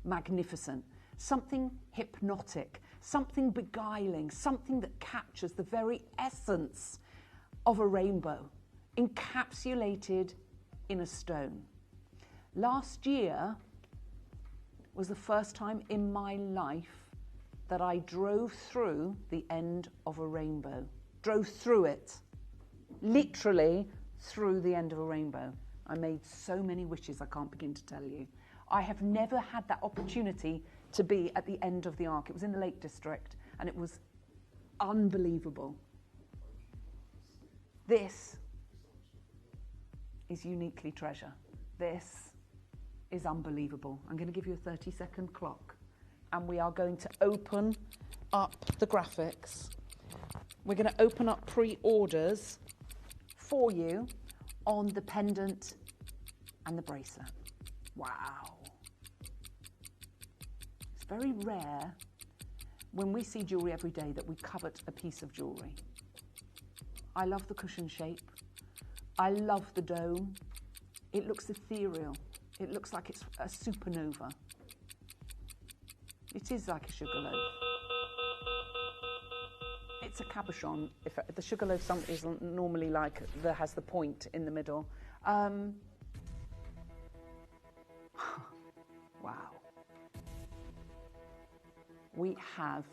magnificent, something hypnotic, something beguiling, something that captures the very essence of a rainbow, encapsulated in a stone. Last year was the first time in my life that I drove through the end of a rainbow. Drove through it, literally through the end of a rainbow. I made so many wishes I can't begin to tell you. I have never had that opportunity to be at the end of the arc. It was in the Lake District and it was unbelievable. This is uniquely treasure. This is unbelievable. I'm going to give you a 30-second clock and we are going to open up the graphics. We're going to open up pre-orders for you on the pendant and the bracelet. Wow. It's very rare when we see jewellery every day that we covet a piece of jewellery. I love the cushion shape. I love the dome. It looks ethereal. It looks like it's a supernova. It is like a sugar loaf. It's a cabochon. If the sugar loaf is normally like has the point in the middle. Wow. We have.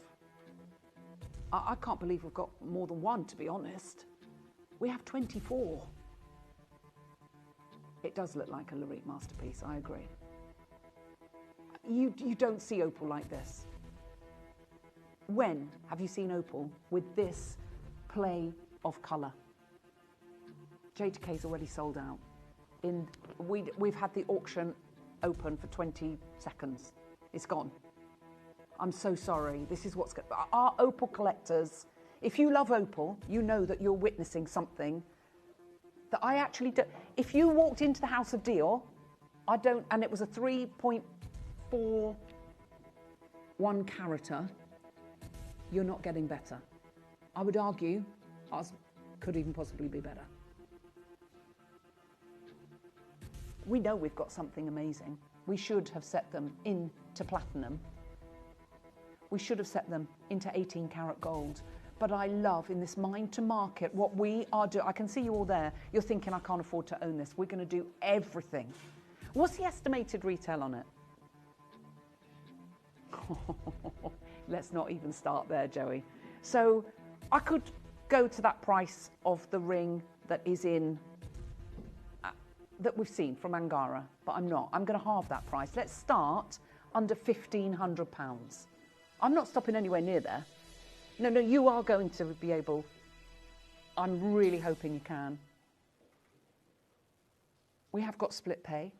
I can't believe we've got more than one, to be honest. We have 24. It does look like a Larique masterpiece, I agree. You don't see opal like this. When have you seen opal with this play of colour? JTK's already sold out. We've had the auction open for 20 seconds. It's gone. I'm so sorry. This is what's going on. Our opal collectors, if you love opal, you know that you're witnessing something that I actually do. If you walked into the House of Dior, and it was a 3.41 carata, you're not getting better. I would argue ours could even possibly be better. We know we've got something amazing. We should have set them into platinum. We should have set them into 18 karat gold. But I love in this mind to market what we are doing. I can see you all there. You're thinking, I can't afford to own this. We're going to do everything. What's the estimated retail on it? Let's not even start there, Joey. So I could go to that price of the ring that is in, that we've seen from Angara, but I'm not. I'm going to halve that price. Let's start under £1,500. I'm not stopping anywhere near there. No, you are going to be able. I'm really hoping you can. We have got split pay,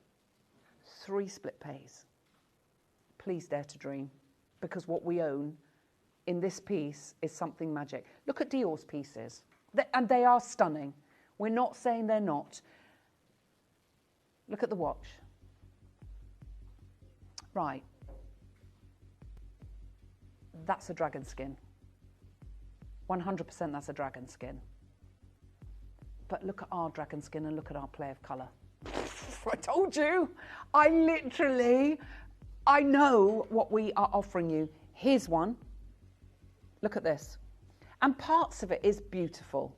3 split pays. Please dare to dream, because what we own in this piece is something magic. Look at Dior's pieces, and they are stunning. We're not saying they're not. Look at the watch. Right. That's a dragon skin. 100% that's a dragon skin. But look at our dragon skin and look at our play of colour. I told you. I know what we are offering you. Here's one. Look at this. And parts of it is beautiful.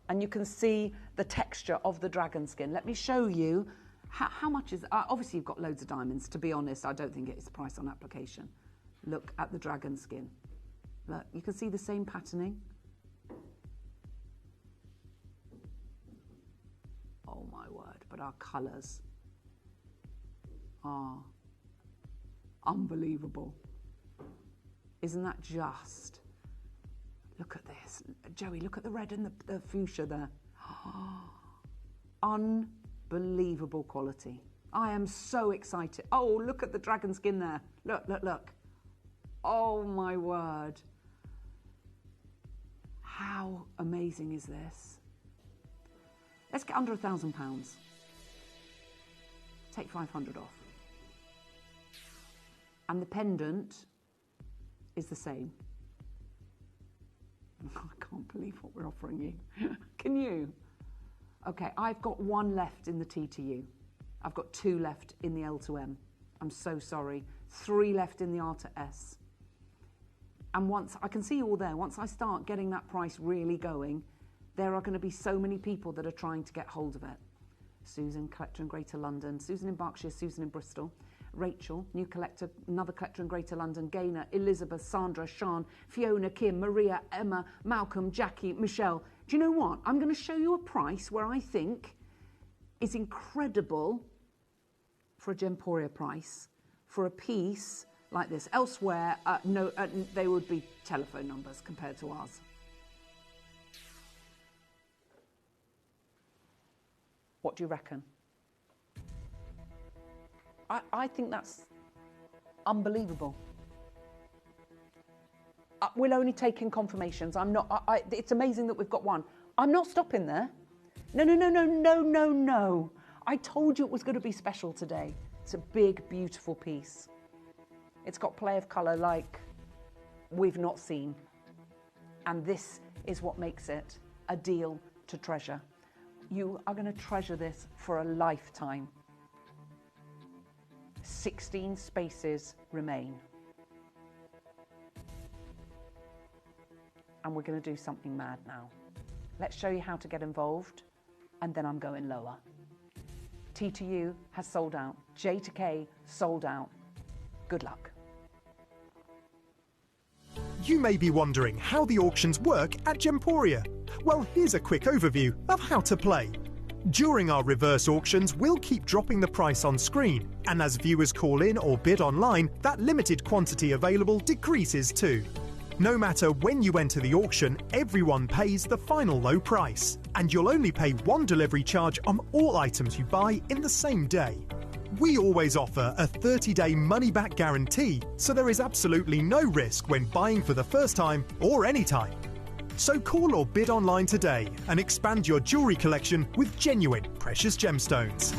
And you can see the texture of the dragon skin. Let me show you how much is... obviously, you've got loads of diamonds. To be honest, I don't think it's price on application. Look at the dragon skin. Look, you can see the same patterning. Oh, my word. But our colours are unbelievable. Isn't that just... Look at this. Joey, look at the red and the fuchsia there. Unbelievable quality. I am so excited. Oh, look at the dragon skin there. Look, look, look. Oh, my word. How amazing is this? Let's get under £1,000. Take 500 off. And the pendant is the same. I can't believe what we're offering you. Can you? Okay, I've got one left in the T to U. I've got 2 left in the L to M. I'm so sorry. 3 left in the R to S. And once, I can see you all there, once I start getting that price really going, there are going to be so many people that are trying to get hold of it. Susan, collector in Greater London. Susan in Berkshire, Susan in Bristol. Rachel, new collector, another collector in Greater London, Gaynor, Elizabeth, Sandra, Sean, Fiona, Kim, Maria, Emma, Malcolm, Jackie, Michelle. Do you know what? I'm going to show you a price where I think is incredible for a Gemporia price, for a piece like this. Elsewhere, no, they would be telephone numbers compared to ours. What do you reckon? I think that's unbelievable. We'll only take in confirmations. I'm not. It's amazing that we've got one. I'm not stopping there. No, no, no, no, no, no, no. I told you it was going to be special today. It's a big, beautiful piece. It's got play of colour like we've not seen. And this is what makes it a deal to treasure. You are going to treasure this for a lifetime. 16 spaces remain. And we're going to do something mad now. Let's show you how to get involved, and then I'm going lower. T to U has sold out. J to K sold out. Good luck. You may be wondering how the auctions work at Gemporia. Well, here's a quick overview of how to play. During our reverse auctions, we'll keep dropping the price on screen, and as viewers call in or bid online, that limited quantity available decreases too. No matter when you enter the auction, everyone pays the final low price, and you'll only pay one delivery charge on all items you buy in the same day. We always offer a 30-day money-back guarantee, so there is absolutely no risk when buying for the first time or any time. So call or bid online today and expand your jewellery collection with genuine precious gemstones.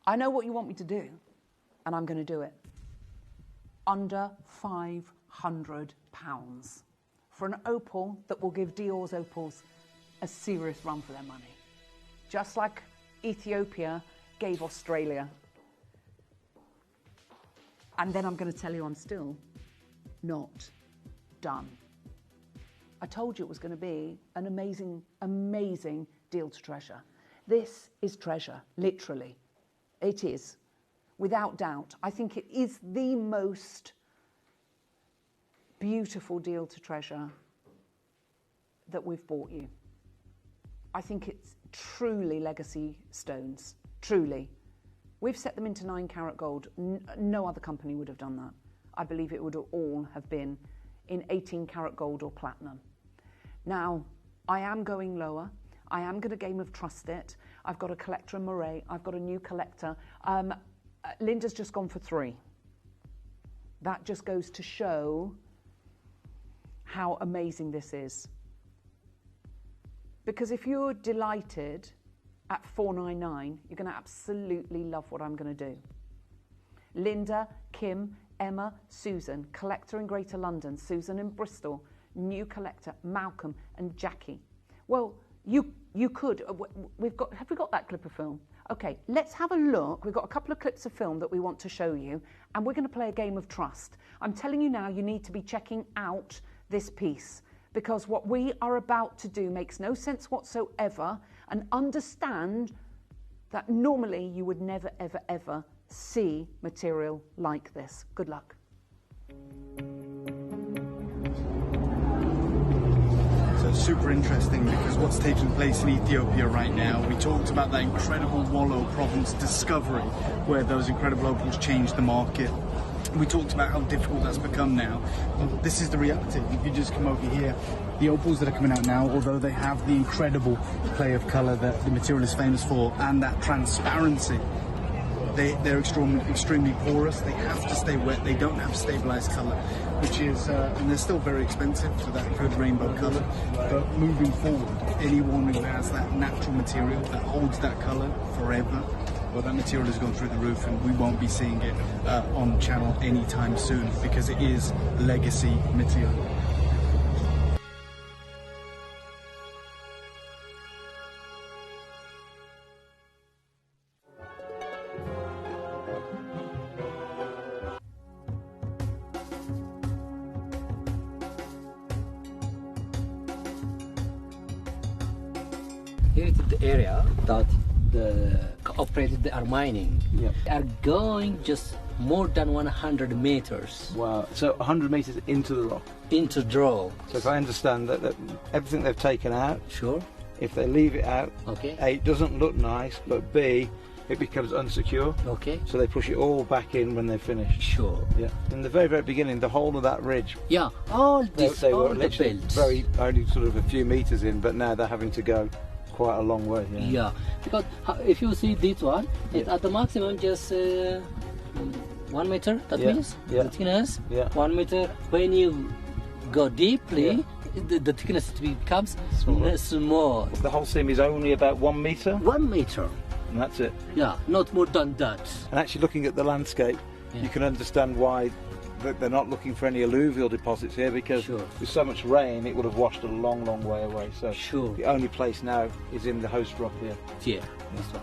I know what you want me to do, and I'm going to do it. Under £500 for an opal that will give Dior's opals a serious run for their money. Just like Ethiopia gave Australia. And then I'm going to tell you I'm still not done. I told you it was going to be an amazing, amazing deal to treasure. This is treasure, literally. It is, without doubt. I think it is the most beautiful deal to treasure that we've bought you. I think it's truly legacy stones, truly. We've set them into 9-carat gold. No other company would have done that. I believe it would all have been in 18-carat gold or platinum. Now, I am going lower. I am going to game of trust it. I've got a collector in Moray. I've got a new collector. Linda's just gone for 3. That just goes to show how amazing this is. Because if you're delighted at $499, you're going to absolutely love what I'm going to do. Linda, Kim, Emma, Susan, collector in Greater London, Susan in Bristol, new collector, Malcolm and Jackie. Well, you could, have we got that clip of film? Okay, let's have a look. We've got a couple of clips of film that we want to show you, and we're going to play a game of trust. I'm telling you now, you need to be checking out this piece, because what we are about to do makes no sense whatsoever, and understand that normally you would never, ever, ever see material like this. Good luck. So it's super interesting because what's taking place in Ethiopia right now, we talked about that incredible Wollo province discovery where those incredible opals changed the market. We talked about how difficult that's become now. Well, this is the reality. If you just come over here, the opals that are coming out now, although they have the incredible play of colour that the material is famous for and that transparency, they're extremely porous. They have to stay wet. They don't have stabilised colour, which is, and they're still very expensive for that good rainbow colour. But moving forward, anyone who has that natural material that holds that colour forever, well, that material has gone through the roof, and we won't be seeing it on channel anytime soon because it is legacy material. Here is the area that the operators they are mining. Yep. They are going just more than 100 meters. Wow, so 100 meters into the rock? Into draw. So if I understand that everything they've taken out, sure, if they leave it out, okay, A, it doesn't look nice, but B, it becomes unsecure. Okay. So they push it all back in when they're finished. Sure. Yeah. In the very, very beginning, the whole of that ridge. Yeah. All this, they all were the literally belts. very only sort of a few meters in, but now they're having to go quite a long way. Yeah. Yeah. Because if you see this one, it's at the maximum just 1 meter. That means the thickness. Yeah. 1 meter. When you go deeply, the thickness becomes small. The whole seam is only about 1 meter. 1 meter. And that's it. Yeah, not more than that. And actually looking at the landscape, you can understand why they're not looking for any alluvial deposits here, because with so much rain it would have washed a long, long way away. So the only place now is in the host rock here. Yeah, that's right.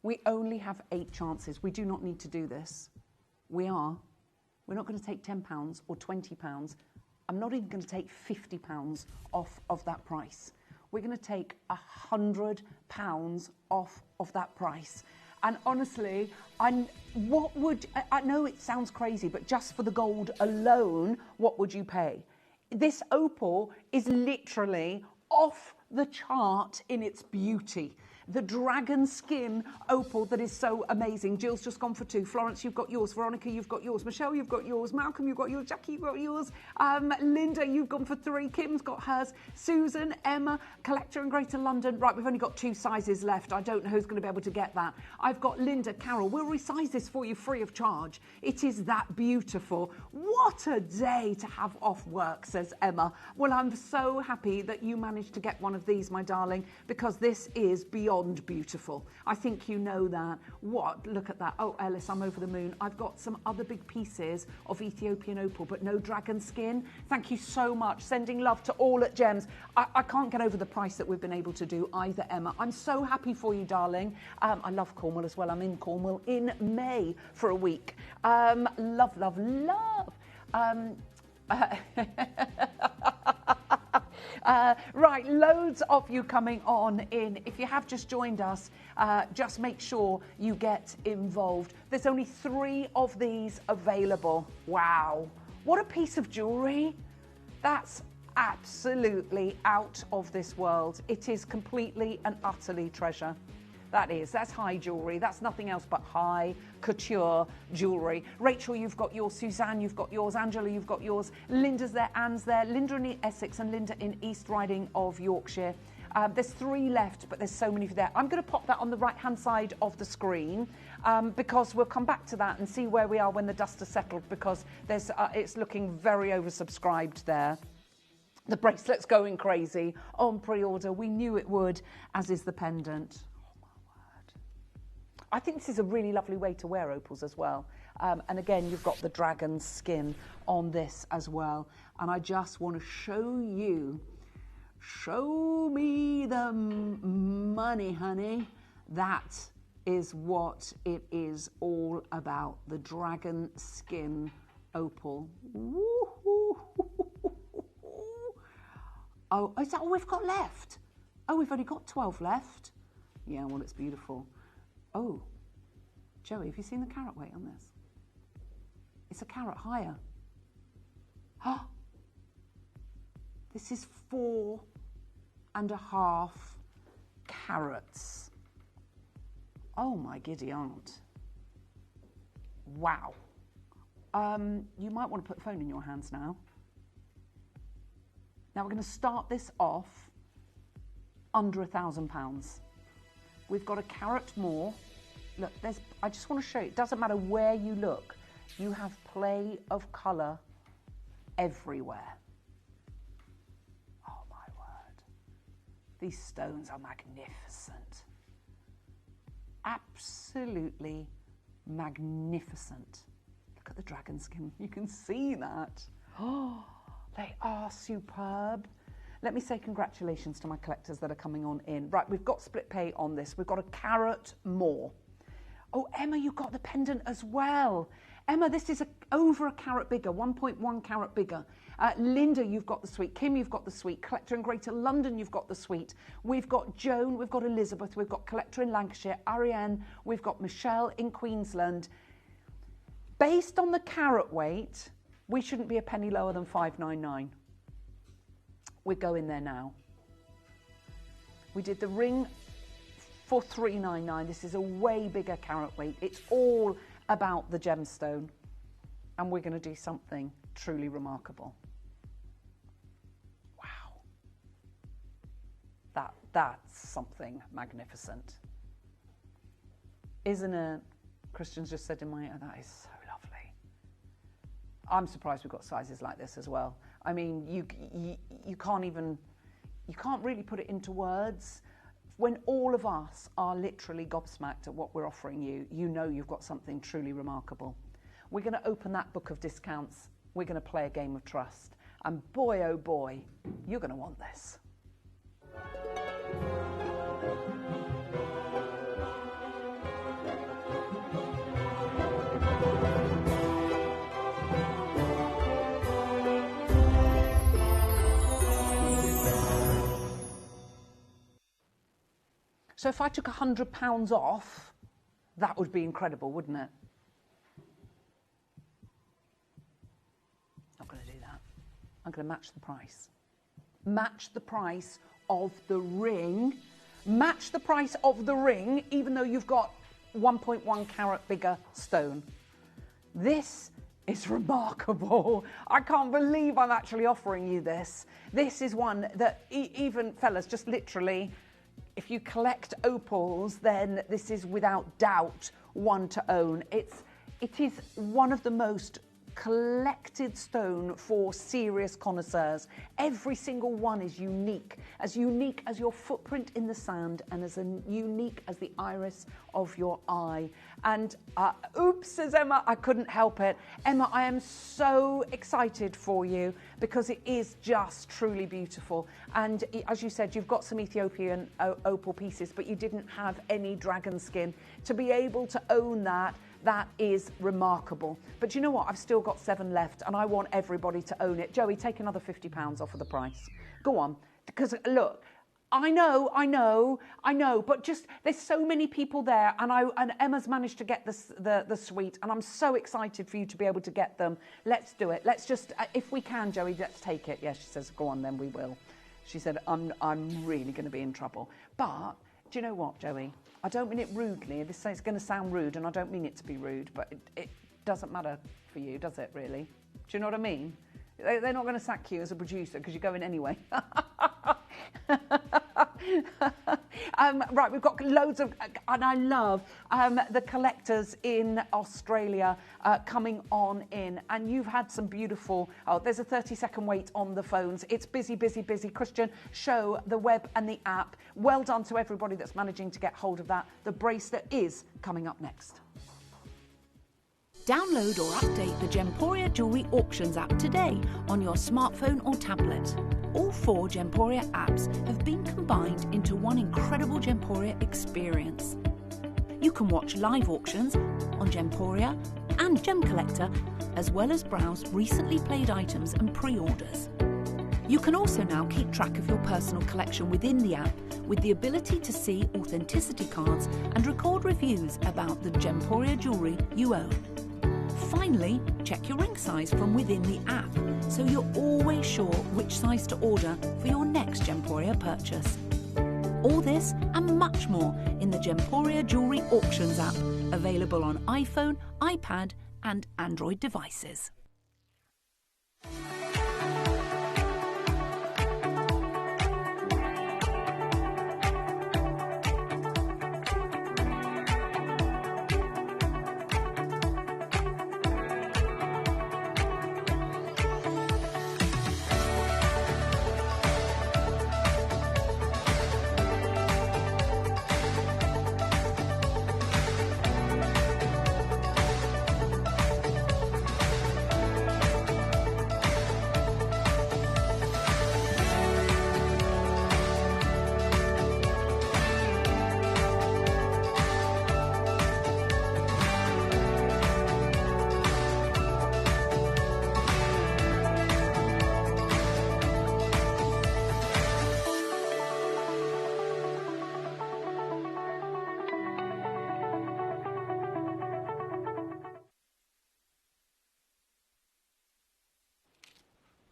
We only have 8 chances. We do not need to do this. We're not going to take £10 or £20. I'm not even going to take £50 off of that price. We're going to take £100 off of that price. And honestly, I know it sounds crazy, but just for the gold alone, what would you pay? This opal is literally off the chart in its beauty. The dragon skin opal that is so amazing. Jill's just gone for 2. Florence, you've got yours. Veronica, you've got yours. Michelle, you've got yours. Malcolm, you've got yours. Jackie, you've got yours. Linda, you've gone for 3. Kim's got hers. Susan, Emma, collector in Greater London. Right, we've only got 2 sizes left. I don't know who's going to be able to get that. I've got Linda, Carol. We'll resize this for you free of charge. It is that beautiful. What a day to have off work, says Emma. Well, I'm so happy that you managed to get one of these, my darling, because this is beyond beautiful. I think you know that. What? Look at that. Oh, Ellis, I'm over the moon. I've got some other big pieces of Ethiopian opal, but no dragon skin. Thank you so much. Sending love to all at Gems. I can't get over the price that we've been able to do either, Emma. I'm so happy for you, darling. I love Cornwall as well. I'm in Cornwall in May for a week. Love, love, love. Right, loads of you coming on in. If you have just joined us, just make sure you get involved. There's only 3 of these available. Wow, what a piece of jewellery. That's absolutely out of this world. It is completely and utterly treasure. That's high jewellery. That's nothing else but high couture jewellery. Rachel, you've got yours. Suzanne, you've got yours. Angela, you've got yours. Linda's there. Anne's there. Linda in Essex and Linda in East Riding of Yorkshire. There's 3 left, but there's so many for there. I'm going to pop that on the right-hand side of the screen because we'll come back to that and see where we are when the dust has settled, because there's it's looking very oversubscribed there. The bracelet's going crazy on pre-order. We knew it would, as is the pendant. I think this is a really lovely way to wear opals as well. And again, you've got the dragon skin on this as well. And I just want to show me the money, honey. That is what it is all about. The dragon skin opal. Woo-hoo. Oh, is that all we've got left? Oh, we've only got 12 left. Yeah, well, it's beautiful. Oh, Joey, have you seen the carat weight on this? It's a carat higher. Oh, this is 4.5 carats. Oh my giddy aunt. Wow. You might want to put the phone in your hands now. Now we're going to start this off under £1,000. We've got a carat more. Look, I just want to show you, it doesn't matter where you look, you have play of colour everywhere. Oh my word. These stones are magnificent. Absolutely magnificent. Look at the dragon skin, you can see that. Oh, they are superb. Let me say congratulations to my collectors that are coming on in. Right, we've got split pay on this. We've got a carat more. Oh, Emma, you got the pendant as well. Emma, this is over a carat bigger, 1.1 carat bigger. Linda, you've got the suite. Kim, you've got the suite. Collector in Greater London, you've got the suite. We've got Joan, we've got Elizabeth, we've got Collector in Lancashire, Ariane, we've got Michelle in Queensland. Based on the carat weight, we shouldn't be a penny lower than $599. We're going there now. We did the ring for $399. This is a way bigger carat weight. It's all about the gemstone. And we're going to do something truly remarkable. Wow. That's something magnificent. Isn't it? Christian's just said in my ear, that is so lovely. I'm surprised we've got sizes like this as well. I mean, you can't really put it into words. When all of us are literally gobsmacked at what we're offering you, you know you've got something truly remarkable. We're going to open that book of discounts. We're going to play a game of trust. And boy, oh boy, you're going to want this. So if I took £100 off, that would be incredible, wouldn't it? Not going to do that. I'm going to match the price. Match the price of the ring. Match the price of the ring, even though you've got 1.1 carat bigger stone. This is remarkable. I can't believe I'm actually offering you this. This is one that even fellas, just literally, if you collect opals, then this is without doubt one to own. It is one of the most collected stone for serious connoisseurs. Every single one is unique as your footprint in the sand and as unique as the iris of your eye. And oops, says Emma, I couldn't help it. Emma, I am so excited for you because it is just truly beautiful. And as you said, you've got some Ethiopian opal pieces, but you didn't have any dragon skin. To be able to own that, that is remarkable. But you know what? I've still got 7 left and I want everybody to own it. Joey, take another £50 off of the price. Go on. Because look, I know, but just there's so many people there and Emma's managed to get the suite and I'm so excited for you to be able to get them. Let's do it. Let's just, if we can, Joey, let's take it. Yes, she says, go on then, we will. She said, I'm really going to be in trouble. But Do you know what, Joey? I don't mean it rudely. This is going to sound rude, and I don't mean it to be rude, but it doesn't matter for you, does it, really? Do you know what I mean? They're not going to sack you as a producer because you're going anyway. Right, we've got loads of, and I love the collectors in Australia coming on in, and you've had some beautiful, there's a 30-second wait on the phones. It's busy, busy, busy. Christian, show the web and the app. Well done to everybody that's managing to get hold of that. The bracelet is coming up next. Download or update the Gemporia Jewellery Auctions app today on your smartphone or tablet. All 4 Gemporia apps have been combined into one incredible Gemporia experience. You can watch live auctions on Gemporia and Gem Collector, as well as browse recently played items and pre-orders. You can also now keep track of your personal collection within the app with the ability to see authenticity cards and record reviews about the Gemporia jewellery you own. Finally, check your ring size from within the app, so you're always sure which size to order for your next Gemporia purchase. All this and much more in the Gemporia Jewellery Auctions app, available on iPhone, iPad and Android devices.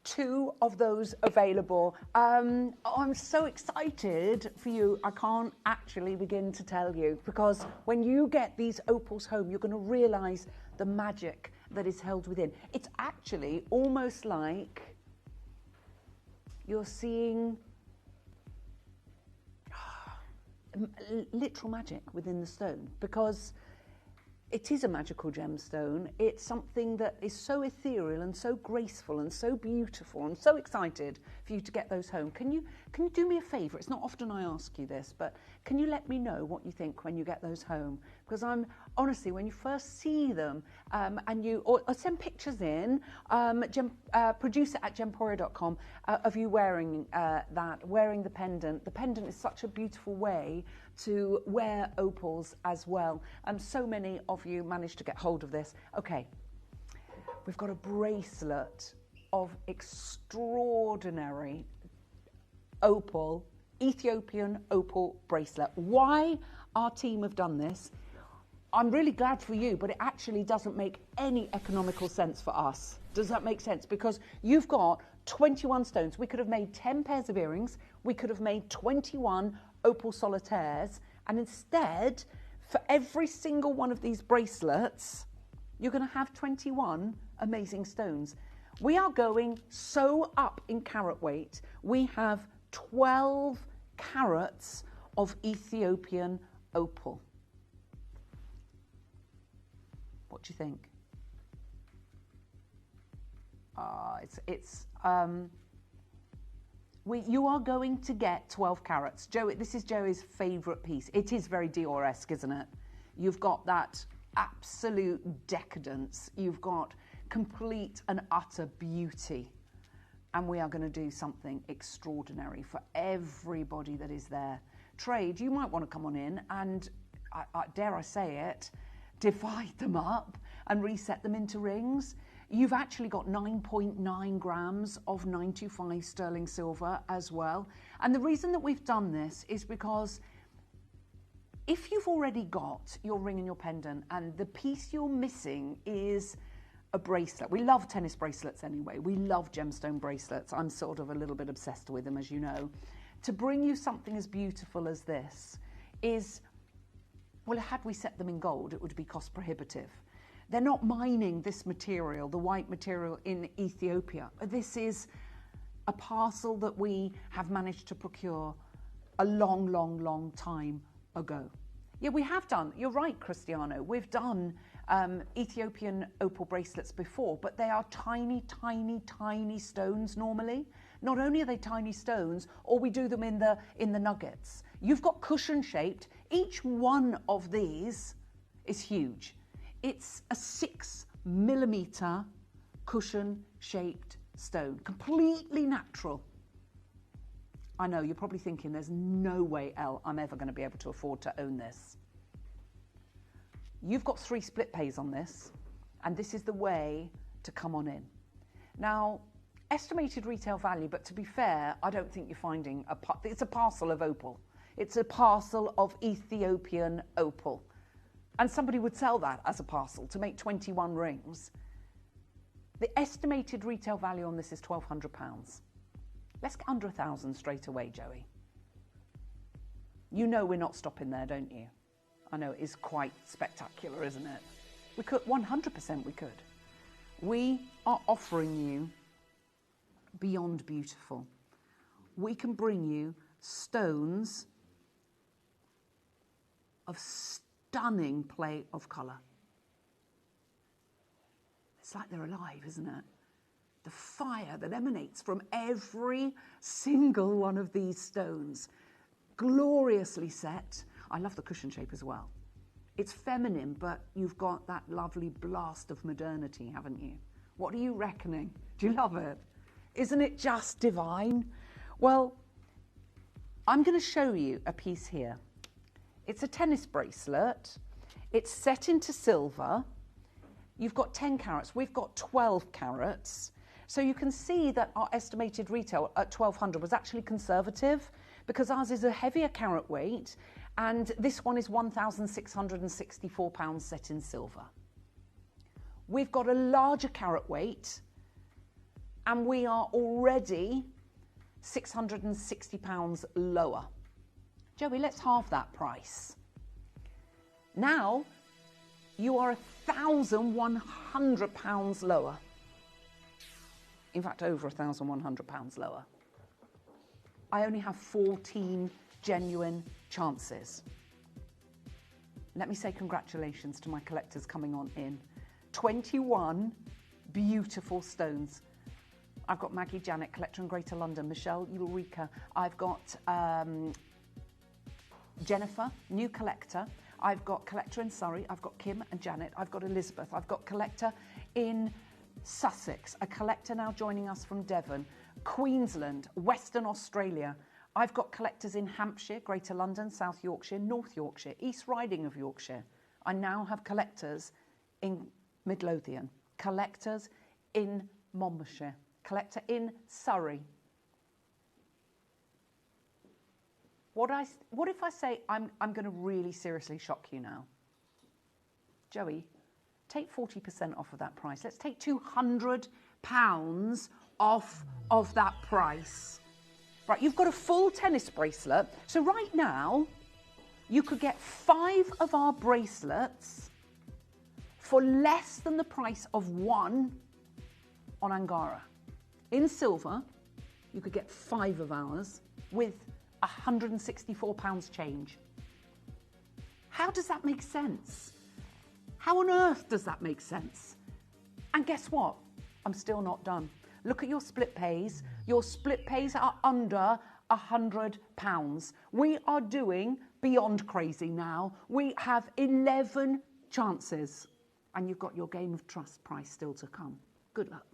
Two of those available. I'm so excited for you. I can't actually begin to tell you, because when you get these opals home, you're going to realise the magic that is held within. It's actually almost like you're seeing literal magic within the stone, because it is a magical gemstone. It's something that is so ethereal and so graceful and so beautiful. I'm so excited for you to get those home. Can you do me a favour? It's not often I ask you this, but can you let me know what you think when you get those home? Because I'm honestly, when you first see them, and you or send pictures in, producer at gemporia.com of you wearing wearing the pendant. The pendant is such a beautiful way to wear opals as well. So many of you managed to get hold of this. Okay, we've got a bracelet of extraordinary opal, Ethiopian opal bracelet. Why our team have done this, I'm really glad for you, but it actually doesn't make any economical sense for us. Does that make sense? Because you've got 21 stones. We could have made 10 pairs of earrings. We could have made 21 opal solitaires. And instead, for every single one of these bracelets, you're going to have 21 amazing stones. We are going so up in carat weight. We have 12 carats of Ethiopian opal. What do you think? You are going to get 12 carats. Joey, this is Joey's favourite piece. It is very Dior-esque, isn't it? You've got that absolute decadence. You've got complete and utter beauty. And we are going to do something extraordinary for everybody that is there. Trade, you might want to come on in and, dare I say it, divide them up and reset them into rings. You've actually got 9.9 grams of 925 sterling silver as well. And the reason that we've done this is because if you've already got your ring and your pendant and the piece you're missing is a bracelet. We love tennis bracelets anyway. We love gemstone bracelets. I'm sort of a little bit obsessed with them, as you know. To bring you something as beautiful as this is, well, had we set them in gold, it would be cost prohibitive. They're not mining this material, the white material, in Ethiopia. This is a parcel that we have managed to procure a long, long, long time ago. Yeah, we have done, you're right, Cristiano, we've done Ethiopian opal bracelets before, but they are tiny, tiny, tiny stones normally. Not only are they tiny stones, or we do them in the nuggets. You've got cushion shaped. Each one of these is huge. It's a 6mm cushion shaped stone, completely natural. I know, you're probably thinking there's no way, Elle, I'm ever going to be able to afford to own this. You've got 3 split pays on this, and this is the way to come on in. Now, estimated retail value, but to be fair, I don't think you're finding it's a parcel of opal. It's a parcel of Ethiopian opal. And somebody would sell that as a parcel to make 21 rings. The estimated retail value on this is £1,200. Let's get under 1,000 straight away, Joey. You know we're not stopping there, don't you? I know it is quite spectacular, isn't it? We could, 100% we could. We are offering you beyond beautiful. We can bring you stones of stunning play of colour. It's like they're alive, isn't it? The fire that emanates from every single one of these stones, gloriously set. I love the cushion shape as well. It's feminine, but you've got that lovely blast of modernity, haven't you? What are you reckoning? Do you love it? Isn't it just divine? Well, I'm going to show you a piece here. It's a tennis bracelet. It's set into silver. You've got 10 carats. We've got 12 carats. So you can see that our estimated retail at 1,200 was actually conservative because ours is a heavier carat weight, and this one is £1,664 set in silver. We've got a larger carat weight, and we are already £660 lower. Joey, let's halve that price. Now, you are £1,100 lower. In fact, over £1,100 lower. I only have 14 genuine chances. Let me say congratulations to my collectors coming on in. 21 beautiful stones. I've got Maggie Janet, collector in Greater London, Michelle Ulrika. I've got Jennifer, new collector. I've got collector in Surrey. I've got Kim and Janet. I've got Elizabeth. I've got collector in Sussex, a collector now joining us from Devon, Queensland, Western Australia. I've got collectors in Hampshire, Greater London, South Yorkshire, North Yorkshire, East Riding of Yorkshire. I now have collectors in Midlothian, collectors in Monmouthshire, collector in Surrey. What if I say I'm going to really seriously shock you now? Joey, take 40% off of that price. Let's take £200 off of that price. Right, you've got a full tennis bracelet. So right now, you could get 5 of our bracelets for less than the price of 1 on Angara. In silver, you could get 5 of ours with £164 change. How does that make sense? How on earth does that make sense? And guess what? I'm still not done. Look at your split pays. Your split pays are under £100. We are doing beyond crazy now. We have 11 chances. And you've got your game of trust price still to come. Good luck.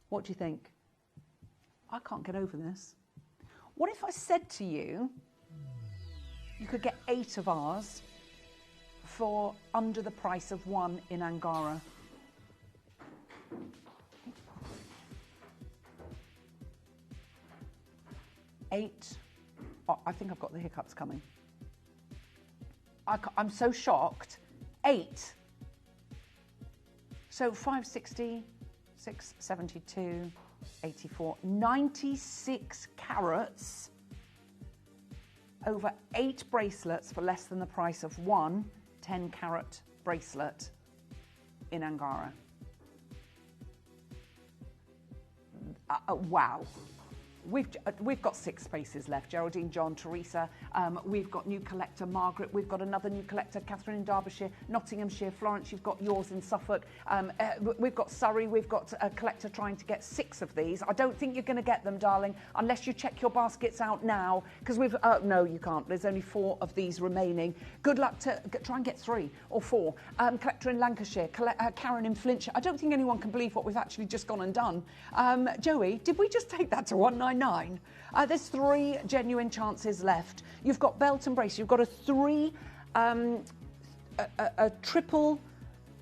What do you think? I can't get over this. What if I said to you, you could get 8 of ours for under the price of 1 in Angara? 8. Oh, I think I've got the hiccups coming. I'm so shocked. 8. So 560, 672, 84, 96 carats over 8 bracelets for less than the price of one 10-carat bracelet in Angara. Wow. We've got 6 spaces left. Geraldine, John, Teresa. We've got new collector Margaret. We've got another new collector, Catherine in Derbyshire, Nottinghamshire, Florence. You've got yours in Suffolk. We've got Surrey. We've got a collector trying to get 6 of these. I don't think you're going to get them, darling, unless you check your baskets out now. Because we've no, you can't. There's only 4 of these remaining. Good luck to try and get 3 or 4. Collector in Lancashire, Karen in Flintshire. I don't think anyone can believe what we've actually just gone and done. Joey, did we just take that to 199? There's 3 genuine chances left. You've got belt and brace. You've got a 3, a triple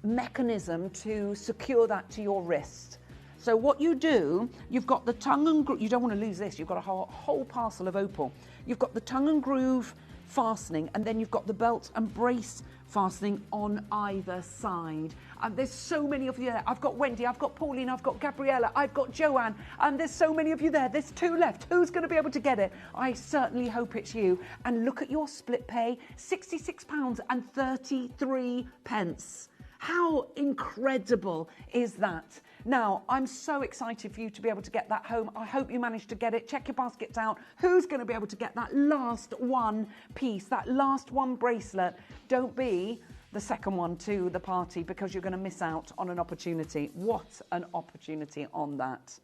mechanism to secure that to your wrist. So what you do, you've got the tongue and groove. You don't want to lose this. You've got a whole parcel of opal. You've got the tongue and groove fastening, and then you've got the belt and brace fastening on either side. There's so many of you there. I've got Wendy, I've got Pauline, I've got Gabriella, I've got Joanne, and there's so many of you there. There's 2 left. Who's going to be able to get it? I certainly hope it's you. And look at your split pay, £66.33. How incredible is that? Now, I'm so excited for you to be able to get that home. I hope you managed to get it. Check your baskets out. Who's going to be able to get that last one piece, that last one bracelet? Don't be the second one to the party, because you're going to miss out on an opportunity. What an opportunity on that.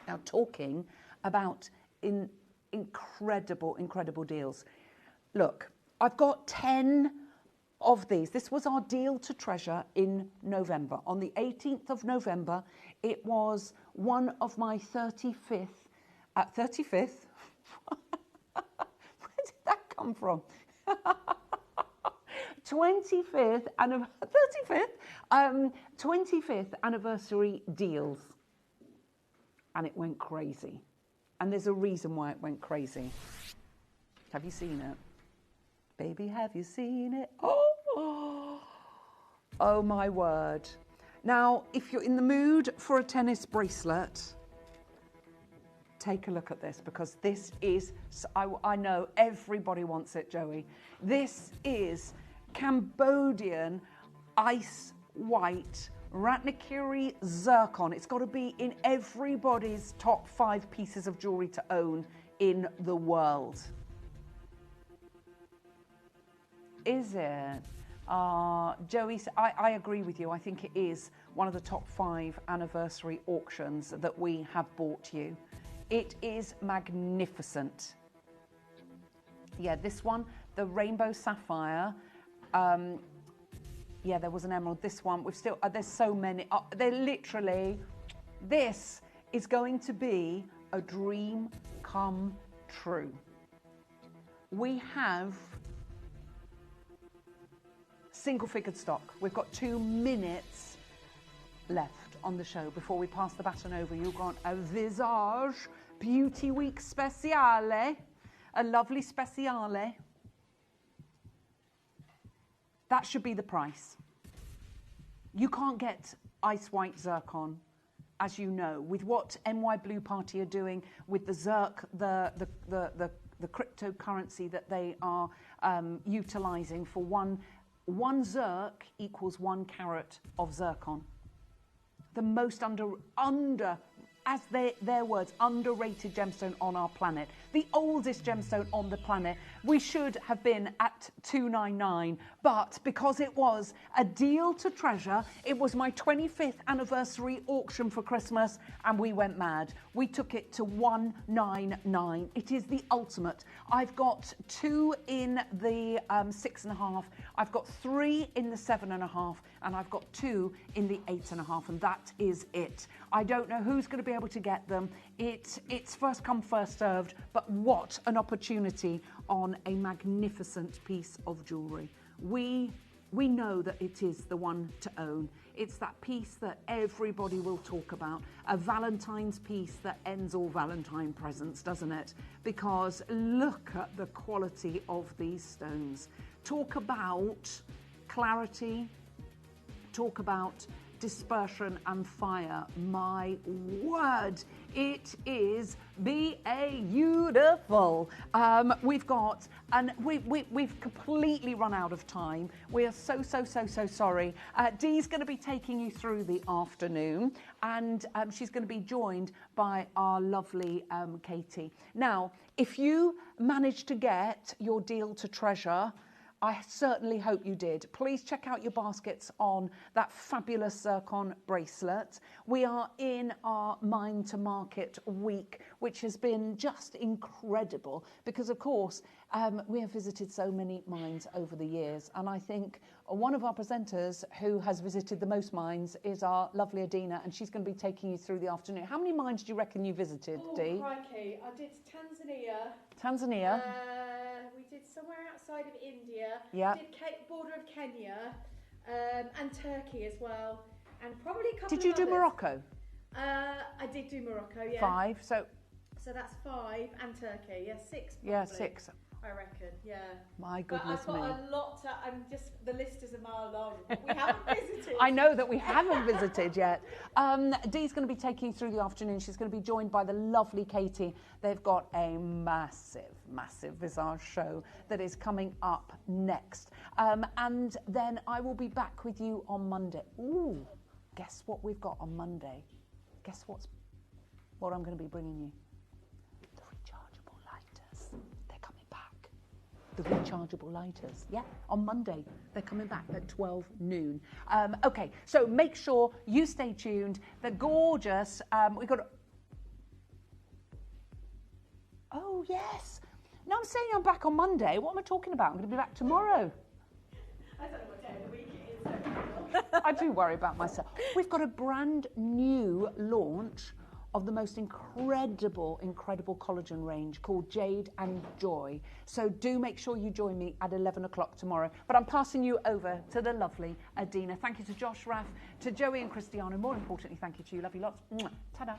Now, talking about incredible deals. Look, I've got 10 of these. This was our deal to treasure in November. On the 18th of November, it was one of my 35th. 35th? Where did that come from? 25th anniversary deals. And it went crazy. And there's a reason why it went crazy. Have you seen it? Baby, have you seen it? Oh my word. Now, if you're in the mood for a tennis bracelet, take a look at this, because this is, I know everybody wants it, Joey. This is Cambodian ice white Ratnakiri zircon. It's got to be in everybody's top 5 pieces of jewellery to own in the world. Is it? Joey, I agree with you. I think it is one of the top 5 anniversary auctions that we have bought you. It is magnificent. Yeah, this one, the rainbow sapphire. Yeah, there was an emerald. This one, we've still, there's so many. They're literally, this is going to be a dream come true. We have single-figured stock. We've got 2 minutes left on the show before we pass the baton over. You've got a Visage Beauty Week Speciale, a lovely Speciale. That should be the price. You can't get ice white zircon, as you know, with what NY Blue Party are doing with the Zirc, the cryptocurrency that they are utilising for one Zirc equals 1 carat of zircon. The most as their words, underrated gemstone on our planet. The oldest gemstone on the planet. We should have been at $299, but because it was a deal to treasure, it was my 25th anniversary auction for Christmas, and we went mad. We took it to $199. It is the ultimate. I've got 2 in the 6.5. I've got 3 in the 7.5, and I've got 2 in the 8.5, and that is it. I don't know who's going to be able to get them. It's first come, first served, but what an opportunity on a magnificent piece of jewellery. We we know that it is the one to own. It's that piece that everybody will talk about, a Valentine's piece that ends all Valentine presents, doesn't it? Because look at the quality of these stones. Talk about clarity, talk about dispersion and fire. My word, it is beautiful. We've got, and we've completely run out of time. We are so sorry. Dee's going to be taking you through the afternoon, and she's going to be joined by our lovely Katie. Now, if you managed to get your deal to treasure, I certainly hope you did. Please check out your baskets on that fabulous zircon bracelet. We are in our Mine to Market week, which has been just incredible because, of course, we have visited so many mines over the years. And I think one of our presenters who has visited the most mines is our lovely Adina, and she's going to be taking you through the afternoon. How many mines do you reckon you visited, Dee? Oh, crikey. I did Tanzania. Tanzania. We did somewhere outside of India. Yeah. Did border of Kenya, and Turkey as well, and probably a couple Did you of do others. Morocco? I did do Morocco, yeah. 5, so that's 5, and Turkey, yeah, 6 probably. Yeah, 6. I reckon, yeah. My goodness but I've got me. a lot to, the list is a mile long. We haven't visited. I know that we haven't visited yet. Dee's going to be taking you through the afternoon. She's going to be joined by the lovely Katie. They've got a massive visage show that is coming up next. And then I will be back with you on Monday. Ooh, guess what we've got on Monday? Guess what I'm going to be bringing you? The rechargeable lighters. They're coming back. The rechargeable lighters. Yeah, on Monday. They're coming back at 12 noon. Okay, so make sure you stay tuned. The gorgeous, we've got... Oh, yes. No, I'm saying I'm back on Monday. What am I talking about? I'm going to be back tomorrow. I don't know what day of the week it is. I do worry about myself. We've got a brand new launch of the most incredible collagen range called Jade and Joy. So do make sure you join me at 11 o'clock tomorrow. But I'm passing you over to the lovely Adina. Thank you to Josh, Raf, to Joey and Cristiano. More importantly, thank you to you. Love you lots. Mwah. Ta-da.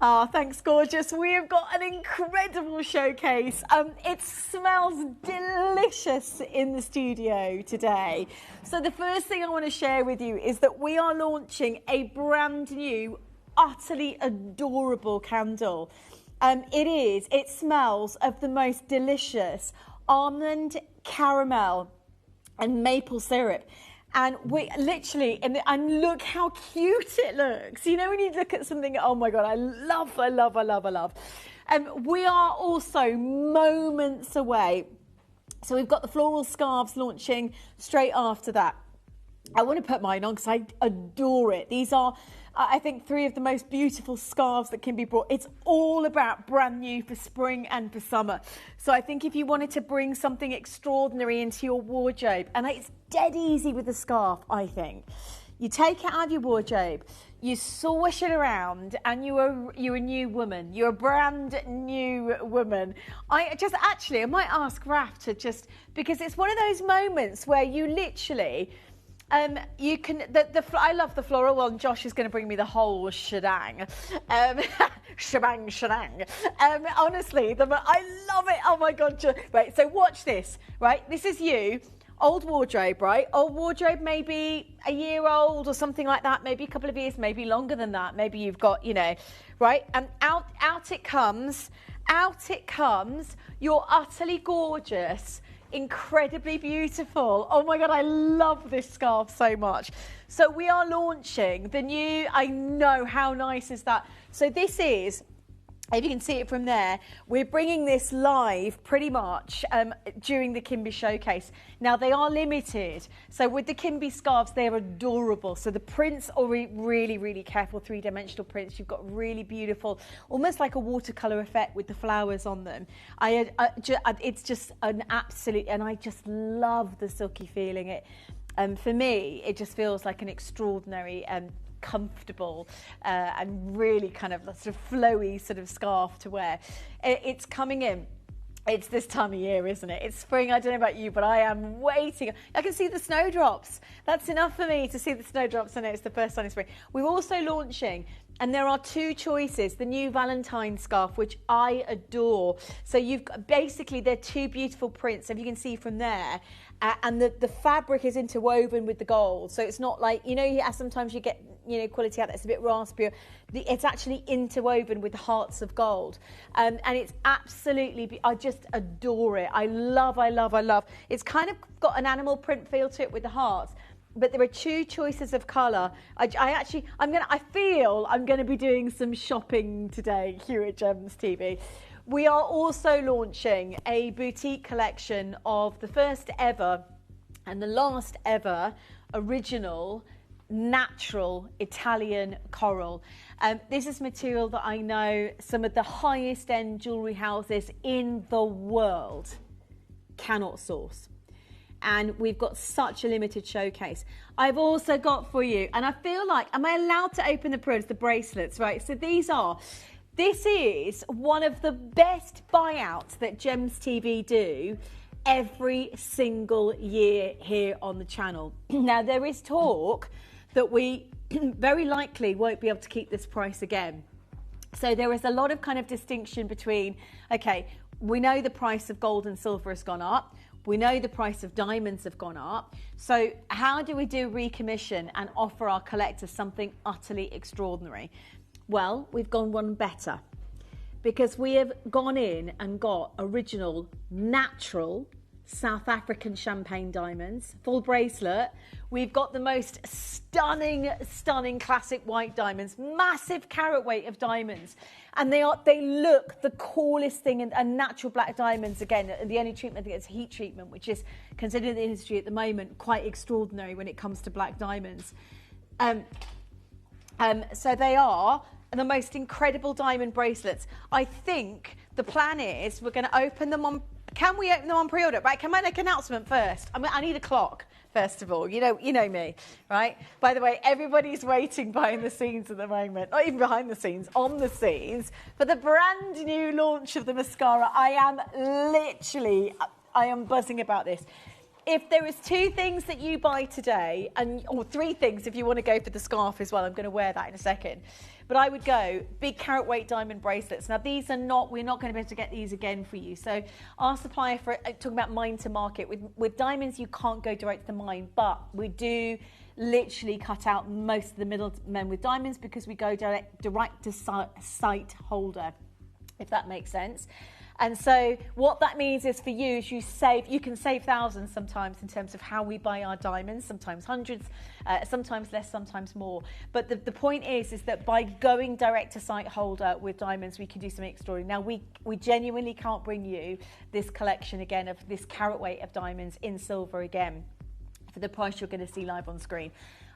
Oh, thanks, gorgeous. We have got an incredible showcase. It smells delicious in the studio today. So the first thing I want to share with you is that we are launching a brand new, utterly adorable candle. It smells of the most delicious almond, caramel and maple syrup. And we literally, and look how cute it looks. You know, when you look at something, oh my God, I love. We are also moments away. So we've got the floral scarves launching straight after that. I want to put mine on because I adore it. These are, I think, 3 of the most beautiful scarves that can be brought. It's all about brand new for spring and for summer. So I think if you wanted to bring something extraordinary into your wardrobe, and it's dead easy with the scarf, I think. You take it out of your wardrobe, you swish it around, and you're a new woman. You're a brand new woman. I might ask Raf to just, because it's one of those moments where you literally... you can. I love the floral one. Josh is going to bring me the whole shebang. Shebang. Honestly, I love it. Oh my God! Right. So watch this. Right. This is you. Old wardrobe, right? Old wardrobe, maybe a year old or something like that. Maybe a couple of years. Maybe longer than that. Maybe you've got, right? And out it comes. Out it comes. You're utterly gorgeous. Incredibly beautiful. Oh my God, I love this scarf so much. So we are launching the new, I know, how nice is that? So this is, if you can see it from there, we're bringing this live pretty much during the Kimby showcase. Now they are limited. So with the Kimby scarves, they're adorable. So the prints are really careful, 3-dimensional prints. You've got really beautiful, almost like a watercolor effect with the flowers on them. It's just an absolute, and I just love the silky feeling. For me, it just feels like an extraordinary comfortable and really kind of sort of flowy sort of scarf to wear. It's coming in It's this time of year, isn't it? It's spring. I don't know about you, but I am waiting. I can see the snowdrops. That's enough for me to see the snowdrops. I know it's the first sign of spring. We're also launching, and there are two choices. The new Valentine scarf, which I adore. So you've got, basically, they're two beautiful prints. If you can see from there. And the fabric is interwoven with the gold. So it's not like, you know, sometimes you get, you know, quality out that's a bit raspier. It's actually interwoven with hearts of gold. And it's absolutely, I just adore it. I love. It's kind of got an animal print feel to it with the hearts. But there are two choices of colour. I feel I'm going to be doing some shopping today here at Gems TV. We are also launching a boutique collection of the first ever and the last ever original natural Italian coral. This is material that I know some of the highest end jewellery houses in the world cannot source. And we've got such a limited showcase. I've also got for you, and I feel like, am I allowed to open the pearls, the bracelets, right? So this is one of the best buyouts that Gems TV do every single year here on the channel. Now, there is talk that we very likely won't be able to keep this price again. So there is a lot of kind of distinction between, okay, we know the price of gold and silver has gone up. We know the price of diamonds have gone up. So how do we do recommission and offer our collectors something utterly extraordinary? Well, we've gone one better, because we have gone in and got original natural South African champagne diamonds, full bracelet. We've got the most stunning classic white diamonds, massive carat weight of diamonds. And they look the coolest thing, and natural black diamonds, again, the only treatment I think is heat treatment, which is considered in the industry at the moment quite extraordinary when it comes to black diamonds. So they are the most incredible diamond bracelets. I think the plan is we're going to open them on. Can we open them on pre-order? Right? Can I make an announcement first? I need a clock first of all. You know me, right? By the way, everybody's waiting behind the scenes at the moment, not even behind the scenes, on the scenes for the brand new launch of the mascara. I am buzzing about this. If there is two things that you buy today, or three things if you want to go for the scarf as well, I'm going to wear that in a second. But I would go big carat weight diamond bracelets. Now these are we're not going to be able to get these again for you. So our supplier, talking about mine to market, with diamonds you can't go direct to the mine, but we do literally cut out most of the middlemen with diamonds because we go direct to site holder, if that makes sense. And so what that means is for you is you can save thousands sometimes in terms of how we buy our diamonds, sometimes hundreds, sometimes less, sometimes more. But the point is that by going direct to site holder with diamonds, we can do something extraordinary. Now, we genuinely can't bring you this collection again of this carat weight of diamonds in silver again for the price you're going to see live on screen.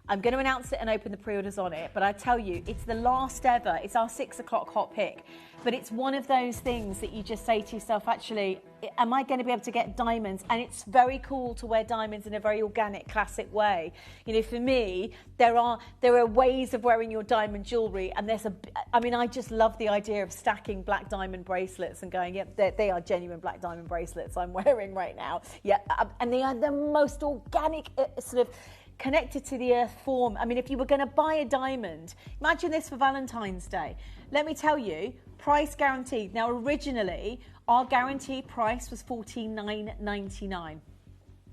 I'm going to announce it and open the pre-orders on it, but I tell you, it's the last ever. It's our 6 o'clock hot pick, but it's one of those things that you just say to yourself, actually, am I going to be able to get diamonds? And it's very cool to wear diamonds in a very organic, classic way. You know, for me, there are ways of wearing your diamond jewellery, and I just love the idea of stacking black diamond bracelets and going, yep, they are genuine black diamond bracelets I'm wearing right now. Yeah, and they are the most organic sort of connected to the earth form. I mean, if you were going to buy a diamond, imagine this for Valentine's Day. Let me tell you, price guaranteed. Now, originally, our guaranteed price was $49.99.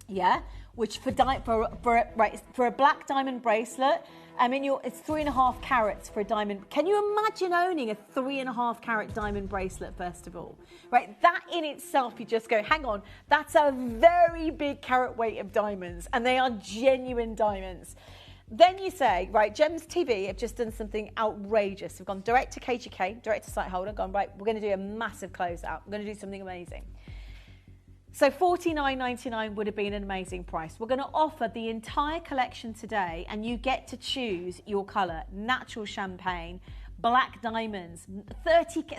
Yeah, which for a black diamond bracelet, I mean, it's 3.5 carats for a diamond. Can you imagine owning a 3.5 carat diamond bracelet, first of all? Right, that in itself, you just go, hang on, that's a very big carat weight of diamonds, and they are genuine diamonds. Then you say, right, Gems TV have just done something outrageous. We've gone direct to KGK, direct to site holder, gone, right, we're going to do a massive closeout. We're going to do something amazing. So $49.99 would have been an amazing price. We're going to offer the entire collection today, and you get to choose your colour: natural champagne, black diamonds,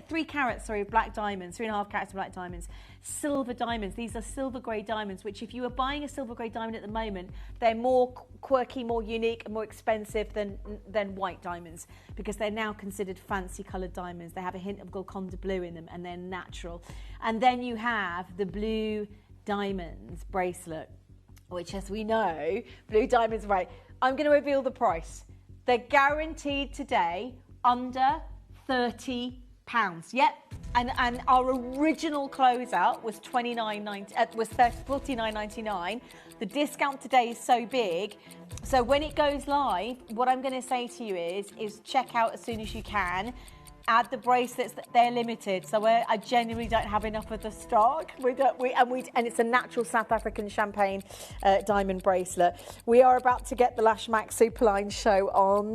3 carats, sorry, black diamonds, 3.5 carats of black diamonds, silver diamonds. These are silver grey diamonds, which if you are buying a silver grey diamond at the moment, they're more quirky, more unique and more expensive than white diamonds, because they're now considered fancy coloured diamonds. They have a hint of Golconda blue in them and they're natural. And then you have the blue diamonds bracelet, which, as we know, blue diamonds, right, I'm going to reveal the price. They're guaranteed today under £30. Yep. And our original closeout was $49.99. The discount today is so big. So when it goes live, what I'm going to say to you is check out as soon as you can. Add the bracelets, they're limited, so I genuinely don't have enough of the stock. And it's a natural South African champagne diamond bracelet. We are about to get the Lash Max Superline show on.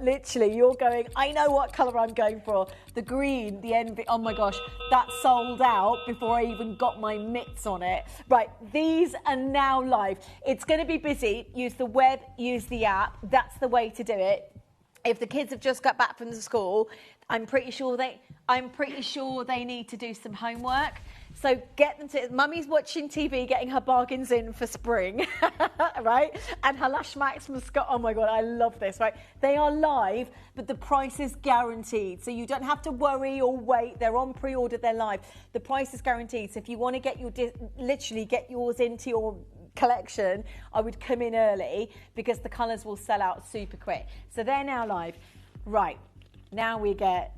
Literally, you're going, I know what colour I'm going for. The green, the envy, oh my gosh, that sold out before I even got my mitts on it. Right, these are now live. It's going to be busy. Use the web, use the app. That's the way to do it. If the kids have just got back from the school, I'm pretty sure they need to do some homework. So get them to. Mummy's watching TV, getting her bargains in for spring, right? And her Lash Max mascara. Oh my God, I love this. Right? They are live, but the price is guaranteed, so you don't have to worry or wait. They're on pre-order. They're live. The price is guaranteed. So if you want to get literally get yours into your collection, I would come in early because the colours will sell out super quick. So they're now live. Right, now we get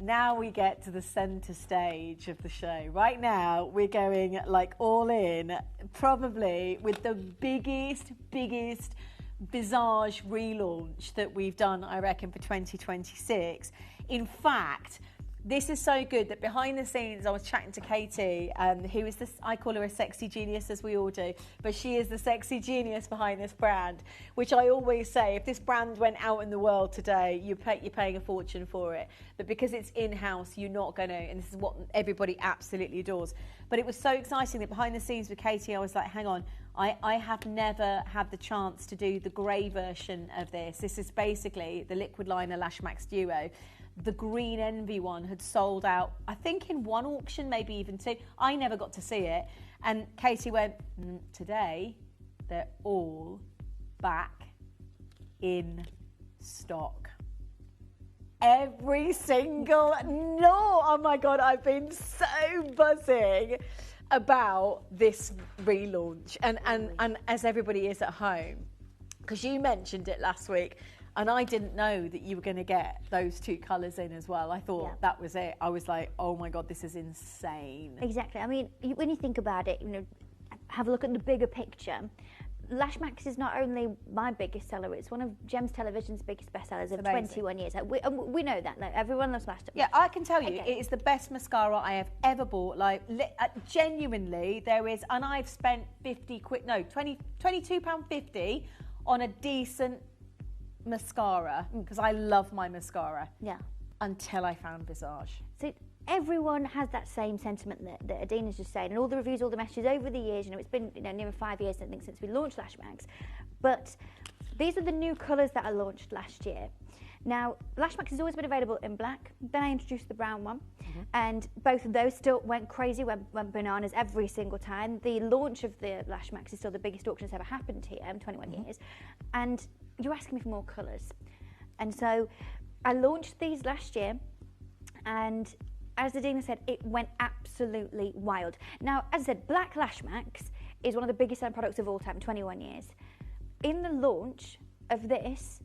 to the centre stage of the show. Right now we're going like all in, probably with the biggest Visage relaunch that we've done, I reckon, for 2026. In fact, this is so good that behind the scenes, I was chatting to Katie, who is this, I call her a sexy genius, as we all do, but she is the sexy genius behind this brand, which I always say, if this brand went out in the world today, you're paying a fortune for it. But because it's in-house, you're not going to, and this is what everybody absolutely adores. But it was so exciting that behind the scenes with Katie, I was like, hang on, I have never had the chance to do the grey version of this. This is basically the liquid liner Lash Max Duo. The Green Envy one had sold out, I think, in one auction, maybe even 2. I never got to see it. And Katie went, today, they're all back in stock. Every single, oh my God, I've been so buzzing about this relaunch. And as everybody is at home, because you mentioned it last week, and I didn't know that you were going to get those 2 colours in as well. I thought that was it. I was like, oh my God, this is insane. Exactly. I mean, when you think about it, have a look at the bigger picture. Lash Max is not only my biggest seller, it's one of Gems Television's biggest bestsellers of 21 years. We know that. Like, everyone loves Lash Max. Yeah, I can tell you, it is the best mascara I have ever bought. Like, genuinely, there is, and I've spent £22.50 on a decent mascara, because I love my mascara. Yeah. Until I found Visage. So everyone has that same sentiment that Adina's just saying, and all the reviews, all the messages over the years. It's been nearly 5 years, I think, since we launched Lash Max. But these are the new colours that I launched last year. Now, Lash Max has always been available in black. Then I introduced the brown one, and both of those still went crazy, went bananas every single time. The launch of the Lash Max is still the biggest auction that's ever happened here in 21 years. And you're asking me for more colours. And so I launched these last year, and as Adina said, it went absolutely wild. Now, as I said, Black Lash Max is one of the biggest selling products of all time, 21 years. In the launch of this,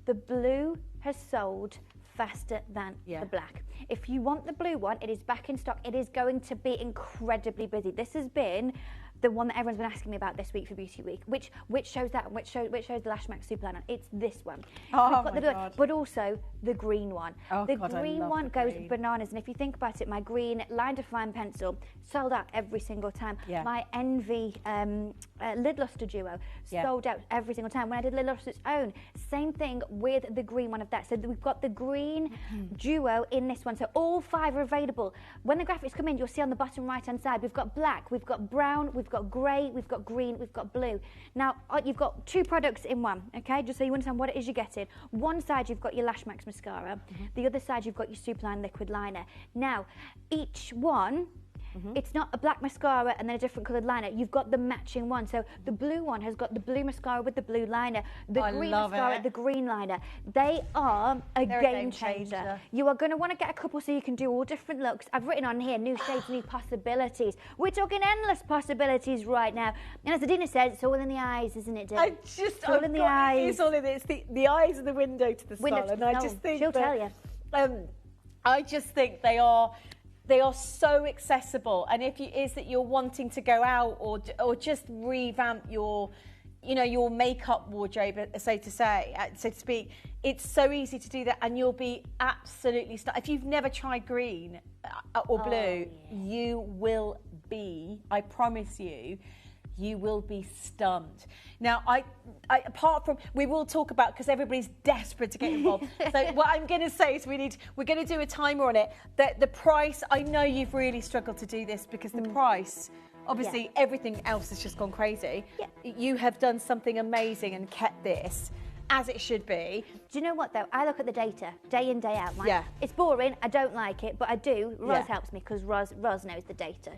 the blue has sold faster than the black. If you want the blue one, it is back in stock. It is going to be incredibly busy. This has been the one that everyone's been asking me about this week for Beauty Week. Which shows that, which shows the Lash Max Superliner. It's this one. Oh my God. But also the green one. Oh the God, green one goes bananas. And if you think about it, my green line defined pencil sold out every single time. Yeah. My Envy Lid Luster Duo sold out every single time. When I did Lid Luster's own, same thing with the green one of that. So we've got the green duo in this one. So all 5 are available. When the graphics come in, you'll see on the bottom right hand side, we've got black, we've got brown, we've we've got grey, we've got green, we've got blue. Now, you've got 2 products in one, okay? Just so you understand what it is you're getting. One side, you've got your Lash Max mascara. The other side, you've got your Superline liquid liner. Now, each one, it's not a black mascara and then a different coloured liner. You've got the matching one. So the blue one has got the blue mascara with the blue liner. The green mascara, the green liner. They are a game changer. You are going to want to get a couple so you can do all different looks. I've written on here, new shades, new possibilities. We're talking endless possibilities right now. And as Adina says, it's all in the eyes, isn't it, Dave? It's all in the eyes. It's all in the eyes are the window to the soul. And I just think she'll tell you. I just think they are so accessible, and if it is that you're wanting to go out or just revamp your makeup wardrobe, so to speak, it's so easy to do that, and you'll be absolutely stuck. If you've never tried green or blue, you will be, I promise you, you will be stunned. Now, I apart from, we will talk about, because everybody's desperate to get involved. So what I'm going to say is we're going to do a timer on it. The price, I know you've really struggled to do this because the price, obviously everything else has just gone crazy. You have done something amazing and kept this as it should be. Do you know what though? I look at the data day in, day out. It's boring, I don't like it, but I do. Roz helps me because Roz knows the data.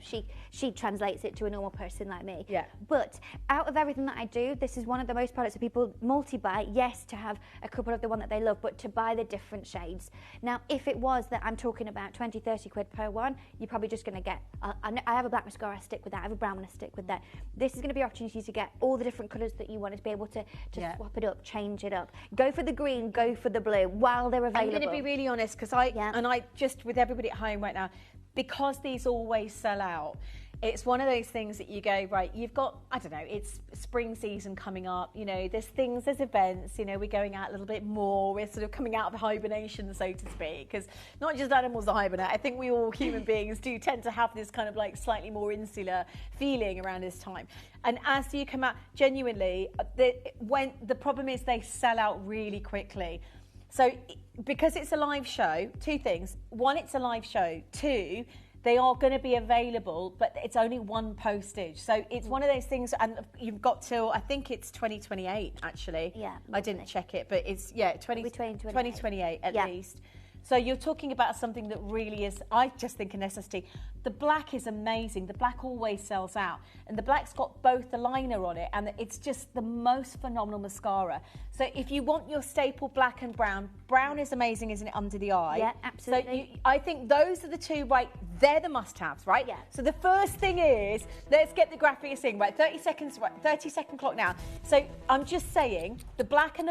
She translates it to a normal person like me. But out of everything that I do, this is one of the most products that people multi-buy, yes, to have a couple of the one that they love, but to buy the different shades. Now, if it was that I'm talking about 20, 30 quid per one, you're probably just going to get, I have a black mascara, I stick with that, I have a brown one, I stick with that. This is going to be an opportunity to get all the different colours that you want, to be able to swap it up, change it up. Go for the green, go for the blue while they're available. I'm going to be really honest, because I just, with everybody at home right now, because these always sell out, it's one of those things that you go, right, you've got, I don't know, it's spring season coming up, there's things, there's events, we're going out a little bit more, we're sort of coming out of hibernation, so to speak, because not just animals that hibernate, I think we all human beings do tend to have this kind of like slightly more insular feeling around this time. And as you come out, genuinely, the problem is they sell out really quickly. So because it's a live show, 2 things. 1, it's a live show. 2, they are going to be available, but it's only 1 postage. So it's one of those things, and you've got till, I think it's 2028, actually. I didn't check it, but it's, 2028 at least. So you're talking about something that really is, I just think, a necessity. The black is amazing. The black always sells out. And the black's got both the liner on it, and it's just the most phenomenal mascara. So if you want your staple black and brown, brown is amazing, isn't it, under the eye? Yeah, absolutely. So I think those are the 2, right, they're the must-haves, right? Yeah. So the first thing is, let's get the graphics in, right, 30 seconds, right, 30-second clock now. So I'm just saying, the black and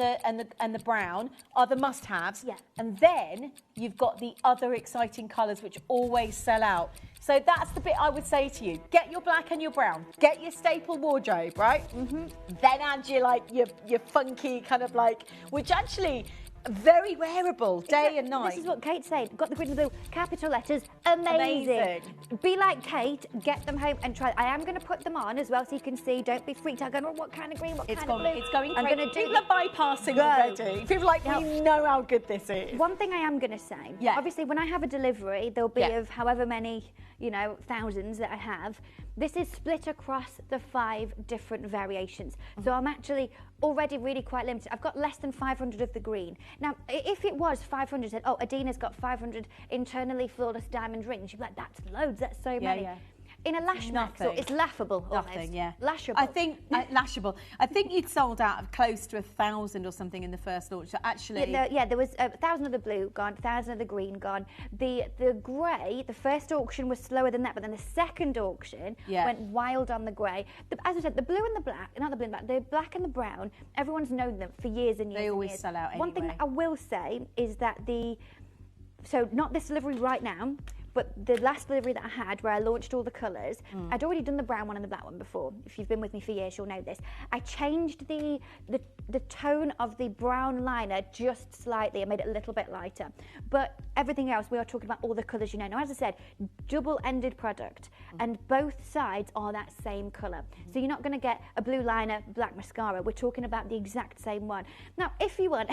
the brown are the must-haves. Yeah. And then you've got the other exciting colours which always sell out. So that's the bit I would say to you. Get your black and your brown. Get your staple wardrobe, right? Then add your funky kind of like, which actually very wearable day and night. This is what Kate said. Got the green and blue, capital letters, amazing. Be like Kate, get them home and try. I am going to put them on as well so you can see. Don't be freaked out going, oh, what kind of green, what kind of blue? It's going great. People are bypassing already. People are like, we know how good this is. One thing I am going to say, obviously when I have a delivery, there'll be of however many, thousands that I have. This is split across the 5 different variations. So I'm actually already really quite limited. I've got less than 500 of the green. Now, if it was 500, said, oh, Adina's got 500 internally flawless diamond rings, you'd be like, that's loads, that's so many. In a Lash Max, it's laughable almost. Lashable. I think, lashable. I think you'd sold out of close to 1,000 or something in the first launch. So actually... there was 1,000 of the blue gone, 1,000 of the green gone. The grey, the first auction was slower than that, but then the second auction went wild on the grey. As I said, the blue and the black, not the blue and black, the black and the brown, everyone's known them for years and years. They always sell out anyway. One thing that I will say is that so not this delivery right now, but the last delivery that I had where I launched all the colours, I'd already done the brown one and the black one before. If you've been with me for years, you'll know this. I changed the tone of the brown liner just slightly. I made it a little bit lighter. But everything else, we are talking about all the colours you know. Now, as I said, double-ended product, and both sides are that same colour. So you're not going to get a blue liner, black mascara. We're talking about the exact same one. Now, if you want,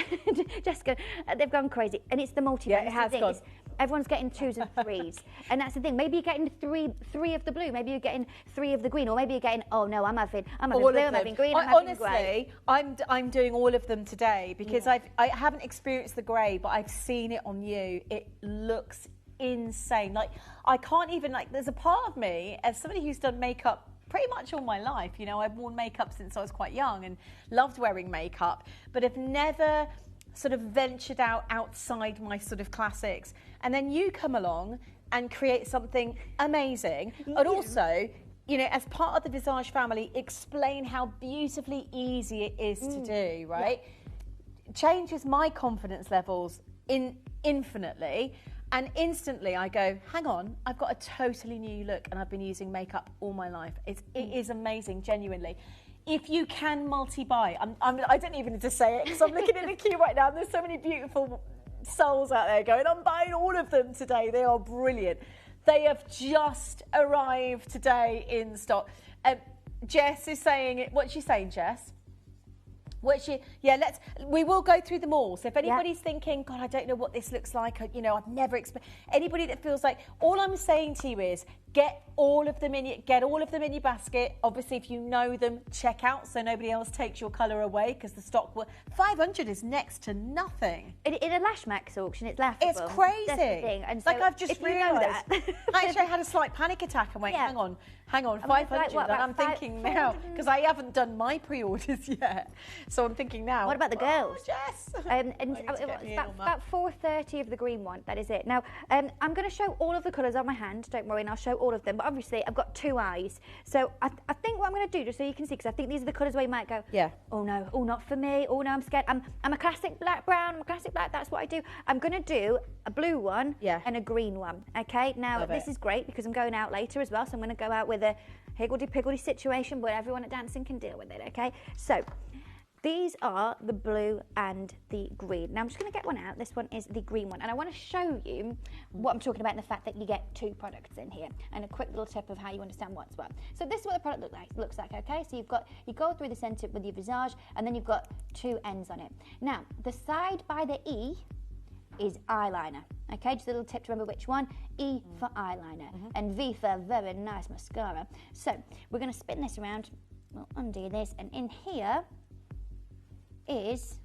Jessica, they've gone crazy, and it's the multi-brand. Yeah, it has gone. Everyone's getting 2s and 3s. And that's the thing. Maybe you're getting three of the blue. Maybe you're getting 3 of the green. Or maybe you're getting, oh no, I'm having blue, I'm having green, I'm having grey. Honestly, I'm doing all of them today because I haven't experienced the grey, but I've seen it on you. It looks insane. Like, I can't even, like, there's a part of me, as somebody who's done makeup pretty much all my life, you know, I've worn makeup since I was quite young and loved wearing makeup, but have never sort of ventured outside my sort of classics. And then you come along and create something amazing. And also, you know, as part of the Visage family, explain how beautifully easy it is to do, right? Yeah. Changes my confidence levels infinitely. And instantly I go, hang on, I've got a totally new look and I've been using makeup all my life. It is amazing, genuinely. If you can multi-buy, I don't even need to say it because I'm looking in the queue right now and there's so many beautiful souls out there going, I'm buying all of them today. They are brilliant. They have just arrived today in stock. Jess is saying it. What's she saying, Jess? We will go through them all. So if anybody's thinking, God, I don't know what this looks like, you know, I've never experienced. Anybody that feels like, all I'm saying to you is get all of them in your basket. Obviously, if you know them, check out so nobody else takes your colour away because the stock 500 is next to nothing. In a Lashmax auction, it's laughable. It's crazy. That's the thing. And so like I've just realised. Actually, I had a slight panic attack and went, hang on, 500. And I'm thinking now, because I haven't done my pre-orders yet. So I'm thinking now. What about the girls? Jess. It's about 430 of the green one. That is it. Now, I'm going to show all of the colours on my hand. Don't worry, and I'll show all of them. But obviously, I've got 2 eyes. So I think what I'm going to do, just so you can see, because I think these are the colours where you might go, oh no, oh not for me, oh no, I'm scared. I'm a classic black brown, I'm a classic black, that's what I do. I'm going to do a blue one and a green one. Okay, now this is great because I'm going out later as well. So I'm going to go out with a higgledy-piggledy situation, but everyone at dancing can deal with it, okay? So these are the blue and the green. Now I'm just going to get one out. This one is the green one. And I want to show you what I'm talking about in the fact that you get 2 products in here and a quick little tip of how you understand what's what. So this is what the product looks like, okay? So you go through the centre with your Visage and then you've got 2 ends on it. Now, the side by the E is eyeliner, okay? Just a little tip to remember which one. E for eyeliner and V for very nice mascara. So we're going to spin this around. We'll undo this and in here is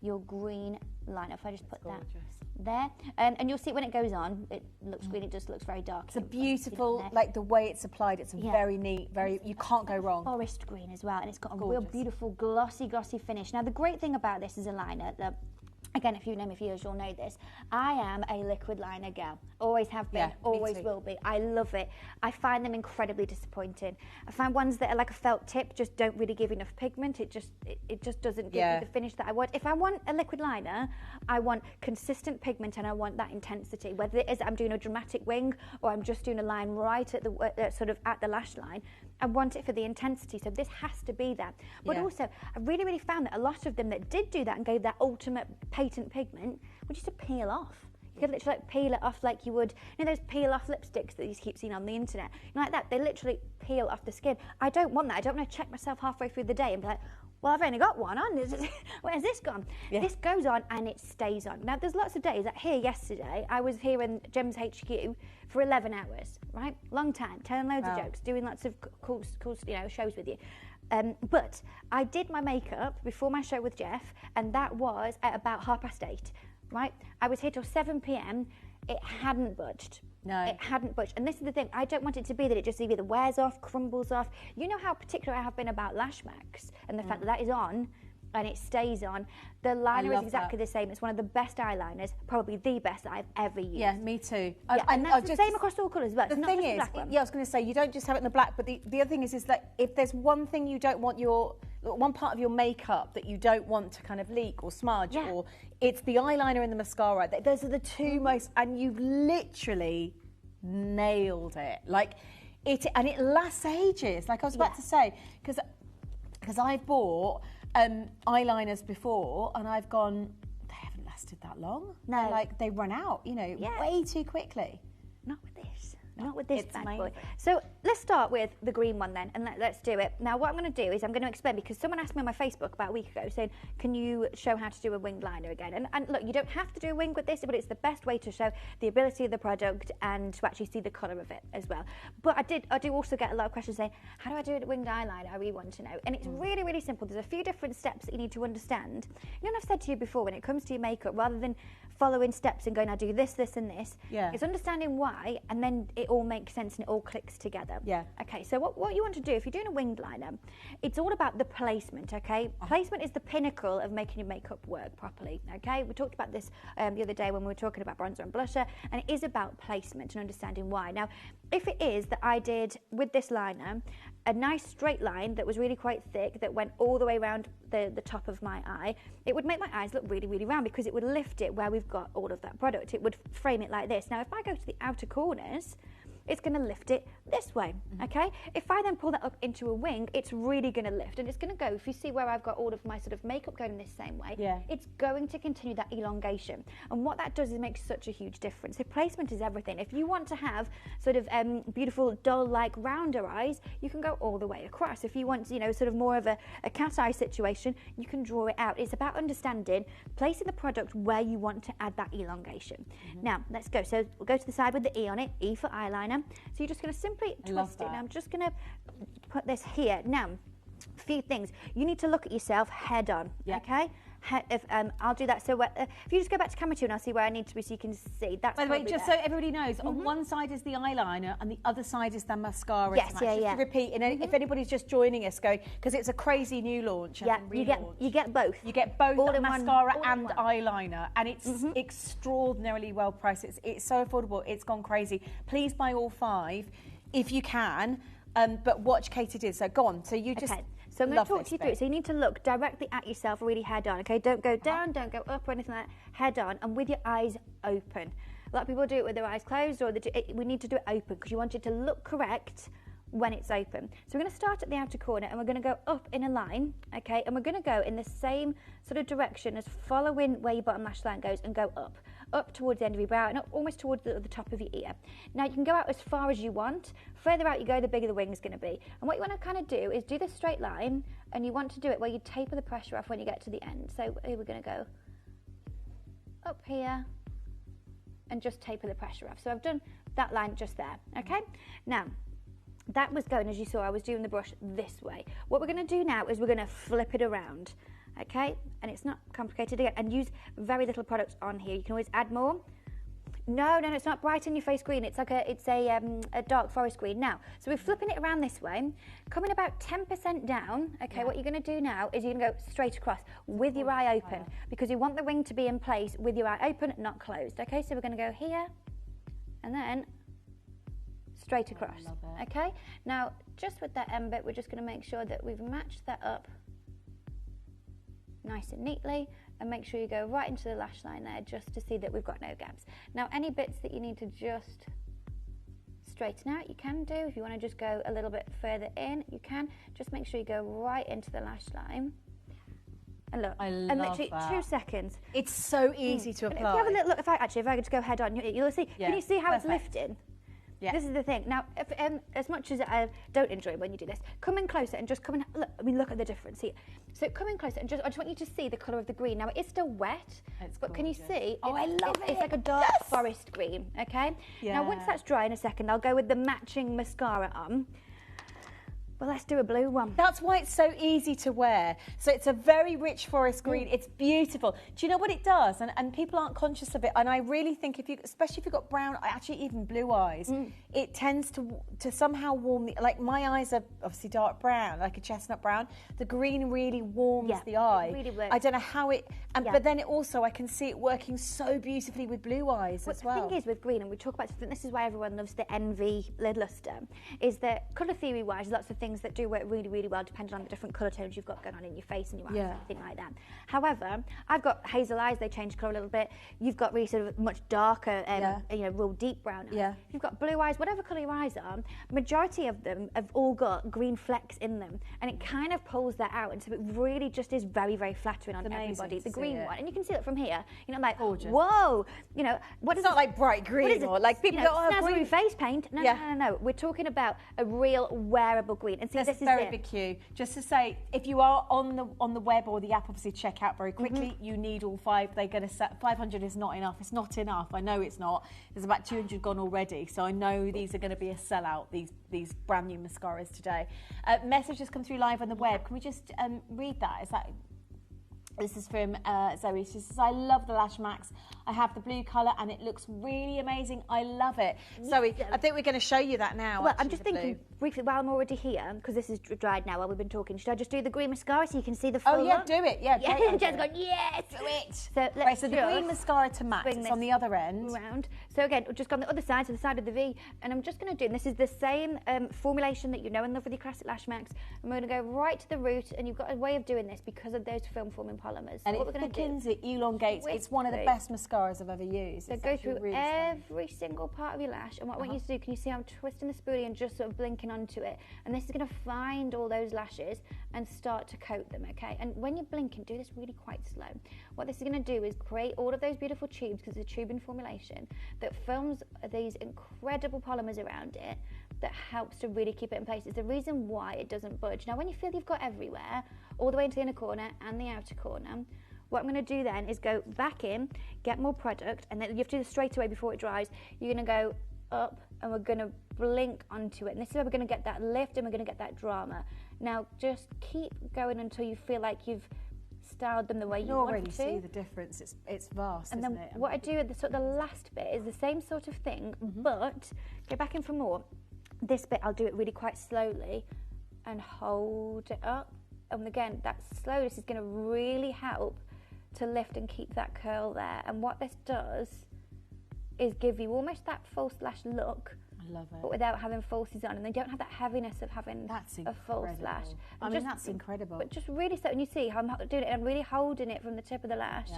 your green liner. If I just put that there, and you'll see when it goes on, it looks green. It just looks very dark. It's a beautiful, like the way it's applied. It's very neat. You can't go wrong. Forest green as well, and it's got a real beautiful glossy finish. Now the great thing about this is a liner that. Again, if you know me for years, you'll know this. I am a liquid liner girl. Always have been, always will be. I love it. I find them incredibly disappointing. I find ones that are like a felt tip just don't really give enough pigment. It just doesn't give me the finish that I want. If I want a liquid liner, I want consistent pigment and I want that intensity. Whether it is I'm doing a dramatic wing or I'm just doing a line right at the sort of at the lash line, I want it for the intensity. So this has to be that. But also, I really found that a lot of them that did do that and gave that ultimate patent pigment would just peel off. You could literally like peel it off like you would, you know, those peel off lipsticks that you keep seeing on the internet. You know, like that, they literally peel off the skin. I don't want that. I don't want to check myself halfway through the day and be like, well, I've only got one on. Where's this gone? Yeah. This goes on and it stays on. Now, there's lots of days, like here yesterday, I was here in Gems HQ for 11 hours, right? Long time, telling loads of jokes, doing lots of cool shows with you. But I did my makeup before my show with Jeff, and that was at about 8:30, right? I was here till 7 p.m. It hadn't budged. No. It hadn't budged. And this is the thing, I don't want it to be that it just either wears off, crumbles off. You know how particular I have been about Lashmax and the fact that that is on and it stays on. The liner is exactly the same. It's one of the best eyeliners, probably the best that I've ever used. Yeah, me too. And that's the same across all colours. But the thing is, I was going to say, you don't just have it in the black, but the other thing is that if there's one thing you don't want one part of your makeup that you don't want to kind of leak or smudge, or it's the eyeliner and the mascara. Those are the two most, and you've literally nailed it. Like it lasts ages. Like I was about to say, because I've bought eyeliners before, and I've gone, they haven't lasted that long. No, they run out, way too quickly. Not with this. Not with this It's bad boy. amazing. So let's start with the green one then, and let's do it. Now what I'm going to do is I'm going to explain, because someone asked me on my Facebook about a week ago saying, can you show how to do a winged liner again? And look, you don't have to do a wing with this, but it's the best way to show the ability of the product and to actually see the colour of it as well. But I do also get a lot of questions saying, how do I do a winged eyeliner? I really want to know. And it's really, really simple. There's a few different steps that you need to understand. You know, I've said to you before, when it comes to your makeup, rather than following steps and going, I do this, this and this, it's understanding why, and then it all makes sense and it all clicks together. Yeah. Okay, so what you want to do, if you're doing a winged liner, it's all about the placement, okay? Placement is the pinnacle of making your makeup work properly, okay? We talked about this the other day when we were talking about bronzer and blusher, and it is about placement and understanding why. Now, if it is that I did, with this liner, a nice straight line that was really quite thick, that went all the way around the top of my eye, it would make my eyes look really, really round, because it would lift it where we've got all of that product. It would frame it like this. Now, if I go to the outer corners, it's going to lift it this way, okay? If I then pull that up into a wing, it's really going to lift, and it's going to go, if you see where I've got all of my sort of makeup going this same way, it's going to continue that elongation. And what that does is make such a huge difference. So placement is everything. If you want to have sort of beautiful, dull-like, rounder eyes, you can go all the way across. If you want, you know, sort of more of a cat eye situation, you can draw it out. It's about understanding, placing the product where you want to add that elongation. Now, let's go. So we'll go to the side with the E on it, E for eyeliner. So you're just going to simply twist it. Now I'm just going to put this here. Now, a few things. You need to look at yourself head on, okay? I'll do that. So if you just go back to camera 2 and I'll see where I need to be so you can see. That's By the way, just so everybody knows, on one side is the eyeliner and the other side is the mascara. Yes, just to repeat, and if anybody's just joining us, going, because it's a crazy new launch. Yeah, you get both. You get both all in mascara one, and eyeliner, and it's extraordinarily well priced. It's so affordable. It's gone crazy. Please buy all 5 if you can, but watch Kate it is. So go on. So you just. Okay. So I'm going to talk you through it. So you need to look directly at yourself, really head on, okay? Don't go down, don't go up or anything like that. Head on and with your eyes open. A lot of people do it with their eyes closed, or we need to do it open because you want it to look correct when it's open. So we're going to start at the outer corner and we're going to go up in a line, okay? And we're going to go in the same sort of direction as following where your bottom lash line goes and go up towards the end of your brow and up almost towards the top of your ear. Now you can go out as far as you want. Further out you go, the bigger the wing's going to be. And what you want to kind of do is do the straight line, and you want to do it where you taper the pressure off when you get to the end. So here we're going to go up here and just taper the pressure off. So I've done that line just there, okay? Now, that was going, as you saw, I was doing the brush this way. What we're going to do now is we're going to flip it around, okay? And it's not complicated again. And use very little product on here. You can always add more. No, it's not bright in your face green. It's like a dark forest green. Now, so we're flipping it around this way, coming about 10% down. Okay, what you're going to do now is you're going to go straight across with your eye open, because you want the wing to be in place with your eye open, not closed. Okay, so we're going to go here and then straight across. Okay, now just with that end bit, we're just going to make sure that we've matched that up nice and neatly, and make sure you go right into the lash line there just to see that we've got no gaps. Now any bits that you need to just straighten out, you can do. If you want to just go a little bit further in, you can. Just make sure you go right into the lash line. And look, I love and literally that. 2 seconds. It's so easy to apply. And if you have a little look, if I just go head on, you'll see. Yeah, Can you see how perfect. it's lifting? Yeah. This is the thing. Now, if, as much as I don't enjoy when you do this, come in closer and just come and look at the difference here. So come in closer and I just want you to see the colour of the green. Now it is still wet, but can you see? Oh, I love it. It's like a dark forest green. Okay. Yeah. Now once that's dry in a second, I'll go with the matching mascara on. Well, let's do a blue one. That's why it's so easy to wear. So it's a very rich forest green. It's beautiful. Do you know what it does? And people aren't conscious of it. And I really think especially if you've got brown, actually even blue eyes, it tends to somehow warm like my eyes are obviously dark brown, like a chestnut brown. The green really warms the eye. It really works. I don't know how it, but then it also, I can see it working so beautifully with blue eyes as well. The thing is with green, and we talk about this is why everyone loves the Envy lid luster, is that colour theory wise, lots of things things that do work really, really well depending on the different colour tones you've got going on in your face and your eyes Yeah. and everything like that. However, I've got hazel eyes, they change colour a little bit. You've got really sort of much darker, you know, real deep brown eyes. Yeah. You've got blue eyes, whatever colour your eyes are, majority of them have all got green flecks in them, and it kind of pulls that out, and so it really just is very, very flattering on everybody. The green one, and you can see it from here. You know, like, whoa, you know, what It's is not it? like bright What green is it? or like people you know, go, oh, snazzy green. face paint. No, no. We're talking about a real wearable green. And see, That's this is very it. big cue. Just to say, if you are on the web or the app, obviously check out very quickly. You need all 5. They're going to set 500 is not enough. It's not enough. I know it's not. There's about 200 gone already. So I know these are going to be a sellout. These brand new mascaras today. Message has come through live on the web. Can we just read that? Is that? This is from Zoe. She says, I love the Lash Max. I have the blue colour and it looks really amazing. I love it. Zoe, I think we're going to show you that now. Well, I'm just thinking briefly, while I'm already here, because this is dried now while we've been talking, should I just do the green mascara so you can see the full Oh, yeah, look? do it. Yeah, great Jen's idea. gone, yes! Do it. So let's Right, so the just green mascara to matte, bring it's this on the other end. Round. So again, we've just gone the other side, to the side of the V, and I'm just going to do, and this is the same formulation that you know and love with your classic Lash Max. I'm going to go right to the root, and you've got a way of doing this because of those film-forming polymers. And so what it we're going to do, thickens, it elongates. It's one of the best mascaras I've ever used. so It's go actually through really stunning. every single part of your lash, and what I want you to do, can you see I'm twisting the spoolie and just sort of blinking onto it, and this is going to find all those lashes and start to coat them, okay? And when you're blinking, do this really quite slow. What this is going to do is create all of those beautiful tubes, because it's a tubing formulation that films these incredible polymers around it that helps to really keep it in place. It's the reason why it doesn't budge. Now, when you feel you've got everywhere, all the way into the inner corner and the outer corner, what I'm going to do then is go back in, get more product, and then you have to do this straight away before it dries. You're going to go up, and we're going to blink onto it. And this is where we're going to get that lift, and we're going to get that drama. Now, just keep going until you feel like you've styled them the way you want already to. see the difference. It's vast, And isn't then it? what I do at the sort of the last bit is the same sort of thing, but go back in for more. This bit I'll do it really quite slowly and hold it up. And again, that slowness is going to really help to lift and keep that curl there. And what this does is give you almost that false lash look. I love it. But without having falsies on, and they don't have that heaviness of having a false lash. I And mean, that's incredible. But just really so, and you see how I'm doing it, and I'm really holding it from the tip of the lash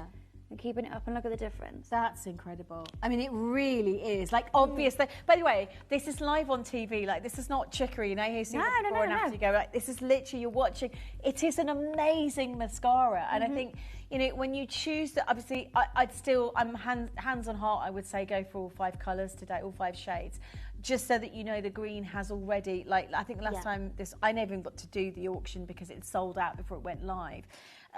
and keeping it up, and look at the difference. That's incredible. I mean, it really is. Like, obviously, by the way, this is live on TV. Like, this is not trickery. You know, you see No, the no, before no, and after no. you go, like, this is literally, you're watching. It is an amazing mascara. And I think, you know, when you choose to, obviously, I'm hands on heart, I would say, go for all 5 colours today, all 5 shades. Just so that you know the green has already, like, I think the last time I never even got to do the auction because it sold out before it went live.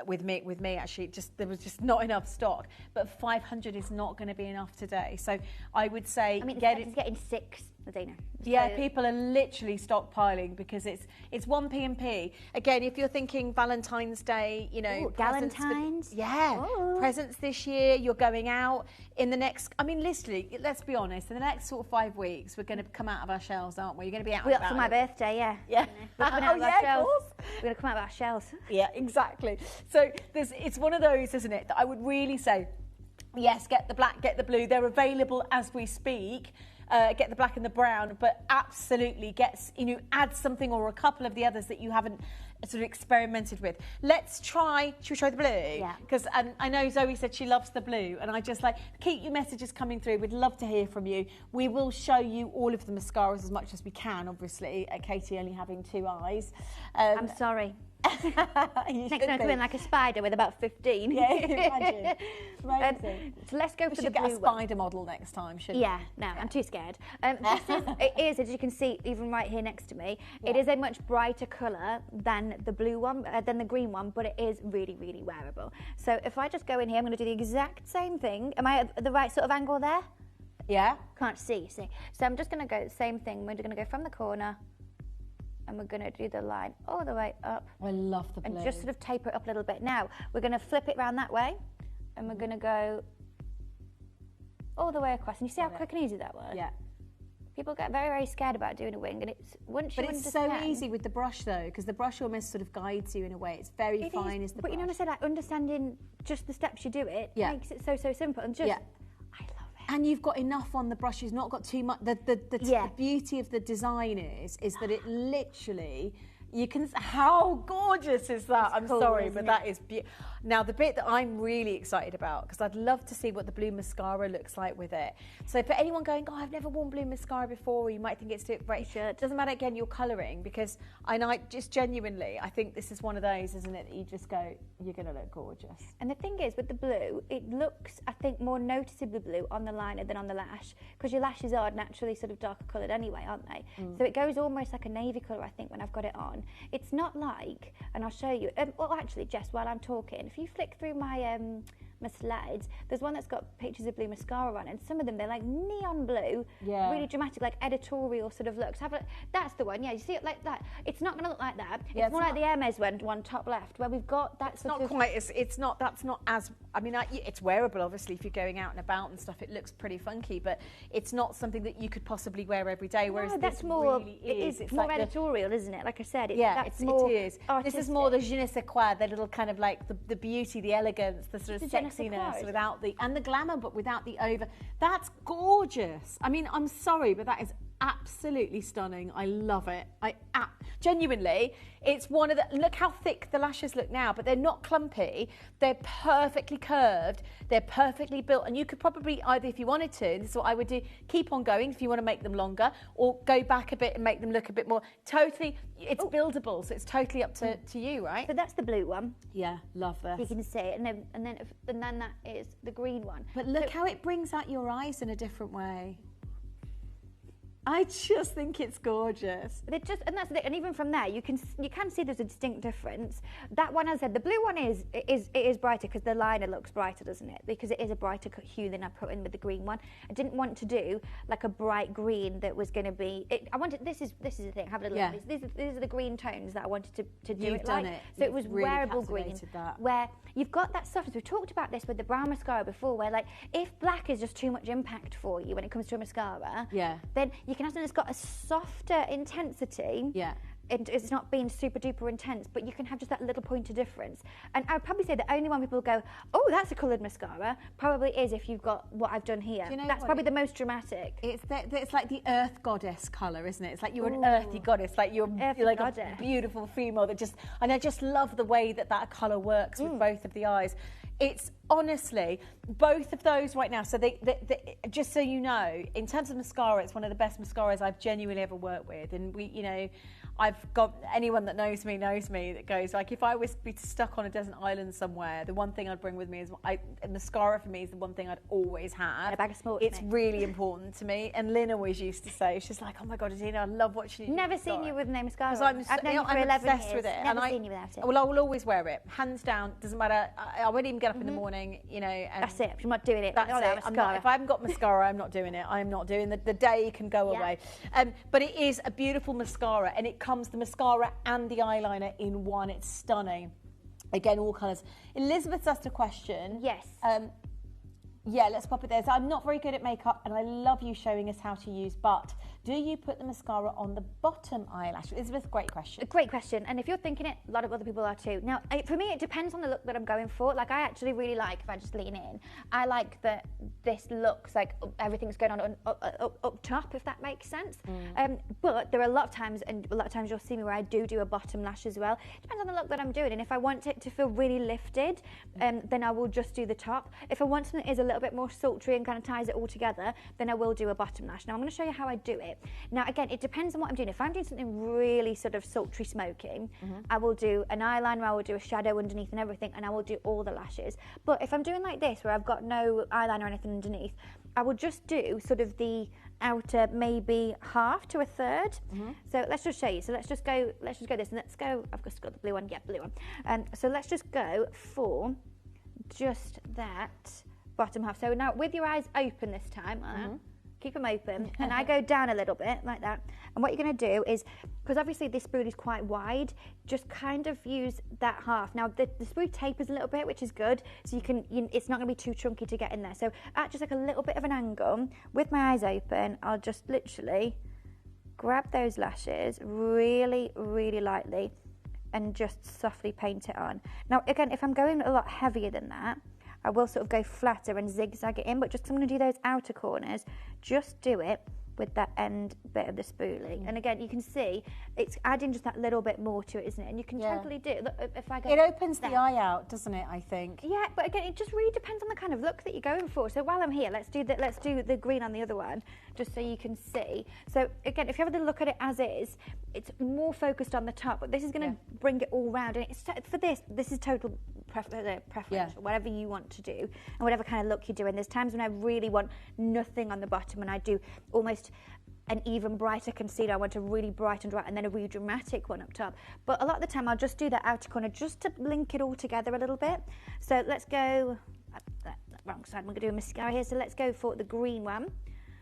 With me actually, there was just not enough stock. But 500 is not going to be enough today. So I would say, I mean, it's getting 6, Adina. Yeah, people are literally stockpiling because it's 1 P&P. Again, if you're thinking Valentine's Day, you know, presents for- Galentine's. presents this year, you're going out in the next, I mean, literally, let's be honest, in the next sort of 5 weeks, we're going to come out of our shells, aren't we? You're going to be out We're and up for about. my birthday, yeah. Yeah. We're coming out Oh, of our yeah, of shells. course. We're going to come out of our shells. Yeah, exactly. So it's one of those, isn't it, that I would really say, yes, get the black, get the blue. They're available as we speak. Get the black and the brown, but absolutely add something or a couple of the others that you haven't sort of experimented with. Should we try the blue? Yeah. Because I know Zoe said she loves the blue, and I just keep your messages coming through. We'd love to hear from you. We will show you all of the mascaras as much as we can, obviously, Katie only having 2 eyes. I'm sorry. Next time I come in like a spider with about 15. Yeah, imagine. Amazing. So let's go We for should the get blue a spider model next time, shouldn't we? Yeah, no, I'm too scared. It is, as you can see, even right here next to me, it is a much brighter colour than the blue one, than the green one, but it is really, really wearable. So if I just go in here, I'm going to do the exact same thing. Am I at the right sort of angle there? Yeah. Can't see. So I'm just going to go the same thing. We're going to go from the corner, and we're going to do the line all the way up. I love the blue. And just sort of taper it up a little bit. Now, we're going to flip it around that way, and we're going to go all the way across. And you see how quick and easy that was? Yeah. People get very, very scared about doing a wing, and it's once you But it's understand... so easy with the brush, though, because the brush almost sort of guides you in a way. It's very fine as the But brush. you know what I said, like understanding just the steps you do it Yeah. makes it so, so simple. And just, Yeah. I love and you've got enough on the brush. You've not got too much. The beauty of the design is that it literally. You can. How gorgeous is that? I'm sorry, but that is beautiful. Now, the bit that I'm really excited about, because I'd love to see what the blue mascara looks like with it. So for anyone going, oh, I've never worn blue mascara before, or you might think it's too bright, it doesn't matter, again, your colouring, because I just genuinely, I think this is one of those, isn't it, that you just go, you're going to look gorgeous. And the thing is, with the blue, it looks, I think, more noticeably blue on the liner than on the lash, because your lashes are naturally sort of darker coloured anyway, aren't they? So it goes almost like a navy colour, I think, when I've got it on. It's not like, and I'll show you, well, actually, Jess, while I'm talking, if you flick through my my slides, there's one that's got pictures of blue mascara on, and some of them, they're like neon blue, really dramatic, like editorial sort of looks. That's the one, yeah, you see it like that. It's not going to look like that. It's more like the Hermes one top left, where we've got that it's that's not as, I mean, it's wearable, obviously, if you're going out and about and stuff, it looks pretty funky, but it's not something that you could possibly wear every day, whereas that's more, really it's more like editorial, isn't it? Like I said, it is. Artistic. This is more the je ne sais quoi, the little kind of like the beauty, the elegance, the sort of sexiness without the glamour, but without the over. That's gorgeous. I mean, I'm sorry, but that is absolutely stunning. I love it. Genuinely, it's one of the, look how thick the lashes look now, but they're not clumpy. They're perfectly curved. They're perfectly built, and you could probably either, if you wanted to, this is what I would do, keep on going if you want to make them longer, or go back a bit and make them look a bit more. Totally, it's buildable, so it's totally up to you, right? So that's the blue one. Yeah, love this. You can see it, and then that is the green one. But look how it brings out your eyes in a different way. I just think it's gorgeous. And that's the thing. And even from there, you can see there's a distinct difference. That one, as I said, the blue one is brighter because the liner looks brighter, doesn't it? Because it is a brighter hue than I put in with the green one. I didn't want to do like a bright green that was going to be. I wanted this is the thing. Have a little look. These are the green tones that I wanted to do. You've done it. So it was really wearable green, where you've got that softness. We've talked about this with the brown mascara before, where like if black is just too much impact for you when it comes to a mascara, then you can have something that's got a softer intensity. It's not being super duper intense, but you can have just that little point of difference. And I would probably say the only one people go, oh, that's a coloured mascara, probably is if you've got what I've done here. That's probably the most dramatic. It's like the earth goddess colour, isn't it? It's like you're an earthy goddess, like you're like a beautiful female that just, and I just love the way that colour works with both of the eyes. It's honestly, both of those right now, so they just so you know, in terms of mascara, it's one of the best mascaras I've genuinely ever worked with. And we, you know, I've got, anyone that knows me that goes, like, if I was be stuck on a desert island somewhere, the one thing I'd bring with me is, mascara for me is the one thing I'd always have. And a bag of sports. It's really important to me. And Lynn always used to say, she's like, oh my God, Adina, I love watching you. Never seen you with no mascara. I've known you for 11 years. With it. Never seen you without it. Well, I will always wear it, hands down. Doesn't matter. I won't even get up in the morning, you know. And that's it. I'm not doing it. That's it. If I haven't got mascara, I'm not doing it. I'm not doing the day can go away. But it is a beautiful mascara, and it comes the mascara and the eyeliner in one. It's stunning. Again, all colours. Elizabeth's asked a question. Yes. Yeah, let's pop it there. So I'm not very good at makeup, and I love you showing us how to use, but do you put the mascara on the bottom eyelash? Elizabeth, great question. Great question. And if you're thinking it, a lot of other people are too. Now, for me, it depends on the look that I'm going for. Like, I actually really like, if I just lean in, I like that this looks like everything's going on up top, if that makes sense. But there are a lot of times, and a lot of times you'll see me where I do a bottom lash as well. It depends on the look that I'm doing. And if I want it to feel really lifted, then I will just do the top. If I want something that is a little bit more sultry and kind of ties it all together, then I will do a bottom lash. Now I'm going to show you how I do it. Now again, it depends on what I'm doing. If I'm doing something really sort of sultry smoking, I will do an eyeliner, I will do a shadow underneath and everything, and I will do all the lashes. But if I'm doing like this, where I've got no eyeliner or anything underneath, I will just do sort of the outer maybe half to a third. So let's just show you. So let's just go this, and let's go, I've just got the blue one, blue one. So let's just go for just that bottom half. So now with your eyes open this time, keep them open, and I go down a little bit like that. And what you're going to do is, because obviously this spoon is quite wide, just kind of use that half. Now the spoon tapers a little bit, which is good, so it's not going to be too chunky to get in there. So at just like a little bit of an angle, with my eyes open, I'll just literally grab those lashes really, really lightly and just softly paint it on. Now again, if I'm going a lot heavier than that, I will sort of go flatter and zigzag it in, but just 'cause I'm going to do those outer corners, just do it with that end bit of the spoolie. And again, you can see it's adding just that little bit more to it, isn't it? And you can totally do it. Look, if I go, it opens the eye out, doesn't it? I think. Yeah, but again, it just really depends on the kind of look that you're going for. So while I'm here, let's do the green on the other one, just so you can see. So again, if you have a look at it as is, it's more focused on the top, but this is going to bring it all round. And it's, for this is total preference, whatever you want to do, and whatever kind of look you're doing. There's times when I really want nothing on the bottom, and I do almost an even brighter concealer. I want a really bright and bright, and then a really dramatic one up top. But a lot of the time, I'll just do that outer corner just to link it all together a little bit. So let's go. Wrong side. I'm going to do a mascara here. So let's go for the green one.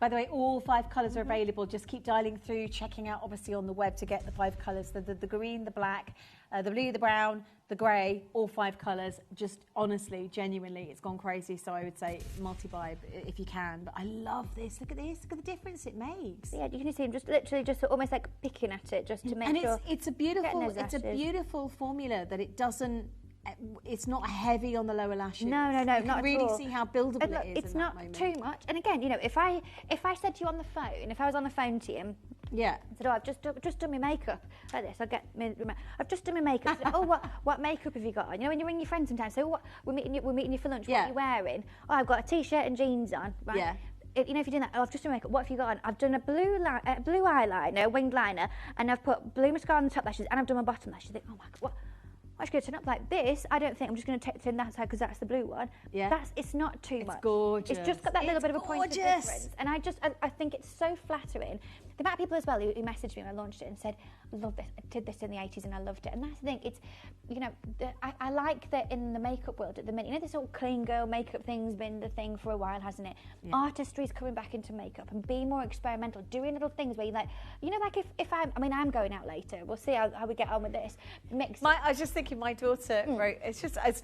By the way, all 5 colours are available. Just keep dialing through, checking out obviously on the web to get the 5 colours. The green, the black, the blue, the brown, the grey, all 5 colours. Just honestly, genuinely, it's gone crazy. So I would say multi-buy if you can. But I love this. Look at this. Look at the difference it makes. Yeah, you can see him just literally just almost like picking at it just to make sure. And it's a beautiful formula that it doesn't. It's not heavy on the lower lashes. No, you not can at really all. see how buildable Look, it is. It's not too much. And again, you know, if I said to you on the phone, if I was on the phone to you, yeah, I said, oh, I've just done my makeup like this. I've just done my makeup. Said, oh, what makeup have you got on? You know, when you're ringing your friends sometimes, so what? We're meeting you for lunch. What are you wearing? Oh, I've got a t-shirt and jeans on. Right? Yeah. You know, if you're doing that, oh, I've just done makeup. What have you got on? I've done a blue eyeliner, winged liner, and I've put blue mascara on the top lashes, and I've done my bottom lashes. You think, oh my God, what? I'm just going to turn up like this. I don't think I'm just going to turn that side because that's the blue one. Yeah. It's not too much. It's gorgeous. It's just got that little bit of a point of difference. And I think it's so flattering. The amount of people as well who messaged me when I launched it and said, I love this. I did this in the 80s and I loved it. And that's the thing. It's, you know, I like that in the makeup world at the minute. You know, this whole clean girl makeup thing's been the thing for a while, hasn't it? Yeah. Artistry's coming back into makeup and being more experimental, doing little things where you like, you know, like if I'm going out later. We'll see how we get on with this. I was just thinking, my daughter wrote, it's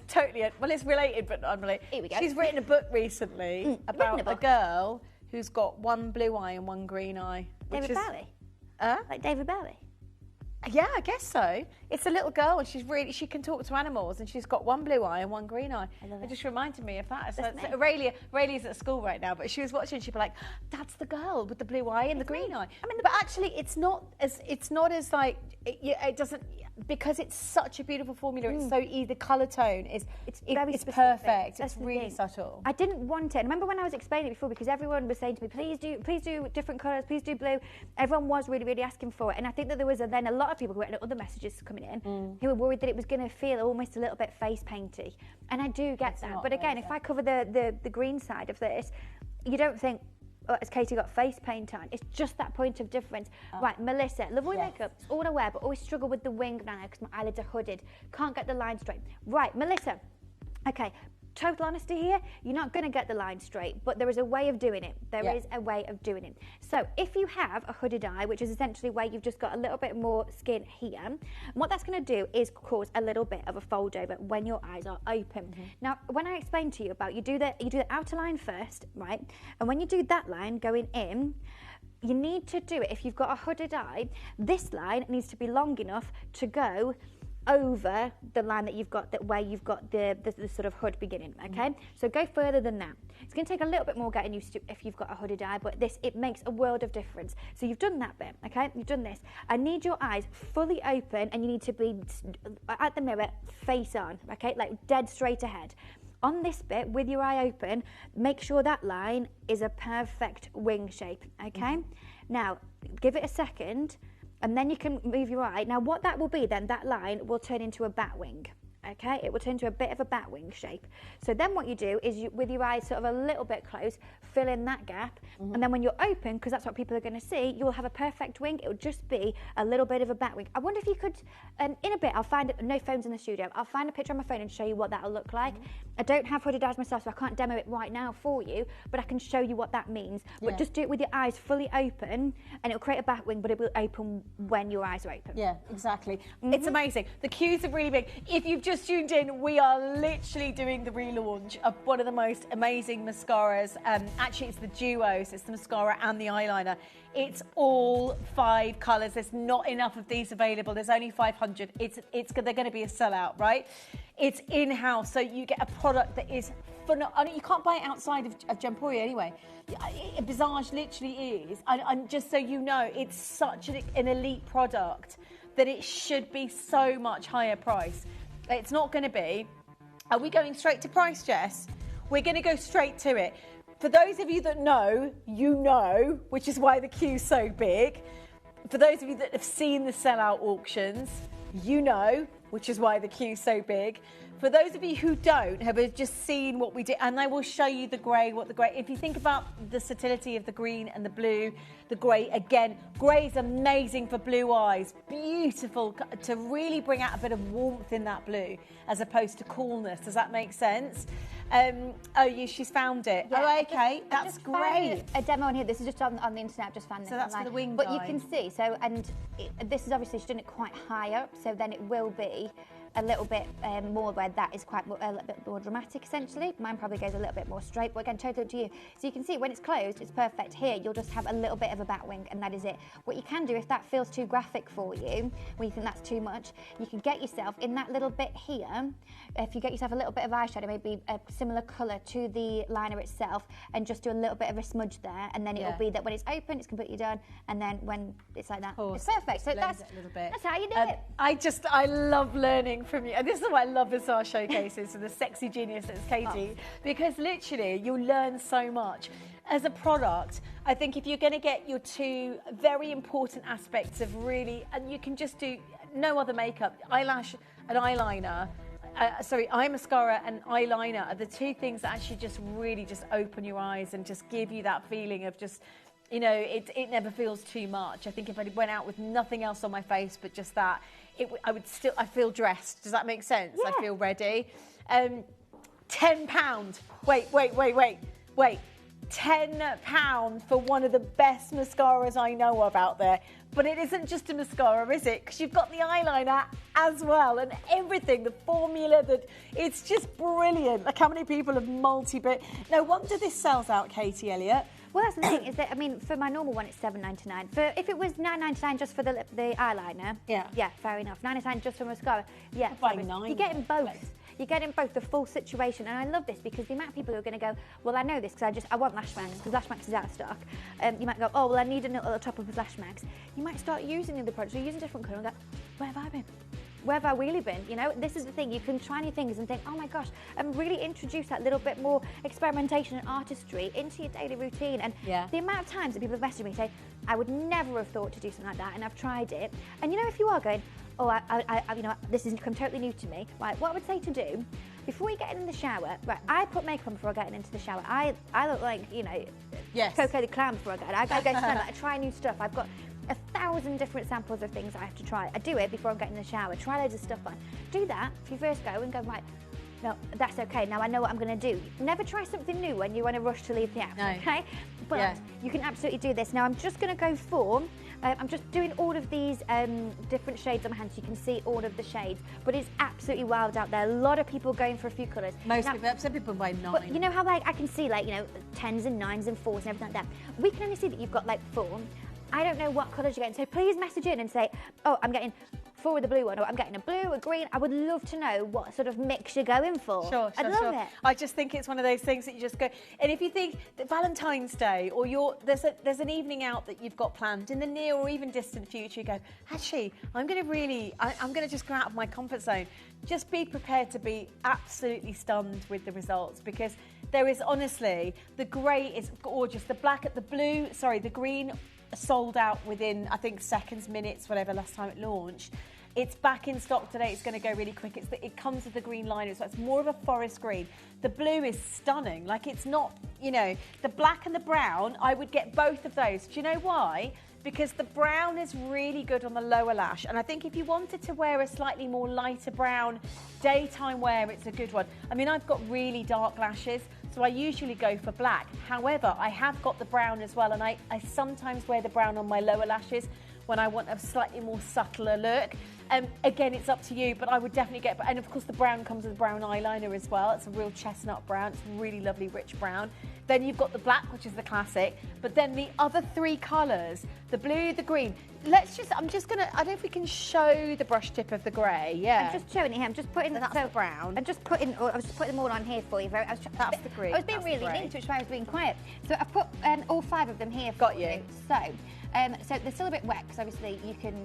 totally, well, it's related but not unrelated. Here we go. She's written a book recently about a girl who's got one blue eye and one green eye. David Bowie? Like David Bowie? Yeah, I guess so. It's a little girl and she can talk to animals and she's got one blue eye and one green eye. It just reminded me of that. So Aurelia's at school right now, but she was watching and she'd be like, that's the girl with the blue eye and the green eye. I mean, but actually it's not as like, it doesn't, because it's such a beautiful formula, it's so easy, the colour tone it's perfect. It's really subtle. I didn't want it. I remember when I was explaining it before, because everyone was saying to me, please do different colours, please do blue. Everyone was really, really asking for it. And I think that there was then a lot of people who had other messages coming in who were worried that it was going to feel almost a little bit face painty. And I do get that. But again, if I cover the green side of this, you don't think, oh, has Katie got face paint on? It's just that point of difference. Right, Melissa, love all your makeup, it's all I wear, but always struggle with the wing now because my eyelids are hooded. Can't get the line straight. Right, Melissa, okay, total honesty here, you're not going to get the line straight, but there is a way of doing it. There is a way of doing it. So if you have a hooded eye, which is essentially where you've just got a little bit more skin here, what that's going to do is cause a little bit of a fold over when your eyes are open. Now, when I explained to you about you do the outer line first, right? And when you do that line going in, you need to do it, if you've got a hooded eye, this line needs to be long enough to go over the line that you've got, where you've got the sort of hood beginning, okay? So go further than that. It's going to take a little bit more getting used to if you've got a hooded eye, but it makes a world of difference. So you've done that bit, okay? You've done this. I need your eyes fully open, and you need to be at the mirror, face on, okay? Like dead straight ahead. On this bit, with your eye open, make sure that line is a perfect wing shape, okay? Now, give it a second, and then you can move your eye. Now, what that will be then, that line will turn into a bat wing, okay? It will turn into a bit of a bat wing shape. So then what you do is, with your eyes sort of a little bit close, fill in that gap, and then when you're open, because that's what people are going to see, you'll have a perfect wing. It will just be a little bit of a bat wing. I wonder if you could, in a bit, I'll find, no phones in the studio, I'll find a picture on my phone and show you what that'll look like. I don't have hooded eyes myself, so I can't demo it right now for you, but I can show you what that means. But just do it with your eyes fully open, and it'll create a bat wing, but it will open when your eyes are open. Yeah, exactly. It's amazing. The queues are really big. If you've just tuned in, we are literally doing the relaunch of one of the most amazing mascaras. Actually, it's the duos. It's the mascara and the eyeliner. It's all 5 colours. There's not enough of these available. There's only 500. They're going to be a sellout, right? It's in-house, so you get a product that is You can't buy it outside of Gemporia anyway. Visage literally is, and just so you know, it's such an elite product that it should be so much higher price. It's not going to be. Are we going straight to price, Jess? We're going to go straight to it. For those of you that know, you know, which is why the queue's so big. For those of you that have seen the sellout auctions, you know, which is why the queue's so big. For those of you who don't, have just seen what we did, and I will show you the grey, if you think about the subtlety of the green and the blue, the grey, again, grey is amazing for blue eyes, beautiful to really bring out a bit of warmth in that blue, as opposed to coolness. Does that make sense? She's found it. Yeah, oh, okay, that's great. A demo on here. This is just on the internet. I've just found it. So that's for the wing But guy. you can see. So, this is obviously she's done it quite high up. So then it will be a little bit more where that is quite a little bit more dramatic, essentially. Mine probably goes a little bit more straight, but again, totally up to you. So you can see when it's closed, it's perfect. Here, you'll just have a little bit of a bat wing, and that is it. What you can do, if that feels too graphic for you, when you think that's too much, you can get yourself in that little bit here. If you get yourself a little bit of eyeshadow, maybe a similar colour to the liner itself, and just do a little bit of a smudge there, and then it'll be that when it's open, it's completely done, and then when it's like that, it's perfect. So that's how you do it. I love learning from you, and this is why I love Visage showcases and the sexy genius that's Katie, because literally you learn so much. As a product, I think if you're going to get your two very important aspects of really, and you can just do no other makeup, eyelash and eyeliner, eye mascara and eyeliner are the two things that actually just really just open your eyes and just give you that feeling of just, you know, it never feels too much. I think if I went out with nothing else on my face but just that, I feel dressed. Does that make sense? Yeah. I feel ready. £10. Wait. £10 for one of the best mascaras I know of out there. But it isn't just a mascara, is it? Because you've got the eyeliner as well, and everything, the formula, it's just brilliant. Like how many people have multi-bit. No wonder this sells out, Katie Elliott. Well, that's the thing, is that, I mean, for my normal one, it's $7.99. If it was $9.99 just for the eyeliner, yeah, fair enough. $9.99 just for mascara, yeah. You're getting both. You're getting both the full situation, and I love this because the amount of people who are going to go, well, I know this because I want Lash Max because Lash Max is out of stock. You might go, oh, well, I need a little top up with Lash Max. You might start using the other products, or using different colour and go, where have I been? Where have I really been? You know, this is the thing. You can try new things and think, oh my gosh, and really introduce that little bit more experimentation and artistry into your daily routine. And the amount of times that people have messaged me and say, I would never have thought to do something like that, and I've tried it. And you know, if you are going, oh, you know, this is totally new to me. Right, what I would say to do, before you get in the shower, right, I put makeup on before I get into the shower. I look like, you know, Coco the Clown before I get in. I go to I try new stuff. I've got 1,000 different samples of things I have to try. I do it before I get in the shower, try loads of stuff on. Do that if you first go and go, right, no, that's okay, now I know what I'm going to do. Never try something new when you're in a rush to leave the house, okay? But you can absolutely do this. Now I'm just going to go for, I'm just doing all of these different shades on my hands. You can see all of the shades, but it's absolutely wild out there. A lot of people going for a few colours. Some people buy 9. But you know how like I can see like, you know, 10s and 9s and 4s and everything like that. We can only see that you've got like 4. I don't know what colours you're getting, so please message in and say, oh, I'm getting 4 with the blue one, or I'm getting a blue, a green. I would love to know what sort of mix you're going for. Sure, I'd love it. I just think it's one of those things that you just go, and if you think that Valentine's Day or there's an evening out that you've got planned in the near or even distant future, you go, actually, I'm going to just go out of my comfort zone. Just be prepared to be absolutely stunned with the results, because there is honestly, the grey is gorgeous, the green sold out within, I think, seconds, minutes, whatever, last time it launched. It's back in stock today. It's going to go really quick. It comes with the green liner, so it's more of a forest green. The blue is stunning. Like, it's not, you know, the black and the brown, I would get both of those. Do you know why? Because the brown is really good on the lower lash, and I think if you wanted to wear a slightly more lighter brown daytime wear, it's a good one. I mean, I've got really dark lashes, so I usually go for black. However, I have got the brown as well, and I sometimes wear the brown on my lower lashes when I want a slightly more subtler look. Again, it's up to you, but I would definitely get, and of course the brown comes with brown eyeliner as well. It's a real chestnut brown. It's really lovely, rich brown. Then you've got the black, which is the classic. But then the other 3 colours, the blue, the green. I'm just going to, I don't know if we can show the brush tip of the grey, yeah. I'm just showing it here. I'm just putting that's the brown. I was just putting them all on here for you. That's the green. I was being really neat, which is why I was being quiet. So I put all 5 of them here for you. So they're still a bit wet, because obviously you can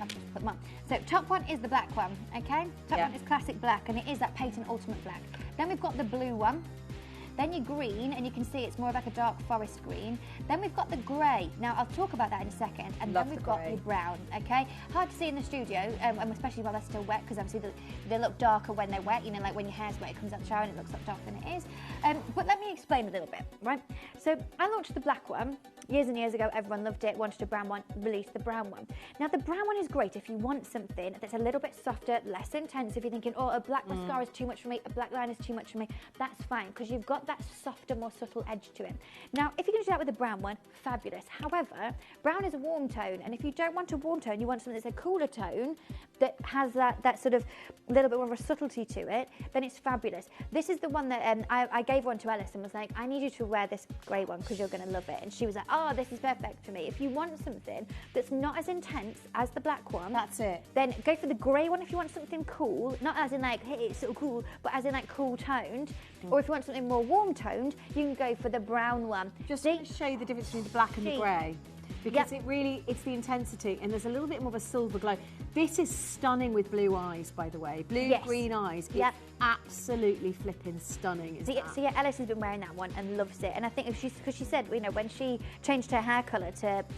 just put them on. So top one is the black one, okay? Top one is classic black, and it is that patent ultimate black. Then we've got the blue one. Then your green, and you can see it's more of like a dark forest green. Then we've got the grey. Now, I'll talk about that in a second. And then we've got the brown, okay? Hard to see in the studio, and especially while they're still wet, because obviously they look darker when they're wet. You know, like when your hair's wet, it comes out the shower and it looks a lot darker than it is. But let me explain a little bit, right? So I launched the black one years and years ago. Everyone loved it, wanted a brown one, released the brown one. Now, the brown one is great if you want something that's a little bit softer, less intense. If you're thinking, oh, a black mascara is too much for me, a black line is too much for me, that's fine, because you've got that softer, more subtle edge to it. Now, if you're going to do that with the brown one, fabulous. However, brown is a warm tone, and if you don't want a warm tone, you want something that's a cooler tone that has that sort of little bit more of a subtlety to it, then it's fabulous. This is the one that I gave one to Ellis and was like, I need you to wear this grey one because you're going to love it. And she was like, oh, this is perfect for me. If you want something that's not as intense as the black one, that's it. Then go for the grey one if you want something cool, not as in like, hey, it's so cool, but as in like cool toned. Or if you want something more warm toned, you can go for the brown one. Just to show you the difference between the black and the grey. Because it's the intensity, and there's a little bit more of a silver glow. This is stunning with blue eyes, by the way. Blue, green eyes. It's absolutely flipping stunning. So yeah, Ellis has been wearing that one and loves it. And I think because she said, you know, when she changed her hair colour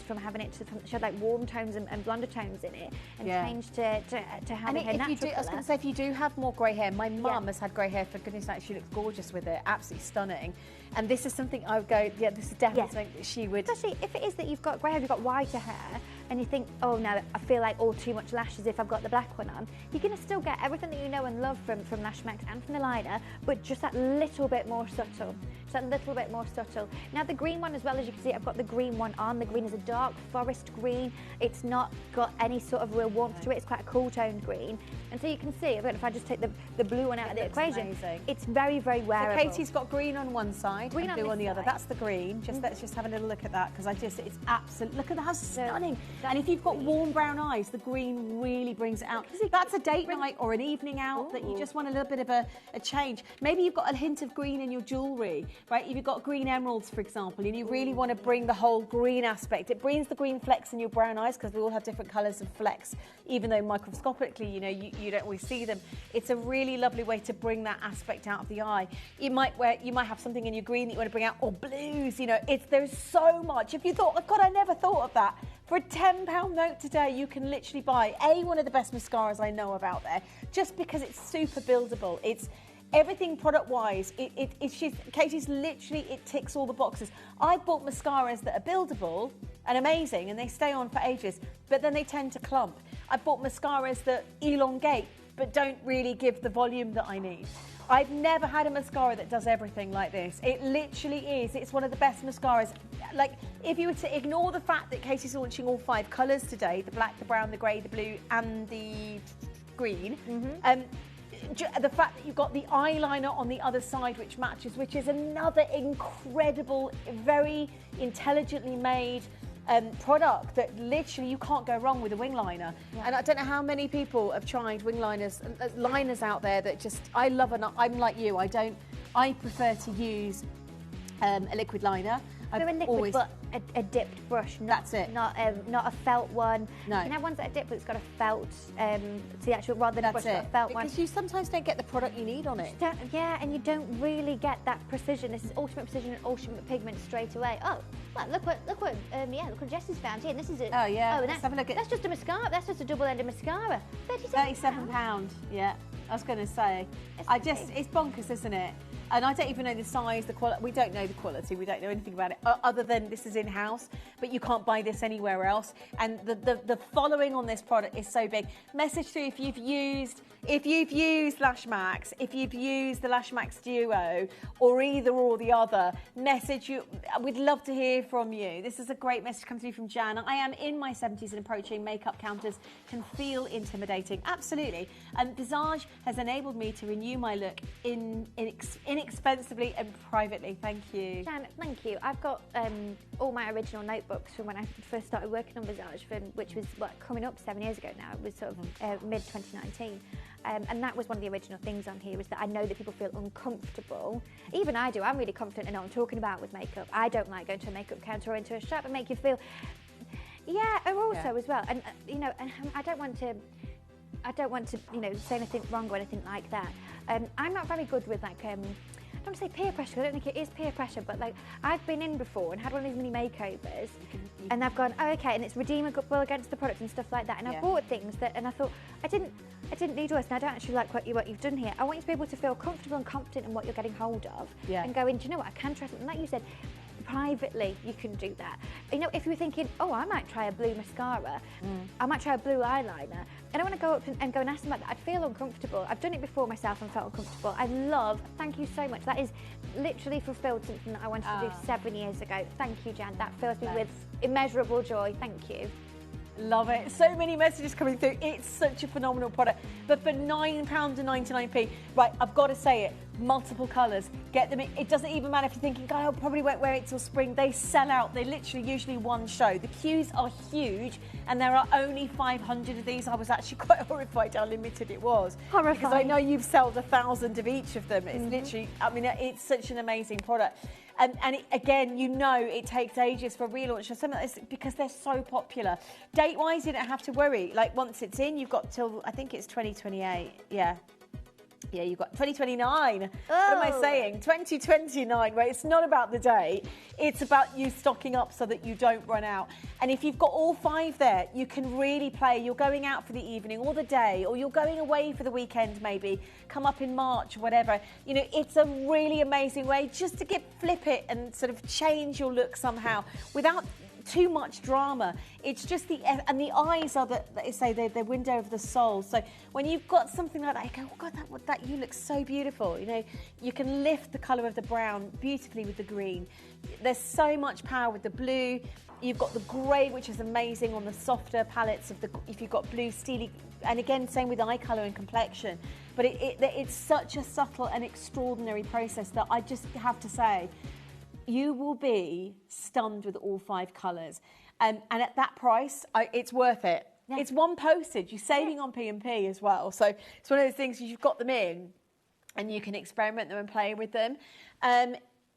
from having it to, she had like warm tones and blonder tones in it, and changed to having her natural colour. I was going to say, if you do have more grey hair, my mum has had grey hair for goodness sake. She looks gorgeous with it, absolutely stunning. And this is something I would go, this is definitely something that she would. Especially if it is that you've got grey hair, you've got whiter hair, and you think, oh no, I feel like all too much lashes if I've got the black one on, you're going to still get everything that you know and love from Lash Max and from the liner, but just that little bit more subtle. Just that little bit more subtle. Now the green one, as well, as you can see, I've got the green one on. The green is a dark forest green. It's not got any sort of real warmth to it. It's quite a cool toned green. And so you can see, if I just take the blue one out of the equation, amazing. It's very, very wearable. So Katie's got green on one side, green and blue on the other. That's the green. Let's just have a little look at that, because it's absolute. Look at that, how stunning. And if you've got warm brown eyes, the green really brings it out. That's a date night or an evening out that you just want a little bit of a change. Maybe you've got a hint of green in your jewellery, right? If you've got green emeralds, for example, and you really want to bring the whole green aspect. It brings the green flecks in your brown eyes, because we all have different colours of flecks, even though microscopically, you know, you don't always see them. It's a really lovely way to bring that aspect out of the eye. You might have something in your green that you want to bring out, or blues, you know, there's so much. If you thought, oh God, I never thought of that. For a £10 note today, you can literally buy one of the best mascaras I know about there, just because it's super buildable. It's everything product-wise. Katie's literally, it ticks all the boxes. I bought mascaras that are buildable and amazing, and they stay on for ages, but then they tend to clump. I bought mascaras that elongate, but don't really give the volume that I need. I've never had a mascara that does everything like this. It literally is. It's one of the best mascaras. Like, if you were to ignore the fact that Katie's launching all 5 colours today, the black, the brown, the grey, the blue, and the green, the fact that you've got the eyeliner on the other side which matches, which is another incredible, very intelligently made product that literally you can't go wrong with a wing liner. And I don't know how many people have tried wing liners out there that just, I love it. I'm like you, I prefer to use a liquid liner. So a liquid, but a dipped brush. That's it. Not a felt one. No. You can have ones that are dipped, but it's got a felt, the actual, rather than a brush, a felt one. Because you sometimes don't get the product you need on it. And you don't really get that precision. This is ultimate precision and ultimate pigment straight away. Oh, well, look what Jess's found here. And this is it. Oh yeah. Oh, let's have a look at. That's just a mascara. That's just a double-ended mascara. £37. Yeah. I was going to say. It's bonkers, isn't it? And I don't even know the size, the quality. We don't know the quality. We don't know anything about it other than this is in-house, but you can't buy this anywhere else. And the following on this product is so big. Message through if you've used Lash Max, if you've used the Lash Max Duo, or either or the other, message you. We'd love to hear from you. This is a great message come through from Jan. I am in my 70s and approaching. Makeup counters can feel intimidating. Absolutely. And Visage has enabled me to renew my look in inexpensively and privately. Thank you. Jan, thank you. I've got all my original notebooks from when I first started working on Visage, which was coming up 7 years ago now. It was sort of mid-2019. And that was one of the original things on here, is that I know that people feel uncomfortable. Even I do. I'm really confident in what I'm talking about with makeup. I don't like going to a makeup counter or into a shop and make you feel... Yeah, and also as well. And, you know, and I don't want to, you know, say anything wrong or anything like that. I'm not very good with, like, I don't want to say peer pressure, I don't think it is peer pressure, but, like, I've been in before and had one of these mini makeovers, and I've gone, oh, okay, and it's redeemable against the product and stuff like that, and I've bought things that, and I thought, I didn't need yours, and I don't actually like what you've done here. I want you to be able to feel comfortable and confident in what you're getting hold of, and go in, do you know what, I can try something, like you said, privately you can do that. You know, if you were thinking, oh, I might try a blue mascara, I might try a blue eyeliner, I don't want to go up and go and ask them about that. I'd feel uncomfortable. I've done it before myself and felt uncomfortable. I love, thank you so much. That is literally fulfilled something that I wanted to do 7 years ago. Thank you, Jan. That fills me with immeasurable joy. Thank you. Love it. So many messages coming through. It's such a phenomenal product. But for £9.99, right, I've got to say it, multiple colours. Get them in. It doesn't even matter if you're thinking, God, I probably won't wear it till spring. They sell out. They're literally usually one show. The queues are huge, and there are only 500 of these. I was actually quite horrified how limited it was. Horrified. Because I know you've sold 1,000 of each of them. It's literally, I mean, it's such an amazing product. And again, you know, it takes ages for a relaunch or something like this because they're so popular. Date-wise, you don't have to worry. Like, once it's in, you've got till, I think it's 2028. Yeah. Yeah, you've got 2029. What am I saying? 2029, right? It's not about the date. It's about you stocking up so that you don't run out. And if you've got all 5 there, you can really play. You're going out for the evening or the day, or you're going away for the weekend maybe, come up in March or whatever. You know, it's a really amazing way just to flip it and sort of change your look somehow without too much drama. It's just the eyes are the window of the soul. So when you've got something like that, you go, oh God, that you look so beautiful. You know, you can lift the colour of the brown beautifully with the green. There's so much power with the blue. You've got the grey, which is amazing on the softer palettes of if you've got blue, steely, and again, same with eye colour and complexion. But it's such a subtle and extraordinary process that I just have to say, you will be stunned with all 5 colours. And at that price, it's worth it. Yeah. It's one postage. You're saving on P&P as well. So it's one of those things, you've got them in and you can experiment them and play with them.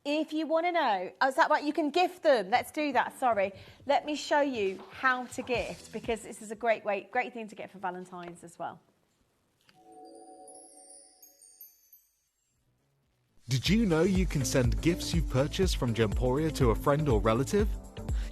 If you want to know, is that right? You can gift them. Let's do that. Sorry. Let me show you how to gift, because this is a great thing to get for Valentine's as well. Did you know you can send gifts you've purchased from Gemporia to a friend or relative?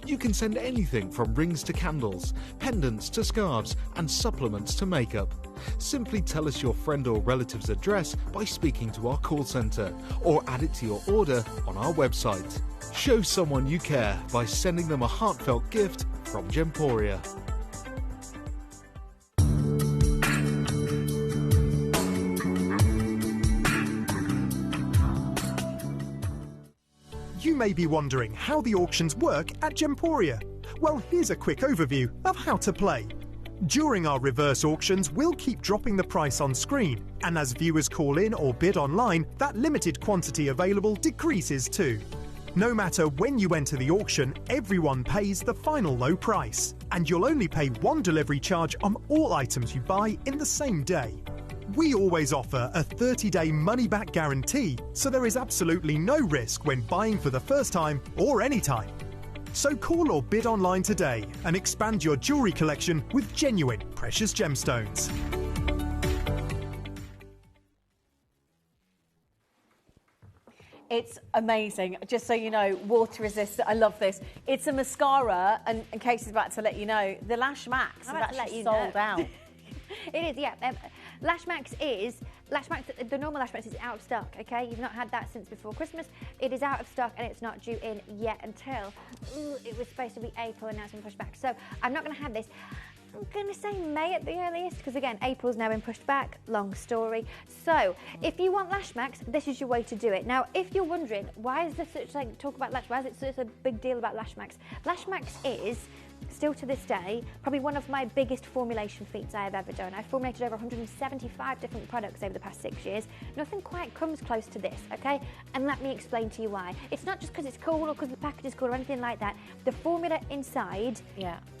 You can send anything from rings to candles, pendants to scarves, and supplements to makeup. Simply tell us your friend or relative's address by speaking to our call centre, or add it to your order on our website. Show someone you care by sending them a heartfelt gift from Gemporia. You may be wondering how the auctions work at Gemporia. Well, here's a quick overview of how to play. During our reverse auctions, we'll keep dropping the price on screen, and as viewers call in or bid online, that limited quantity available decreases too. No matter when you enter the auction, everyone pays the final low price, and you'll only pay one delivery charge on all items you buy in the same day. We always offer a 30-day money-back guarantee, so there is absolutely no risk when buying for the first time or any time. So call or bid online today and expand your jewellery collection with genuine precious gemstones. It's amazing. Just so you know, water resistant. I love this. It's a mascara, and in case it's about to let you know, the Lash Max is actually sold out. It is, yeah. Lash Max, the normal Lash Max is out of stock, okay? You've not had that since before Christmas. It is out of stock and it's not due in yet until, it was supposed to be April and now it's been pushed back. So I'm not going to have this. I'm going to say May at the earliest, because again, April's now been pushed back, long story. So if you want Lash Max, this is your way to do it. Now, if you're wondering, why is there such talk about Lash, why is it such a big deal about Lash Max? Lash Max is still to this day, probably one of my biggest formulation feats I have ever done. I've formulated over 175 different products over the past 6 years. Nothing quite comes close to this, okay? And let me explain to you why. It's not just because it's cool or because the package is cool or anything like that. The formula inside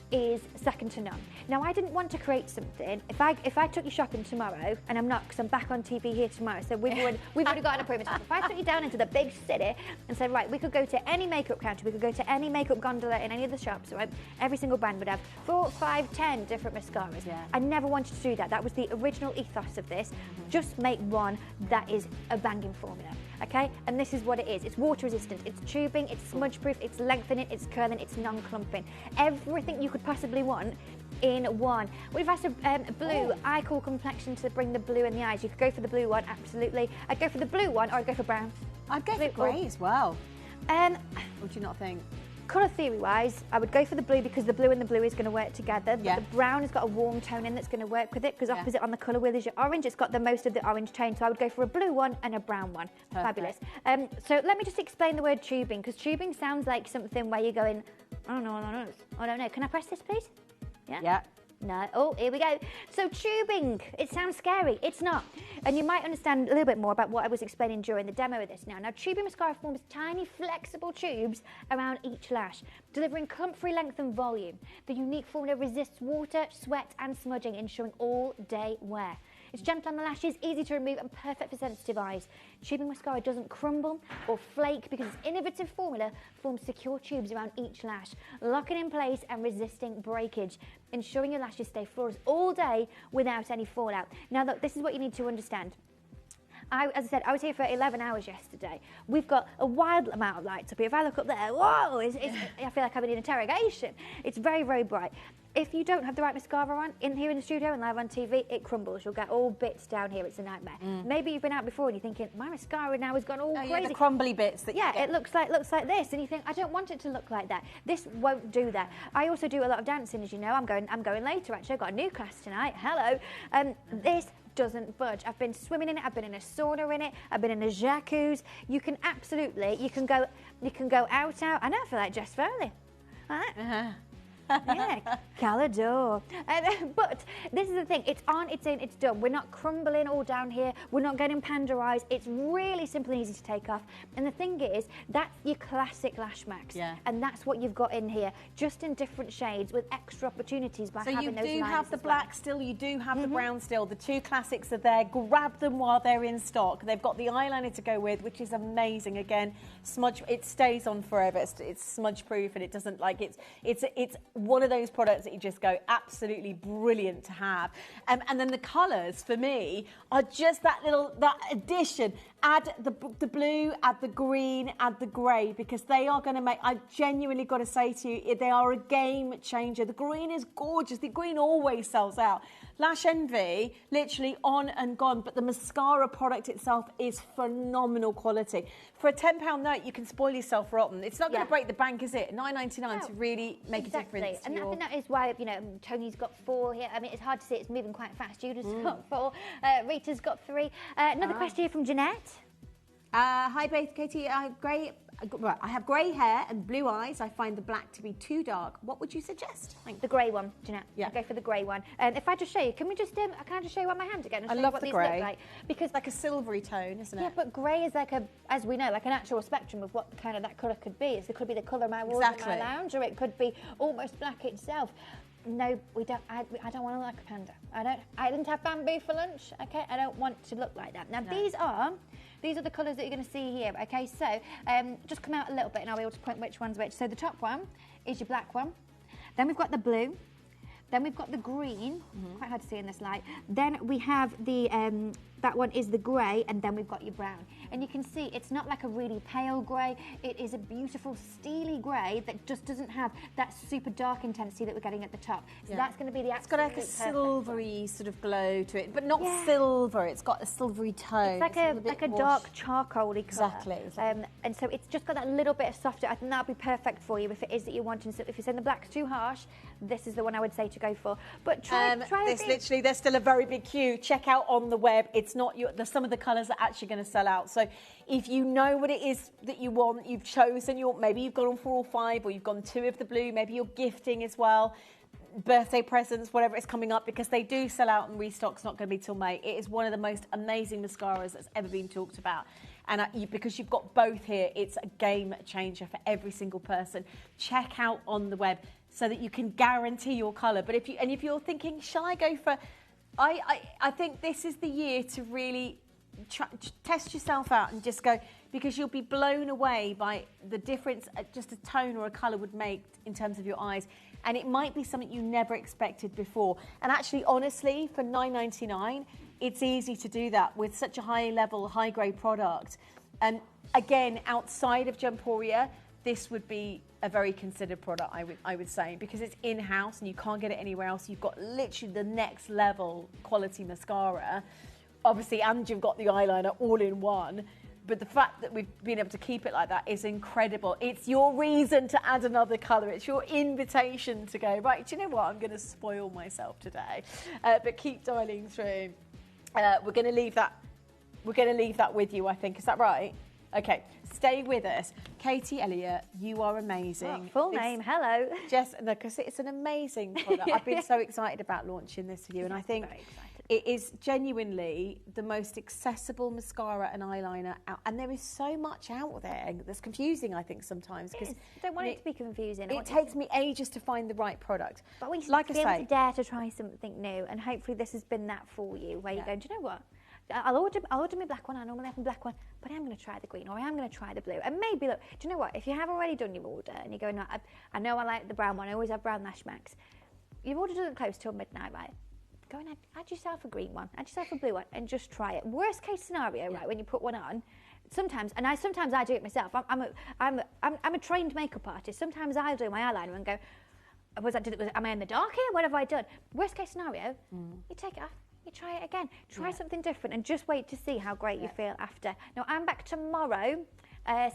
is second to none. Now, I didn't want to create something. If I took you shopping tomorrow, and I'm not because I'm back on TV here tomorrow, so we've already got an appointment. If I took you down into the big city and said, right, we could go to any makeup counter, we could go to any makeup gondola in any of the shops, right? Every single brand would have 4, 5, 10 different mascaras. I never wanted to do that. That was the original ethos of this. Just make one that is a banging formula. Okay, and this is what it is. It's water resistant, it's tubing, it's smudge proof, it's lengthening, it's curling, it's non-clumping. Everything you could possibly want in one. We've asked a blue eye cool complexion to bring the blue in the eyes. You could go for the blue one, absolutely. I'd go for the blue one, or I'd go for brown. I'd go for grey as well. Or do you not think? Colour theory-wise, I would go for the blue because the blue and the blue is going to work together. But the brown has got a warm tone in that's going to work with it because opposite on the colour wheel is your orange. It's got the most of the orange tone, so I would go for a blue one and a brown one. Fabulous. So let me just explain the word tubing, because tubing sounds like something where you're going, I don't know. Can I press this, please? Yeah. No. Oh, here we go. So tubing, it sounds scary. It's not. And you might understand a little bit more about what I was explaining during the demo of this now. Now, tubing mascara forms tiny, flexible tubes around each lash, delivering comfy length and volume. The unique formula resists water, sweat and smudging, ensuring all-day wear. It's gentle on the lashes, easy to remove and perfect for sensitive eyes. Tubing mascara doesn't crumble or flake because its innovative formula forms secure tubes around each lash, locking in place and resisting breakage, ensuring your lashes stay flawless all day without any fallout. Now, look, this is what you need to understand. As I said, I was here for 11 hours yesterday. We've got a wild amount of lights up here. If I look up there, whoa, I feel like I'm in an interrogation. It's very, very bright. If you don't have the right mascara on, here in the studio and live on TV, it crumbles. You'll get all bits down here. It's a nightmare. Maybe you've been out before and you're thinking, my mascara now has gone all crazy. Yeah, the crumbly bits that it looks like this, and you think, I don't want it to look like that. This won't do that. I also do a lot of dancing, as you know. I'm going later, actually. I've got a new class tonight. Hello. This doesn't budge. I've been swimming in it. I've been in a sauna in it. I've been in a jacuzzi. You can go out. I know, I feel like Jess Foley. Yeah, Calador. But this is the thing, it's on, it's in, it's done. We're not crumbling all down here. We're not getting panda eyes. It's really simple and easy to take off. And the thing is, that's your classic Lash Max. And that's what you've got in here, just in different shades with extra opportunities by having those lines. So you do have the black still, you do have the brown still. The two classics are there. Grab them while they're in stock. They've got the eyeliner to go with, which is amazing. Again, smudge, it stays on forever. It's smudge proof and it doesn't it's one of those products that you just go, absolutely brilliant to have. And then the colours, for me, are just that addition. Add the blue, add the green, add the grey, because they are going to make, I've genuinely got to say to you, they are a game changer. The green is gorgeous. The green always sells out. Lash Envy, literally on and gone, but the mascara product itself is phenomenal quality. For a £10 note, you can spoil yourself rotten. It's not going to break the bank, is it? $9.99 to really make a difference. And I think that is why, Tony's got 4 here. I mean, it's hard to see. It's moving quite fast. Judah's got 4. Rita's got 3. Another question here from Jeanette. Hi, both, Katie. I have grey hair and blue eyes. I find the black to be too dark. What would you suggest? The grey one, Jeanette. Yeah. I'll go for the grey one. If I just show you, can I just show you on my hand again? I love the grey. Like? Because like a silvery tone, isn't it? Yeah, but grey is like as we know, like an actual spectrum of what kind of that colour could be. It could be the colour of my walls in my lounge, or it could be almost black itself. No, we don't. I don't want to look like a panda. I didn't have bamboo for lunch. Okay, I don't want to look like that. Now these are the colours that you're going to see here. Okay, so just come out a little bit, and I'll be able to point which one's which. So the top one is your black one. Then we've got the blue. Then we've got the green. Quite hard to see in this light. Then we have the that one is the grey, and then we've got your brown. And you can see it's not like a really pale grey. It is a beautiful steely grey that just doesn't have that super dark intensity that we're getting at the top. So that's going to be the absolute. It's got like a silvery sort of glow to it, but not silver. It's got a silvery tone. It's like a dark charcoaly colour. Exactly. And so it's just got that little bit of softer. I think that'll be perfect for you if it is that you're wanting. So if you're saying the black's too harsh, this is the one I would say to go for. But try this. Literally, there's still a very big queue. Check out on the web. It's It's not there's some of the colours are actually going to sell out. So if you know what it is that you want, you've chosen maybe you've gone on 4 or 5, or you've gone 2 of the blue, maybe you're gifting as well, birthday presents, whatever is coming up, because they do sell out and restock's not going to be till May. It is one of the most amazing mascaras that's ever been talked about. And because you've got both here, it's a game changer for every single person. Check out on the web so that you can guarantee your colour. But if you're thinking, shall I go for... I think this is the year to really test yourself out and just go, because you'll be blown away by the difference just a tone or a colour would make in terms of your eyes. And it might be something you never expected before. And actually, honestly, for $9.99, it's easy to do that with such a high-level, high-grade product. And again, outside of Gemporia, this would be a very considered product, I would say, because it's in-house and you can't get it anywhere else. You've got literally the next level quality mascara. Obviously, and you've got the eyeliner all in one. But the fact that we've been able to keep it like that is incredible. It's your reason to add another colour. It's your invitation to go, right, do you know what? I'm going to spoil myself today. But keep dialing through. We're going to leave that with you, I think. Is that right? Okay, stay with us. Katie Elliott, you are amazing. Full name, hello. Jess, no, because it's an amazing product. I've been so excited about launching this with you, and I think it is genuinely the most accessible mascara and eyeliner out. And there is so much out there that's confusing, I think, sometimes. I don't want it to be confusing. It takes me ages to find the right product. But we should like be able to dare to try something new, and hopefully this has been that for you, where you go, do you know what? I'll order my black one. I normally have a black one, but I'm going to try the green, or I am going to try the blue. And maybe, look, do you know what? If you have already done your order and you're going, no, I know I like the brown one. I always have brown Lash Max. Your order doesn't close till midnight, right? Go and add yourself a green one, add yourself a blue one, and just try it. Worst case scenario, right? When you put one on, sometimes I do it myself. I'm a trained makeup artist. Sometimes I'll do my eyeliner and go, am I in the dark here? What have I done? Worst case scenario, you take it off. You try it again. Try something different and just wait to see how great you feel after. Now, I'm back tomorrow.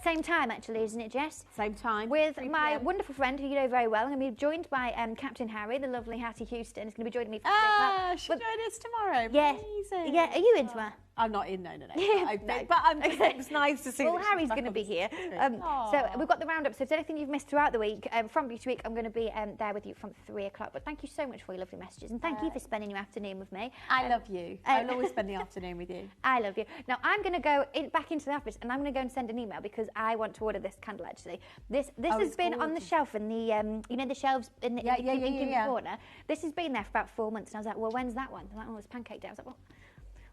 Same time, actually, isn't it, Jess? Same time. With my wonderful friend, who you know very well. I'm going to be joined by Captain Harry, the lovely Hattie Houston. Is going to be joining me for she'll join us tomorrow. Yeah. Amazing. Yeah, are you in tomorrow? I'm not in, no. But it's nice to see. Well, Harry's going to be here. So we've got the roundup. So if there's anything you've missed throughout the week, from Beauty Week, I'm going to be there with you from 3 o'clock. But thank you so much for your lovely messages, and thank you for spending your afternoon with me. I love you. I'll always spend the afternoon with you. I love you. Now I'm going to go back into the office, and I'm going to go and send an email because I want to order this candle. Actually, this has been on the shelf in the the shelves in the corner. This has been there for about 4 months, and I was like, well, when's that one? They're like, oh, it's Pancake Day. I was like, well,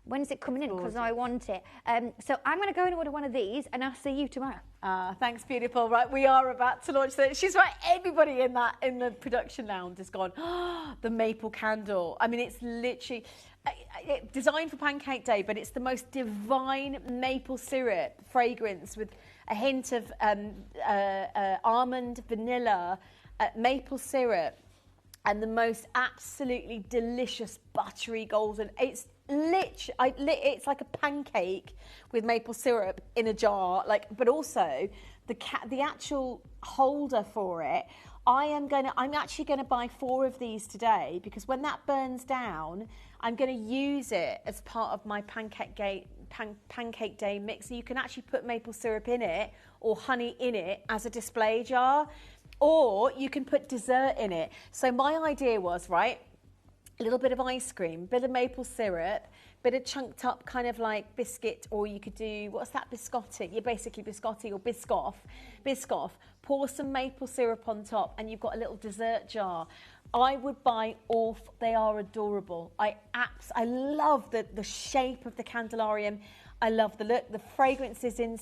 when's it coming in? Because I want it. So I'm going to go and order one of these, and I'll see you tomorrow. Thanks, beautiful. Right, we are about to launch this. She's right. Everybody in the production lounge has gone, the maple candle. I mean, it's literally designed for Pancake Day, but it's the most divine maple syrup fragrance with a hint of almond, vanilla, maple syrup, and the most absolutely delicious buttery golden. It's it's like a pancake with maple syrup in a jar, but also the actual holder for it. I'm actually gonna buy 4 of these today, because when that burns down, I'm gonna use it as part of my Pancake Day mix. So you can actually put maple syrup in it or honey in it as a display jar, or you can put dessert in it. So my idea was, right, a little bit of ice cream, bit of maple syrup, bit of chunked up kind of like biscuit, or you could do, what's that, biscotti? Yeah, basically biscotti or Biscoff. Pour some maple syrup on top, and you've got a little dessert jar. I would buy all. They are adorable. I love the shape of the candelarium. I love the look. The fragrance is in.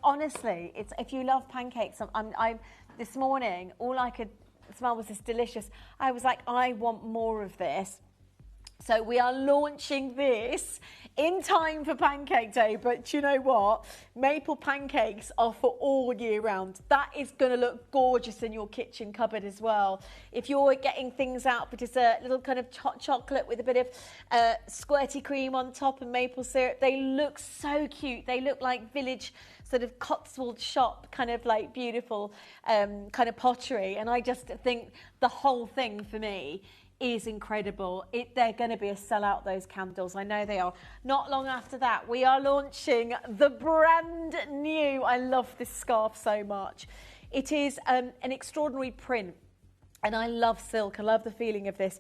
Honestly, it's, if you love pancakes, this morning all I could smell was this delicious. I was like, I want more of this. So we are launching this in time for Pancake Day, but you know what? Maple pancakes are for all year round. That is going to look gorgeous in your kitchen cupboard as well. If you're getting things out for dessert, little kind of hot chocolate with a bit of squirty cream on top and maple syrup, they look so cute. They look like village sort of Cotswold shop, kind of like beautiful kind of pottery. And I just think the whole thing for me is incredible. They're going to be a sellout, those candles. I know they are. Not long after that, we are launching the brand new, I love this scarf so much. It is an extraordinary print, and I love silk. I love the feeling of this.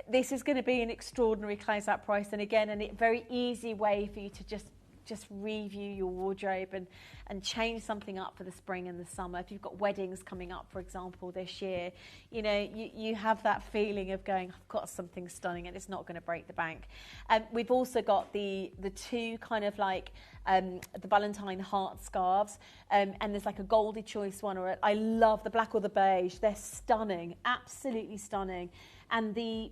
This is going to be an extraordinary closeout price, and again, a very easy way for you to just review your wardrobe and change something up for the spring and the summer. If you've got weddings coming up, for example, this year, you know, you have that feeling of going, I've got something stunning and it's not going to break the bank. We've also got the two kind of like the Valentine heart scarves, and there's like a Goldie choice one, or I love the black or the beige. They're stunning, absolutely stunning. And the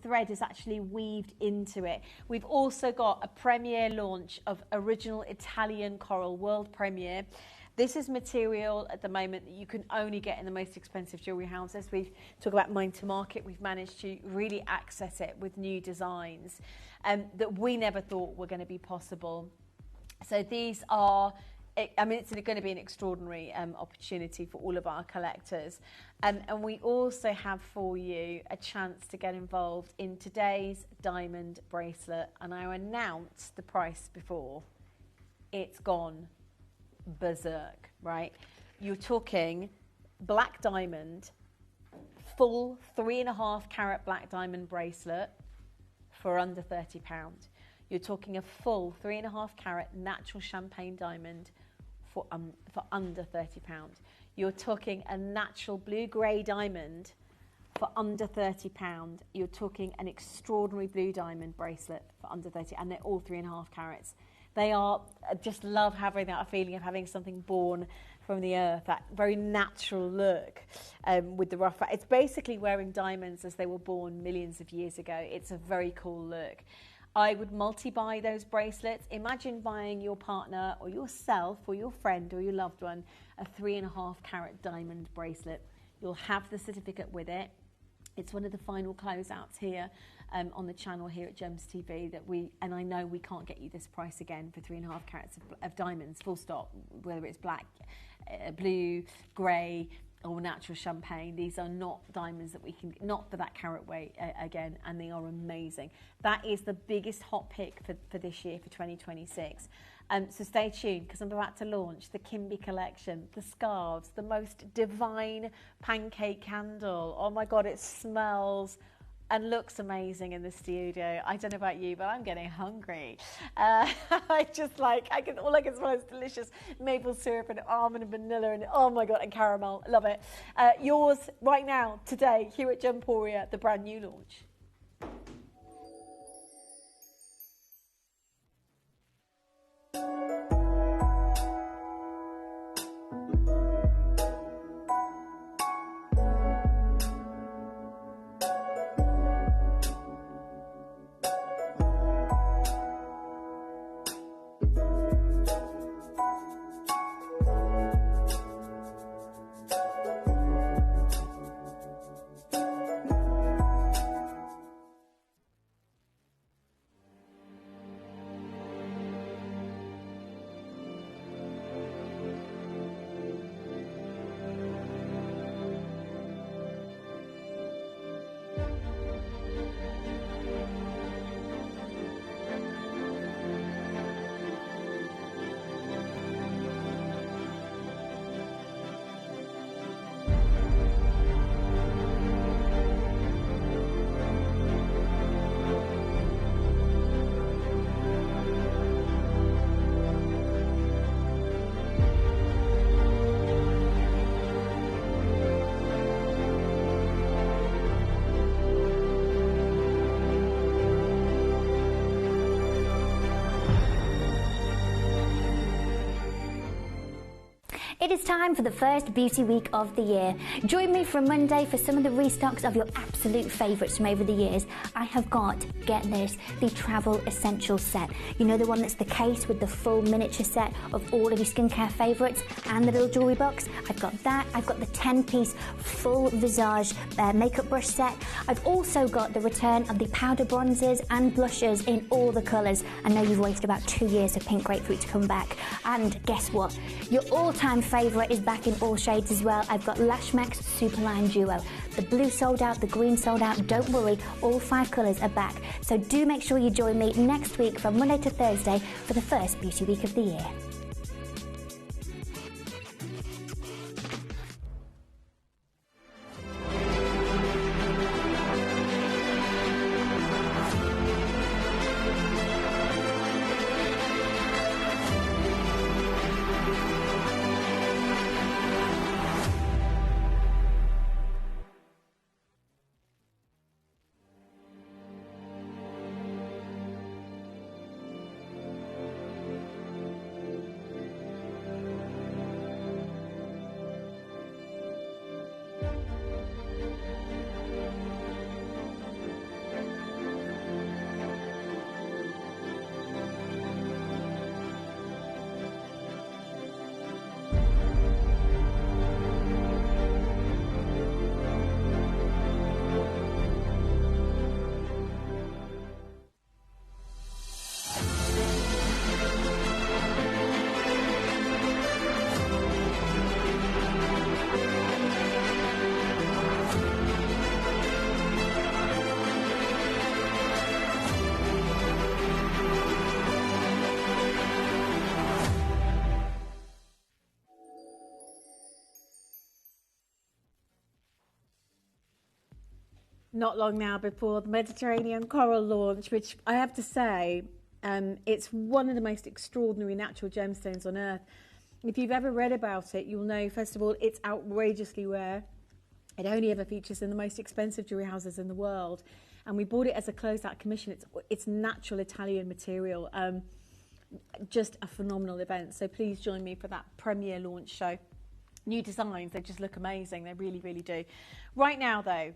thread is actually weaved into it. We've also got a premiere launch of original Italian coral, world premiere. This is material at the moment that you can only get in the most expensive jewellery houses. We talk about mine to market. We've managed to really access it with new designs that we never thought were going to be possible. So these are, I mean, it's going to be an extraordinary opportunity for all of our collectors. And we also have for you a chance to get involved in today's diamond bracelet. And I announced the price before. It's gone berserk, right? You're talking black diamond, full 3.5 carat black diamond bracelet for under £30. You're talking a full 3.5 carat natural champagne diamond for under £30. You're talking a natural blue-grey diamond for under £30. You're talking an extraordinary blue diamond bracelet for under 30, and they're all 3.5 carats. They are, I just love having that feeling of having something born from the earth, that very natural look with the rough. It's basically wearing diamonds as they were born millions of years ago. It's a very cool look. I would multi-buy those bracelets. Imagine buying your partner or yourself or your friend or your loved one a 3.5 carat diamond bracelet. You'll have the certificate with it. It's one of the final closeouts here on the channel here at Gems TV and I know we can't get you this price again for 3.5 carats of diamonds, full stop, whether it's black, blue, grey, or natural champagne. These are not diamonds that we can, not for that carat weight again, and they are amazing. That is the biggest hot pick for this year, for 2026. So stay tuned, because I'm about to launch the Kimby collection, the scarves, the most divine pancake candle. Oh my God, it smells and looks amazing in the studio. I don't know about you, but I'm getting hungry. I just like, all I can smell is delicious maple syrup and almond and vanilla and oh my God, and caramel. Love it. Yours right now, today, here at Gemporia, the brand new launch. It is time for the first beauty week of the year. Join me from Monday for some of the restocks of your absolute favourites from over the years. I have got, get this, the Travel Essentials set. You know, the one that's the case with the full miniature set of all of your skincare favourites and the little jewellery box. I've got that. I've got the 10-piece full visage makeup brush set. I've also got the return of the powder bronzers and blushes in all the colours. I know you've waited about 2 years for Pink Grapefruit to come back. And guess what? Your all-time favourite favourite is back in all shades as well. I've got Lash Max Superline Duo. The blue sold out, the green sold out. Don't worry, all 5 colours are back. So do make sure you join me next week from Monday to Thursday for the first Beauty Week of the year. Not long now before the Mediterranean Coral launch, which I have to say, it's one of the most extraordinary natural gemstones on earth. If you've ever read about it, you'll know, first of all, it's outrageously rare. It only ever features in the most expensive jewellery houses in the world. And we bought it as a closed-out commission. It's natural Italian material. Just a phenomenal event. So please join me for that premiere launch show. New designs, they just look amazing. They really, really do. Right now, though,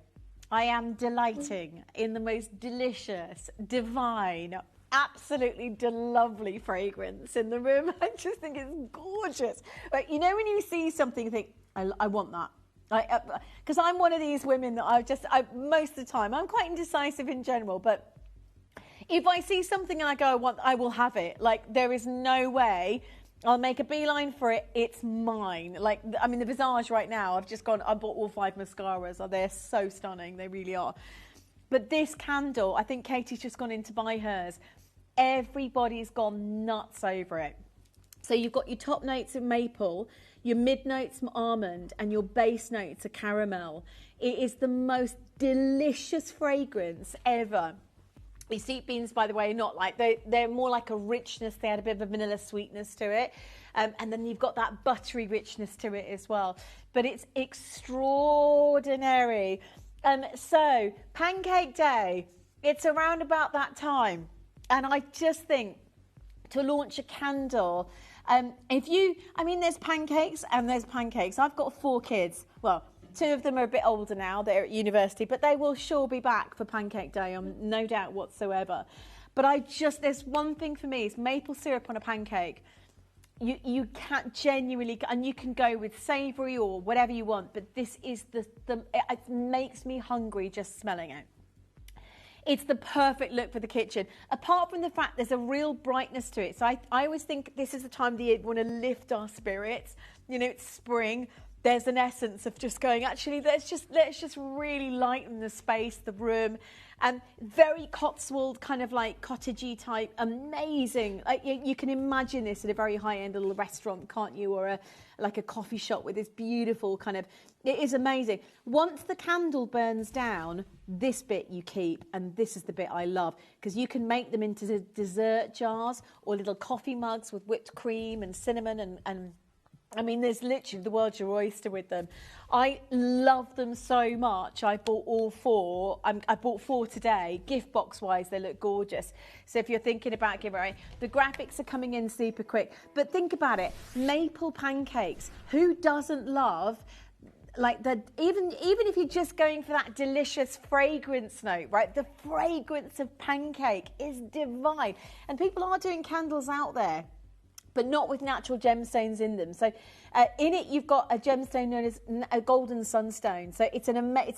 I am delighting in the most delicious, divine, absolutely lovely fragrance in the room. I just think it's gorgeous. But you know when you see something, you think, I want that. Because I'm one of these women that most of the time, I'm quite indecisive in general, but if I see something and I go, I will have it. Like, there is no way I'll make a beeline for it. It's mine. Like, I mean, the Visage right now, I bought all 5 mascaras. They're so stunning. They really are. But this candle, I think Katie's just gone in to buy hers. Everybody's gone nuts over it. So you've got your top notes of maple, your mid notes of almond, and your base notes of caramel. It is the most delicious fragrance ever. These sweet beans, by the way, not like they're more like a richness. They had a bit of a vanilla sweetness to it, and then you've got that buttery richness to it as well. But it's extraordinary. So Pancake Day, it's around about that time, and I just think to launch a candle. There's pancakes and there's pancakes. I've got 4 kids. Well, 2 of them are a bit older now, they're at university, but they will sure be back for Pancake Day, no doubt whatsoever. But there's one thing for me, is maple syrup on a pancake. You can't genuinely, and you can go with savoury or whatever you want, but this is it makes me hungry just smelling it. It's the perfect look for the kitchen. Apart from the fact there's a real brightness to it. So I always think this is the time of the year we want to lift our spirits. You know, it's spring. There's an essence of just going, actually, let's just really lighten the space, the room. And very Cotswold, kind of like cottagey type, amazing. You can imagine this at a very high-end little restaurant, can't you? Or like a coffee shop with this beautiful kind of, it is amazing. Once the candle burns down, this bit you keep, and this is the bit I love, because you can make them into dessert jars or little coffee mugs with whipped cream and cinnamon and I mean, there's literally the world's your oyster with them. I love them so much. I bought all 4. I bought 4 today. Gift box wise, they look gorgeous. So if you're thinking about giving away, the graphics are coming in super quick. But think about it, maple pancakes. Who doesn't love like even if you're just going for that delicious fragrance note, right? The fragrance of pancake is divine. And people are doing candles out there, but not with natural gemstones in them. So in it, you've got a gemstone known as a golden sunstone. So it's a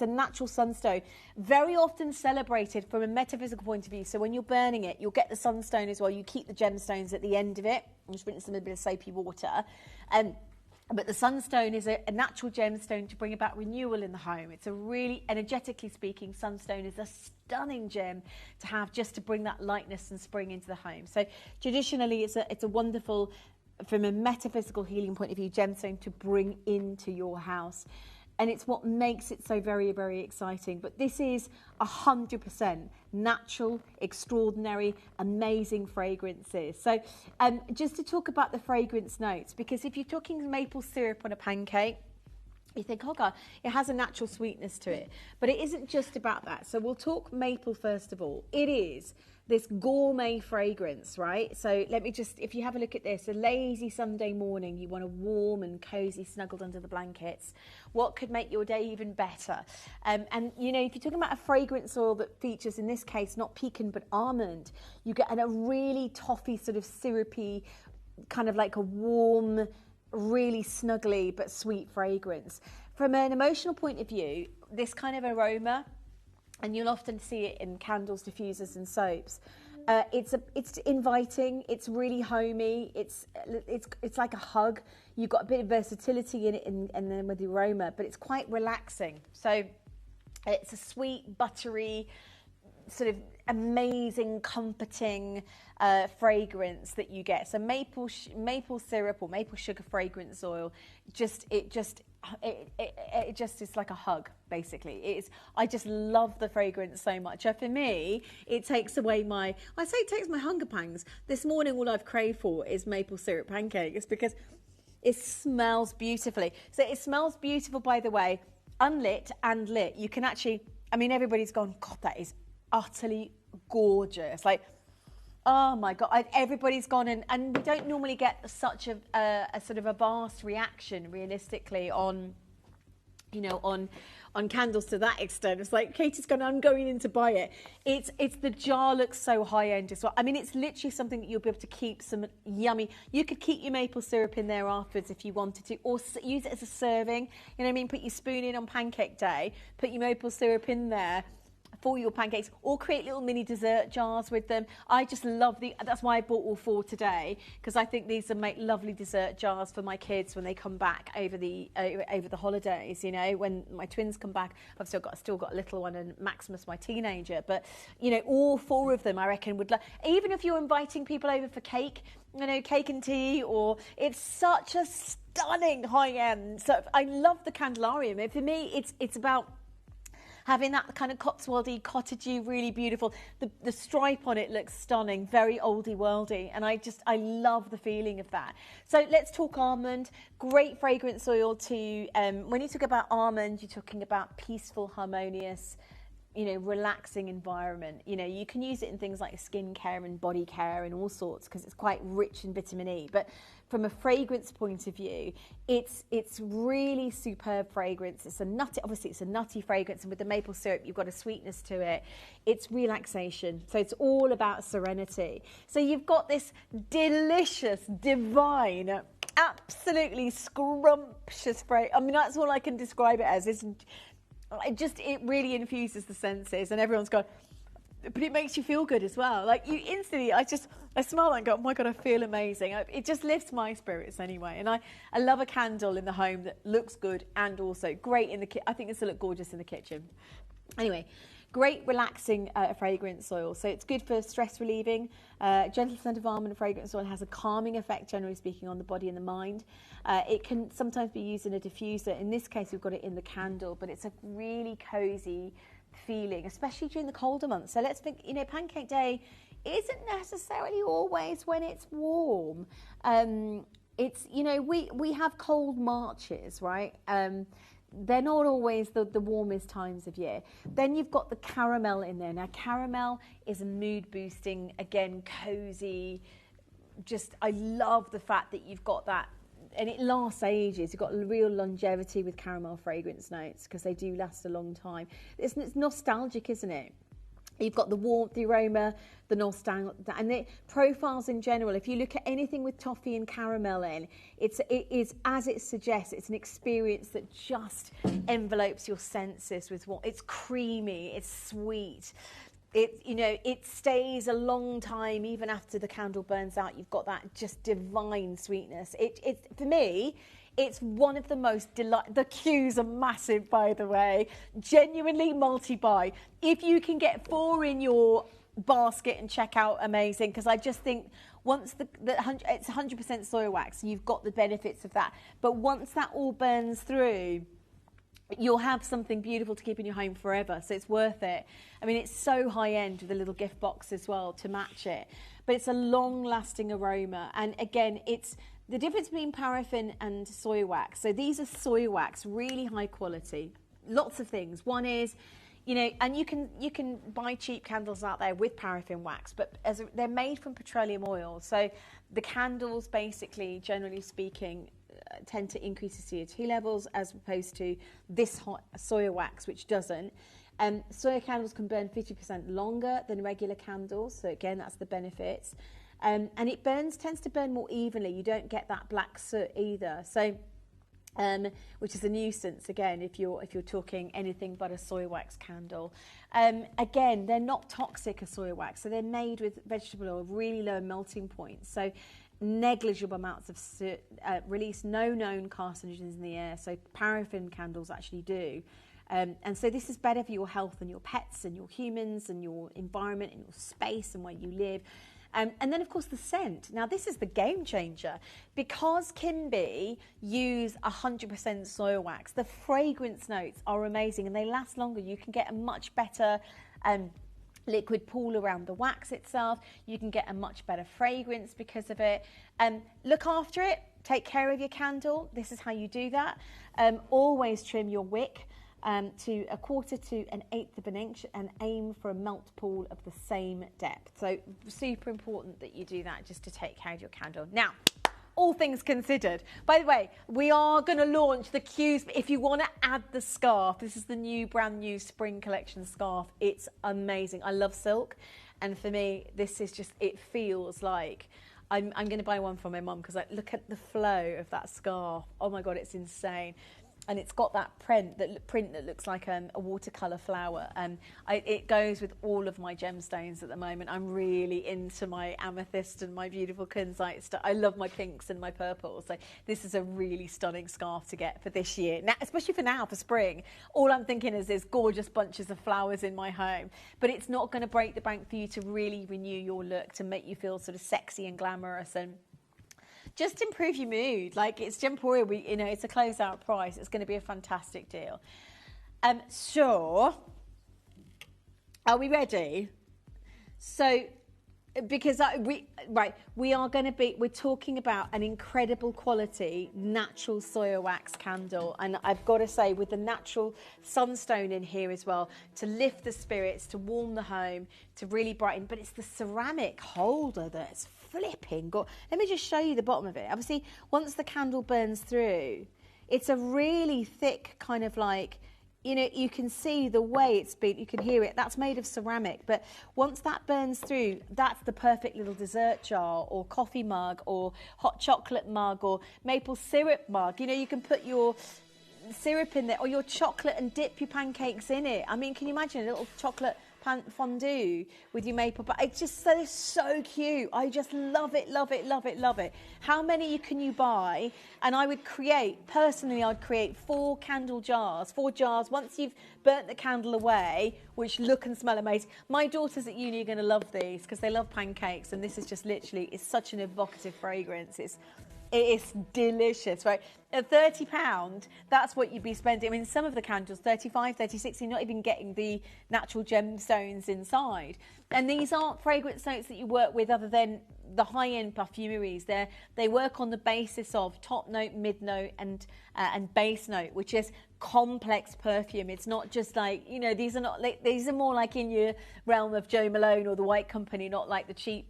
natural sunstone, very often celebrated from a metaphysical point of view. So when you're burning it, you'll get the sunstone as well. You keep the gemstones at the end of it. I'm just rinse them in a bit of soapy water. But the sunstone is a natural gemstone to bring about renewal in the home. It's a really, energetically speaking, sunstone is a stunning gem to have just to bring that lightness and spring into the home. So traditionally, it's a wonderful, from a metaphysical healing point of view, gemstone to bring into your house. And it's what makes it so very, very exciting. But this is 100% natural, extraordinary, amazing fragrances. So just to talk about the fragrance notes, because if you're talking maple syrup on a pancake, you think, oh God, it has a natural sweetness to it. But it isn't just about that. So we'll talk maple first of all. It is this gourmet fragrance, right? So let me just, if you have a look at this, a lazy Sunday morning, you want a warm and cozy, snuggled under the blankets. What could make your day even better? And you know, if you're talking about a fragrance oil that features, in this case, not pecan, but almond, you get a really toffee, sort of syrupy, kind of like a warm, really snuggly but sweet fragrance. From an emotional point of view, this kind of aroma, and you'll often see it in candles, diffusers and soaps, it's inviting, it's really homey, it's like a hug. You've got a bit of versatility in it and then with the aroma, but it's quite relaxing. So it's a sweet, buttery, sort of amazing, comforting fragrance that you get. So maple syrup or maple sugar fragrance oil, it just is like a hug, basically. I just love the fragrance so much. For me, it takes away my hunger pangs. This morning, all I've craved for is maple syrup pancakes because it smells beautifully. So it smells beautiful, by the way, unlit and lit. You can actually, I mean, everybody's gone, God, that is utterly gorgeous. Like, oh my God, everybody's gone, and we don't normally get such a sort of a vast reaction realistically on, you know, on candles to that extent. It's like, Katie's gone, I'm going in to buy it. It's the jar looks so high end as well. I mean, it's literally something that you'll be able to keep some yummy, you could keep your maple syrup in there afterwards if you wanted to, or use it as a serving, you know what I mean? Put your spoon in on pancake day, put your maple syrup in there for your pancakes, or create little mini dessert jars with them. I just love that's why I bought all 4 today, because I think these will make lovely dessert jars for my kids when they come back over the holidays, you know, when my twins come back. I've still got a little one, and Maximus, my teenager, but you know, all 4 of them I reckon would even if you're inviting people over for cake, you know, cake and tea, or it's such a stunning high end. So I love the Candelarium. And for me, it's about having that kind of Cotswoldy, cottagey, really beautiful. The stripe on it looks stunning, very oldie worldy, and I love the feeling of that. So let's talk almond. Great fragrance oil to, when you talk about almond, you're talking about peaceful, harmonious, you know, relaxing environment. You know, you can use it in things like skincare and body care and all sorts, because it's quite rich in vitamin E. But from a fragrance point of view, it's really superb fragrance. It's a nutty fragrance, and with the maple syrup, you've got a sweetness to it. It's relaxation, so it's all about serenity. So you've got this delicious, divine, absolutely scrumptious fragrance. I mean, that's all I can describe it as. It really infuses the senses, and everyone's gone, but it makes you feel good as well. Like, you instantly, I smell that and go, oh my God, I feel amazing. It just lifts my spirits anyway. And I love a candle in the home that looks good and also great in the kitchen. I think this will look gorgeous in the kitchen. Anyway, great relaxing fragrance oil. So it's good for stress relieving. Gentle scent of almond fragrance oil has a calming effect, generally speaking, on the body and the mind. It can sometimes be used in a diffuser. In this case, we've got it in the candle, but it's a really cozy feeling, especially during the colder months. So let's think, you know, Pancake Day isn't necessarily always when it's warm. It's, you know, we have cold Marches, right? They're not always the warmest times of year. Then you've got the caramel in there. Now, caramel is a mood boosting, again, cozy. I love the fact that you've got that, and it lasts ages. You've got real longevity with caramel fragrance notes, because they do last a long time. It's nostalgic, isn't it? You've got the warmth, the aroma, the nostalgia, and the profiles in general. If you look at anything with toffee and caramel in, it is, as it suggests, it's an experience that just envelopes your senses with it's creamy, it's sweet. It stays a long time, even after the candle burns out. You've got that just divine sweetness. For me, It's one of the most the queues are massive, by the way. Genuinely multi-buy. If you can get 4 in your basket and check out, amazing, because I just think once it's 100% soy wax, you've got the benefits of that. But once that all burns through, you'll have something beautiful to keep in your home forever, so it's worth it. I mean, it's so high-end with a little gift box as well to match it, but it's a long-lasting aroma. And again, it's the difference between paraffin and soy wax. So these are soy wax, really high quality. Lots of things. One is, you know, and you can buy cheap candles out there with paraffin wax, but they're made from petroleum oil. So the candles, basically, generally speaking, tend to increase the CO2 levels as opposed to this hot soya wax, which doesn't. Soya candles can burn 50% longer than regular candles, so again, that's the benefits. And it tends to burn more evenly. You don't get that black soot either. So, which is a nuisance again if you're talking anything but a soy wax candle. Again, they're not toxic as soy wax, so they're made with vegetable oil, really low melting points. So negligible amounts of soot, release no known carcinogens in the air. So paraffin candles actually do. And so this is better for your health and your pets and your humans and your environment and your space and where you live. And then, of course, the scent. Now, this is the game changer. Because Kimby use 100% soy wax, the fragrance notes are amazing and they last longer. You can get a much better liquid pool around the wax itself. You can get a much better fragrance because of it. Look after it. Take care of your candle. This is how you do that. Always trim your wick to 1/4 to 1/8 of an inch and aim for a melt pool of the same depth. So super important that you do that just to take care of your candle. Now, all things considered. By the way, we are going to launch the queues. If you want to add the scarf, this is the brand new spring collection scarf. It's amazing. I love silk. And for me, this is just, it feels like I'm going to buy one for my mum because look at the flow of that scarf. Oh my God, it's insane. And it's got that print that looks like a watercolour flower. And it goes with all of my gemstones at the moment. I'm really into my amethyst and my beautiful kunzite stuff. I love my pinks and my purples. So this is a really stunning scarf to get for this year, now, especially for spring. All I'm thinking is there's gorgeous bunches of flowers in my home. But it's not going to break the bank for you to really renew your look, to make you feel sort of sexy and glamorous and just improve your mood. Like, it's Gemporia, it's a closeout price. It's going to be a fantastic deal. So, are we ready? So, because we're talking about an incredible quality natural soya wax candle, and I've got to say, with the natural sunstone in here as well, to lift the spirits, to warm the home, to really brighten. But it's the ceramic holder that's flipping good. Let me just show you the bottom of it. Obviously, once the candle burns through, it's a really thick kind of like, you can see the way it's been, you can hear it. That's made of ceramic, but once that burns through, that's the perfect little dessert jar or coffee mug or hot chocolate mug or maple syrup mug. You can put your syrup in there or your chocolate and dip your pancakes in it. I mean, can you imagine a little chocolate fondue with your maple? But it's just so cute. I just love it, love it, love it, love it. How many can you buy? And I'd create 4 candle jars, 4 jars once you've burnt the candle away, which look and smell amazing. My daughters at uni are going to love these because they love pancakes, and this is just literally, it's such an evocative fragrance. It is delicious, right? At £30, that's what you'd be spending. I mean, some of the candles, 35, 36, you're not even getting the natural gemstones inside. And these aren't fragrance notes that you work with other than the high-end perfumeries. They work on the basis of top note, mid note, and base note, which is complex perfume. It's not just like, these are more like in your realm of Jo Malone or the White Company, not like the cheap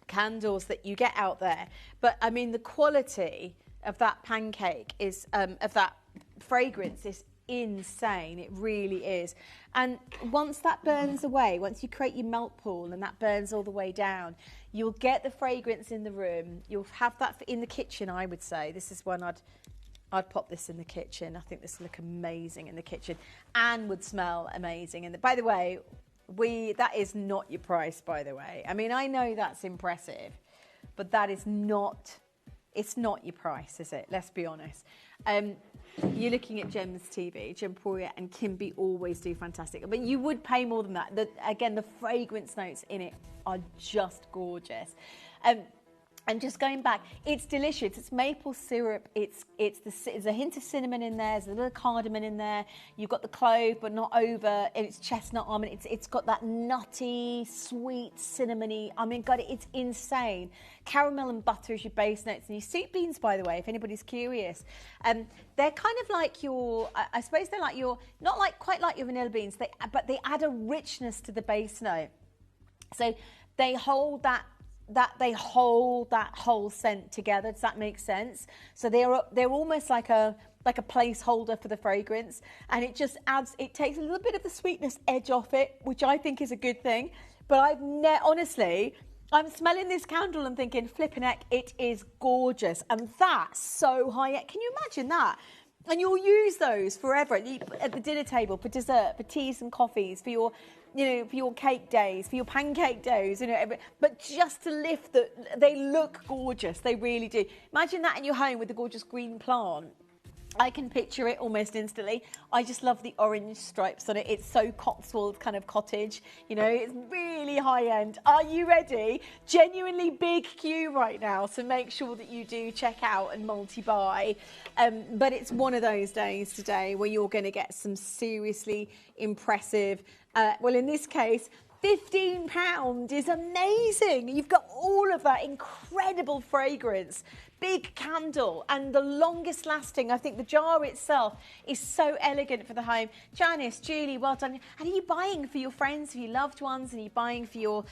candles that you get out there. But I mean, the quality of that pancake is of that fragrance is insane. It really is. And once that burns away, once you create your melt pool and that burns all the way down, you'll get the fragrance in the room. You'll have that in the kitchen, I would say. This is one I'd pop this in the kitchen. I think this would look amazing in the kitchen and would smell amazing. And by the way, that is not your price, by the way. I mean, I know that's impressive, but that is not it's not your price, is it? Let's be honest. You're looking at Gems TV, Gemporia and Kimby always do fantastic. But you would pay more than that. Again, the fragrance notes in it are just gorgeous. And just going back, it's delicious. It's maple syrup. There's a hint of cinnamon in there. There's a little cardamom in there. You've got the clove, but not over. And it's chestnut almond. It's got that nutty, sweet, cinnamony. I mean, God, it's insane. Caramel and butter is your base notes. And your sweet beans, by the way, if anybody's curious, they're kind of like your. I suppose they're like your, not like quite like your vanilla beans. But they add a richness to the base note. So they hold that whole scent together. Does that make sense? So they're almost like a placeholder for the fragrance, and it just adds. It takes a little bit of the sweetness edge off it, which I think is a good thing. But honestly, I'm smelling this candle and thinking, flipping heck, it is gorgeous, and that's so high end. Can you imagine that? And you'll use those forever at the dinner table, for dessert, for teas and coffees, for your, for your cake days, for your pancake days, but just to lift they look gorgeous. They really do. Imagine that in your home with a gorgeous green plant. I can picture it almost instantly. I just love the orange stripes on it. It's so Cotswold kind of cottage. It's really high end. Are you ready? Genuinely big queue right now, so make sure that you do check out and multi-buy. But it's one of those days today where you're going to get some seriously impressive, well, in this case, £15 is amazing. You've got all of that incredible fragrance, big candle, and the longest lasting. I think the jar itself is so elegant for the home. Janice, Julie, well done. And are you buying for your friends, for your loved ones? And are you buying for your,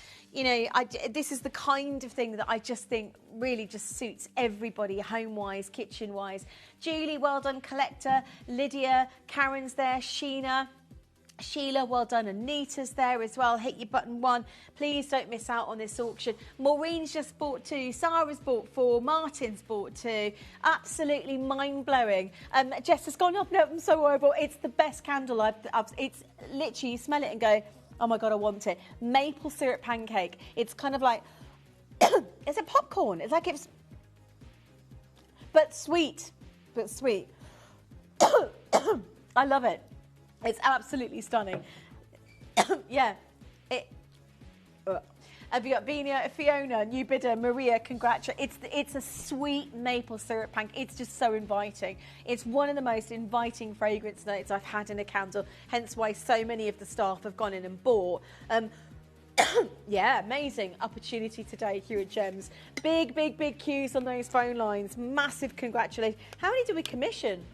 this is the kind of thing that I just think really just suits everybody, home-wise, kitchen-wise. Julie, well done. Collector, Lydia, Karen's there, Sheila, well done. Anita's there as well. Hit your button 1. Please don't miss out on this auction. Maureen's just bought 2. Sarah's bought 4. Martin's bought 2. Absolutely mind-blowing. Jess has gone, no, I'm so horrible. It's the best candle it's literally, you smell it and go, oh my God, I want it. Maple syrup pancake. It's kind of like, it's a popcorn. It's like it's, but sweet. I love it. It's absolutely stunning. Yeah. Have you got Venia, Fiona, new bidder, Maria, congratulations. It's a sweet maple syrup pancake. It's just so inviting. It's one of the most inviting fragrance notes I've had in a candle, hence why so many of the staff have gone in and bought. Yeah, amazing opportunity today here at Gems. Big queues on those phone lines. Massive congratulations. How many did we commission?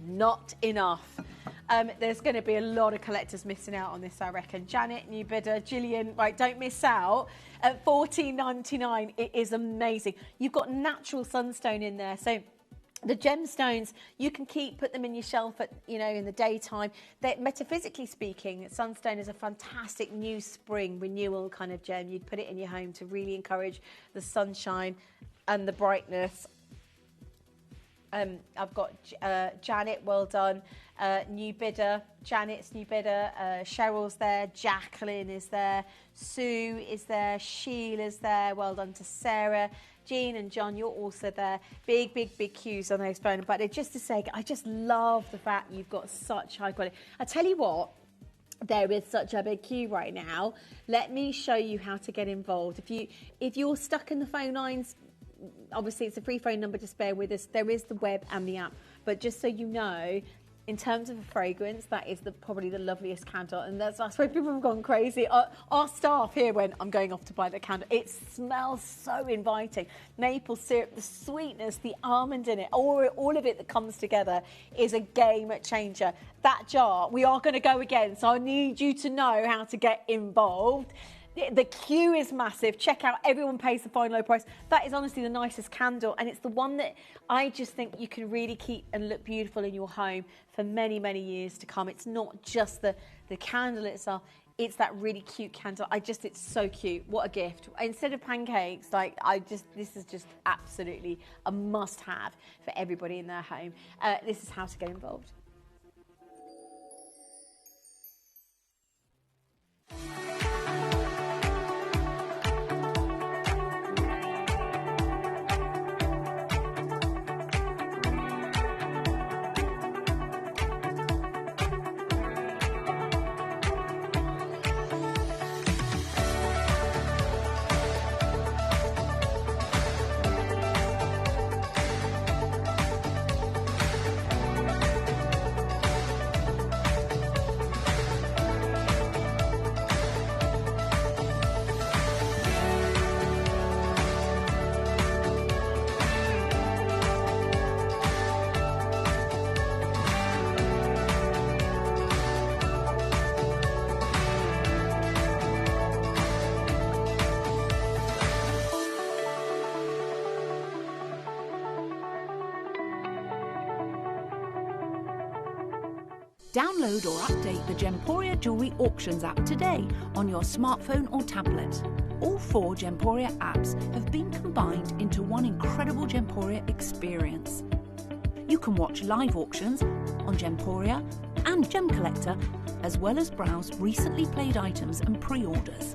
Not enough. There's going to be a lot of collectors missing out on this, I reckon. Janet, new bidder, Gillian, right, don't miss out. At $14.99, it is amazing. You've got natural sunstone in there, so the gemstones, you can put them in your shelf at, in the daytime. Metaphysically speaking, sunstone is a fantastic new spring renewal kind of gem. You'd put it in your home to really encourage the sunshine and the brightness. I've got Janet, well done. New bidder, Janet's new bidder. Cheryl's there. Jacqueline is there. Sue is there. Sheila's there. Well done to Sarah. Jean and John, you're also there. Big queues on those phone. But just to say, I just love the fact you've got such high quality. I tell you what, there is such a big queue right now. Let me show you how to get involved. If you're stuck in the phone lines, obviously it's a free phone number, just bear with us. There is the web and the app, but just so you know, in terms of a fragrance, that is probably the loveliest candle, and that's why people have gone crazy. Our staff here went, I'm going off to buy the candle. It smells so inviting. Maple syrup, the sweetness, the almond in it, all of it that comes together is a game changer. That jar, we are going to go again, so I need you to know how to get involved. The queue is massive. Check out, everyone pays the fine low price. That is honestly the nicest candle, and it's the one that I just think you can really keep and look beautiful in your home for many years to come. It's not just the candle itself, it's that really cute candle. It's so cute. What a gift. Instead of pancakes, this is just absolutely a must-have for everybody in their home. This is how to get involved. Download or update the Gemporia Jewellery Auctions app today on your smartphone or tablet. All 4 Gemporia apps have been combined into one incredible Gemporia experience. You can watch live auctions on Gemporia and Gem Collector, as well as browse recently played items and pre-orders.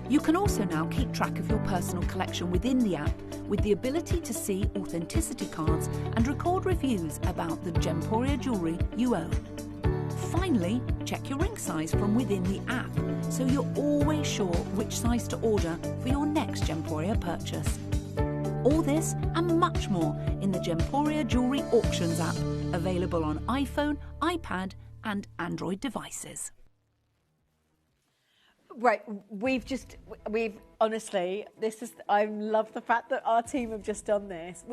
You can also now keep track of your personal collection within the app with the ability to see authenticity cards and record reviews about the Gemporia jewellery you own. Finally, check your ring size from within the app so you're always sure which size to order for your next Gemporia purchase. All this and much more in the Gemporia Jewellery Auctions app, available on iPhone, iPad and Android devices. Right, we've honestly, I love the fact that our team have just done this.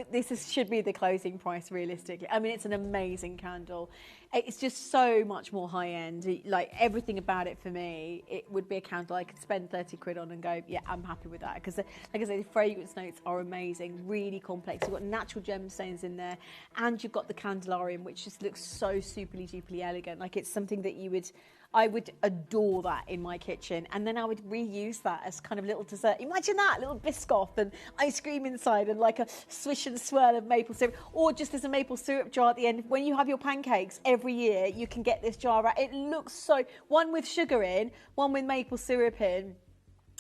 Should be the closing price realistically. I mean, it's an amazing candle. It's just so much more high end. Like everything about it for me, it would be a candle I could spend 30 quid on and go, yeah, I'm happy with that. Because like I say, the fragrance notes are amazing, really complex. You've got natural gemstones in there and you've got the candelarium, which just looks so superly duperly elegant. Like it's something that I would adore that in my kitchen, and then I would reuse that as kind of little dessert. Imagine that, little Biscoff and ice cream inside and like a swish and swirl of maple syrup, or just as a maple syrup jar at the end. When you have your pancakes every year, you can get this jar out. It looks so, one with sugar in, one with maple syrup in,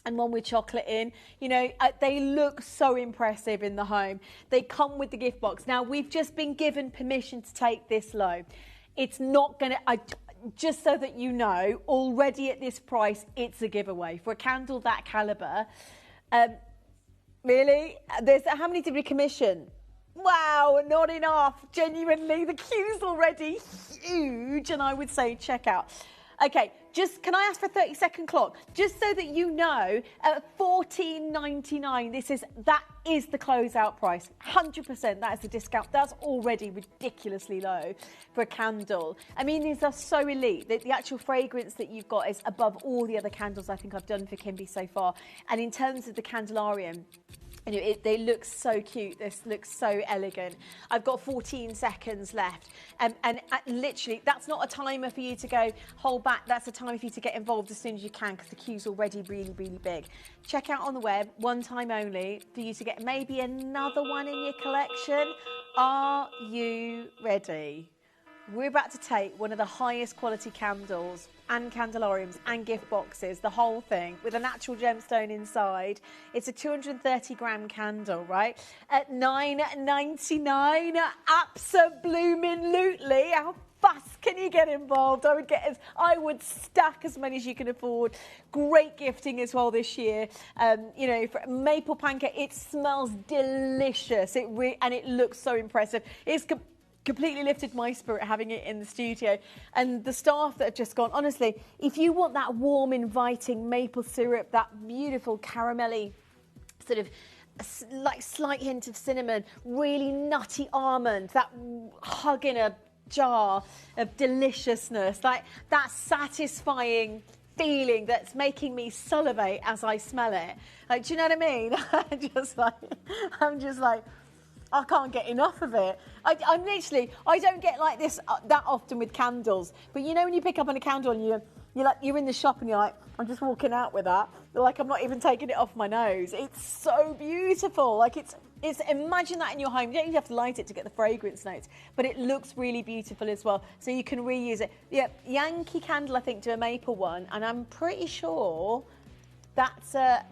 and one with chocolate in. You know, they look so impressive in the home. They come with the gift box. Now, we've just been given permission to take this low. It's not going to... Just so that you know, already at this price, it's a giveaway. For a candle that calibre, really? How many did we commission? Wow, not enough. Genuinely, the queue's already huge, and I would say check out. Okay, can I ask for a 30-second clock? Just so that you know, at $14.99, that is the closeout price. 100%, that is the discount. That's already ridiculously low for a candle. I mean, these are so elite. The actual fragrance that you've got is above all the other candles I think I've done for Kimby so far. And in terms of the candelarium, you know, they look so cute. This looks so elegant. I've got 14 seconds left. And literally, that's not a timer for you to go, hold back. That's a time for you to get involved as soon as you can because the queue's already really, really big. Check out on the web, one time only, for you to get maybe another one in your collection. Are you ready? We're about to take one of the highest quality candles and candelariums and gift boxes, the whole thing, with a natural gemstone inside. It's a 230 gram candle, right? At $9.99, abso-bloomin'-lutely. How fast can you get involved? I would stack as many as you can afford. Great gifting as well this year. You know, for maple pancake, it smells delicious. And it looks so impressive. It's completely lifted my spirit having it in the studio, and the staff that have just gone, honestly, if you want that warm, inviting maple syrup, that beautiful caramelly sort of like slight hint of cinnamon, really nutty almond, that hug in a jar of deliciousness, like that satisfying feeling that's making me salivate as I smell it. Like, do you know what I mean? I'm just like I can't get enough of it. I don't get like this that often with candles. But you know when you pick up on a candle and you're in the shop and you're like, I'm just walking out with that. Like I'm not even taking it off my nose. It's so beautiful. Like it's imagine that in your home. You don't even have to light it to get the fragrance notes, but it looks really beautiful as well. So you can reuse it. Yeah, Yankee Candle I think do a maple one, and I'm pretty sure that's a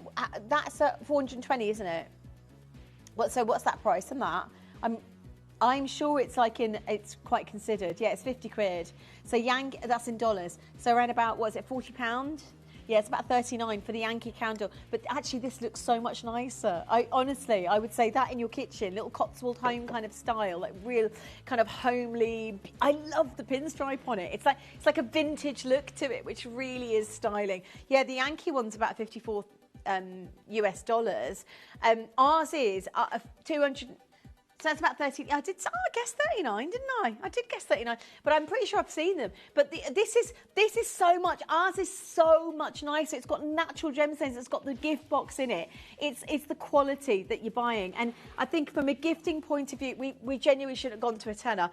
420, isn't it? So what's that price on that? I'm sure it's it's quite considered. Yeah, it's 50 quid. So Yankee, that's in dollars. So around about, what is it, £40? Yeah, it's about 39 for the Yankee candle. But actually this looks so much nicer. I would say that in your kitchen, little Cotswold home kind of style, like real kind of homely. I love the pinstripe on it. It's like a vintage look to it, which really is styling. Yeah, the Yankee one's about 54 US dollars. Ours is 200. So that's about 30. I guessed 39, didn't I? I did guess 39, but I'm pretty sure I've seen them. But this is so much. Ours is so much nicer. It's got natural gemstones. It's got the gift box in it. It's the quality that you're buying. And I think from a gifting point of view, we genuinely should have gone to a tenner.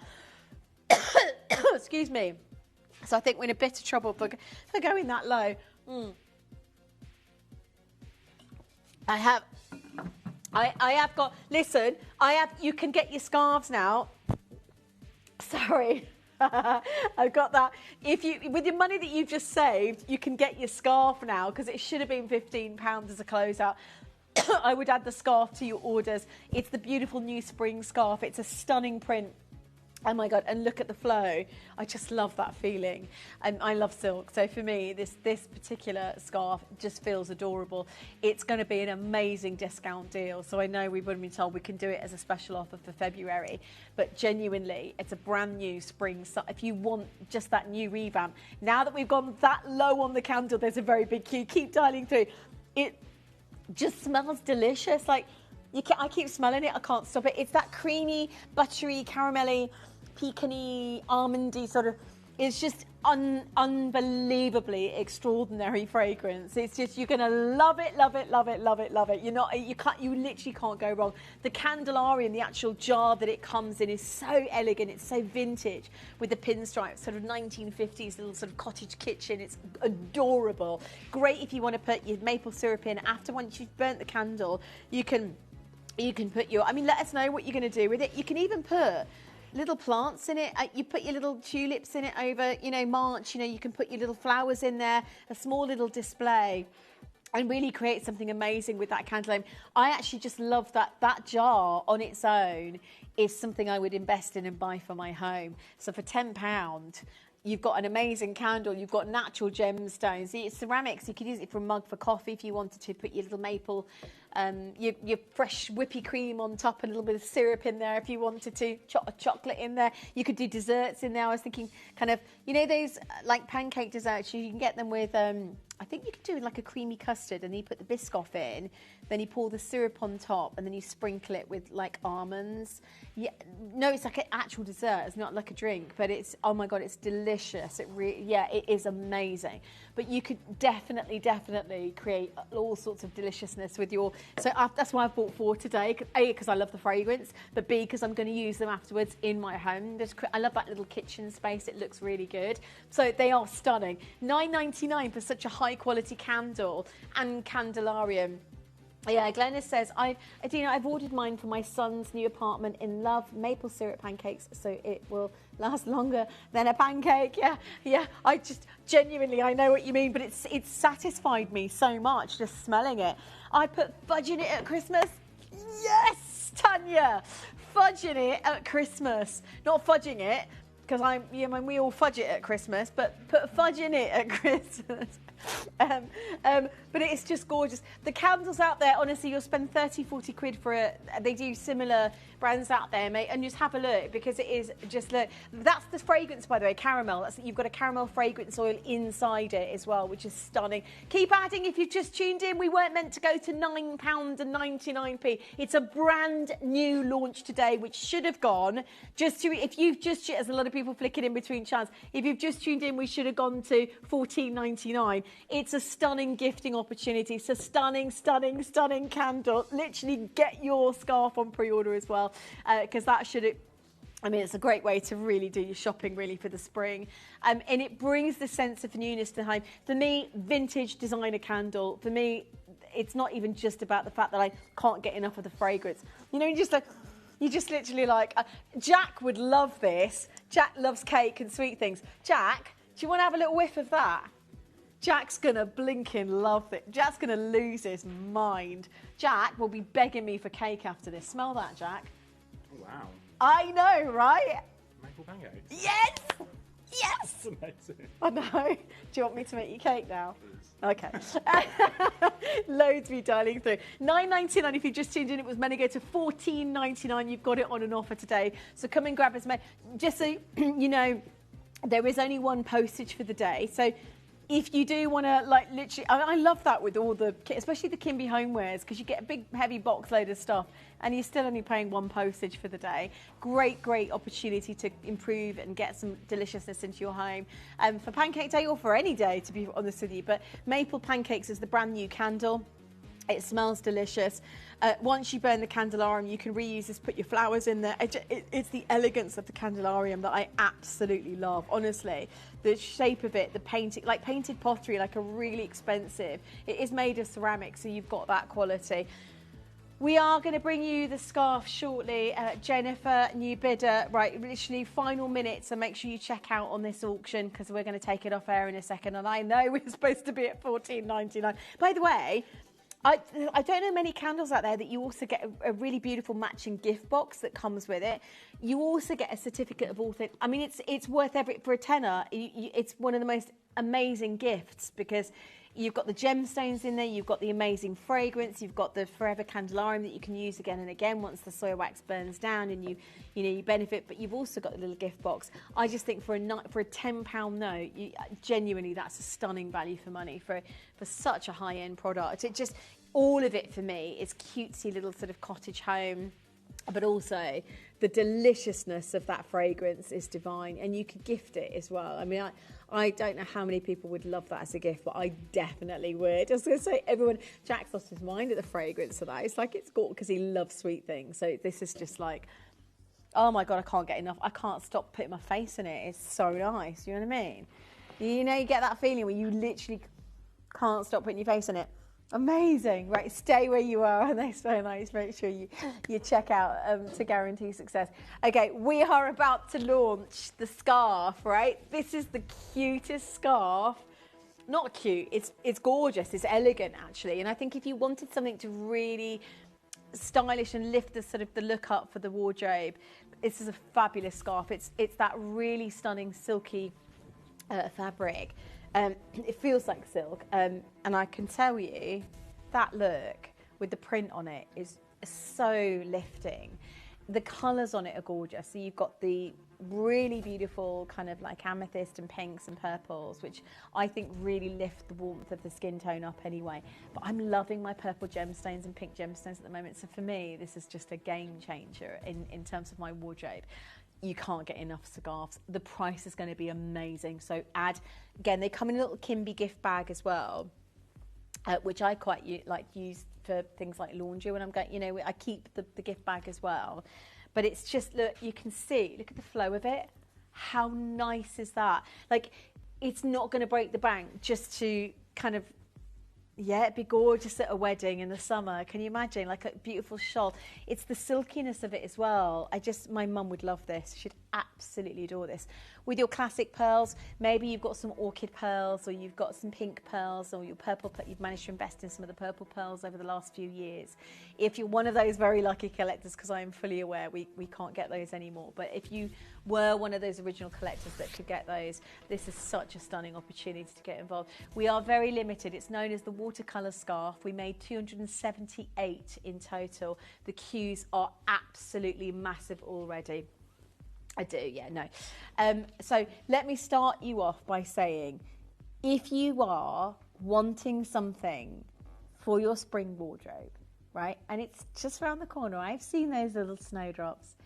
Excuse me. So I think we're in a bit of trouble for going that low. I have got, listen, you can get your scarves now. Sorry. I've got that. With the money that you've just saved, you can get your scarf now, because it should have been £15 as a closeout. I would add the scarf to your orders. It's the beautiful new spring scarf. It's a stunning print. Oh my God, and look at the flow. I just love that feeling. And I love silk. So for me, this particular scarf just feels adorable. It's going to be an amazing discount deal. So I know we've been told we can do it as a special offer for February, but genuinely, it's a brand new spring. So if you want just that new revamp, now that we've gone that low on the candle, there's a very big queue. Keep dialing through. It just smells delicious. Like, I keep smelling it. I can't stop it. It's that creamy, buttery, caramelly, pecany, almondy sort of. It's just unbelievably extraordinary fragrance. It's just, you're gonna love it, love it, love it, love it, love it. You literally can't go wrong. The Candelarium, the actual jar that it comes in, is so elegant. It's so vintage with the pinstripes, sort of 1950s little sort of cottage kitchen. It's adorable. Great if you want to put your maple syrup in after, once you've burnt the candle. You can put your, let us know what you're going to do with it. You can even put little plants in it. You put your little tulips in it over, March. You can put your little flowers in there, a small little display, and really create something amazing with that candle. I actually just love that jar on its own is something I would invest in and buy for my home. So for £10, you've got an amazing candle. You've got natural gemstones. It's ceramics. You could use it for a mug for coffee if you wanted to. Put your little maple, your fresh whippy cream on top, and a little bit of syrup in there if you wanted to. Chocolate in there. You could do desserts in there. I was thinking kind of, those like pancake desserts. You can get them with, I think you could do like a creamy custard, and then you put the Biscoff in, then you pour the syrup on top, and then you sprinkle it with like almonds. Yeah, no, it's like an actual dessert. It's not like a drink, but it's, oh my God, it's delicious. It is amazing. But you could definitely create all sorts of deliciousness with your. So that's why I've bought 4 today. A, because I love the fragrance, but B, because I'm going to use them afterwards in my home. I love that little kitchen space. It looks really good. So they are stunning. £9.99 for such a high quality candle and Candelarium. Yeah, Glennis says, Adina, I've ordered mine for my son's new apartment in Love, maple syrup pancakes, so it will last longer than a pancake. Yeah, I just, genuinely, I know what you mean, but it's satisfied me so much just smelling it. I put fudge in it at Christmas. Yes, Tanya, fudging it at Christmas. Not fudging it, because we all fudge it at Christmas, but put fudge in it at Christmas. But it's just gorgeous. The candles out there, honestly, you'll spend 30-40 quid for it. They do similar brands out there, mate, and just have a look, because it is just, look, that's the fragrance, by the way, caramel. You've got a caramel fragrance oil inside it as well, which is stunning. Keep adding if you've just tuned in. We weren't meant to go to £9.99. It's a brand new launch today, which should have gone if you've just, as a lot of people flicking in between channels, if you've just tuned in, we should have gone to £14.99. It's a stunning gifting opportunity. It's a stunning candle. Literally get your scarf on pre-order as well, because that should... it's a great way to really do your shopping, really, for the spring. And it brings the sense of newness to the home. For me, vintage designer candle, for me, it's not even just about the fact that I can't get enough of the fragrance. You just literally like... Jack would love this. Jack loves cake and sweet things. Jack, do you want to have a little whiff of that? Jack's going to blinking love it. Jack's going to lose his mind. Jack will be begging me for cake after this. Smell that, Jack. Oh, wow. I know, right? Maple pancakes? Yes! Yes! That's amazing. I know. Do you want me to make you cake now? Okay. Loads of you dialing through. £9.99 if you just tuned in. It was meant to go to £14.99. You've got it on an offer today. So come and grab as many. Just so you know, there is only one postage for the day. So if you do want to, like, literally, I love that with all the, especially the Kimby homewares, because you get a big, heavy box load of stuff, and you're still only paying one postage for the day. Great opportunity to improve and get some deliciousness into your home. For Pancake Day, or for any day, to be honest with you, but Maple Pancakes is the brand new candle. It smells delicious. Once you burn the candelarium, you can reuse this, put your flowers in there. It's the elegance of the candelarium that I absolutely love, honestly. The shape of it, the painting, like painted pottery, like a really expensive. It is made of ceramic, so you've got that quality. We are going to bring you the scarf shortly. Jennifer, new bidder, right, literally final minutes, so make sure you check out on this auction because we're going to take it off air in a second. And I know we're supposed to be at $14.99. By the way, I don't know many candles out there that you also get a really beautiful matching gift box that comes with it. You also get a certificate of authentic. I mean, it's worth for a tenner. It's one of the most amazing gifts because you've got the gemstones in there, you've got the amazing fragrance, you've got the forever candelarium that you can use again and again once the soy wax burns down and you benefit, but you've also got the little gift box. I just think for a £10 note, genuinely that's a stunning value for money for such a high-end product. It just, all of it for me is cutesy little sort of cottage home, but also the deliciousness of that fragrance is divine, and you could gift it as well. I mean, I don't know how many people would love that as a gift, but I definitely would. I was going to say, everyone, Jack's lost his mind at the fragrance of that. It's like it's got, because he loves sweet things. So this is just like, oh my God, I can't get enough. I can't stop putting my face in it. It's so nice. You know what I mean? You know, you get that feeling where you literally can't stop putting your face in it. Amazing. Right, stay where you are. And that's so nice. Make sure you check out to guarantee success. Okay, we are about to launch the scarf, right? This is the cutest scarf. Not cute, it's gorgeous, it's elegant actually. And I think if you wanted something to really stylish and lift the sort of the look up for the wardrobe, this is a fabulous scarf. It's that really stunning silky fabric. It feels like silk, and I can tell you that look with the print on it is so lifting. The colours on it are gorgeous. So you've got the really beautiful kind of like amethyst and pinks and purples, which I think really lift the warmth of the skin tone up anyway. But I'm loving my purple gemstones and pink gemstones at the moment. So for me, this is just a game changer in terms of my wardrobe. You can't get enough scarves. The price is going to be amazing. So again, they come in a little Kimby gift bag as well, which I quite use for things like laundry when I'm going, you know, I keep the gift bag as well. But it's just, look, you can see, look at the flow of it. How nice is that? Like, it's not going to break the bank just to kind of, yeah, it'd be gorgeous at a wedding in the summer. Can you imagine? Like a beautiful shawl. It's the silkiness of it as well. My mum would love this. She'd absolutely adore this. With your classic pearls, maybe you've got some orchid pearls or you've got some pink pearls or your purple, you've managed to invest in some of the purple pearls over the last few years. If you're one of those very lucky collectors, because I am fully aware we can't get those anymore, but if you were one of those original collectors that could get those, this is such a stunning opportunity to get involved. We are very limited. It's known as the watercolour scarf. We made 278 in total. The queues are absolutely massive already. I do, yeah, no. So let me start you off by saying, if you are wanting something for your spring wardrobe, right, and it's just around the corner, I've seen those little snowdrops.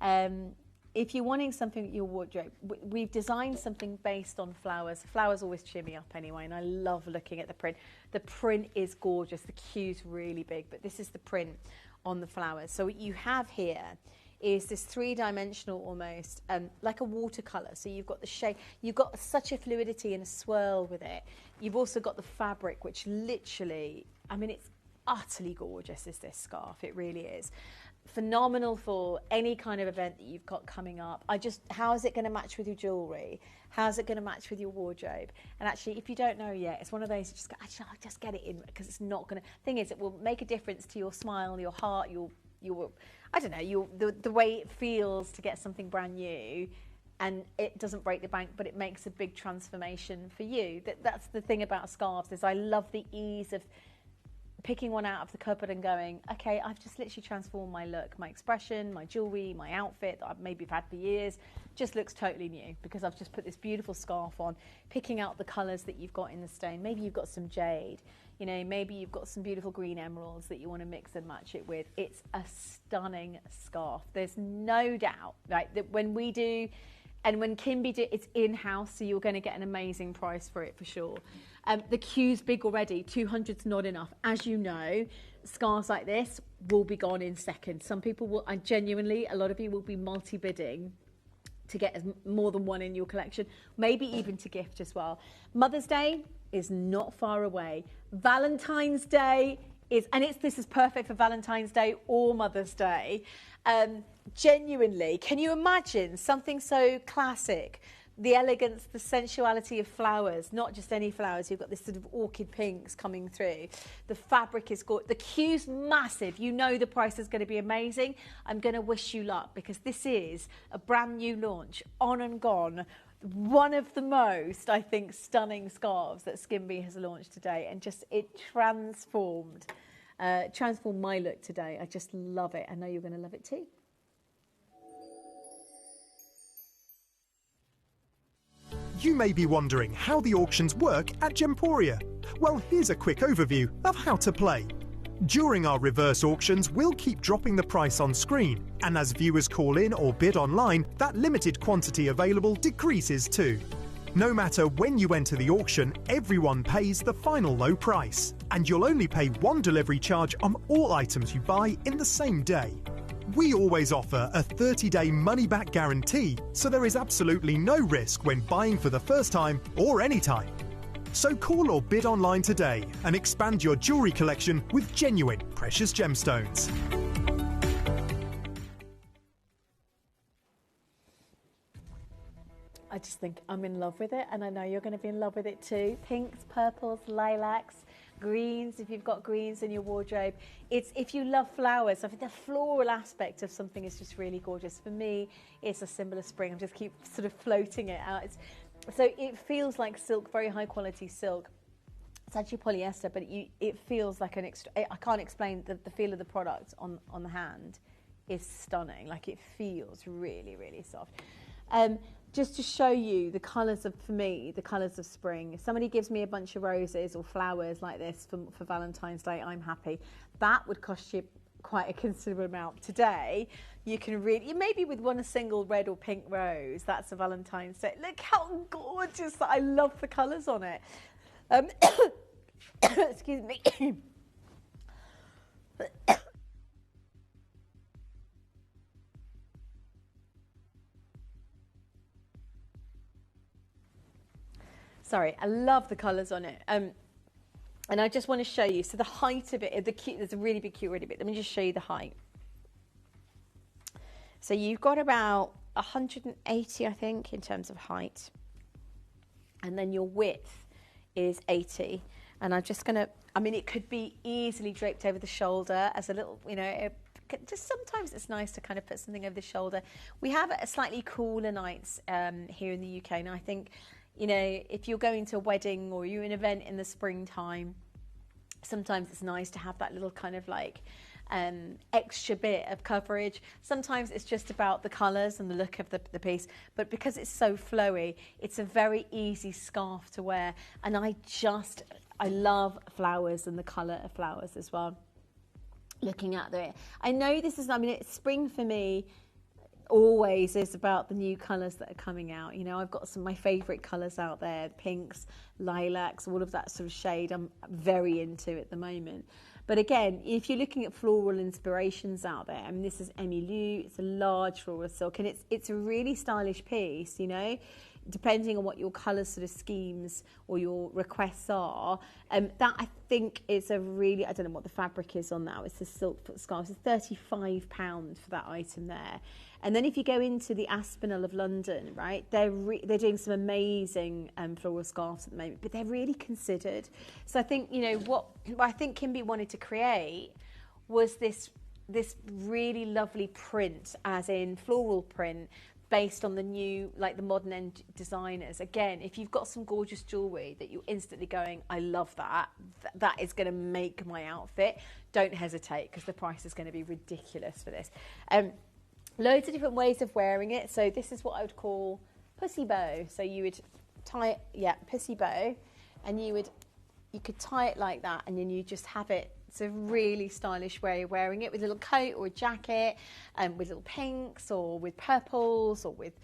If you're wanting something at your wardrobe, we've designed something based on flowers. Flowers always cheer me up anyway, and I love looking at the print. The print is gorgeous. The queue's really big, but this is the print on the flowers. So what you have here is this three-dimensional almost, like a watercolour. So you've got the shape, you've got such a fluidity and a swirl with it. You've also got the fabric, which literally, I mean, it's utterly gorgeous, is this scarf. It really is. Phenomenal for any kind of event that you've got coming up. How is it going to match with your jewellery? How's it going to match with your wardrobe? And actually, if you don't know yet, it's one of those, just go, actually, I'll just get it in, because it's not going to, thing is, it will make a difference to your smile, your heart, your I don't know, the way it feels to get something brand new, and it doesn't break the bank, but it makes a big transformation for you. That's the thing about scarves, is I love the ease of picking one out of the cupboard and going, okay, I've just literally transformed my look, my expression, my jewellery, my outfit that I've maybe had for years, just looks totally new because I've just put this beautiful scarf on, picking out the colours that you've got in the stone. Maybe you've got some jade, you know, maybe you've got some beautiful green emeralds that you want to mix and match it with. It's a stunning scarf. There's no doubt, right, that when we do And when Kimby did, it's in-house, so you're going to get an amazing price for it for sure. The queue's big already, 200's not enough. As you know, scarves like this will be gone in seconds. Some people will, and genuinely, a lot of you will be multi-bidding to get more than one in your collection, maybe even to gift as well. Mother's Day is not far away. Valentine's Day is, and this is perfect for Valentine's Day or Mother's Day. Genuinely, can you imagine something so classic? The elegance, the sensuality of flowers, not just any flowers. You've got this sort of orchid pinks coming through. The fabric is gorgeous. The queue's massive. You know the price is going to be amazing. I'm going to wish you luck because this is a brand new launch, on and gone. One of the most, I think, stunning scarves that Skimby has launched today, and just it transformed my look today. I just love it. I know you're going to love it too. You may be wondering how the auctions work at Gemporia. Well, here's a quick overview of how to play. During our reverse auctions, we'll keep dropping the price on screen, and as viewers call in or bid online, that limited quantity available decreases too. No matter when you enter the auction, everyone pays the final low price, and you'll only pay one delivery charge on all items you buy in the same day. We always offer a 30-day money-back guarantee, so there is absolutely no risk when buying for the first time or any time. So call or bid online today and expand your jewellery collection with genuine precious gemstones. I just think I'm in love with it, and I know you're going to be in love with it too. Pinks, purples, lilacs, greens, if you've got greens in your wardrobe. It's, if you love flowers, I think the floral aspect of something is just really gorgeous. For me, it's a symbol of spring. I just keep sort of floating it out. So it feels like silk, very high quality silk. It's actually polyester, but it feels like an extra, I can't explain the feel of the product on the hand is stunning. Like, it feels really, really soft. Just to show you the colours of, for me, the colours of spring. If somebody gives me a bunch of roses or flowers like this for Valentine's Day, I'm happy. That would cost you quite a considerable amount. Today, you can really, maybe with one single red or pink rose, that's a Valentine's Day. Look how gorgeous, I love the colours on it. Excuse me. Sorry, I love the colours on it. And I just want to show you, so the height of it, there's a really big queue already, but let me just show you the height. So you've got about 180, I think, in terms of height. And then your width is 80. And I'm just going to, I mean, it could be easily draped over the shoulder as a little, you know, just sometimes it's nice to kind of put something over the shoulder. We have a slightly cooler nights here in the UK. And I think, you know, if you're going to a wedding or you're an event in the springtime, sometimes it's nice to have that little kind of like extra bit of coverage. Sometimes it's just about the colours and the look of the piece, but because it's so flowy, it's a very easy scarf to wear. And I love flowers and the colour of flowers as well. Looking at it, I know this is, I mean, it's spring for me. Always is about the new colours that are coming out. You know, I've got some of my favourite colours out there, pinks, lilacs, all of that sort of shade I'm very into at the moment. But again, if you're looking at floral inspirations out there, I mean, this is Emmylou, it's a large floral silk, and it's a really stylish piece, you know, depending on what your colour sort of schemes or your requests are. That I think is a really, I don't know what the fabric is on that, it's a silk scarf, it's £35 for that item there. And then if you go into the Aspinall of London, right, they're doing some amazing floral scarves at the moment, but they're really considered. So I think, you know, what I think Kimby wanted to create was this really lovely print, as in floral print, based on the new, like the modern end designers. Again, if you've got some gorgeous jewellery that you're instantly going, I love that, that is going to make my outfit, don't hesitate, because the price is going to be ridiculous for this. Loads of different ways of wearing it. So this is what I would call pussy bow. So you would tie it, yeah, pussy bow, and you could tie it like that, and then you just have it. It's a really stylish way of wearing it, with a little coat or a jacket, with little pinks or with purples or with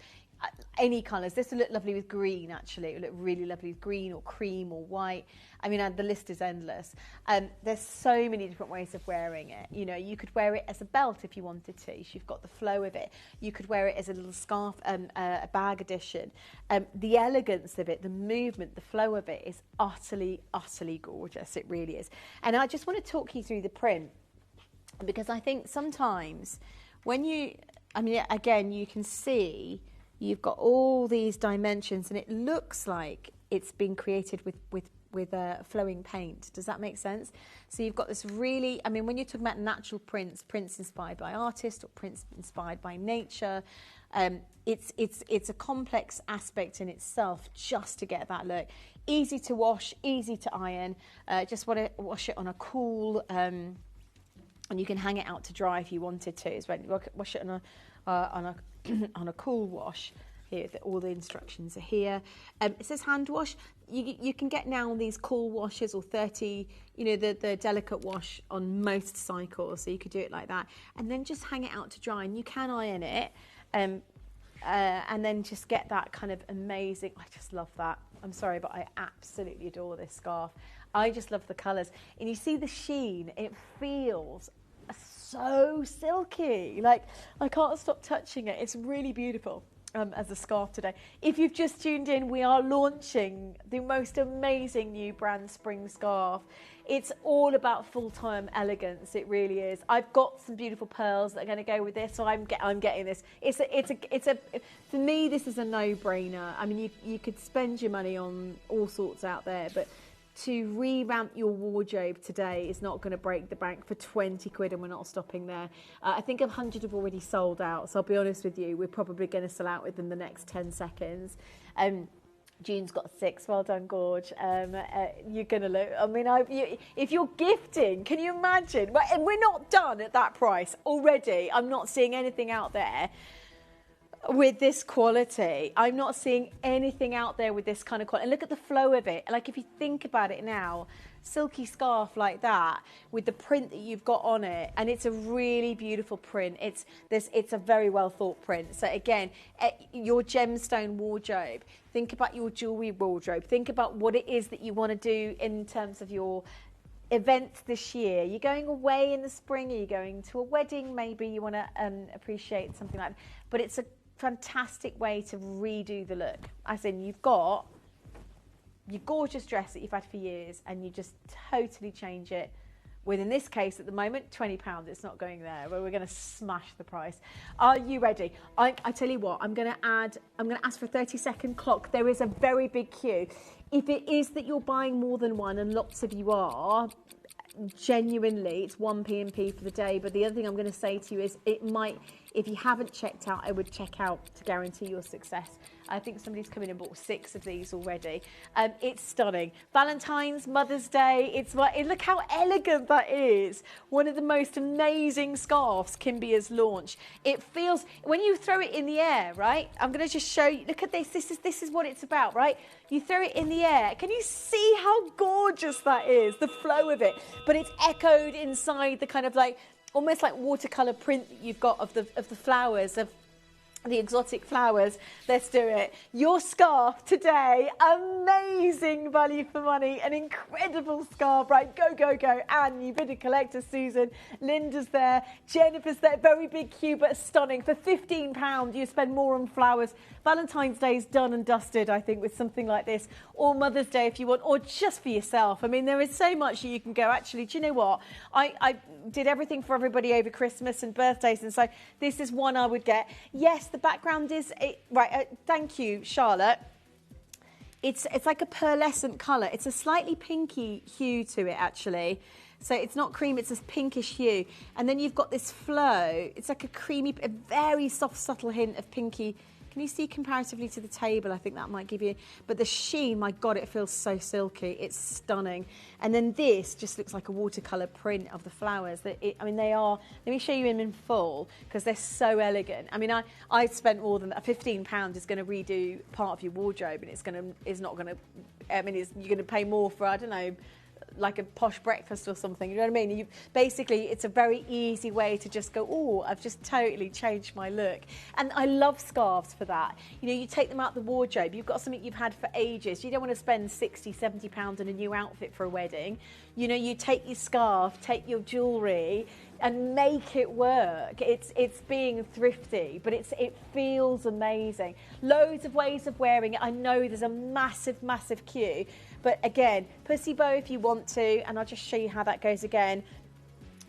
any colours. This will look lovely with green, actually. It will look really lovely with green or cream or white. I mean, the list is endless. There's so many different ways of wearing it. You know, you could wear it as a belt if you wanted to. So you've got the flow of it. You could wear it as a little scarf, a bag addition. The elegance of it, the movement, the flow of it is utterly, utterly gorgeous. It really is. And I just want to talk you through the print, because I think sometimes when you, I mean, again, you can see you've got all these dimensions and it looks like it's been created with flowing paint. Does that make sense? So you've got this really, I mean, when you're talking about natural prints, prints inspired by artists or prints inspired by nature, it's a complex aspect in itself just to get that look. Easy to wash, easy to iron. Just want to wash it on a cool, and you can hang it out to dry if you wanted to. So wash it on a cool wash. Here, all the instructions are here. It says hand wash. You can get now these cool washes or 30, you know, the delicate wash on most cycles. So you could do it like that. And then just hang it out to dry. And you can iron it. And then just get that kind of amazing, I just love that. I'm sorry, but I absolutely adore this scarf. I just love the colours. And you see the sheen. It feels so silky. Like, I can't stop touching it. It's really beautiful. As a scarf today. If you've just tuned in, we are launching the most amazing new brand spring scarf. It's all about full-time elegance. It really is. I've got some beautiful pearls that are going to go with this, so I'm getting this. It's a for me, this is a no-brainer. I mean, you could spend your money on all sorts out there, but to revamp your wardrobe today is not going to break the bank for 20 quid, and we're not stopping there. I think 100 have already sold out, so I'll be honest with you, we're probably going to sell out within the next 10 seconds. June's got 6. Well done, Gorge. You're going to look, I mean, if you're gifting, can you imagine? And we're not done at that price already. I'm not seeing anything out there with this quality. I'm not seeing anything out there with this kind of quality. And look at the flow of it. Like, if you think about it now, silky scarf like that with the print that you've got on it, and it's a really beautiful print. It's a very well thought print. So again, your gemstone wardrobe, think about your jewelry wardrobe, think about what it is that you want to do in terms of your events this year. You're going away in the spring, are you going to a wedding, maybe you want to appreciate something like that. But it's a fantastic way to redo the look. As in, you've got your gorgeous dress that you've had for years and you just totally change it with, in this case at the moment, £20. It's not going there, but we're going to smash the price. Are you ready? I tell you what, I'm going to ask for a 30-second clock. There is a very big queue. If it is that you're buying more than one, and lots of you are, genuinely, it's 1 P&P for the day. But the other thing I'm going to say to you is, it might, if you haven't checked out, I would check out to guarantee your success. I think somebody's come in and bought 6 of these already. It's stunning. Valentine's, Mother's Day, look how elegant that is. One of the most amazing scarves Kimby has launched. It feels, when you throw it in the air, right? I'm going to just show you, look at this. This is what it's about, right? You throw it in the air. Can you see how gorgeous that is? The flow of it. But it's echoed inside the kind of like, almost like watercolour print that you've got of the flowers, of the exotic flowers. Let's do it. Your scarf today, amazing value for money, an incredible scarf, right? Go, go, go. Anne, you've been a collector. Susan, Linda's there, Jennifer's there, very big queue, but stunning. For £15, you spend more on flowers. Valentine's Day is done and dusted, I think, with something like this, or Mother's Day if you want, or just for yourself. I mean, there is so much you can go, actually, do you know what? I did everything for everybody over Christmas and birthdays, and so this is one I would get. Yes, the background is, right, thank you, Charlotte. It's like a pearlescent colour. It's a slightly pinky hue to it, actually. So it's not cream, it's a pinkish hue. And then you've got this flow. It's like a creamy, a very soft, subtle hint of pinky. Can you see comparatively to the table? I think that might give you, but the sheen, my God, it feels so silky. It's stunning. And then this just looks like a watercolour print of the flowers. I mean, they are, let me show you them in full, because they're so elegant. I mean, I spent more than that. £15 is going to redo part of your wardrobe, and it's not going to, I mean, you're going to pay more for, I don't know, like a posh breakfast or something. You know what I mean? Basically, it's a very easy way to just go, oh, I've just totally changed my look. And I love scarves for that. You know, you take them out the wardrobe. You've got something you've had for ages. You don't want to spend 60, 70 pounds on a new outfit for a wedding. You know, you take your scarf, take your jewellery, and make it work. It's being thrifty, but it feels amazing. Loads of ways of wearing it. I know there's a massive queue, but again, pussy bow if you want to, and I'll just show you how that goes again.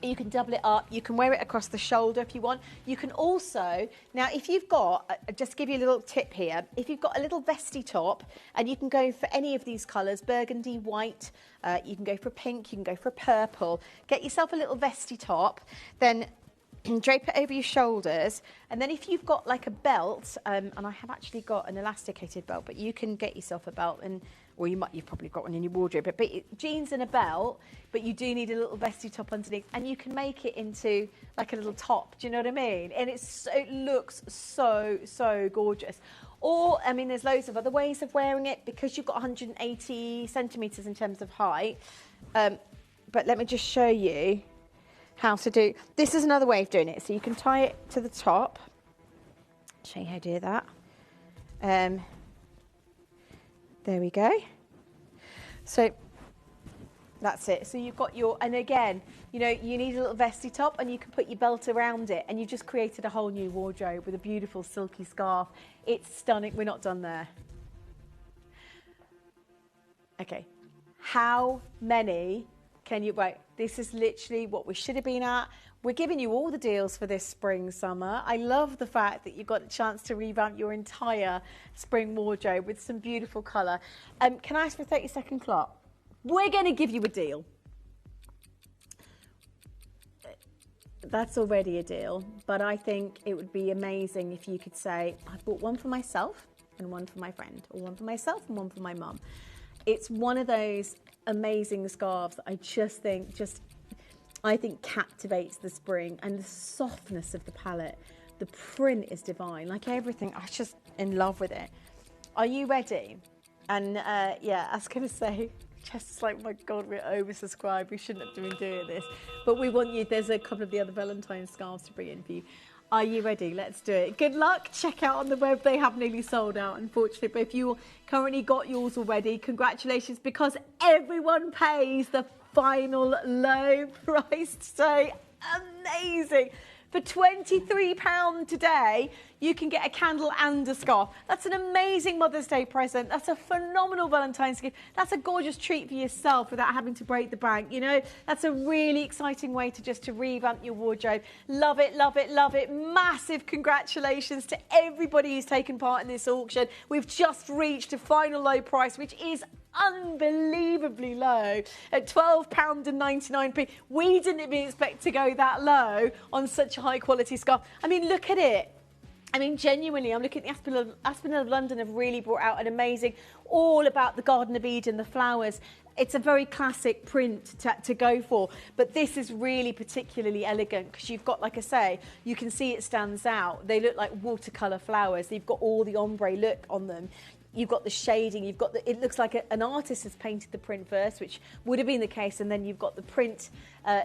You can double it up. You can wear it across the shoulder if you want. You can also, now if you've got, just to give you a little tip here, if you've got a little vesty top, and you can go for any of these colours, burgundy, white, you can go for pink, you can go for purple. Get yourself a little vesty top, then drape it over your shoulders, and then if you've got like a belt, and I have actually got an elasticated belt, but you can get yourself a belt, and or you've probably got one in your wardrobe, but jeans and a belt, but you do need a little vesty top underneath, and you can make it into like a little top. Do you know what I mean? And it looks so gorgeous. Or, I mean, there's loads of other ways of wearing it because you've got 180 centimetres in terms of height. But let me just show you how to do. This is another way of doing it. So you can tie it to the top. Show you how to do that. There we go. So that's it. So you've got your, and again, you know, you need a little vesty top, and you can put your belt around it, and you've just created a whole new wardrobe with a beautiful silky scarf. It's stunning. We're not done there. Okay. How many can you, right, this is literally what we should have been at. We're giving you all the deals for this spring, summer. I love the fact that you've got a chance to revamp your entire spring wardrobe with some beautiful colour. Can I ask for a 30-second clock? We're going to give you a deal. That's already a deal, but I think it would be amazing if you could say, I bought one for myself and one for my friend, or one for myself and one for my mum. It's one of those amazing scarves that I just think I think captivates the spring, and the softness of the palette. The print is divine, like everything. I'm just in love with it. Are you ready? And yeah, I was going to say, just like, my God, we're oversubscribed. We shouldn't have been doing this. But we want you, there's a couple of the other Valentine scarves to bring in for you. Are you ready? Let's do it. Good luck. Check out on the web. They have nearly sold out, unfortunately. But if you currently got yours already, congratulations, because everyone pays the final low price today. Amazing. For £23 today, you can get a candle and a scarf. That's an amazing Mother's Day present. That's a phenomenal Valentine's gift. That's a gorgeous treat for yourself without having to break the bank, you know. That's a really exciting way to revamp your wardrobe. Love it, love it, love it. Massive congratulations to everybody who's taken part in this auction. We've just reached a final low price, which is unbelievably low at £12.99. We didn't even expect to go that low on such a high quality scarf. I mean, look at it. I mean, genuinely, I'm looking at the Aspen of London have really brought out an amazing, all about the Garden of Eden, the flowers. It's a very classic print to go for, but this is really particularly elegant because you've got, like I say, you can see it stands out. They look like watercolour flowers. You've got all the ombre look on them. You've got the shading, you've got the, it looks like an artist has painted the print first, which would have been the case, and then you've got the print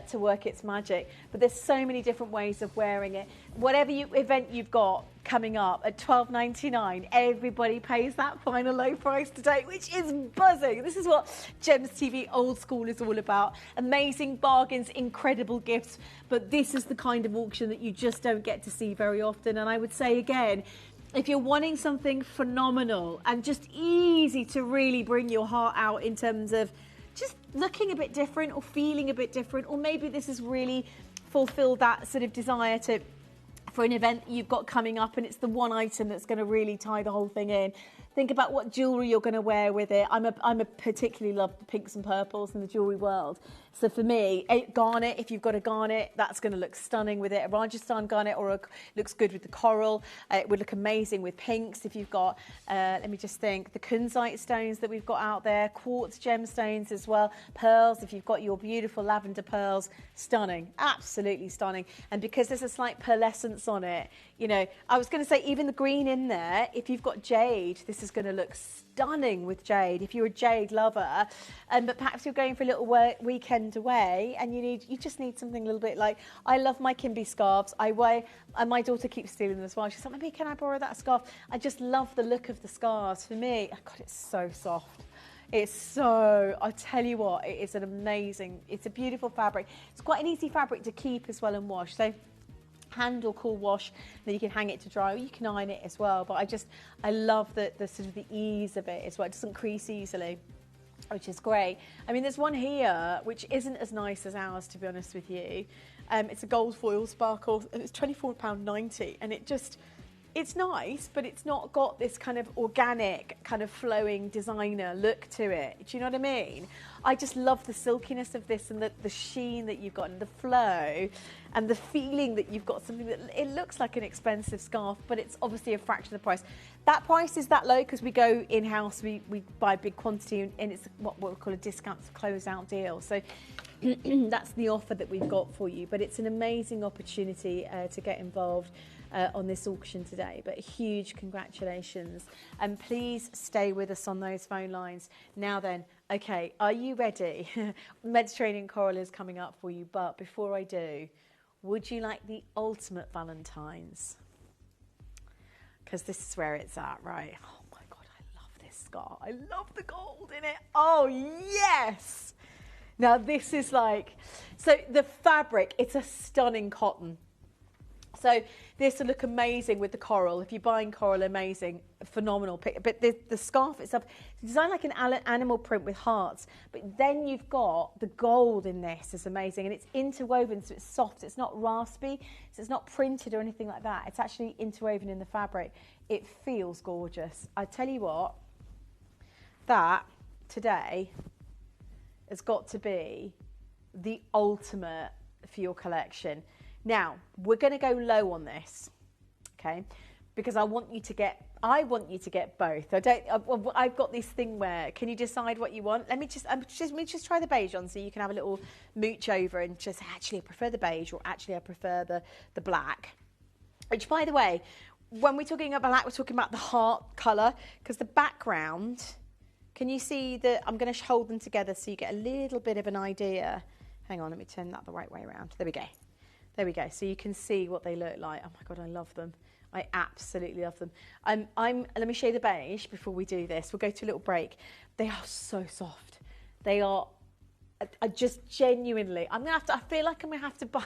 to work its magic. But there's so many different ways of wearing it. Whatever event you've got coming up at £12.99, everybody pays that final low price today, which is buzzing. This is what Gems TV Old School is all about. Amazing bargains, incredible gifts, but this is the kind of auction that you just don't get to see very often. And I would say again, if you're wanting something phenomenal and just easy to really bring your heart out in terms of just looking a bit different or feeling a bit different, or maybe this has really fulfilled that sort of desire for an event you've got coming up, and it's the one item that's going to really tie the whole thing in. Think about what jewellery you're going to wear with it. I'm a particularly love the pinks and purples in the jewellery world. So for me, a garnet, if you've got a garnet, that's going to look stunning with it. A Rajasthan garnet looks good with the coral. It would look amazing with pinks. If you've got, let me just think, the kunzite stones that we've got out there, quartz gemstones as well, pearls, if you've got your beautiful lavender pearls, stunning, absolutely stunning. And because there's a slight pearlescence on it, You know, I was going to say even the green in there, if you've got jade, this is going to look stunning with jade. If you're a jade lover, but perhaps you're going for a little weekend away and you just need something a little bit like, I love my Kimby scarves. I wear, and my daughter keeps stealing them as well. She's like, Mummy, can I borrow that scarf? I just love the look of the scarves. For me, oh God, it's so soft. It's so, I tell you what, it is an amazing, it's a beautiful fabric. It's quite an easy fabric to keep as well and wash. So hand or cool wash, then you can hang it to dry, or you can iron it as well. But I love the sort of the ease of it as well. It doesn't crease easily, which is great. I mean, there's one here which isn't as nice as ours, to be honest with you. It's a gold foil sparkle, and it's £24.90, and it's nice, but it's not got this kind of organic, kind of flowing designer look to it. Do you know what I mean? I just love the silkiness of this and the sheen that you've got and the flow and the feeling that you've got something that it looks like an expensive scarf, but it's obviously a fraction of the price. That price is that low because we go in-house, we buy big quantity, and it's what we call a discount close-out deal. So that's the offer that we've got for you, but it's an amazing opportunity to get involved on this auction today. But huge congratulations, and please stay with us on those phone lines. Now then, okay, are you ready? Mediterranean coral is coming up for you, but before I do, would you like the ultimate Valentine's? Because this is where it's at, right? Oh my God, I love this scarf. I love the gold in it. Oh yes! Now this is like, so the fabric, it's a stunning cotton. So this will look amazing with the coral. If you're buying coral, amazing, phenomenal. But the scarf itself, it's designed like an animal print with hearts. But then you've got the gold in this. It's amazing. And it's interwoven, so it's soft. It's not raspy. So it's not printed or anything like that. It's actually interwoven in the fabric. It feels gorgeous. I tell you what, that today has got to be the ultimate for your collection. Now, we're going to go low on this, okay? Because I want you to get both. I've got this thing where, can you decide what you want? Let me just try the beige on so you can have a little mooch over and just, actually I prefer the beige, or actually I prefer the black. Which, by the way, when we're talking about black, we're talking about the heart colour, because the background, can you see that I'm going to hold them together so you get a little bit of an idea. Hang on, let me turn that the right way around. There we go. There we go. So you can see what they look like. Oh my God, I love them. I absolutely love them. Let me show you the beige before we do this. We'll go to a little break. They are so soft. They are, I just genuinely, I feel like I'm going to have to buy,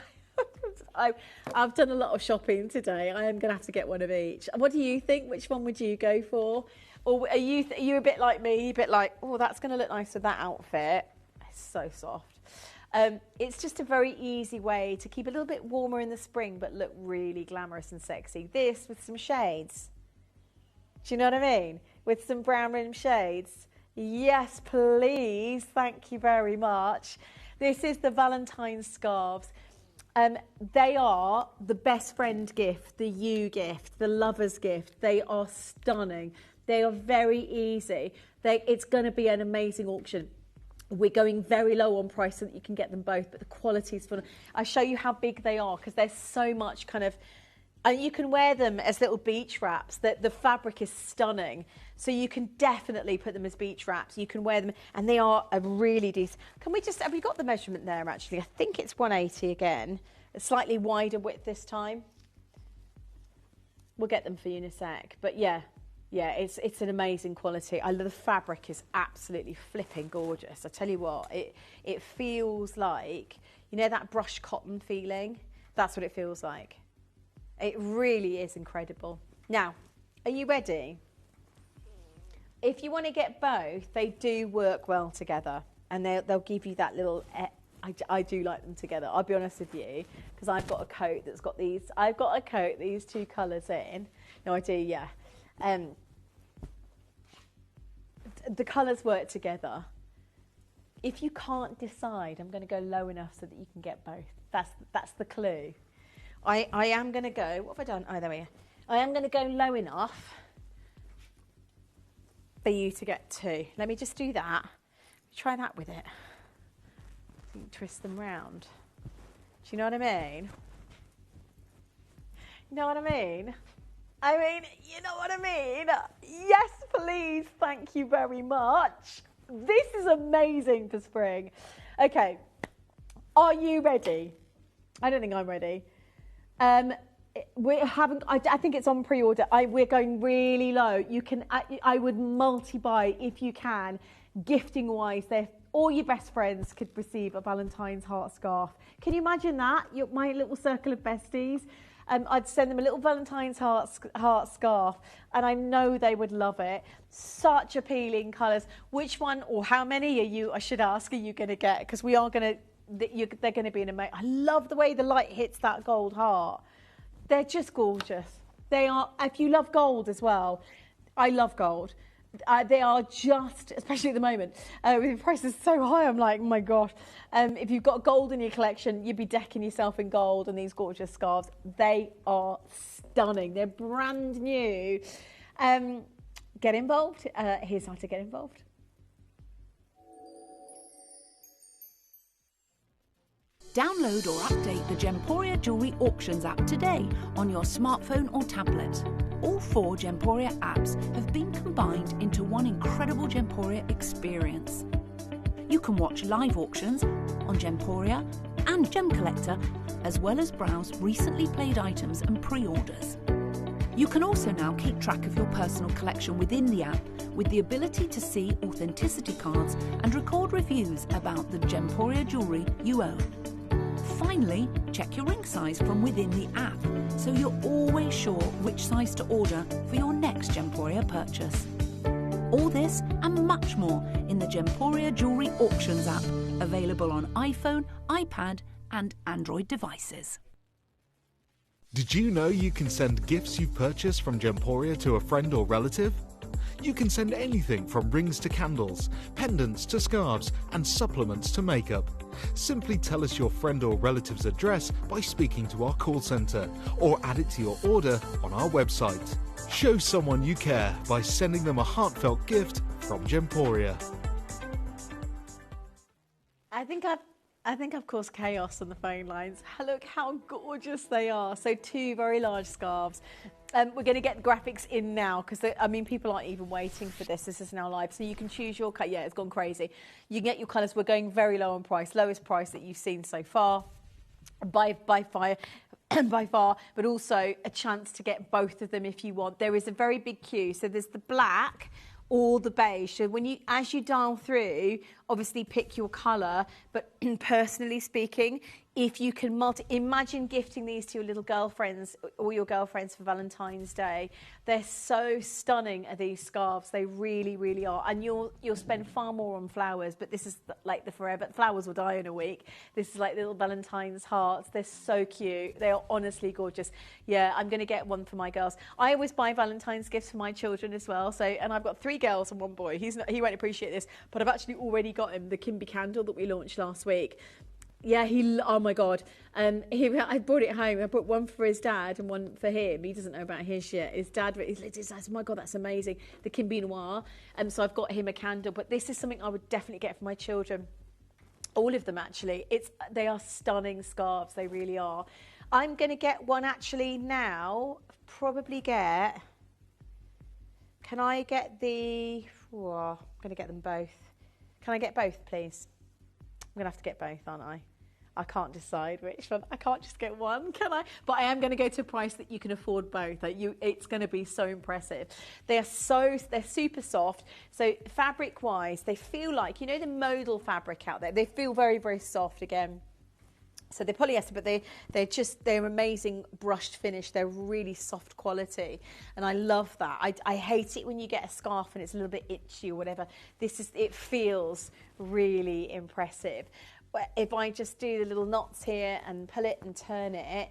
I've done a lot of shopping today. I am going to have to get one of each. What do you think? Which one would you go for? Or are you a bit like me, a bit like, oh, that's going to look nice with that outfit? It's so soft. It's just a very easy way to keep a little bit warmer in the spring but look really glamorous and sexy. This with some shades. Do you know what I mean? With some brown rim shades. Yes, please. Thank you very much. This is the Valentine's scarves. They are the best friend gift, the you gift, the lover's gift. They are stunning. They are very easy. It's going to be an amazing auction. We're going very low on price so that you can get them both, but the quality is fun. I'll show you how big they are because there's so much kind of, and you can wear them as little beach wraps. The fabric is stunning, so you can definitely put them as beach wraps. You can wear them, and they are a really decent. Can we just, have we got the measurement there actually? I think it's 180 again, a slightly wider width this time. We'll get them for you in a sec, but yeah. Yeah, it's an amazing quality. The fabric is absolutely flipping gorgeous. I tell you what, it feels like, you know that brushed cotton feeling? That's what it feels like. It really is incredible. Now, are you ready? If you want to get both, they do work well together, and they'll give you that little, I do like them together, I'll be honest with you, because I've got a coat that's got these, these two colours in. No, I do, yeah. The colours work together. If you can't decide, I'm going to go low enough so that you can get both. That's the clue. I am going to go, what have I done? Oh, there we are. I am going to go low enough for you to get two. Let me just do that. Try that with it. Twist them round. Do you know what I mean? You know what I mean? You know what I mean? Yes, please. Thank you very much. This is amazing for spring. Okay. Are you ready? I don't think I'm ready. I think it's on pre-order. We're going really low. You can. I would multi-buy if you can. Gifting wise, all your best friends could receive a Valentine's heart scarf. Can you imagine that? My little circle of besties. I'd send them a little Valentine's heart scarf, and I know they would love it. Such appealing colours. Which one or how many I should ask, are you going to get? Because we are going to. They're going to be an amazing. I love the way the light hits that gold heart. They're just gorgeous. They are. If you love gold as well, I love gold. They are just, especially at the moment, with the prices so high, I'm like, oh my gosh. If you've got gold in your collection, you'd be decking yourself in gold and these gorgeous scarves. They are stunning. They're brand new. Get involved. Here's how to get involved. Download or update the Gemporia Jewellery Auctions app today on your smartphone or tablet. All 4 Gemporia apps have been combined into one incredible Gemporia experience. You can watch live auctions on Gemporia and Gem Collector, as well as browse recently played items and pre-orders. You can also now keep track of your personal collection within the app with the ability to see authenticity cards and record reviews about the Gemporia jewellery you own. Finally, check your ring size from within the app, so you're always sure which size to order for your next Gemporia purchase. All this and much more in the Gemporia Jewellery Auctions app, available on iPhone, iPad and Android devices. Did you know you can send gifts you've purchased from Gemporia to a friend or relative? You can send anything from rings to candles, pendants to scarves, and supplements to makeup. Simply tell us your friend or relative's address by speaking to our call centre, or add it to your order on our website. Show someone you care by sending them a heartfelt gift from Gemporia. I think I've caused chaos on the phone lines. Look how gorgeous they are. So 2 very large scarves. We're going to get the graphics in now because, people aren't even waiting for this. This is now live. So you can choose your colour. Yeah, it's gone crazy. You can get your colours. We're going very low on price. Lowest price that you've seen so far by far, but also a chance to get both of them if you want. There is a very big queue. So there's the black or the beige. So as you dial through, obviously pick your colour, but personally speaking, if you can imagine gifting these to your little girlfriends or your girlfriends for Valentine's Day. They're so stunning, are these scarves. They really, really are. And you'll spend far more on flowers, but this is like the forever. Flowers will die in a week. This is like little Valentine's hearts. They're so cute. They are honestly gorgeous. Yeah, I'm going to get one for my girls. I always buy Valentine's gifts for my children as well. And I've got 3 girls and 1 boy. He won't appreciate this, but I've actually already got him the Kimby candle that we launched last week. Yeah, oh my God. I brought it home. I brought one for his dad and one for him. He doesn't know about his yet. His dad, he's like, oh my God, that's amazing. The Kimby Noir. So I've got him a candle. But this is something I would definitely get for my children. All of them, actually. They are stunning scarves. They really are. I'm going to get one actually now. Probably get... Can I get the... Oh, I'm going to get them both. Can I get both, please? I'm going to have to get both, aren't I? I can't decide which one. I can't just get one, can I? But I am going to go to a price that you can afford both. It's going to be so impressive. They're super soft. So fabric-wise, they feel like, the modal fabric out there. They feel very, very soft again. So they're polyester, but they're amazing brushed finish. They're really soft quality, and I love that. I hate it when you get a scarf and it's a little bit itchy or whatever. It feels really impressive. If I just do the little knots here and pull it and turn it,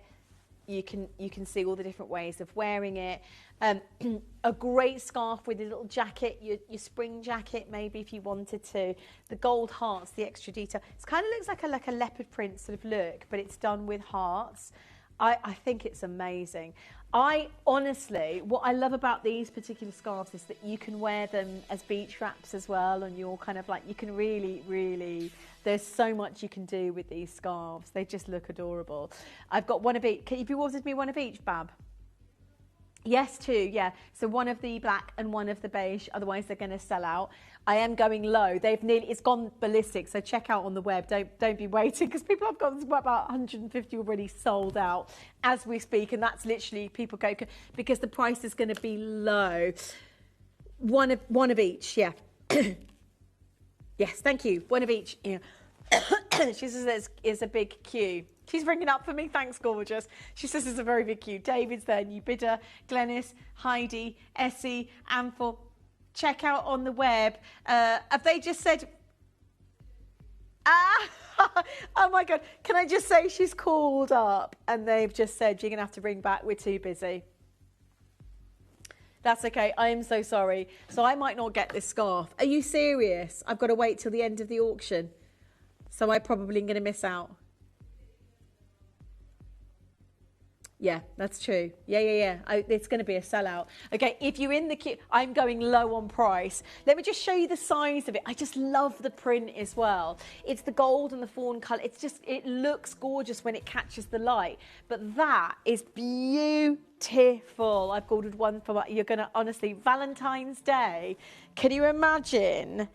you can see all the different ways of wearing it. A great scarf with a little jacket, your spring jacket maybe if you wanted to. The gold hearts, the extra detail. It kind of looks like a leopard print sort of look, but it's done with hearts. I think it's amazing. Honestly, what I love about these particular scarves is that you can wear them as beach wraps as well, and you're kind of like, you can really, really, there's so much you can do with these scarves. They just look adorable. I've got one of each. Have you ordered me one of each, Bab? Yes, two, yeah. So one of the black and one of the beige, otherwise they're going to sell out. I am going low. It's gone ballistic, so check out on the web. Don't be waiting, because people have got about 150 already sold out as we speak, and that's literally people go, because the price is going to be low. One of each, yeah. Yes, thank you. One of each. Yeah. She says there's a big queue. She's ringing up for me. Thanks, gorgeous. She says there's a very big queue. David's there, new bidder, Glenys, Heidi, Essie, Amphel. Check out on the web. Have they just said... Oh my God. Can I just say she's called up and they've just said, you're going to have to ring back. We're too busy. That's okay. I am so sorry. So I might not get this scarf. Are you serious? I've got to wait till the end of the auction. So I probably am going to miss out. Yeah, that's true. Yeah. It's going to be a sellout. Okay, if you're in the queue, I'm going low on price. Let me just show you the size of it. I just love the print as well. It's the gold and the fawn colour. It looks gorgeous when it catches the light. But that is beautiful. I've ordered one for, you're going to, honestly, Valentine's Day. Can you imagine?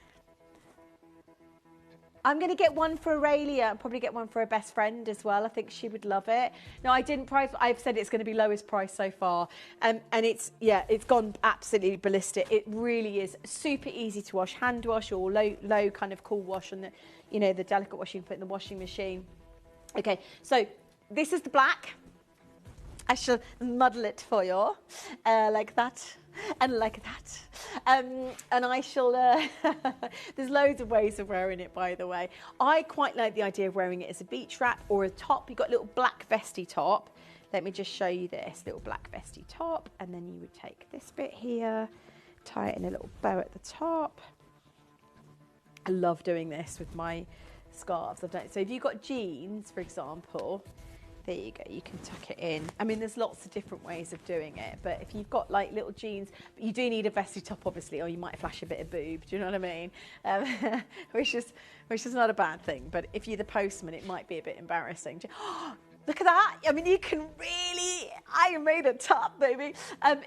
I'm going to get one for Aurelia and probably get one for her best friend as well. I think she would love it. No, I didn't price. I've said it's going to be lowest price so far. And it's gone absolutely ballistic. It really is super easy to wash, hand wash or low kind of cool wash, and the delicate wash you can put in the washing machine. Okay, so this is the black. I shall muddle it for you like that. And like that. And I shall, there's loads of ways of wearing it, by the way. I quite like the idea of wearing it as a beach wrap or a top. You've got a little black vesty top. Let me just show you this little black vesty top. And then you would take this bit here, tie it in a little bow at the top. I love doing this with my scarves. So if you've got jeans, for example, there you go, you can tuck it in. I mean, there's lots of different ways of doing it, but if you've got like little jeans, but you do need a vesty top, obviously, or you might flash a bit of boob, do you know what I mean? Which is not a bad thing, but if you're the postman, it might be a bit embarrassing. Look at that. I mean, you can really, I made a top, baby.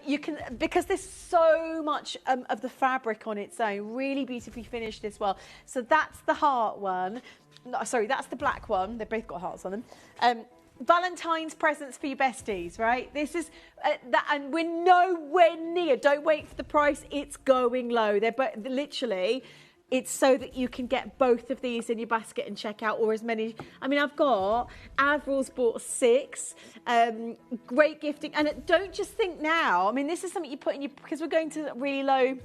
You can, because there's so much of the fabric on its own, really beautifully finished as well. So that's the heart one. No, sorry, that's the black one. They've both got hearts on them. Valentine's presents for your besties, right? This is that, and we're nowhere near. Don't wait for the price. It's going low. They're literally. It's so that you can get both of these in your basket and check out, or as many. I mean, Avril's bought 6. Great gifting, and don't just think now. I mean, this is something you put in your, because we're going to really low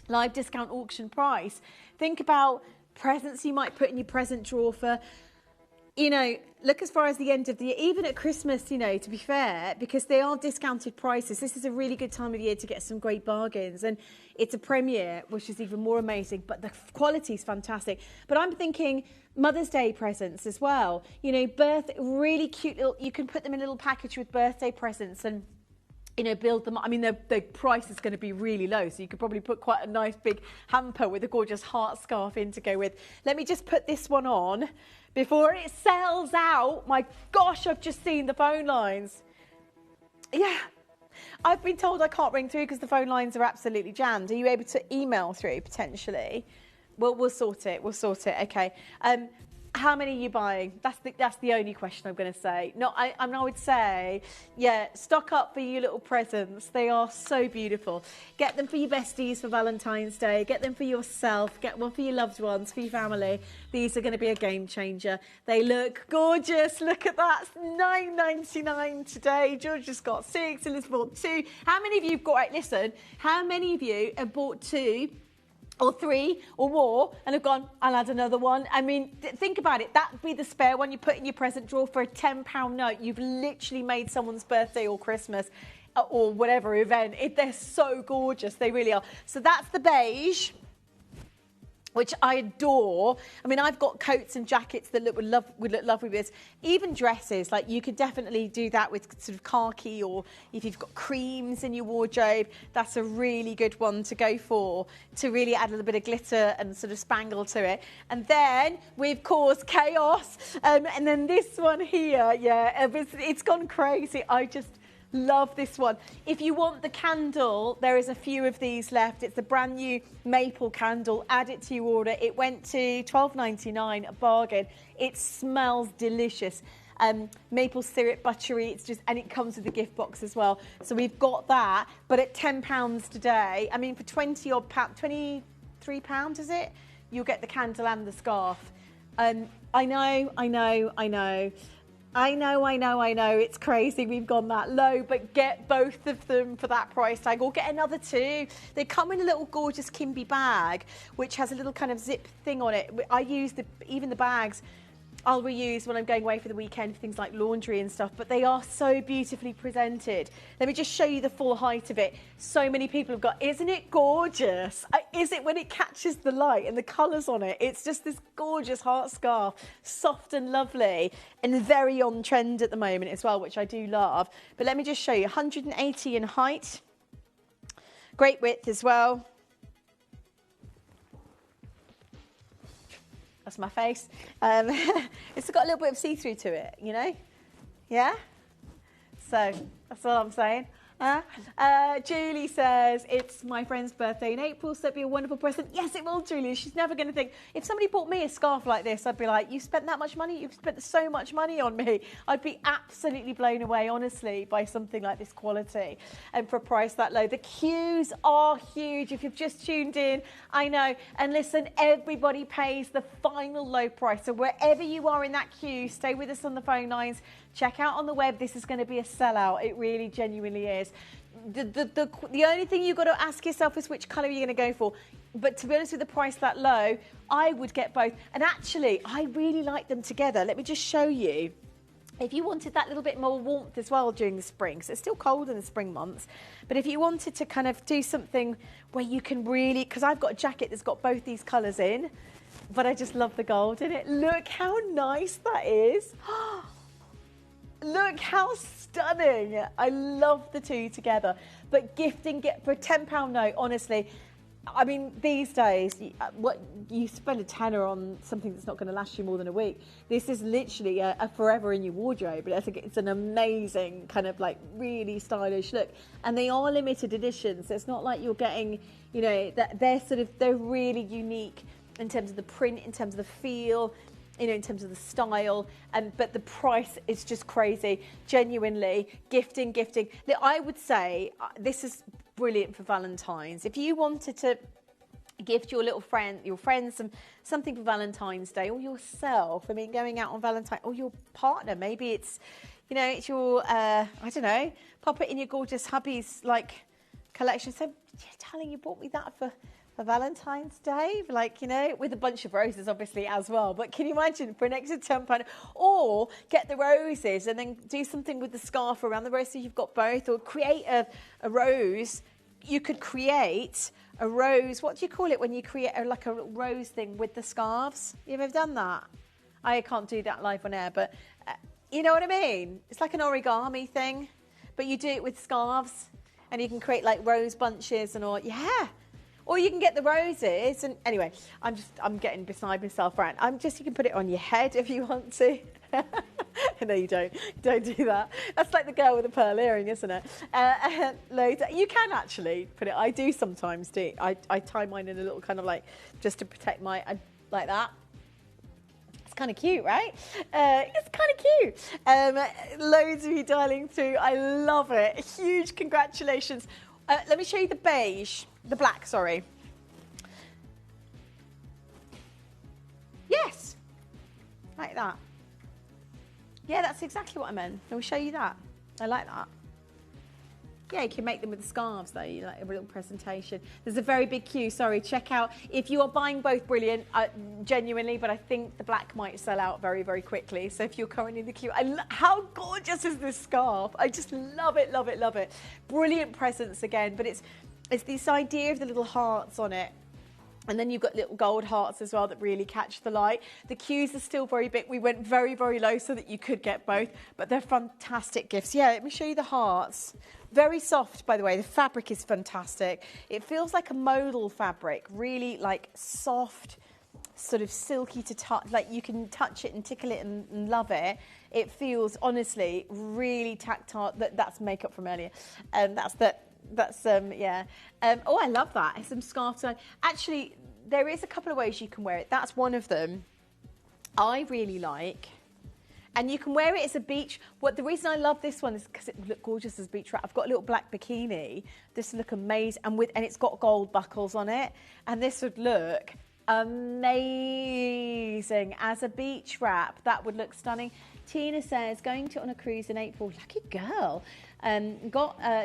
live discount auction price. Think about presents you might put in your present drawer for. Look as far as the end of the year, even at Christmas, to be fair, because they are discounted prices. This is a really good time of year to get some great bargains. And it's a premiere, which is even more amazing, but the quality is fantastic. But I'm thinking Mother's Day presents as well. Really cute little, you can put them in a little package with birthday presents and build them. I mean, the price is going to be really low, so you could probably put quite a nice big hamper with a gorgeous heart scarf in to go with. Let me just put this one on before it sells out. My gosh, I've just seen the phone lines. Yeah, I've been told I can't ring through because the phone lines are absolutely jammed. Are you able to email through potentially? Well, we'll sort it. Okay. How many are you buying? That's the only question I'm going to say. No, I would say, yeah, stock up for your little presents. They are so beautiful. Get them for your besties for Valentine's Day. Get them for yourself. Get one for your loved ones, for your family. These are going to be a game changer. They look gorgeous. Look at that. $9.99 today. George just got 6. Elizabeth bought 2. How many of you have got, right, listen, how many of you have bought 2 or 3 or more and have gone, I'll add another one? I mean, think about it. That'd be the spare one you put in your present drawer for a £10 note. You've literally made someone's birthday or Christmas or whatever event. They're so gorgeous. They really are. So that's the beige, which I adore. I mean, I've got coats and jackets that would look lovely with this. Even dresses, like you could definitely do that with sort of khaki, or if you've got creams in your wardrobe, that's a really good one to go for, to really add a little bit of glitter and sort of spangle to it. And then we've caused chaos. And then this one here, yeah, it's gone crazy. Love this one. If you want the candle, there is a few of these left. It's a brand new maple candle. Add it to your order. It went to £12.99, a bargain. It smells delicious. Maple syrup, buttery, and it comes with the gift box as well. So we've got that, but at £10 today, I mean for £20 odd, £23 is it? You'll get the candle and the scarf. I know, it's crazy we've gone that low, but get both of them for that price tag, or get another two. They come in a little gorgeous Kimby bag, which has a little kind of zip thing on it. I use even the bags I'll reuse when I'm going away for the weekend for things like laundry and stuff, but they are so beautifully presented. Let me just show you the full height of it. So many people have got, isn't it gorgeous? Is it when it catches the light and the colours on it? It's just this gorgeous heart scarf, soft and lovely, and very on trend at the moment as well, which I do love. But let me just show you, 180 in height, great width as well. That's my face. It's got a little bit of see-through to it, you know? Yeah? So, that's all I'm saying. Julie says, it's my friend's birthday in April, so it'd be a wonderful present. Yes, it will, Julie. She's never going to think, if somebody bought me a scarf like this, I'd be like, you spent that much money? You've spent so much money on me. I'd be absolutely blown away, honestly, by something like this quality and for a price that low. The queues are huge. If you've just tuned in, I know. And listen, everybody pays the final low price. So wherever you are in that queue, stay with us on the phone lines. Check out on the web. This is going to be a sellout. It really genuinely is. The only thing you've got to ask yourself is which colour you're going to go for. But to be honest, with the price that low, I would get both. And actually, I really like them together. Let me just show you. If you wanted that little bit more warmth as well during the spring, so it's still cold in the spring months, but if you wanted to kind of do something where you can really, because I've got a jacket that's got both these colours in, but I just love the gold in it. Look how nice that is. Look how stunning. I love the two together. But gifting, for a £10 note, honestly, I mean, these days, what you spend a tenner on something that's not going to last you more than a week. This is literally a forever in your wardrobe. But I think it's an amazing kind of like really stylish look. And they are limited editions. So it's not like you're getting, you know, they're really unique in terms of the print, in terms of the feel, you know, in terms of the style, but the price is just crazy. Genuinely, gifting. I would say this is brilliant for Valentine's. If you wanted to gift your friends something for Valentine's Day, or yourself, I mean, going out on Valentine's, or your partner, maybe it's, you know, it's your, I don't know, pop it in your gorgeous hubby's like collection. So, yeah, darling, you bought me that for Valentine's Day, like, you know, with a bunch of roses obviously as well, but can you imagine for an extra £10, or get the roses and then do something with the scarf around the rose so you've got both, or create a rose. You could create a rose, what do you call it when you create like a rose thing with the scarves? You've ever done that? I can't do that live on air, but you know what I mean? It's like an origami thing, but you do it with scarves, and you can create like rose bunches and all. Yeah. Or you can get the roses, and anyway, I'm getting beside myself, right? You can put it on your head if you want to. No, you don't. Don't do that. That's like the girl with the pearl earring, isn't it? Loads. You can actually put it. I do sometimes do. I tie mine in a little kind of like, just to protect like that. It's kind of cute, right? It's kind of cute. Loads of you dialing through. I love it. Huge congratulations. Let me show you the beige. The black, sorry. Yes. Like that. Yeah, that's exactly what I meant. Let me show you that. I like that. Yeah, you can make them with the scarves though, you like a little presentation. There's a very big queue, sorry, check out. If you are buying both, brilliant, genuinely, but I think the black might sell out very, very quickly. So if you're currently in the queue, how gorgeous is this scarf? I just love it, love it, love it. Brilliant presents again, but it's this idea of the little hearts on it. And then you've got little gold hearts as well that really catch the light. The queues are still very big. We went very, very low so that you could get both, but they're fantastic gifts. Yeah, let me show you the hearts. Very soft, by the way. The fabric is fantastic. It feels like a modal fabric, really like soft, sort of silky to touch, like you can touch it and tickle it and love it. It feels honestly really tactile. That's makeup from earlier. Yeah. Oh, I love that. Some scarves on. Actually, there is a couple of ways you can wear it. That's one of them. I really like. And you can wear it as a beach. The reason I love this one is because it would look gorgeous as a beach wrap. I've got a little black bikini. This would look amazing, and it's got gold buckles on it, and this would look amazing as a beach wrap. That would look stunning. Tina says going on a cruise in April. Lucky girl.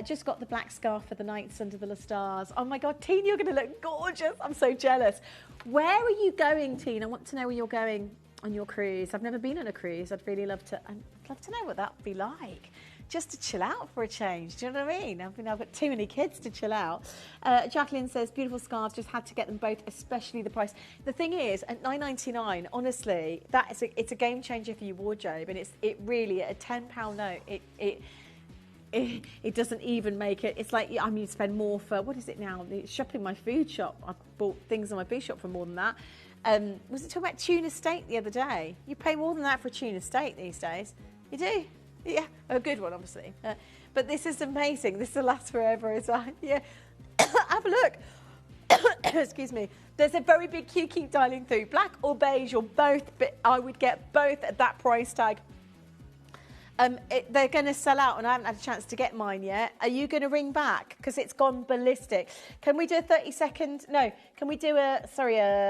Just got the black scarf for the nights under the stars. Oh my God, Tina, you're going to look gorgeous. I'm so jealous. Where are you going, Tina? I want to know where you're going on your cruise. I've never been on a cruise. I'd love to know what that would be like. Just to chill out for a change. Do you know what I mean? I've got too many kids to chill out. Jacqueline says, beautiful scarves, just had to get them both, especially the price. The thing is, at $9.99, honestly, it's a game changer for your wardrobe, and it really, at a £10 note, it doesn't even make it. It's like, you spend more for, what is it now? Shopping my food shop. I bought things on my food shop for more than that. Was it talking about tuna steak the other day? You pay more than that for a tuna steak these days. You do? Yeah, a good one, obviously. But this is amazing. This will last forever as well. Yeah. Have a look. Excuse me. There's a very big queue. Keep dialing through. Black or beige or both, but I would get both at that price tag. They're going to sell out, and I haven't had a chance to get mine yet. Are you going to ring back? Because it's gone ballistic. Can we do a 30-second? No. Can we do a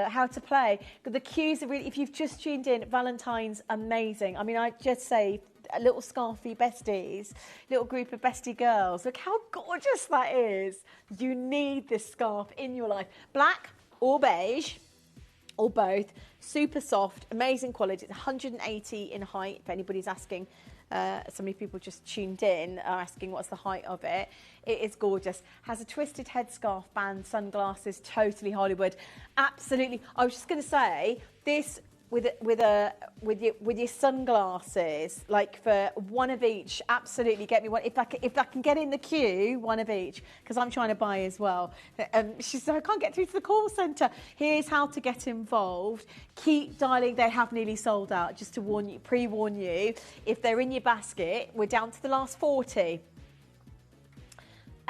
how to play? The queues are really, if you've just tuned in, Valentine's amazing. I mean, I just say a little scarfy besties, little group of bestie girls. Look how gorgeous that is. You need this scarf in your life. Black or beige or both. Super soft, amazing quality. It's 180 in height, if anybody's asking. So many people just tuned in are asking what's the height of it. It is gorgeous. Has a twisted headscarf band, sunglasses, totally Hollywood. Absolutely. I was just going to say this with your sunglasses, like for one of each. Absolutely, get me one. If I can get in the queue, one of each, because I'm trying to buy as well. She said I can't get through to the call centre. Here's how to get involved. Keep dialing. They have nearly sold out. Just to pre-warn you, if they're in your basket, we're down to the last 40.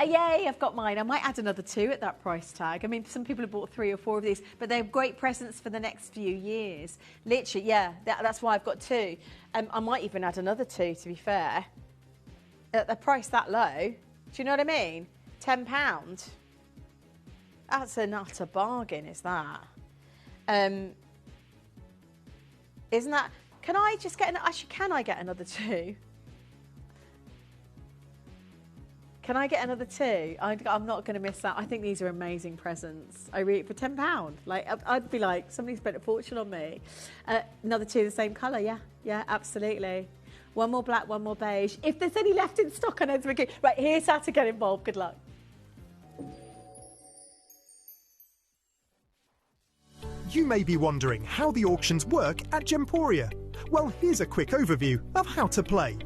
Yay, I've got mine. I might add another 2 at that price tag. I mean, some people have bought 3 or 4 of these, but they're great presents for the next few years. Literally, yeah, that's why I've got 2. I might even add another 2, to be fair. At the price that low, do you know what I mean? £10. That's an utter bargain, is that? Isn't that? Can I just get, actually, can I get another 2? Can I get another 2? I'm not going to miss that. I think these are amazing presents. For £10, like I'd be like, somebody spent a fortune on me. Another 2 the same colour, yeah, absolutely. One more black, one more beige. If there's any left in stock, I know it's okay. Right, here's how to get involved. Good luck. You may be wondering how the auctions work at Gemporia. Well, here's a quick overview of how to play.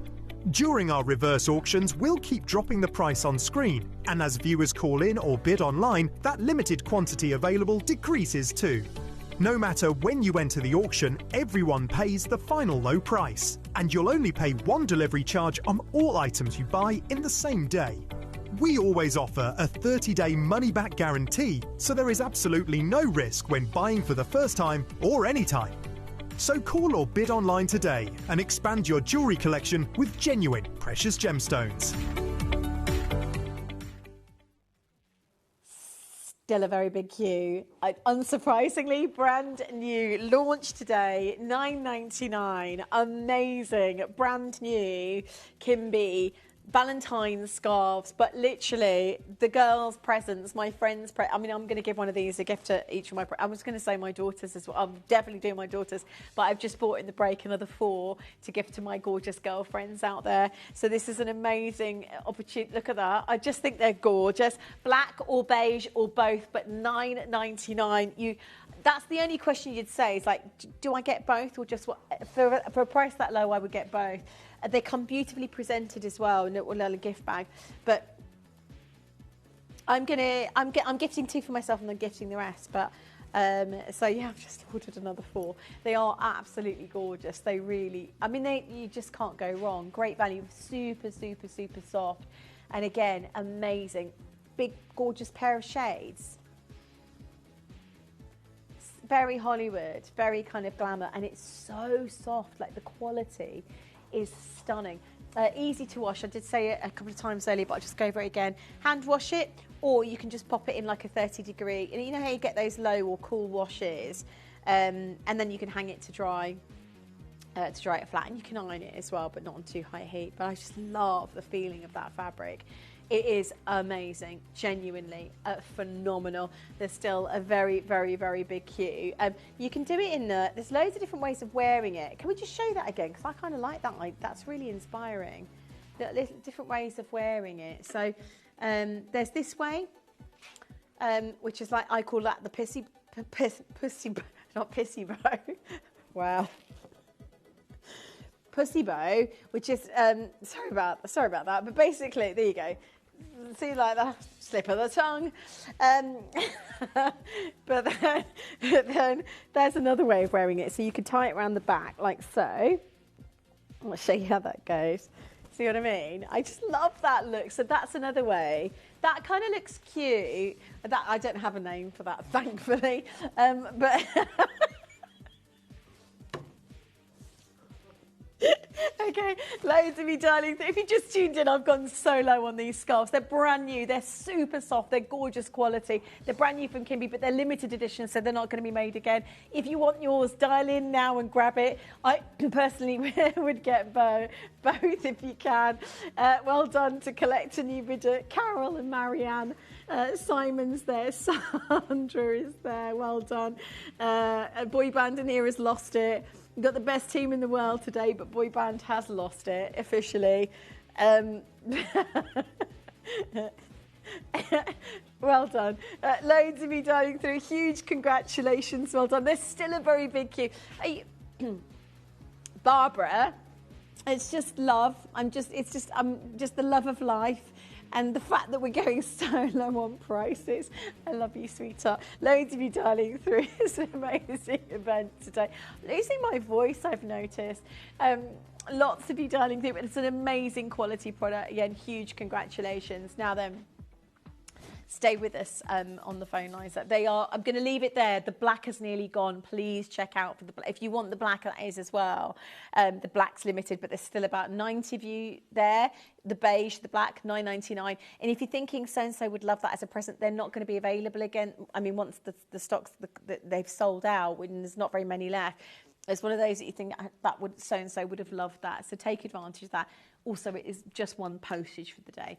During our reverse auctions, we'll keep dropping the price on screen, and as viewers call in or bid online, that limited quantity available decreases too. No matter when you enter the auction, everyone pays the final low price, and you'll only pay one delivery charge on all items you buy in the same day. We always offer a 30-day money-back guarantee, so there is absolutely no risk when buying for the first time or any time. So call or bid online today and expand your jewellery collection with genuine precious gemstones. Still a very big queue. Unsurprisingly, brand new, launched today, $9.99. Amazing, brand new Kimby Valentine's scarves, but literally the girls' presents, my friends' I mean, I'm going to give one of these a gift to each of my. I was going to say my daughters as well. I'm definitely doing my daughters, but I've just bought in the break another 4 to give to my gorgeous girlfriends out there. So this is an amazing opportunity. Look at that. I just think they're gorgeous. Black or beige or both, but $9.99. That's the only question you'd say is like, do I get both or just what? For a price that low, I would get both. They come beautifully presented as well in a little gift bag. But I'm gifting 2 for myself and then gifting the rest. But So yeah, I've just ordered another 4. They are absolutely gorgeous. They really, I mean, you just can't go wrong. Great value, super, super, super soft. And again, amazing. Big, gorgeous pair of shades. Very Hollywood, very kind of glamour, and it's so soft. Like, the quality is stunning. Easy to wash. I did say it a couple of times earlier, but I'll just go over it again. Hand wash it, or you can just pop it in like a 30-degree. You know how you get those low or cool washes, and then you can hang it to dry it flat, and you can iron it as well, but not on too high heat. But I just love the feeling of that fabric. It is amazing, genuinely phenomenal. There's still a very, very, very big queue. You can do it in there's loads of different ways of wearing it. Can we just show that again? Because I kind of like that. That's really inspiring. Different ways of wearing it. So there's this way, which is like, I call that the pussy not pissy bow. Wow. Pussy bow, which is sorry about that, but basically, there you go. See, like that slip of the tongue. But then there's another way of wearing it. So you can tie it around the back like so. I'll show you how that goes. See what I mean? I just love that look. So that's another way. That kind of looks cute. That I don't have a name for that, thankfully. But okay, loads of you darling. If you just tuned in, I've gone so low on these scarves. They're brand new, they're super soft, they're gorgeous quality. They're brand new from Kimby, but they're limited edition, so they're not going to be made again. If you want yours, dial in now and grab it. I personally would get both if you can. Well done to Collect a New Bidder, Carol and Marianne. Simon's there, Sandra is there, well done. Boy Band in here has lost it. We've got the best team in the world today, but Boy Band has lost it officially. Well done. Loads of you dialing through. Huge congratulations. Well done. There's still a very big queue. Barbara, it's just love. I'm just the love of life. And the fact that we're going so low on prices. I love you, sweetheart. Loads of you dialing through. It's an amazing event today. Losing my voice, I've noticed. Lots of you dialing through, but it's an amazing quality product. Again, huge congratulations. Now then, stay with us on the phone lines. I'm going to leave it there. The black has nearly gone. Please check out for the black. If you want the black, that is as well. The black's limited, but there's still about 90 of you there. The beige, the black, $9.99. And if you're thinking so-and-so would love that as a present, they're not going to be available again. I mean, once the stocks, they've sold out, when there's not very many left. It's one of those that you think that would so-and-so would have loved that. So take advantage of that. Also, it is just one postage for the day.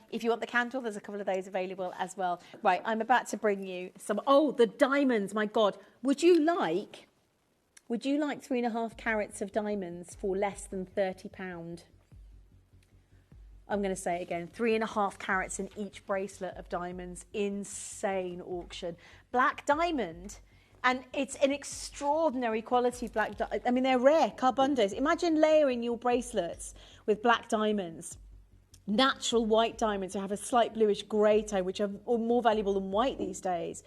If you want the candle, there's a couple of those available as well. Right, I'm about to bring you some. Oh, the diamonds! My God, would you like 3.5 carats of diamonds for less than £30? I'm going to say it again: 3.5 carats in each bracelet of diamonds. Insane auction. Black diamond. And it's an extraordinary quality black diamond. I mean, they're rare, carbundos. Imagine layering your bracelets with black diamonds. Natural white diamonds that have a slight bluish grey tone, which are more valuable than white these days.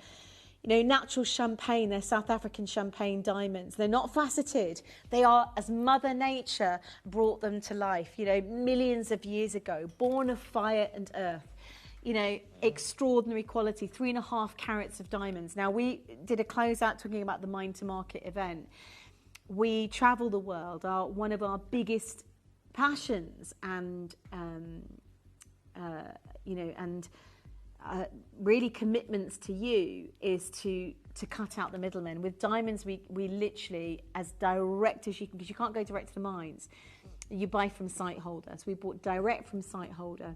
You know, natural champagne, they're South African champagne diamonds. They're not faceted. They are as Mother Nature brought them to life, you know, millions of years ago, born of fire and earth. You know, extraordinary quality, 3.5 carats of diamonds. Now, we did a closeout talking about the Mind to Market event. We travel the world. One of our biggest passions and, you know, and really commitments to you is to cut out the middlemen. With diamonds, we literally, as direct as you can, because you can't go direct to the mines, you buy from site holder. So we bought direct from site holder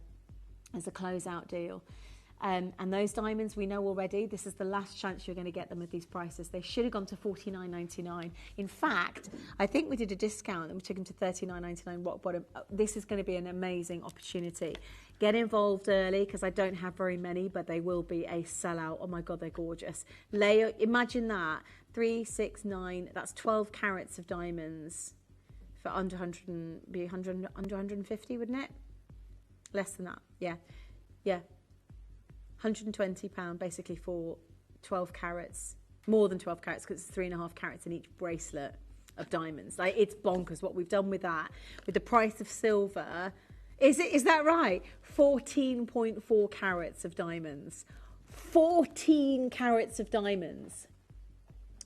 as a closeout deal. And those diamonds, we know already, this is the last chance you're going to get them at these prices. They should have gone to $49.99. In fact, I think we did a discount and we took them to $39.99 rock bottom. This is going to be an amazing opportunity. Get involved early, because I don't have very many, but they will be a sellout. Oh my God, they're gorgeous. Imagine that, 3, 6, 9, that's 12 carats of diamonds for under 150, wouldn't it? Less than that, yeah. £120 basically for 12 carats more than 12 carats because it's 3.5 carats in each bracelet of diamonds. Like, it's bonkers what we've done with that. With the price of silver, is that right? 14.4 carats of diamonds. 14 carats of diamonds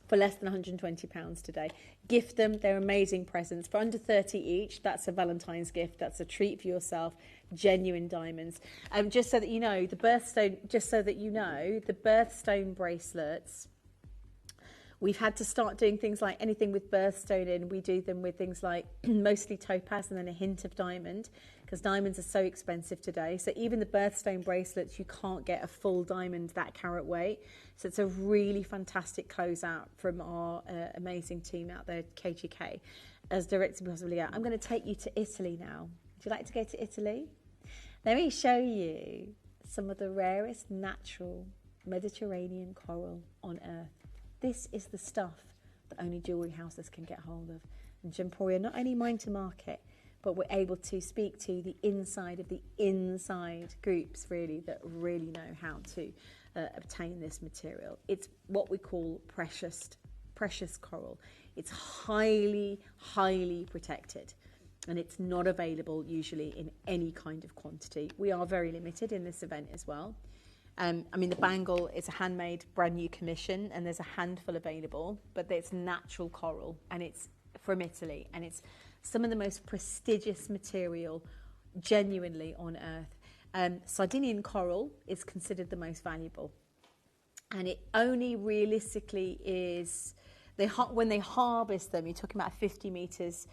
for less than £120 today. Gift them, they're amazing presents. For under 30 each, that's a Valentine's gift, that's a treat for yourself, genuine diamonds. Just so that you know, the birthstone bracelets, we've had to start doing things like anything with birthstone in. We do them with things like mostly topaz and then a hint of diamond, because diamonds are so expensive today. So even the birthstone bracelets, you can't get a full diamond that carat weight. So it's a really fantastic closeout from our amazing team out there, KGK, as direct as possibly out. I'm going to take you to Italy now. Would you like to go to Italy? Let me show you some of the rarest natural Mediterranean coral on earth. This is the stuff that only jewellery houses can get hold of. And Gemporia not only mind to market, but we're able to speak to the inside of the inside groups, really, that really know how to obtain this material. It's what we call precious coral. It's highly, highly protected, and it's not available usually in any kind of quantity. We are very limited in this event as well. I mean, the bangle is a handmade, brand new commission, and there's a handful available, but it's natural coral, and it's from Italy, and it's some of the most prestigious material genuinely on earth. Sardinian coral is considered the most valuable, and it only realistically is, when they harvest them, you're talking about 50 metres,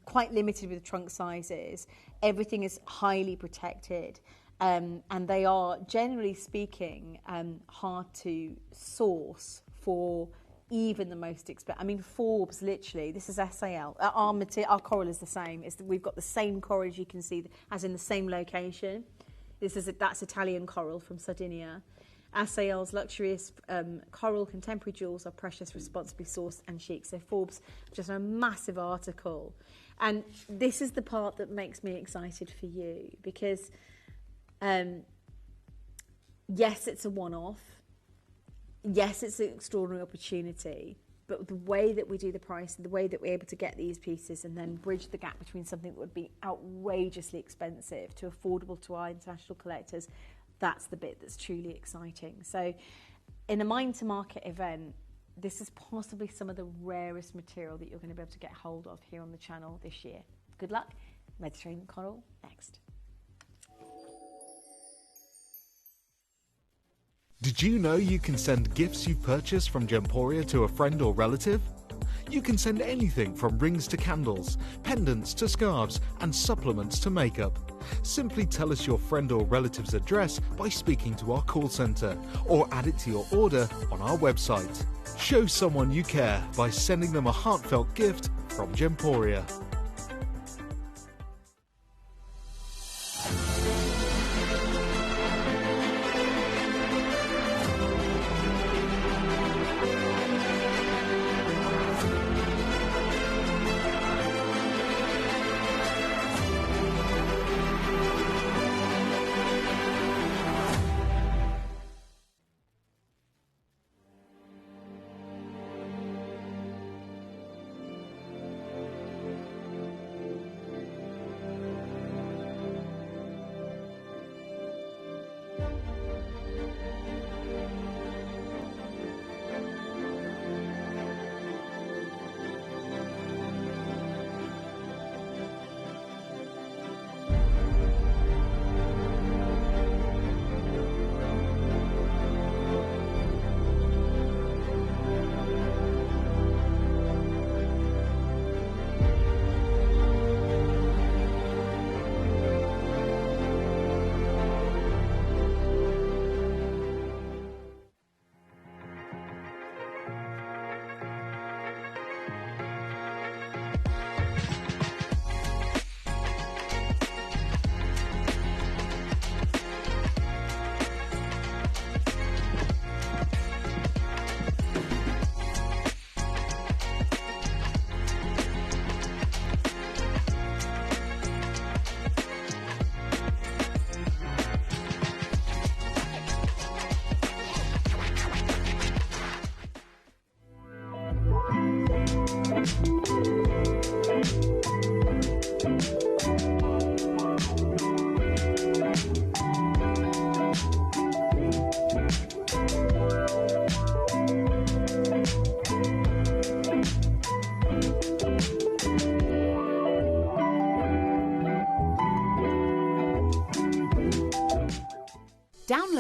quite limited with trunk sizes. Everything is highly protected. And they are, generally speaking, hard to source for even the most expensive. I mean, Forbes, literally, this is SAL. Our coral is the same. We've got the same coral, as you can see, as in the same location. That's Italian coral from Sardinia. SAL's luxurious coral contemporary jewels are precious, responsibly sourced and chic. So Forbes, just a massive article. And this is the part that makes me excited for you, because yes, it's a one-off. Yes, it's an extraordinary opportunity, but the way that we do the price and the way that we're able to get these pieces and then bridge the gap between something that would be outrageously expensive to affordable to our international collectors, that's the bit that's truly exciting. So in a Mind to Market event, this is possibly some of the rarest material that you're going to be able to get hold of here on the channel this year. Good luck. Mediterranean coral next. Did you know you can send gifts you've purchased from Gemporia to a friend or relative? You can send anything from rings to candles, pendants to scarves, and supplements to makeup. Simply tell us your friend or relative's address by speaking to our call centre, or add it to your order on our website. Show someone you care by sending them a heartfelt gift from Gemporia.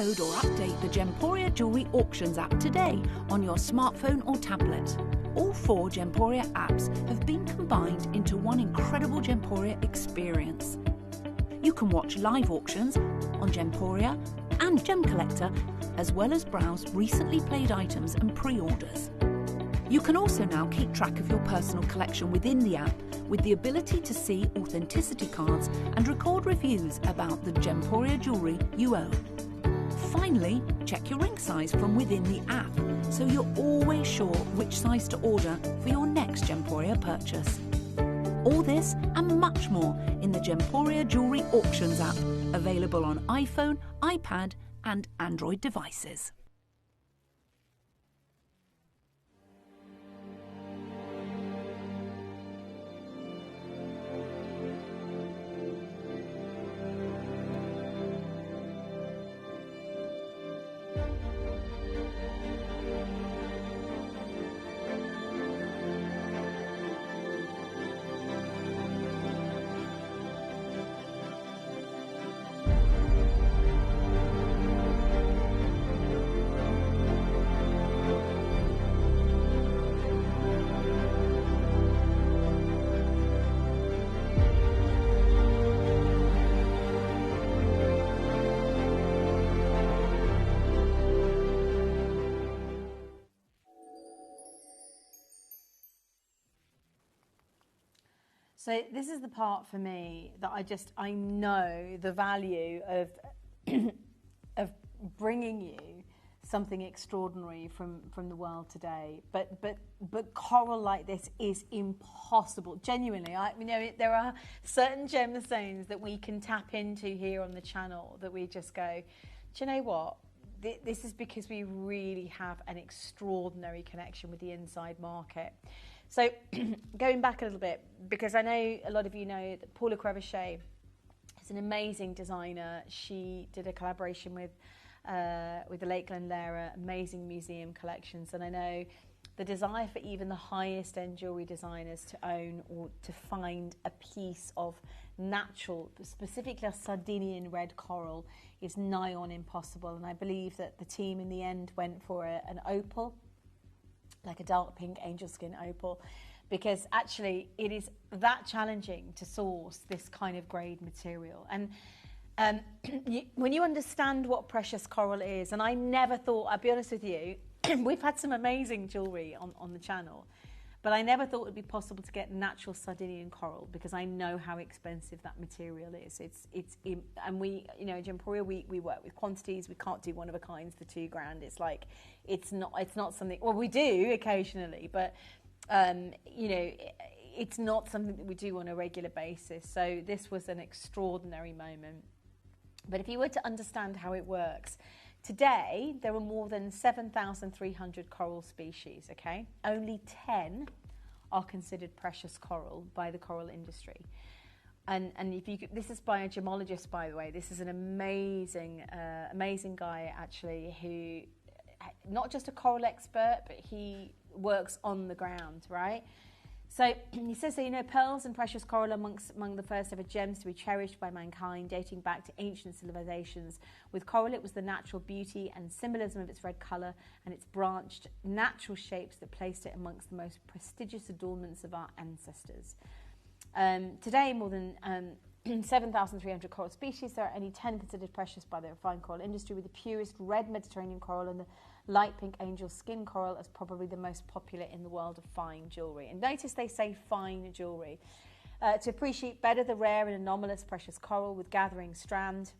Download or update the Gemporia Jewellery Auctions app today on your smartphone or tablet. All 4 Gemporia apps have been combined into one incredible Gemporia experience. You can watch live auctions on Gemporia and Gem Collector, as well as browse recently played items and pre-orders. You can also now keep track of your personal collection within the app with the ability to see authenticity cards and record reviews about the Gemporia jewellery you own. Finally, check your ring size from within the app so you're always sure which size to order for your next Gemporia purchase. All this and much more in the Gemporia Jewellery Auctions app, available on iPhone, iPad and Android devices. So this is the part for me that I know the value of of bringing you something extraordinary from the world today. But coral like this is impossible. Genuinely, there are certain gemstones that we can tap into here on the channel that we just go, do you know what? This is because we really have an extraordinary connection with the inside market. So going back a little bit, because I know a lot of you know that Paula Crevichet is an amazing designer. She did a collaboration with the Lake Glenlara, amazing museum collections. And I know the desire for even the highest end jewellery designers to own or to find a piece of natural, specifically a Sardinian red coral, is nigh on impossible. And I believe that the team in the end went for an opal, like a dark pink angel skin opal, because actually it is that challenging to source this kind of grade material. And when you understand what precious coral is, and I never thought, I'll be honest with you, we've had some amazing jewellery on the channel, but I never thought it would be possible to get natural Sardinian coral, because I know how expensive that material is. And we, at Gemporia, we work with quantities. We can't do one of a kinds for £2,000. It's like, it's not something, well, we do occasionally, but it's not something that we do on a regular basis. So this was an extraordinary moment. But if you were to understand how it works, today, there are more than 7,300 coral species, okay? Only 10 are considered precious coral by the coral industry. And if you could, this is by a gemologist, by the way. This is an amazing guy, actually, who, not just a coral expert, but he works on the ground, right? So he says that, pearls and precious coral among the first ever gems to be cherished by mankind, dating back to ancient civilizations. With coral, it was the natural beauty and symbolism of its red colour and its branched natural shapes that placed it amongst the most prestigious adornments of our ancestors. Today, more than 7,300 coral species, there are only 10 considered precious by the refined coral industry, with the purest red Mediterranean coral and the light pink angel skin coral as probably the most popular in the world of fine jewellery. And notice they say fine jewellery. To appreciate better the rare and anomalous precious coral with gathering strand,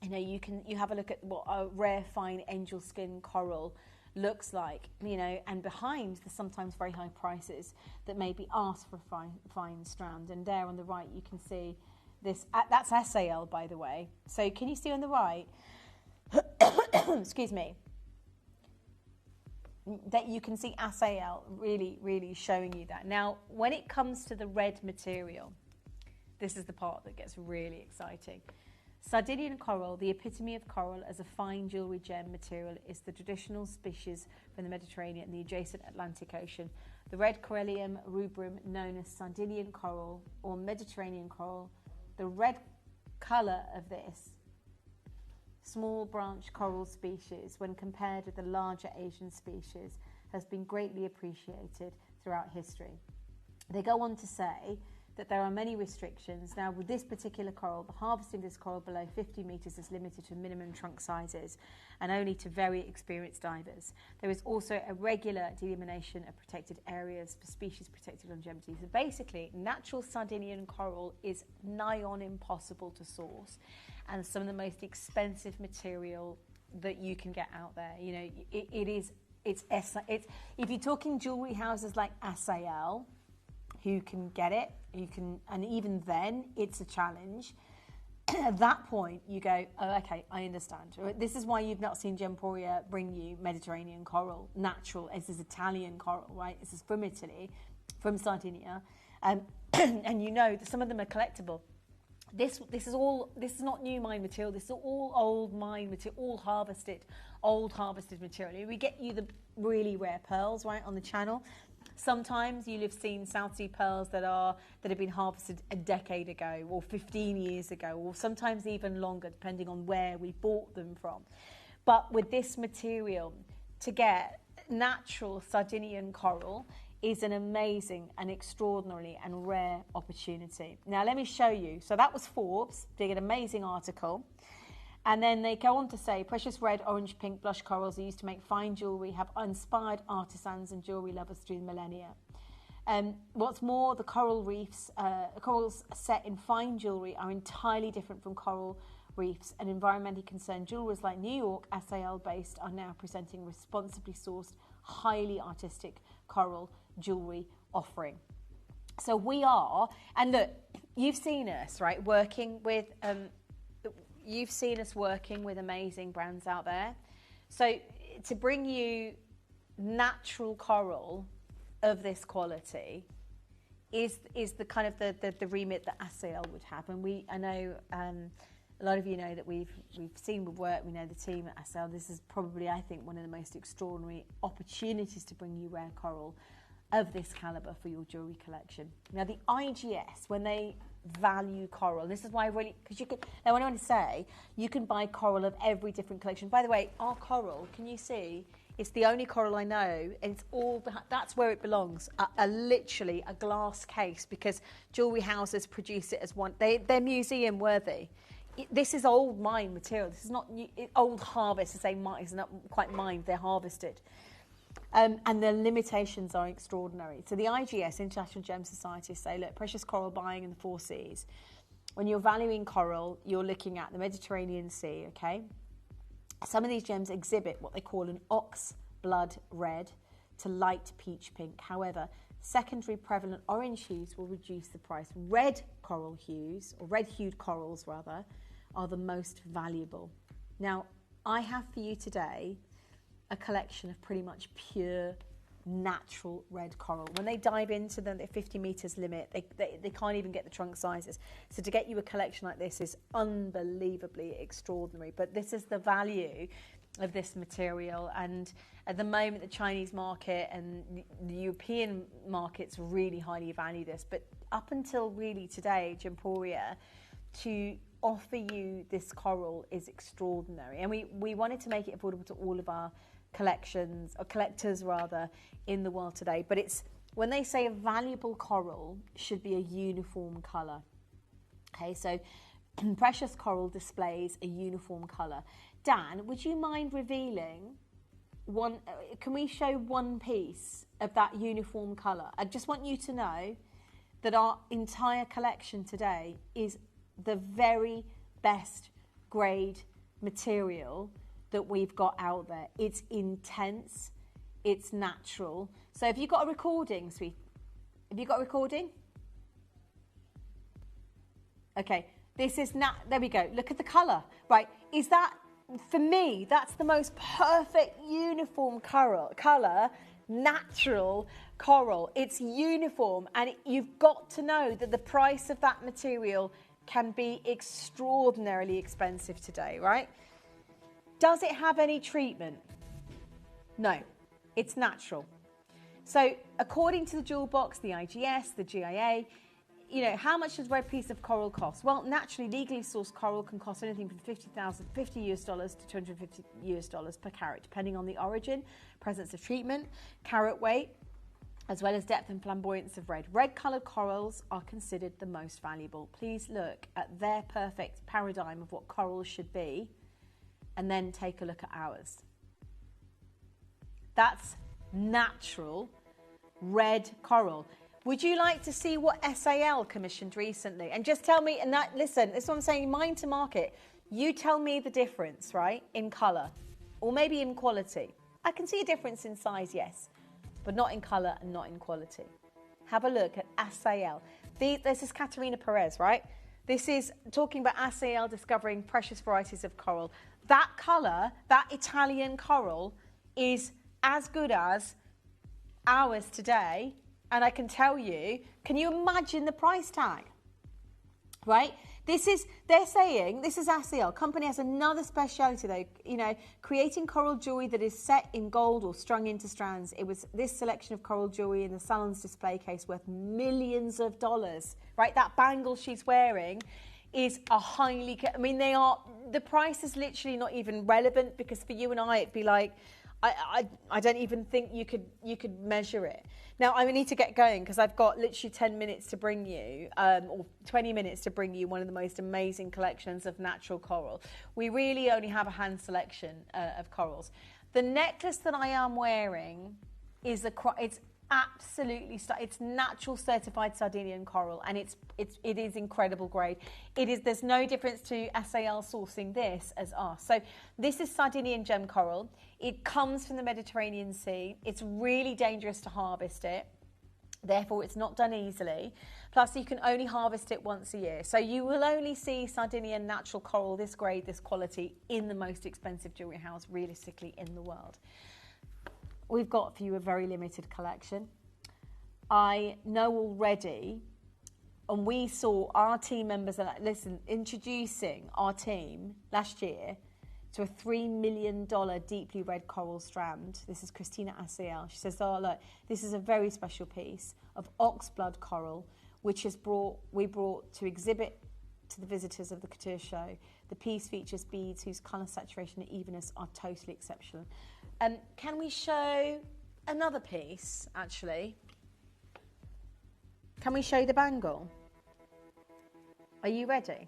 you have a look at what a rare fine angel skin coral looks like, and behind the sometimes very high prices that may be asked for fine strand. And there on the right you can see this, that's SAL, by the way. So can you see on the right, excuse me, that you can see SAL really, really showing you that. Now, when it comes to the red material, this is the part that gets really exciting. Sardinian coral, the epitome of coral as a fine jewellery gem material, is the traditional species from the Mediterranean and the adjacent Atlantic Ocean. The red Corellium rubrum, known as Sardinian coral or Mediterranean coral, the red colour of this small branch coral species, when compared with the larger Asian species, has been greatly appreciated throughout history. They go on to say that there are many restrictions. Now, with this particular coral, the harvesting of this coral below 50 metres is limited to minimum trunk sizes and only to very experienced divers. There is also a regular delimitation of protected areas for species protected longevity. So basically, natural Sardinian coral is nigh on impossible to source, and some of the most expensive material that you can get out there. You know, it's if you're talking jewellery houses like SAL, who can get it, and even then, it's a challenge. At that point, you go, oh, okay, I understand. This is why you've not seen Gemporia bring you Mediterranean coral, natural. This is Italian coral, right? This is from Italy, from Sardinia, and you know that some of them are collectible. This is not new mine material. This is all old mine material, all old harvested material. We get you the really rare pearls, right, on the channel. Sometimes you'll have seen South Sea pearls that have been harvested a decade ago or 15 years ago, or sometimes even longer, depending on where we bought them from. But with this material, to get natural Sardinian coral is an amazing and extraordinarily and rare opportunity. Now, let me show you. So that was Forbes, did an amazing article. And then they go on to say, precious red, orange, pink blush corals are used to make fine jewellery, have inspired artisans and jewellery lovers through the millennia. What's more, the coral reefs, corals set in fine jewellery are entirely different from coral reefs, and environmentally concerned jewellers like New York, SAL-based, are now presenting responsibly sourced, highly artistic coral jewellery offering. So we are, and look, you've seen us, right, working with... You've seen us working with amazing brands out there. So to bring you natural coral of this quality is the kind of the remit that SAL would have. And I know a lot of you know that we've seen the work, we know the team at SAL. This is probably, I think, one of the most extraordinary opportunities to bring you rare coral of this calibre for your jewellery collection. Now the IGS, when they value coral, this is why I really, because you could, now I want to say, you can buy coral of every different collection. By the way, our coral, can you see, it's the only coral I know, and it's all, that's where it belongs, literally a glass case, because jewellery houses produce it as one, they're museum worthy. This is old mine material, this is not new, old harvest, to say mine, it's not quite mined, they're harvested. And the limitations are extraordinary. So the IGS, International Gem Society, say, look, precious coral buying in the 4 seas. When you're valuing coral, you're looking at the Mediterranean Sea, okay? Some of these gems exhibit what they call an ox blood red to light peach pink. However, secondary prevalent orange hues will reduce the price. Red coral hues, or red-hued corals rather, are the most valuable. Now, I have for you today a collection of pretty much pure natural red coral. When they dive into them, they're 50 metres limit, they can't even get the trunk sizes. So to get you a collection like this is unbelievably extraordinary. But this is the value of this material, and at the moment the Chinese market and the European markets really highly value this. But up until really today, Gemporia, to offer you this coral is extraordinary. And we wanted to make it affordable to all of our collections, or collectors rather, in the world today. But it's, when they say a valuable coral should be a uniform colour. Okay, so precious coral displays a uniform colour. Dan, would you mind revealing one, can we show one piece of that uniform colour? I just want you to know that our entire collection today is the very best grade material that we've got out there. It's intense, it's natural. So have you got a recording, sweet? Have you got a recording? Okay, this is, there we go, look at the colour. Right, is that, for me, that's the most perfect uniform colour, natural coral. It's uniform, and you've got to know that the price of that material can be extraordinarily expensive today, right? Does it have any treatment? No, it's natural. So according to the Jewel Box, the IGS, the GIA, you know, how much does a red piece of coral cost? Well, naturally, legally sourced coral can cost anything from $50 US dollars to $250 US dollars per carat, depending on the origin, presence of treatment, carat weight, as well as depth and flamboyance of red. Red-coloured corals are considered the most valuable. Please look at their perfect paradigm of what corals should be, and then take a look at ours. That's natural red coral. Would you like to see what SAL commissioned recently? And just tell me, and that, listen, this is what I'm saying, mind to market. You tell me the difference, right, in colour, or maybe in quality. I can see a difference in size, yes, but not in colour and not in quality. Have a look at SAL. This is Katerina Perez, right? This is talking about SAL discovering precious varieties of coral. That colour, that Italian coral, is as good as ours today. And I can tell you, can you imagine the price tag? Right? They're saying, this is SEL. Company has another speciality though, you know, creating coral jewelry that is set in gold or strung into strands. It was this selection of coral jewelry in the salon's display case worth millions of dollars, right? That bangle she's wearing is a highly, I mean, the price is literally not even relevant, because for you and I, it'd be like, I don't even think you could measure it. Now, I need to get going because I've got literally 10 minutes to bring you, or 20 minutes to bring you one of the most amazing collections of natural coral. We really only have a hand selection of corals. The necklace that I am wearing is it's absolutely, it's natural certified Sardinian coral, and it is incredible grade. There's no difference to SAL sourcing this as us. So this is Sardinian gem coral. It comes from the Mediterranean Sea. It's really dangerous to harvest it. Therefore, it's not done easily. Plus, you can only harvest it once a year. So you will only see Sardinian natural coral, this grade, this quality, in the most expensive jewellery house, realistically, in the world. We've got for you a very limited collection. I know already, and we saw our team members, introducing our team last year to a $3 million deeply red coral strand. This is Christina Asiel. She says, oh, look, this is a very special piece of oxblood coral, which we brought to exhibit to the visitors of the couture show. The piece features beads whose colour saturation and evenness are totally exceptional. Can we show another piece, actually? Can we show the bangle? Are you ready?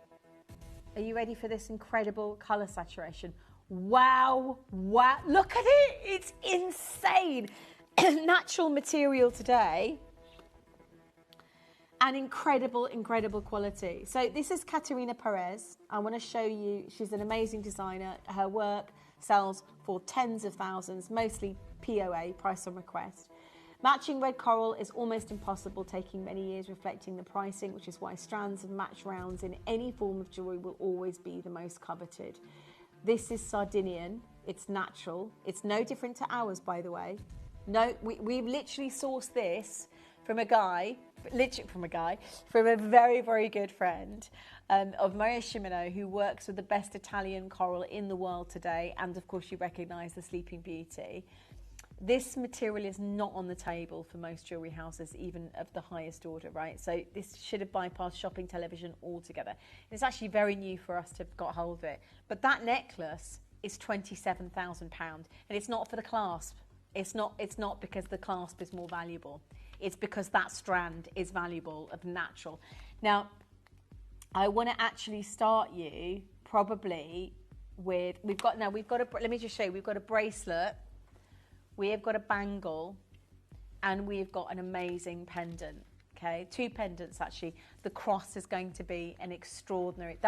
Are you ready for this incredible colour saturation? Wow, wow, look at it, it's insane. Natural material today, and incredible, incredible quality. So this is Katerina Perez. I want to show you, she's an amazing designer. Her work sells for tens of thousands, mostly POA, price on request. Matching red coral is almost impossible, taking many years reflecting the pricing, which is why strands of match rounds in any form of jewellery will always be the most coveted. This is Sardinian, it's natural. It's no different to ours, by the way. No, we've literally sourced this from a very, very good friend of Maria Scimeno, who works with the best Italian coral in the world today. And of course, you recognise the Sleeping Beauty. This material is not on the table for most jewellery houses, even of the highest order, right? So this should have bypassed shopping television altogether. And it's actually very new for us to have got hold of it. But that necklace is £27,000, and it's not for the clasp. It's not because the clasp is more valuable. It's because that strand is valuable, of natural. Now, I want to actually start you probably with, let me just show you, we've got a bracelet. We have got a bangle, and we've got an amazing pendant, okay? 2 pendants, actually. The cross is going to be an extraordinary,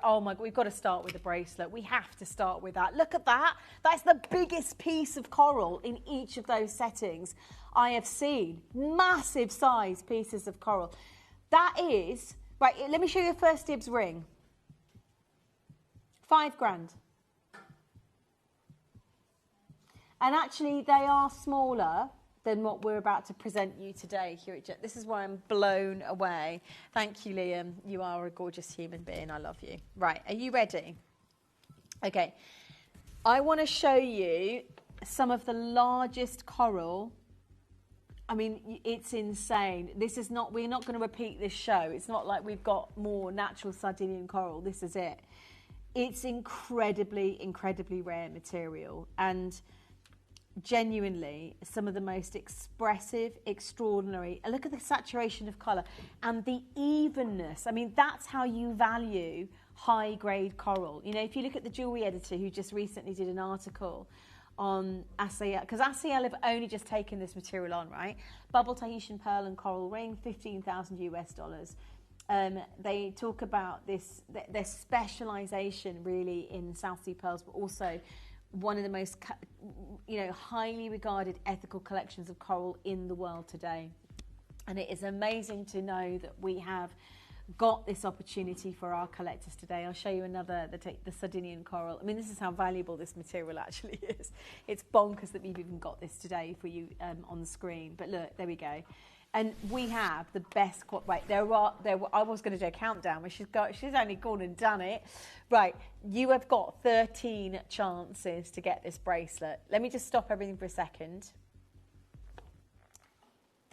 oh my God, we've got to start with the bracelet. We have to start with that. Look at that. That's the biggest piece of coral in each of those settings I have seen. Massive size pieces of coral. That is, right, let me show you a first dibs ring. $5,000. And actually, they are smaller than what we're about to present you today here at Jet. This is why I'm blown away. Thank you, Liam. You are a gorgeous human being. I love you. Right, are you ready? Okay. I want to show you some of the largest coral. I mean, it's insane. This is not, we're not going to repeat this show. It's not like we've got more natural Sardinian coral. This is it. It's incredibly, incredibly rare material, and genuinely some of the most expressive, extraordinary. Look at the saturation of colour and the evenness. I mean, that's how you value high-grade coral. You know, if you look at the jewellery editor who just recently did an article on ASAL, because ASAL have only just taken this material on, right? Bubble Tahitian pearl and coral ring, $15,000 US. They talk about this, their specialisation really in South Sea pearls, but also one of the most, highly regarded ethical collections of coral in the world today. And it is amazing to know that we have got this opportunity for our collectors today. I'll show you another, the Sardinian coral. I mean, this is how valuable this material actually is. It's bonkers that we've even got this today for you on the screen. But look, there we go. And we have the best, right, I was going to do a countdown, but she's only gone and done it. Right, you have got 13 chances to get this bracelet. Let me just stop everything for a second.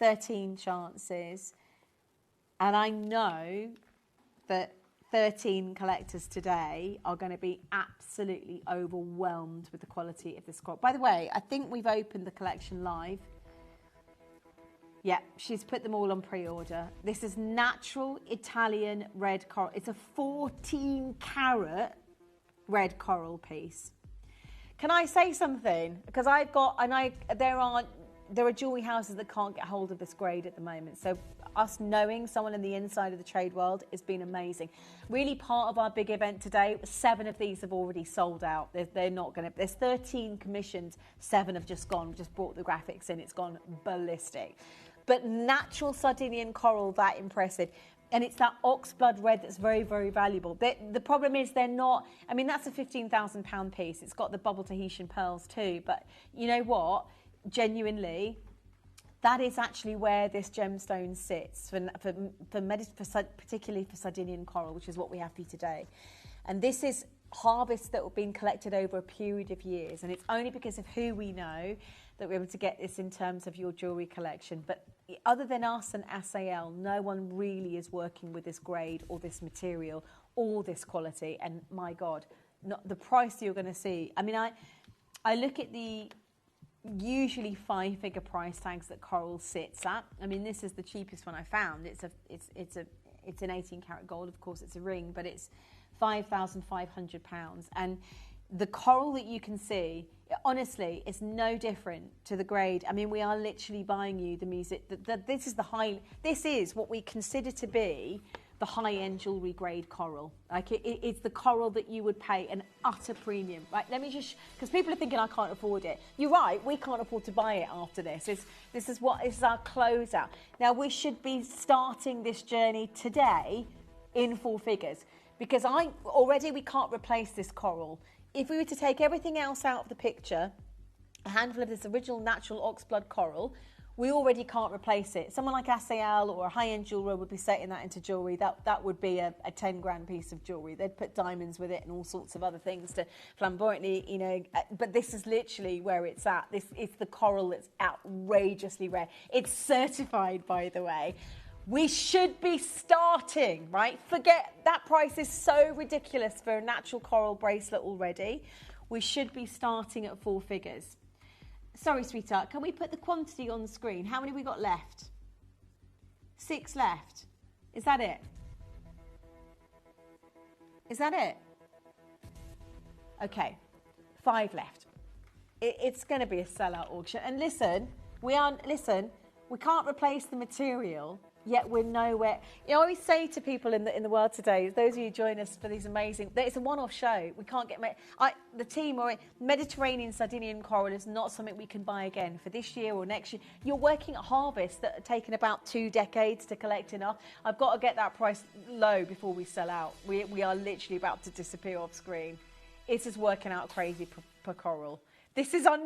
13 chances. And I know that 13 collectors today are going to be absolutely overwhelmed with the quality of this coral. By the way, I think we've opened the collection live. Yeah, she's put them all on pre-order. This is natural Italian red coral. It's a 14-carat red coral piece. Can I say something? Because there are jewellery houses that can't get hold of this grade at the moment. So us knowing someone in the inside of the trade world has been amazing. Really part of our big event today, 7 of these have already sold out. They're not going to, there's 13 commissioned, 7 have just gone, just brought the graphics in, it's gone ballistic. But natural Sardinian coral, that impressive. And it's that oxblood red that's very, very valuable. The problem is they're not, I mean, that's a £15,000 piece. It's got the bubble Tahitian pearls too. But you know what? Genuinely, that is actually where this gemstone sits, particularly for Sardinian coral, which is what we have for you today. And this is harvests that have been collected over a period of years. And it's only because of who we know that we're able to get this in terms of your jewellery collection. But other than us and ASAL, no one really is working with this grade or this material or this quality. And my God, not the price you're going to see. I mean, I look at the usually 5-figure price tags that coral sits at. I mean, this is the cheapest one I found. It's an 18-carat gold. Of course, it's a ring, but it's £5,500. And the coral that you can see, honestly, is no different to the grade. I mean, we are literally buying you the music. This is what we consider to be the high-end jewellery grade coral. Like it's the coral that you would pay an utter premium. Right? Let me just, because people are thinking I can't afford it. You're right, we can't afford to buy it after this. This is our closeout. Now we should be starting this journey today in 4 figures, because we can't replace this coral. If we were to take everything else out of the picture, a handful of this original natural oxblood coral, we already can't replace it. Someone like ASAL or a high-end jeweller would be setting that into jewellery. That would be a 10 grand piece of jewellery. They'd put diamonds with it and all sorts of other things to flamboyantly, but this is literally where it's at. It's the coral that's outrageously rare. It's certified, by the way. We should be starting, right? Forget that price is so ridiculous for a natural coral bracelet already. We should be starting at 4 figures. Sorry, sweetheart, can we put the quantity on the screen? How many we got left? 6 left. Is that it? Is that it? Okay, 5 left. It's going to be a sellout auction. And listen, we can't replace the material, yet we're nowhere. I always say to people in the world today, those of you who join us for these amazing, it's a one-off show. We can't get the team or Mediterranean Sardinian coral is not something we can buy again for this year or next year. You're working at harvests that are taking about 2 decades to collect enough. I've got to get that price low before we sell out. We are literally about to disappear off screen. It is working out crazy per coral. This is at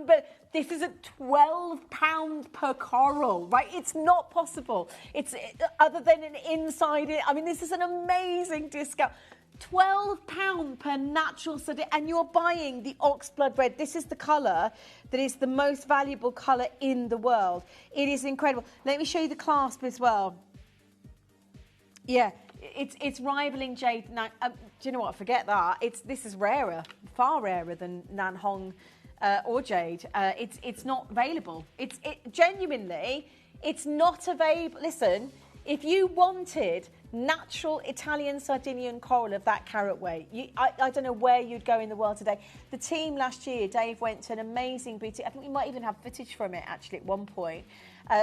£12 per coral, right? It's not possible. It's other than an inside. I mean, this is an amazing discount. £12 per natural sardine, and you're buying the oxblood red. This is the colour that is the most valuable colour in the world. It is incredible. Let me show you the clasp as well. Yeah, it's rivaling jade. Do you know what? Forget that. This is rarer, far rarer than Nan Hong or jade. It's not available. Genuinely, it's not available. Listen, if you wanted natural Italian Sardinian coral of that carat weight, I don't know where you'd go in the world today. The team last year, Dave went to an amazing boutique. I think we might even have footage from it actually at one point.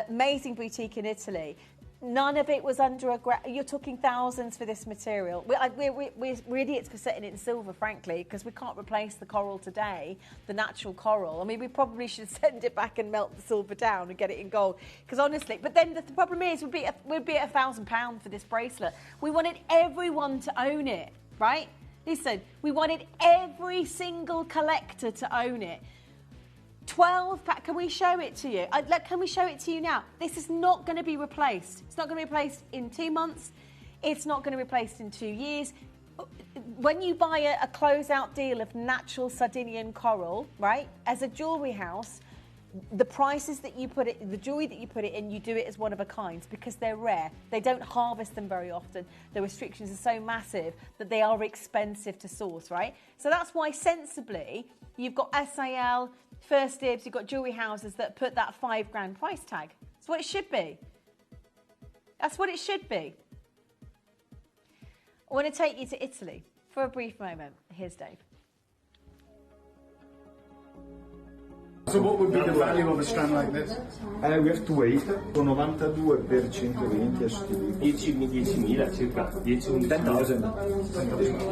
Amazing boutique in Italy. None of it was under you're talking thousands for this material. We're idiots for setting it in silver, frankly, because we can't replace the coral today, the natural coral. I mean, we probably should send it back and melt the silver down and get it in gold. Because honestly, but then the problem is we'd be at £1,000 for this bracelet. We wanted everyone to own it, right? Listen, we wanted every single collector to own it. 12 pack. Can we show it to you? Can we show it to you now? This is not going to be replaced. It's not going to be replaced in 2 months. It's not going to be replaced in 2 years. When you buy a closeout deal of natural Sardinian coral, right, as a jewellery house, the prices that you put it, the jewellery that you put it in, you do it as one of a kind because they're rare. They don't harvest them very often. The restrictions are so massive that they are expensive to source, right? So that's why sensibly you've got SAL, First Dibs, you've got jewellery houses that put that £5,000 price tag. That's what it should be. That's what it should be. I want to take you to Italy for a brief moment. Here's Dave. So what would be the value of a strand like this? We have to wait. 92 per 120 10.000 circa 10,000.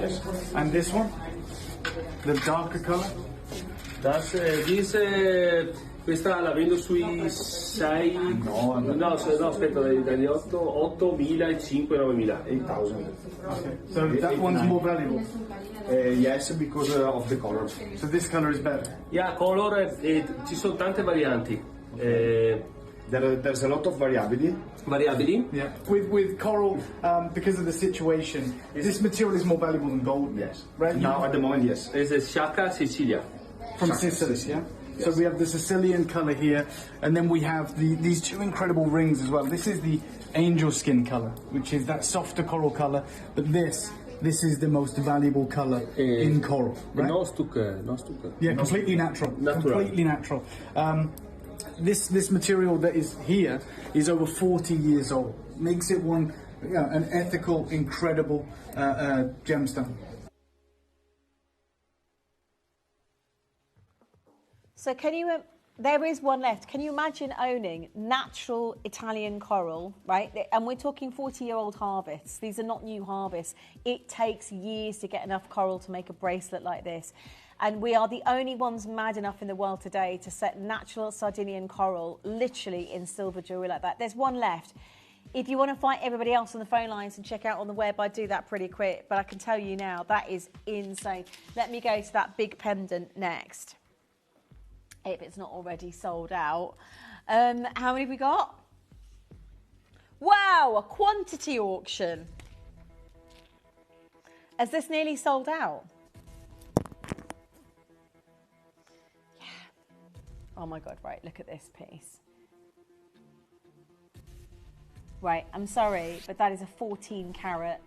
Yes. And this one? The darker colour? Questa la vendo sui 6. No, aspetta, dagli 8.000 e 5 9.000. 8,000. Okay. So that one's more valuable? Yes, because of the color. So this color is better? Yeah, color, ci sono tante varianti. There's a lot of variability. Yeah. With coral, because of the situation, this material is more valuable than gold. Yes. Right? Now at the moment, yes. It's a Shaka Sicilia. From Sicily, yeah? Yes. So we have the Sicilian colour here, and then we have these two incredible rings as well. This is the angel skin colour, which is that softer coral colour, but this is the most valuable colour in coral, right? No stucco. Yeah, completely natural. Completely natural. This material that is here is over 40 years old. Makes it an ethical, incredible gemstone. So can you, there is one left. Can you imagine owning natural Italian coral, right? And we're talking 40-year-old harvests. These are not new harvests. It takes years to get enough coral to make a bracelet like this. And we are the only ones mad enough in the world today to set natural Sardinian coral literally in silver jewellery like that. There's one left. If you want to fight everybody else on the phone lines and check out on the web, I'd do that pretty quick. But I can tell you now, that is insane. Let me go to that big pendant next, if it's not already sold out. How many have we got? Wow, a quantity auction. Has this nearly sold out? Yeah. Oh my God, right, look at this piece. Right, I'm sorry, but that is a 14 carat,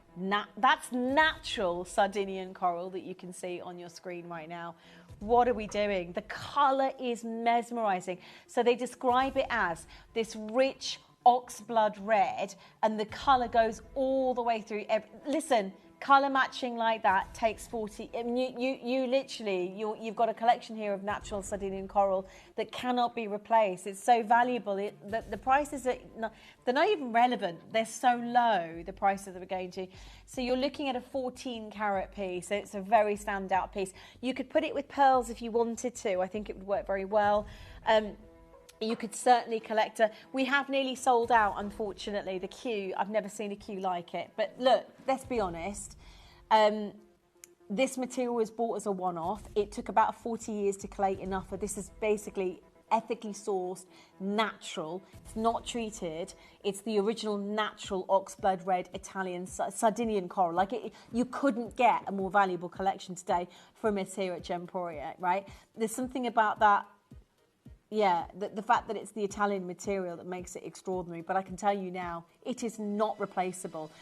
that's natural Sardinian coral that you can see on your screen right now. What are we doing? The colour is mesmerising. So they describe it as this rich oxblood red, and the colour goes all the way through. Listen, colour matching like that takes 40. You literally, you've got a collection here of natural Sardinian coral that cannot be replaced. It's so valuable. The prices are they're not even relevant. They're so low, the prices that we're going to. So you're looking at a 14 carat piece. So it's a very standout piece. You could put it with pearls if you wanted to. I think it would work very well. You could certainly collect a... We have nearly sold out, unfortunately, the queue. I've never seen a queue like it. But look, let's be honest. This material was bought as a one-off. It took about 40 years to collate enough. This is basically ethically sourced, natural. It's not treated. It's the original natural oxblood red Italian Sardinian coral. You couldn't get a more valuable collection today from us here at Gemporia, right? There's something about that. Yeah, the fact that it's the Italian material that makes it extraordinary. But I can tell you now, it is not replaceable.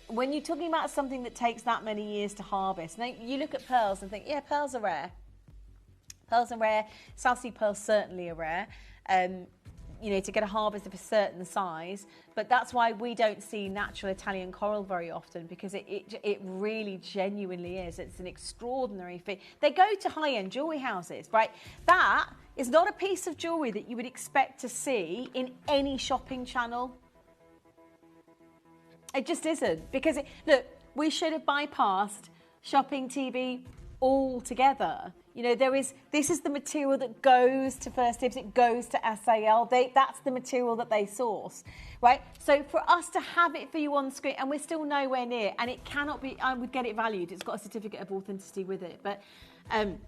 When you're talking about something that takes that many years to harvest, now you look at pearls and think, yeah, pearls are rare. Pearls are rare. South Sea pearls certainly are rare. To get a harvest of a certain size. But that's why we don't see natural Italian coral very often, because it really genuinely is. It's an extraordinary feat. They go to high-end jewellery houses, right? That is not a piece of jewellery that you would expect to see in any shopping channel. It just isn't. Because, look, we should have bypassed shopping TV altogether. This is the material that goes to First Dibs, it goes to SAL. That's the material that they source, right? So for us to have it for you on screen, and we're still nowhere near, and it cannot be, I would get it valued. It's got a certificate of authenticity with it. But, and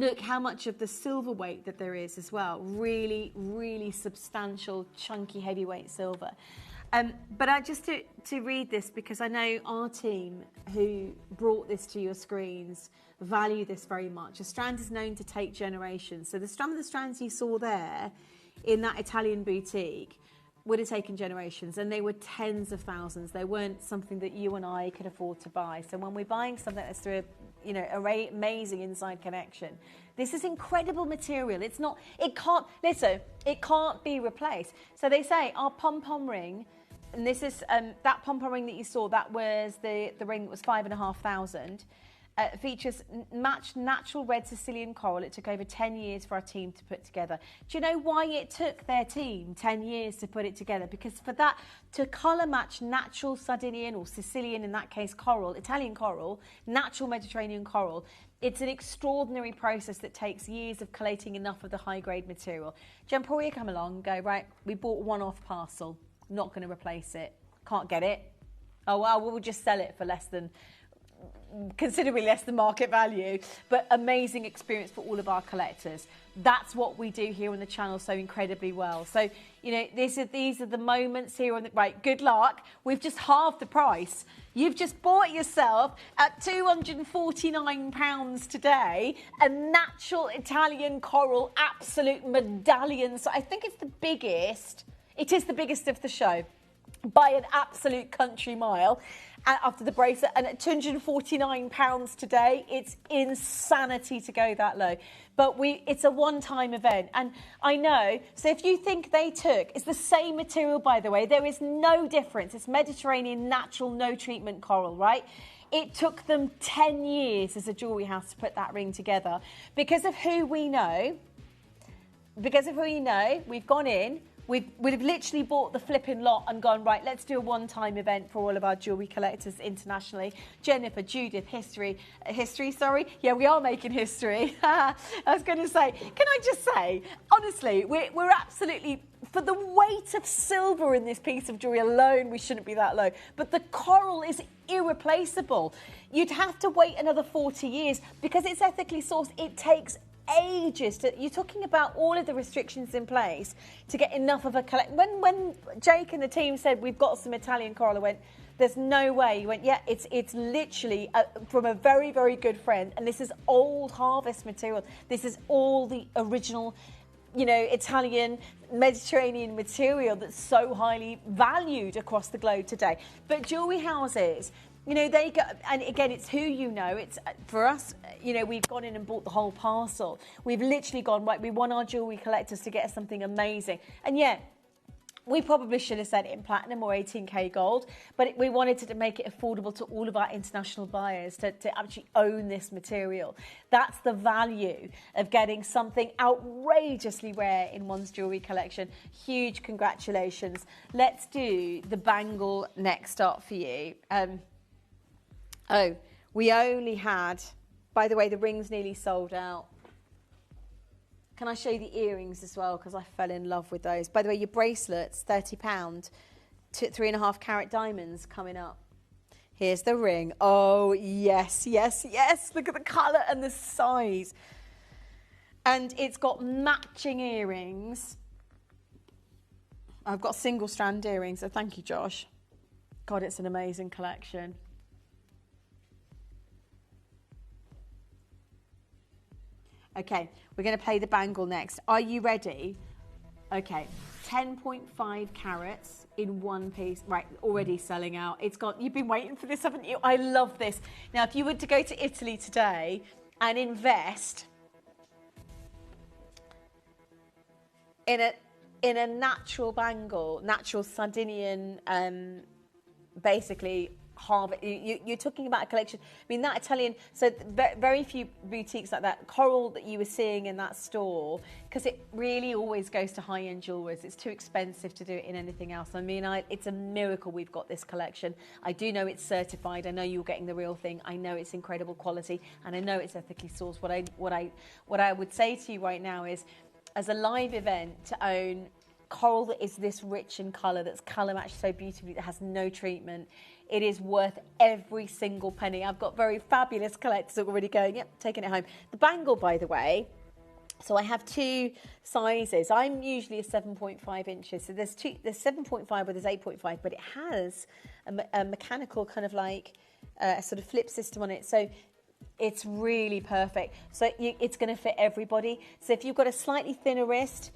look how much of the silver weight that there is as well. Really, really substantial, chunky, heavyweight silver. But just to read this, because I know our team who brought this to your screens value this very much. A strand is known to take generations. So some of the strands you saw there in that Italian boutique would have taken generations, and they were tens of thousands. They weren't something that you and I could afford to buy. So when we're buying something that's through a amazing inside connection, this is incredible material. It can't be replaced. So they say our pom-pom ring, and this is that pom-pom ring that you saw, that was the ring that was 5,500. Features matched natural red Sicilian coral. It took over 10 years for our team to put together. Do you know why it took their team 10 years to put it together? Because for that to colour match natural Sardinian or Sicilian, in that case, coral, Italian coral, natural Mediterranean coral, it's an extraordinary process that takes years of collating enough of the high-grade material. Gemporia come along and go, right, we bought one-off parcel, not going to replace it, can't get it. Oh, well, we'll just sell it for considerably less than market value, but amazing experience for all of our collectors. That's what we do here on the channel so incredibly well. So, these are the moments here on the, right, good luck. We've just halved the price. You've just bought yourself at £249 today a natural Italian coral absolute medallion. So I think it's the biggest. It is the biggest of the show by an absolute country mile. After the bracelet, and at £249 today, it's insanity to go that low. But it's a one-time event, and I know. So if you think it's the same material, by the way. There is no difference. It's Mediterranean natural, no treatment coral, right? It took them 10 years as a jewellery house to put that ring together. Because of who we know, we've gone in. We'd have literally bought the flipping lot and gone, right, let's do a one-time event for all of our jewellery collectors internationally. Jennifer, Judith, history, sorry. Yeah, we are making history. I was going to say, can I just say, honestly, we're absolutely, for the weight of silver in this piece of jewellery alone, we shouldn't be that low. But the coral is irreplaceable. You'd have to wait another 40 years because it's ethically sourced. It takes ages. You're talking about all of the restrictions in place to get enough of a collect. When Jake and the team said we've got some Italian coral, I went, there's no way. He went, yeah, it's literally from a very, very good friend, and this is old harvest material. This is all the original, Italian Mediterranean material that's so highly valued across the globe today. But jewellery houses, they go, and again, it's who you know. It's for us, we've gone in and bought the whole parcel. We've literally gone, right, we want our jewellery collectors to get us something amazing. And yeah, we probably should have sent it in platinum or 18K gold, but we wanted to make it affordable to all of our international buyers to actually own this material. That's the value of getting something outrageously rare in one's jewellery collection. Huge congratulations. Let's do the bangle next up for you. We only had, by the way, the ring's nearly sold out. Can I show you the earrings as well? Because I fell in love with those. By the way, your bracelets, £30, 3.5 carat diamonds coming up. Here's the ring. Oh, yes, yes, yes. Look at the colour and the size. And it's got matching earrings. I've got single strand earrings, so thank you, Josh. God, it's an amazing collection. Okay, we're going to play the bangle next. Are you ready? Okay, 10.5 carats in one piece. Right, already selling out. It's got, you've been waiting for this, haven't you? I love this. Now, if you were to go to Italy today and invest in a natural bangle, natural Sardinian, basically, you're talking about a collection. I mean, that Italian, so very few boutiques like that. Coral that you were seeing in that store, because it really always goes to high-end jewelers. It's too expensive to do it in anything else. I mean, it's a miracle we've got this collection. I do know it's certified. I know you're getting the real thing. I know it's incredible quality, and I know it's ethically sourced. What I would say to you right now is, as a live event, to own coral that is this rich in colour, that's colour matched so beautifully, that has no treatment, it is worth every single penny. I've got very fabulous collectors already going, yep, taking it home. The bangle, by the way, so I have two sizes. I'm usually a 7.5 inches. So there's 7.5 or there's 8.5, but it has a mechanical kind of like a sort of flip system on it. So it's really perfect. So it's going to fit everybody. So if you've got a slightly thinner wrist,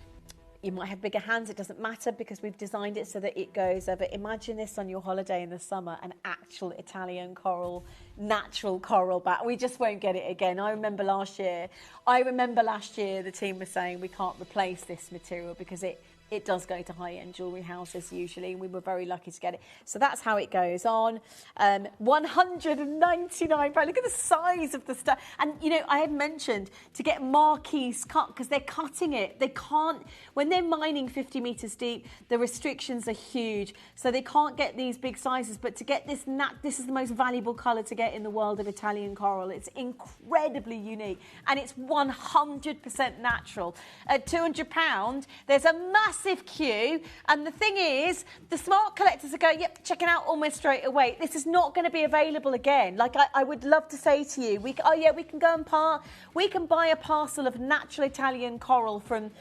you might have bigger hands, it doesn't matter, because we've designed it so that it goes over. Imagine this on your holiday in the summer, an actual Italian coral, natural coral back. We just won't get it again. I remember last year the team was saying we can't replace this material because it does go to high-end jewellery houses usually, and we were very lucky to get it. So that's how it goes on. £199. Look at the size of the stuff. And, you know, I had mentioned to get marquise cut, because they're cutting it. They can't, when they're mining 50 metres deep, the restrictions are huge. So they can't get these big sizes. But to get this, this is the most valuable colour to get in the world of Italian coral. It's incredibly unique. And it's 100% natural. At £200, there's a massive queue, and the thing is, the smart collectors are going, yep, checking out almost straight away. This is not going to be available again. Like, I would love to say to you, we can go and we can buy a parcel of natural Italian coral from,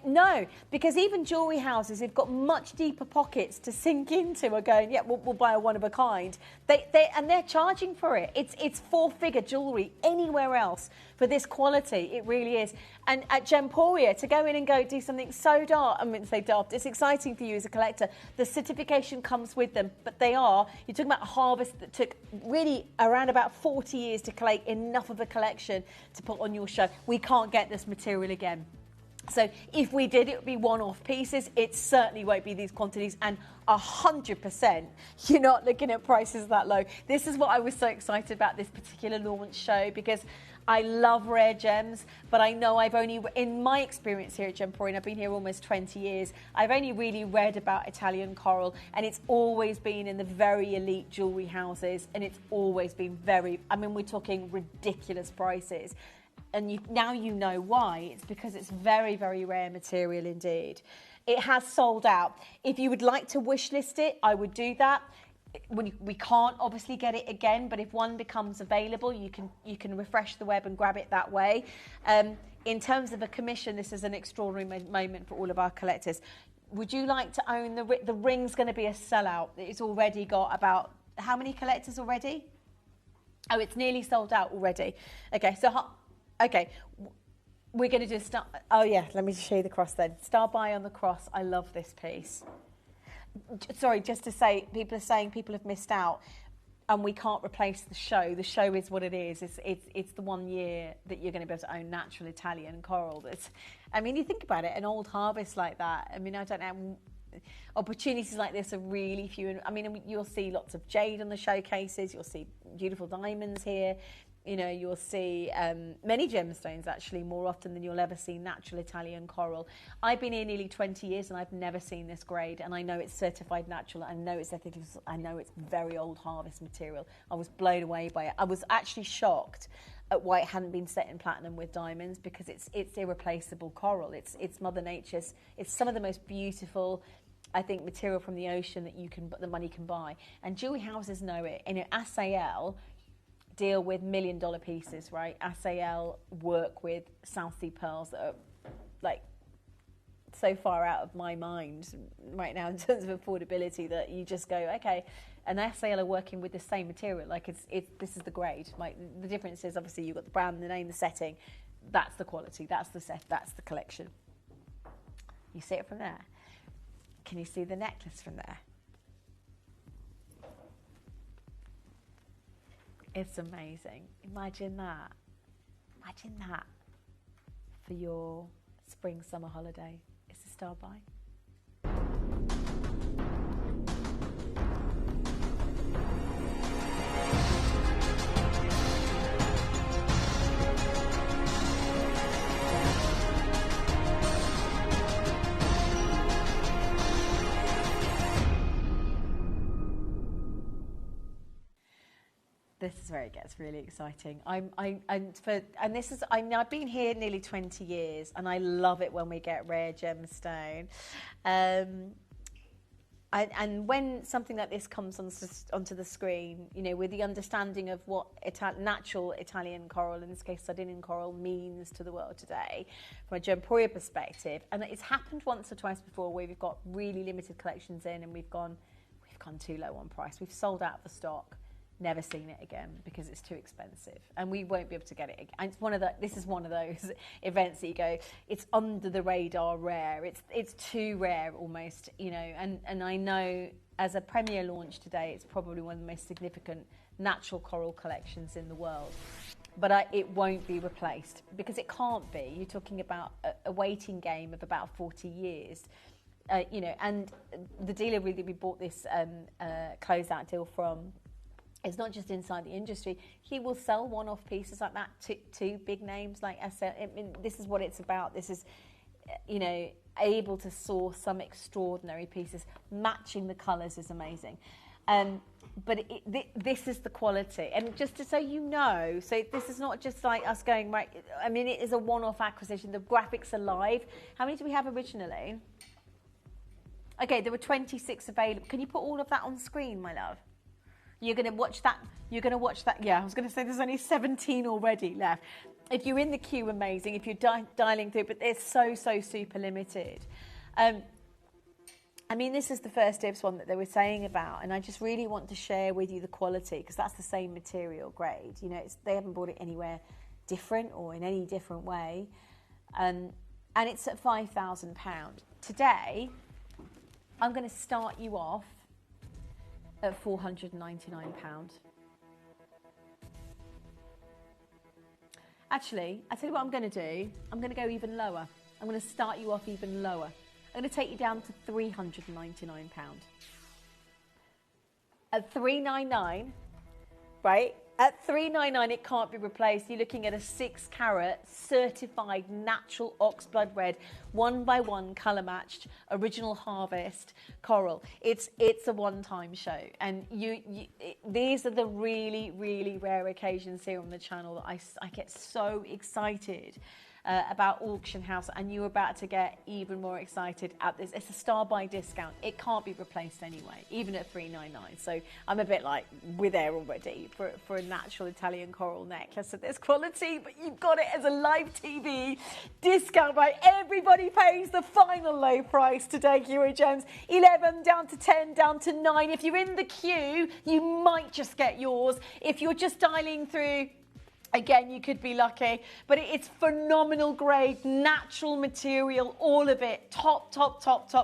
no, because even jewellery houses who've got much deeper pockets to sink into are going, yeah, we'll buy a one of a kind. They're charging for it. It's four-figure jewellery anywhere else for this quality. It really is. And at Gemporia, to go in and go do something so daft, I mean, say daft, it's exciting for you as a collector. The certification comes with them, but you're talking about a harvest that took really around about 40 years to collate enough of a collection to put on your show. We can't get this material again. So if we did, it would be one-off pieces. It certainly won't be these quantities, and 100%, you're not looking at prices that low. This is what I was so excited about this particular launch show, because I love rare gems, but I know I've only, in my experience here at Gemporia, and I've been here almost 20 years, I've only really read about Italian coral, and it's always been in the very elite jewellery houses, and it's always been we're talking ridiculous prices. And now you know why. It's because it's very, very rare material indeed. It has sold out. If you would like to wish list it, I would do that. We can't obviously get it again, but if one becomes available, you can refresh the web and grab it that way. In terms of a commission, this is an extraordinary moment for all of our collectors. Would you like to own the ring's going to be a sellout? It's already got about, how many collectors already? Oh, it's nearly sold out already. Okay, so... Okay, we're going to just start. Oh, yeah, let me show you the cross then. Star by on the cross. I love this piece. Sorry, just to say, people are saying people have missed out, and we can't replace the show. The show is what it is. It's the 1 year that you're going to be able to own natural Italian coral. You think about it, an old harvest like that. I mean, I don't know. Opportunities like this are really few. You'll see lots of jade on the showcases. You'll see beautiful diamonds here. You know, you'll see many gemstones, actually, more often than you'll ever see natural Italian coral. I've been here nearly 20 years and I've never seen this grade, and I know it's certified natural, I know it's ethical, I know it's very old harvest material. I was blown away by it. I was actually shocked at why it hadn't been set in platinum with diamonds, because it's irreplaceable coral. It's Mother Nature's, it's some of the most beautiful, I think, material from the ocean that the money can buy. And jewelry houses know it. And at SAL, deal with $1 million pieces, right? SAL work with South Sea pearls that are like so far out of my mind right now in terms of affordability that you just go, okay. And SAL are working with the same material, like this is the grade. Like the difference is obviously you've got the brand, the name, the setting. That's the quality. That's the set. That's the collection. You see it from there. Can you see the necklace from there? It's amazing. Imagine that. Imagine that for your spring, summer holiday. It's a star buy. This is where it gets really exciting. I've been here nearly 20 years, and I love it when we get rare gemstone. And when something like this comes onto the screen, you know, with the understanding of what natural Italian coral, in this case Sardinian coral, means to the world today, from a Gemporia perspective, and it's happened once or twice before where we've got really limited collections in, and we've gone too low on price. We've sold out the stock. Never seen it again because it's too expensive, and we won't be able to get it again. And this is one of those events that you go, it's under the radar rare. It's too rare almost, you know. And I know as a premier launch today, it's probably one of the most significant natural coral collections in the world. But it won't be replaced because it can't be. You're talking about a waiting game of about 40 years. You know, and the dealer we bought this closeout deal from. It's not just inside the industry. He will sell one-off pieces like that to big names like SL. I mean, this is what it's about. This is, you know, able to source some extraordinary pieces. Matching the colours is amazing. But this is the quality. And just so you know, so this is not just like us going, right, I mean, it is a one-off acquisition. The graphics are live. How many do we have originally? Okay, there were 26 available. Can you put all of that on screen, my love? You're going to watch that. You're going to watch that. Yeah, I was going to say there's only 17 already left. If you're in the queue, amazing. If you're dialing through, but they're so super limited. I mean, this is the first dibs one that they were saying about, and I just really want to share with you the quality because that's the same material grade. You know, they haven't bought it anywhere different or in any different way, and it's at £5,000. Today, I'm going to start you off at £499. Actually, I tell you what I'm going to do. I'm going to go even lower. I'm going to start you off even lower. I'm going to take you down to £399. At $399, right? At $399, it can't be replaced. You're looking at a 6-carat certified natural oxblood red, 1x1 colour matched, original harvest coral. It's a one-time show, and these are the really rare occasions here on the channel that I get so excited about Auction House, and you're about to get even more excited at this. It's a star buy discount. It can't be replaced anyway, even at $399. So I'm a bit like, we're there already for a natural Italian coral necklace of this quality, but you've got it as a live TV discount, right? Everybody pays the final low price today, Eurogems. 11 down to 10, down to 9. If you're in the queue, you might just get yours. If you're just dialing through, again, you could be lucky, but it's phenomenal grade, natural material, all of it, top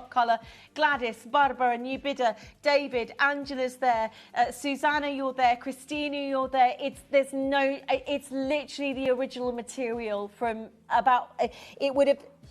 colour. Gladys, Barbara, new bidder, David, Angela's there, Susanna, you're there, Christina, you're there. It's literally the original material from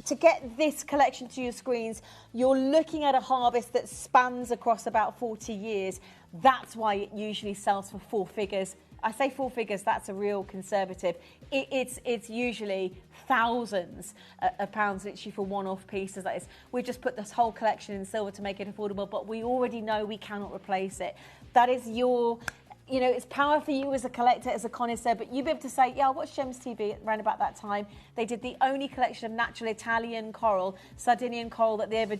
to get this collection to your screens, you're looking at a harvest that spans across about 40 years. That's why it usually sells for 4 figures. I say 4 figures, that's a real conservative. It's usually thousands of pounds literally for one-off pieces like this. We've just put this whole collection in silver to make it affordable, but we already know we cannot replace it. That is it's power for you as a collector, as a connoisseur, but you'll be able to say, yeah, I watched Gems TV around about that time. They did the only collection of natural Italian coral, Sardinian coral that they ever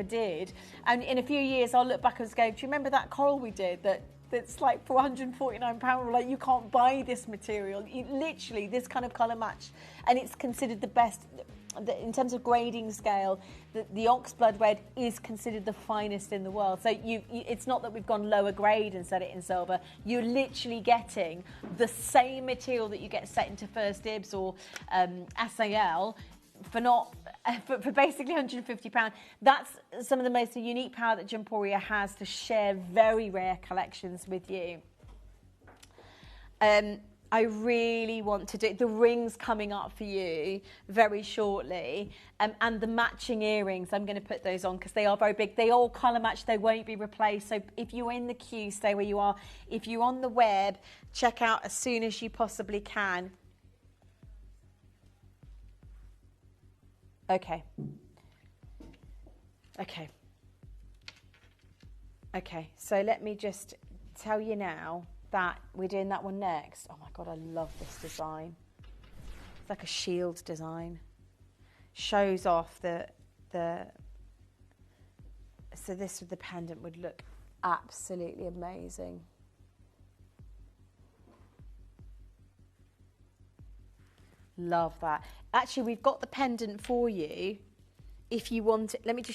did. And in a few years, I'll look back and go, do you remember that coral we did that that's like for £149, like you can't buy this material. Literally, this kind of colour match, and it's considered the best. In terms of grading scale, the oxblood red is considered the finest in the world. So it's not that we've gone lower grade and set it in silver. You're literally getting the same material that you get set into First Dibs or SAL for basically £150. That's some of the most unique power that Gemporia has to share very rare collections with you. I really want to do the rings coming up for you very shortly, and the matching earrings. I'm going to put those on because they are very big. They all colour match. They won't be replaced. So if you're in the queue, stay where you are. If you're on the web, check out as soon as you possibly can. Okay. So let me just tell you now that we're doing that one next. Oh my God, I love this design. It's like a shield design. Shows off so this with the pendant would look absolutely amazing. Love that. Actually, we've got the pendant for you if you want it. Let me just